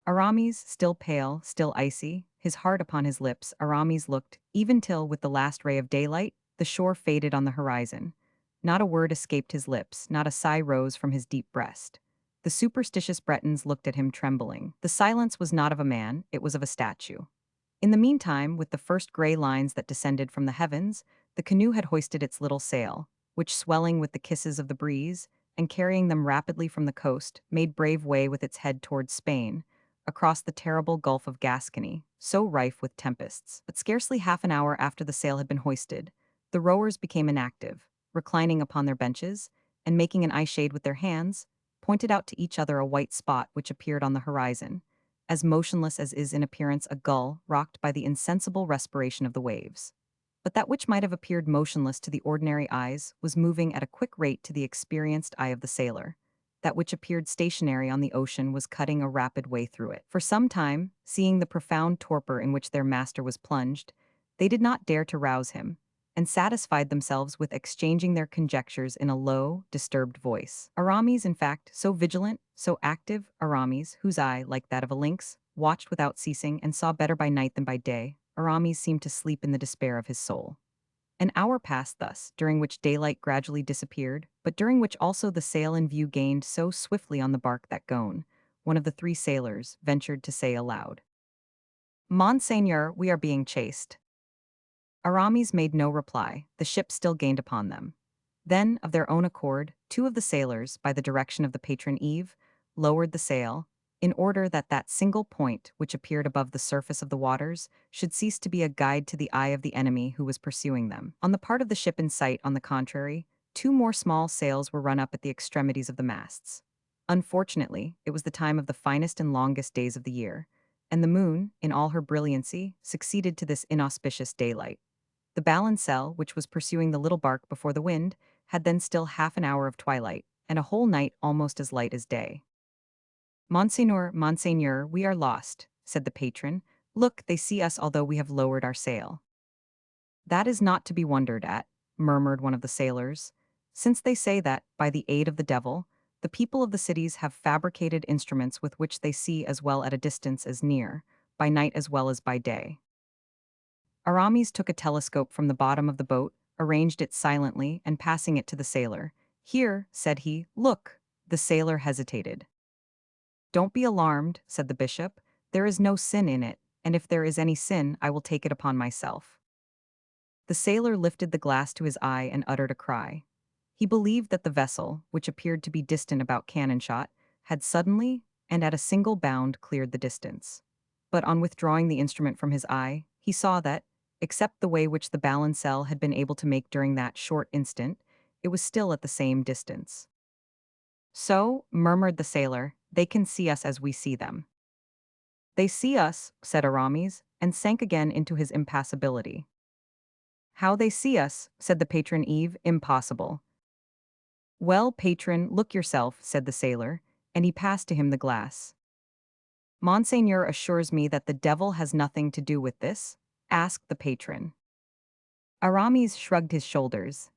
Aramis, still pale, still icy, his heart upon his lips, Aramis looked, even till, with the last ray of daylight, the shore faded on the horizon. Not a word escaped his lips, not a sigh rose from his deep breast. The superstitious Bretons looked at him trembling. The silence was not of a man, it was of a statue. In the meantime, with the first gray lines that descended from the heavens, the canoe had hoisted its little sail, which, swelling with the kisses of the breeze, and carrying them rapidly from the coast, made brave way with its head towards Spain, across the terrible Gulf of Gascony, so rife with tempests. But scarcely half an hour after the sail had been hoisted, the rowers became inactive, reclining upon their benches, and making an eye shade with their hands, pointed out to each other a white spot which appeared on the horizon, as motionless as is in appearance a gull rocked by the insensible respiration of the waves. But that which might have appeared motionless to the ordinary eyes was moving at a quick rate to the experienced eye of the sailor. That which appeared stationary on the ocean was cutting a rapid way through it. For some time, seeing the profound torpor in which their master was plunged, they did not dare to rouse him, and satisfied themselves with exchanging their conjectures in a low, disturbed voice. Aramis, in fact, so vigilant, so active, Aramis, whose eye, like that of a lynx, watched without ceasing and saw better by night than by day, Aramis seemed to sleep in the despair of his soul. An hour passed thus, during which daylight gradually disappeared, but during which also the sail in view gained so swiftly on the bark that Ghone, one of the three sailors, ventured to say aloud, "Monseigneur, we are being chased." Aramis made no reply, the ship still gained upon them. Then, of their own accord, two of the sailors, by the direction of the patron Eve, lowered the sail, in order that that single point which appeared above the surface of the waters should cease to be a guide to the eye of the enemy who was pursuing them. On the part of the ship in sight, on the contrary, two more small sails were run up at the extremities of the masts. Unfortunately, it was the time of the finest and longest days of the year, and the moon, in all her brilliancy, succeeded to this inauspicious daylight. The balancelle, which was pursuing the little bark before the wind, had then still half an hour of twilight, and a whole night almost as light as day. "Monseigneur, Monseigneur, we are lost," said the patron. "Look, they see us although we have lowered our sail." "That is not to be wondered at," murmured one of the sailors, "since they say that, by the aid of the devil, the people of the cities have fabricated instruments with which they see as well at a distance as near, by night as well as by day." Aramis took a telescope from the bottom of the boat, arranged it silently, and passing it to the sailor. "Here," said he, "look." The sailor hesitated. "Don't be alarmed," said the bishop. "There is no sin in it, and if there is any sin, I will take it upon myself." The sailor lifted the glass to his eye and uttered a cry. He believed that the vessel, which appeared to be distant about cannon shot, had suddenly, and at a single bound, cleared the distance. But on withdrawing the instrument from his eye, he saw that, except the way which the balancelle had been able to make during that short instant, it was still at the same distance. "So," murmured the sailor, "they can see us as we see them." "They see us," said Aramis, and sank again into his impassibility. "How they see us," said the patron Eve, "impossible." "Well, patron, look yourself," said the sailor, and he passed to him the glass. "Monseigneur assures me that the devil has nothing to do with this?" asked the patron. Aramis shrugged his shoulders.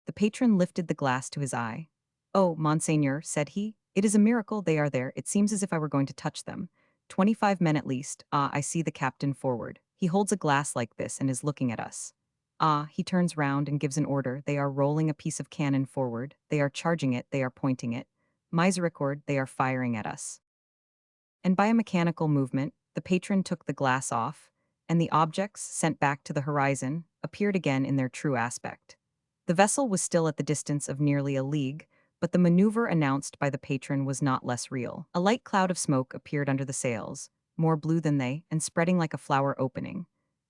The patron lifted the glass to his eye. "Oh, Monseigneur," said he, "it is a miracle they are there. It seems as if I were going to touch them. 25 men at least. Ah, I see the captain forward. He holds a glass like this and is looking at us. Ah, he turns round and gives an order. They are rolling a piece of cannon forward. They are charging it. They are pointing it. Misericord, they are firing at us." And by a mechanical movement, the patron took the glass off, and the objects, sent back to the horizon, appeared again in their true aspect. The vessel was still at the distance of nearly a league, but the maneuver announced by the patron was not less real. A light cloud of smoke appeared under the sails, more blue than they, and spreading like a flower opening.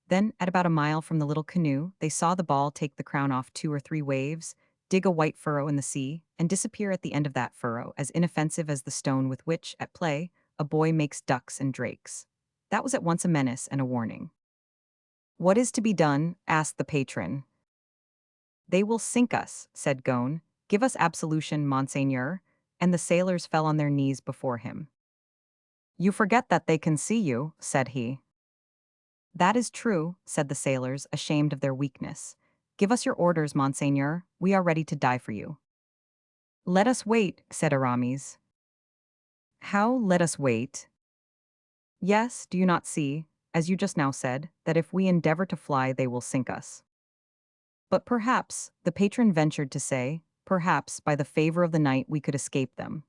Then, at about a mile from the little canoe, they saw the ball take the crown off 2 or 3 waves, dig a white furrow in the sea, and disappear at the end of that furrow, as inoffensive as the stone with which, at play, a boy makes ducks and drakes. That was at once a menace and a warning. "What is to be done?" asked the patron. "They will sink us," said Ghone. "Give us absolution, Monseigneur," and the sailors fell on their knees before him. "You forget that they can see you," said he. "That is true," said the sailors, ashamed of their weakness. "Give us your orders, Monseigneur. We are ready to die for you." "Let us wait," said Aramis. "How let us wait?" "Yes, do you not see, as you just now said, that if we endeavor to fly they will sink us?" "But perhaps," the patron ventured to say, "perhaps, by the favor of the night we could escape them."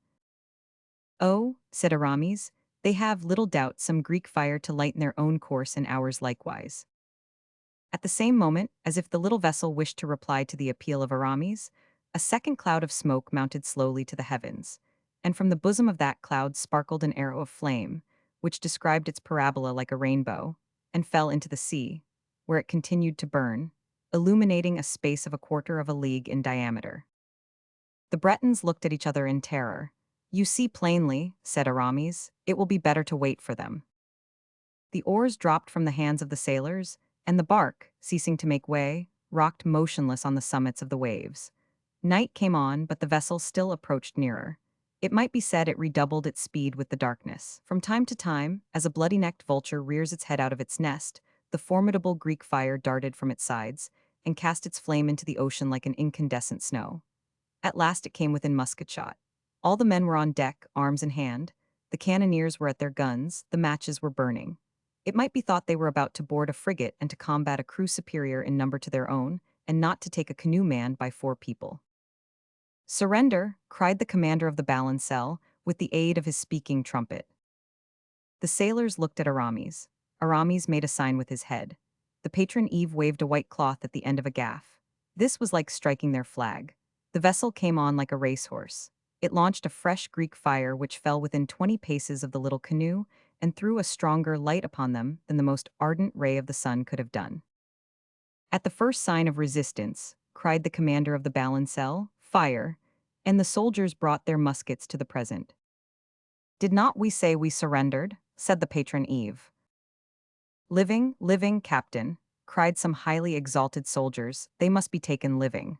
"Oh," said Aramis, "they have, little doubt, some Greek fire to lighten their own course and ours likewise." At the same moment, as if the little vessel wished to reply to the appeal of Aramis, a second cloud of smoke mounted slowly to the heavens, and from the bosom of that cloud sparkled an arrow of flame, which described its parabola like a rainbow, and fell into the sea, where it continued to burn, illuminating a space of 1/4 of a league in diameter. The Bretons looked at each other in terror. "You see plainly," said Aramis, "it will be better to wait for them." The oars dropped from the hands of the sailors, and the bark, ceasing to make way, rocked motionless on the summits of the waves. Night came on, but the vessel still approached nearer. It might be said it redoubled its speed with the darkness. From time to time, as a bloody-necked vulture rears its head out of its nest, the formidable Greek fire darted from its sides, and cast its flame into the ocean like an incandescent snow. At last it came within musket shot. All the men were on deck, arms in hand. The cannoneers were at their guns, the matches were burning. It might be thought they were about to board a frigate and to combat a crew superior in number to their own, and not to take a canoe manned by 4 people. "Surrender!" cried the commander of the balancelle, with the aid of his speaking trumpet. The sailors looked at Aramis. Aramis made a sign with his head. The patron Eve waved a white cloth at the end of a gaff. This was like striking their flag. The vessel came on like a racehorse. It launched a fresh Greek fire which fell within 20 paces of the little canoe and threw a stronger light upon them than the most ardent ray of the sun could have done. At the first sign of resistance, cried the commander of the balancelle, "Fire!" and the soldiers brought their muskets to the present. "Did not we say we surrendered?" said the patron Eve. "Living, living, captain," cried some highly exalted soldiers, "they must be taken living."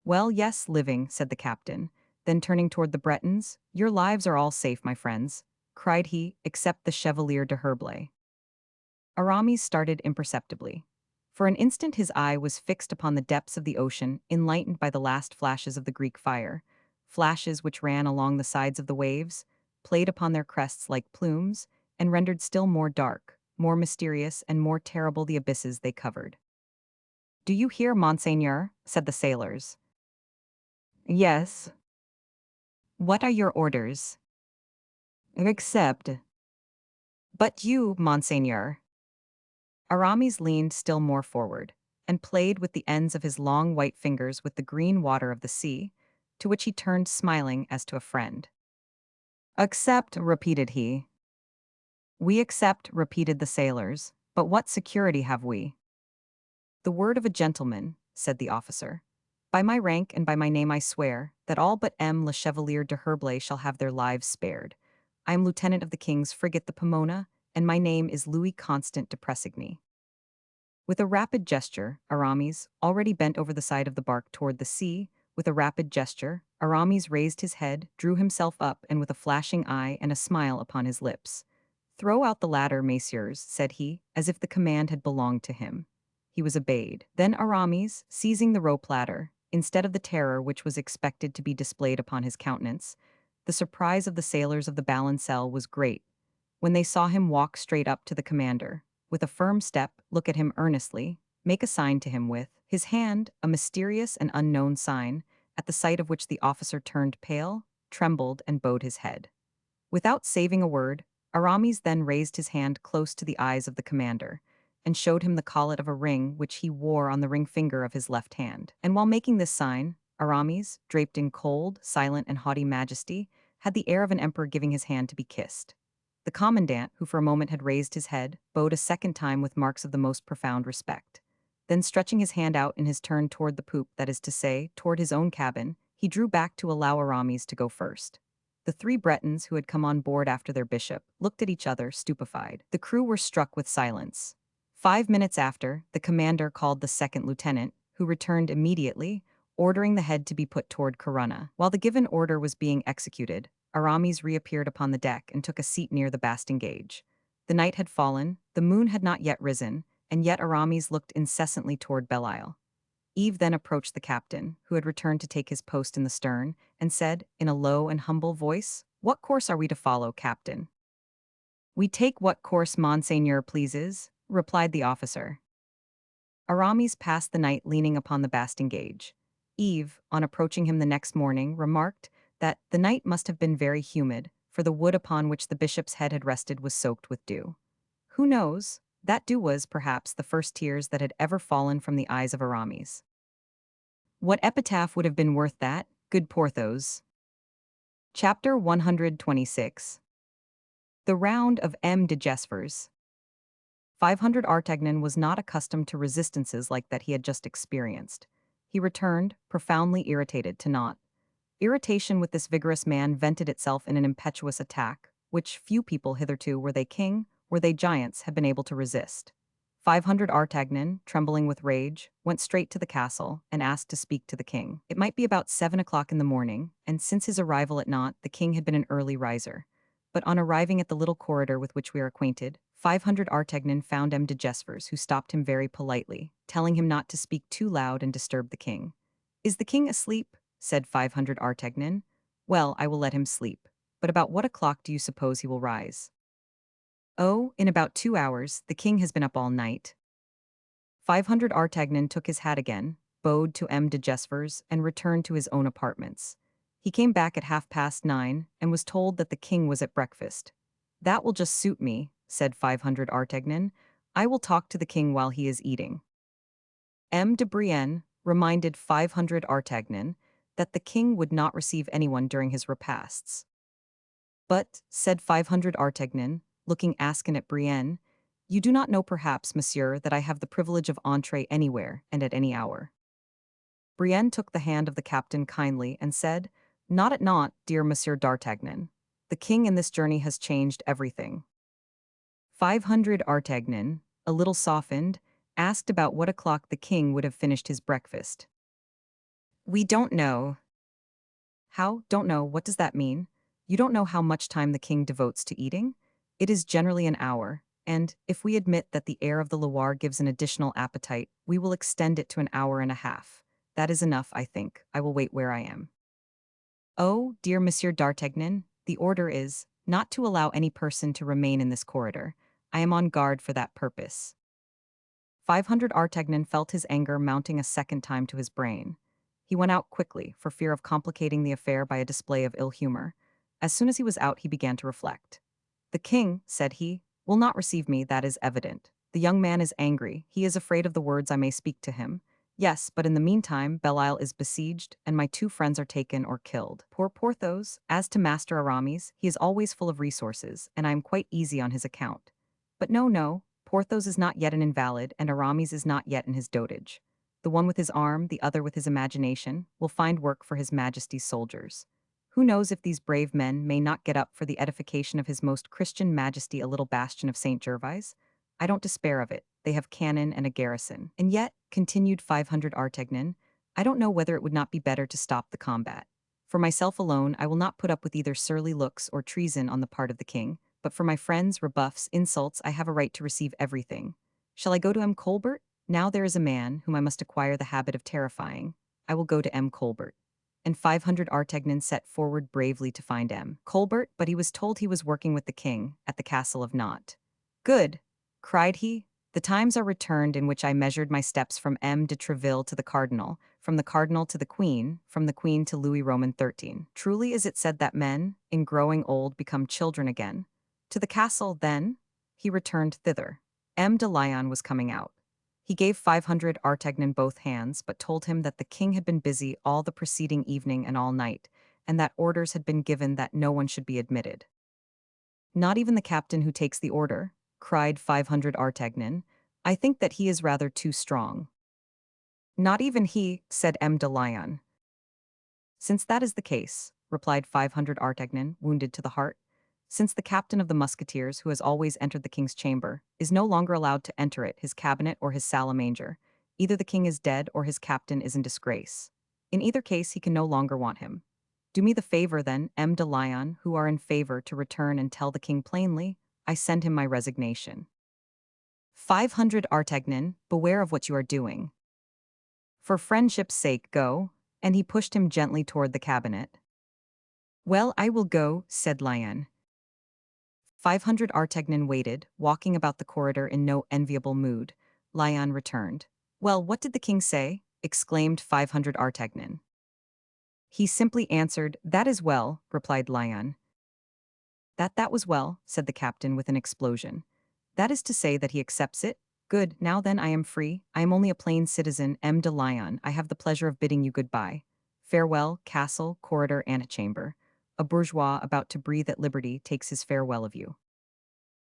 "Well, yes, living," said the captain. Then turning toward the Bretons, "Your lives are all safe, my friends," cried he, "except the Chevalier de Herblay." Aramis started imperceptibly. For an instant his eye was fixed upon the depths of the ocean, enlightened by the last flashes of the Greek fire, flashes which ran along the sides of the waves, played upon their crests like plumes, and rendered still more dark, more mysterious, and more terrible the abysses they covered. "Do you hear, Monseigneur?" said the sailors. "Yes." "What are your orders?" "Accept." "But you, Monseigneur." Aramis leaned still more forward, and played with the ends of his long white fingers with the green water of the sea, to which he turned smiling as to a friend. "Accept," repeated he. "We accept," repeated the sailors, "but what security have we?" "The word of a gentleman," said the officer. "By my rank and by my name I swear that all but Le Chevalier de Herblay shall have their lives spared. I am lieutenant of the king's frigate the Pomona, and my name is Louis Constant de Pressigny." With a rapid gesture, Aramis, already bent over the side of the bark toward the sea, with a rapid gesture, Aramis raised his head, drew himself up, and with a flashing eye and a smile upon his lips. "Throw out the ladder, messieurs," said he, as if the command had belonged to him. He was obeyed. Then Aramis, seizing the rope ladder, instead of the terror which was expected to be displayed upon his countenance, the surprise of the sailors of the balancelle was great, when they saw him walk straight up to the commander, with a firm step, look at him earnestly, make a sign to him with his hand, a mysterious and unknown sign, at the sight of which the officer turned pale, trembled, and bowed his head. Without saving a word, Aramis then raised his hand close to the eyes of the commander, and showed him the collet of a ring which he wore on the ring finger of his left hand. And while making this sign, Aramis, draped in cold, silent, and haughty majesty, had the air of an emperor giving his hand to be kissed. The commandant, who for a moment had raised his head, bowed a second time with marks of the most profound respect. Then stretching his hand out in his turn toward the poop, that is to say, toward his own cabin, he drew back to allow Aramis to go first. The 3 Bretons, who had come on board after their bishop, looked at each other, stupefied. The crew were struck with silence. 5 minutes after, the commander called the second lieutenant, who returned immediately, ordering the head to be put toward Corunna. While the given order was being executed, Aramis reappeared upon the deck and took a seat near the bastingage. The night had fallen, the moon had not yet risen, and yet Aramis looked incessantly toward Belle-Isle. Eve then approached the captain, who had returned to take his post in the stern, and said, in a low and humble voice, "What course are we to follow, captain?" "We take what course Monseigneur pleases," replied the officer. Aramis passed the night leaning upon the bastingage. Eve, on approaching him the next morning, remarked that the night must have been very humid, for the wood upon which the bishop's head had rested was soaked with dew. Who knows? That dew was, perhaps, the first tears that had ever fallen from the eyes of Aramis. What epitaph would have been worth that, good Porthos? Chapter 126. The Round of M. de Gesvres. 500 Artagnan was not accustomed to resistances like that he had just experienced. He returned, profoundly irritated, to Nantes. Irritation with this vigorous man vented itself in an impetuous attack, which few people hitherto, were they king, were they giants, had been able to resist. 500 Artagnan, trembling with rage, went straight to the castle and asked to speak to the king. It might be about 7 o'clock in the morning, and since his arrival at Nantes, the king had been an early riser. But on arriving at the little corridor with which we are acquainted, 500 Artagnan found M. de Gesvres, who stopped him very politely, telling him not to speak too loud and disturb the king. "Is the king asleep?" said 500 Artagnan. "Well, I will let him sleep. But about what o'clock do you suppose he will rise?" Oh, in about 2 hours, the king has been up all night. 500 Artagnan took his hat again, bowed to M. de Gesvres, and returned to his own apartments. He came back at 9:30 and was told that the king was at breakfast. That will just suit me, said 500 Artagnan. I will talk to the king while he is eating. M. de Brienne reminded 500 Artagnan that the king would not receive anyone during his repasts. But, said 500 Artagnan, looking askance at Brienne, you do not know perhaps, monsieur, that I have the privilege of entree anywhere and at any hour. Brienne took the hand of the captain kindly and said, not at naught, dear Monsieur d'Artagnan. The king in this journey has changed everything. 500 Artagnan, a little softened, asked about what o'clock the king would have finished his breakfast. We don't know. How? Don't know, what does that mean? You don't know how much time the king devotes to eating? It is generally an hour, and, if we admit that the air of the Loire gives an additional appetite, we will extend it to an hour and a half. That is enough, I think. I will wait where I am. Oh, dear Monsieur d'Artagnan, the order is, not to allow any person to remain in this corridor. I am on guard for that purpose. 500 Artagnan felt his anger mounting a second time to his brain. He went out quickly, for fear of complicating the affair by a display of ill humor. As soon as he was out, he began to reflect. The king, said he, will not receive me, that is evident. The young man is angry, he is afraid of the words I may speak to him. Yes, but in the meantime, Belle-Isle is besieged, and my 2 friends are taken or killed. Poor Porthos, as to Master Aramis, he is always full of resources, and I am quite easy on his account. But no, Porthos is not yet an invalid, and Aramis is not yet in his dotage. The one with his arm, the other with his imagination, will find work for his Majesty's soldiers. Who knows if these brave men may not get up for the edification of his most Christian Majesty a little bastion of St. Gervais? I don't despair of it. They have cannon and a garrison. And yet, continued 500 Artagnan, I don't know whether it would not be better to stop the combat. For myself alone, I will not put up with either surly looks or treason on the part of the king, but for my friends, rebuffs, insults, I have a right to receive everything. Shall I go to M. Colbert? Now there is a man whom I must acquire the habit of terrifying. I will go to M. Colbert. And 500 Artagnan set forward bravely to find M. Colbert, but he was told he was working with the king at the castle of Nantes. Good, cried he. The times are returned in which I measured my steps from M. de Treville to the cardinal, from the cardinal to the queen, from the queen to Louis Roman XIII. Truly is it said that men, in growing old, become children again. To the castle, then? He returned thither. M. de Lyon was coming out. He gave 500 Artagnan both hands, but told him that the king had been busy all the preceding evening and all night, and that orders had been given that no one should be admitted. Not even the captain who takes the order, cried 500 Artagnan. I think that he is rather too strong. Not even he, said M. de Lyon. Since that is the case, replied 500 Artagnan, wounded to the heart, since the captain of the musketeers, who has always entered the king's chamber, is no longer allowed to enter it, his cabinet, or his salle à manger, either the king is dead or his captain is in disgrace. In either case, he can no longer want him. Do me the favor, then, M. de Lyon, who are in favor, to return and tell the king plainly, I send him my resignation. 500 Artagnan, beware of what you are doing. For friendship's sake, go, and he pushed him gently toward the cabinet. Well, I will go, said Lyon. 500 Artagnan waited, walking about the corridor in no enviable mood. Lyon returned. Well, what did the king say? Exclaimed 500 Artagnan. He simply answered, that is well, replied Lyon. That was well, said the captain with an explosion. That is to say that he accepts it? Good, now then I am free. I am only a plain citizen, M. de Lyon. I have the pleasure of bidding you goodbye. Farewell, castle, corridor, antechamber. A bourgeois about to breathe at liberty takes his farewell of you.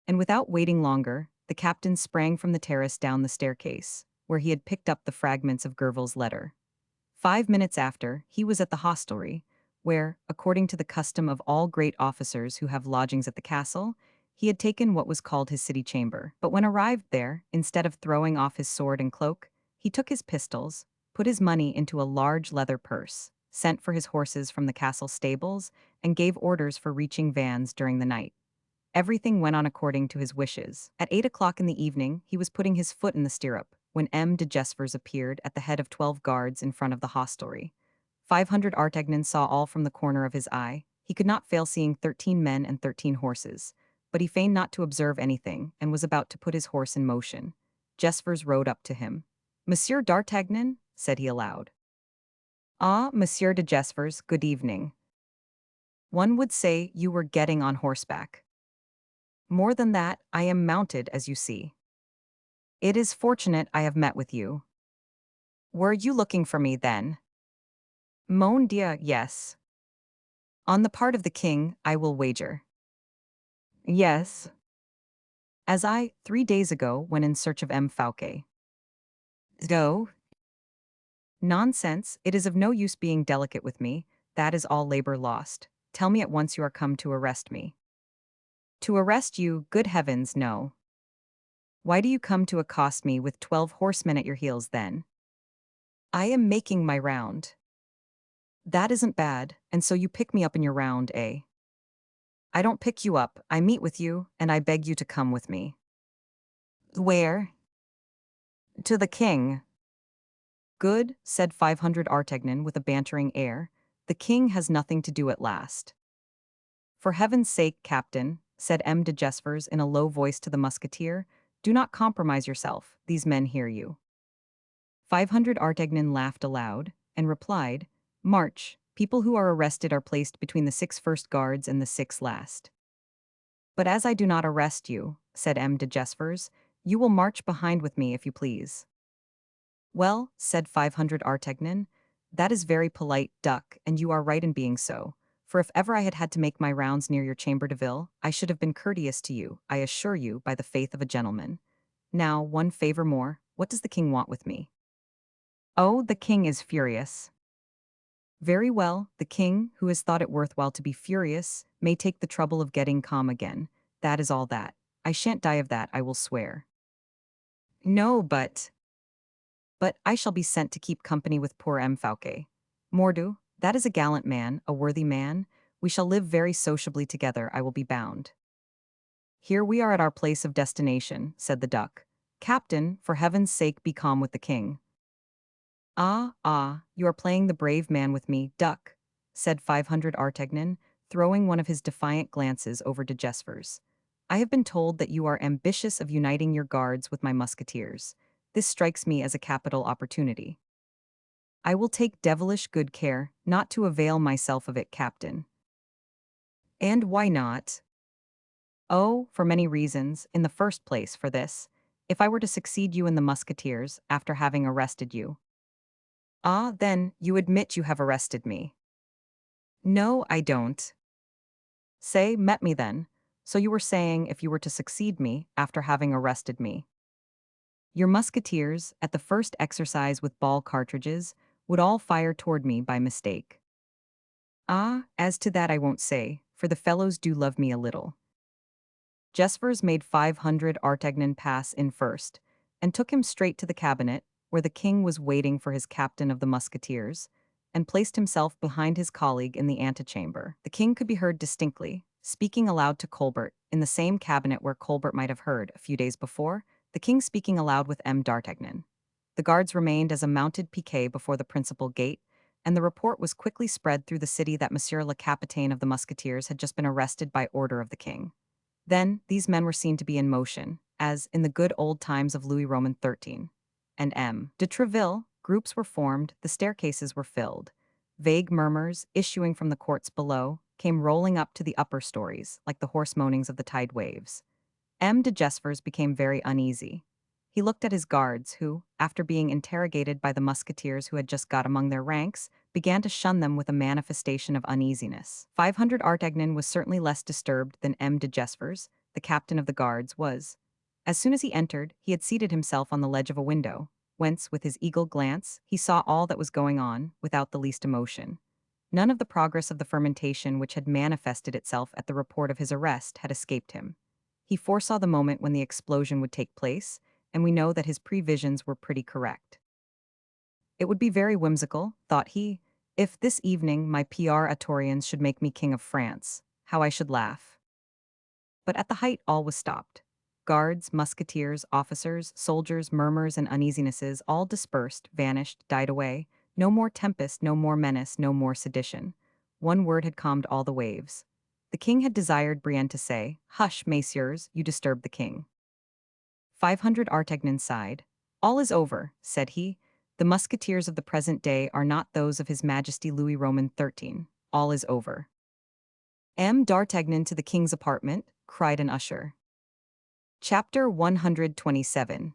And without waiting longer, the captain sprang from the terrace down the staircase, where he had picked up the fragments of Gerville's letter. 5 minutes after, he was at the hostelry, where, according to the custom of all great officers who have lodgings at the castle, he had taken what was called his city chamber. But when arrived there, instead of throwing off his sword and cloak, he took his pistols, put his money into a large leather purse, sent for his horses from the castle stables, and gave orders for reaching Vannes during the night. Everything went on according to his wishes. At 8 o'clock in the evening, he was putting his foot in the stirrup, when M. de Gesvres appeared at the head of 12 guards in front of the hostelry. 500 Artagnan saw all from the corner of his eye. He could not fail seeing 13 men and 13 horses. but he feigned not to observe anything and was about to put his horse in motion. Gessvers rode up to him. "Monsieur d'Artagnan?" said he aloud. "Ah, Monsieur de Gessvers, good evening. One would say you were getting on horseback. More than that, I am mounted, as you see. It is fortunate I have met with you. Were you looking for me, then?" "Mon Dieu, yes. On the part of the king, I will wager." "Yes." "As I, 3 days ago, went in search of M. Fouquet." "Go." "Nonsense, it is of no use being delicate with me, that is all labor lost. Tell me at once you are come to arrest me." "To arrest you, good heavens, no." "Why do you come to accost me with 12 horsemen at your heels, then?" "I am making my round." "That isn't bad, and so you pick me up in your round, eh?" "I don't pick you up, I meet with you, and I beg you to come with me." "Where?" "To the king." "Good," said 500 Artagnan with a bantering air. "The king has nothing to do at last." "For heaven's sake, captain," said M. de Gessvers in a low voice to the musketeer, "do not compromise yourself, these men hear you." 500 Artagnan laughed aloud, and replied, "March, people who are arrested are placed between the 6 first guards and the 6 last." "But as I do not arrest you," said M. de Gessvers, "you will march behind with me if you please." "Well," said 500 Artagnan, "that is very polite, duck, and you are right in being so, for if ever I had had to make my rounds near your chamber de ville, I should have been courteous to you, I assure you, by the faith of a gentleman. Now, one favor more, what does the king want with me?" "Oh, the king is furious." "Very well, the king, who has thought it worthwhile to be furious, may take the trouble of getting calm again. That is all that. I shan't die of that, I will swear." "No, but I shall be sent to keep company with poor M. Fouquet. Mordieu, that is a gallant man, a worthy man. We shall live very sociably together, I will be bound." "Here we are at our place of destination," said the duck. "Captain, for heaven's sake be calm with the king." "Ah, ah, you are playing the brave man with me, duck," said 500 Artagnan, throwing one of his defiant glances over to Gessvers. "I have been told that you are ambitious of uniting your guards with my musketeers. This strikes me as a capital opportunity. I will take devilish good care not to avail myself of it, captain." "And why not?" "Oh, for many reasons. In the first place, for this. If I were to succeed you in the musketeers, after having arrested you—" "Ah, then, you admit you have arrested me." "No, I don't." "Say, met me then. So you were saying if you were to succeed me, after having arrested me, your musketeers, at the first exercise with ball cartridges, would all fire toward me by mistake." "Ah, as to that I won't say, for the fellows do love me a little." Gessvers made 500 Artagnan pass in first, and took him straight to the cabinet, where the king was waiting for his captain of the musketeers, and placed himself behind his colleague in the antechamber. The king could be heard distinctly, speaking aloud to Colbert, in the same cabinet where Colbert might have heard, a few days before, the king speaking aloud with M. d'Artagnan. The guards remained as a mounted piquet before the principal gate, and the report was quickly spread through the city that Monsieur le Capitaine of the Musketeers had just been arrested by order of the king. Then, these men were seen to be in motion, as in the good old times of Louis Roman XIII. And M. de Treville, groups were formed, the staircases were filled. Vague murmurs, issuing from the courts below, came rolling up to the upper stories, like the hoarse moanings of the tide waves. M. de Gessvers became very uneasy. He looked at his guards, who, after being interrogated by the musketeers who had just got among their ranks, began to shun them with a manifestation of uneasiness. 500 Artagnan was certainly less disturbed than M. de Gessvers, the captain of the guards, was. As soon as he entered, he had seated himself on the ledge of a window, whence, with his eagle glance, he saw all that was going on, without the least emotion. None of the progress of the fermentation which had manifested itself at the report of his arrest had escaped him. He foresaw the moment when the explosion would take place, and we know that his previsions were pretty correct. It would be very whimsical, thought he, if this evening my PR Atorians should make me King of France. How I should laugh. But at the height all was stopped. Guards, musketeers, officers, soldiers, murmurs and uneasinesses all dispersed, vanished, died away. No more tempest, no more menace, no more sedition. One word had calmed all the waves. The king had desired Brienne to say, "Hush, messieurs, you disturb the king." 500 Artagnan sighed. "All is over," said he. "The musketeers of the present day are not those of His Majesty Louis Roman XIII. All is over." M. d'Artagnan to the king's apartment, cried an usher. Chapter 127.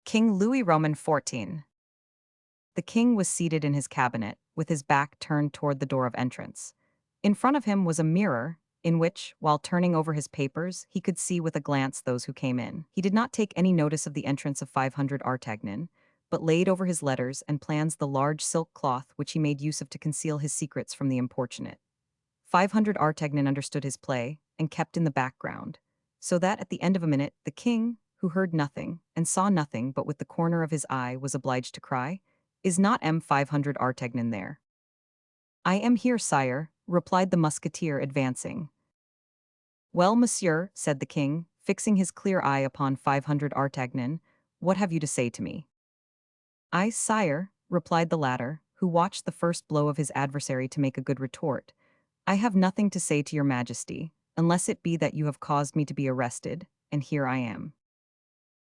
King Louis Roman XIV. The king was seated in his cabinet, with his back turned toward the door of entrance. In front of him was a mirror, in which, while turning over his papers, he could see with a glance those who came in. He did not take any notice of the entrance of 500 Artagnan, but laid over his letters and plans the large silk cloth which he made use of to conceal his secrets from the importunate. 500 Artagnan understood his play, and kept in the background, so that at the end of a minute the king, who heard nothing, and saw nothing but with the corner of his eye, was obliged to cry, "Is not M. 500 Artagnan there?" "I am here, sire," replied the musketeer, advancing. "Well, monsieur," said the king, fixing his clear eye upon 500 Artagnan, "what have you to say to me?" "I, sire," replied the latter, who watched the first blow of his adversary to make a good retort, "I have nothing to say to your majesty, unless it be that you have caused me to be arrested, and here I am."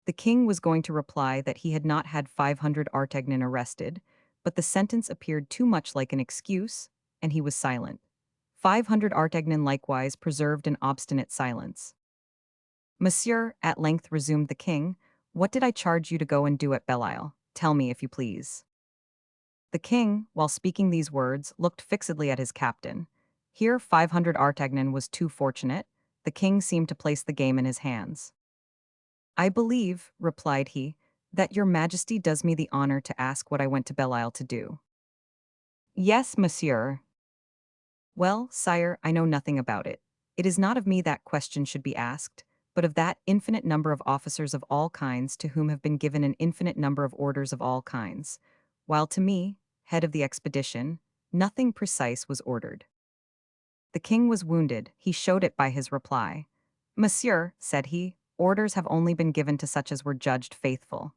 The king was going to reply that he had not had 500 Artagnan arrested, but the sentence appeared too much like an excuse, and he was silent. 500 Artagnan likewise preserved an obstinate silence. "Monsieur," at length resumed the king, "what did I charge you to go and do at Belle Isle? Tell me, if you please." The king, while speaking these words, looked fixedly at his captain. Here 500 Artagnan was too fortunate. The king seemed to place the game in his hands. "I believe," replied he, "that your majesty does me the honor to ask what I went to Belle Isle to do." "Yes, monsieur." "Well, sire, I know nothing about it. It is not of me that question should be asked, but of that infinite number of officers of all kinds to whom have been given an infinite number of orders of all kinds, while to me, head of the expedition, nothing precise was ordered." The king was wounded. He showed it by his reply. "Monsieur," said he, "orders have only been given to such as were judged faithful."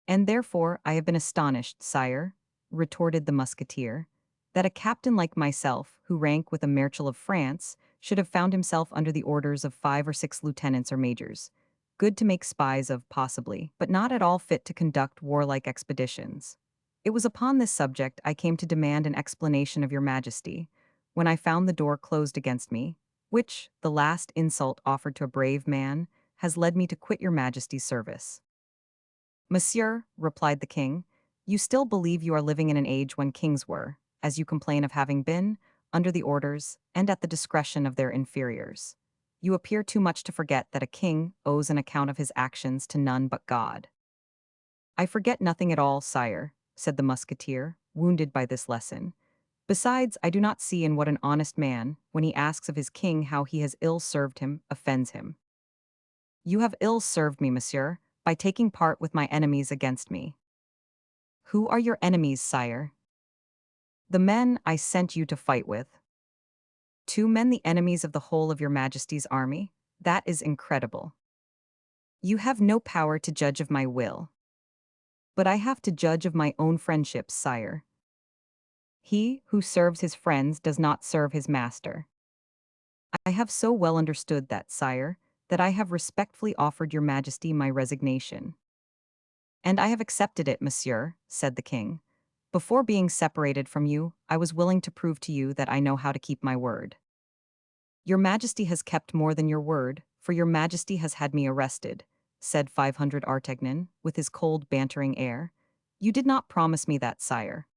"And therefore I have been astonished, sire," retorted the musketeer, "that a captain like myself, who rank with a Marshal of France, should have found himself under the orders of 5 or 6 lieutenants or majors, good to make spies of, possibly, but not at all fit to conduct warlike expeditions. It was upon this subject I came to demand an explanation of your majesty, when I found the door closed against me, which, the last insult offered to a brave man, has led me to quit your majesty's service." "Monsieur," replied the king, "you still believe you are living in an age when kings were, as you complain of having been, under the orders and at the discretion of their inferiors. You appear too much to forget that a king owes an account of his actions to none but God." "I forget nothing at all, sire," said the musketeer, wounded by this lesson. "Besides, I do not see in what an honest man, when he asks of his king how he has ill served him, offends him." "You have ill served me, monsieur, by taking part with my enemies against me." "Who are your enemies, sire?" "The men I sent you to fight with." "Two men the enemies of the whole of your majesty's army? That is incredible." "You have no power to judge of my will." "But I have to judge of my own friendships, sire." "He who serves his friends does not serve his master." "I have so well understood that, sire, that I have respectfully offered your majesty my resignation." "And I have accepted it, monsieur," said the king. "Before being separated from you, I was willing to prove to you that I know how to keep my word." "Your majesty has kept more than your word, for your majesty has had me arrested," said 500 Artagnan, with his cold, bantering air. "You did not promise me that, sire."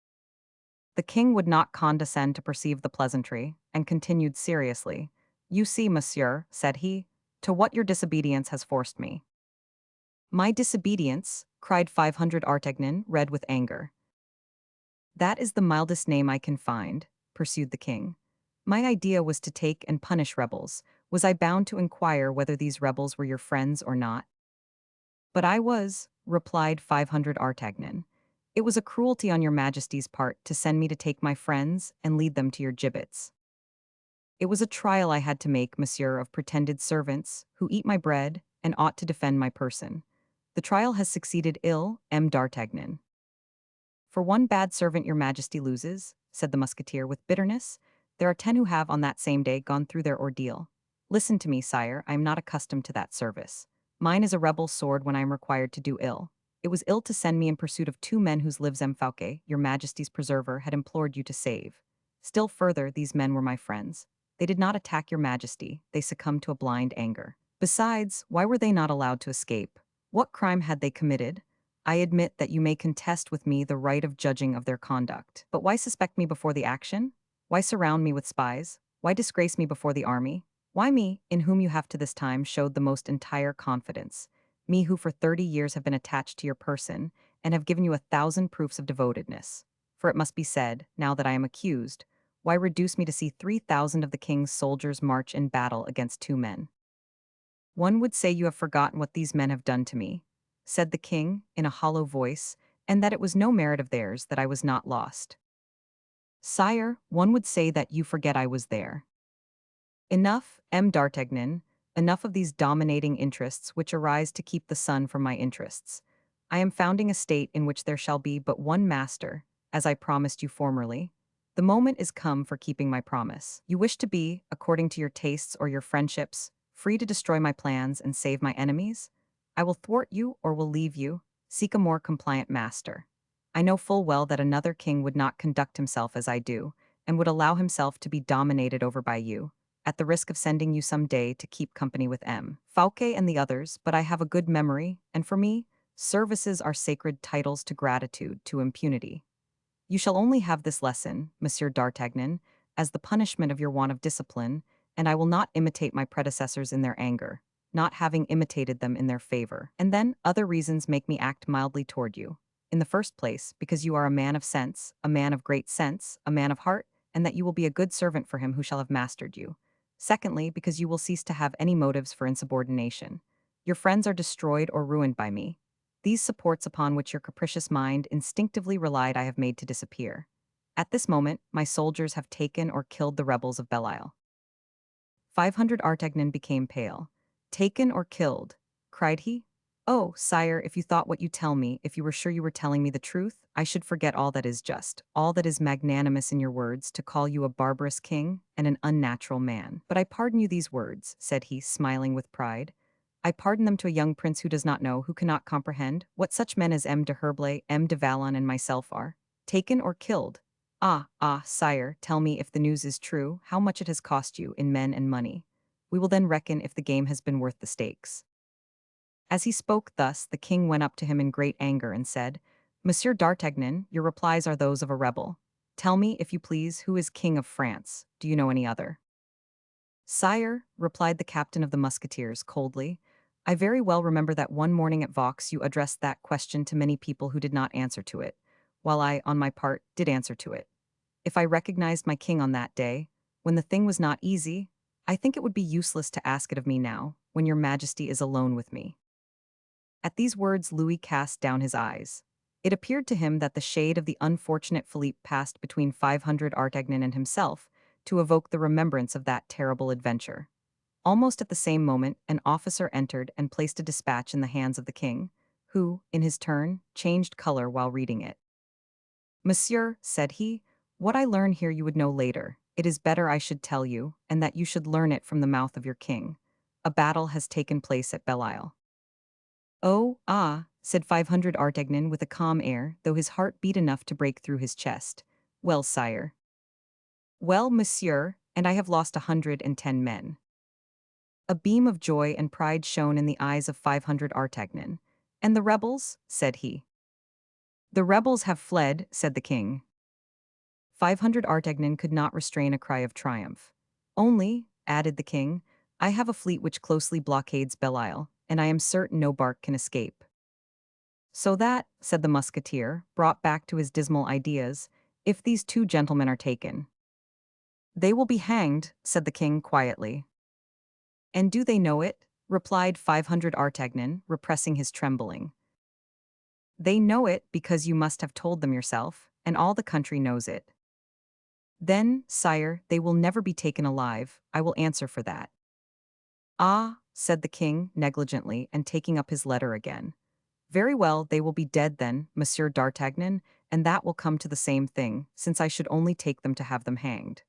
The king would not condescend to perceive the pleasantry, and continued seriously. "You see, monsieur," said he, "to what your disobedience has forced me." "My disobedience?" cried 500 Artagnan, red with anger. "That is the mildest name I can find," pursued the king. "My idea was to take and punish rebels. Was I bound to inquire whether these rebels were your friends or not?" "But I was," replied 500 Artagnan. "It was a cruelty on your majesty's part to send me to take my friends and lead them to your gibbets. It was a trial I had to make, monsieur, of pretended servants, who eat my bread and ought to defend my person. The trial has succeeded ill, M. d'Artagnan." "For one bad servant your majesty loses," said the musketeer with bitterness, There are 10 who have, on that same day, gone through their ordeal. Listen to me, sire, I am not accustomed to that service. Mine is a rebel's sword when I am required to do ill. It was ill to send me in pursuit of 2 men whose lives Fouquet, your majesty's preserver, had implored you to save. Still further, these men were my friends. They did not attack your majesty, they succumbed to a blind anger. Besides, why were they not allowed to escape? What crime had they committed? I admit that you may contest with me the right of judging of their conduct. But why suspect me before the action? Why surround me with spies? Why disgrace me before the army? Why me, in whom you have to this time showed the most entire confidence? Me who for 30 years have been attached to your person, and have given you 1,000 proofs of devotedness. For it must be said, now that I am accused, why reduce me to see 3,000 of the king's soldiers march in battle against 2 men? One would say you have forgotten what these men have done to me, said the king, in a hollow voice, and that it was no merit of theirs that I was not lost. Sire, one would say that you forget I was there. Enough, M. d'Artagnan, enough of these dominating interests which arise to keep the sun from my interests. I am founding a state in which there shall be but one master, as I promised you formerly. The moment is come for keeping my promise. You wish to be, according to your tastes or your friendships, free to destroy my plans and save my enemies? I will thwart you or will leave you. Seek a more compliant master. I know full well that another king would not conduct himself as I do, and would allow himself to be dominated over by you, at the risk of sending you some day to keep company with M. Fouquet and the others, but I have a good memory, and for me, services are sacred titles to gratitude, to impunity. You shall only have this lesson, Monsieur d'Artagnan, as the punishment of your want of discipline, and I will not imitate my predecessors in their anger, not having imitated them in their favor. And then, other reasons make me act mildly toward you. In the first place, because you are a man of sense, a man of great sense, a man of heart, and that you will be a good servant for him who shall have mastered you. Secondly, because you will cease to have any motives for insubordination. Your friends are destroyed or ruined by me. These supports upon which your capricious mind instinctively relied I have made to disappear. At this moment, my soldiers have taken or killed the rebels of Belle Isle. 500 Artagnan became pale. Taken or killed? Cried he. Oh, sire, if you thought what you tell me, if you were sure you were telling me the truth, I should forget all that is just, all that is magnanimous in your words, to call you a barbarous king and an unnatural man. But I pardon you these words, said he, smiling with pride. I pardon them to a young prince who does not know, who cannot comprehend, what such men as M. de Herblay, M. de Valon, and myself are. Taken or killed? Ah, sire, tell me if the news is true, how much it has cost you in men and money. We will then reckon if the game has been worth the stakes. As he spoke thus, the king went up to him in great anger and said, Monsieur d'Artagnan, your replies are those of a rebel. Tell me, if you please, who is king of France? Do you know any other? Sire, replied the captain of the musketeers coldly, I very well remember that one morning at Vaux you addressed that question to many people who did not answer to it, while I, on my part, did answer to it. If I recognized my king on that day, when the thing was not easy, I think it would be useless to ask it of me now, when your majesty is alone with me. At these words Louis cast down his eyes. It appeared to him that the shade of the unfortunate Philippe passed between 500 Artagnan and himself to evoke the remembrance of that terrible adventure. Almost at the same moment, an officer entered and placed a dispatch in the hands of the king, who, in his turn, changed color while reading it. Monsieur, said he, what I learn here you would know later. It is better I should tell you, and that you should learn it from the mouth of your king. A battle has taken place at Belle Isle. Oh, ah, said 500 Artagnan with a calm air, though his heart beat enough to break through his chest. Well, sire. Well, monsieur, and I have lost 110 men. A beam of joy and pride shone in the eyes of 500 Artagnan. And the rebels? Said he. The rebels have fled, said the king. 500 Artagnan could not restrain a cry of triumph. Only, added the king, I have a fleet which closely blockades Belle Isle, and I am certain no bark can escape. So that, said the musketeer, brought back to his dismal ideas, if these 2 gentlemen are taken. They will be hanged, said the king quietly. And do they know it? Replied 500 Artagnan, repressing his trembling. They know it because you must have told them yourself, and all the country knows it. Then, sire, they will never be taken alive, I will answer for that. Ah, said the king, negligently, and taking up his letter again. Very well, they will be dead then, Monsieur d'Artagnan, and that will come to the same thing, since I should only take them to have them hanged.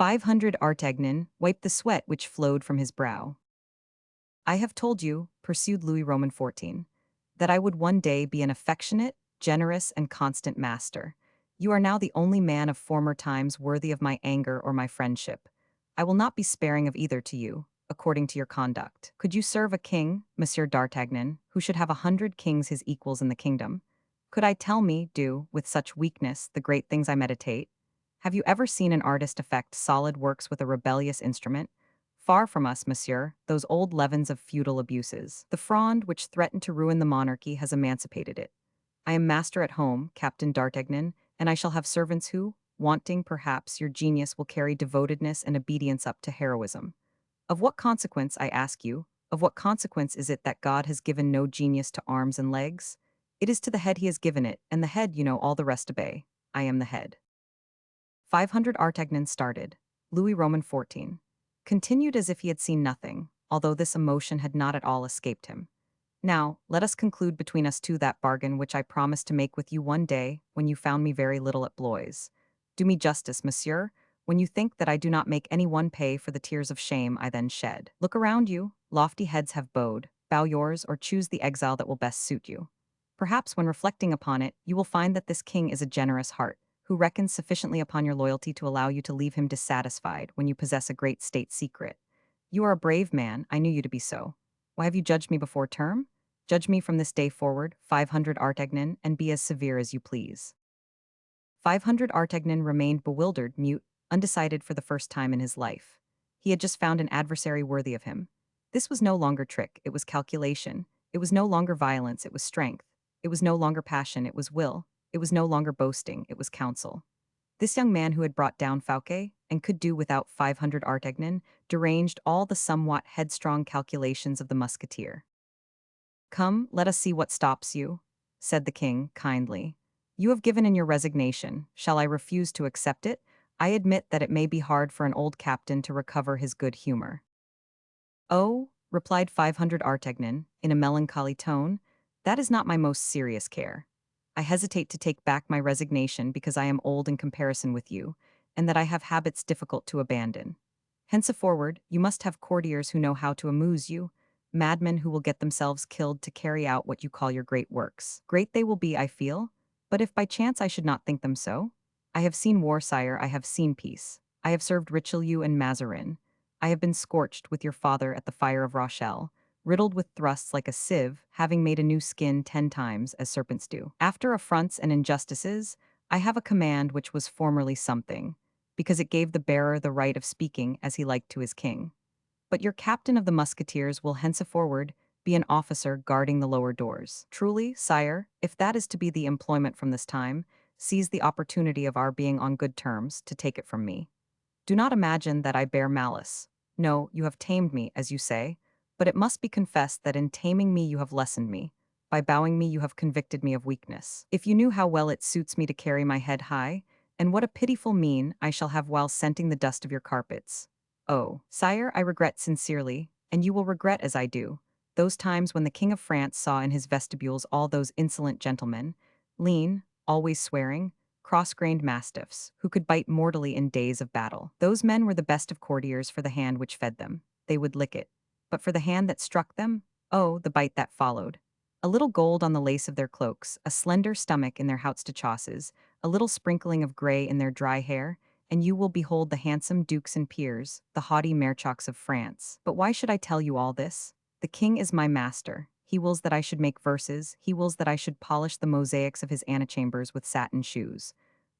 500 Artagnan wiped the sweat which flowed from his brow. I have told you, pursued Louis Roman XIV, that I would one day be an affectionate, generous, and constant master. You are now the only man of former times worthy of my anger or my friendship. I will not be sparing of either to you, according to your conduct. Could you serve a king, Monsieur d'Artagnan, who should have 100 kings his equals in the kingdom? Could I tell me, do, with such weakness, the great things I meditate? Have you ever seen an artist effect solid works with a rebellious instrument? Far from us, monsieur, those old leavens of feudal abuses. The Fronde, which threatened to ruin the monarchy, has emancipated it. I am master at home, Captain d'Artagnan, and I shall have servants who, wanting perhaps your genius, will carry devotedness and obedience up to heroism. Of what consequence, I ask you, of what consequence is it that God has given no genius to arms and legs? It is to the head he has given it, and the head, all the rest obey. I am the head. 500 Artagnan started. Louis Roman XIV continued as if he had seen nothing, although this emotion had not at all escaped him. Now, let us conclude between us two that bargain which I promised to make with you one day when you found me very little at Blois. Do me justice, monsieur, when you think that I do not make any one pay for the tears of shame I then shed. Look around you, lofty heads have bowed, bow yours, or choose the exile that will best suit you. Perhaps when reflecting upon it, you will find that this king is a generous heart, who reckons sufficiently upon your loyalty to allow you to leave him dissatisfied when you possess a great state secret. You are a brave man, I knew you to be so. Why have you judged me before term? Judge me from this day forward, 500 Artagnan, and be as severe as you please. 500 Artagnan remained bewildered, mute, undecided for the first time in his life. He had just found an adversary worthy of him. This was no longer trick, it was calculation. It was no longer violence, it was strength. It was no longer passion, it was will. It was no longer boasting, it was counsel. This young man who had brought down Fouquet, and could do without 500 Artagnan, deranged all the somewhat headstrong calculations of the musketeer. Come, let us see what stops you, said the king, kindly. You have given in your resignation. Shall I refuse to accept it? I admit that it may be hard for an old captain to recover his good humor. Oh, replied 500 Artagnan, in a melancholy tone, that is not my most serious care. I hesitate to take back my resignation because I am old in comparison with you, and that I have habits difficult to abandon. Henceforward, you must have courtiers who know how to amuse you, madmen who will get themselves killed to carry out what you call your great works. Great they will be, I feel, but if by chance I should not think them so? I have seen war, sire, I have seen peace. I have served Richelieu and Mazarin. I have been scorched with your father at the fire of Rochelle, riddled with thrusts like a sieve, having made a new skin 10 times, as serpents do. After affronts and injustices, I have a command which was formerly something, because it gave the bearer the right of speaking as he liked to his king. But your captain of the musketeers will henceforward be an officer guarding the lower doors. Truly, sire, if that is to be the employment from this time, seize the opportunity of our being on good terms to take it from me. Do not imagine that I bear malice. No, you have tamed me, as you say, but it must be confessed that in taming me you have lessened me. By bowing me you have convicted me of weakness. If you knew how well it suits me to carry my head high, and what a pitiful mien I shall have while scenting the dust of your carpets. Oh, sire, I regret sincerely, and you will regret as I do, those times when the King of France saw in his vestibules all those insolent gentlemen, lean, always swearing, cross-grained mastiffs, who could bite mortally in days of battle. Those men were the best of courtiers for the hand which fed them. They would lick it. But for the hand that struck them, oh, the bite that followed. A little gold on the lace of their cloaks, a slender stomach in their haut's-de-chausses, a little sprinkling of grey in their dry hair, and you will behold the handsome dukes and peers, the haughty merchocs of France. But why should I tell you all this? The king is my master. He wills that I should make verses, he wills that I should polish the mosaics of his antechambers with satin shoes.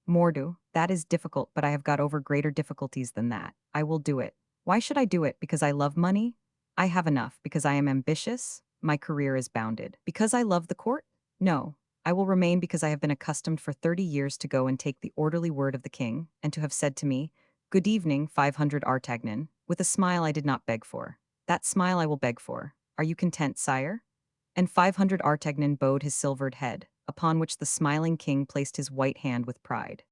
Mordu, that is difficult, but I have got over greater difficulties than that. I will do it. Why should I do it? Because I love money? I have enough. Because I am ambitious? My career is bounded. Because I love the court? No. I will remain because I have been accustomed for 30 years to go and take the orderly word of the king, and to have said to me, "Good evening, 500 Artagnan," with a smile I did not beg for. That smile I will beg for. Are you content, sire? And 500 Artagnan bowed his silvered head, upon which the smiling king placed his white hand with pride.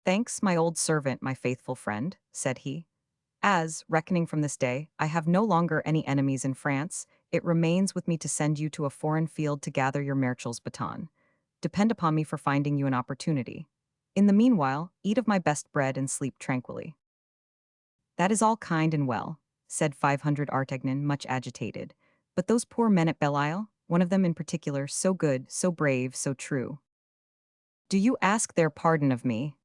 Thanks, my old servant, my faithful friend, said he. As, reckoning from this day, I have no longer any enemies in France, it remains with me to send you to a foreign field to gather your marechal's baton. Depend upon me for finding you an opportunity. In the meanwhile, eat of my best bread and sleep tranquilly. That is all kind and well, said 500 Artagnan, much agitated. But those poor men at Belle-Isle, one of them in particular, so good, so brave, so true. Do you ask their pardon of me?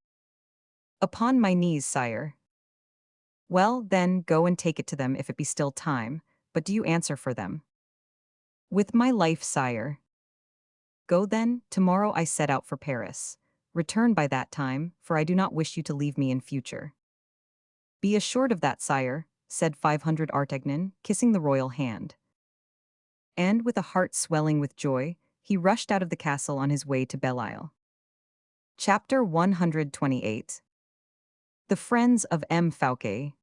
Upon my knees, sire. Well, then, go and take it to them if it be still time, but do you answer for them? With my life, sire. Go then, tomorrow I set out for Paris. Return by that time, for I do not wish you to leave me in future. Be assured of that, sire, said 500 Artagnan, kissing the royal hand. And, with a heart swelling with joy, he rushed out of the castle on his way to Belle-Isle. Chapter 128. The Friends of M. Fouquet.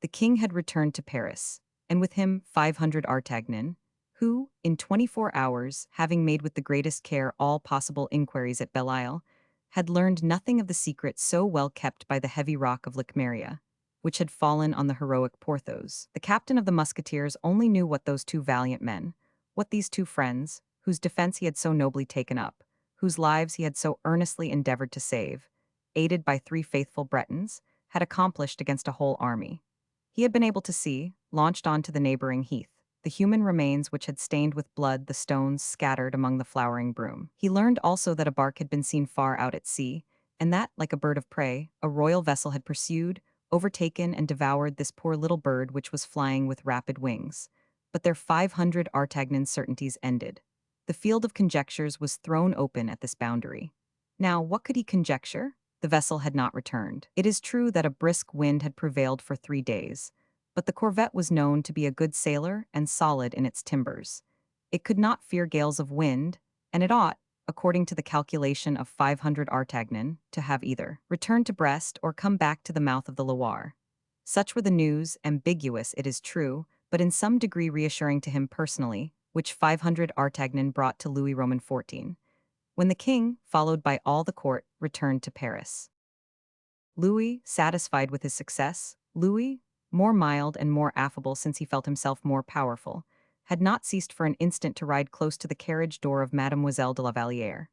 The king had returned to Paris, and with him 500 Artagnan, who, in 24 hours, having made with the greatest care all possible inquiries at Belle-Isle, had learned nothing of the secret so well kept by the heavy rock of Locmeria, which had fallen on the heroic Porthos. The captain of the musketeers only knew what those two valiant men, what these two friends, whose defense he had so nobly taken up, whose lives he had so earnestly endeavored to save, aided by 3 faithful Bretons, had accomplished against a whole army. He had been able to see, launched on to the neighboring heath, the human remains which had stained with blood the stones scattered among the flowering broom. He learned also that a bark had been seen far out at sea, and that, like a bird of prey, a royal vessel had pursued, overtaken, and devoured this poor little bird which was flying with rapid wings. But their 500 Artagnan certainties ended. The field of conjectures was thrown open at this boundary. Now, what could he conjecture? The vessel had not returned. It is true that a brisk wind had prevailed for 3 days, but the corvette was known to be a good sailor and solid in its timbers. It could not fear gales of wind, and it ought, according to the calculation of 500 Artagnan, to have either returned to Brest or come back to the mouth of the Loire. Such were the news, ambiguous, it is true, but in some degree reassuring to him personally, which 500 Artagnan brought to Louis XIV, when the king, followed by all the court, returned to Paris. Louis, satisfied with his success, Louis, more mild and more affable since he felt himself more powerful, had not ceased for an instant to ride close to the carriage door of Mademoiselle de La Vallière.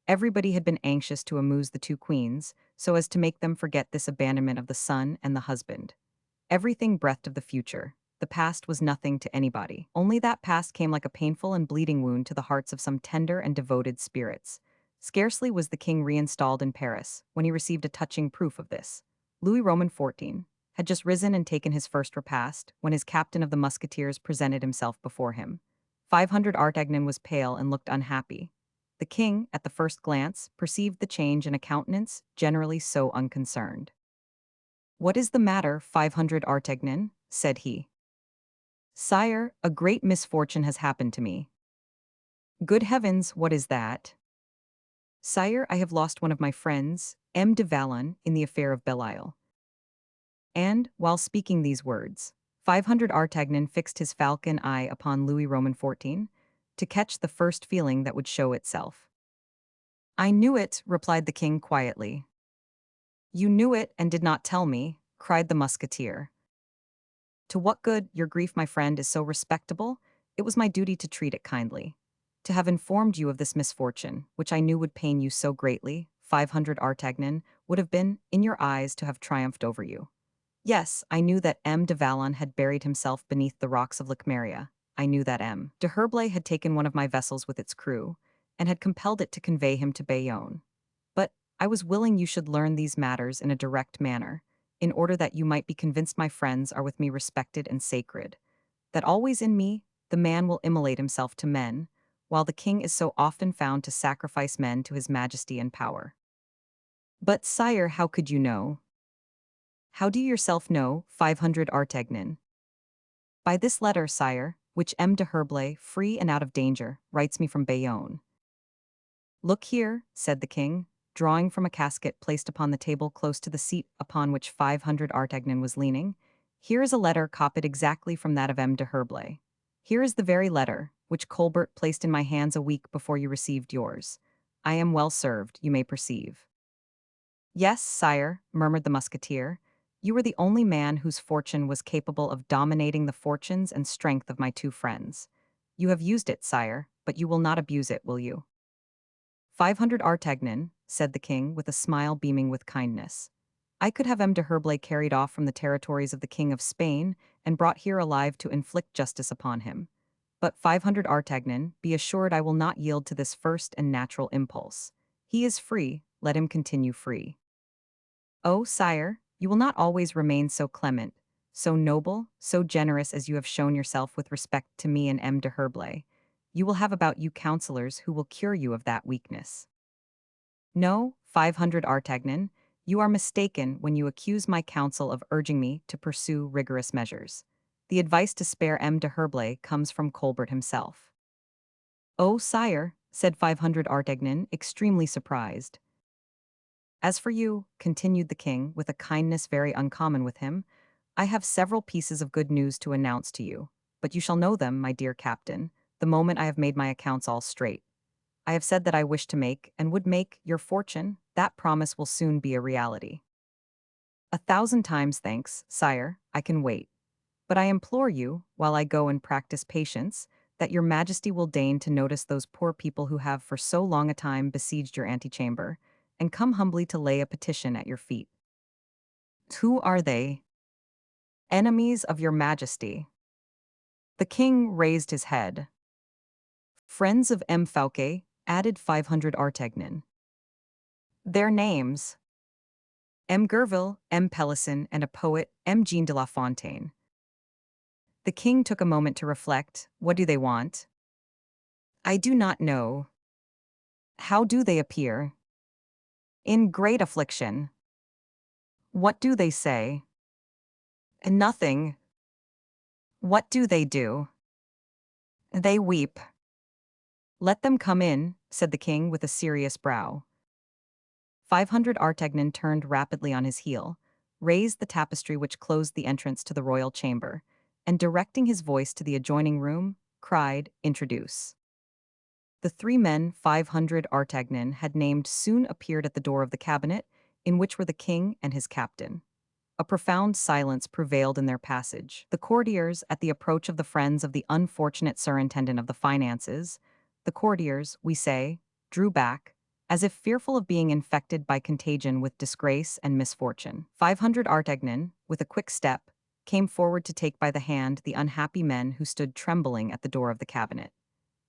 Everybody had been anxious to amuse the two queens, so as to make them forget this abandonment of the son and the husband. Everything breathed of the future. The past was nothing to anybody. Only that past came like a painful and bleeding wound to the hearts of some tender and devoted spirits. Scarcely was the king reinstalled in Paris when he received a touching proof of this. Louis XIV had just risen and taken his first repast when his captain of the musketeers presented himself before him. 500 Artagnan was pale and looked unhappy. The king, at the first glance, perceived the change in a countenance generally so unconcerned. "What is the matter, 500 Artagnan?" said he. "Sire, a great misfortune has happened to me." "Good heavens, what is that?" "Sire, I have lost one of my friends, M. de Valon, in the affair of Belle-Isle." And, while speaking these words, 500 Artagnan fixed his falcon eye upon Louis XIV, to catch the first feeling that would show itself. "I knew it," replied the king quietly. "You knew it and did not tell me," cried the musketeer. "To what good, your grief, my friend, is so respectable? It was my duty to treat it kindly. To have informed you of this misfortune, which I knew would pain you so greatly, 500 Artagnan, would have been, in your eyes, to have triumphed over you. Yes, I knew that M. de Valon had buried himself beneath the rocks of Locmeria. I knew that M. de Herblay had taken one of my vessels with its crew, and had compelled it to convey him to Bayonne. But I was willing you should learn these matters in a direct manner, in order that you might be convinced my friends are with me respected and sacred, that always in me the man will immolate himself to men, while the king is so often found to sacrifice men to his majesty and power. But, sire, how could you know? How do you yourself know, 500 Artagnan? By this letter, sire, which M. de Herblay, free and out of danger, writes me from Bayonne. Look here, said the king, drawing from a casket placed upon the table close to the seat upon which 500 Artagnan was leaning. Here is a letter copied exactly from that of M. de Herblay. Here is the very letter, which Colbert placed in my hands a week before you received yours. I am well served, you may perceive. Yes, sire, murmured the musketeer. You were the only man whose fortune was capable of dominating the fortunes and strength of my two friends. You have used it, sire, but you will not abuse it, will you? 500 Artagnan, said the king, with a smile beaming with kindness. I could have M. de Herblay carried off from the territories of the King of Spain and brought here alive to inflict justice upon him. But 500 Artagnan, be assured I will not yield to this first and natural impulse. He is free, let him continue free. Oh, sire, you will not always remain so clement, so noble, so generous as you have shown yourself with respect to me and M. de Herblay. You will have about you counselors who will cure you of that weakness. No, 500 Artagnan, you are mistaken when you accuse my council of urging me to pursue rigorous measures. The advice to spare M. de Herblay comes from Colbert himself. Oh, sire, said 500 Artagnan, extremely surprised. As for you, continued the king, with a kindness very uncommon with him, I have several pieces of good news to announce to you, but you shall know them, my dear captain, the moment I have made my accounts all straight. I have said that I wish to make, and would make, your fortune. That promise will soon be a reality. 1,000 times thanks, sire, I can wait. But I implore you, while I go and practice patience, that your majesty will deign to notice those poor people who have for so long a time besieged your antechamber, and come humbly to lay a petition at your feet. Who are they? Enemies of your majesty. The king raised his head. Friends of M. Fouquet, added 500 Artagnan. Their names: M. Gerville, M. Pelisson, and a poet, M. Jean de La Fontaine. The king took a moment to reflect. What do they want? I do not know. How do they appear? In great affliction. What do they say? Nothing. What do they do? They weep. Let them come in, said the king with a serious brow. 500 Artagnan turned rapidly on his heel, raised the tapestry which closed the entrance to the royal chamber, and directing his voice to the adjoining room, cried, "Introduce." The 3 men 500 Artagnan had named soon appeared at the door of the cabinet, in which were the king and his captain. A profound silence prevailed in their passage. The courtiers, at the approach of the friends of the unfortunate surintendant of the finances, the courtiers, we say, drew back, as if fearful of being infected by contagion with disgrace and misfortune. 500 Artagnan, with a quick step, came forward to take by the hand the unhappy men who stood trembling at the door of the cabinet.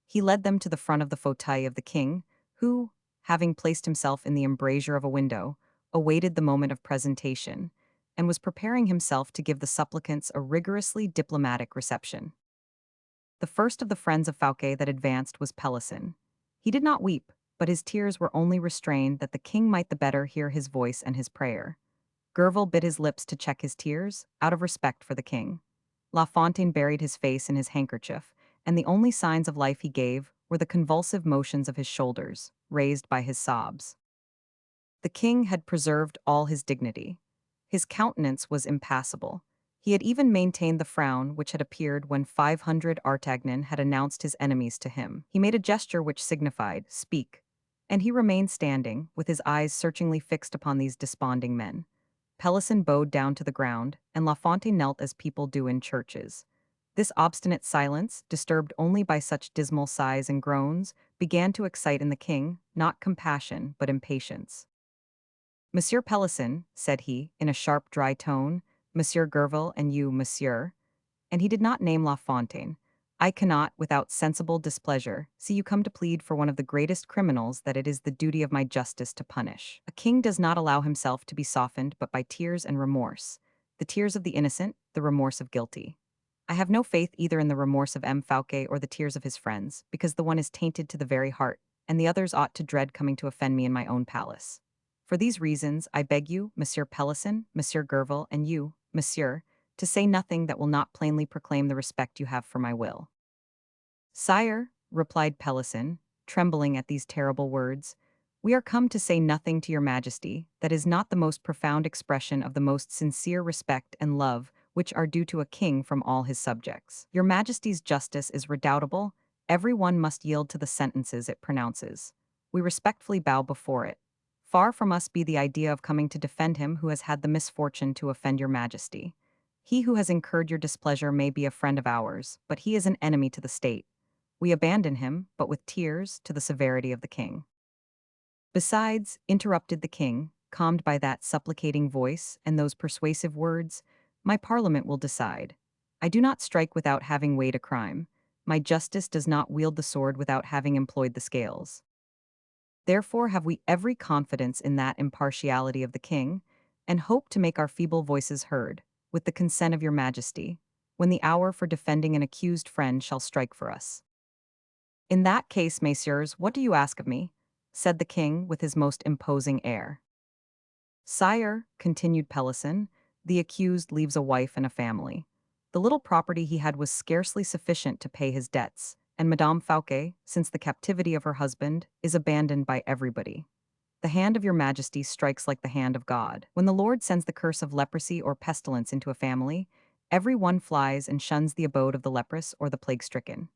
He led them to the front of the fauteuil of the king, who, having placed himself in the embrasure of a window, awaited the moment of presentation, and was preparing himself to give the supplicants a rigorously diplomatic reception. The first of the friends of Fouquet that advanced was Pelisson. He did not weep, but his tears were only restrained that the king might the better hear his voice and his prayer. Gerville bit his lips to check his tears, out of respect for the king. La Fontaine buried his face in his handkerchief, and the only signs of life he gave were the convulsive motions of his shoulders, raised by his sobs. The king had preserved all his dignity. His countenance was impassible. He had even maintained the frown which had appeared when 500 Artagnan had announced his enemies to him. He made a gesture which signified, "Speak," and he remained standing, with his eyes searchingly fixed upon these desponding men. Pelisson bowed down to the ground, and La Fontaine knelt as people do in churches. This obstinate silence, disturbed only by such dismal sighs and groans, began to excite in the king, not compassion, but impatience. "Monsieur Pelisson," said he, in a sharp, dry tone, "Monsieur Gerville, and you, monsieur," and he did not name La Fontaine, "I cannot, without sensible displeasure, see you come to plead for one of the greatest criminals that it is the duty of my justice to punish. A king does not allow himself to be softened but by tears and remorse, the tears of the innocent, the remorse of guilty. I have no faith either in the remorse of M. Fouquet or the tears of his friends, because the one is tainted to the very heart, and the others ought to dread coming to offend me in my own palace. For these reasons, I beg you, Monsieur Pelisson, Monsieur Gerville, and you, Monsieur, to say nothing that will not plainly proclaim the respect you have for my will." "Sire," replied Pelisson, trembling at these terrible words, "we are come to say nothing to your majesty that is not the most profound expression of the most sincere respect and love which are due to a king from all his subjects. Your majesty's justice is redoubtable, every one must yield to the sentences it pronounces. We respectfully bow before it. Far from us be the idea of coming to defend him who has had the misfortune to offend your majesty. He who has incurred your displeasure may be a friend of ours, but he is an enemy to the state. We abandon him, but with tears, to the severity of the king." "Besides," interrupted the king, calmed by that supplicating voice and those persuasive words, my parliament will decide. I do not strike without having weighed a crime. My justice does not wield the sword without having employed the scales. Therefore have we every confidence in that impartiality of the king, and hope to make our feeble voices heard, with the consent of your majesty, when the hour for defending an accused friend shall strike for us. In that case, messieurs, what do you ask of me? Said the king with his most imposing air. Sire, continued Pelisson, the accused leaves a wife and a family. The little property he had was scarcely sufficient to pay his debts, and Madame Fouquet, since the captivity of her husband, is abandoned by everybody. The hand of your majesty strikes like the hand of God. When the Lord sends the curse of leprosy or pestilence into a family, every one flies and shuns the abode of the leprous or the plague-stricken.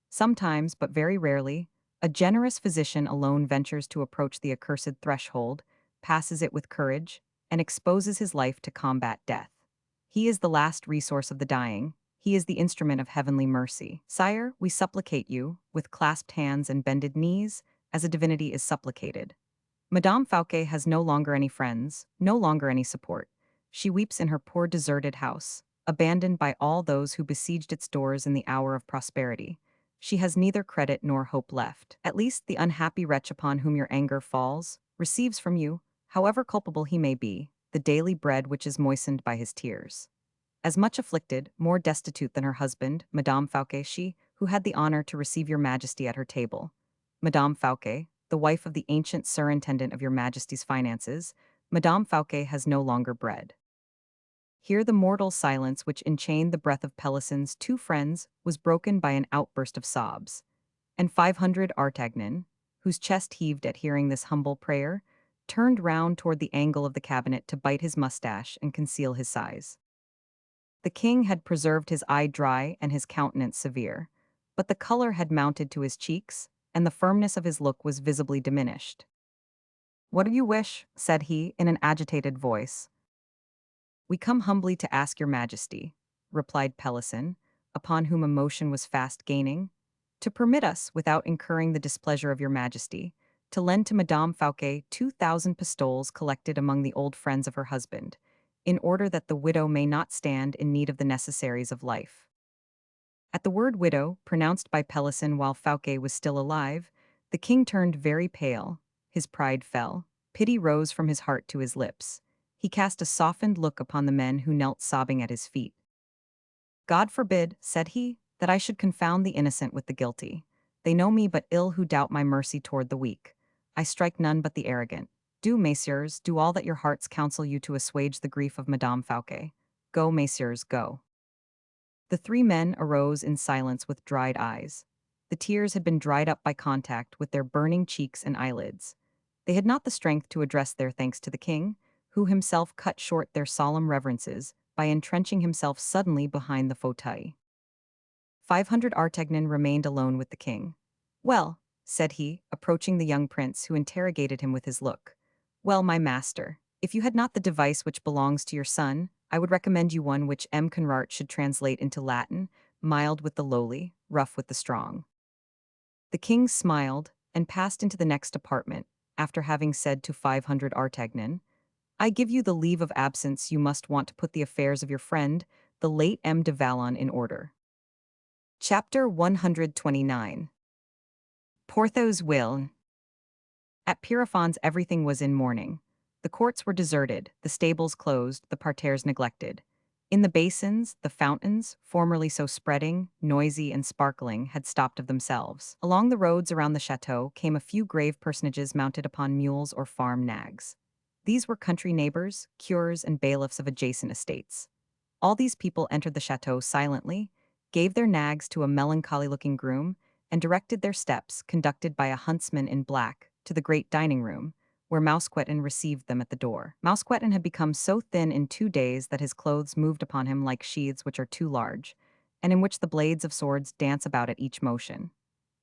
Sometimes, but very rarely, a generous physician alone ventures to approach the accursed threshold, passes it with courage, and exposes his life to combat death. He is the last resource of the dying. He is the instrument of heavenly mercy. Sire, we supplicate you, with clasped hands and bended knees, as a divinity is supplicated. Madame Fouquet has no longer any friends, no longer any support. She weeps in her poor deserted house, abandoned by all those who besieged its doors in the hour of prosperity. She has neither credit nor hope left. At least the unhappy wretch upon whom your anger falls receives from you, however culpable he may be, the daily bread which is moistened by his tears. As much afflicted, more destitute than her husband, Madame Fouquet, she, who had the honor to receive your majesty at her table. Madame Fouquet, the wife of the ancient surintendant of your majesty's finances, Madame Fouquet has no longer bread. Here the mortal silence which enchained the breath of Pelisson's two friends was broken by an outburst of sobs, and 500 Artagnan, whose chest heaved at hearing this humble prayer, turned round toward the angle of the cabinet to bite his mustache and conceal his sighs. The king had preserved his eye dry and his countenance severe, but the color had mounted to his cheeks, and the firmness of his look was visibly diminished. "What do you wish?" said he, in an agitated voice. "We come humbly to ask your majesty," replied Pelisson, upon whom emotion was fast gaining, "to permit us, without incurring the displeasure of your majesty, to lend to Madame Fouquet 2,000 pistoles collected among the old friends of her husband, in order that the widow may not stand in need of the necessaries of life." At the word widow, pronounced by Pelisson while Fouquet was still alive, the king turned very pale, his pride fell, pity rose from his heart to his lips. He cast a softened look upon the men who knelt sobbing at his feet. "God forbid," said he, "that I should confound the innocent with the guilty. They know me but ill who doubt my mercy toward the weak. I strike none but the arrogant. Do, messieurs, do all that your hearts counsel you to assuage the grief of Madame Fouquet. Go, messieurs, go." The three men arose in silence with dried eyes. The tears had been dried up by contact with their burning cheeks and eyelids. They had not the strength to address their thanks to the king, who himself cut short their solemn reverences by entrenching himself suddenly behind the fauteuil. 500 Artagnan remained alone with the king. "Well," said he, approaching the young prince, who interrogated him with his look. "Well, my master, if you had not the device which belongs to your son, I would recommend you one which M. Conrart should translate into Latin, mild with the lowly, rough with the strong." The king smiled and passed into the next apartment, after having said to 500 Artagnan, "I give you the leave of absence you must want to put the affairs of your friend, the late M. de Valon, in order." Chapter 129. Porthos' will. At Pierrefonds everything was in mourning. The courts were deserted, the stables closed, the parterres neglected. In the basins, the fountains, formerly so spreading, noisy, and sparkling, had stopped of themselves. Along the roads around the chateau came a few grave personages mounted upon mules or farm nags. These were country neighbors, cures, and bailiffs of adjacent estates. All these people entered the chateau silently, gave their nags to a melancholy-looking groom, and directed their steps, conducted by a huntsman in black, to the great dining room, where Mousqueton received them at the door. Mousqueton had become so thin in 2 days that his clothes moved upon him like sheaths which are too large, and in which the blades of swords dance about at each motion.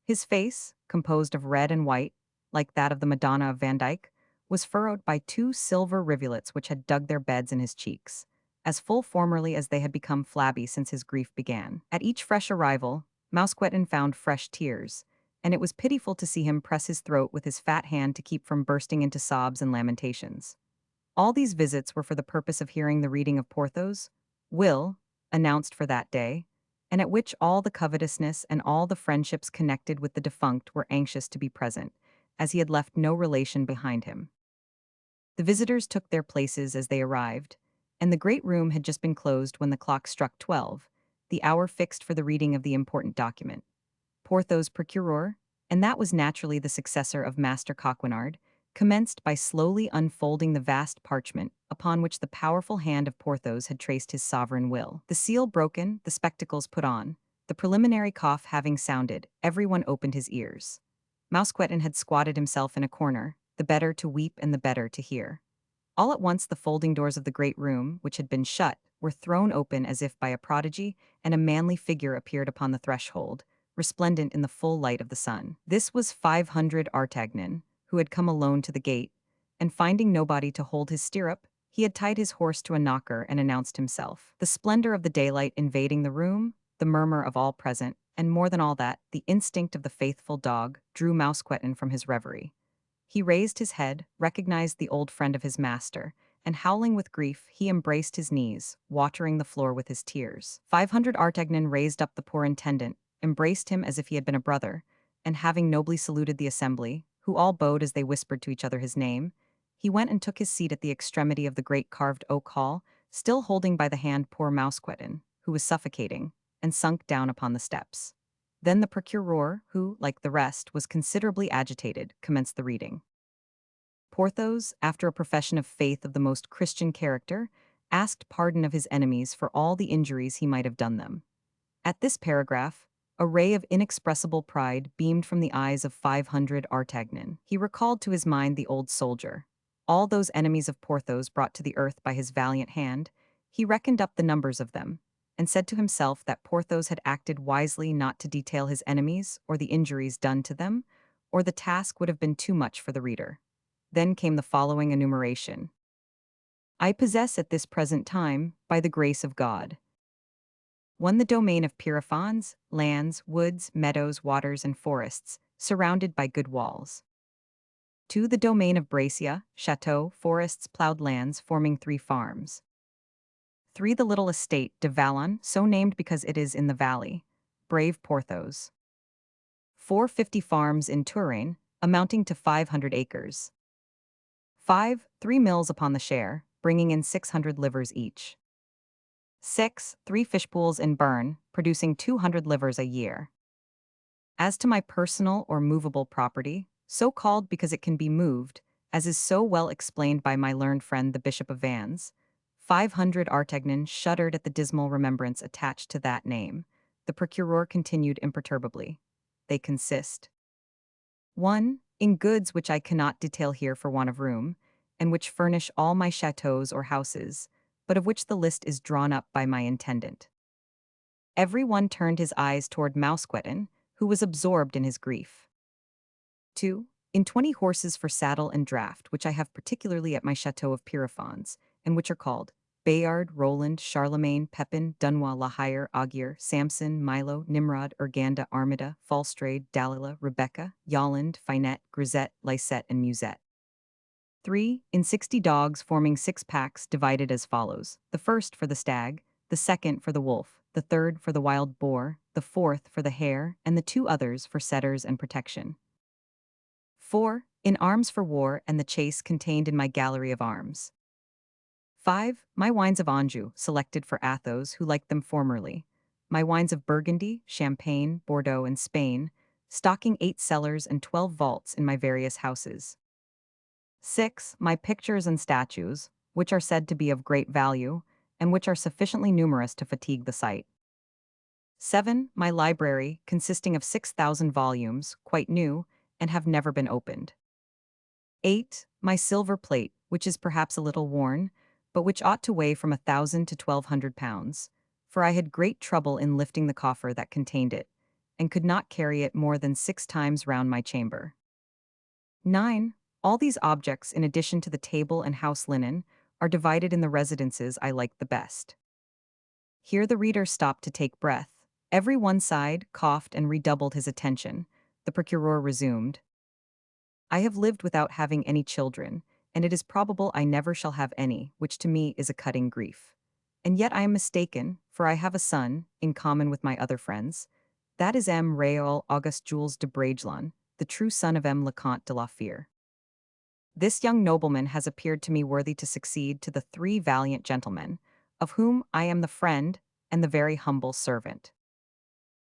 His face, composed of red and white, like that of the Madonna of Vandyck, was furrowed by 2 silver rivulets which had dug their beds in his cheeks, as full formerly as they had become flabby since his grief began. At each fresh arrival, Mousqueton found fresh tears, and it was pitiful to see him press his throat with his fat hand to keep from bursting into sobs and lamentations. All these visits were for the purpose of hearing the reading of Porthos' will, announced for that day, and at which all the covetousness and all the friendships connected with the defunct were anxious to be present, as he had left no relation behind him. The visitors took their places as they arrived, and the great room had just been closed when the clock struck 12, the hour fixed for the reading of the important document. Porthos procureur, and that was naturally the successor of Master Coquenard, commenced by slowly unfolding the vast parchment upon which the powerful hand of Porthos had traced his sovereign will. The seal broken, the spectacles put on, the preliminary cough having sounded, everyone opened his ears. Mousqueton had squatted himself in a corner, the better to weep and the better to hear. All at once the folding doors of the great room, which had been shut, were thrown open as if by a prodigy, and a manly figure appeared upon the threshold, resplendent in the full light of the sun. This was 500 Artagnan, who had come alone to the gate, and finding nobody to hold his stirrup, he had tied his horse to a knocker and announced himself. The splendor of the daylight invading the room, the murmur of all present, and more than all that, the instinct of the faithful dog, drew Mousqueton from his reverie. He raised his head, recognized the old friend of his master, and howling with grief, he embraced his knees, watering the floor with his tears. 500 Artagnan raised up the poor intendant, embraced him as if he had been a brother, and having nobly saluted the assembly, who all bowed as they whispered to each other his name, he went and took his seat at the extremity of the great carved oak hall, still holding by the hand poor Mousqueton, who was suffocating, and sunk down upon the steps. Then the procureur, who, like the rest, was considerably agitated, commenced the reading. Porthos, after a profession of faith of the most Christian character, asked pardon of his enemies for all the injuries he might have done them. At this paragraph, a ray of inexpressible pride beamed from the eyes of 500 Artagnan. He recalled to his mind the old soldier. All those enemies of Porthos brought to the earth by his valiant hand, he reckoned up the numbers of them, and said to himself that Porthos had acted wisely not to detail his enemies or the injuries done to them, or the task would have been too much for the reader. Then came the following enumeration. I possess at this present time, by the grace of God, 1. The domain of Pierrefonds, lands, woods, meadows, waters, and forests, surrounded by good walls. 2. The domain of Bracia, chateau, forests, plowed lands, forming 3 farms. 3. The little estate de Vallon, so named because it is in the valley. Brave Porthos. 4. 50 farms in Touraine, amounting to 500 acres. 5. 3 mills upon the Cher, bringing in 600 livers each. 6. 3 fish pools in Berne, producing 200 livers a year. As to my personal or movable property, so called because it can be moved, as is so well explained by my learned friend the Bishop of Vannes, 500 Artagnan shuddered at the dismal remembrance attached to that name. The procureur continued imperturbably. They consist 1. In goods which I cannot detail here for want of room, and which furnish all my chateaux or houses, but of which the list is drawn up by my intendant. Every one turned his eyes toward Mousqueton, who was absorbed in his grief. 2. In 20 horses for saddle and draft, which I have particularly at my chateau of Pierrefonds, and which are called Bayard, Roland, Charlemagne, Pepin, Dunois, La Hire, Augier, Samson, Milo, Nimrod, Urganda, Armida, Falstrade, Dalila, Rebecca, Yolande, Finette, Grisette, Lysette, and Musette. 3. In 60 dogs forming 6 packs divided as follows. The first for the stag, the second for the wolf, the third for the wild boar, the fourth for the hare, and the 2 others for setters and protection. 4. In arms for war and the chase contained in my gallery of arms. 5. My wines of Anjou, selected for Athos, who liked them formerly. My wines of Burgundy, Champagne, Bordeaux, and Spain, stocking 8 cellars and 12 vaults in my various houses. 6. My pictures and statues, which are said to be of great value, and which are sufficiently numerous to fatigue the sight. 7. My library, consisting of 6,000 volumes, quite new, and have never been opened. 8. My silver plate, which is perhaps a little worn, but which ought to weigh from 1,000 to 1,200 pounds, for I had great trouble in lifting the coffer that contained it, and could not carry it more than 6 times round my chamber. 9. All these objects, in addition to the table and house linen, are divided in the residences I like the best. Here the reader stopped to take breath. Every one sighed, coughed, and redoubled his attention. The procureur resumed. I have lived without having any children, and it is probable I never shall have any, which to me is a cutting grief. And yet I am mistaken, for I have a son, in common with my other friends. That is M. Raoul Auguste Jules de Bragelonne, the true son of M. Vicomte de la Vallière. This young nobleman has appeared to me worthy to succeed to the three valiant gentlemen, of whom I am the friend and the very humble servant.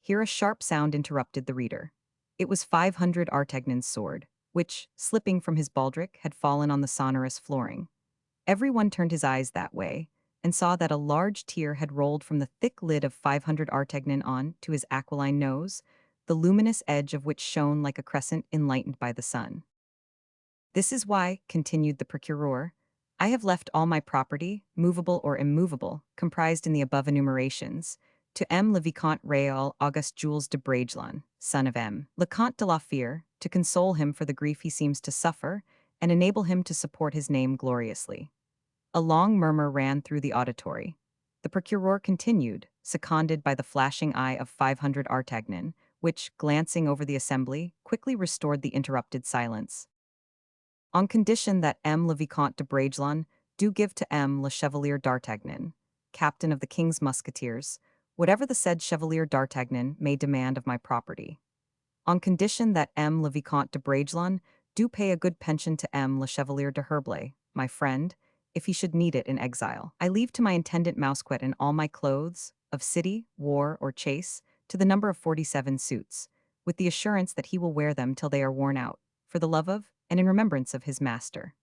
Here a sharp sound interrupted the reader. It was 500 Artagnan's sword, which, slipping from his baldric, had fallen on the sonorous flooring. Everyone turned his eyes that way, and saw that a large tear had rolled from the thick lid of 500 Artagnan on to his aquiline nose, the luminous edge of which shone like a crescent enlightened by the sun. This is why, continued the procureur, I have left all my property, movable or immovable, comprised in the above enumerations, to M. le Vicomte Raoul Auguste Jules de Bragelonne, son of M. le Comte de la Vallière, to console him for the grief he seems to suffer, and enable him to support his name gloriously. A long murmur ran through the auditory. The procureur continued, seconded by the flashing eye of 500 Artagnan, which, glancing over the assembly, quickly restored the interrupted silence. On condition that M. le Vicomte de Bragelonne do give to M. le Chevalier d'Artagnan, captain of the king's musketeers, whatever the said Chevalier d'Artagnan may demand of my property. On condition that M. le Vicomte de Bragelonne do pay a good pension to M. le Chevalier de Herblay, my friend, if he should need it in exile. I leave to my intendant Mousqueton all my clothes, of city, war, or chase, to the number of 47 suits, with the assurance that he will wear them till they are worn out, for the love of, and in remembrance of his master.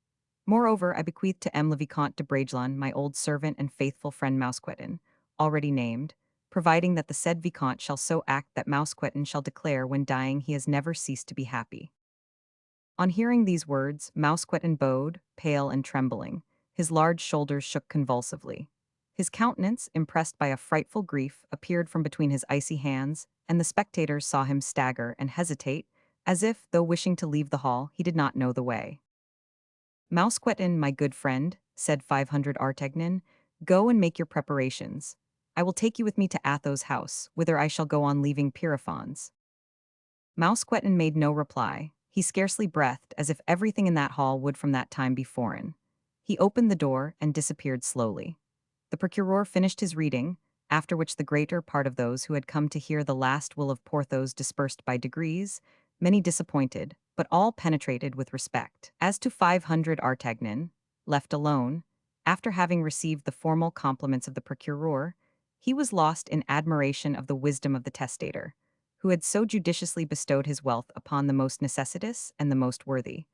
Moreover, I bequeath to M. le Vicomte de Bragelonne my old servant and faithful friend Mousqueton, already named, providing that the said Vicomte shall so act that Mousqueton shall declare when dying he has never ceased to be happy. On hearing these words, Mousqueton bowed, pale and trembling. His large shoulders shook convulsively. His countenance, impressed by a frightful grief, appeared from between his icy hands, and the spectators saw him stagger and hesitate, as if, though wishing to leave the hall, he did not know the way. Mousqueton, my good friend, said 500 Artagnan, go and make your preparations. I will take you with me to Athos' house, whither I shall go on leaving Pierrefonds. Mousqueton made no reply. He scarcely breathed, as if everything in that hall would from that time be foreign. He opened the door and disappeared slowly. The procureur finished his reading, after which the greater part of those who had come to hear the last will of Porthos dispersed by degrees, many disappointed, but all penetrated with respect. As to 500 Artagnan, left alone, after having received the formal compliments of the procureur, he was lost in admiration of the wisdom of the testator, who had so judiciously bestowed his wealth upon the most necessitous and the most worthy,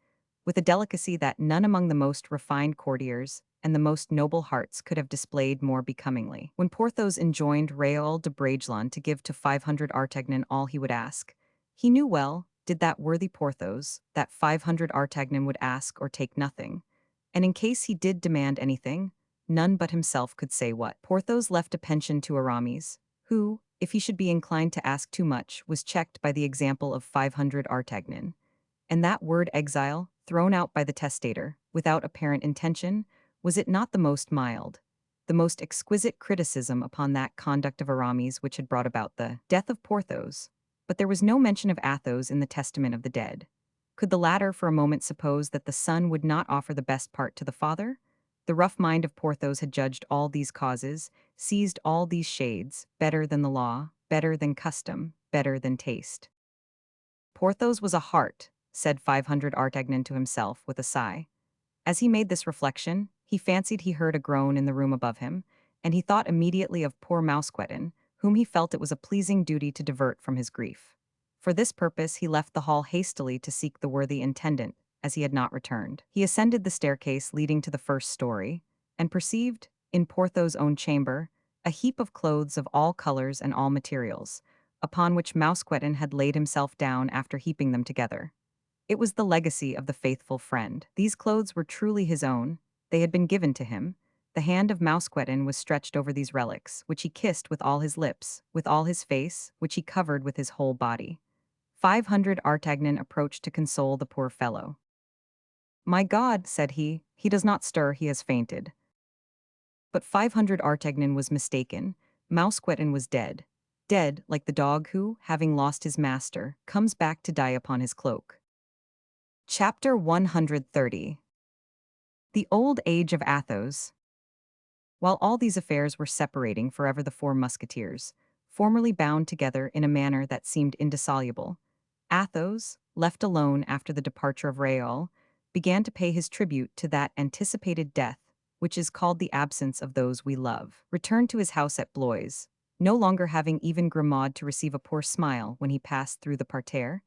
with a delicacy that none among the most refined courtiers and the most noble hearts could have displayed more becomingly. When Porthos enjoined Raoul de Bragelonne to give to 500 Artagnan all he would ask, he knew well, did that worthy Porthos, that 500 Artagnan would ask or take nothing, and in case he did demand anything, none but himself could say what. Porthos left a pension to Aramis, who, if he should be inclined to ask too much, was checked by the example of 500 Artagnan. And that word exile, thrown out by the testator, without apparent intention, was it not the most mild, the most exquisite criticism upon that conduct of Aramis which had brought about the death of Porthos? But there was no mention of Athos in the testament of the dead. Could the latter for a moment suppose that the son would not offer the best part to the father? The rough mind of Porthos had judged all these causes, seized all these shades, better than the law, better than custom, better than taste. Porthos was a heart, said 500 Artagnan to himself with a sigh. As he made this reflection, he fancied he heard a groan in the room above him, and he thought immediately of poor Mousqueton, whom he felt it was a pleasing duty to divert from his grief. For this purpose he left the hall hastily to seek the worthy intendant, as he had not returned. He ascended the staircase leading to the first story, and perceived, in Porthos' own chamber, a heap of clothes of all colors and all materials, upon which Mousqueton had laid himself down after heaping them together. It was the legacy of the faithful friend. These clothes were truly his own, they had been given to him. The hand of Mousqueton was stretched over these relics, which he kissed with all his lips, with all his face, which he covered with his whole body. 500 Artagnan approached to console the poor fellow. "My God," said he does not stir, he has fainted." But 500 Artagnan was mistaken. Mousqueton was dead. Dead, like the dog who, having lost his master, comes back to die upon his cloak. Chapter 130. The old age of Athos. While all these affairs were separating forever the four musketeers, formerly bound together in a manner that seemed indissoluble, Athos, left alone after the departure of Raoul, began to pay his tribute to that anticipated death, which is called the absence of those we love. Returned to his house at Blois, no longer having even Grimaud to receive a poor smile when he passed through the parterre,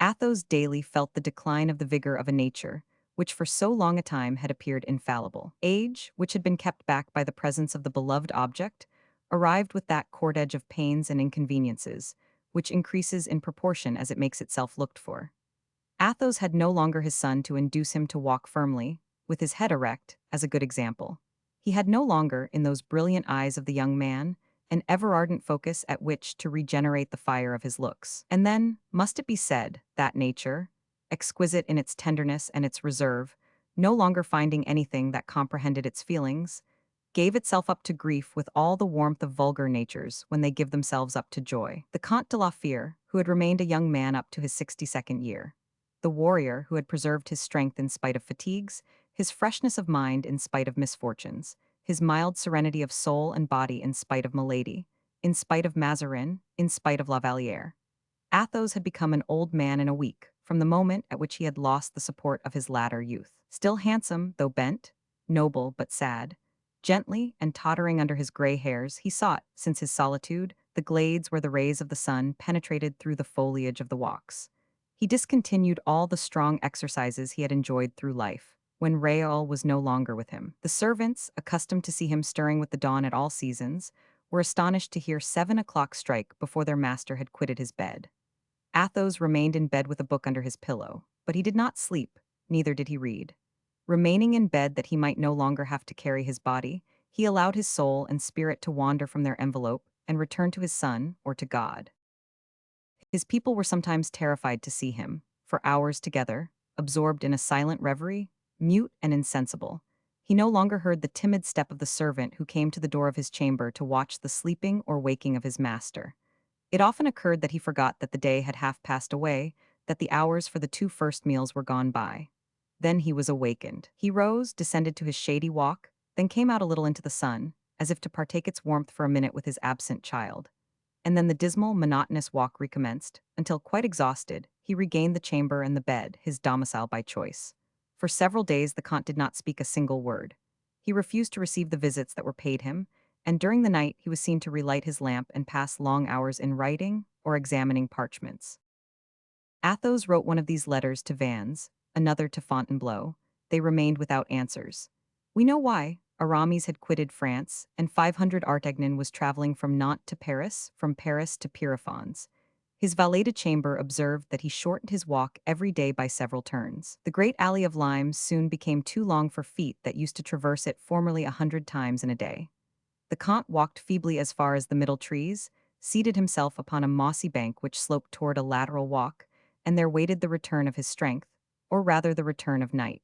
Athos daily felt the decline of the vigor of a nature which for so long a time had appeared infallible. Age, which had been kept back by the presence of the beloved object, arrived with that cortege of pains and inconveniences, which increases in proportion as it makes itself looked for. Athos had no longer his son to induce him to walk firmly, with his head erect, as a good example. He had no longer, in those brilliant eyes of the young man, an ever-ardent focus at which to regenerate the fire of his looks. And then, must it be said, that nature, exquisite in its tenderness and its reserve, no longer finding anything that comprehended its feelings, gave itself up to grief with all the warmth of vulgar natures when they give themselves up to joy. The Comte de la Fère, who had remained a young man up to his 62nd year, the warrior who had preserved his strength in spite of fatigues, his freshness of mind in spite of misfortunes, his mild serenity of soul and body in spite of malady, in spite of Mazarin, in spite of La Vallière. Athos had become an old man in a week, from the moment at which he had lost the support of his latter youth. Still handsome, though bent, noble but sad, gently and tottering under his gray hairs, he sought, since his solitude, the glades where the rays of the sun penetrated through the foliage of the walks. He discontinued all the strong exercises he had enjoyed through life, when Raoul was no longer with him. The servants, accustomed to see him stirring with the dawn at all seasons, were astonished to hear 7 o'clock strike before their master had quitted his bed. Athos remained in bed with a book under his pillow, but he did not sleep, neither did he read. Remaining in bed that he might no longer have to carry his body, he allowed his soul and spirit to wander from their envelope and return to his son or to God. His people were sometimes terrified to see him, for hours together, absorbed in a silent reverie, mute and insensible. He no longer heard the timid step of the servant who came to the door of his chamber to watch the sleeping or waking of his master. It often occurred that he forgot that the day had half passed away, that the hours for the two first meals were gone by. Then he was awakened. He rose, descended to his shady walk, then came out a little into the sun, as if to partake its warmth for a minute with his absent child. And then the dismal, monotonous walk recommenced, until, quite exhausted, he regained the chamber and the bed, his domicile by choice. For several days the Comte did not speak a single word. He refused to receive the visits that were paid him, and during the night he was seen to relight his lamp and pass long hours in writing or examining parchments. Athos wrote one of these letters to Vannes, another to Fontainebleau. They remained without answers. We know why. Aramis had quitted France, and 500 Artagnan was traveling from Nantes to Paris, from Paris to Pierrefonds. His valet de chambre observed that he shortened his walk every day by several turns. The great alley of limes soon became too long for feet that used to traverse it formerly 100 times in a day. The Comte walked feebly as far as the middle trees, seated himself upon a mossy bank which sloped toward a lateral walk, and there waited the return of his strength, or rather the return of night.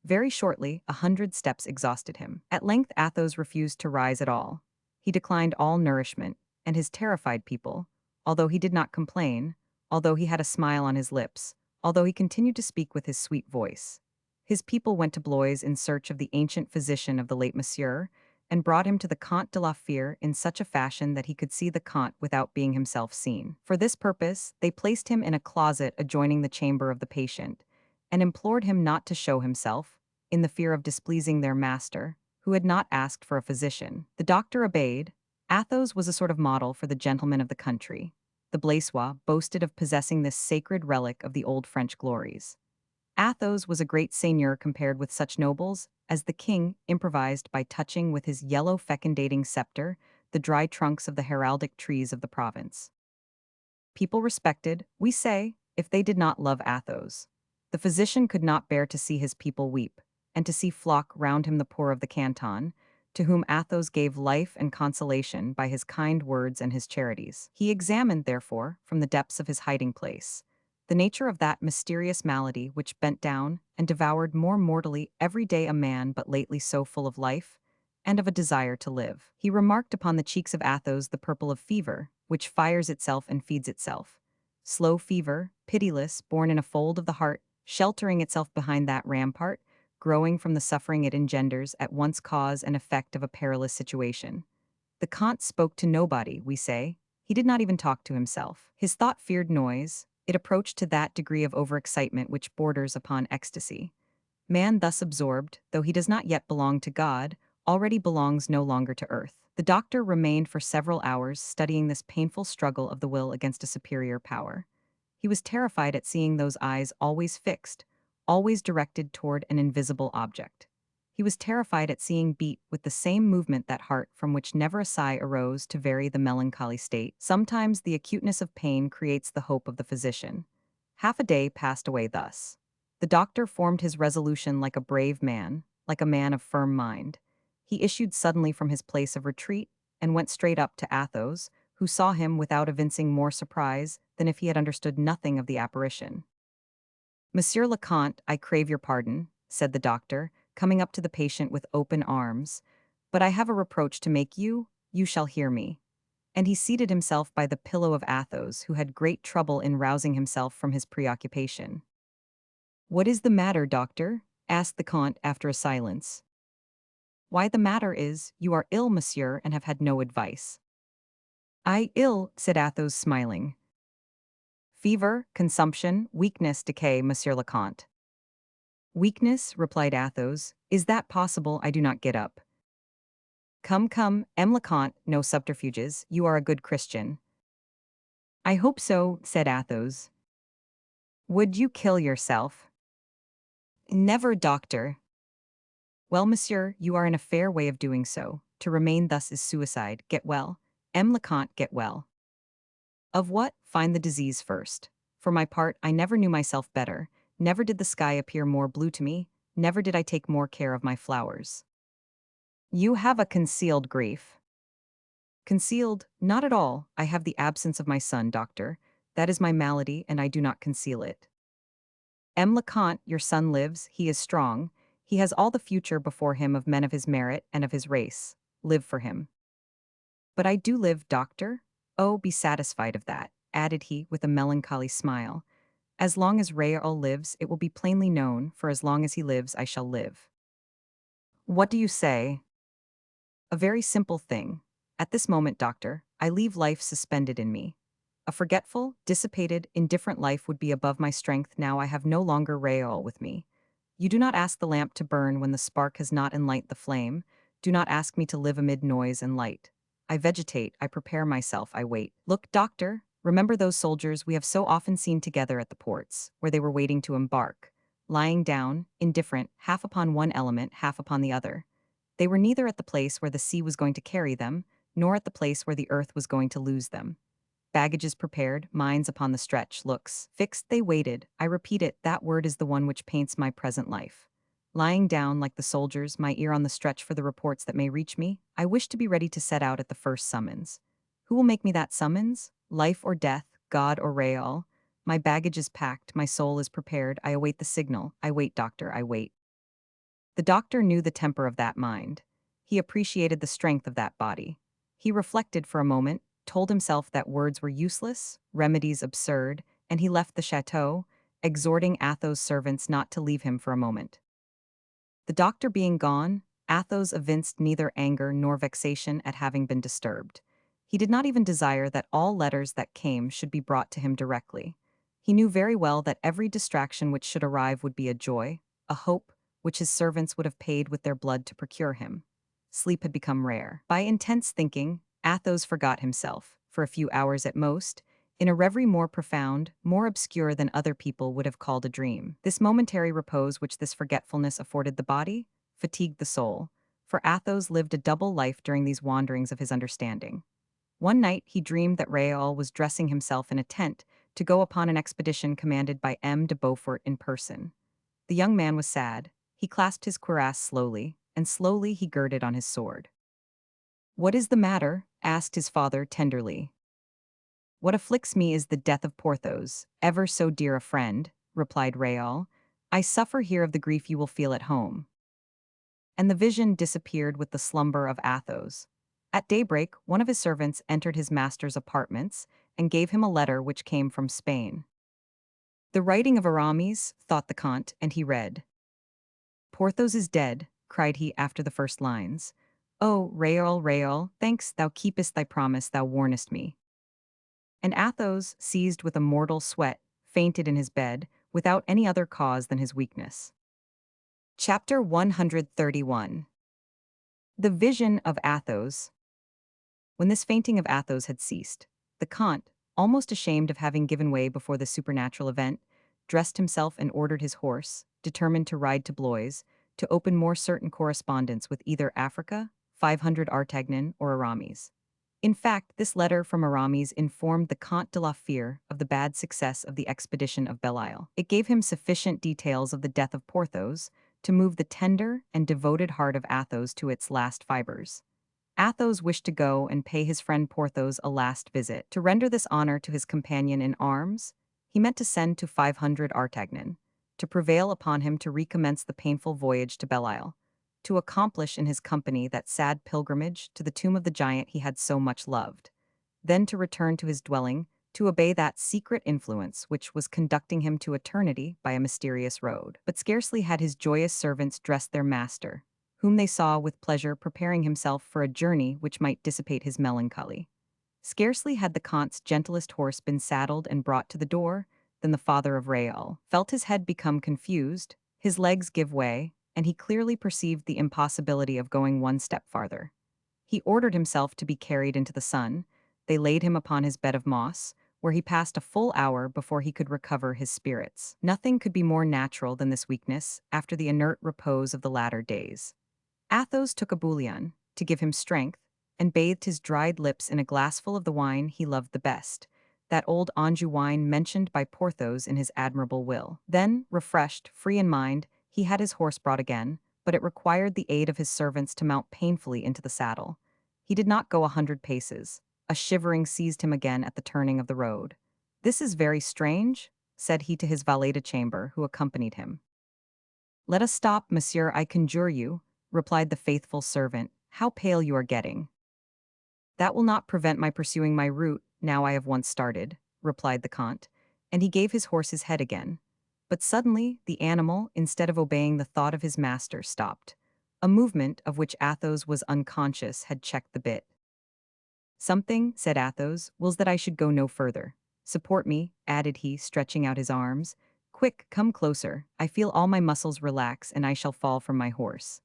Very shortly, 100 steps exhausted him. At length Athos refused to rise at all. He declined all nourishment, and his terrified people, although he did not complain, although he had a smile on his lips, although he continued to speak with his sweet voice. His people went to Blois in search of the ancient physician of the late Monsieur, and brought him to the Comte de la Fère in such a fashion that he could see the Comte without being himself seen. For this purpose, they placed him in a closet adjoining the chamber of the patient, and implored him not to show himself, in the fear of displeasing their master, who had not asked for a physician. The doctor obeyed. Athos was a sort of model for the gentlemen of the country. The Blaisois boasted of possessing this sacred relic of the old French glories. Athos was a great seigneur compared with such nobles, as the king improvised by touching with his yellow fecundating scepter the dry trunks of the heraldic trees of the province. People respected, we say, if they did not love Athos. The physician could not bear to see his people weep, and to see flock round him the poor of the canton, to whom Athos gave life and consolation by his kind words and his charities. He examined, therefore, from the depths of his hiding place, the nature of that mysterious malady which bent down and devoured more mortally every day a man but lately so full of life, and of a desire to live. He remarked upon the cheeks of Athos the purple of fever, which fires itself and feeds itself. Slow fever, pitiless, born in a fold of the heart, sheltering itself behind that rampart, growing from the suffering it engenders, at once cause and effect of a perilous situation. The Comte spoke to nobody, we say. He did not even talk to himself. His thought feared noise. It approached to that degree of overexcitement which borders upon ecstasy. Man thus absorbed, though he does not yet belong to God, already belongs no longer to earth. The doctor remained for several hours studying this painful struggle of the will against a superior power. He was terrified at seeing those eyes always fixed, always directed toward an invisible object. He was terrified at seeing beat with the same movement that heart from which never a sigh arose to vary the melancholy state. Sometimes the acuteness of pain creates the hope of the physician. Half a day passed away thus. The doctor formed his resolution like a brave man, like a man of firm mind. He issued suddenly from his place of retreat and went straight up to Athos, who saw him without evincing more surprise than if he had understood nothing of the apparition. "Monsieur le Comte, I crave your pardon," said the doctor, coming up to the patient with open arms, "but I have a reproach to make you. You shall hear me." And he seated himself by the pillow of Athos, who had great trouble in rousing himself from his preoccupation. "What is the matter, doctor?" asked the Comte after a silence. "Why, the matter is, you are ill, monsieur, and have had no advice." "I ill," said Athos, smiling. "Fever, consumption, weakness, decay, monsieur le Comte." "Weakness," replied Athos. "Is that possible? I do not get up." "Come, come, M. le Comte, no subterfuges. You are a good Christian." "I hope so," said Athos. "Would you kill yourself?" "Never, doctor." "Well, monsieur, you are in a fair way of doing so. To remain thus is suicide. Get well. M. le Comte, get well." "Of what? Find the disease first. For my part, I never knew myself better. Never did the sky appear more blue to me. Never did I take more care of my flowers." "You have a concealed grief." "Concealed? Not at all. I have the absence of my son, doctor. That is my malady, and I do not conceal it." "M. le Comte, your son lives. He is strong. He has all the future before him of men of his merit and of his race. Live for him." "But I do live, doctor." "Oh, be satisfied of that," added he with a melancholy smile. "As long as Raoul lives, it will be plainly known, for as long as he lives, I shall live." "What do you say?" "A very simple thing. At this moment, doctor, I leave life suspended in me. A forgetful, dissipated, indifferent life would be above my strength now I have no longer Raoul with me. You do not ask the lamp to burn when the spark has not enlightened the flame. Do not ask me to live amid noise and light. I vegetate, I prepare myself, I wait. Look, doctor, remember those soldiers we have so often seen together at the ports, where they were waiting to embark, lying down, indifferent, half upon one element, half upon the other. They were neither at the place where the sea was going to carry them, nor at the place where the earth was going to lose them. Baggages prepared, minds upon the stretch, looks fixed, they waited. I repeat it, that word is the one which paints my present life. Lying down like the soldiers, my ear on the stretch for the reports that may reach me, I wish to be ready to set out at the first summons. Who will make me that summons? Life or death, God or Raoul? My baggage is packed, my soul is prepared, I await the signal. I wait, doctor, I wait. The doctor knew the temper of that mind. He appreciated the strength of that body. He reflected for a moment, told himself that words were useless, remedies absurd, and he left the chateau, exhorting Athos' servants not to leave him for a moment. The doctor being gone, Athos evinced neither anger nor vexation at having been disturbed. He did not even desire that all letters that came should be brought to him directly. He knew very well that every distraction which should arrive would be a joy, a hope, which his servants would have paid with their blood to procure him. Sleep had become rare. By intense thinking, Athos forgot himself, for a few hours at most, in a reverie more profound, more obscure than other people would have called a dream. This momentary repose which this forgetfulness afforded the body, fatigued the soul, for Athos lived a double life during these wanderings of his understanding. One night he dreamed that Raoul was dressing himself in a tent to go upon an expedition commanded by M. de Beaufort in person. The young man was sad. He clasped his cuirass slowly, and slowly he girded on his sword. "What is the matter?" asked his father tenderly. "What afflicts me is the death of Porthos, ever so dear a friend," replied Raoul. "I suffer here of the grief you will feel at home." And the vision disappeared with the slumber of Athos. At daybreak, one of his servants entered his master's apartments and gave him a letter which came from Spain. The writing of Aramis, thought the Comte, and he read, Porthos is dead, cried he after the first lines. Oh, Raoul, Raoul, thanks thou keepest thy promise thou warnest me. And Athos, seized with a mortal sweat, fainted in his bed, without any other cause than his weakness. Chapter 131. The Vision of Athos. When this fainting of Athos had ceased, the Count, almost ashamed of having given way before the supernatural event, dressed himself and ordered his horse, determined to ride to Blois, to open more certain correspondence with either Africa, 500 Artagnan, or Aramis. In fact, this letter from Aramis informed the Comte de la Fere of the bad success of the expedition of Belle Isle. It gave him sufficient details of the death of Porthos to move the tender and devoted heart of Athos to its last fibers. Athos wished to go and pay his friend Porthos a last visit. To render this honor to his companion in arms, he meant to send to 500 Artagnan, to prevail upon him to recommence the painful voyage to Belle Isle, to accomplish in his company that sad pilgrimage to the tomb of the giant he had so much loved, then to return to his dwelling, to obey that secret influence which was conducting him to eternity by a mysterious road. But scarcely had his joyous servants dressed their master, whom they saw with pleasure preparing himself for a journey which might dissipate his melancholy. Scarcely had the Comte's gentlest horse been saddled and brought to the door, than the father of Raoul felt his head become confused, his legs give way, and he clearly perceived the impossibility of going one step farther. He ordered himself to be carried into the sun. They laid him upon his bed of moss, where he passed a full hour before he could recover his spirits. Nothing could be more natural than this weakness after the inert repose of the latter days. Athos took a bouillon, to give him strength, and bathed his dried lips in a glassful of the wine he loved the best, that old Anjou wine mentioned by Porthos in his admirable will. Then, refreshed, free in mind, he had his horse brought again, but it required the aid of his servants to mount painfully into the saddle. He did not go 100 paces. A shivering seized him again at the turning of the road. "This is very strange," said he to his valet de chambre, who accompanied him. "Let us stop, monsieur, I conjure you," replied the faithful servant. "How pale you are getting." "That will not prevent my pursuing my route, now I have once started," replied the Comte, and he gave his horse his head again. But suddenly, the animal, instead of obeying the thought of his master, stopped. A movement of which Athos was unconscious had checked the bit. "Something," said Athos, "wills that I should go no further. Support me," added he, stretching out his arms. "Quick, come closer. I feel all my muscles relax, and I shall fall from my horse."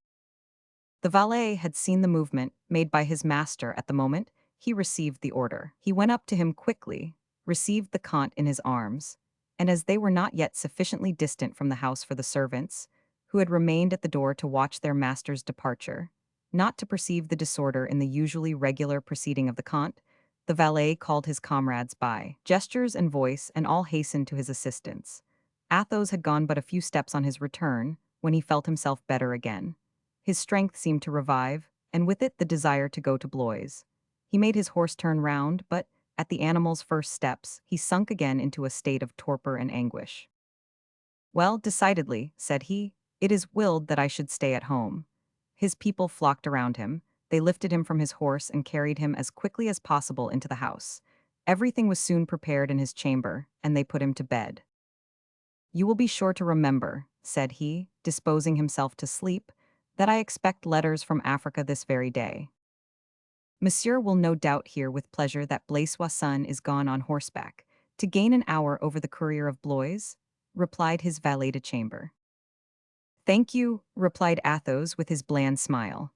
The valet had seen the movement made by his master at the moment he received the order. He went up to him quickly, received the Comte in his arms, and as they were not yet sufficiently distant from the house for the servants, who had remained at the door to watch their master's departure, not to perceive the disorder in the usually regular proceeding of the Comte, the valet called his comrades by gestures and voice, and all hastened to his assistance. Athos had gone but a few steps on his return, when he felt himself better again. His strength seemed to revive, and with it the desire to go to Blois. He made his horse turn round, but, at the animal's first steps, he sunk again into a state of torpor and anguish. "Well, decidedly," said he, "it is willed that I should stay at home." His people flocked around him. They lifted him from his horse and carried him as quickly as possible into the house. Everything was soon prepared in his chamber, and they put him to bed. "You will be sure to remember," said he, disposing himself to sleep, "that I expect letters from Africa this very day. Monsieur will no doubt hear with pleasure that Blaisoisson is gone on horseback, to gain an hour over the courier of Blois," replied his valet de chambre. "Thank you," replied Athos with his bland smile.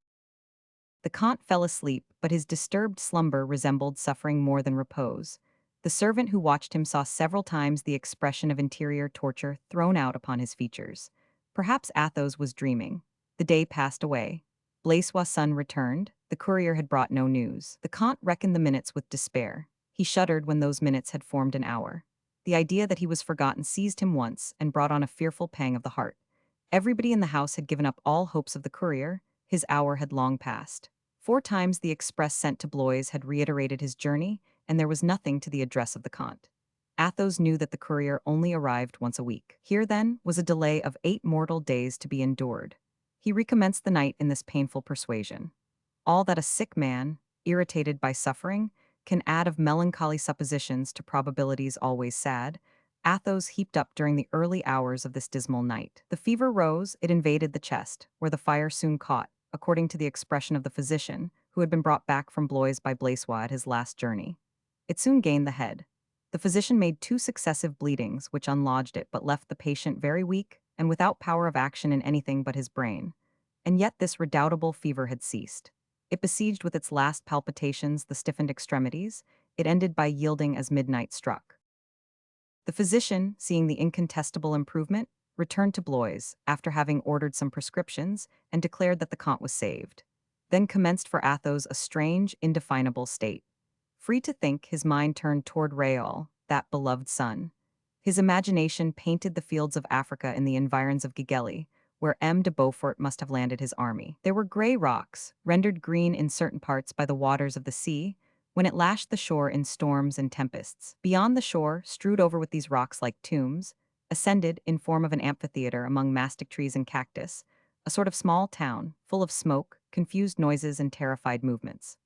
The Comte fell asleep, but his disturbed slumber resembled suffering more than repose. The servant who watched him saw several times the expression of interior torture thrown out upon his features. Perhaps Athos was dreaming. The day passed away. Blaisoisson returned. The courier had brought no news. The Comte reckoned the minutes with despair. He shuddered when those minutes had formed an hour. The idea that he was forgotten seized him once and brought on a fearful pang of the heart. Everybody in the house had given up all hopes of the courier. His hour had long passed. 4 times the express sent to Blois had reiterated his journey, and there was nothing to the address of the Comte. Athos knew that the courier only arrived once a week. Here, then, was a delay of 8 mortal days to be endured. He recommenced the night in this painful persuasion. All that a sick man, irritated by suffering, can add of melancholy suppositions to probabilities always sad, Athos heaped up during the early hours of this dismal night. The fever rose, it invaded the chest, where the fire soon caught, according to the expression of the physician, who had been brought back from Blois by Blaisois at his last journey. It soon gained the head. The physician made 2 successive bleedings, which unlodged it, but left the patient very weak and without power of action in anything but his brain. And yet this redoubtable fever had ceased. It besieged with its last palpitations the stiffened extremities. It ended by yielding as midnight struck. The physician, seeing the incontestable improvement, returned to Blois, after having ordered some prescriptions, and declared that the Comte was saved. Then commenced for Athos a strange, indefinable state. Free to think, his mind turned toward Raoul, that beloved son. His imagination painted the fields of Africa in the environs of Gigeli, where M. de Beaufort must have landed his army. There were gray rocks, rendered green in certain parts by the waters of the sea, when it lashed the shore in storms and tempests. Beyond the shore, strewed over with these rocks like tombs, ascended, in form of an amphitheater among mastic trees and cactus, a sort of small town, full of smoke, confused noises, and terrified movements.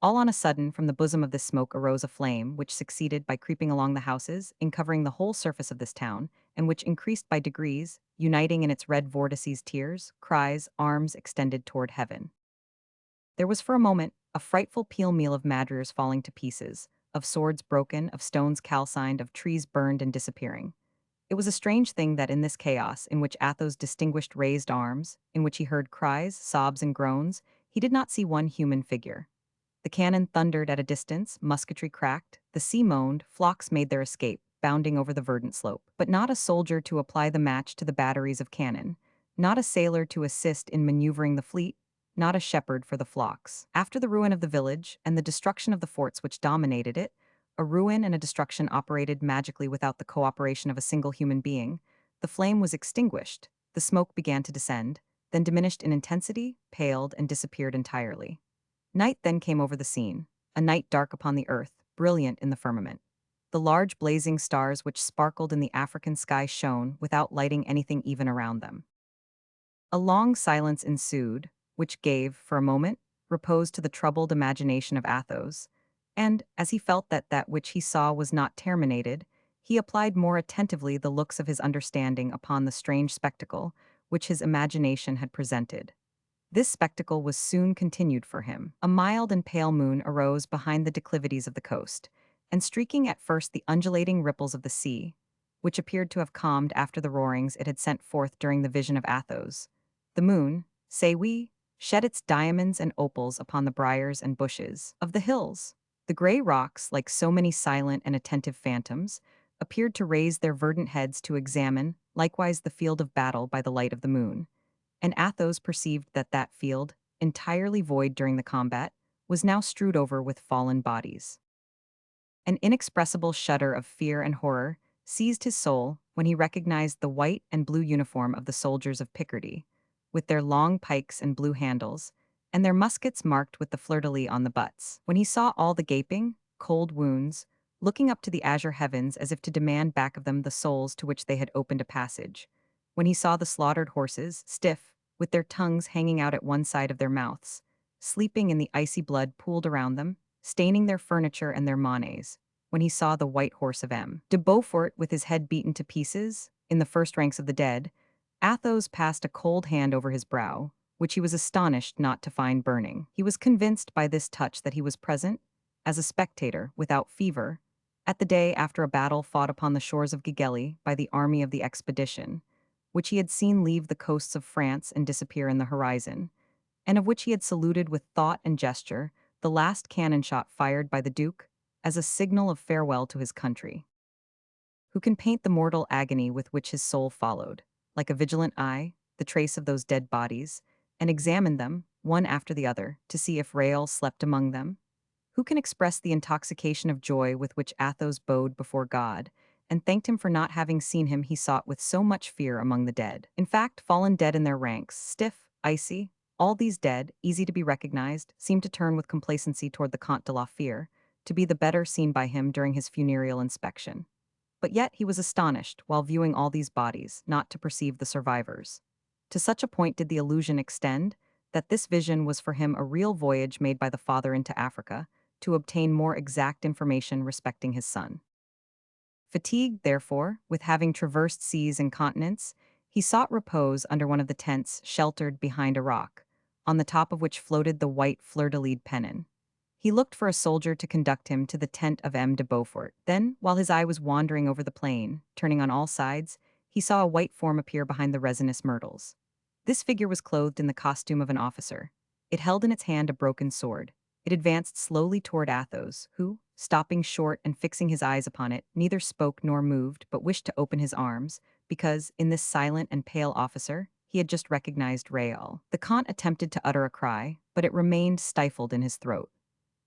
All on a sudden, from the bosom of this smoke arose a flame, which succeeded by creeping along the houses, in covering the whole surface of this town, and which increased by degrees, uniting in its red vortices tears, cries, arms extended toward heaven. There was for a moment a frightful peal-meal of madriers falling to pieces, of swords broken, of stones calcined, of trees burned and disappearing. It was a strange thing that in this chaos, in which Athos distinguished raised arms, in which he heard cries, sobs, and groans, he did not see one human figure. The cannon thundered at a distance, musketry cracked, the sea moaned, flocks made their escape, bounding over the verdant slope. But not a soldier to apply the match to the batteries of cannon, not a sailor to assist in maneuvering the fleet, not a shepherd for the flocks. After the ruin of the village and the destruction of the forts which dominated it, a ruin and a destruction operated magically without the cooperation of a single human being, the flame was extinguished, the smoke began to descend, then diminished in intensity, paled, and disappeared entirely. Night then came over the scene, a night dark upon the earth, brilliant in the firmament. The large blazing stars which sparkled in the African sky shone without lighting anything even around them. A long silence ensued, which gave, for a moment, repose to the troubled imagination of Athos, and, as he felt that that which he saw was not terminated, he applied more attentively the looks of his understanding upon the strange spectacle which his imagination had presented. This spectacle was soon continued for him. A mild and pale moon arose behind the declivities of the coast, and streaking at first the undulating ripples of the sea, which appeared to have calmed after the roarings it had sent forth during the vision of Athos, the moon, say we, shed its diamonds and opals upon the briars and bushes of the hills. The gray rocks, like so many silent and attentive phantoms, appeared to raise their verdant heads to examine, likewise the field of battle by the light of the moon. And Athos perceived that that field, entirely void during the combat, was now strewed over with fallen bodies. An inexpressible shudder of fear and horror seized his soul when he recognized the white and blue uniform of the soldiers of Picardy, with their long pikes and blue handles, and their muskets marked with the fleur-de-lis on the butts. When he saw all the gaping, cold wounds, looking up to the azure heavens as if to demand back of them the souls to which they had opened a passage, when he saw the slaughtered horses, stiff, with their tongues hanging out at one side of their mouths, sleeping in the icy blood pooled around them, staining their furniture and their monnaies, when he saw the white horse of M. de Beaufort with his head beaten to pieces, in the first ranks of the dead, Athos passed a cold hand over his brow, which he was astonished not to find burning. He was convinced by this touch that he was present, as a spectator, without fever, at the day after a battle fought upon the shores of Gigeli by the army of the expedition, which he had seen leave the coasts of France and disappear in the horizon, and of which he had saluted with thought and gesture the last cannon shot fired by the Duke as a signal of farewell to his country. Who can paint the mortal agony with which his soul followed, like a vigilant eye, the trace of those dead bodies, and examined them, one after the other, to see if Raoul slept among them? Who can express the intoxication of joy with which Athos bowed before God, and thanked him for not having seen him he sought with so much fear among the dead? In fact, fallen dead in their ranks, stiff, icy, all these dead, easy to be recognized, seemed to turn with complacency toward the Comte de la Fere, to be the better seen by him during his funereal inspection. But yet he was astonished, while viewing all these bodies, not to perceive the survivors. To such a point did the illusion extend, that this vision was for him a real voyage made by the father into Africa, to obtain more exact information respecting his son. Fatigued, therefore, with having traversed seas and continents, he sought repose under one of the tents sheltered behind a rock, on the top of which floated the white fleur-de-lis pennon. He looked for a soldier to conduct him to the tent of M. de Beaufort. Then, while his eye was wandering over the plain, turning on all sides, he saw a white form appear behind the resinous myrtles. This figure was clothed in the costume of an officer. It held in its hand a broken sword. It advanced slowly toward Athos, who, stopping short and fixing his eyes upon it, neither spoke nor moved, but wished to open his arms, because, in this silent and pale officer, he had just recognized Raoul. The Count attempted to utter a cry, but it remained stifled in his throat.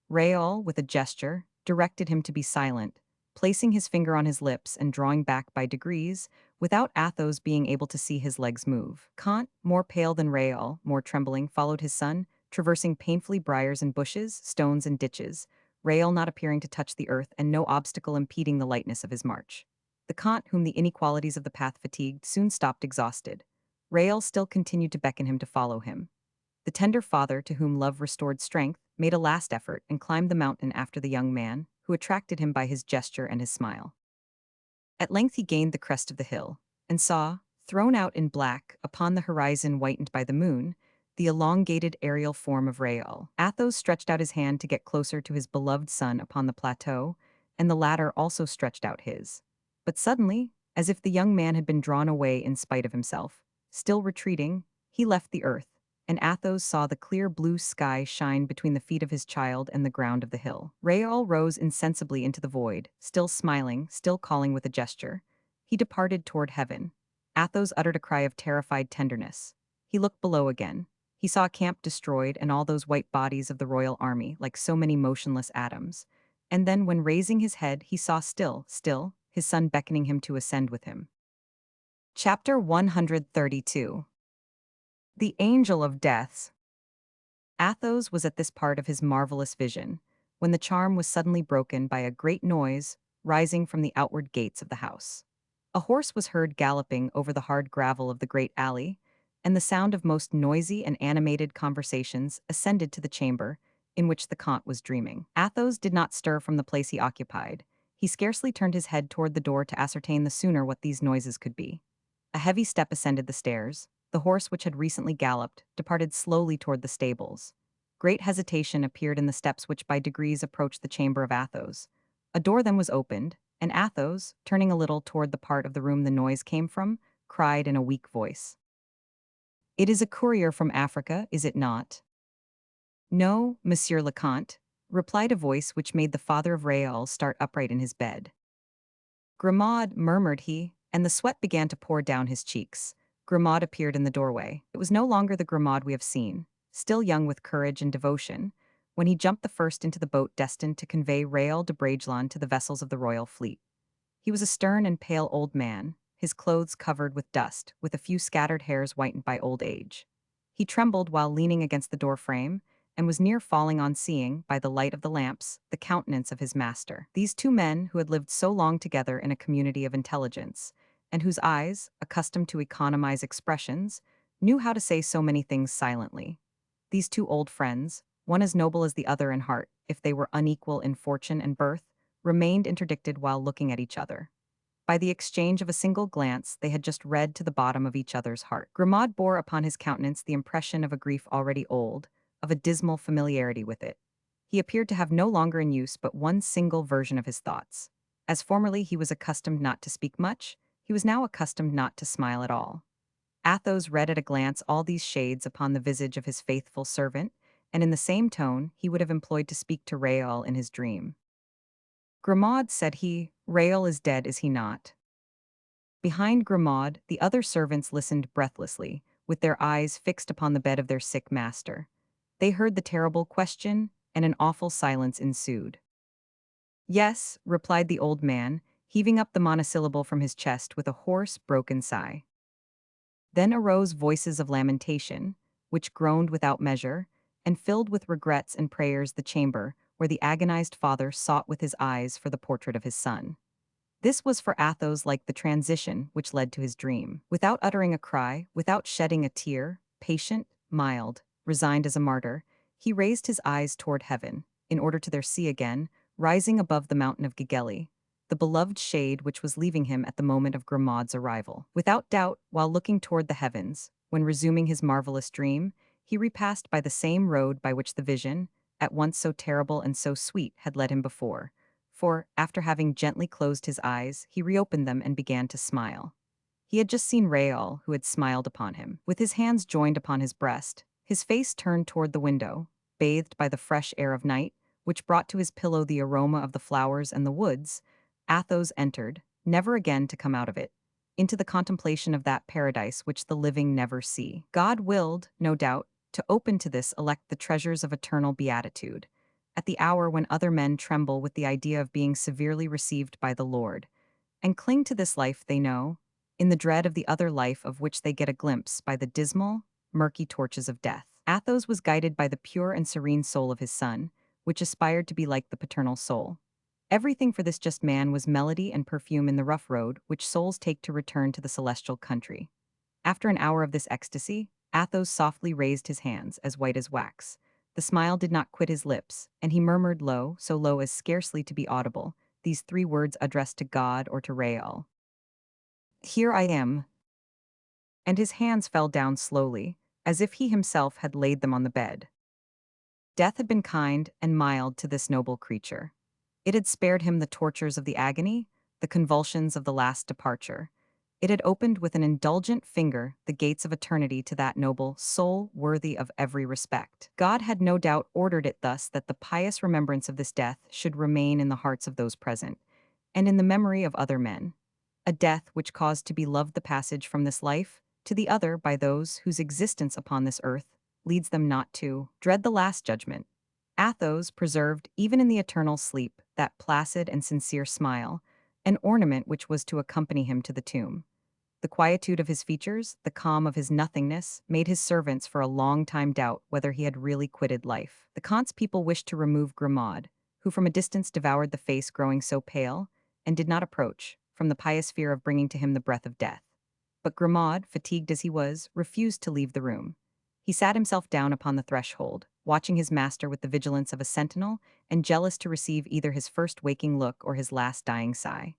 Raoul, with a gesture, directed him to be silent, placing his finger on his lips and drawing back by degrees, without Athos being able to see his legs move. Count, more pale than Raoul, more trembling, followed his son, traversing painfully briars and bushes, stones and ditches, Raoul not appearing to touch the earth and no obstacle impeding the lightness of his march. The Count, whom the inequalities of the path fatigued, soon stopped exhausted. Raoul still continued to beckon him to follow him. The tender father, to whom love restored strength, made a last effort and climbed the mountain after the young man, who attracted him by his gesture and his smile. At length he gained the crest of the hill, and saw, thrown out in black, upon the horizon whitened by the moon, the elongated aerial form of Raoul. Athos stretched out his hand to get closer to his beloved son upon the plateau, and the latter also stretched out his. But suddenly, as if the young man had been drawn away in spite of himself, still retreating, he left the earth, and Athos saw the clear blue sky shine between the feet of his child and the ground of the hill. Raoul rose insensibly into the void, still smiling, still calling with a gesture. He departed toward heaven. Athos uttered a cry of terrified tenderness. He looked below again. He saw a camp destroyed and all those white bodies of the royal army like so many motionless atoms. And then, when raising his head, he saw still, his son beckoning him to ascend with him. Chapter 132. The Angel of Deaths. Athos was at this part of his marvelous vision, when the charm was suddenly broken by a great noise rising from the outward gates of the house. A horse was heard galloping over the hard gravel of the great alley, and the sound of most noisy and animated conversations ascended to the chamber in which the Count was dreaming. Athos did not stir from the place he occupied. He scarcely turned his head toward the door to ascertain the sooner what these noises could be. A heavy step ascended the stairs. The horse, which had recently galloped, departed slowly toward the stables. Great hesitation appeared in the steps which by degrees approached the chamber of Athos. A door then was opened, and Athos, turning a little toward the part of the room the noise came from, cried in a weak voice, "It is a courier from Africa, is it not?" "No, Monsieur le Comte," replied a voice which made the father of Raoul start upright in his bed. "Grimaud," murmured he, and the sweat began to pour down his cheeks. Grimaud appeared in the doorway. It was no longer the Grimaud we have seen, still young with courage and devotion, when he jumped the first into the boat destined to convey Raoul de Bragelonne to the vessels of the royal fleet. He was a stern and pale old man, his clothes covered with dust, with a few scattered hairs whitened by old age. He trembled while leaning against the door frame, and was near falling on seeing, by the light of the lamps, the countenance of his master. These two men, who had lived so long together in a community of intelligence, and whose eyes, accustomed to economize expressions, knew how to say so many things silently. These two old friends, one as noble as the other in heart, if they were unequal in fortune and birth, remained interdicted while looking at each other. By the exchange of a single glance, they had just read to the bottom of each other's heart. Grimaud bore upon his countenance the impression of a grief already old, of a dismal familiarity with it. He appeared to have no longer in use but one single version of his thoughts. As formerly he was accustomed not to speak much, he was now accustomed not to smile at all. Athos read at a glance all these shades upon the visage of his faithful servant, and in the same tone he would have employed to speak to Raoul in his dream. "Grimaud," said he, "Raoul is dead, is he not?" Behind Grimaud, the other servants listened breathlessly, with their eyes fixed upon the bed of their sick master. They heard the terrible question, and an awful silence ensued. "Yes," replied the old man, heaving up the monosyllable from his chest with a hoarse, broken sigh. Then arose voices of lamentation, which groaned without measure, and filled with regrets and prayers the chamber where the agonized father sought with his eyes for the portrait of his son. This was for Athos like the transition which led to his dream. Without uttering a cry, without shedding a tear, patient, mild, resigned as a martyr, he raised his eyes toward heaven, in order to there see again, rising above the mountain of Gigeli, the beloved shade which was leaving him at the moment of Grimaud's arrival. Without doubt, while looking toward the heavens, when resuming his marvelous dream, he repassed by the same road by which the vision, at once so terrible and so sweet, had led him before. For, after having gently closed his eyes, he reopened them and began to smile. He had just seen Raoul, who had smiled upon him. With his hands joined upon his breast, his face turned toward the window, bathed by the fresh air of night, which brought to his pillow the aroma of the flowers and the woods, Athos entered, never again to come out of it, into the contemplation of that paradise which the living never see. God willed, no doubt, to open to this elect the treasures of eternal beatitude, at the hour when other men tremble with the idea of being severely received by the Lord, and cling to this life they know, in the dread of the other life of which they get a glimpse by the dismal, murky torches of death. Athos was guided by the pure and serene soul of his son, which aspired to be like the paternal soul. Everything for this just man was melody and perfume in the rough road which souls take to return to the celestial country. After an hour of this ecstasy, Athos softly raised his hands, as white as wax. The smile did not quit his lips, and he murmured low, so low as scarcely to be audible, these three words addressed to God or to Raoul: "Here I am." And his hands fell down slowly, as if he himself had laid them on the bed. Death had been kind and mild to this noble creature. It had spared him the tortures of the agony, the convulsions of the last departure. It had opened with an indulgent finger the gates of eternity to that noble soul worthy of every respect. God had no doubt ordered it thus that the pious remembrance of this death should remain in the hearts of those present, and in the memory of other men. A death which caused to be loved the passage from this life to the other by those whose existence upon this earth leads them not to dread the last judgment. Athos preserved, even in the eternal sleep, that placid and sincere smile, an ornament which was to accompany him to the tomb. The quietude of his features, the calm of his nothingness, made his servants for a long time doubt whether he had really quitted life. The Comte's people wished to remove Grimaud, who from a distance devoured the face growing so pale, and did not approach, from the pious fear of bringing to him the breath of death. But Grimaud, fatigued as he was, refused to leave the room. He sat himself down upon the threshold, watching his master with the vigilance of a sentinel, and jealous to receive either his first waking look or his last dying sigh.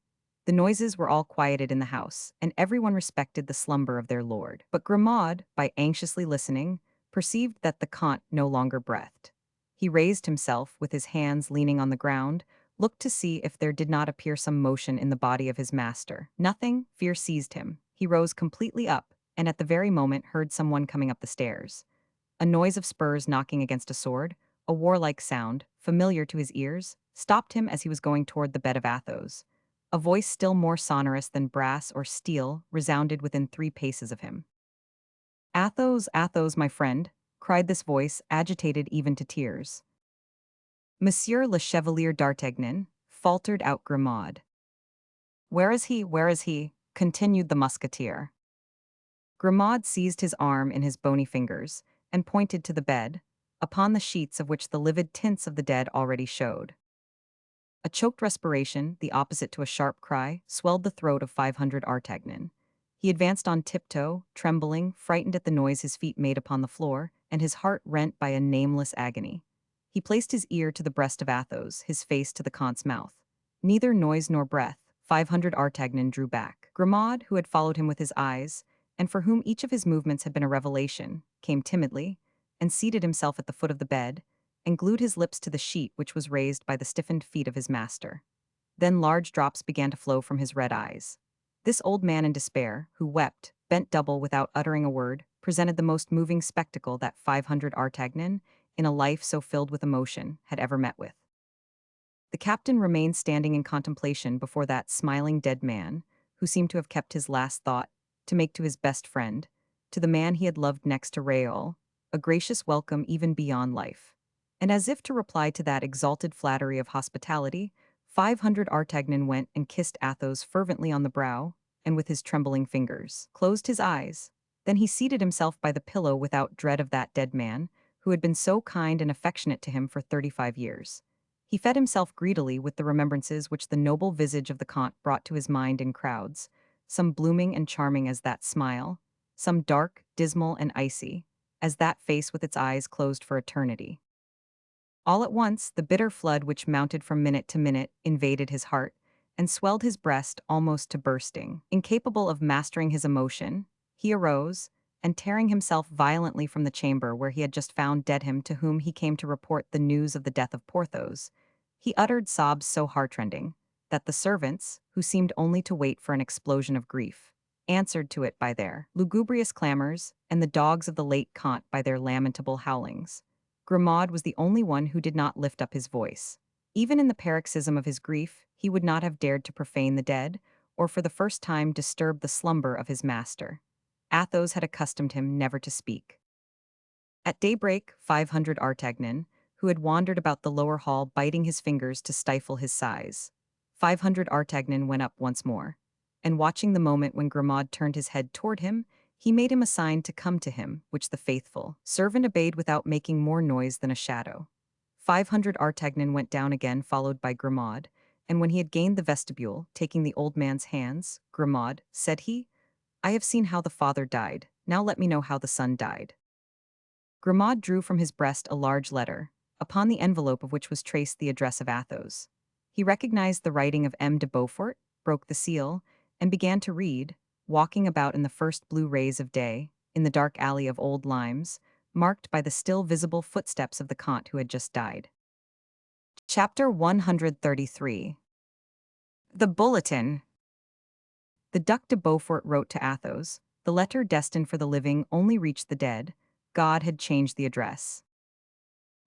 The noises were all quieted in the house, and everyone respected the slumber of their lord. But Grimaud, by anxiously listening, perceived that the Comte no longer breathed. He raised himself, with his hands leaning on the ground, looked to see if there did not appear some motion in the body of his master. Nothing. Fear seized him. He rose completely up, and at the very moment heard someone coming up the stairs. A noise of spurs knocking against a sword, a warlike sound, familiar to his ears, stopped him as he was going toward the bed of Athos. A voice still more sonorous than brass or steel resounded within 3 paces of him. "Athos, Athos, my friend," cried this voice, agitated even to tears. "Monsieur le Chevalier d'Artagnan," faltered out Grimaud. "Where is he? Where is he?" continued the musketeer. Grimaud seized his arm in his bony fingers, and pointed to the bed, upon the sheets of which the livid tints of the dead already showed. A choked respiration, the opposite to a sharp cry, swelled the throat of 500 Artagnan. He advanced on tiptoe, trembling, frightened at the noise his feet made upon the floor, and his heart rent by a nameless agony. He placed his ear to the breast of Athos, his face to the Comte's mouth. Neither noise nor breath. 500 Artagnan drew back. Grimaud, who had followed him with his eyes, and for whom each of his movements had been a revelation, came timidly, and seated himself at the foot of the bed, and glued his lips to the sheet which was raised by the stiffened feet of his master. Then large drops began to flow from his red eyes. This old man in despair, who wept, bent double without uttering a word, presented the most moving spectacle that 500 Artagnan, in a life so filled with emotion, had ever met with. The captain remained standing in contemplation before that smiling dead man, who seemed to have kept his last thought to make to his best friend, to the man he had loved next to Raoul, a gracious welcome even beyond life. And as if to reply to that exalted flattery of hospitality, 500 Artagnan went and kissed Athos fervently on the brow, and with his trembling fingers closed his eyes. Then he seated himself by the pillow without dread of that dead man, who had been so kind and affectionate to him for 35 years. He fed himself greedily with the remembrances which the noble visage of the Comte brought to his mind in crowds, some blooming and charming as that smile, some dark, dismal, and icy, as that face with its eyes closed for eternity. All at once, the bitter flood which mounted from minute to minute invaded his heart, and swelled his breast almost to bursting. Incapable of mastering his emotion, he arose, and tearing himself violently from the chamber where he had just found dead him to whom he came to report the news of the death of Porthos, he uttered sobs so heartrending that the servants, who seemed only to wait for an explosion of grief, answered to it by their lugubrious clamors, and the dogs of the late Comte by their lamentable howlings. Grimaud was the only one who did not lift up his voice. Even in the paroxysm of his grief, he would not have dared to profane the dead, or for the first time disturb the slumber of his master. Athos had accustomed him never to speak. At daybreak, 500 Artagnan, who had wandered about the lower hall biting his fingers to stifle his sighs. 500 Artagnan went up once more, and watching the moment when Grimaud turned his head toward him, he made him a sign to come to him, which the faithful servant obeyed without making more noise than a shadow. 500 Artagnan went down again, followed by Grimaud, and when he had gained the vestibule, taking the old man's hands, Grimaud, said he, "I have seen how the father died, now let me know how the son died." Grimaud drew from his breast a large letter, upon the envelope of which was traced the address of Athos. He recognized the writing of M. de Beaufort, broke the seal, and began to read, walking about in the first blue rays of day, in the dark alley of old limes, marked by the still visible footsteps of the Comte who had just died. Chapter 133. The Bulletin. The Duc de Beaufort wrote to Athos. The letter destined for the living only reached the dead. God had changed the address.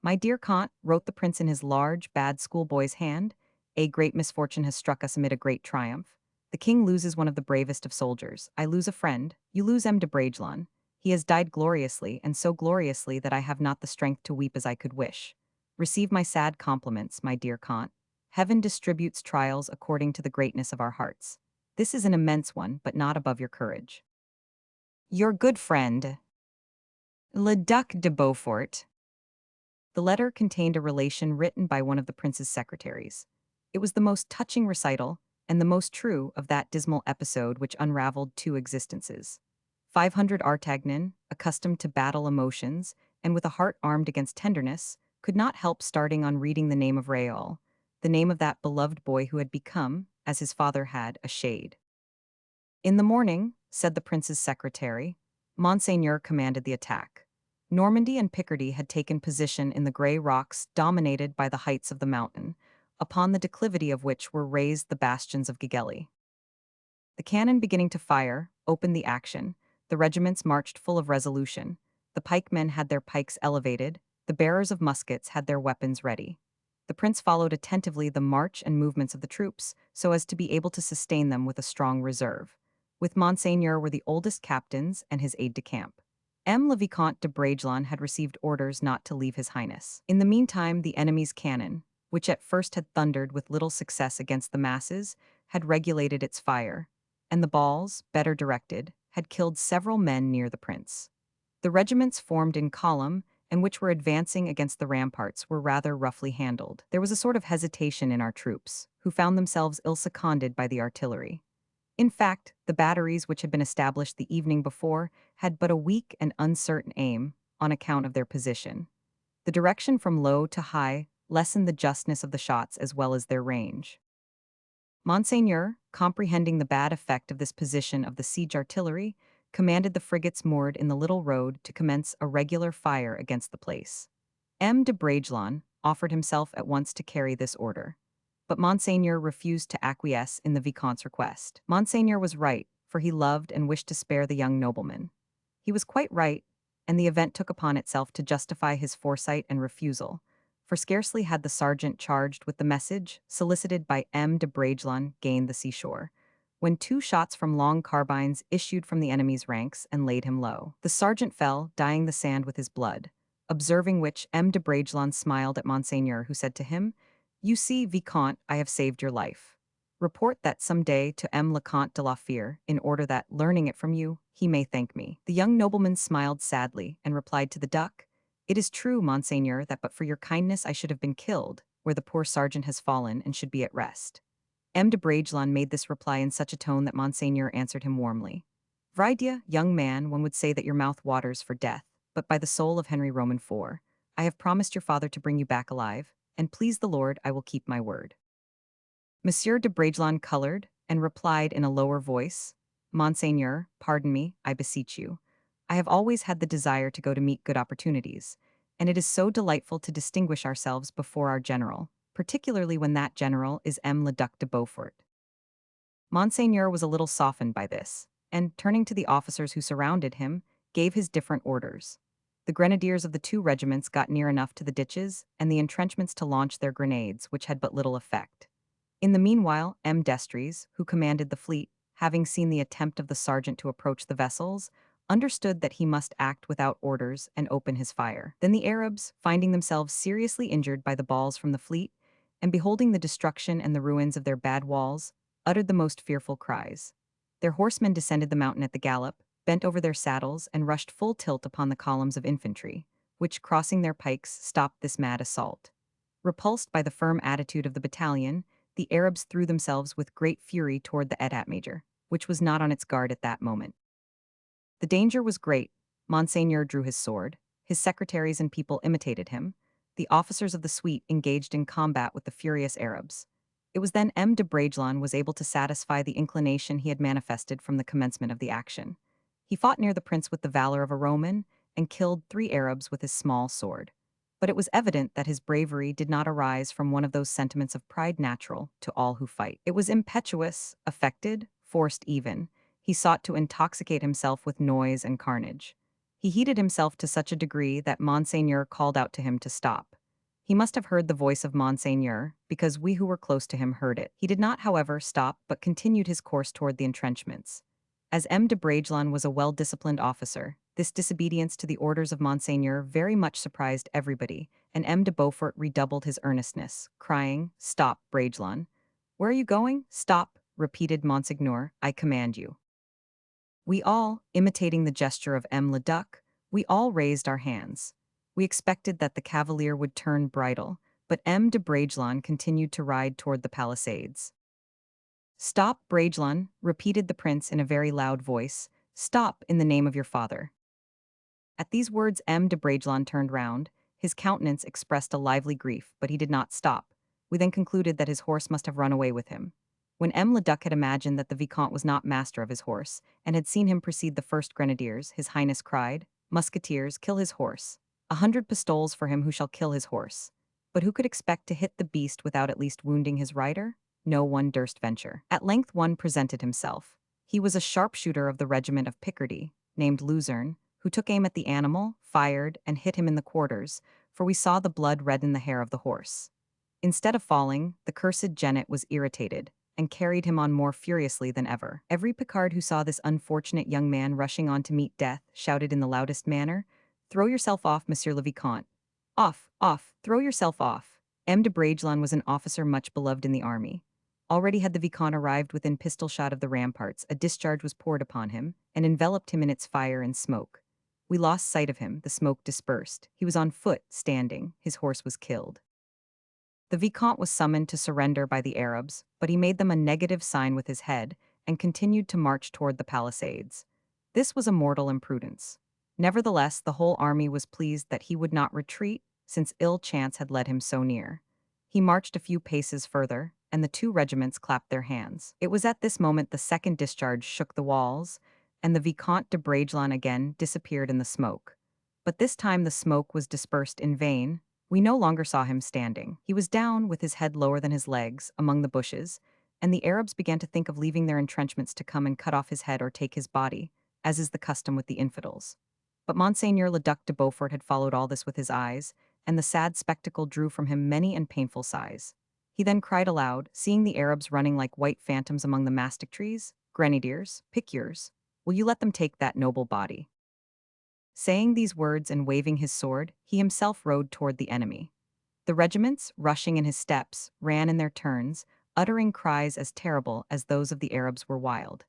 "My dear Comte," wrote the prince in his large, bad schoolboy's hand, "a great misfortune has struck us amid a great triumph. The king loses one of the bravest of soldiers. I lose a friend. You lose M. de Bragelonne. He has died gloriously, and so gloriously that I have not the strength to weep as I could wish. Receive my sad compliments, my dear Comte. Heaven distributes trials according to the greatness of our hearts. This is an immense one, but not above your courage. Your good friend, Le Duc de Beaufort." The letter contained a relation written by one of the prince's secretaries. It was the most touching recital, and the most true, of that dismal episode which unraveled two existences. 500 Artagnan, accustomed to battle emotions, and with a heart armed against tenderness, could not help starting on reading the name of Raoul, the name of that beloved boy who had become, as his father had, a shade. "In the morning," said the prince's secretary, "Monseigneur commanded the attack. Normandy and Picardy had taken position in the grey rocks dominated by the heights of the mountain, upon the declivity of which were raised the bastions of Gigelli. The cannon beginning to fire, opened the action, the regiments marched full of resolution, the pikemen had their pikes elevated, the bearers of muskets had their weapons ready. The prince followed attentively the march and movements of the troops, so as to be able to sustain them with a strong reserve. With Monseigneur were the oldest captains and his aide-de-camp. Le Vicomte de Bragelonne had received orders not to leave his highness. In the meantime, the enemy's cannon, which at first had thundered with little success against the masses, had regulated its fire, and the balls, better directed, had killed several men near the prince. The regiments formed in column, and which were advancing against the ramparts, were rather roughly handled. There was a sort of hesitation in our troops, who found themselves ill-seconded by the artillery. In fact, the batteries which had been established the evening before had but a weak and uncertain aim, on account of their position. The direction from low to high lessened the justness of the shots as well as their range. Monseigneur, comprehending the bad effect of this position of the siege artillery, commanded the frigates moored in the little road to commence a regular fire against the place. M. de Bragelonne offered himself at once to carry this order, but Monseigneur refused to acquiesce in the Vicomte's request. Monseigneur was right, for he loved and wished to spare the young nobleman. He was quite right, and the event took upon itself to justify his foresight and refusal, for scarcely had the sergeant charged with the message, solicited by M. de Bragelonne, gained the seashore, when two shots from long carbines issued from the enemy's ranks and laid him low. The sergeant fell, dyeing the sand with his blood, observing which M. de Bragelonne smiled at Monseigneur, who said to him, "You see, Vicomte, I have saved your life. Report that some day to M. le Comte de la Fere, in order that, learning it from you, he may thank me." The young nobleman smiled sadly, and replied to the duck, "It is true, Monseigneur, that but for your kindness I should have been killed, where the poor sergeant has fallen and should be at rest." M. de Bragelonne made this reply in such a tone that Monseigneur answered him warmly. "Vridia, young man, one would say that your mouth waters for death, but by the soul of Henry Roman IV, I have promised your father to bring you back alive, and please the Lord, I will keep my word." Monsieur de Bragelonne colored and replied in a lower voice, Monseigneur, pardon me, I beseech you. I have always had the desire to go to meet good opportunities, and it is so delightful to distinguish ourselves before our general, particularly when that general is M. le Duc de Beaufort. Monseigneur was a little softened by this, and, turning to the officers who surrounded him, gave his different orders. The grenadiers of the two regiments got near enough to the ditches and the entrenchments to launch their grenades, which had but little effect. In the meanwhile, M. d'Estrees, who commanded the fleet, having seen the attempt of the sergeant to approach the vessels, understood that he must act without orders and open his fire. Then the Arabs, finding themselves seriously injured by the balls from the fleet, and beholding the destruction and the ruins of their bad walls, uttered the most fearful cries. Their horsemen descended the mountain at the gallop, bent over their saddles, and rushed full tilt upon the columns of infantry, which, crossing their pikes, stopped this mad assault. Repulsed by the firm attitude of the battalion, the Arabs threw themselves with great fury toward the Etat Major, which was not on its guard at that moment. The danger was great. Monseigneur drew his sword. His secretaries and people imitated him. The officers of the suite engaged in combat with the furious Arabs. It was then M. de Bragelonne was able to satisfy the inclination he had manifested from the commencement of the action. He fought near the prince with the valor of a Roman and killed 3 Arabs with his small sword. But it was evident that his bravery did not arise from one of those sentiments of pride natural to all who fight. It was impetuous, affected, forced even. He sought to intoxicate himself with noise and carnage. He heated himself to such a degree that Monseigneur called out to him to stop. He must have heard the voice of Monseigneur, because we who were close to him heard it. He did not, however, stop, but continued his course toward the entrenchments. As M. de Bragelonne was a well-disciplined officer, this disobedience to the orders of Monseigneur very much surprised everybody, and M. de Beaufort redoubled his earnestness, crying, "Stop, Bragelonne." "Where are you going?" "Stop," repeated Monseigneur, "I command you." We all, imitating the gesture of M. le Duc, we all raised our hands. We expected that the cavalier would turn bridle, but M. de Bragelonne continued to ride toward the palisades. "Stop, Bragelonne," repeated the prince in a very loud voice. "Stop, in the name of your father." At these words M. de Bragelonne turned round. His countenance expressed a lively grief, but he did not stop. We then concluded that his horse must have run away with him. When M. le Duc had imagined that the Vicomte was not master of his horse, and had seen him precede the first grenadiers, his highness cried, "Musketeers, kill his horse. 100 pistoles for him who shall kill his horse." But who could expect to hit the beast without at least wounding his rider? No one durst venture. At length one presented himself. He was a sharpshooter of the regiment of Picardy, named Luzerne, who took aim at the animal, fired, and hit him in the quarters, for we saw the blood redden the hair of the horse. Instead of falling, the cursed genet was irritated, and carried him on more furiously than ever. Every Picard who saw this unfortunate young man rushing on to meet death shouted in the loudest manner, "Throw yourself off, Monsieur le Vicomte. Off, off, throw yourself off." M. de Bragelonne was an officer much beloved in the army. Already had the Vicomte arrived within pistol shot of the ramparts, a discharge was poured upon him, and enveloped him in its fire and smoke. We lost sight of him, the smoke dispersed. He was on foot, standing, his horse was killed. The Vicomte was summoned to surrender by the Arabs, but he made them a negative sign with his head, and continued to march toward the palisades. This was a mortal imprudence. Nevertheless, the whole army was pleased that he would not retreat, since ill chance had led him so near. He marched a few paces further, and the 2 regiments clapped their hands. It was at this moment the second discharge shook the walls, and the Vicomte de Bragelonne again disappeared in the smoke. But this time the smoke was dispersed in vain. We no longer saw him standing. He was down, with his head lower than his legs, among the bushes, and the Arabs began to think of leaving their entrenchments to come and cut off his head or take his body, as is the custom with the infidels. But Monseigneur le Duc de Beaufort had followed all this with his eyes, and the sad spectacle drew from him many and painful sighs. He then cried aloud, seeing the Arabs running like white phantoms among the mastic trees, "Grenadiers, piqueurs, will you let them take that noble body?" Saying these words and waving his sword, he himself rode toward the enemy. The regiments, rushing in his steps, ran in their turns, uttering cries as terrible as those of the Arabs were wild.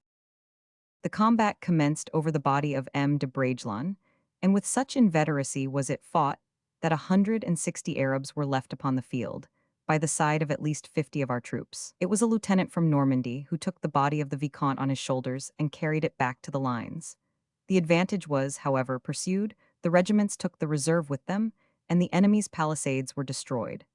The combat commenced over the body of M. de Bragelonne, and with such inveteracy was it fought that 160 Arabs were left upon the field, by the side of at least 50 of our troops. It was a lieutenant from Normandy who took the body of the Vicomte on his shoulders and carried it back to the lines. The advantage was, however, pursued, the regiments took the reserve with them, and the enemy's palisades were destroyed.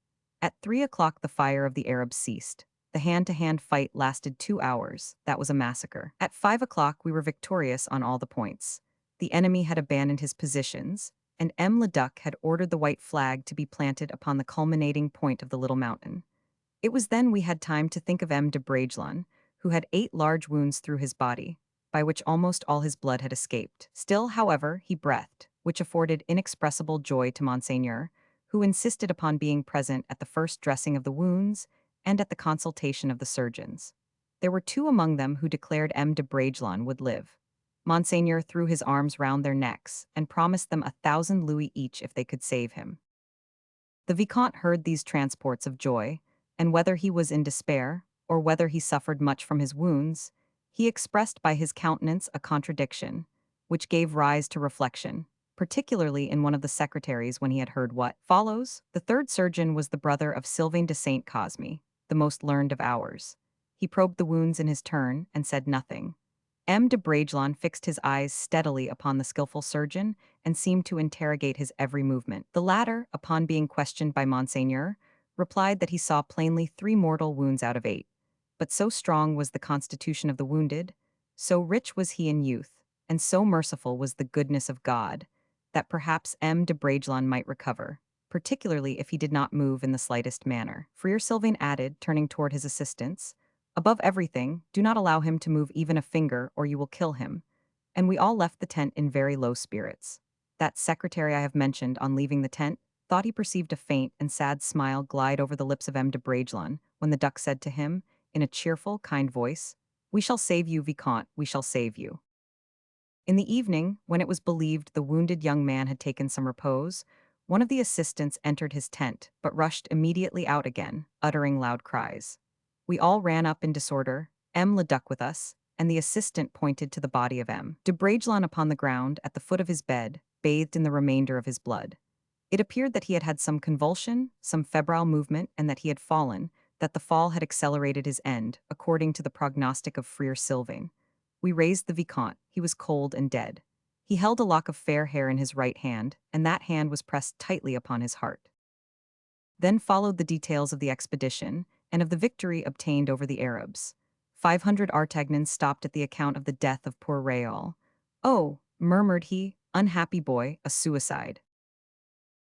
At 3 o'clock the fire of the Arabs ceased. The hand-to-hand fight lasted 2 hours. That was a massacre. At 5 o'clock, we were victorious on all the points. The enemy had abandoned his positions, and M. Leduc had ordered the white flag to be planted upon the culminating point of the little mountain. It was then we had time to think of M. de Bragelonne, who had 8 large wounds through his body, by which almost all his blood had escaped. Still, however, he breathed, which afforded inexpressible joy to Monseigneur, who insisted upon being present at the first dressing of the wounds and at the consultation of the surgeons. There were 2 among them who declared M. de Bragelonne would live. Monseigneur threw his arms round their necks and promised them 1,000 louis each if they could save him. The Vicomte heard these transports of joy, and whether he was in despair, or whether he suffered much from his wounds, he expressed by his countenance a contradiction, which gave rise to reflection, particularly in one of the secretaries when he had heard what follows. The third surgeon was the brother of Sylvain de Saint Cosme, the most learned of ours. He probed the wounds in his turn and said nothing. M. de Bragelonne fixed his eyes steadily upon the skillful surgeon and seemed to interrogate his every movement. The latter, upon being questioned by Monseigneur, replied that he saw plainly 3 mortal wounds out of 8. But so strong was the constitution of the wounded, so rich was he in youth, and so merciful was the goodness of God, that perhaps M. de Bragelonne might recover, particularly if he did not move in the slightest manner. Friar Sylvain added, turning toward his assistants, "Above everything, do not allow him to move even a finger, or you will kill him." And we all left the tent in very low spirits. That secretary I have mentioned, on leaving the tent, thought he perceived a faint and sad smile glide over the lips of M. de Bragelonne, when the duck said to him, in a cheerful, kind voice, "We shall save you, Vicomte, we shall save you." In the evening, when it was believed the wounded young man had taken some repose, one of the assistants entered his tent, but rushed immediately out again, uttering loud cries. We all ran up in disorder, M. Leduc with us, and the assistant pointed to the body of M. de Bragelonne upon the ground, at the foot of his bed, bathed in the remainder of his blood. It appeared that he had had some convulsion, some febrile movement, and that he had fallen, that the fall had accelerated his end, according to the prognostic of Friar Sylvain. We raised the Vicomte. He was cold and dead. He held a lock of fair hair in his right hand, and that hand was pressed tightly upon his heart. Then followed the details of the expedition, and of the victory obtained over the Arabs. 500 Artagnans stopped at the account of the death of poor Raoul. "Oh," murmured he, "unhappy boy, a suicide."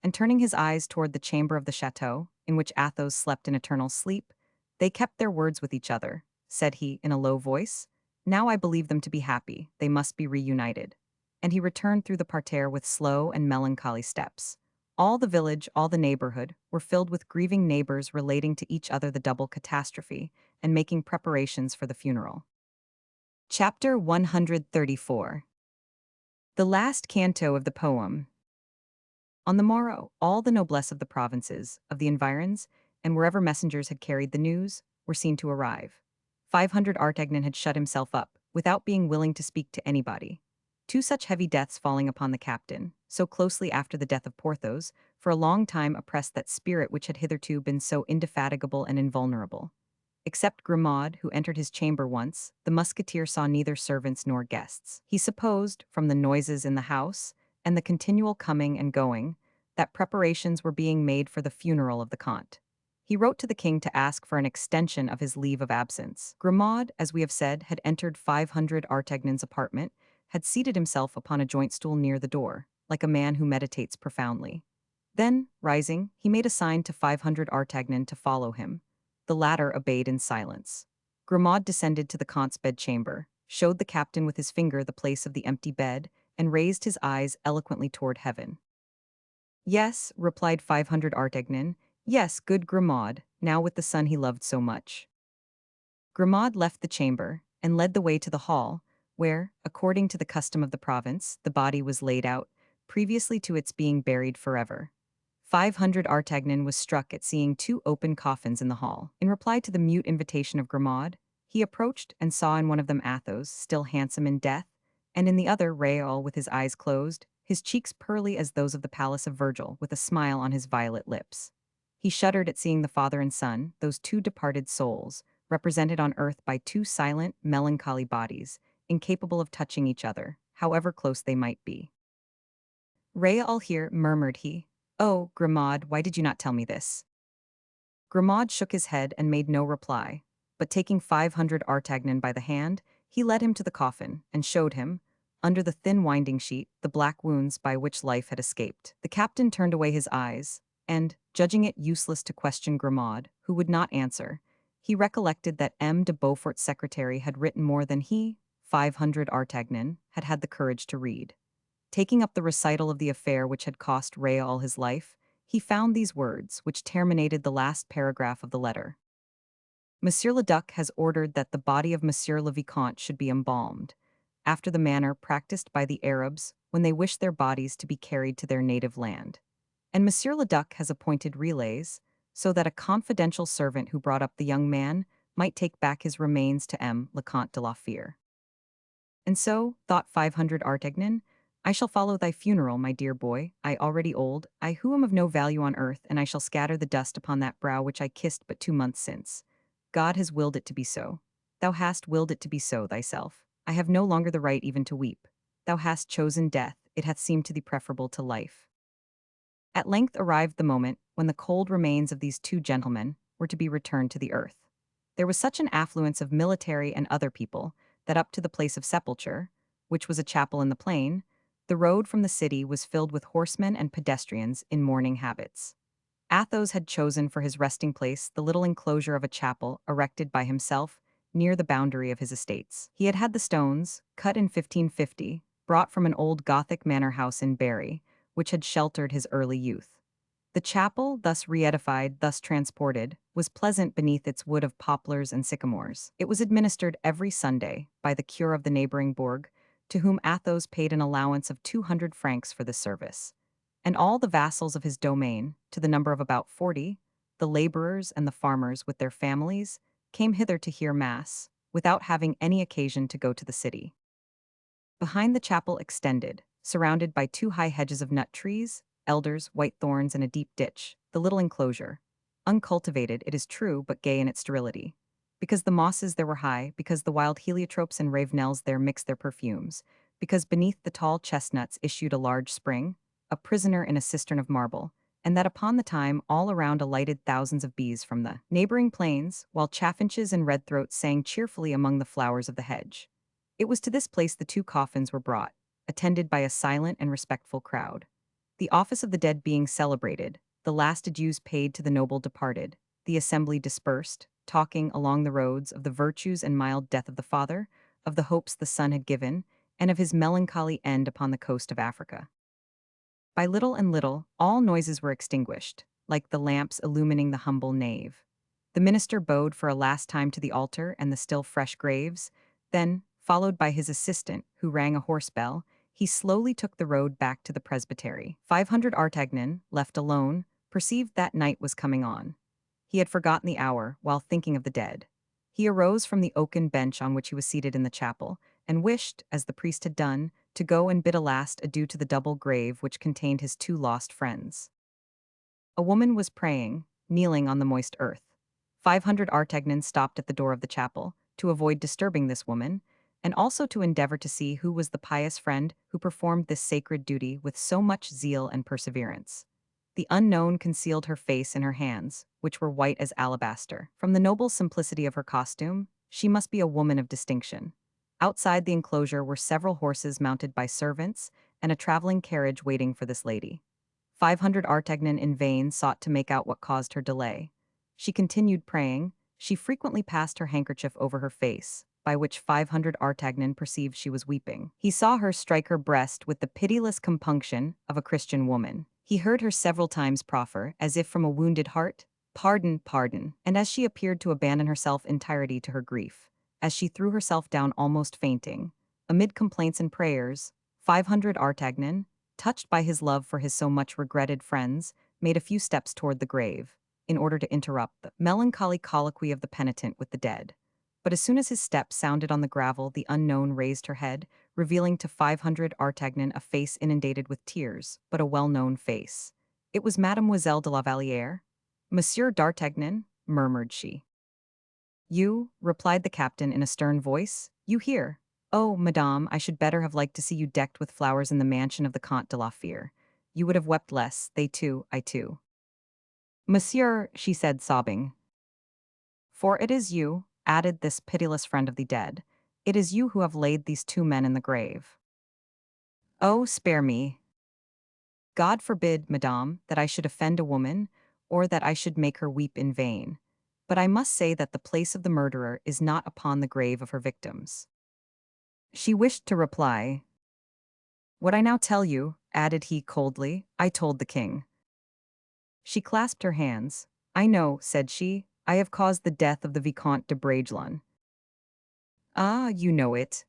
And turning his eyes toward the chamber of the chateau, in which Athos slept in eternal sleep, "They kept their words with each other," said he in a low voice. "Now I believe them to be happy, they must be reunited." And he returned through the parterre with slow and melancholy steps. All the village, all the neighborhood, were filled with grieving neighbors relating to each other the double catastrophe, and making preparations for the funeral. Chapter 134. The last canto of the poem. On the morrow, all the noblesse of the provinces, of the environs, and wherever messengers had carried the news, were seen to arrive. 500 Artagnan had shut himself up, without being willing to speak to anybody. 2 such heavy deaths falling upon the captain, so closely after the death of Porthos, for a long time oppressed that spirit which had hitherto been so indefatigable and invulnerable. Except Grimaud, who entered his chamber once, the musketeer saw neither servants nor guests. He supposed, from the noises in the house, and the continual coming and going, that preparations were being made for the funeral of the Comte. He wrote to the king to ask for an extension of his leave of absence. Grimaud, as we have said, had entered 500 Artagnan's apartment, had seated himself upon a joint stool near the door, like a man who meditates profoundly. Then, rising, he made a sign to 500 Artagnan to follow him. The latter obeyed in silence. Grimaud descended to the Comte's bedchamber, showed the captain with his finger the place of the empty bed, and raised his eyes eloquently toward heaven. "Yes," replied 500 Artagnan, "yes, good Grimaud, now with the son he loved so much." Grimaud left the chamber, and led the way to the hall, where, according to the custom of the province, the body was laid out, previously to its being buried forever. 500 Artagnan was struck at seeing 2 open coffins in the hall. In reply to the mute invitation of Grimaud, he approached and saw in one of them Athos, still handsome in death, and in the other Raoul with his eyes closed, his cheeks pearly as those of the palace of Virgil, with a smile on his violet lips. He shuddered at seeing the father and son, those 2 departed souls, represented on earth by 2 silent, melancholy bodies, incapable of touching each other, however close they might be. "Raoul here," murmured he. "Oh, Grimaud, why did you not tell me this?" Grimaud shook his head and made no reply, but taking 500 Artagnan by the hand, he led him to the coffin and showed him, under the thin winding sheet, the black wounds by which life had escaped. The captain turned away his eyes, and, judging it useless to question Grimaud, who would not answer, he recollected that M. de Beaufort's secretary had written more than he, 500 Artagnan, had had the courage to read. Taking up the recital of the affair which had cost Ray all his life, he found these words, which terminated the last paragraph of the letter. Monsieur le Duc has ordered that the body of Monsieur le Vicomte should be embalmed, after the manner practiced by the Arabs when they wish their bodies to be carried to their native land. And Monsieur le Duc has appointed relays, so that a confidential servant who brought up the young man might take back his remains to M. le Comte de la Fere. And so, thought 500 Artagnan, I shall follow thy funeral, my dear boy, I already old, I who am of no value on earth, and I shall scatter the dust upon that brow which I kissed but 2 months since. God has willed it to be so. Thou hast willed it to be so thyself. I have no longer the right even to weep. Thou hast chosen death, it hath seemed to thee preferable to life. At length arrived the moment when the cold remains of these two gentlemen were to be returned to the earth. There was such an affluence of military and other people that up to the place of sepulture, which was a chapel in the plain, the road from the city was filled with horsemen and pedestrians in mourning habits. Athos had chosen for his resting place the little enclosure of a chapel erected by himself near the boundary of his estates. He had had the stones, cut in 1550, brought from an old Gothic manor house in Berry, which had sheltered his early youth. The chapel, thus re-edified, thus transported, was pleasant beneath its wood of poplars and sycamores. It was administered every Sunday by the cure of the neighboring bourg, to whom Athos paid an allowance of 200 francs for this service. And all the vassals of his domain, to the number of about 40, the laborers and the farmers with their families, came hither to hear mass, without having any occasion to go to the city. Behind the chapel extended, surrounded by 2 high hedges of nut trees, elders, white thorns, and a deep ditch, the little enclosure, uncultivated, it is true, but gay in its sterility. Because the mosses there were high, because the wild heliotropes and ravenels there mixed their perfumes, because beneath the tall chestnuts issued a large spring, a prisoner in a cistern of marble, and that upon the time all around alighted thousands of bees from the neighboring plains, while chaffinches and redthroats sang cheerfully among the flowers of the hedge. It was to this place the 2 coffins were brought, attended by a silent and respectful crowd. The office of the dead being celebrated, the last adieus paid to the noble departed, the assembly dispersed, talking along the roads of the virtues and mild death of the father, of the hopes the son had given, and of his melancholy end upon the coast of Africa. By little and little, all noises were extinguished, like the lamps illumining the humble nave. The minister bowed for a last time to the altar and the still fresh graves, then, followed by his assistant, who rang a horse bell, he slowly took the road back to the presbytery. 500 Artagnan, left alone, perceived that night was coming on. He had forgotten the hour while thinking of the dead. He arose from the oaken bench on which he was seated in the chapel, and wished, as the priest had done, to go and bid a last adieu to the double grave which contained his 2 lost friends. A woman was praying, kneeling on the moist earth. 500 Artagnan stopped at the door of the chapel, to avoid disturbing this woman, and also to endeavor to see who was the pious friend who performed this sacred duty with so much zeal and perseverance. The unknown concealed her face in her hands, which were white as alabaster. From the noble simplicity of her costume, she must be a woman of distinction. Outside the enclosure were several horses mounted by servants, and a traveling carriage waiting for this lady. 500 Artagnan in vain sought to make out what caused her delay. She continued praying, she frequently passed her handkerchief over her face, by which 500 Artagnan perceived she was weeping. He saw her strike her breast with the pitiless compunction of a Christian woman. He heard her several times proffer, as if from a wounded heart, "Pardon, pardon," and as she appeared to abandon herself entirely to her grief, as she threw herself down almost fainting, amid complaints and prayers, 500 Artagnan, touched by his love for his so much regretted friends, made a few steps toward the grave, in order to interrupt the melancholy colloquy of the penitent with the dead. But as soon as his steps sounded on the gravel, the unknown raised her head, revealing to 500 Artagnan a face inundated with tears, but a well-known face. It was Mademoiselle de La Vallière. "Monsieur d'Artagnan," murmured she. "You," replied the captain in a stern voice, "you here? Oh, madame, I should better have liked to see you decked with flowers in the mansion of the Comte de la Fere. You would have wept less, they too, I too." "Monsieur," she said, sobbing, "for it is you, added this pitiless friend of the dead. It is you who have laid these two men in the grave. Oh, spare me. God forbid, madame, that I should offend a woman, or that I should make her weep in vain. But I must say that the place of the murderer is not upon the grave of her victims. She wished to reply. What I now tell you, added he coldly, I told the king. She clasped her hands. I know, said she, I have caused the death of the Vicomte de Bragelonne. Ah, you know it.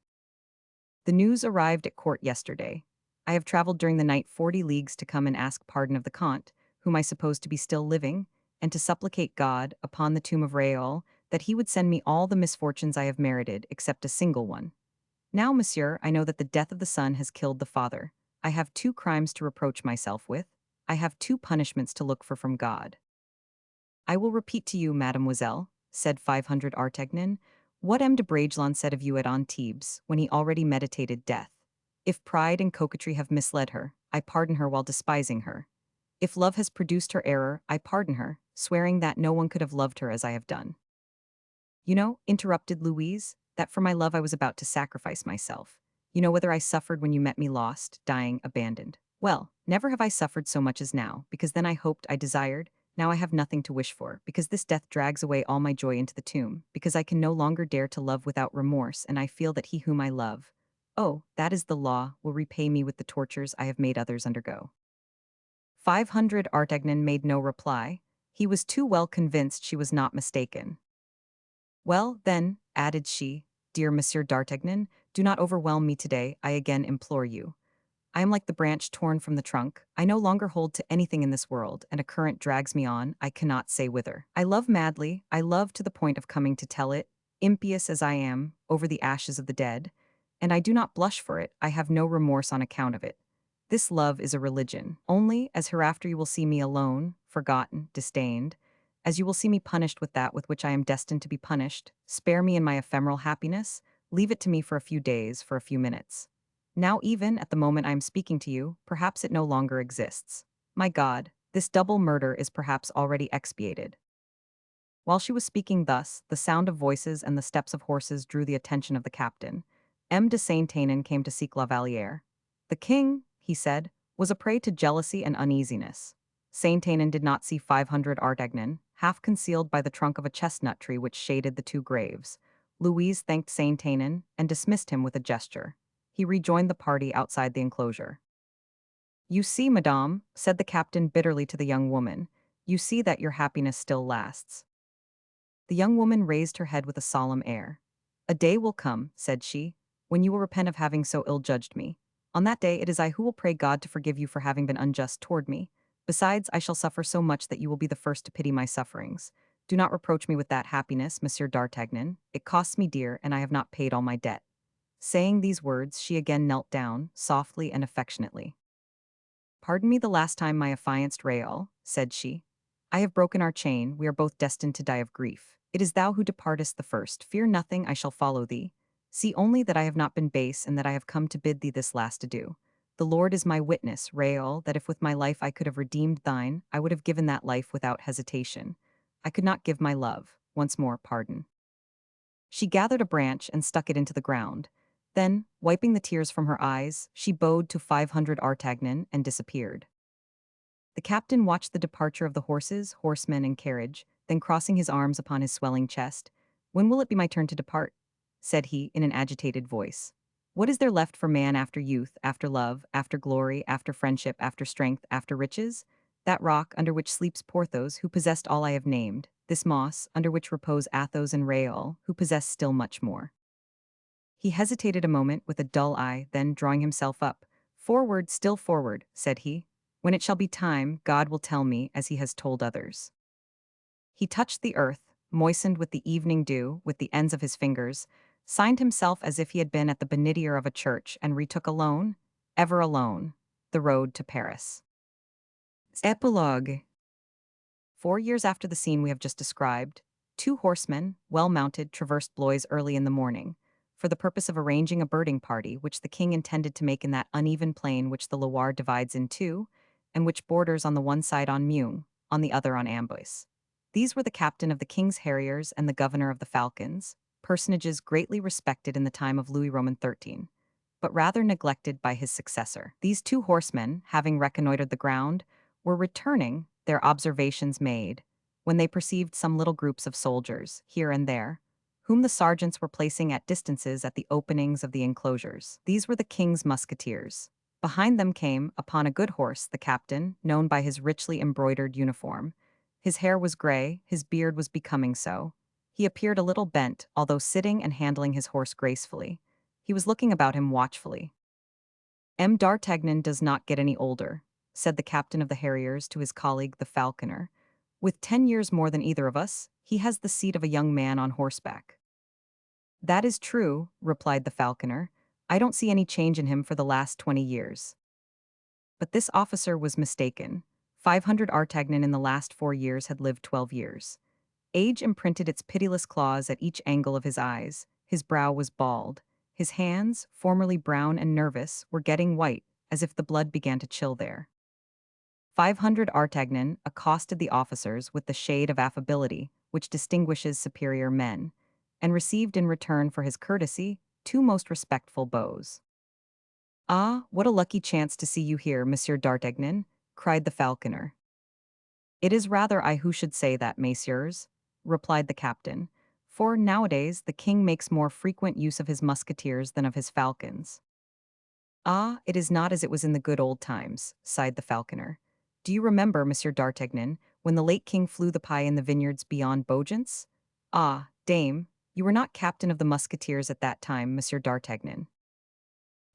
The news arrived at court yesterday. I have traveled during the night 40 leagues to come and ask pardon of the Comte, whom I suppose to be still living, and to supplicate God, upon the tomb of Raoul, that he would send me all the misfortunes I have merited, except a single one. Now, monsieur, I know that the death of the son has killed the father. I have two crimes to reproach myself with. I have two punishments to look for from God. I will repeat to you, mademoiselle, said 500 Artagnan, what M. de Bragelonne said of you at Antibes, when he already meditated death. If pride and coquetry have misled her, I pardon her while despising her. If love has produced her error, I pardon her, swearing that no one could have loved her as I have done. You know, interrupted Louise, that for my love I was about to sacrifice myself. You know whether I suffered when you met me lost, dying, abandoned. Well, never have I suffered so much as now, because then I hoped, I desired, now I have nothing to wish for, because this death drags away all my joy into the tomb, because I can no longer dare to love without remorse, and I feel that he whom I love, oh, that is the law, will repay me with the tortures I have made others undergo. 500 Artagnan made no reply. He was too well convinced she was not mistaken. Well, then, added she, dear Monsieur d'Artagnan, do not overwhelm me today, I again implore you. I am like the branch torn from the trunk. I no longer hold to anything in this world, and a current drags me on, I cannot say whither. I love madly, I love to the point of coming to tell it, impious as I am, over the ashes of the dead, and I do not blush for it, I have no remorse on account of it. This love is a religion. Only, as hereafter you will see me alone, forgotten, disdained, as you will see me punished with that with which I am destined to be punished, spare me in my ephemeral happiness, leave it to me for a few days, for a few minutes. Now even, at the moment I am speaking to you, perhaps it no longer exists. My God, this double murder is perhaps already expiated. While she was speaking thus, the sound of voices and the steps of horses drew the attention of the captain. M. de Saint-Aignan came to seek La Vallière. The king, he said, was a prey to jealousy and uneasiness. Saint-Aignan did not see 500 Artagnan, half concealed by the trunk of a chestnut tree which shaded the two graves. Louise thanked Saint-Aignan and dismissed him with a gesture. He rejoined the party outside the enclosure. You see, madame, said the captain bitterly to the young woman, you see that your happiness still lasts. The young woman raised her head with a solemn air. A day will come, said she, when you will repent of having so ill-judged me. On that day it is I who will pray God to forgive you for having been unjust toward me. Besides, I shall suffer so much that you will be the first to pity my sufferings. Do not reproach me with that happiness, Monsieur d'Artagnan. It costs me dear, and I have not paid all my debt. Saying these words, she again knelt down, softly and affectionately. Pardon me the last time, my affianced Raoul, said she. I have broken our chain, we are both destined to die of grief. It is thou who departest the first, fear nothing, I shall follow thee. See only that I have not been base, and that I have come to bid thee this last adieu. The Lord is my witness, Raoul, that if with my life I could have redeemed thine, I would have given that life without hesitation. I could not give my love, once more pardon. She gathered a branch and stuck it into the ground. Then, wiping the tears from her eyes, she bowed to 500 Artagnan and disappeared. The captain watched the departure of the horses, horsemen, and carriage, then crossing his arms upon his swelling chest, "When will it be my turn to depart?" said he in an agitated voice. "What is there left for man after youth, after love, after glory, after friendship, after strength, after riches? That rock under which sleeps Porthos, who possessed all I have named, this moss under which repose Athos and Raoul, who possess still much more." He hesitated a moment with a dull eye, then drawing himself up, "Forward, still forward," said he. "When it shall be time, God will tell me as he has told others." He touched the earth, moistened with the evening dew with the ends of his fingers, signed himself as if he had been at the benitier of a church, and retook alone, ever alone, the road to Paris. Epilogue. 4 years after the scene we have just described, two horsemen, well mounted, traversed Blois early in the morning, for the purpose of arranging a birding party which the king intended to make in that uneven plain which the Loire divides in two, and which borders on the one side on Meung, on the other on Amboise. These were the captain of the King's Harriers and the governor of the Falcons, personages greatly respected in the time of Louis Roman XIII, but rather neglected by his successor. These two horsemen, having reconnoitered the ground, were returning, their observations made, when they perceived some little groups of soldiers, here and there, whom the sergeants were placing at distances at the openings of the enclosures. These were the king's musketeers. Behind them came, upon a good horse, the captain, known by his richly embroidered uniform. His hair was gray, his beard was becoming so. He appeared a little bent, although sitting and handling his horse gracefully. He was looking about him watchfully. M. d'Artagnan does not get any older, said the captain of the Harriers to his colleague the falconer. With 10 years more than either of us, he has the seat of a young man on horseback. That is true, replied the falconer. I don't see any change in him for the last 20 years. But this officer was mistaken. 500 Artagnan in the last 4 years had lived 12 years. Age imprinted its pitiless claws at each angle of his eyes. His brow was bald. His hands, formerly brown and nervous, were getting white, as if the blood began to chill there. 500 Artagnan accosted the officers with the shade of affability which distinguishes superior men, and received in return for his courtesy 2 most respectful bows. "Ah, what a lucky chance to see you here, Monsieur d'Artagnan," cried the falconer. "It is rather I who should say that, messieurs," replied the captain, "for nowadays the king makes more frequent use of his musketeers than of his falcons." "Ah, it is not as it was in the good old times," sighed the falconer. "Do you remember, Monsieur d'Artagnan, when the late king flew the pie in the vineyards beyond Beaugence? Ah, dame, you were not captain of the musketeers at that time, Monsieur d'Artagnan."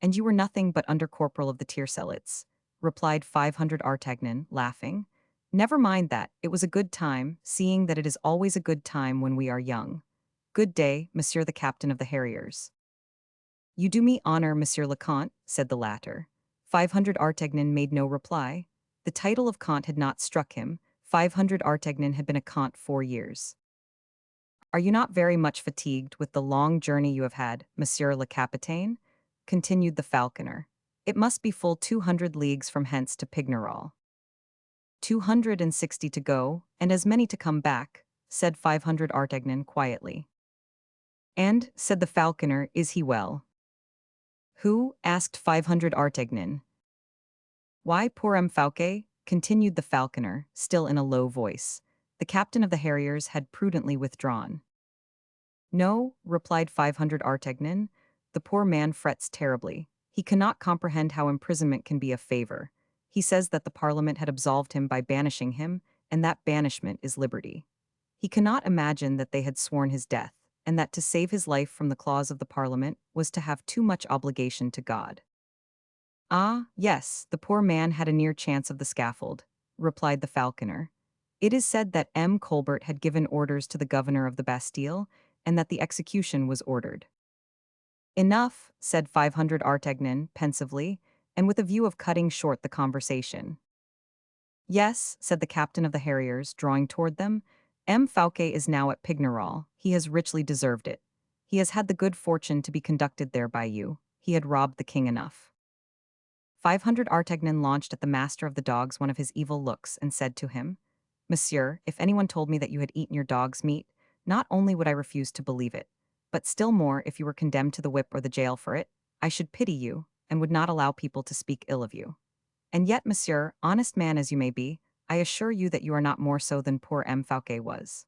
"And you were nothing but under-corporal of the tiercellets," replied 500 Artagnan, laughing. "Never mind that, it was a good time, seeing that it is always a good time when we are young. Good day, Monsieur the captain of the Harriers." "You do me honor, Monsieur le Comte," said the latter. 500 Artagnan made no reply. The title of Comte had not struck him. 500 Artagnan had been a Comte 4 years. "Are you not very much fatigued with the long journey you have had, Monsieur le Capitaine?" continued the falconer. "It must be full 200 leagues from hence to Pignerol." 260 to go, and as many to come back," said 500 Artagnan quietly. "And," said the falconer, "is he well?" "Who?" asked 500 Artagnan. "Why, poor M. Fouquet," continued the falconer, still in a low voice. The captain of the Harriers had prudently withdrawn. "No," replied 500 Artagnan, "the poor man frets terribly. He cannot comprehend how imprisonment can be a favor. He says that the Parliament had absolved him by banishing him, and that banishment is liberty. He cannot imagine that they had sworn his death, and that to save his life from the claws of the Parliament was to have too much obligation to God." "Ah, yes, the poor man had a near chance of the scaffold," replied the falconer. "It is said that M. Colbert had given orders to the governor of the Bastille, and that the execution was ordered." "Enough," said 500 Artagnan, pensively, and with a view of cutting short the conversation. "Yes," said the captain of the Harriers, drawing toward them, "M. Fouquet is now at Pignerol. He has richly deserved it. He has had the good fortune to be conducted there by you. He had robbed the king enough." 500 Artagnan launched at the master of the dogs one of his evil looks, and said to him, "Monsieur, if anyone told me that you had eaten your dog's meat, not only would I refuse to believe it, but still more, if you were condemned to the whip or the jail for it, I should pity you, and would not allow people to speak ill of you. And yet, monsieur, honest man as you may be, I assure you that you are not more so than poor M. Fouquet was."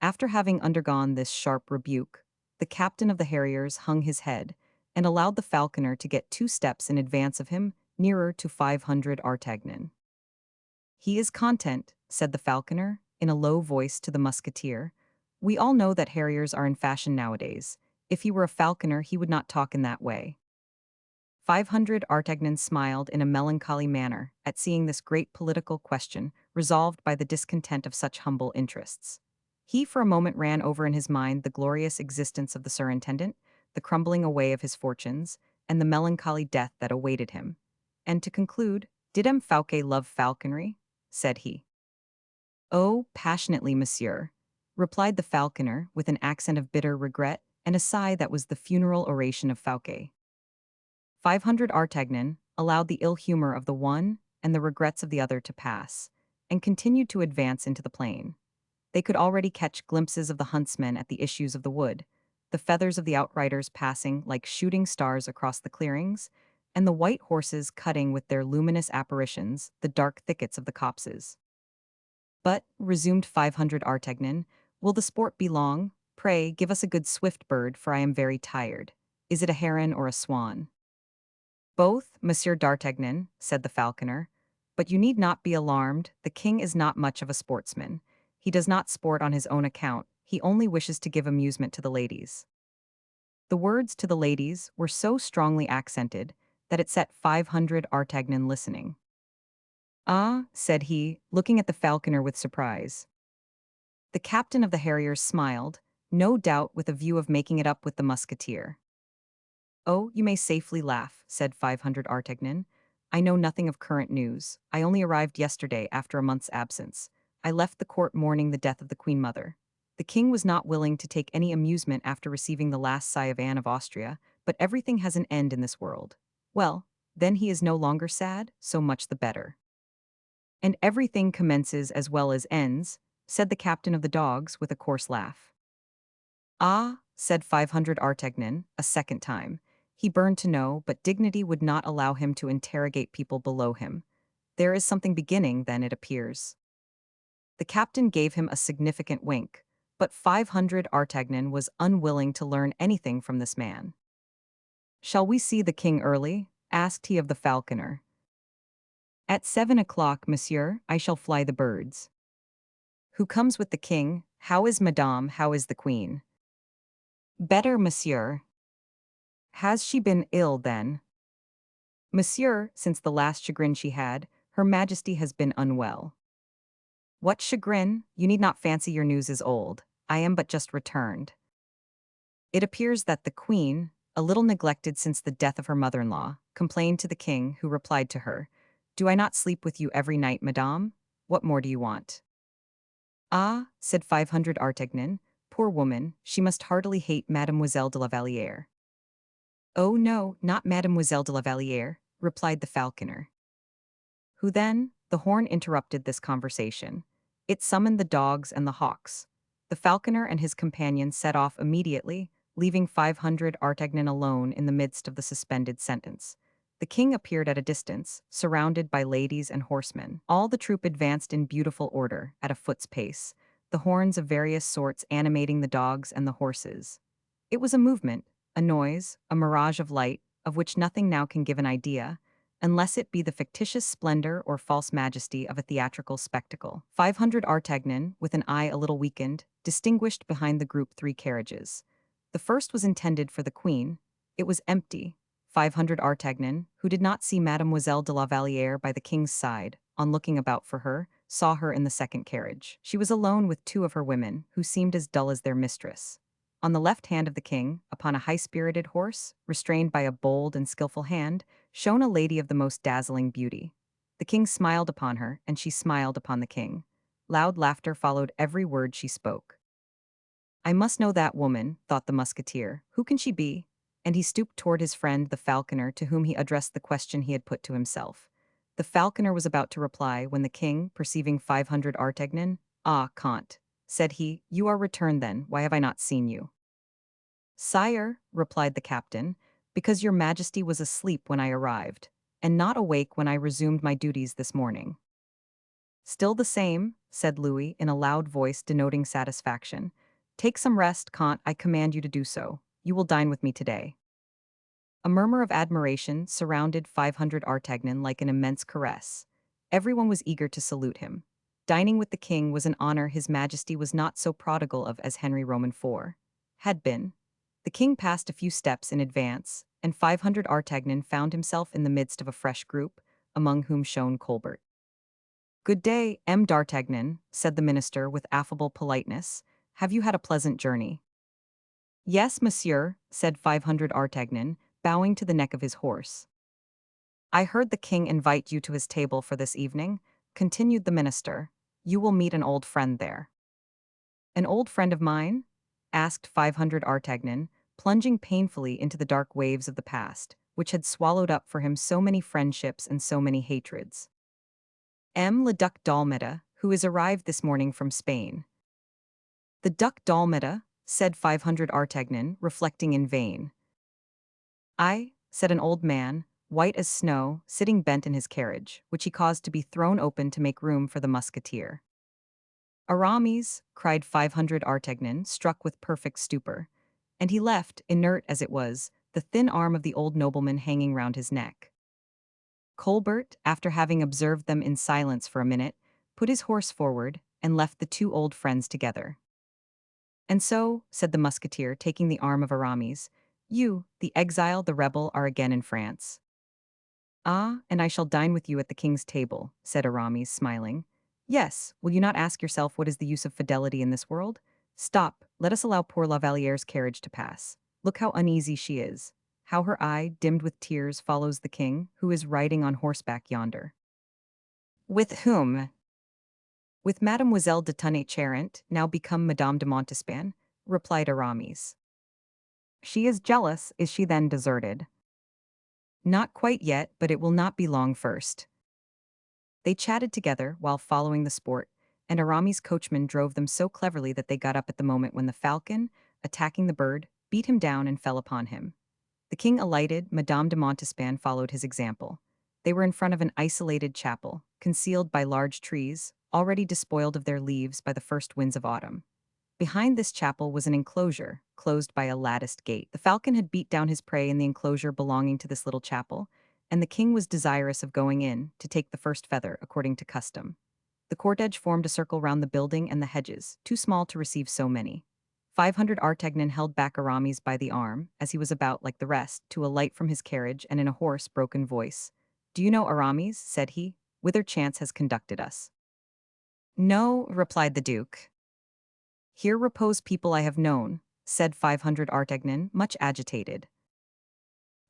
After having undergone this sharp rebuke, the captain of the Harriers hung his head, and allowed the falconer to get 2 steps in advance of him, nearer to 500 Artagnan. "He is content," said the falconer, in a low voice to the musketeer. "We all know that Harriers are in fashion nowadays. If he were a falconer, he would not talk in that way." 500 Artagnan smiled in a melancholy manner at seeing this great political question resolved by the discontent of such humble interests. He for a moment ran over in his mind the glorious existence of the surintendant, the crumbling away of his fortunes, and the melancholy death that awaited him. And to conclude, "Did M. Fouquet love falconry?" said he. "Oh, passionately, monsieur," replied the falconer with an accent of bitter regret and a sigh that was the funeral oration of Fouquet. 500 Artagnan allowed the ill humor of the one and the regrets of the other to pass, and continued to advance into the plain. They could already catch glimpses of the huntsmen at the issues of the wood, the feathers of the outriders passing like shooting stars across the clearings, and the white horses cutting with their luminous apparitions the dark thickets of the copses. But, resumed 500 Artagnan, will the sport be long? Pray, give us a good swift bird, for I am very tired. Is it a heron or a swan? Both, Monsieur d'Artagnan, said the falconer. But you need not be alarmed, the king is not much of a sportsman. He does not sport on his own account, he only wishes to give amusement to the ladies. The words to the ladies were so strongly accented that it set 500 Artagnan listening. Ah, said he, looking at the falconer with surprise. The captain of the harriers smiled, no doubt with a view of making it up with the musketeer. Oh, you may safely laugh, said 500 Artagnan. I know nothing of current news. I only arrived yesterday after a month's absence. I left the court mourning the death of the Queen Mother. The king was not willing to take any amusement after receiving the last sigh of Anne of Austria, but everything has an end in this world. Well, then he is no longer sad, so much the better. And everything commences as well as ends, said the captain of the dogs with a coarse laugh. Ah, said 500 Artagnan, a second time. He burned to know, but dignity would not allow him to interrogate people below him. There is something beginning, then, it appears. The captain gave him a significant wink, but 500 Artagnan was unwilling to learn anything from this man. Shall we see the king early? Asked he of the falconer. At 7 o'clock, monsieur, I shall fly the birds. Who comes with the king? How is madame? How is the queen? Better, monsieur. Has she been ill, then? Monsieur, since the last chagrin she had, her majesty has been unwell. What chagrin? You need not fancy your news is old. I am but just returned. It appears that the queen, a little neglected since the death of her mother-in-law, complained to the king, who replied to her, Do I not sleep with you every night, madame? What more do you want? Ah, said 500 Artagnan, poor woman, she must heartily hate Mademoiselle de la Vallière. Oh no, not Mademoiselle de la Vallière, replied the falconer. Who then? The horn interrupted this conversation. It summoned the dogs and the hawks. The falconer and his companion set off immediately, leaving 500 Artagnan alone in the midst of the suspended sentence. The king appeared at a distance, surrounded by ladies and horsemen. All the troop advanced in beautiful order, at a foot's pace, the horns of various sorts animating the dogs and the horses. It was a movement, a noise, a mirage of light, of which nothing now can give an idea, unless it be the fictitious splendor or false majesty of a theatrical spectacle. 500 Artagnan, with an eye a little weakened, distinguished behind the group 3 carriages. The first was intended for the queen. It was empty. 500 Artagnan, who did not see Mademoiselle de la Vallière by the king's side, on looking about for her, saw her in the second carriage. She was alone with 2 of her women, who seemed as dull as their mistress. On the left hand of the king, upon a high-spirited horse, restrained by a bold and skillful hand, shone a lady of the most dazzling beauty. The king smiled upon her, and she smiled upon the king. Loud laughter followed every word she spoke. I must know that woman, thought the musketeer. Who can she be? And he stooped toward his friend the falconer, to whom he addressed the question he had put to himself. The falconer was about to reply when the king, perceiving 500 Artagnan, Ah, Comte, said he, you are returned then, why have I not seen you? Sire, replied the captain, because your majesty was asleep when I arrived, and not awake when I resumed my duties this morning. Still the same, said Louis in a loud voice denoting satisfaction. Take some rest, Comte, I command you to do so. You will dine with me today. A murmur of admiration surrounded 500 Artagnan like an immense caress. Everyone was eager to salute him. Dining with the king was an honor his majesty was not so prodigal of as Henry Roman IV had been. The king passed a few steps in advance, and 500 Artagnan found himself in the midst of a fresh group, among whom shone Colbert. Good day, M. d'Artagnan, said the minister with affable politeness. Have you had a pleasant journey? Yes, monsieur, said 500 Artagnan, bowing to the neck of his horse. I heard the king invite you to his table for this evening, continued the minister. You will meet an old friend there. An old friend of mine? Asked 500 Artagnan, plunging painfully into the dark waves of the past, which had swallowed up for him so many friendships and so many hatreds. M. le Duc d'Almeda, who is arrived this morning from Spain. The duc d'Almeda, said 500 Artagnan, reflecting in vain. I, said an old man, white as snow, sitting bent in his carriage, which he caused to be thrown open to make room for the musketeer. Aramis, cried 500 Artagnan, struck with perfect stupor, and he left, inert as it was, the thin arm of the old nobleman hanging round his neck. Colbert, after having observed them in silence for a minute, put his horse forward and left the two old friends together. And so, said the musketeer, taking the arm of Aramis, you, the exile, the rebel, are again in France. Ah, and I shall dine with you at the king's table, said Aramis, smiling. Yes, will you not ask yourself what is the use of fidelity in this world? Stop, let us allow poor La Valliere's carriage to pass. Look how uneasy she is. How her eye, dimmed with tears, follows the king, who is riding on horseback yonder. With whom? With Mademoiselle de Tonnay-Charente, now become Madame de Montespan, replied Aramis. She is jealous, is she then deserted? Not quite yet, but it will not be long first. They chatted together while following the sport, and Aramis' coachman drove them so cleverly that they got up at the moment when the falcon, attacking the bird, beat him down and fell upon him. The king alighted, Madame de Montespan followed his example. They were in front of an isolated chapel, concealed by large trees, already despoiled of their leaves by the first winds of autumn. Behind this chapel was an enclosure, closed by a latticed gate. The falcon had beat down his prey in the enclosure belonging to this little chapel, and the king was desirous of going in, to take the first feather, according to custom. The cortege formed a circle round the building and the hedges, too small to receive so many. 500 Artagnan held back Aramis by the arm, as he was about, like the rest, to alight from his carriage, and in a hoarse, broken voice, "Do you know, Aramis," said he, "whither chance has conducted us?" "No," replied the duke. "Here repose people I have known," said 500 Artagnan, much agitated.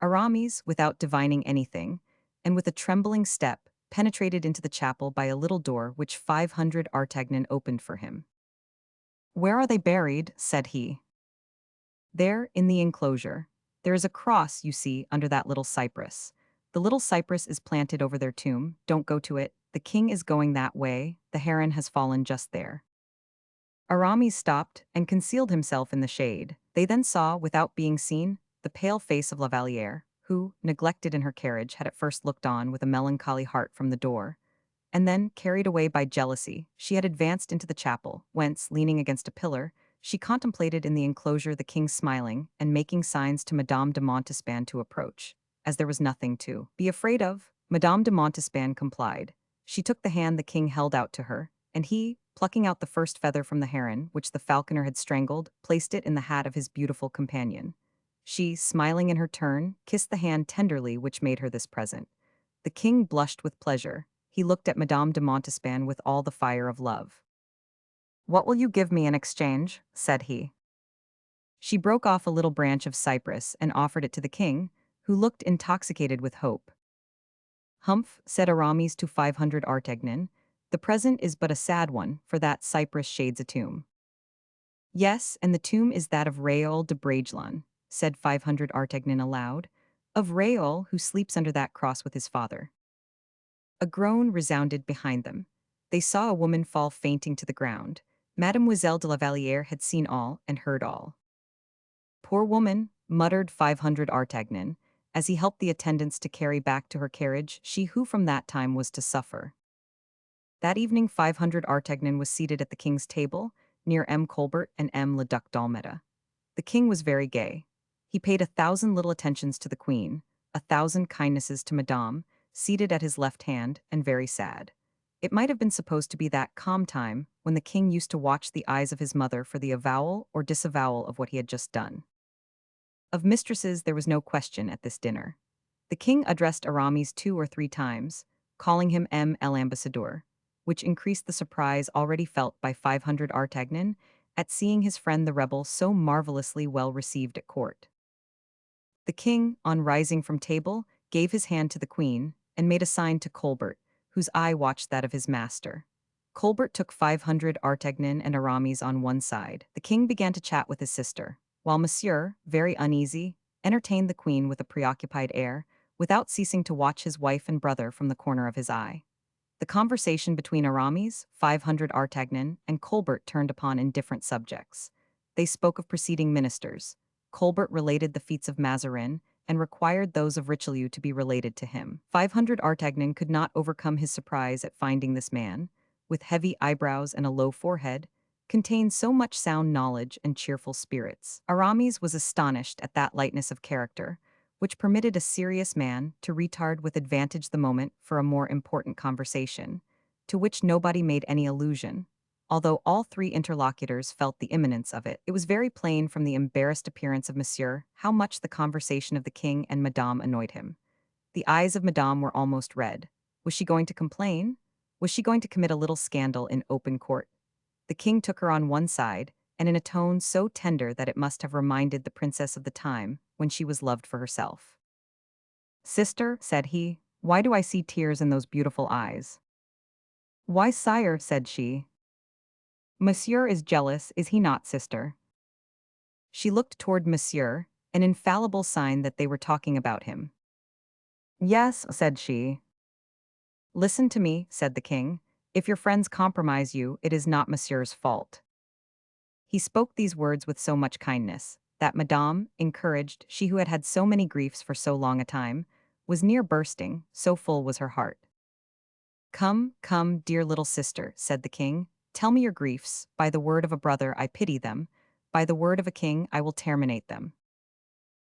Aramis, without divining anything, and with a trembling step, penetrated into the chapel by a little door which 500 Artagnan opened for him. "Where are they buried?" said he. "There, in the enclosure. There is a cross, you see, under that little cypress. The little cypress is planted over their tomb. Don't go to it. The king is going that way. The heron has fallen just there." Aramis stopped and concealed himself in the shade. They then saw, without being seen, the pale face of La Vallière, who, neglected in her carriage, had at first looked on with a melancholy heart from the door, and then, carried away by jealousy, she had advanced into the chapel, whence, leaning against a pillar, she contemplated in the enclosure the king smiling and making signs to Madame de Montespan to approach. As there was nothing to be afraid of, Madame de Montespan complied. She took the hand the king held out to her, and he, plucking out the first feather from the heron, which the falconer had strangled, placed it in the hat of his beautiful companion. She, smiling in her turn, kissed the hand tenderly which made her this present. The king blushed with pleasure. He looked at Madame de Montespan with all the fire of love. "What will you give me in exchange?" said he. She broke off a little branch of cypress and offered it to the king, who looked intoxicated with hope. "Humph," said Aramis to 500 Artagnan, "the present is but a sad one, for that cypress shades a tomb." "Yes, and the tomb is that of Raoul de Bragelonne," said 500 Artagnan aloud, "of Raoul who sleeps under that cross with his father." A groan resounded behind them. They saw a woman fall fainting to the ground. Mademoiselle de la Vallière had seen all and heard all. "Poor woman," muttered 500 Artagnan, as he helped the attendants to carry back to her carriage she who from that time was to suffer. That evening 500 Artagnan was seated at the king's table, near M. Colbert and M. le Duc d'Almeda. The king was very gay. He paid 1,000 little attentions to the queen, 1,000 kindnesses to Madame, seated at his left hand, and very sad. It might have been supposed to be that calm time when the king used to watch the eyes of his mother for the avowal or disavowal of what he had just done. Of mistresses there was no question at this dinner. The king addressed Aramis 2 or 3 times, calling him M. l'ambassadeur, which increased the surprise already felt by 500 Artagnan at seeing his friend the rebel so marvelously well received at court. The king, on rising from table, gave his hand to the queen, and made a sign to Colbert, whose eye watched that of his master. Colbert took 500 Artagnan and Aramis on one side. The king began to chat with his sister, while Monsieur, very uneasy, entertained the queen with a preoccupied air, without ceasing to watch his wife and brother from the corner of his eye. The conversation between Aramis, 500 Artagnan, and Colbert turned upon indifferent subjects. They spoke of preceding ministers. Colbert related the feats of Mazarin, and required those of Richelieu to be related to him. 500 Artagnan could not overcome his surprise at finding this man, with heavy eyebrows and a low forehead, contained so much sound knowledge and cheerful spirits. Aramis was astonished at that lightness of character, which permitted a serious man to retard with advantage the moment for a more important conversation, to which nobody made any allusion. Although all three interlocutors felt the imminence of it, it was very plain from the embarrassed appearance of Monsieur how much the conversation of the king and Madame annoyed him. The eyes of Madame were almost red. Was she going to complain? Was she going to commit a little scandal in open court? The king took her on one side, and in a tone so tender that it must have reminded the princess of the time when she was loved for herself. "Sister," said he, "why do I see tears in those beautiful eyes?" "Why, sire," said she, "Monsieur is jealous, is he not, sister?" She looked toward Monsieur, an infallible sign that they were talking about him. "Yes," said she. "Listen to me," said the king. "If your friends compromise you, it is not Monsieur's fault." He spoke these words with so much kindness, that Madame, encouraged, she who had had so many griefs for so long a time, was near bursting, so full was her heart. "Come, come, dear little sister," said the king, "tell me your griefs. By the word of a brother I pity them, by the word of a king I will terminate them."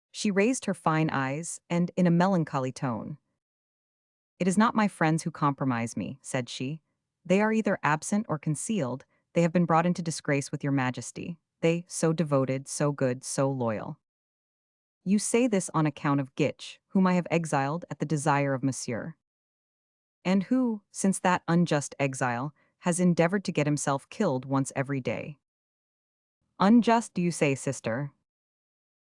She raised her fine eyes, and, in a melancholy tone, "It is not my friends who compromise me," said she. "They are either absent or concealed. They have been brought into disgrace with your majesty. They, so devoted, so good, so loyal. You say this on account of Gitch, whom I have exiled at the desire of Monsieur, and who, since that unjust exile, has endeavored to get himself killed once every day. Unjust, do you say, sister?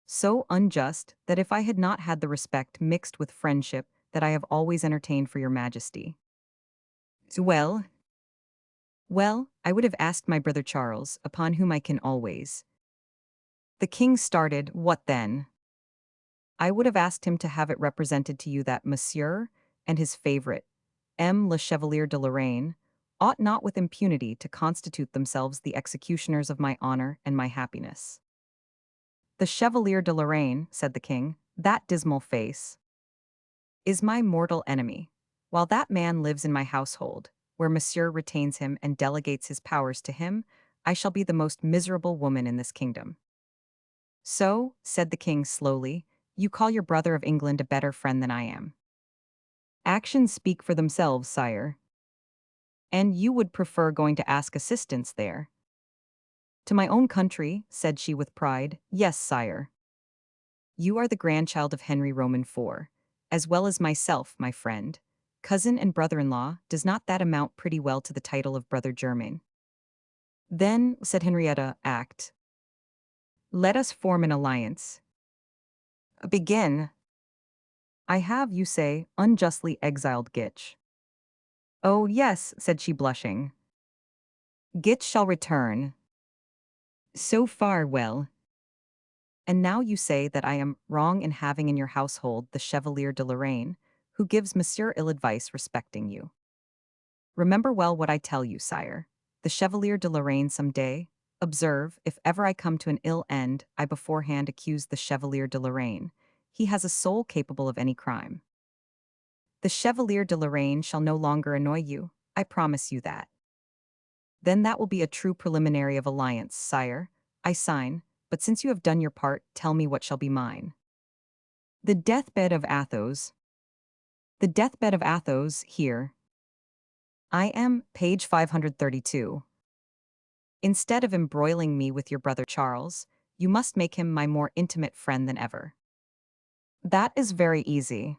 So unjust that if I had not had the respect mixed with friendship that I have always entertained for your majesty. Well, well, I would have asked my brother Charles, upon whom I can always." The king started. "What then?" "I would have asked him to have it represented to you that Monsieur and his favorite, le Chevalier de Lorraine, ought not with impunity to constitute themselves the executioners of my honor and my happiness." "The Chevalier de Lorraine," said the king, "that dismal face, is my mortal enemy. While that man lives in my household, where Monsieur retains him and delegates his powers to him, I shall be the most miserable woman in this kingdom." "So," said the king slowly, "you call your brother of England a better friend than I am." "Actions speak for themselves, sire." "And you would prefer going to ask assistance there?" "To my own country," said she with pride. "Yes, sire." "You are the grandchild of Henry Roman IV, as well as myself, my friend. Cousin and brother-in-law, does not that amount pretty well to the title of brother german?" "Then," said Henrietta, let us form an alliance." "Begin." "I have, you say, unjustly exiled Gitch." "Oh, yes," said she blushing. "Gitch shall return." "So far, well. And now you say that I am wrong in having in your household the Chevalier de Lorraine, who gives Monsieur ill advice respecting you. Remember well what I tell you, sire. The Chevalier de Lorraine some day, observe, if ever I come to an ill end, I beforehand accuse the Chevalier de Lorraine. He has a soul capable of any crime. The Chevalier de Lorraine shall no longer annoy you, I promise you that. Then that will be a true preliminary of alliance, sire. I sign, but since you have done your part, tell me what shall be mine." "The deathbed of Athos." "The deathbed of Athos, here. I am, page 532. Instead of embroiling me with your brother Charles, you must make him my more intimate friend than ever." "That is very easy."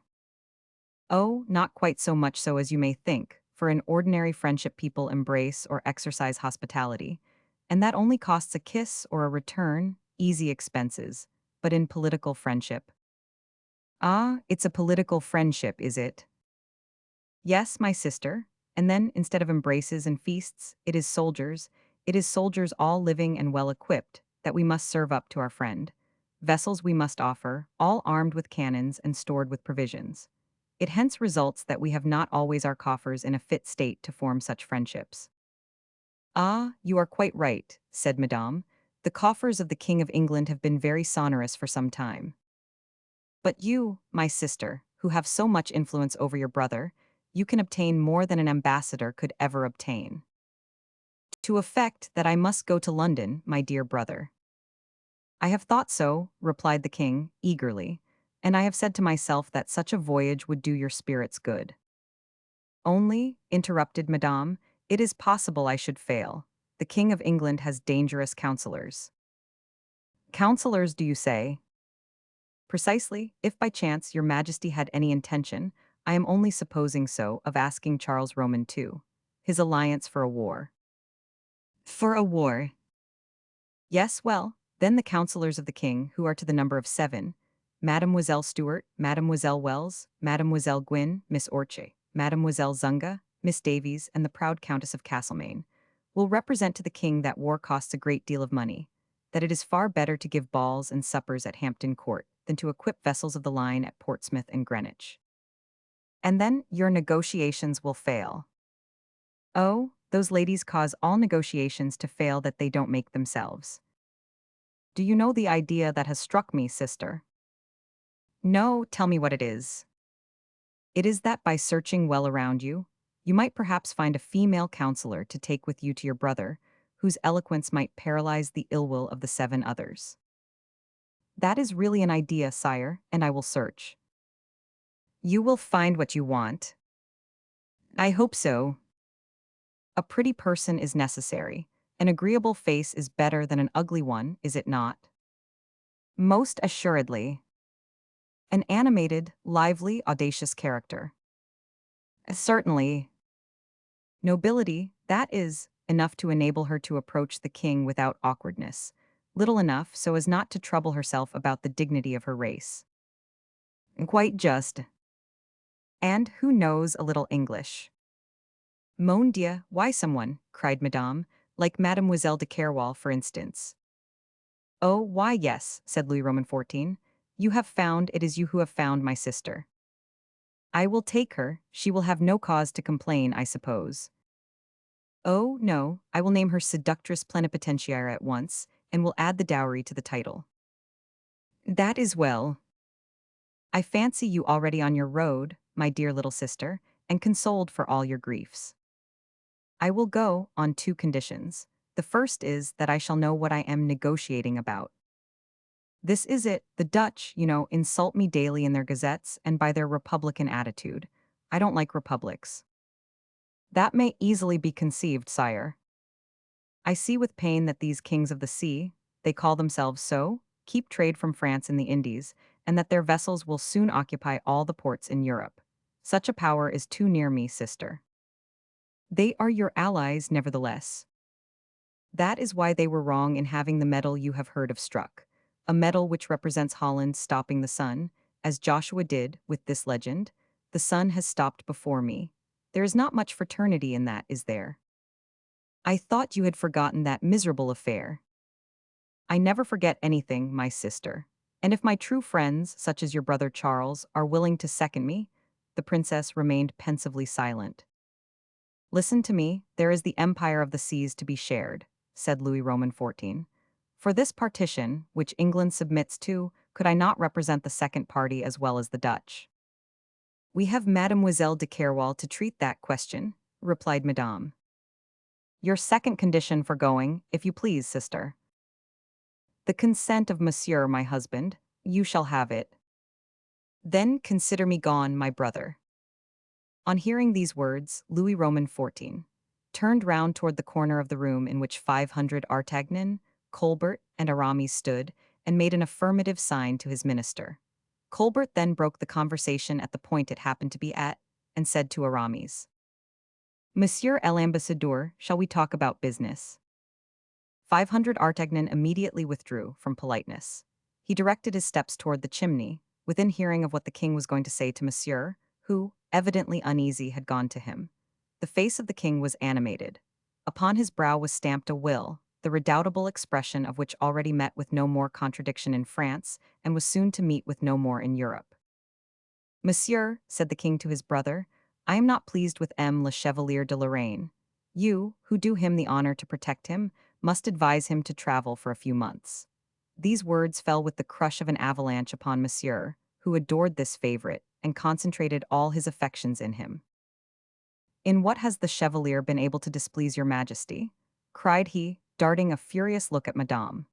"Oh, not quite so much so as you may think, for in ordinary friendship people embrace or exercise hospitality, and that only costs a kiss or a return, easy expenses, but in political friendship—" "Ah, it's a political friendship, is it?" "Yes, my sister, and then, instead of embraces and feasts, it is soldiers all living and well equipped, that we must serve up to our friend. Vessels we must offer, all armed with cannons and stored with provisions. It hence results that we have not always our coffers in a fit state to form such friendships. Ah, you are quite right, said Madame. The coffers of the King of England have been very sonorous for some time. But you, my sister, who have so much influence over your brother, you can obtain more than an ambassador could ever obtain. To effect that I must go to London, my dear brother. I have thought so, replied the king, eagerly, and I have said to myself that such a voyage would do your spirits good. Only, interrupted Madame, it is possible I should fail. The King of England has dangerous counselors. Counselors, do you say? Precisely, if by chance your Majesty had any intention, I am only supposing so, of asking Charles Roman too. His alliance for a war. For a war? Yes, well, then the counselors of the king, who are to the number of 7, Mademoiselle Stuart, Mademoiselle Wells, Mademoiselle Gwynne, Miss Orche, Mademoiselle Zunga, Miss Davies, and the proud Countess of Castlemaine, will represent to the king that war costs a great deal of money, that it is far better to give balls and suppers at Hampton Court than to equip vessels of the line at Portsmouth and Greenwich. And then your negotiations will fail. Oh, those ladies cause all negotiations to fail that they don't make themselves. Do you know the idea that has struck me, sister? No, tell me what it is. It is that by searching well around you, you might perhaps find a female counselor to take with you to your brother, whose eloquence might paralyze the ill will of the 7 others. That is really an idea, sire, and I will search. You will find what you want. I hope so. A pretty person is necessary. An agreeable face is better than an ugly one, is it not? Most assuredly. An animated, lively, audacious character. Certainly. Nobility, that is, enough to enable her to approach the king without awkwardness, little enough so as not to trouble herself about the dignity of her race. Quite just. And who knows a little English? Mon Dieu, why someone, cried Madame, like Mademoiselle de Kerwal, for instance. Oh, why yes, said Louis Roman XIV. You have found, it is you who have found my sister. I will take her, she will have no cause to complain, I suppose. Oh, no, I will name her seductress plenipotentiaire at once, and will add the dowry to the title. That is well. I fancy you already on your road, my dear little sister, and consoled for all your griefs. I will go on 2 conditions. The first is that I shall know what I am negotiating about. This is it, the Dutch, insult me daily in their gazettes and by their republican attitude. I don't like republics. That may easily be conceived, sire. I see with pain that these kings of the sea, they call themselves so, keep trade from France in the Indies, and that their vessels will soon occupy all the ports in Europe. Such a power is too near me, sister. They are your allies, nevertheless. That is why they were wrong in having the medal you have heard of struck, a medal which represents Holland stopping the sun, as Joshua did with this legend, the sun has stopped before me. There is not much fraternity in that, is there? I thought you had forgotten that miserable affair. I never forget anything, my sister. And if my true friends, such as your brother Charles, are willing to second me, the princess remained pensively silent. Listen to me, there is the empire of the seas to be shared, said Louis Roman XIV. For this partition, which England submits to, could I not represent the second party as well as the Dutch? We have Mademoiselle de Kerwal to treat that question, replied Madame. Your second condition for going, if you please, sister. The consent of Monsieur, my husband, you shall have it. Then consider me gone, my brother. On hearing these words, Louis Roman XIV turned round toward the corner of the room in which 500 Artagnan, Colbert, and Aramis stood, and made an affirmative sign to his minister. Colbert then broke the conversation at the point it happened to be at, and said to Aramis, Monsieur l'ambassadeur, shall we talk about business? 500 Artagnan immediately withdrew from politeness. He directed his steps toward the chimney, within hearing of what the king was going to say to Monsieur, who, evidently uneasy, had gone to him. The face of the king was animated. Upon his brow was stamped a will, the redoubtable expression of which already met with no more contradiction in France, and was soon to meet with no more in Europe. Monsieur, said the king to his brother, I am not pleased with M. le Chevalier de Lorraine. You, who do him the honor to protect him, must advise him to travel for a few months. These words fell with the crush of an avalanche upon Monsieur, who adored this favorite and concentrated all his affections in him. In what has the Chevalier been able to displease your majesty? Cried he, darting a furious look at Madame.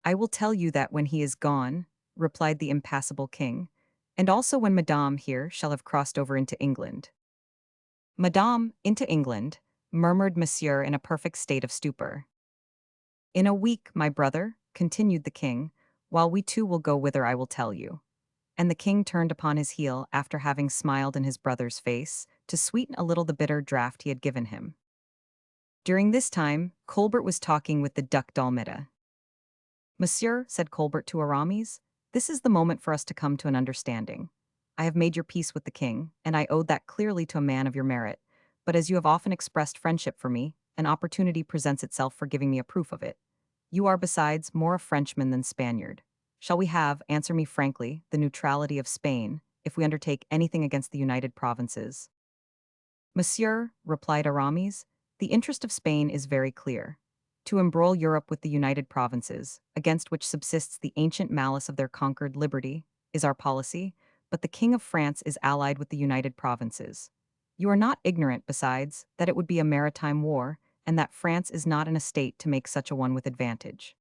I will tell you that when he is gone, replied the impassible king, and also when Madame here shall have crossed over into England. Madame, into England, murmured Monsieur in a perfect state of stupor. In a week, my brother, continued the king, while we two will go whither I will tell you. And the king turned upon his heel after having smiled in his brother's face, to sweeten a little the bitter draught he had given him. During this time, Colbert was talking with the Duc d'Almeda. Monsieur, said Colbert to Aramis, this is the moment for us to come to an understanding. I have made your peace with the king, and I owed that clearly to a man of your merit, but as you have often expressed friendship for me, an opportunity presents itself for giving me a proof of it. You are, besides, more a Frenchman than Spaniard. Shall we have, answer me frankly, the neutrality of Spain, if we undertake anything against the United Provinces? Monsieur, replied Aramis, the interest of Spain is very clear. To embroil Europe with the United Provinces, against which subsists the ancient malice of their conquered liberty, is our policy, but the King of France is allied with the United Provinces. You are not ignorant, besides, that it would be a maritime war, and that France is not in a state to make such a one with advantage.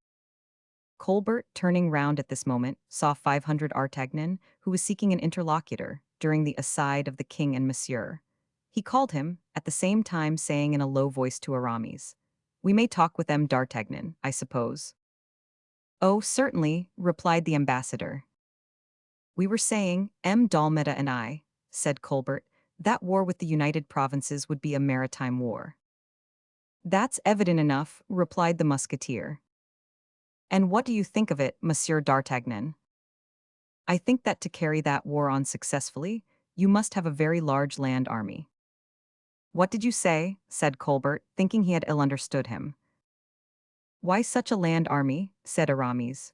Colbert, turning round at this moment, saw 500 Artagnan, who was seeking an interlocutor, during the aside of the king and Monsieur. He called him, at the same time saying in a low voice to Aramis, We may talk with M. d'Artagnan, I suppose. Oh, certainly, replied the ambassador. We were saying, M. d'Almeda and I, said Colbert, that war with the United Provinces would be a maritime war. That's evident enough, replied the musketeer. And what do you think of it, Monsieur d'Artagnan? I think that to carry that war on successfully, you must have a very large land army. What did you say? Said Colbert, thinking he had ill understood him. Why such a land army? Said Aramis.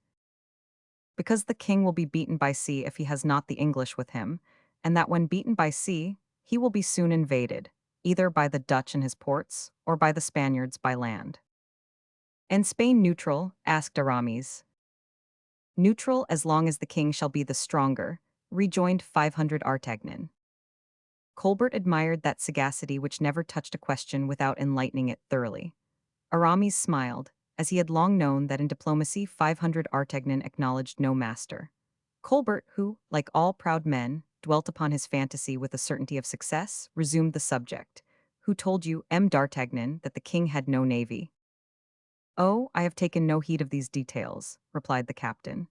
Because the king will be beaten by sea if he has not the English with him, and that when beaten by sea, he will be soon invaded, either by the Dutch in his ports, or by the Spaniards by land. And Spain neutral? Asked Aramis. Neutral as long as the king shall be the stronger, rejoined 500 Artagnan. Colbert admired that sagacity which never touched a question without enlightening it thoroughly. Aramis smiled, as he had long known that in diplomacy 500 Artagnan acknowledged no master. Colbert, who, like all proud men, dwelt upon his fantasy with a certainty of success, resumed the subject. Who told you, M. d'Artagnan, that the king had no navy? Oh, I have taken no heed of these details, replied the captain.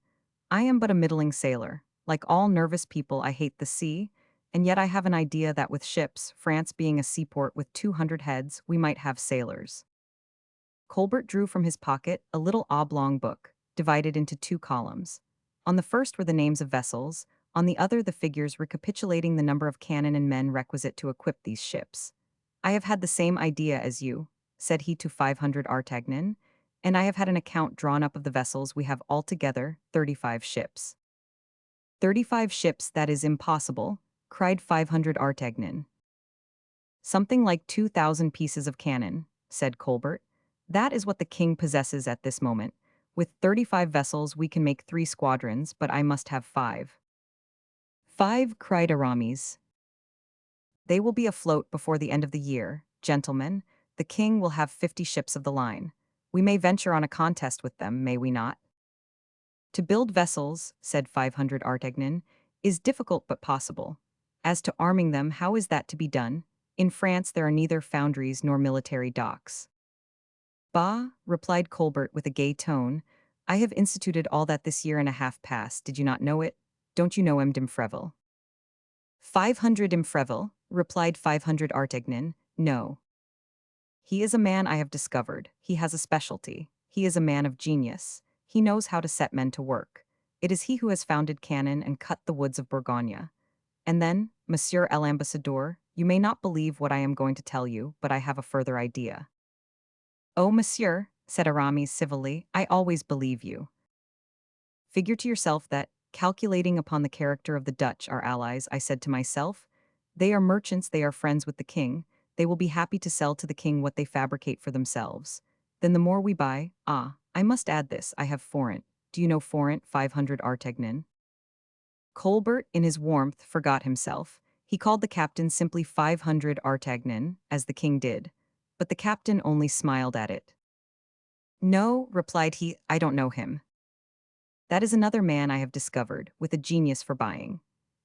I am but a middling sailor. Like all nervous people, I hate the sea, and yet I have an idea that with ships, France being a seaport with 200 heads, we might have sailors. Colbert drew from his pocket a little oblong book, divided into 2 columns. On the first were the names of vessels, on the other the figures recapitulating the number of cannon and men requisite to equip these ships. I have had the same idea as you, said he to 500 Artagnan, and I have had an account drawn up of the vessels we have altogether, 35 ships. 35 ships, that is impossible, cried 500 Artagnan. Something like 2,000 pieces of cannon, said Colbert. That is what the king possesses at this moment. With 35 vessels we can make 3 squadrons, but I must have 5. 5, cried Aramis. They will be afloat before the end of the year, gentlemen. The king will have 50 ships of the line. We may venture on a contest with them, may we not? To build vessels, said 500 Artagnan, is difficult but possible. As to arming them, how is that to be done? In France there are neither foundries nor military docks. Bah, replied Colbert with a gay tone, I have instituted all that this year and a half past. Did you not know it? Don't you know M. d'Imfreville? 500 Imfreville, replied 500 Artagnan, no. He is a man I have discovered. He has a specialty. He is a man of genius. He knows how to set men to work. It is he who has founded cannon and cut the woods of Bourgogne. And then, Monsieur l'Ambassadeur, you may not believe what I am going to tell you, but I have a further idea. Oh, monsieur, said Aramis civilly, I always believe you. Figure to yourself that, Calculating upon the character of the Dutch, our allies, I said to myself, they are merchants, they are friends with the king, they will be happy to sell to the king what they fabricate for themselves. Then the more we buy, I must add this, I have foreign. Do you know foreign 500 artegnin? Colbert, in his warmth, forgot himself. He called the captain simply 500 artegnin, as the king did. But the captain only smiled at it. No, replied he, I don't know him. That is another man I have discovered, with a genius for buying.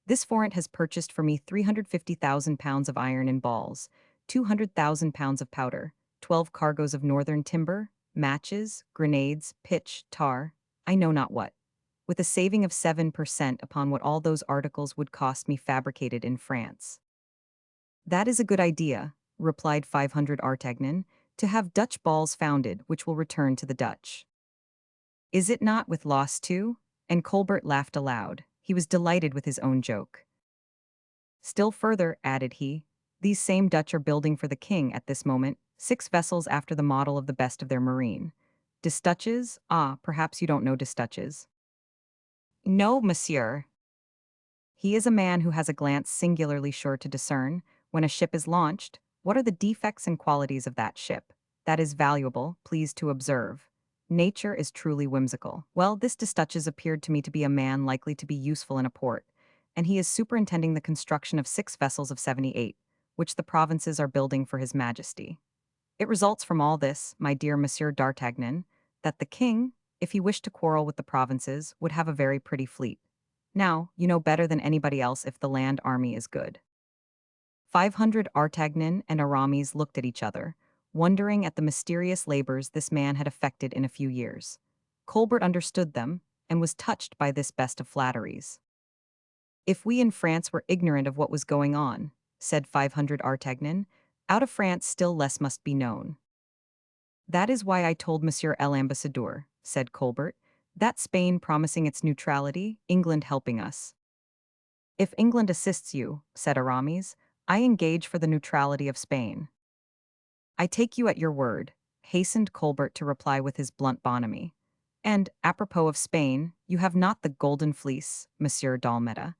This foreign has purchased for me 350,000 pounds of iron in balls, 200,000 pounds of powder, 12 cargoes of northern timber, matches, grenades, pitch, tar, I know not what, with a saving of 7% upon what all those articles would cost me fabricated in France. That is a good idea, replied 500 artegnin, to have Dutch balls founded which will return to the Dutch. Is it not with loss too? And Colbert laughed aloud. He was delighted with his own joke. Still further, added he, these same Dutch are building for the king at this moment 6 vessels after the model of the best of their marine. Destouches? Perhaps you don't know Destouches. No, monsieur. He is a man who has a glance singularly sure to discern, when a ship is launched, what are the defects and qualities of that ship. That is valuable, please to observe. Nature is truly whimsical. Well, this Destouches appeared to me to be a man likely to be useful in a port, and he is superintending the construction of 6 vessels of 78, which the provinces are building for his majesty. It results from all this, my dear Monsieur d'Artagnan, that the king, if he wished to quarrel with the provinces, would have a very pretty fleet. Now, you know better than anybody else if the land army is good. 500 Artagnan and Aramis looked at each other, wondering at the mysterious labors this man had effected in a few years. Colbert understood them, and was touched by this best of flatteries. If we in France were ignorant of what was going on, said 500 Artagnan, out of France still less must be known. That is why I told Monsieur l'Ambassadeur, said Colbert, that Spain promising its neutrality, England helping us. If England assists you, said Aramis, I engage for the neutrality of Spain. I take you at your word, hastened Colbert to reply with his blunt bonhomie. And, apropos of Spain, you have not the golden fleece, Monsieur d'Almeda.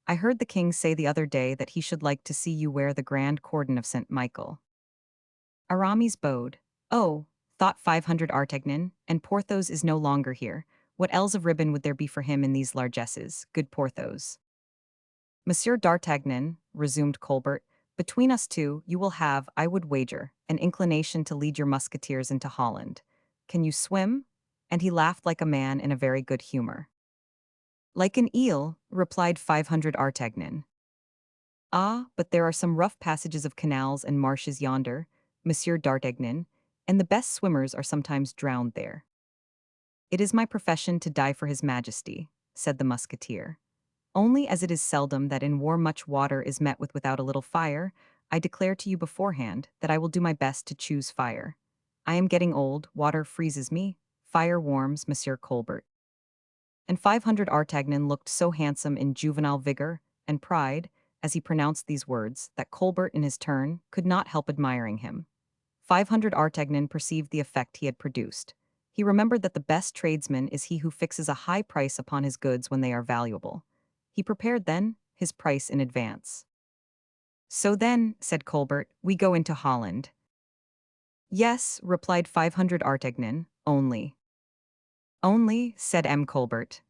I heard the king say the other day that he should like to see you wear the grand cordon of St. Michael. Aramis bowed. Oh, thought 500 Artagnan, and Porthos is no longer here. What else of ribbon would there be for him in these largesses, good Porthos? Monsieur d'Artagnan, resumed Colbert, between us two, you will have, I would wager, an inclination to lead your musketeers into Holland. Can you swim? And he laughed like a man in a very good humor. Like an eel, replied 500 Artagnan. But there are some rough passages of canals and marshes yonder, Monsieur d'Artagnan, and the best swimmers are sometimes drowned there. It is my profession to die for his majesty, said the musketeer. Only as it is seldom that in war much water is met with without a little fire, I declare to you beforehand that I will do my best to choose fire. I am getting old, water freezes me, fire warms Monsieur Colbert. And 500 Artagnan looked so handsome in juvenile vigor and pride, as he pronounced these words, that Colbert in his turn could not help admiring him. 500 Artagnan perceived the effect he had produced. He remembered that the best tradesman is he who fixes a high price upon his goods when they are valuable. He prepared, then, his price in advance. So then, said Colbert, we go into Holland. Yes, replied 500 Artagnan, only. Only, said M. Colbert.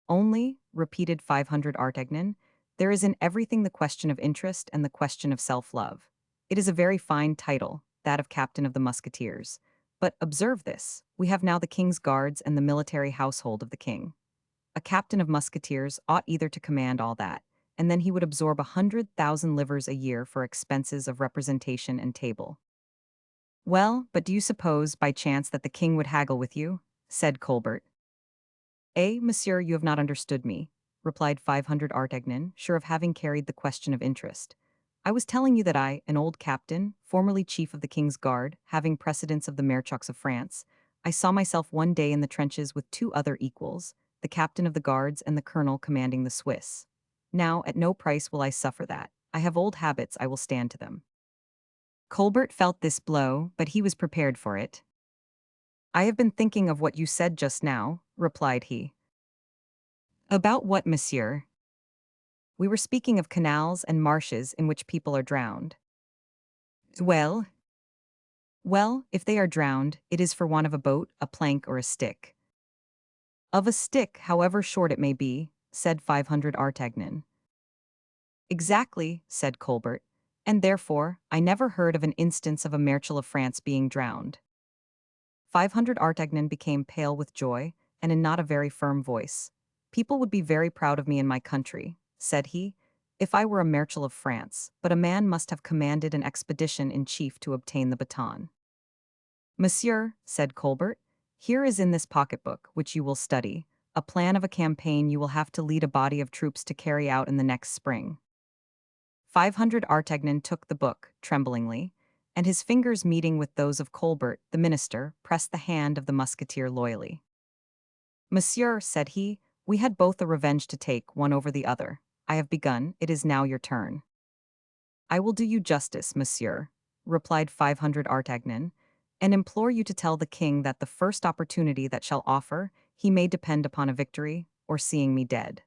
Only, repeated 500 Artagnan, there is in everything the question of interest and the question of self-love. It is a very fine title, that of captain of the musketeers. But observe this, we have now the king's guards and the military household of the king. A captain of musketeers ought either to command all that, and then he would absorb 100,000 livres a year for expenses of representation and table. Well, but do you suppose, by chance, that the king would haggle with you? Said Colbert. Monsieur, you have not understood me, replied 500 Artagnan, sure of having carried the question of interest. I was telling you that I, an old captain, formerly chief of the king's guard, having precedence of the Marechaux of France, I saw myself one day in the trenches with 2 other equals, the captain of the guards and the colonel commanding the Swiss. Now, at no price will I suffer that. I have old habits, I will stand to them. Colbert felt this blow, but he was prepared for it. I have been thinking of what you said just now, replied he. About what, monsieur? We were speaking of canals and marshes in which people are drowned. Well, well, if they are drowned, it is for want of a boat, a plank, or a stick. Of a stick, however short it may be, said 500 Artagnan. Exactly, said Colbert, and therefore, I never heard of an instance of a Marechal of France being drowned. 500 Artagnan became pale with joy, and in not a very firm voice. People would be very proud of me in my country, said he, if I were a Marechal of France, but a man must have commanded an expedition in chief to obtain the baton. Monsieur, said Colbert, here is in this pocketbook, which you will study, a plan of a campaign you will have to lead a body of troops to carry out in the next spring. 500 Artagnan took the book, tremblingly, and his fingers meeting with those of Colbert, the minister, pressed the hand of the musketeer loyally. Monsieur, said he, we had both a revenge to take, one over the other. I have begun, it is now your turn. I will do you justice, monsieur, replied 500 Artagnan, and implore you to tell the king that the first opportunity that shall offer, he may depend upon a victory, or seeing me dead.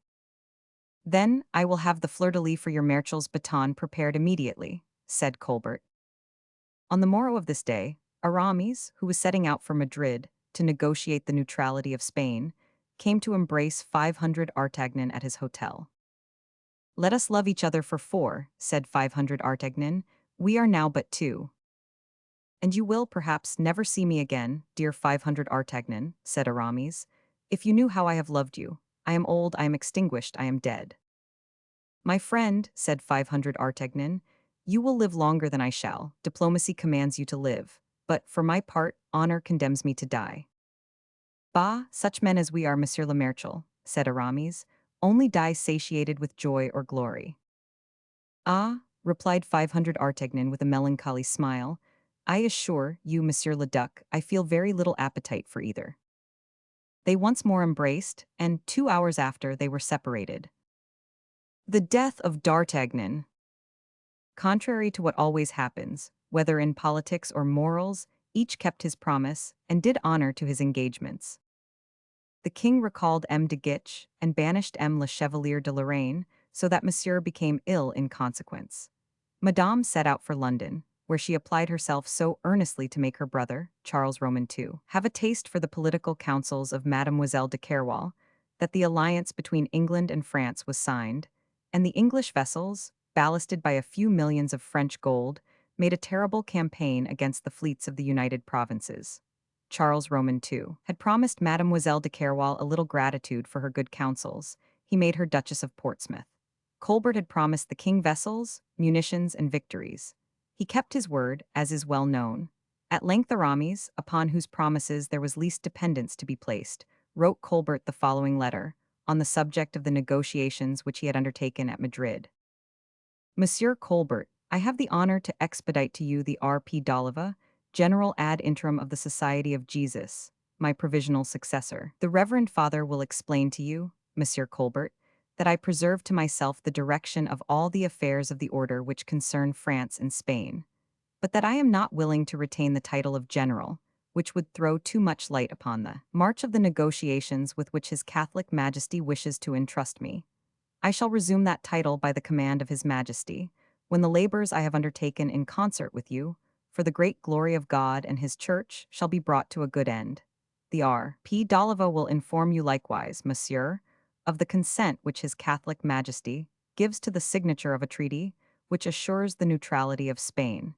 Then I will have the fleur-de-lis for your marechal's baton prepared immediately, said Colbert. On the morrow of this day, Aramis, who was setting out for Madrid to negotiate the neutrality of Spain, came to embrace 500 Artagnan at his hotel. Let us love each other for four, said 500 Artagnan, we are now but two. And you will, perhaps, never see me again, dear 500 Artagnan, said Aramis. If you knew how I have loved you, I am old, I am extinguished, I am dead. My friend, said 500 Artagnan, you will live longer than I shall, diplomacy commands you to live, but, for my part, honor condemns me to die. Bah, such men as we are, Monsieur le Marechal, said Aramis, only die satiated with joy or glory. Ah, replied 500 Artagnan with a melancholy smile, I assure you, Monsieur le Duc, I feel very little appetite for either. They once more embraced, and 2 hours after they were separated. The death of D'Artagnan. Contrary to what always happens, whether in politics or morals, each kept his promise and did honor to his engagements. The king recalled M. de Guiche and banished M. le Chevalier de Lorraine, so that Monsieur became ill in consequence. Madame set out for London, where she applied herself so earnestly to make her brother, Charles Roman II, have a taste for the political counsels of Mademoiselle de Kerwal, that the alliance between England and France was signed, and the English vessels, ballasted by a few millions of French gold, made a terrible campaign against the fleets of the United Provinces. Charles Roman II had promised Mademoiselle de Kerwal a little gratitude for her good counsels. He made her Duchess of Portsmouth. Colbert had promised the king vessels, munitions, and victories. He kept his word, as is well known. At length Aramis, upon whose promises there was least dependence to be placed, wrote Colbert the following letter, on the subject of the negotiations which he had undertaken at Madrid. Monsieur Colbert, I have the honor to expedite to you the R.P. d'Oliva, General ad interim of the Society of Jesus, my provisional successor. The Reverend Father will explain to you, Monsieur Colbert, that I preserve to myself the direction of all the affairs of the order which concern France and Spain, but that I am not willing to retain the title of general, which would throw too much light upon the march of the negotiations with which His Catholic Majesty wishes to entrust me. I shall resume that title by the command of His Majesty, when the labors I have undertaken in concert with you, for the great glory of God and His Church, shall be brought to a good end. The R.P. d'Oliva will inform you likewise, Monsieur, of the consent which His Catholic Majesty gives to the signature of a treaty which assures the neutrality of Spain.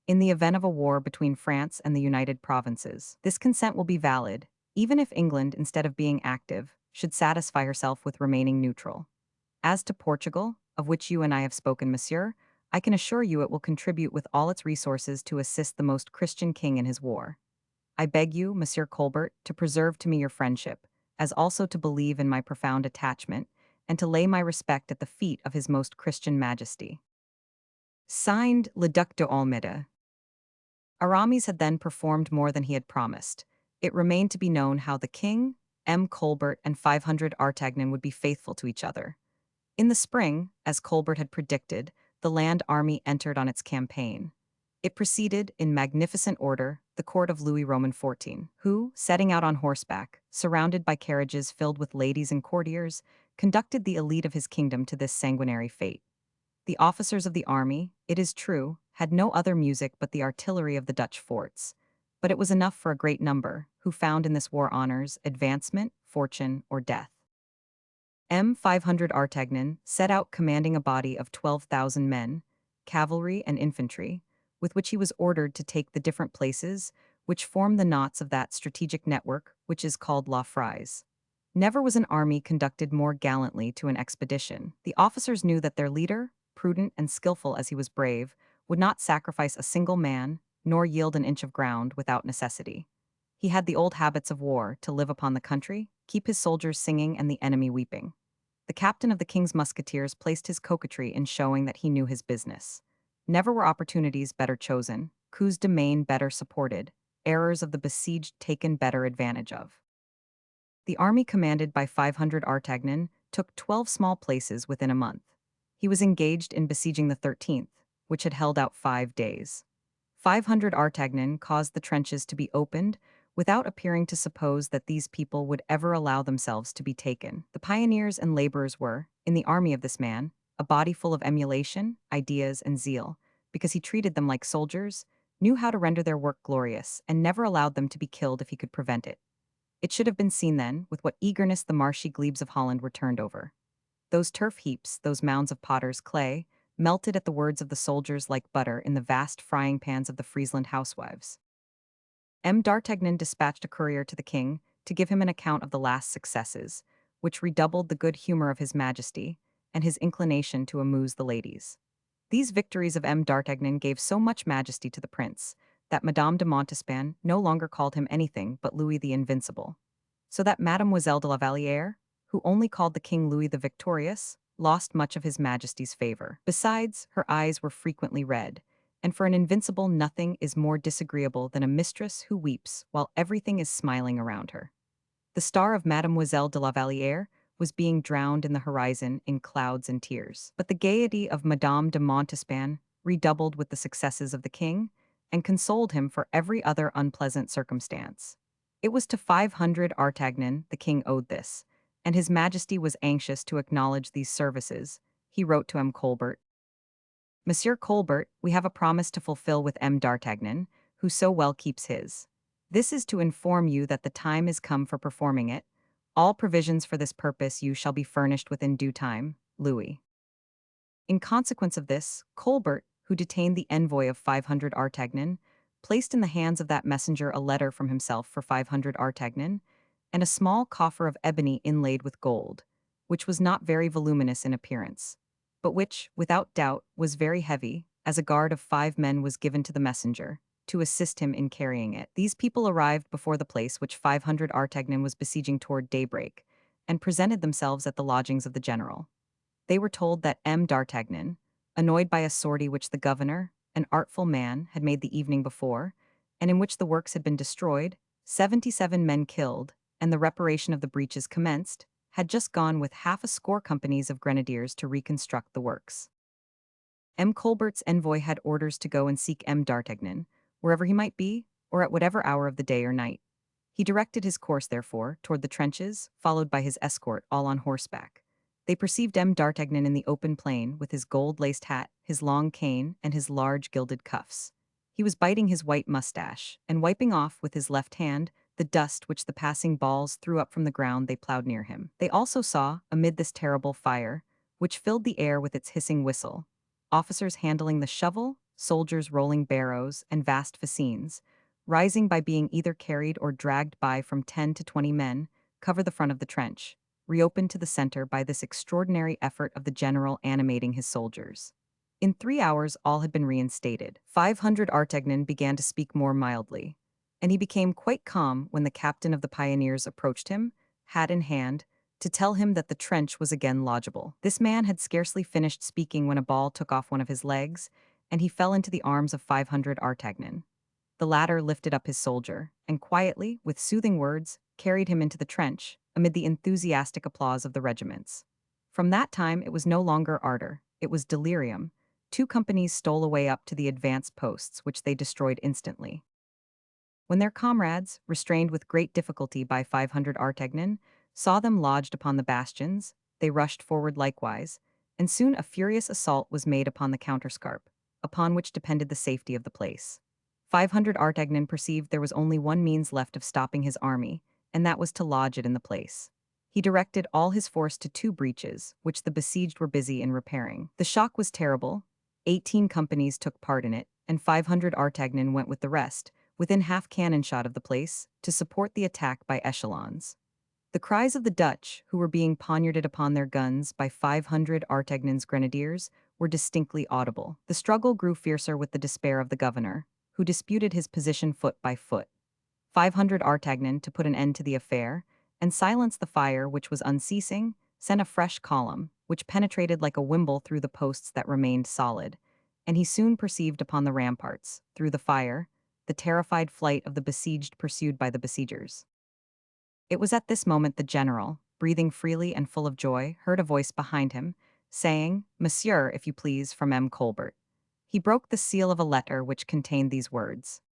In the event of a war between France and the United Provinces, this consent will be valid, even if England, instead of being active, should satisfy herself with remaining neutral. As to Portugal, of which you and I have spoken, Monsieur, I can assure you it will contribute with all its resources to assist the most Christian king in his war. I beg you, Monsieur Colbert, to preserve to me your friendship, as also to believe in my profound attachment, and to lay my respect at the feet of His Most Christian Majesty. Signed, Le Duc de Almeida. Aramis had then performed more than he had promised. It remained to be known how the king, M. Colbert, and 500 Artagnan would be faithful to each other. In the spring, as Colbert had predicted, the land army entered on its campaign. It preceded, in magnificent order, the court of Louis Roman XIV, who, setting out on horseback, surrounded by carriages filled with ladies and courtiers, conducted the elite of his kingdom to this sanguinary fate. The officers of the army, it is true, had no other music but the artillery of the Dutch forts, but it was enough for a great number, who found in this war honors, advancement, fortune, or death. M500 Artagnan set out commanding a body of 12,000 men, cavalry and infantry, with which he was ordered to take the different places which form the knots of that strategic network which is called La Frise. Never was an army conducted more gallantly to an expedition. The officers knew that their leader, prudent and skillful as he was brave, would not sacrifice a single man, nor yield an inch of ground without necessity. He had the old habits of war to live upon the country, keep his soldiers singing and the enemy weeping. The captain of the king's musketeers placed his coquetry in showing that he knew his business. Never were opportunities better chosen, coups de main better supported, errors of the besieged taken better advantage of. The army commanded by 500 Artagnan took 12 small places within a month. He was engaged in besieging the 13th, which had held out 5 days. 500 Artagnan caused the trenches to be opened without appearing to suppose that these people would ever allow themselves to be taken. The pioneers and laborers were, in the army of this man, a body full of emulation, ideas, and zeal, because he treated them like soldiers, knew how to render their work glorious, and never allowed them to be killed if he could prevent it. It should have been seen then, with what eagerness the marshy glebes of Holland were turned over. Those turf heaps, those mounds of potter's clay, melted at the words of the soldiers like butter in the vast frying pans of the Friesland housewives. M. d'Artagnan dispatched a courier to the king to give him an account of the last successes, which redoubled the good humor of his majesty and his inclination to amuse the ladies. These victories of M. d'Artagnan gave so much majesty to the prince that Madame de Montespan no longer called him anything but Louis the Invincible, so that Mademoiselle de La Vallière, who only called the king Louis the Victorious, lost much of his majesty's favor. Besides, her eyes were frequently red, and for an invincible nothing is more disagreeable than a mistress who weeps while everything is smiling around her. The star of Mademoiselle de La Vallière was being drowned in the horizon in clouds and tears. But the gaiety of Madame de Montespan redoubled with the successes of the king, and consoled him for every other unpleasant circumstance. It was to 500 Artagnan the king owed this, and his majesty was anxious to acknowledge these services. He wrote to M. Colbert, Monsieur Colbert, we have a promise to fulfill with M. d'Artagnan, who so well keeps his. This is to inform you that the time is come for performing it. All provisions for this purpose you shall be furnished within due time, Louis. In consequence of this, Colbert, who detained the envoy of 500 Artagnan, placed in the hands of that messenger a letter from himself for 500 Artagnan, and a small coffer of ebony inlaid with gold, which was not very voluminous in appearance, but which, without doubt, was very heavy, as a guard of 5 men was given to the messenger, to assist him in carrying it. These people arrived before the place which 500 Artagnan was besieging toward daybreak, and presented themselves at the lodgings of the general. They were told that M. d'Artagnan, annoyed by a sortie which the governor, an artful man, had made the evening before, and in which the works had been destroyed, 77 men killed, and the reparation of the breaches commenced, had just gone with half a score companies of grenadiers to reconstruct the works. M. Colbert's envoy had orders to go and seek M. d'Artagnan, wherever he might be, or at whatever hour of the day or night. He directed his course, therefore, toward the trenches, followed by his escort, all on horseback. They perceived M. d'Artagnan in the open plain, with his gold-laced hat, his long cane, and his large gilded cuffs. He was biting his white mustache, and wiping off, with his left hand, the dust which the passing balls threw up from the ground they plowed near him. They also saw, amid this terrible fire, which filled the air with its hissing whistle, officers handling the shovel, soldiers rolling barrows, and vast fascines, rising by being either carried or dragged by from 10 to 20 men, cover the front of the trench, reopened to the center by this extraordinary effort of the general animating his soldiers. In 3 hours all had been reinstated. 500 Artagnan began to speak more mildly, and he became quite calm when the captain of the pioneers approached him, hat in hand, to tell him that the trench was again lodgeable. This man had scarcely finished speaking when a ball took off one of his legs, and he fell into the arms of 500 Artagnan. The latter lifted up his soldier, and quietly, with soothing words, carried him into the trench, amid the enthusiastic applause of the regiments. From that time it was no longer ardor, it was delirium. 2 companies stole away up to the advanced posts, which they destroyed instantly. When their comrades, restrained with great difficulty by 500 Artagnan, saw them lodged upon the bastions, they rushed forward likewise, and soon a furious assault was made upon the counterscarp, upon which depended the safety of the place. 500 Artagnan perceived there was only one means left of stopping his army, and that was to lodge it in the place. He directed all his force to two breaches, which the besieged were busy in repairing. The shock was terrible. 18 companies took part in it, and 500 Artagnan went with the rest, within half cannon shot of the place, to support the attack by echelons. The cries of the Dutch, who were being poniarded upon their guns by 500 Artagnan's grenadiers, were distinctly audible. The struggle grew fiercer with the despair of the governor, who disputed his position foot by foot. 500 Artagnan, to put an end to the affair, and silence the fire which was unceasing, sent a fresh column, which penetrated like a wimble through the posts that remained solid, and he soon perceived upon the ramparts, through the fire, the terrified flight of the besieged pursued by the besiegers. It was at this moment the general, breathing freely and full of joy, heard a voice behind him, saying, "Monsieur, if you please, from M. Colbert." He broke the seal of a letter which contained these words: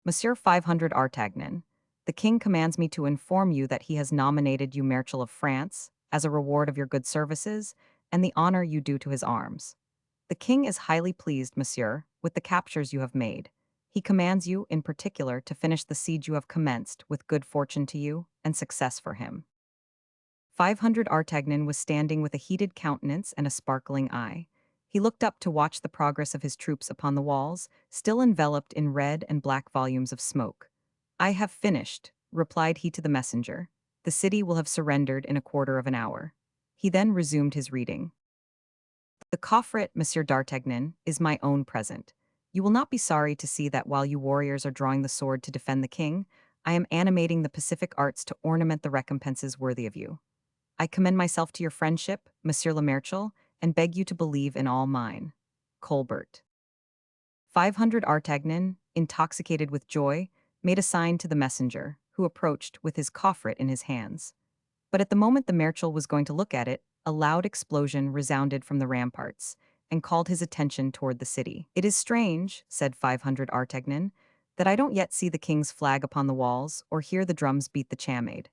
"Monsieur 500 Artagnan, the king commands me to inform you that he has nominated you Marshal of France, as a reward of your good services, and the honor you do to his arms. The king is highly pleased, monsieur, with the captures you have made. He commands you, in particular, to finish the siege you have commenced, with good fortune to you, and success for him." 500 Artagnan was standing with a heated countenance and a sparkling eye. He looked up to watch the progress of his troops upon the walls, still enveloped in red and black volumes of smoke. "I have finished," replied he to the messenger. "The city will have surrendered in a quarter of an hour." He then resumed his reading. "The coffret, Monsieur d'Artagnan, is my own present. You will not be sorry to see that while you warriors are drawing the sword to defend the king, I am animating the pacific arts to ornament the recompenses worthy of you. I commend myself to your friendship, Monsieur le Marechal, and beg you to believe in all mine. Colbert." 500 Artagnan, intoxicated with joy, made a sign to the messenger, who approached with his coffret in his hands. But at the moment the Marechal was going to look at it, a loud explosion resounded from the ramparts, and called his attention toward the city. "It is strange," said 500 Artagnan, "that I don't yet see the king's flag upon the walls, or hear the drums beat the chamade."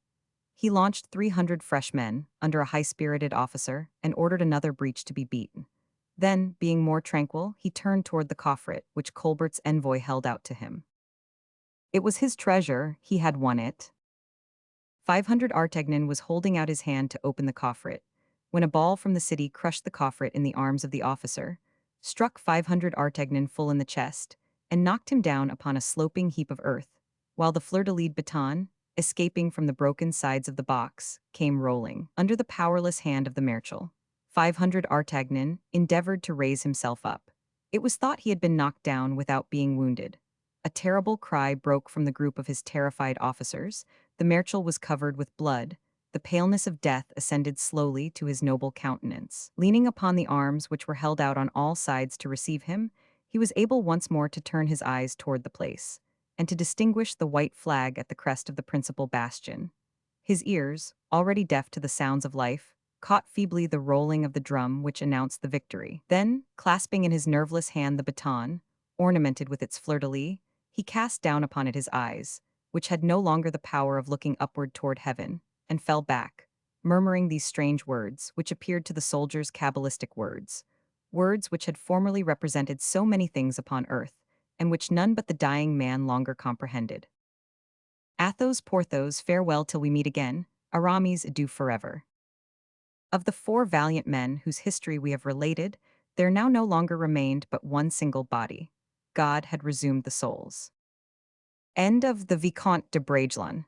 He launched 300 fresh men, under a high-spirited officer, and ordered another breach to be beaten. Then, being more tranquil, he turned toward the coffret, which Colbert's envoy held out to him. It was his treasure, he had won it. 500 Artagnan was holding out his hand to open the coffret, when a ball from the city crushed the coffret in the arms of the officer, struck 500 Artagnan full in the chest, and knocked him down upon a sloping heap of earth, while the fleur-de-lis baton, escaping from the broken sides of the box, came rolling. Under the powerless hand of the Marechal, 500 Artagnan endeavored to raise himself up. It was thought he had been knocked down without being wounded. A terrible cry broke from the group of his terrified officers. The Marechal was covered with blood. The paleness of death ascended slowly to his noble countenance. Leaning upon the arms which were held out on all sides to receive him, he was able once more to turn his eyes toward the place, and to distinguish the white flag at the crest of the principal bastion. His ears, already deaf to the sounds of life, caught feebly the rolling of the drum which announced the victory. Then, clasping in his nerveless hand the baton, ornamented with its fleur-de-lis, he cast down upon it his eyes, which had no longer the power of looking upward toward heaven, and fell back, murmuring these strange words, which appeared to the soldiers cabalistic words, words which had formerly represented so many things upon earth, and which none but the dying man longer comprehended. "Athos, Porthos, farewell till we meet again. Aramis, adieu forever." Of the 4 valiant men whose history we have related, there now no longer remained but one single body. God had resumed the souls. End of the Vicomte de Bragelonne.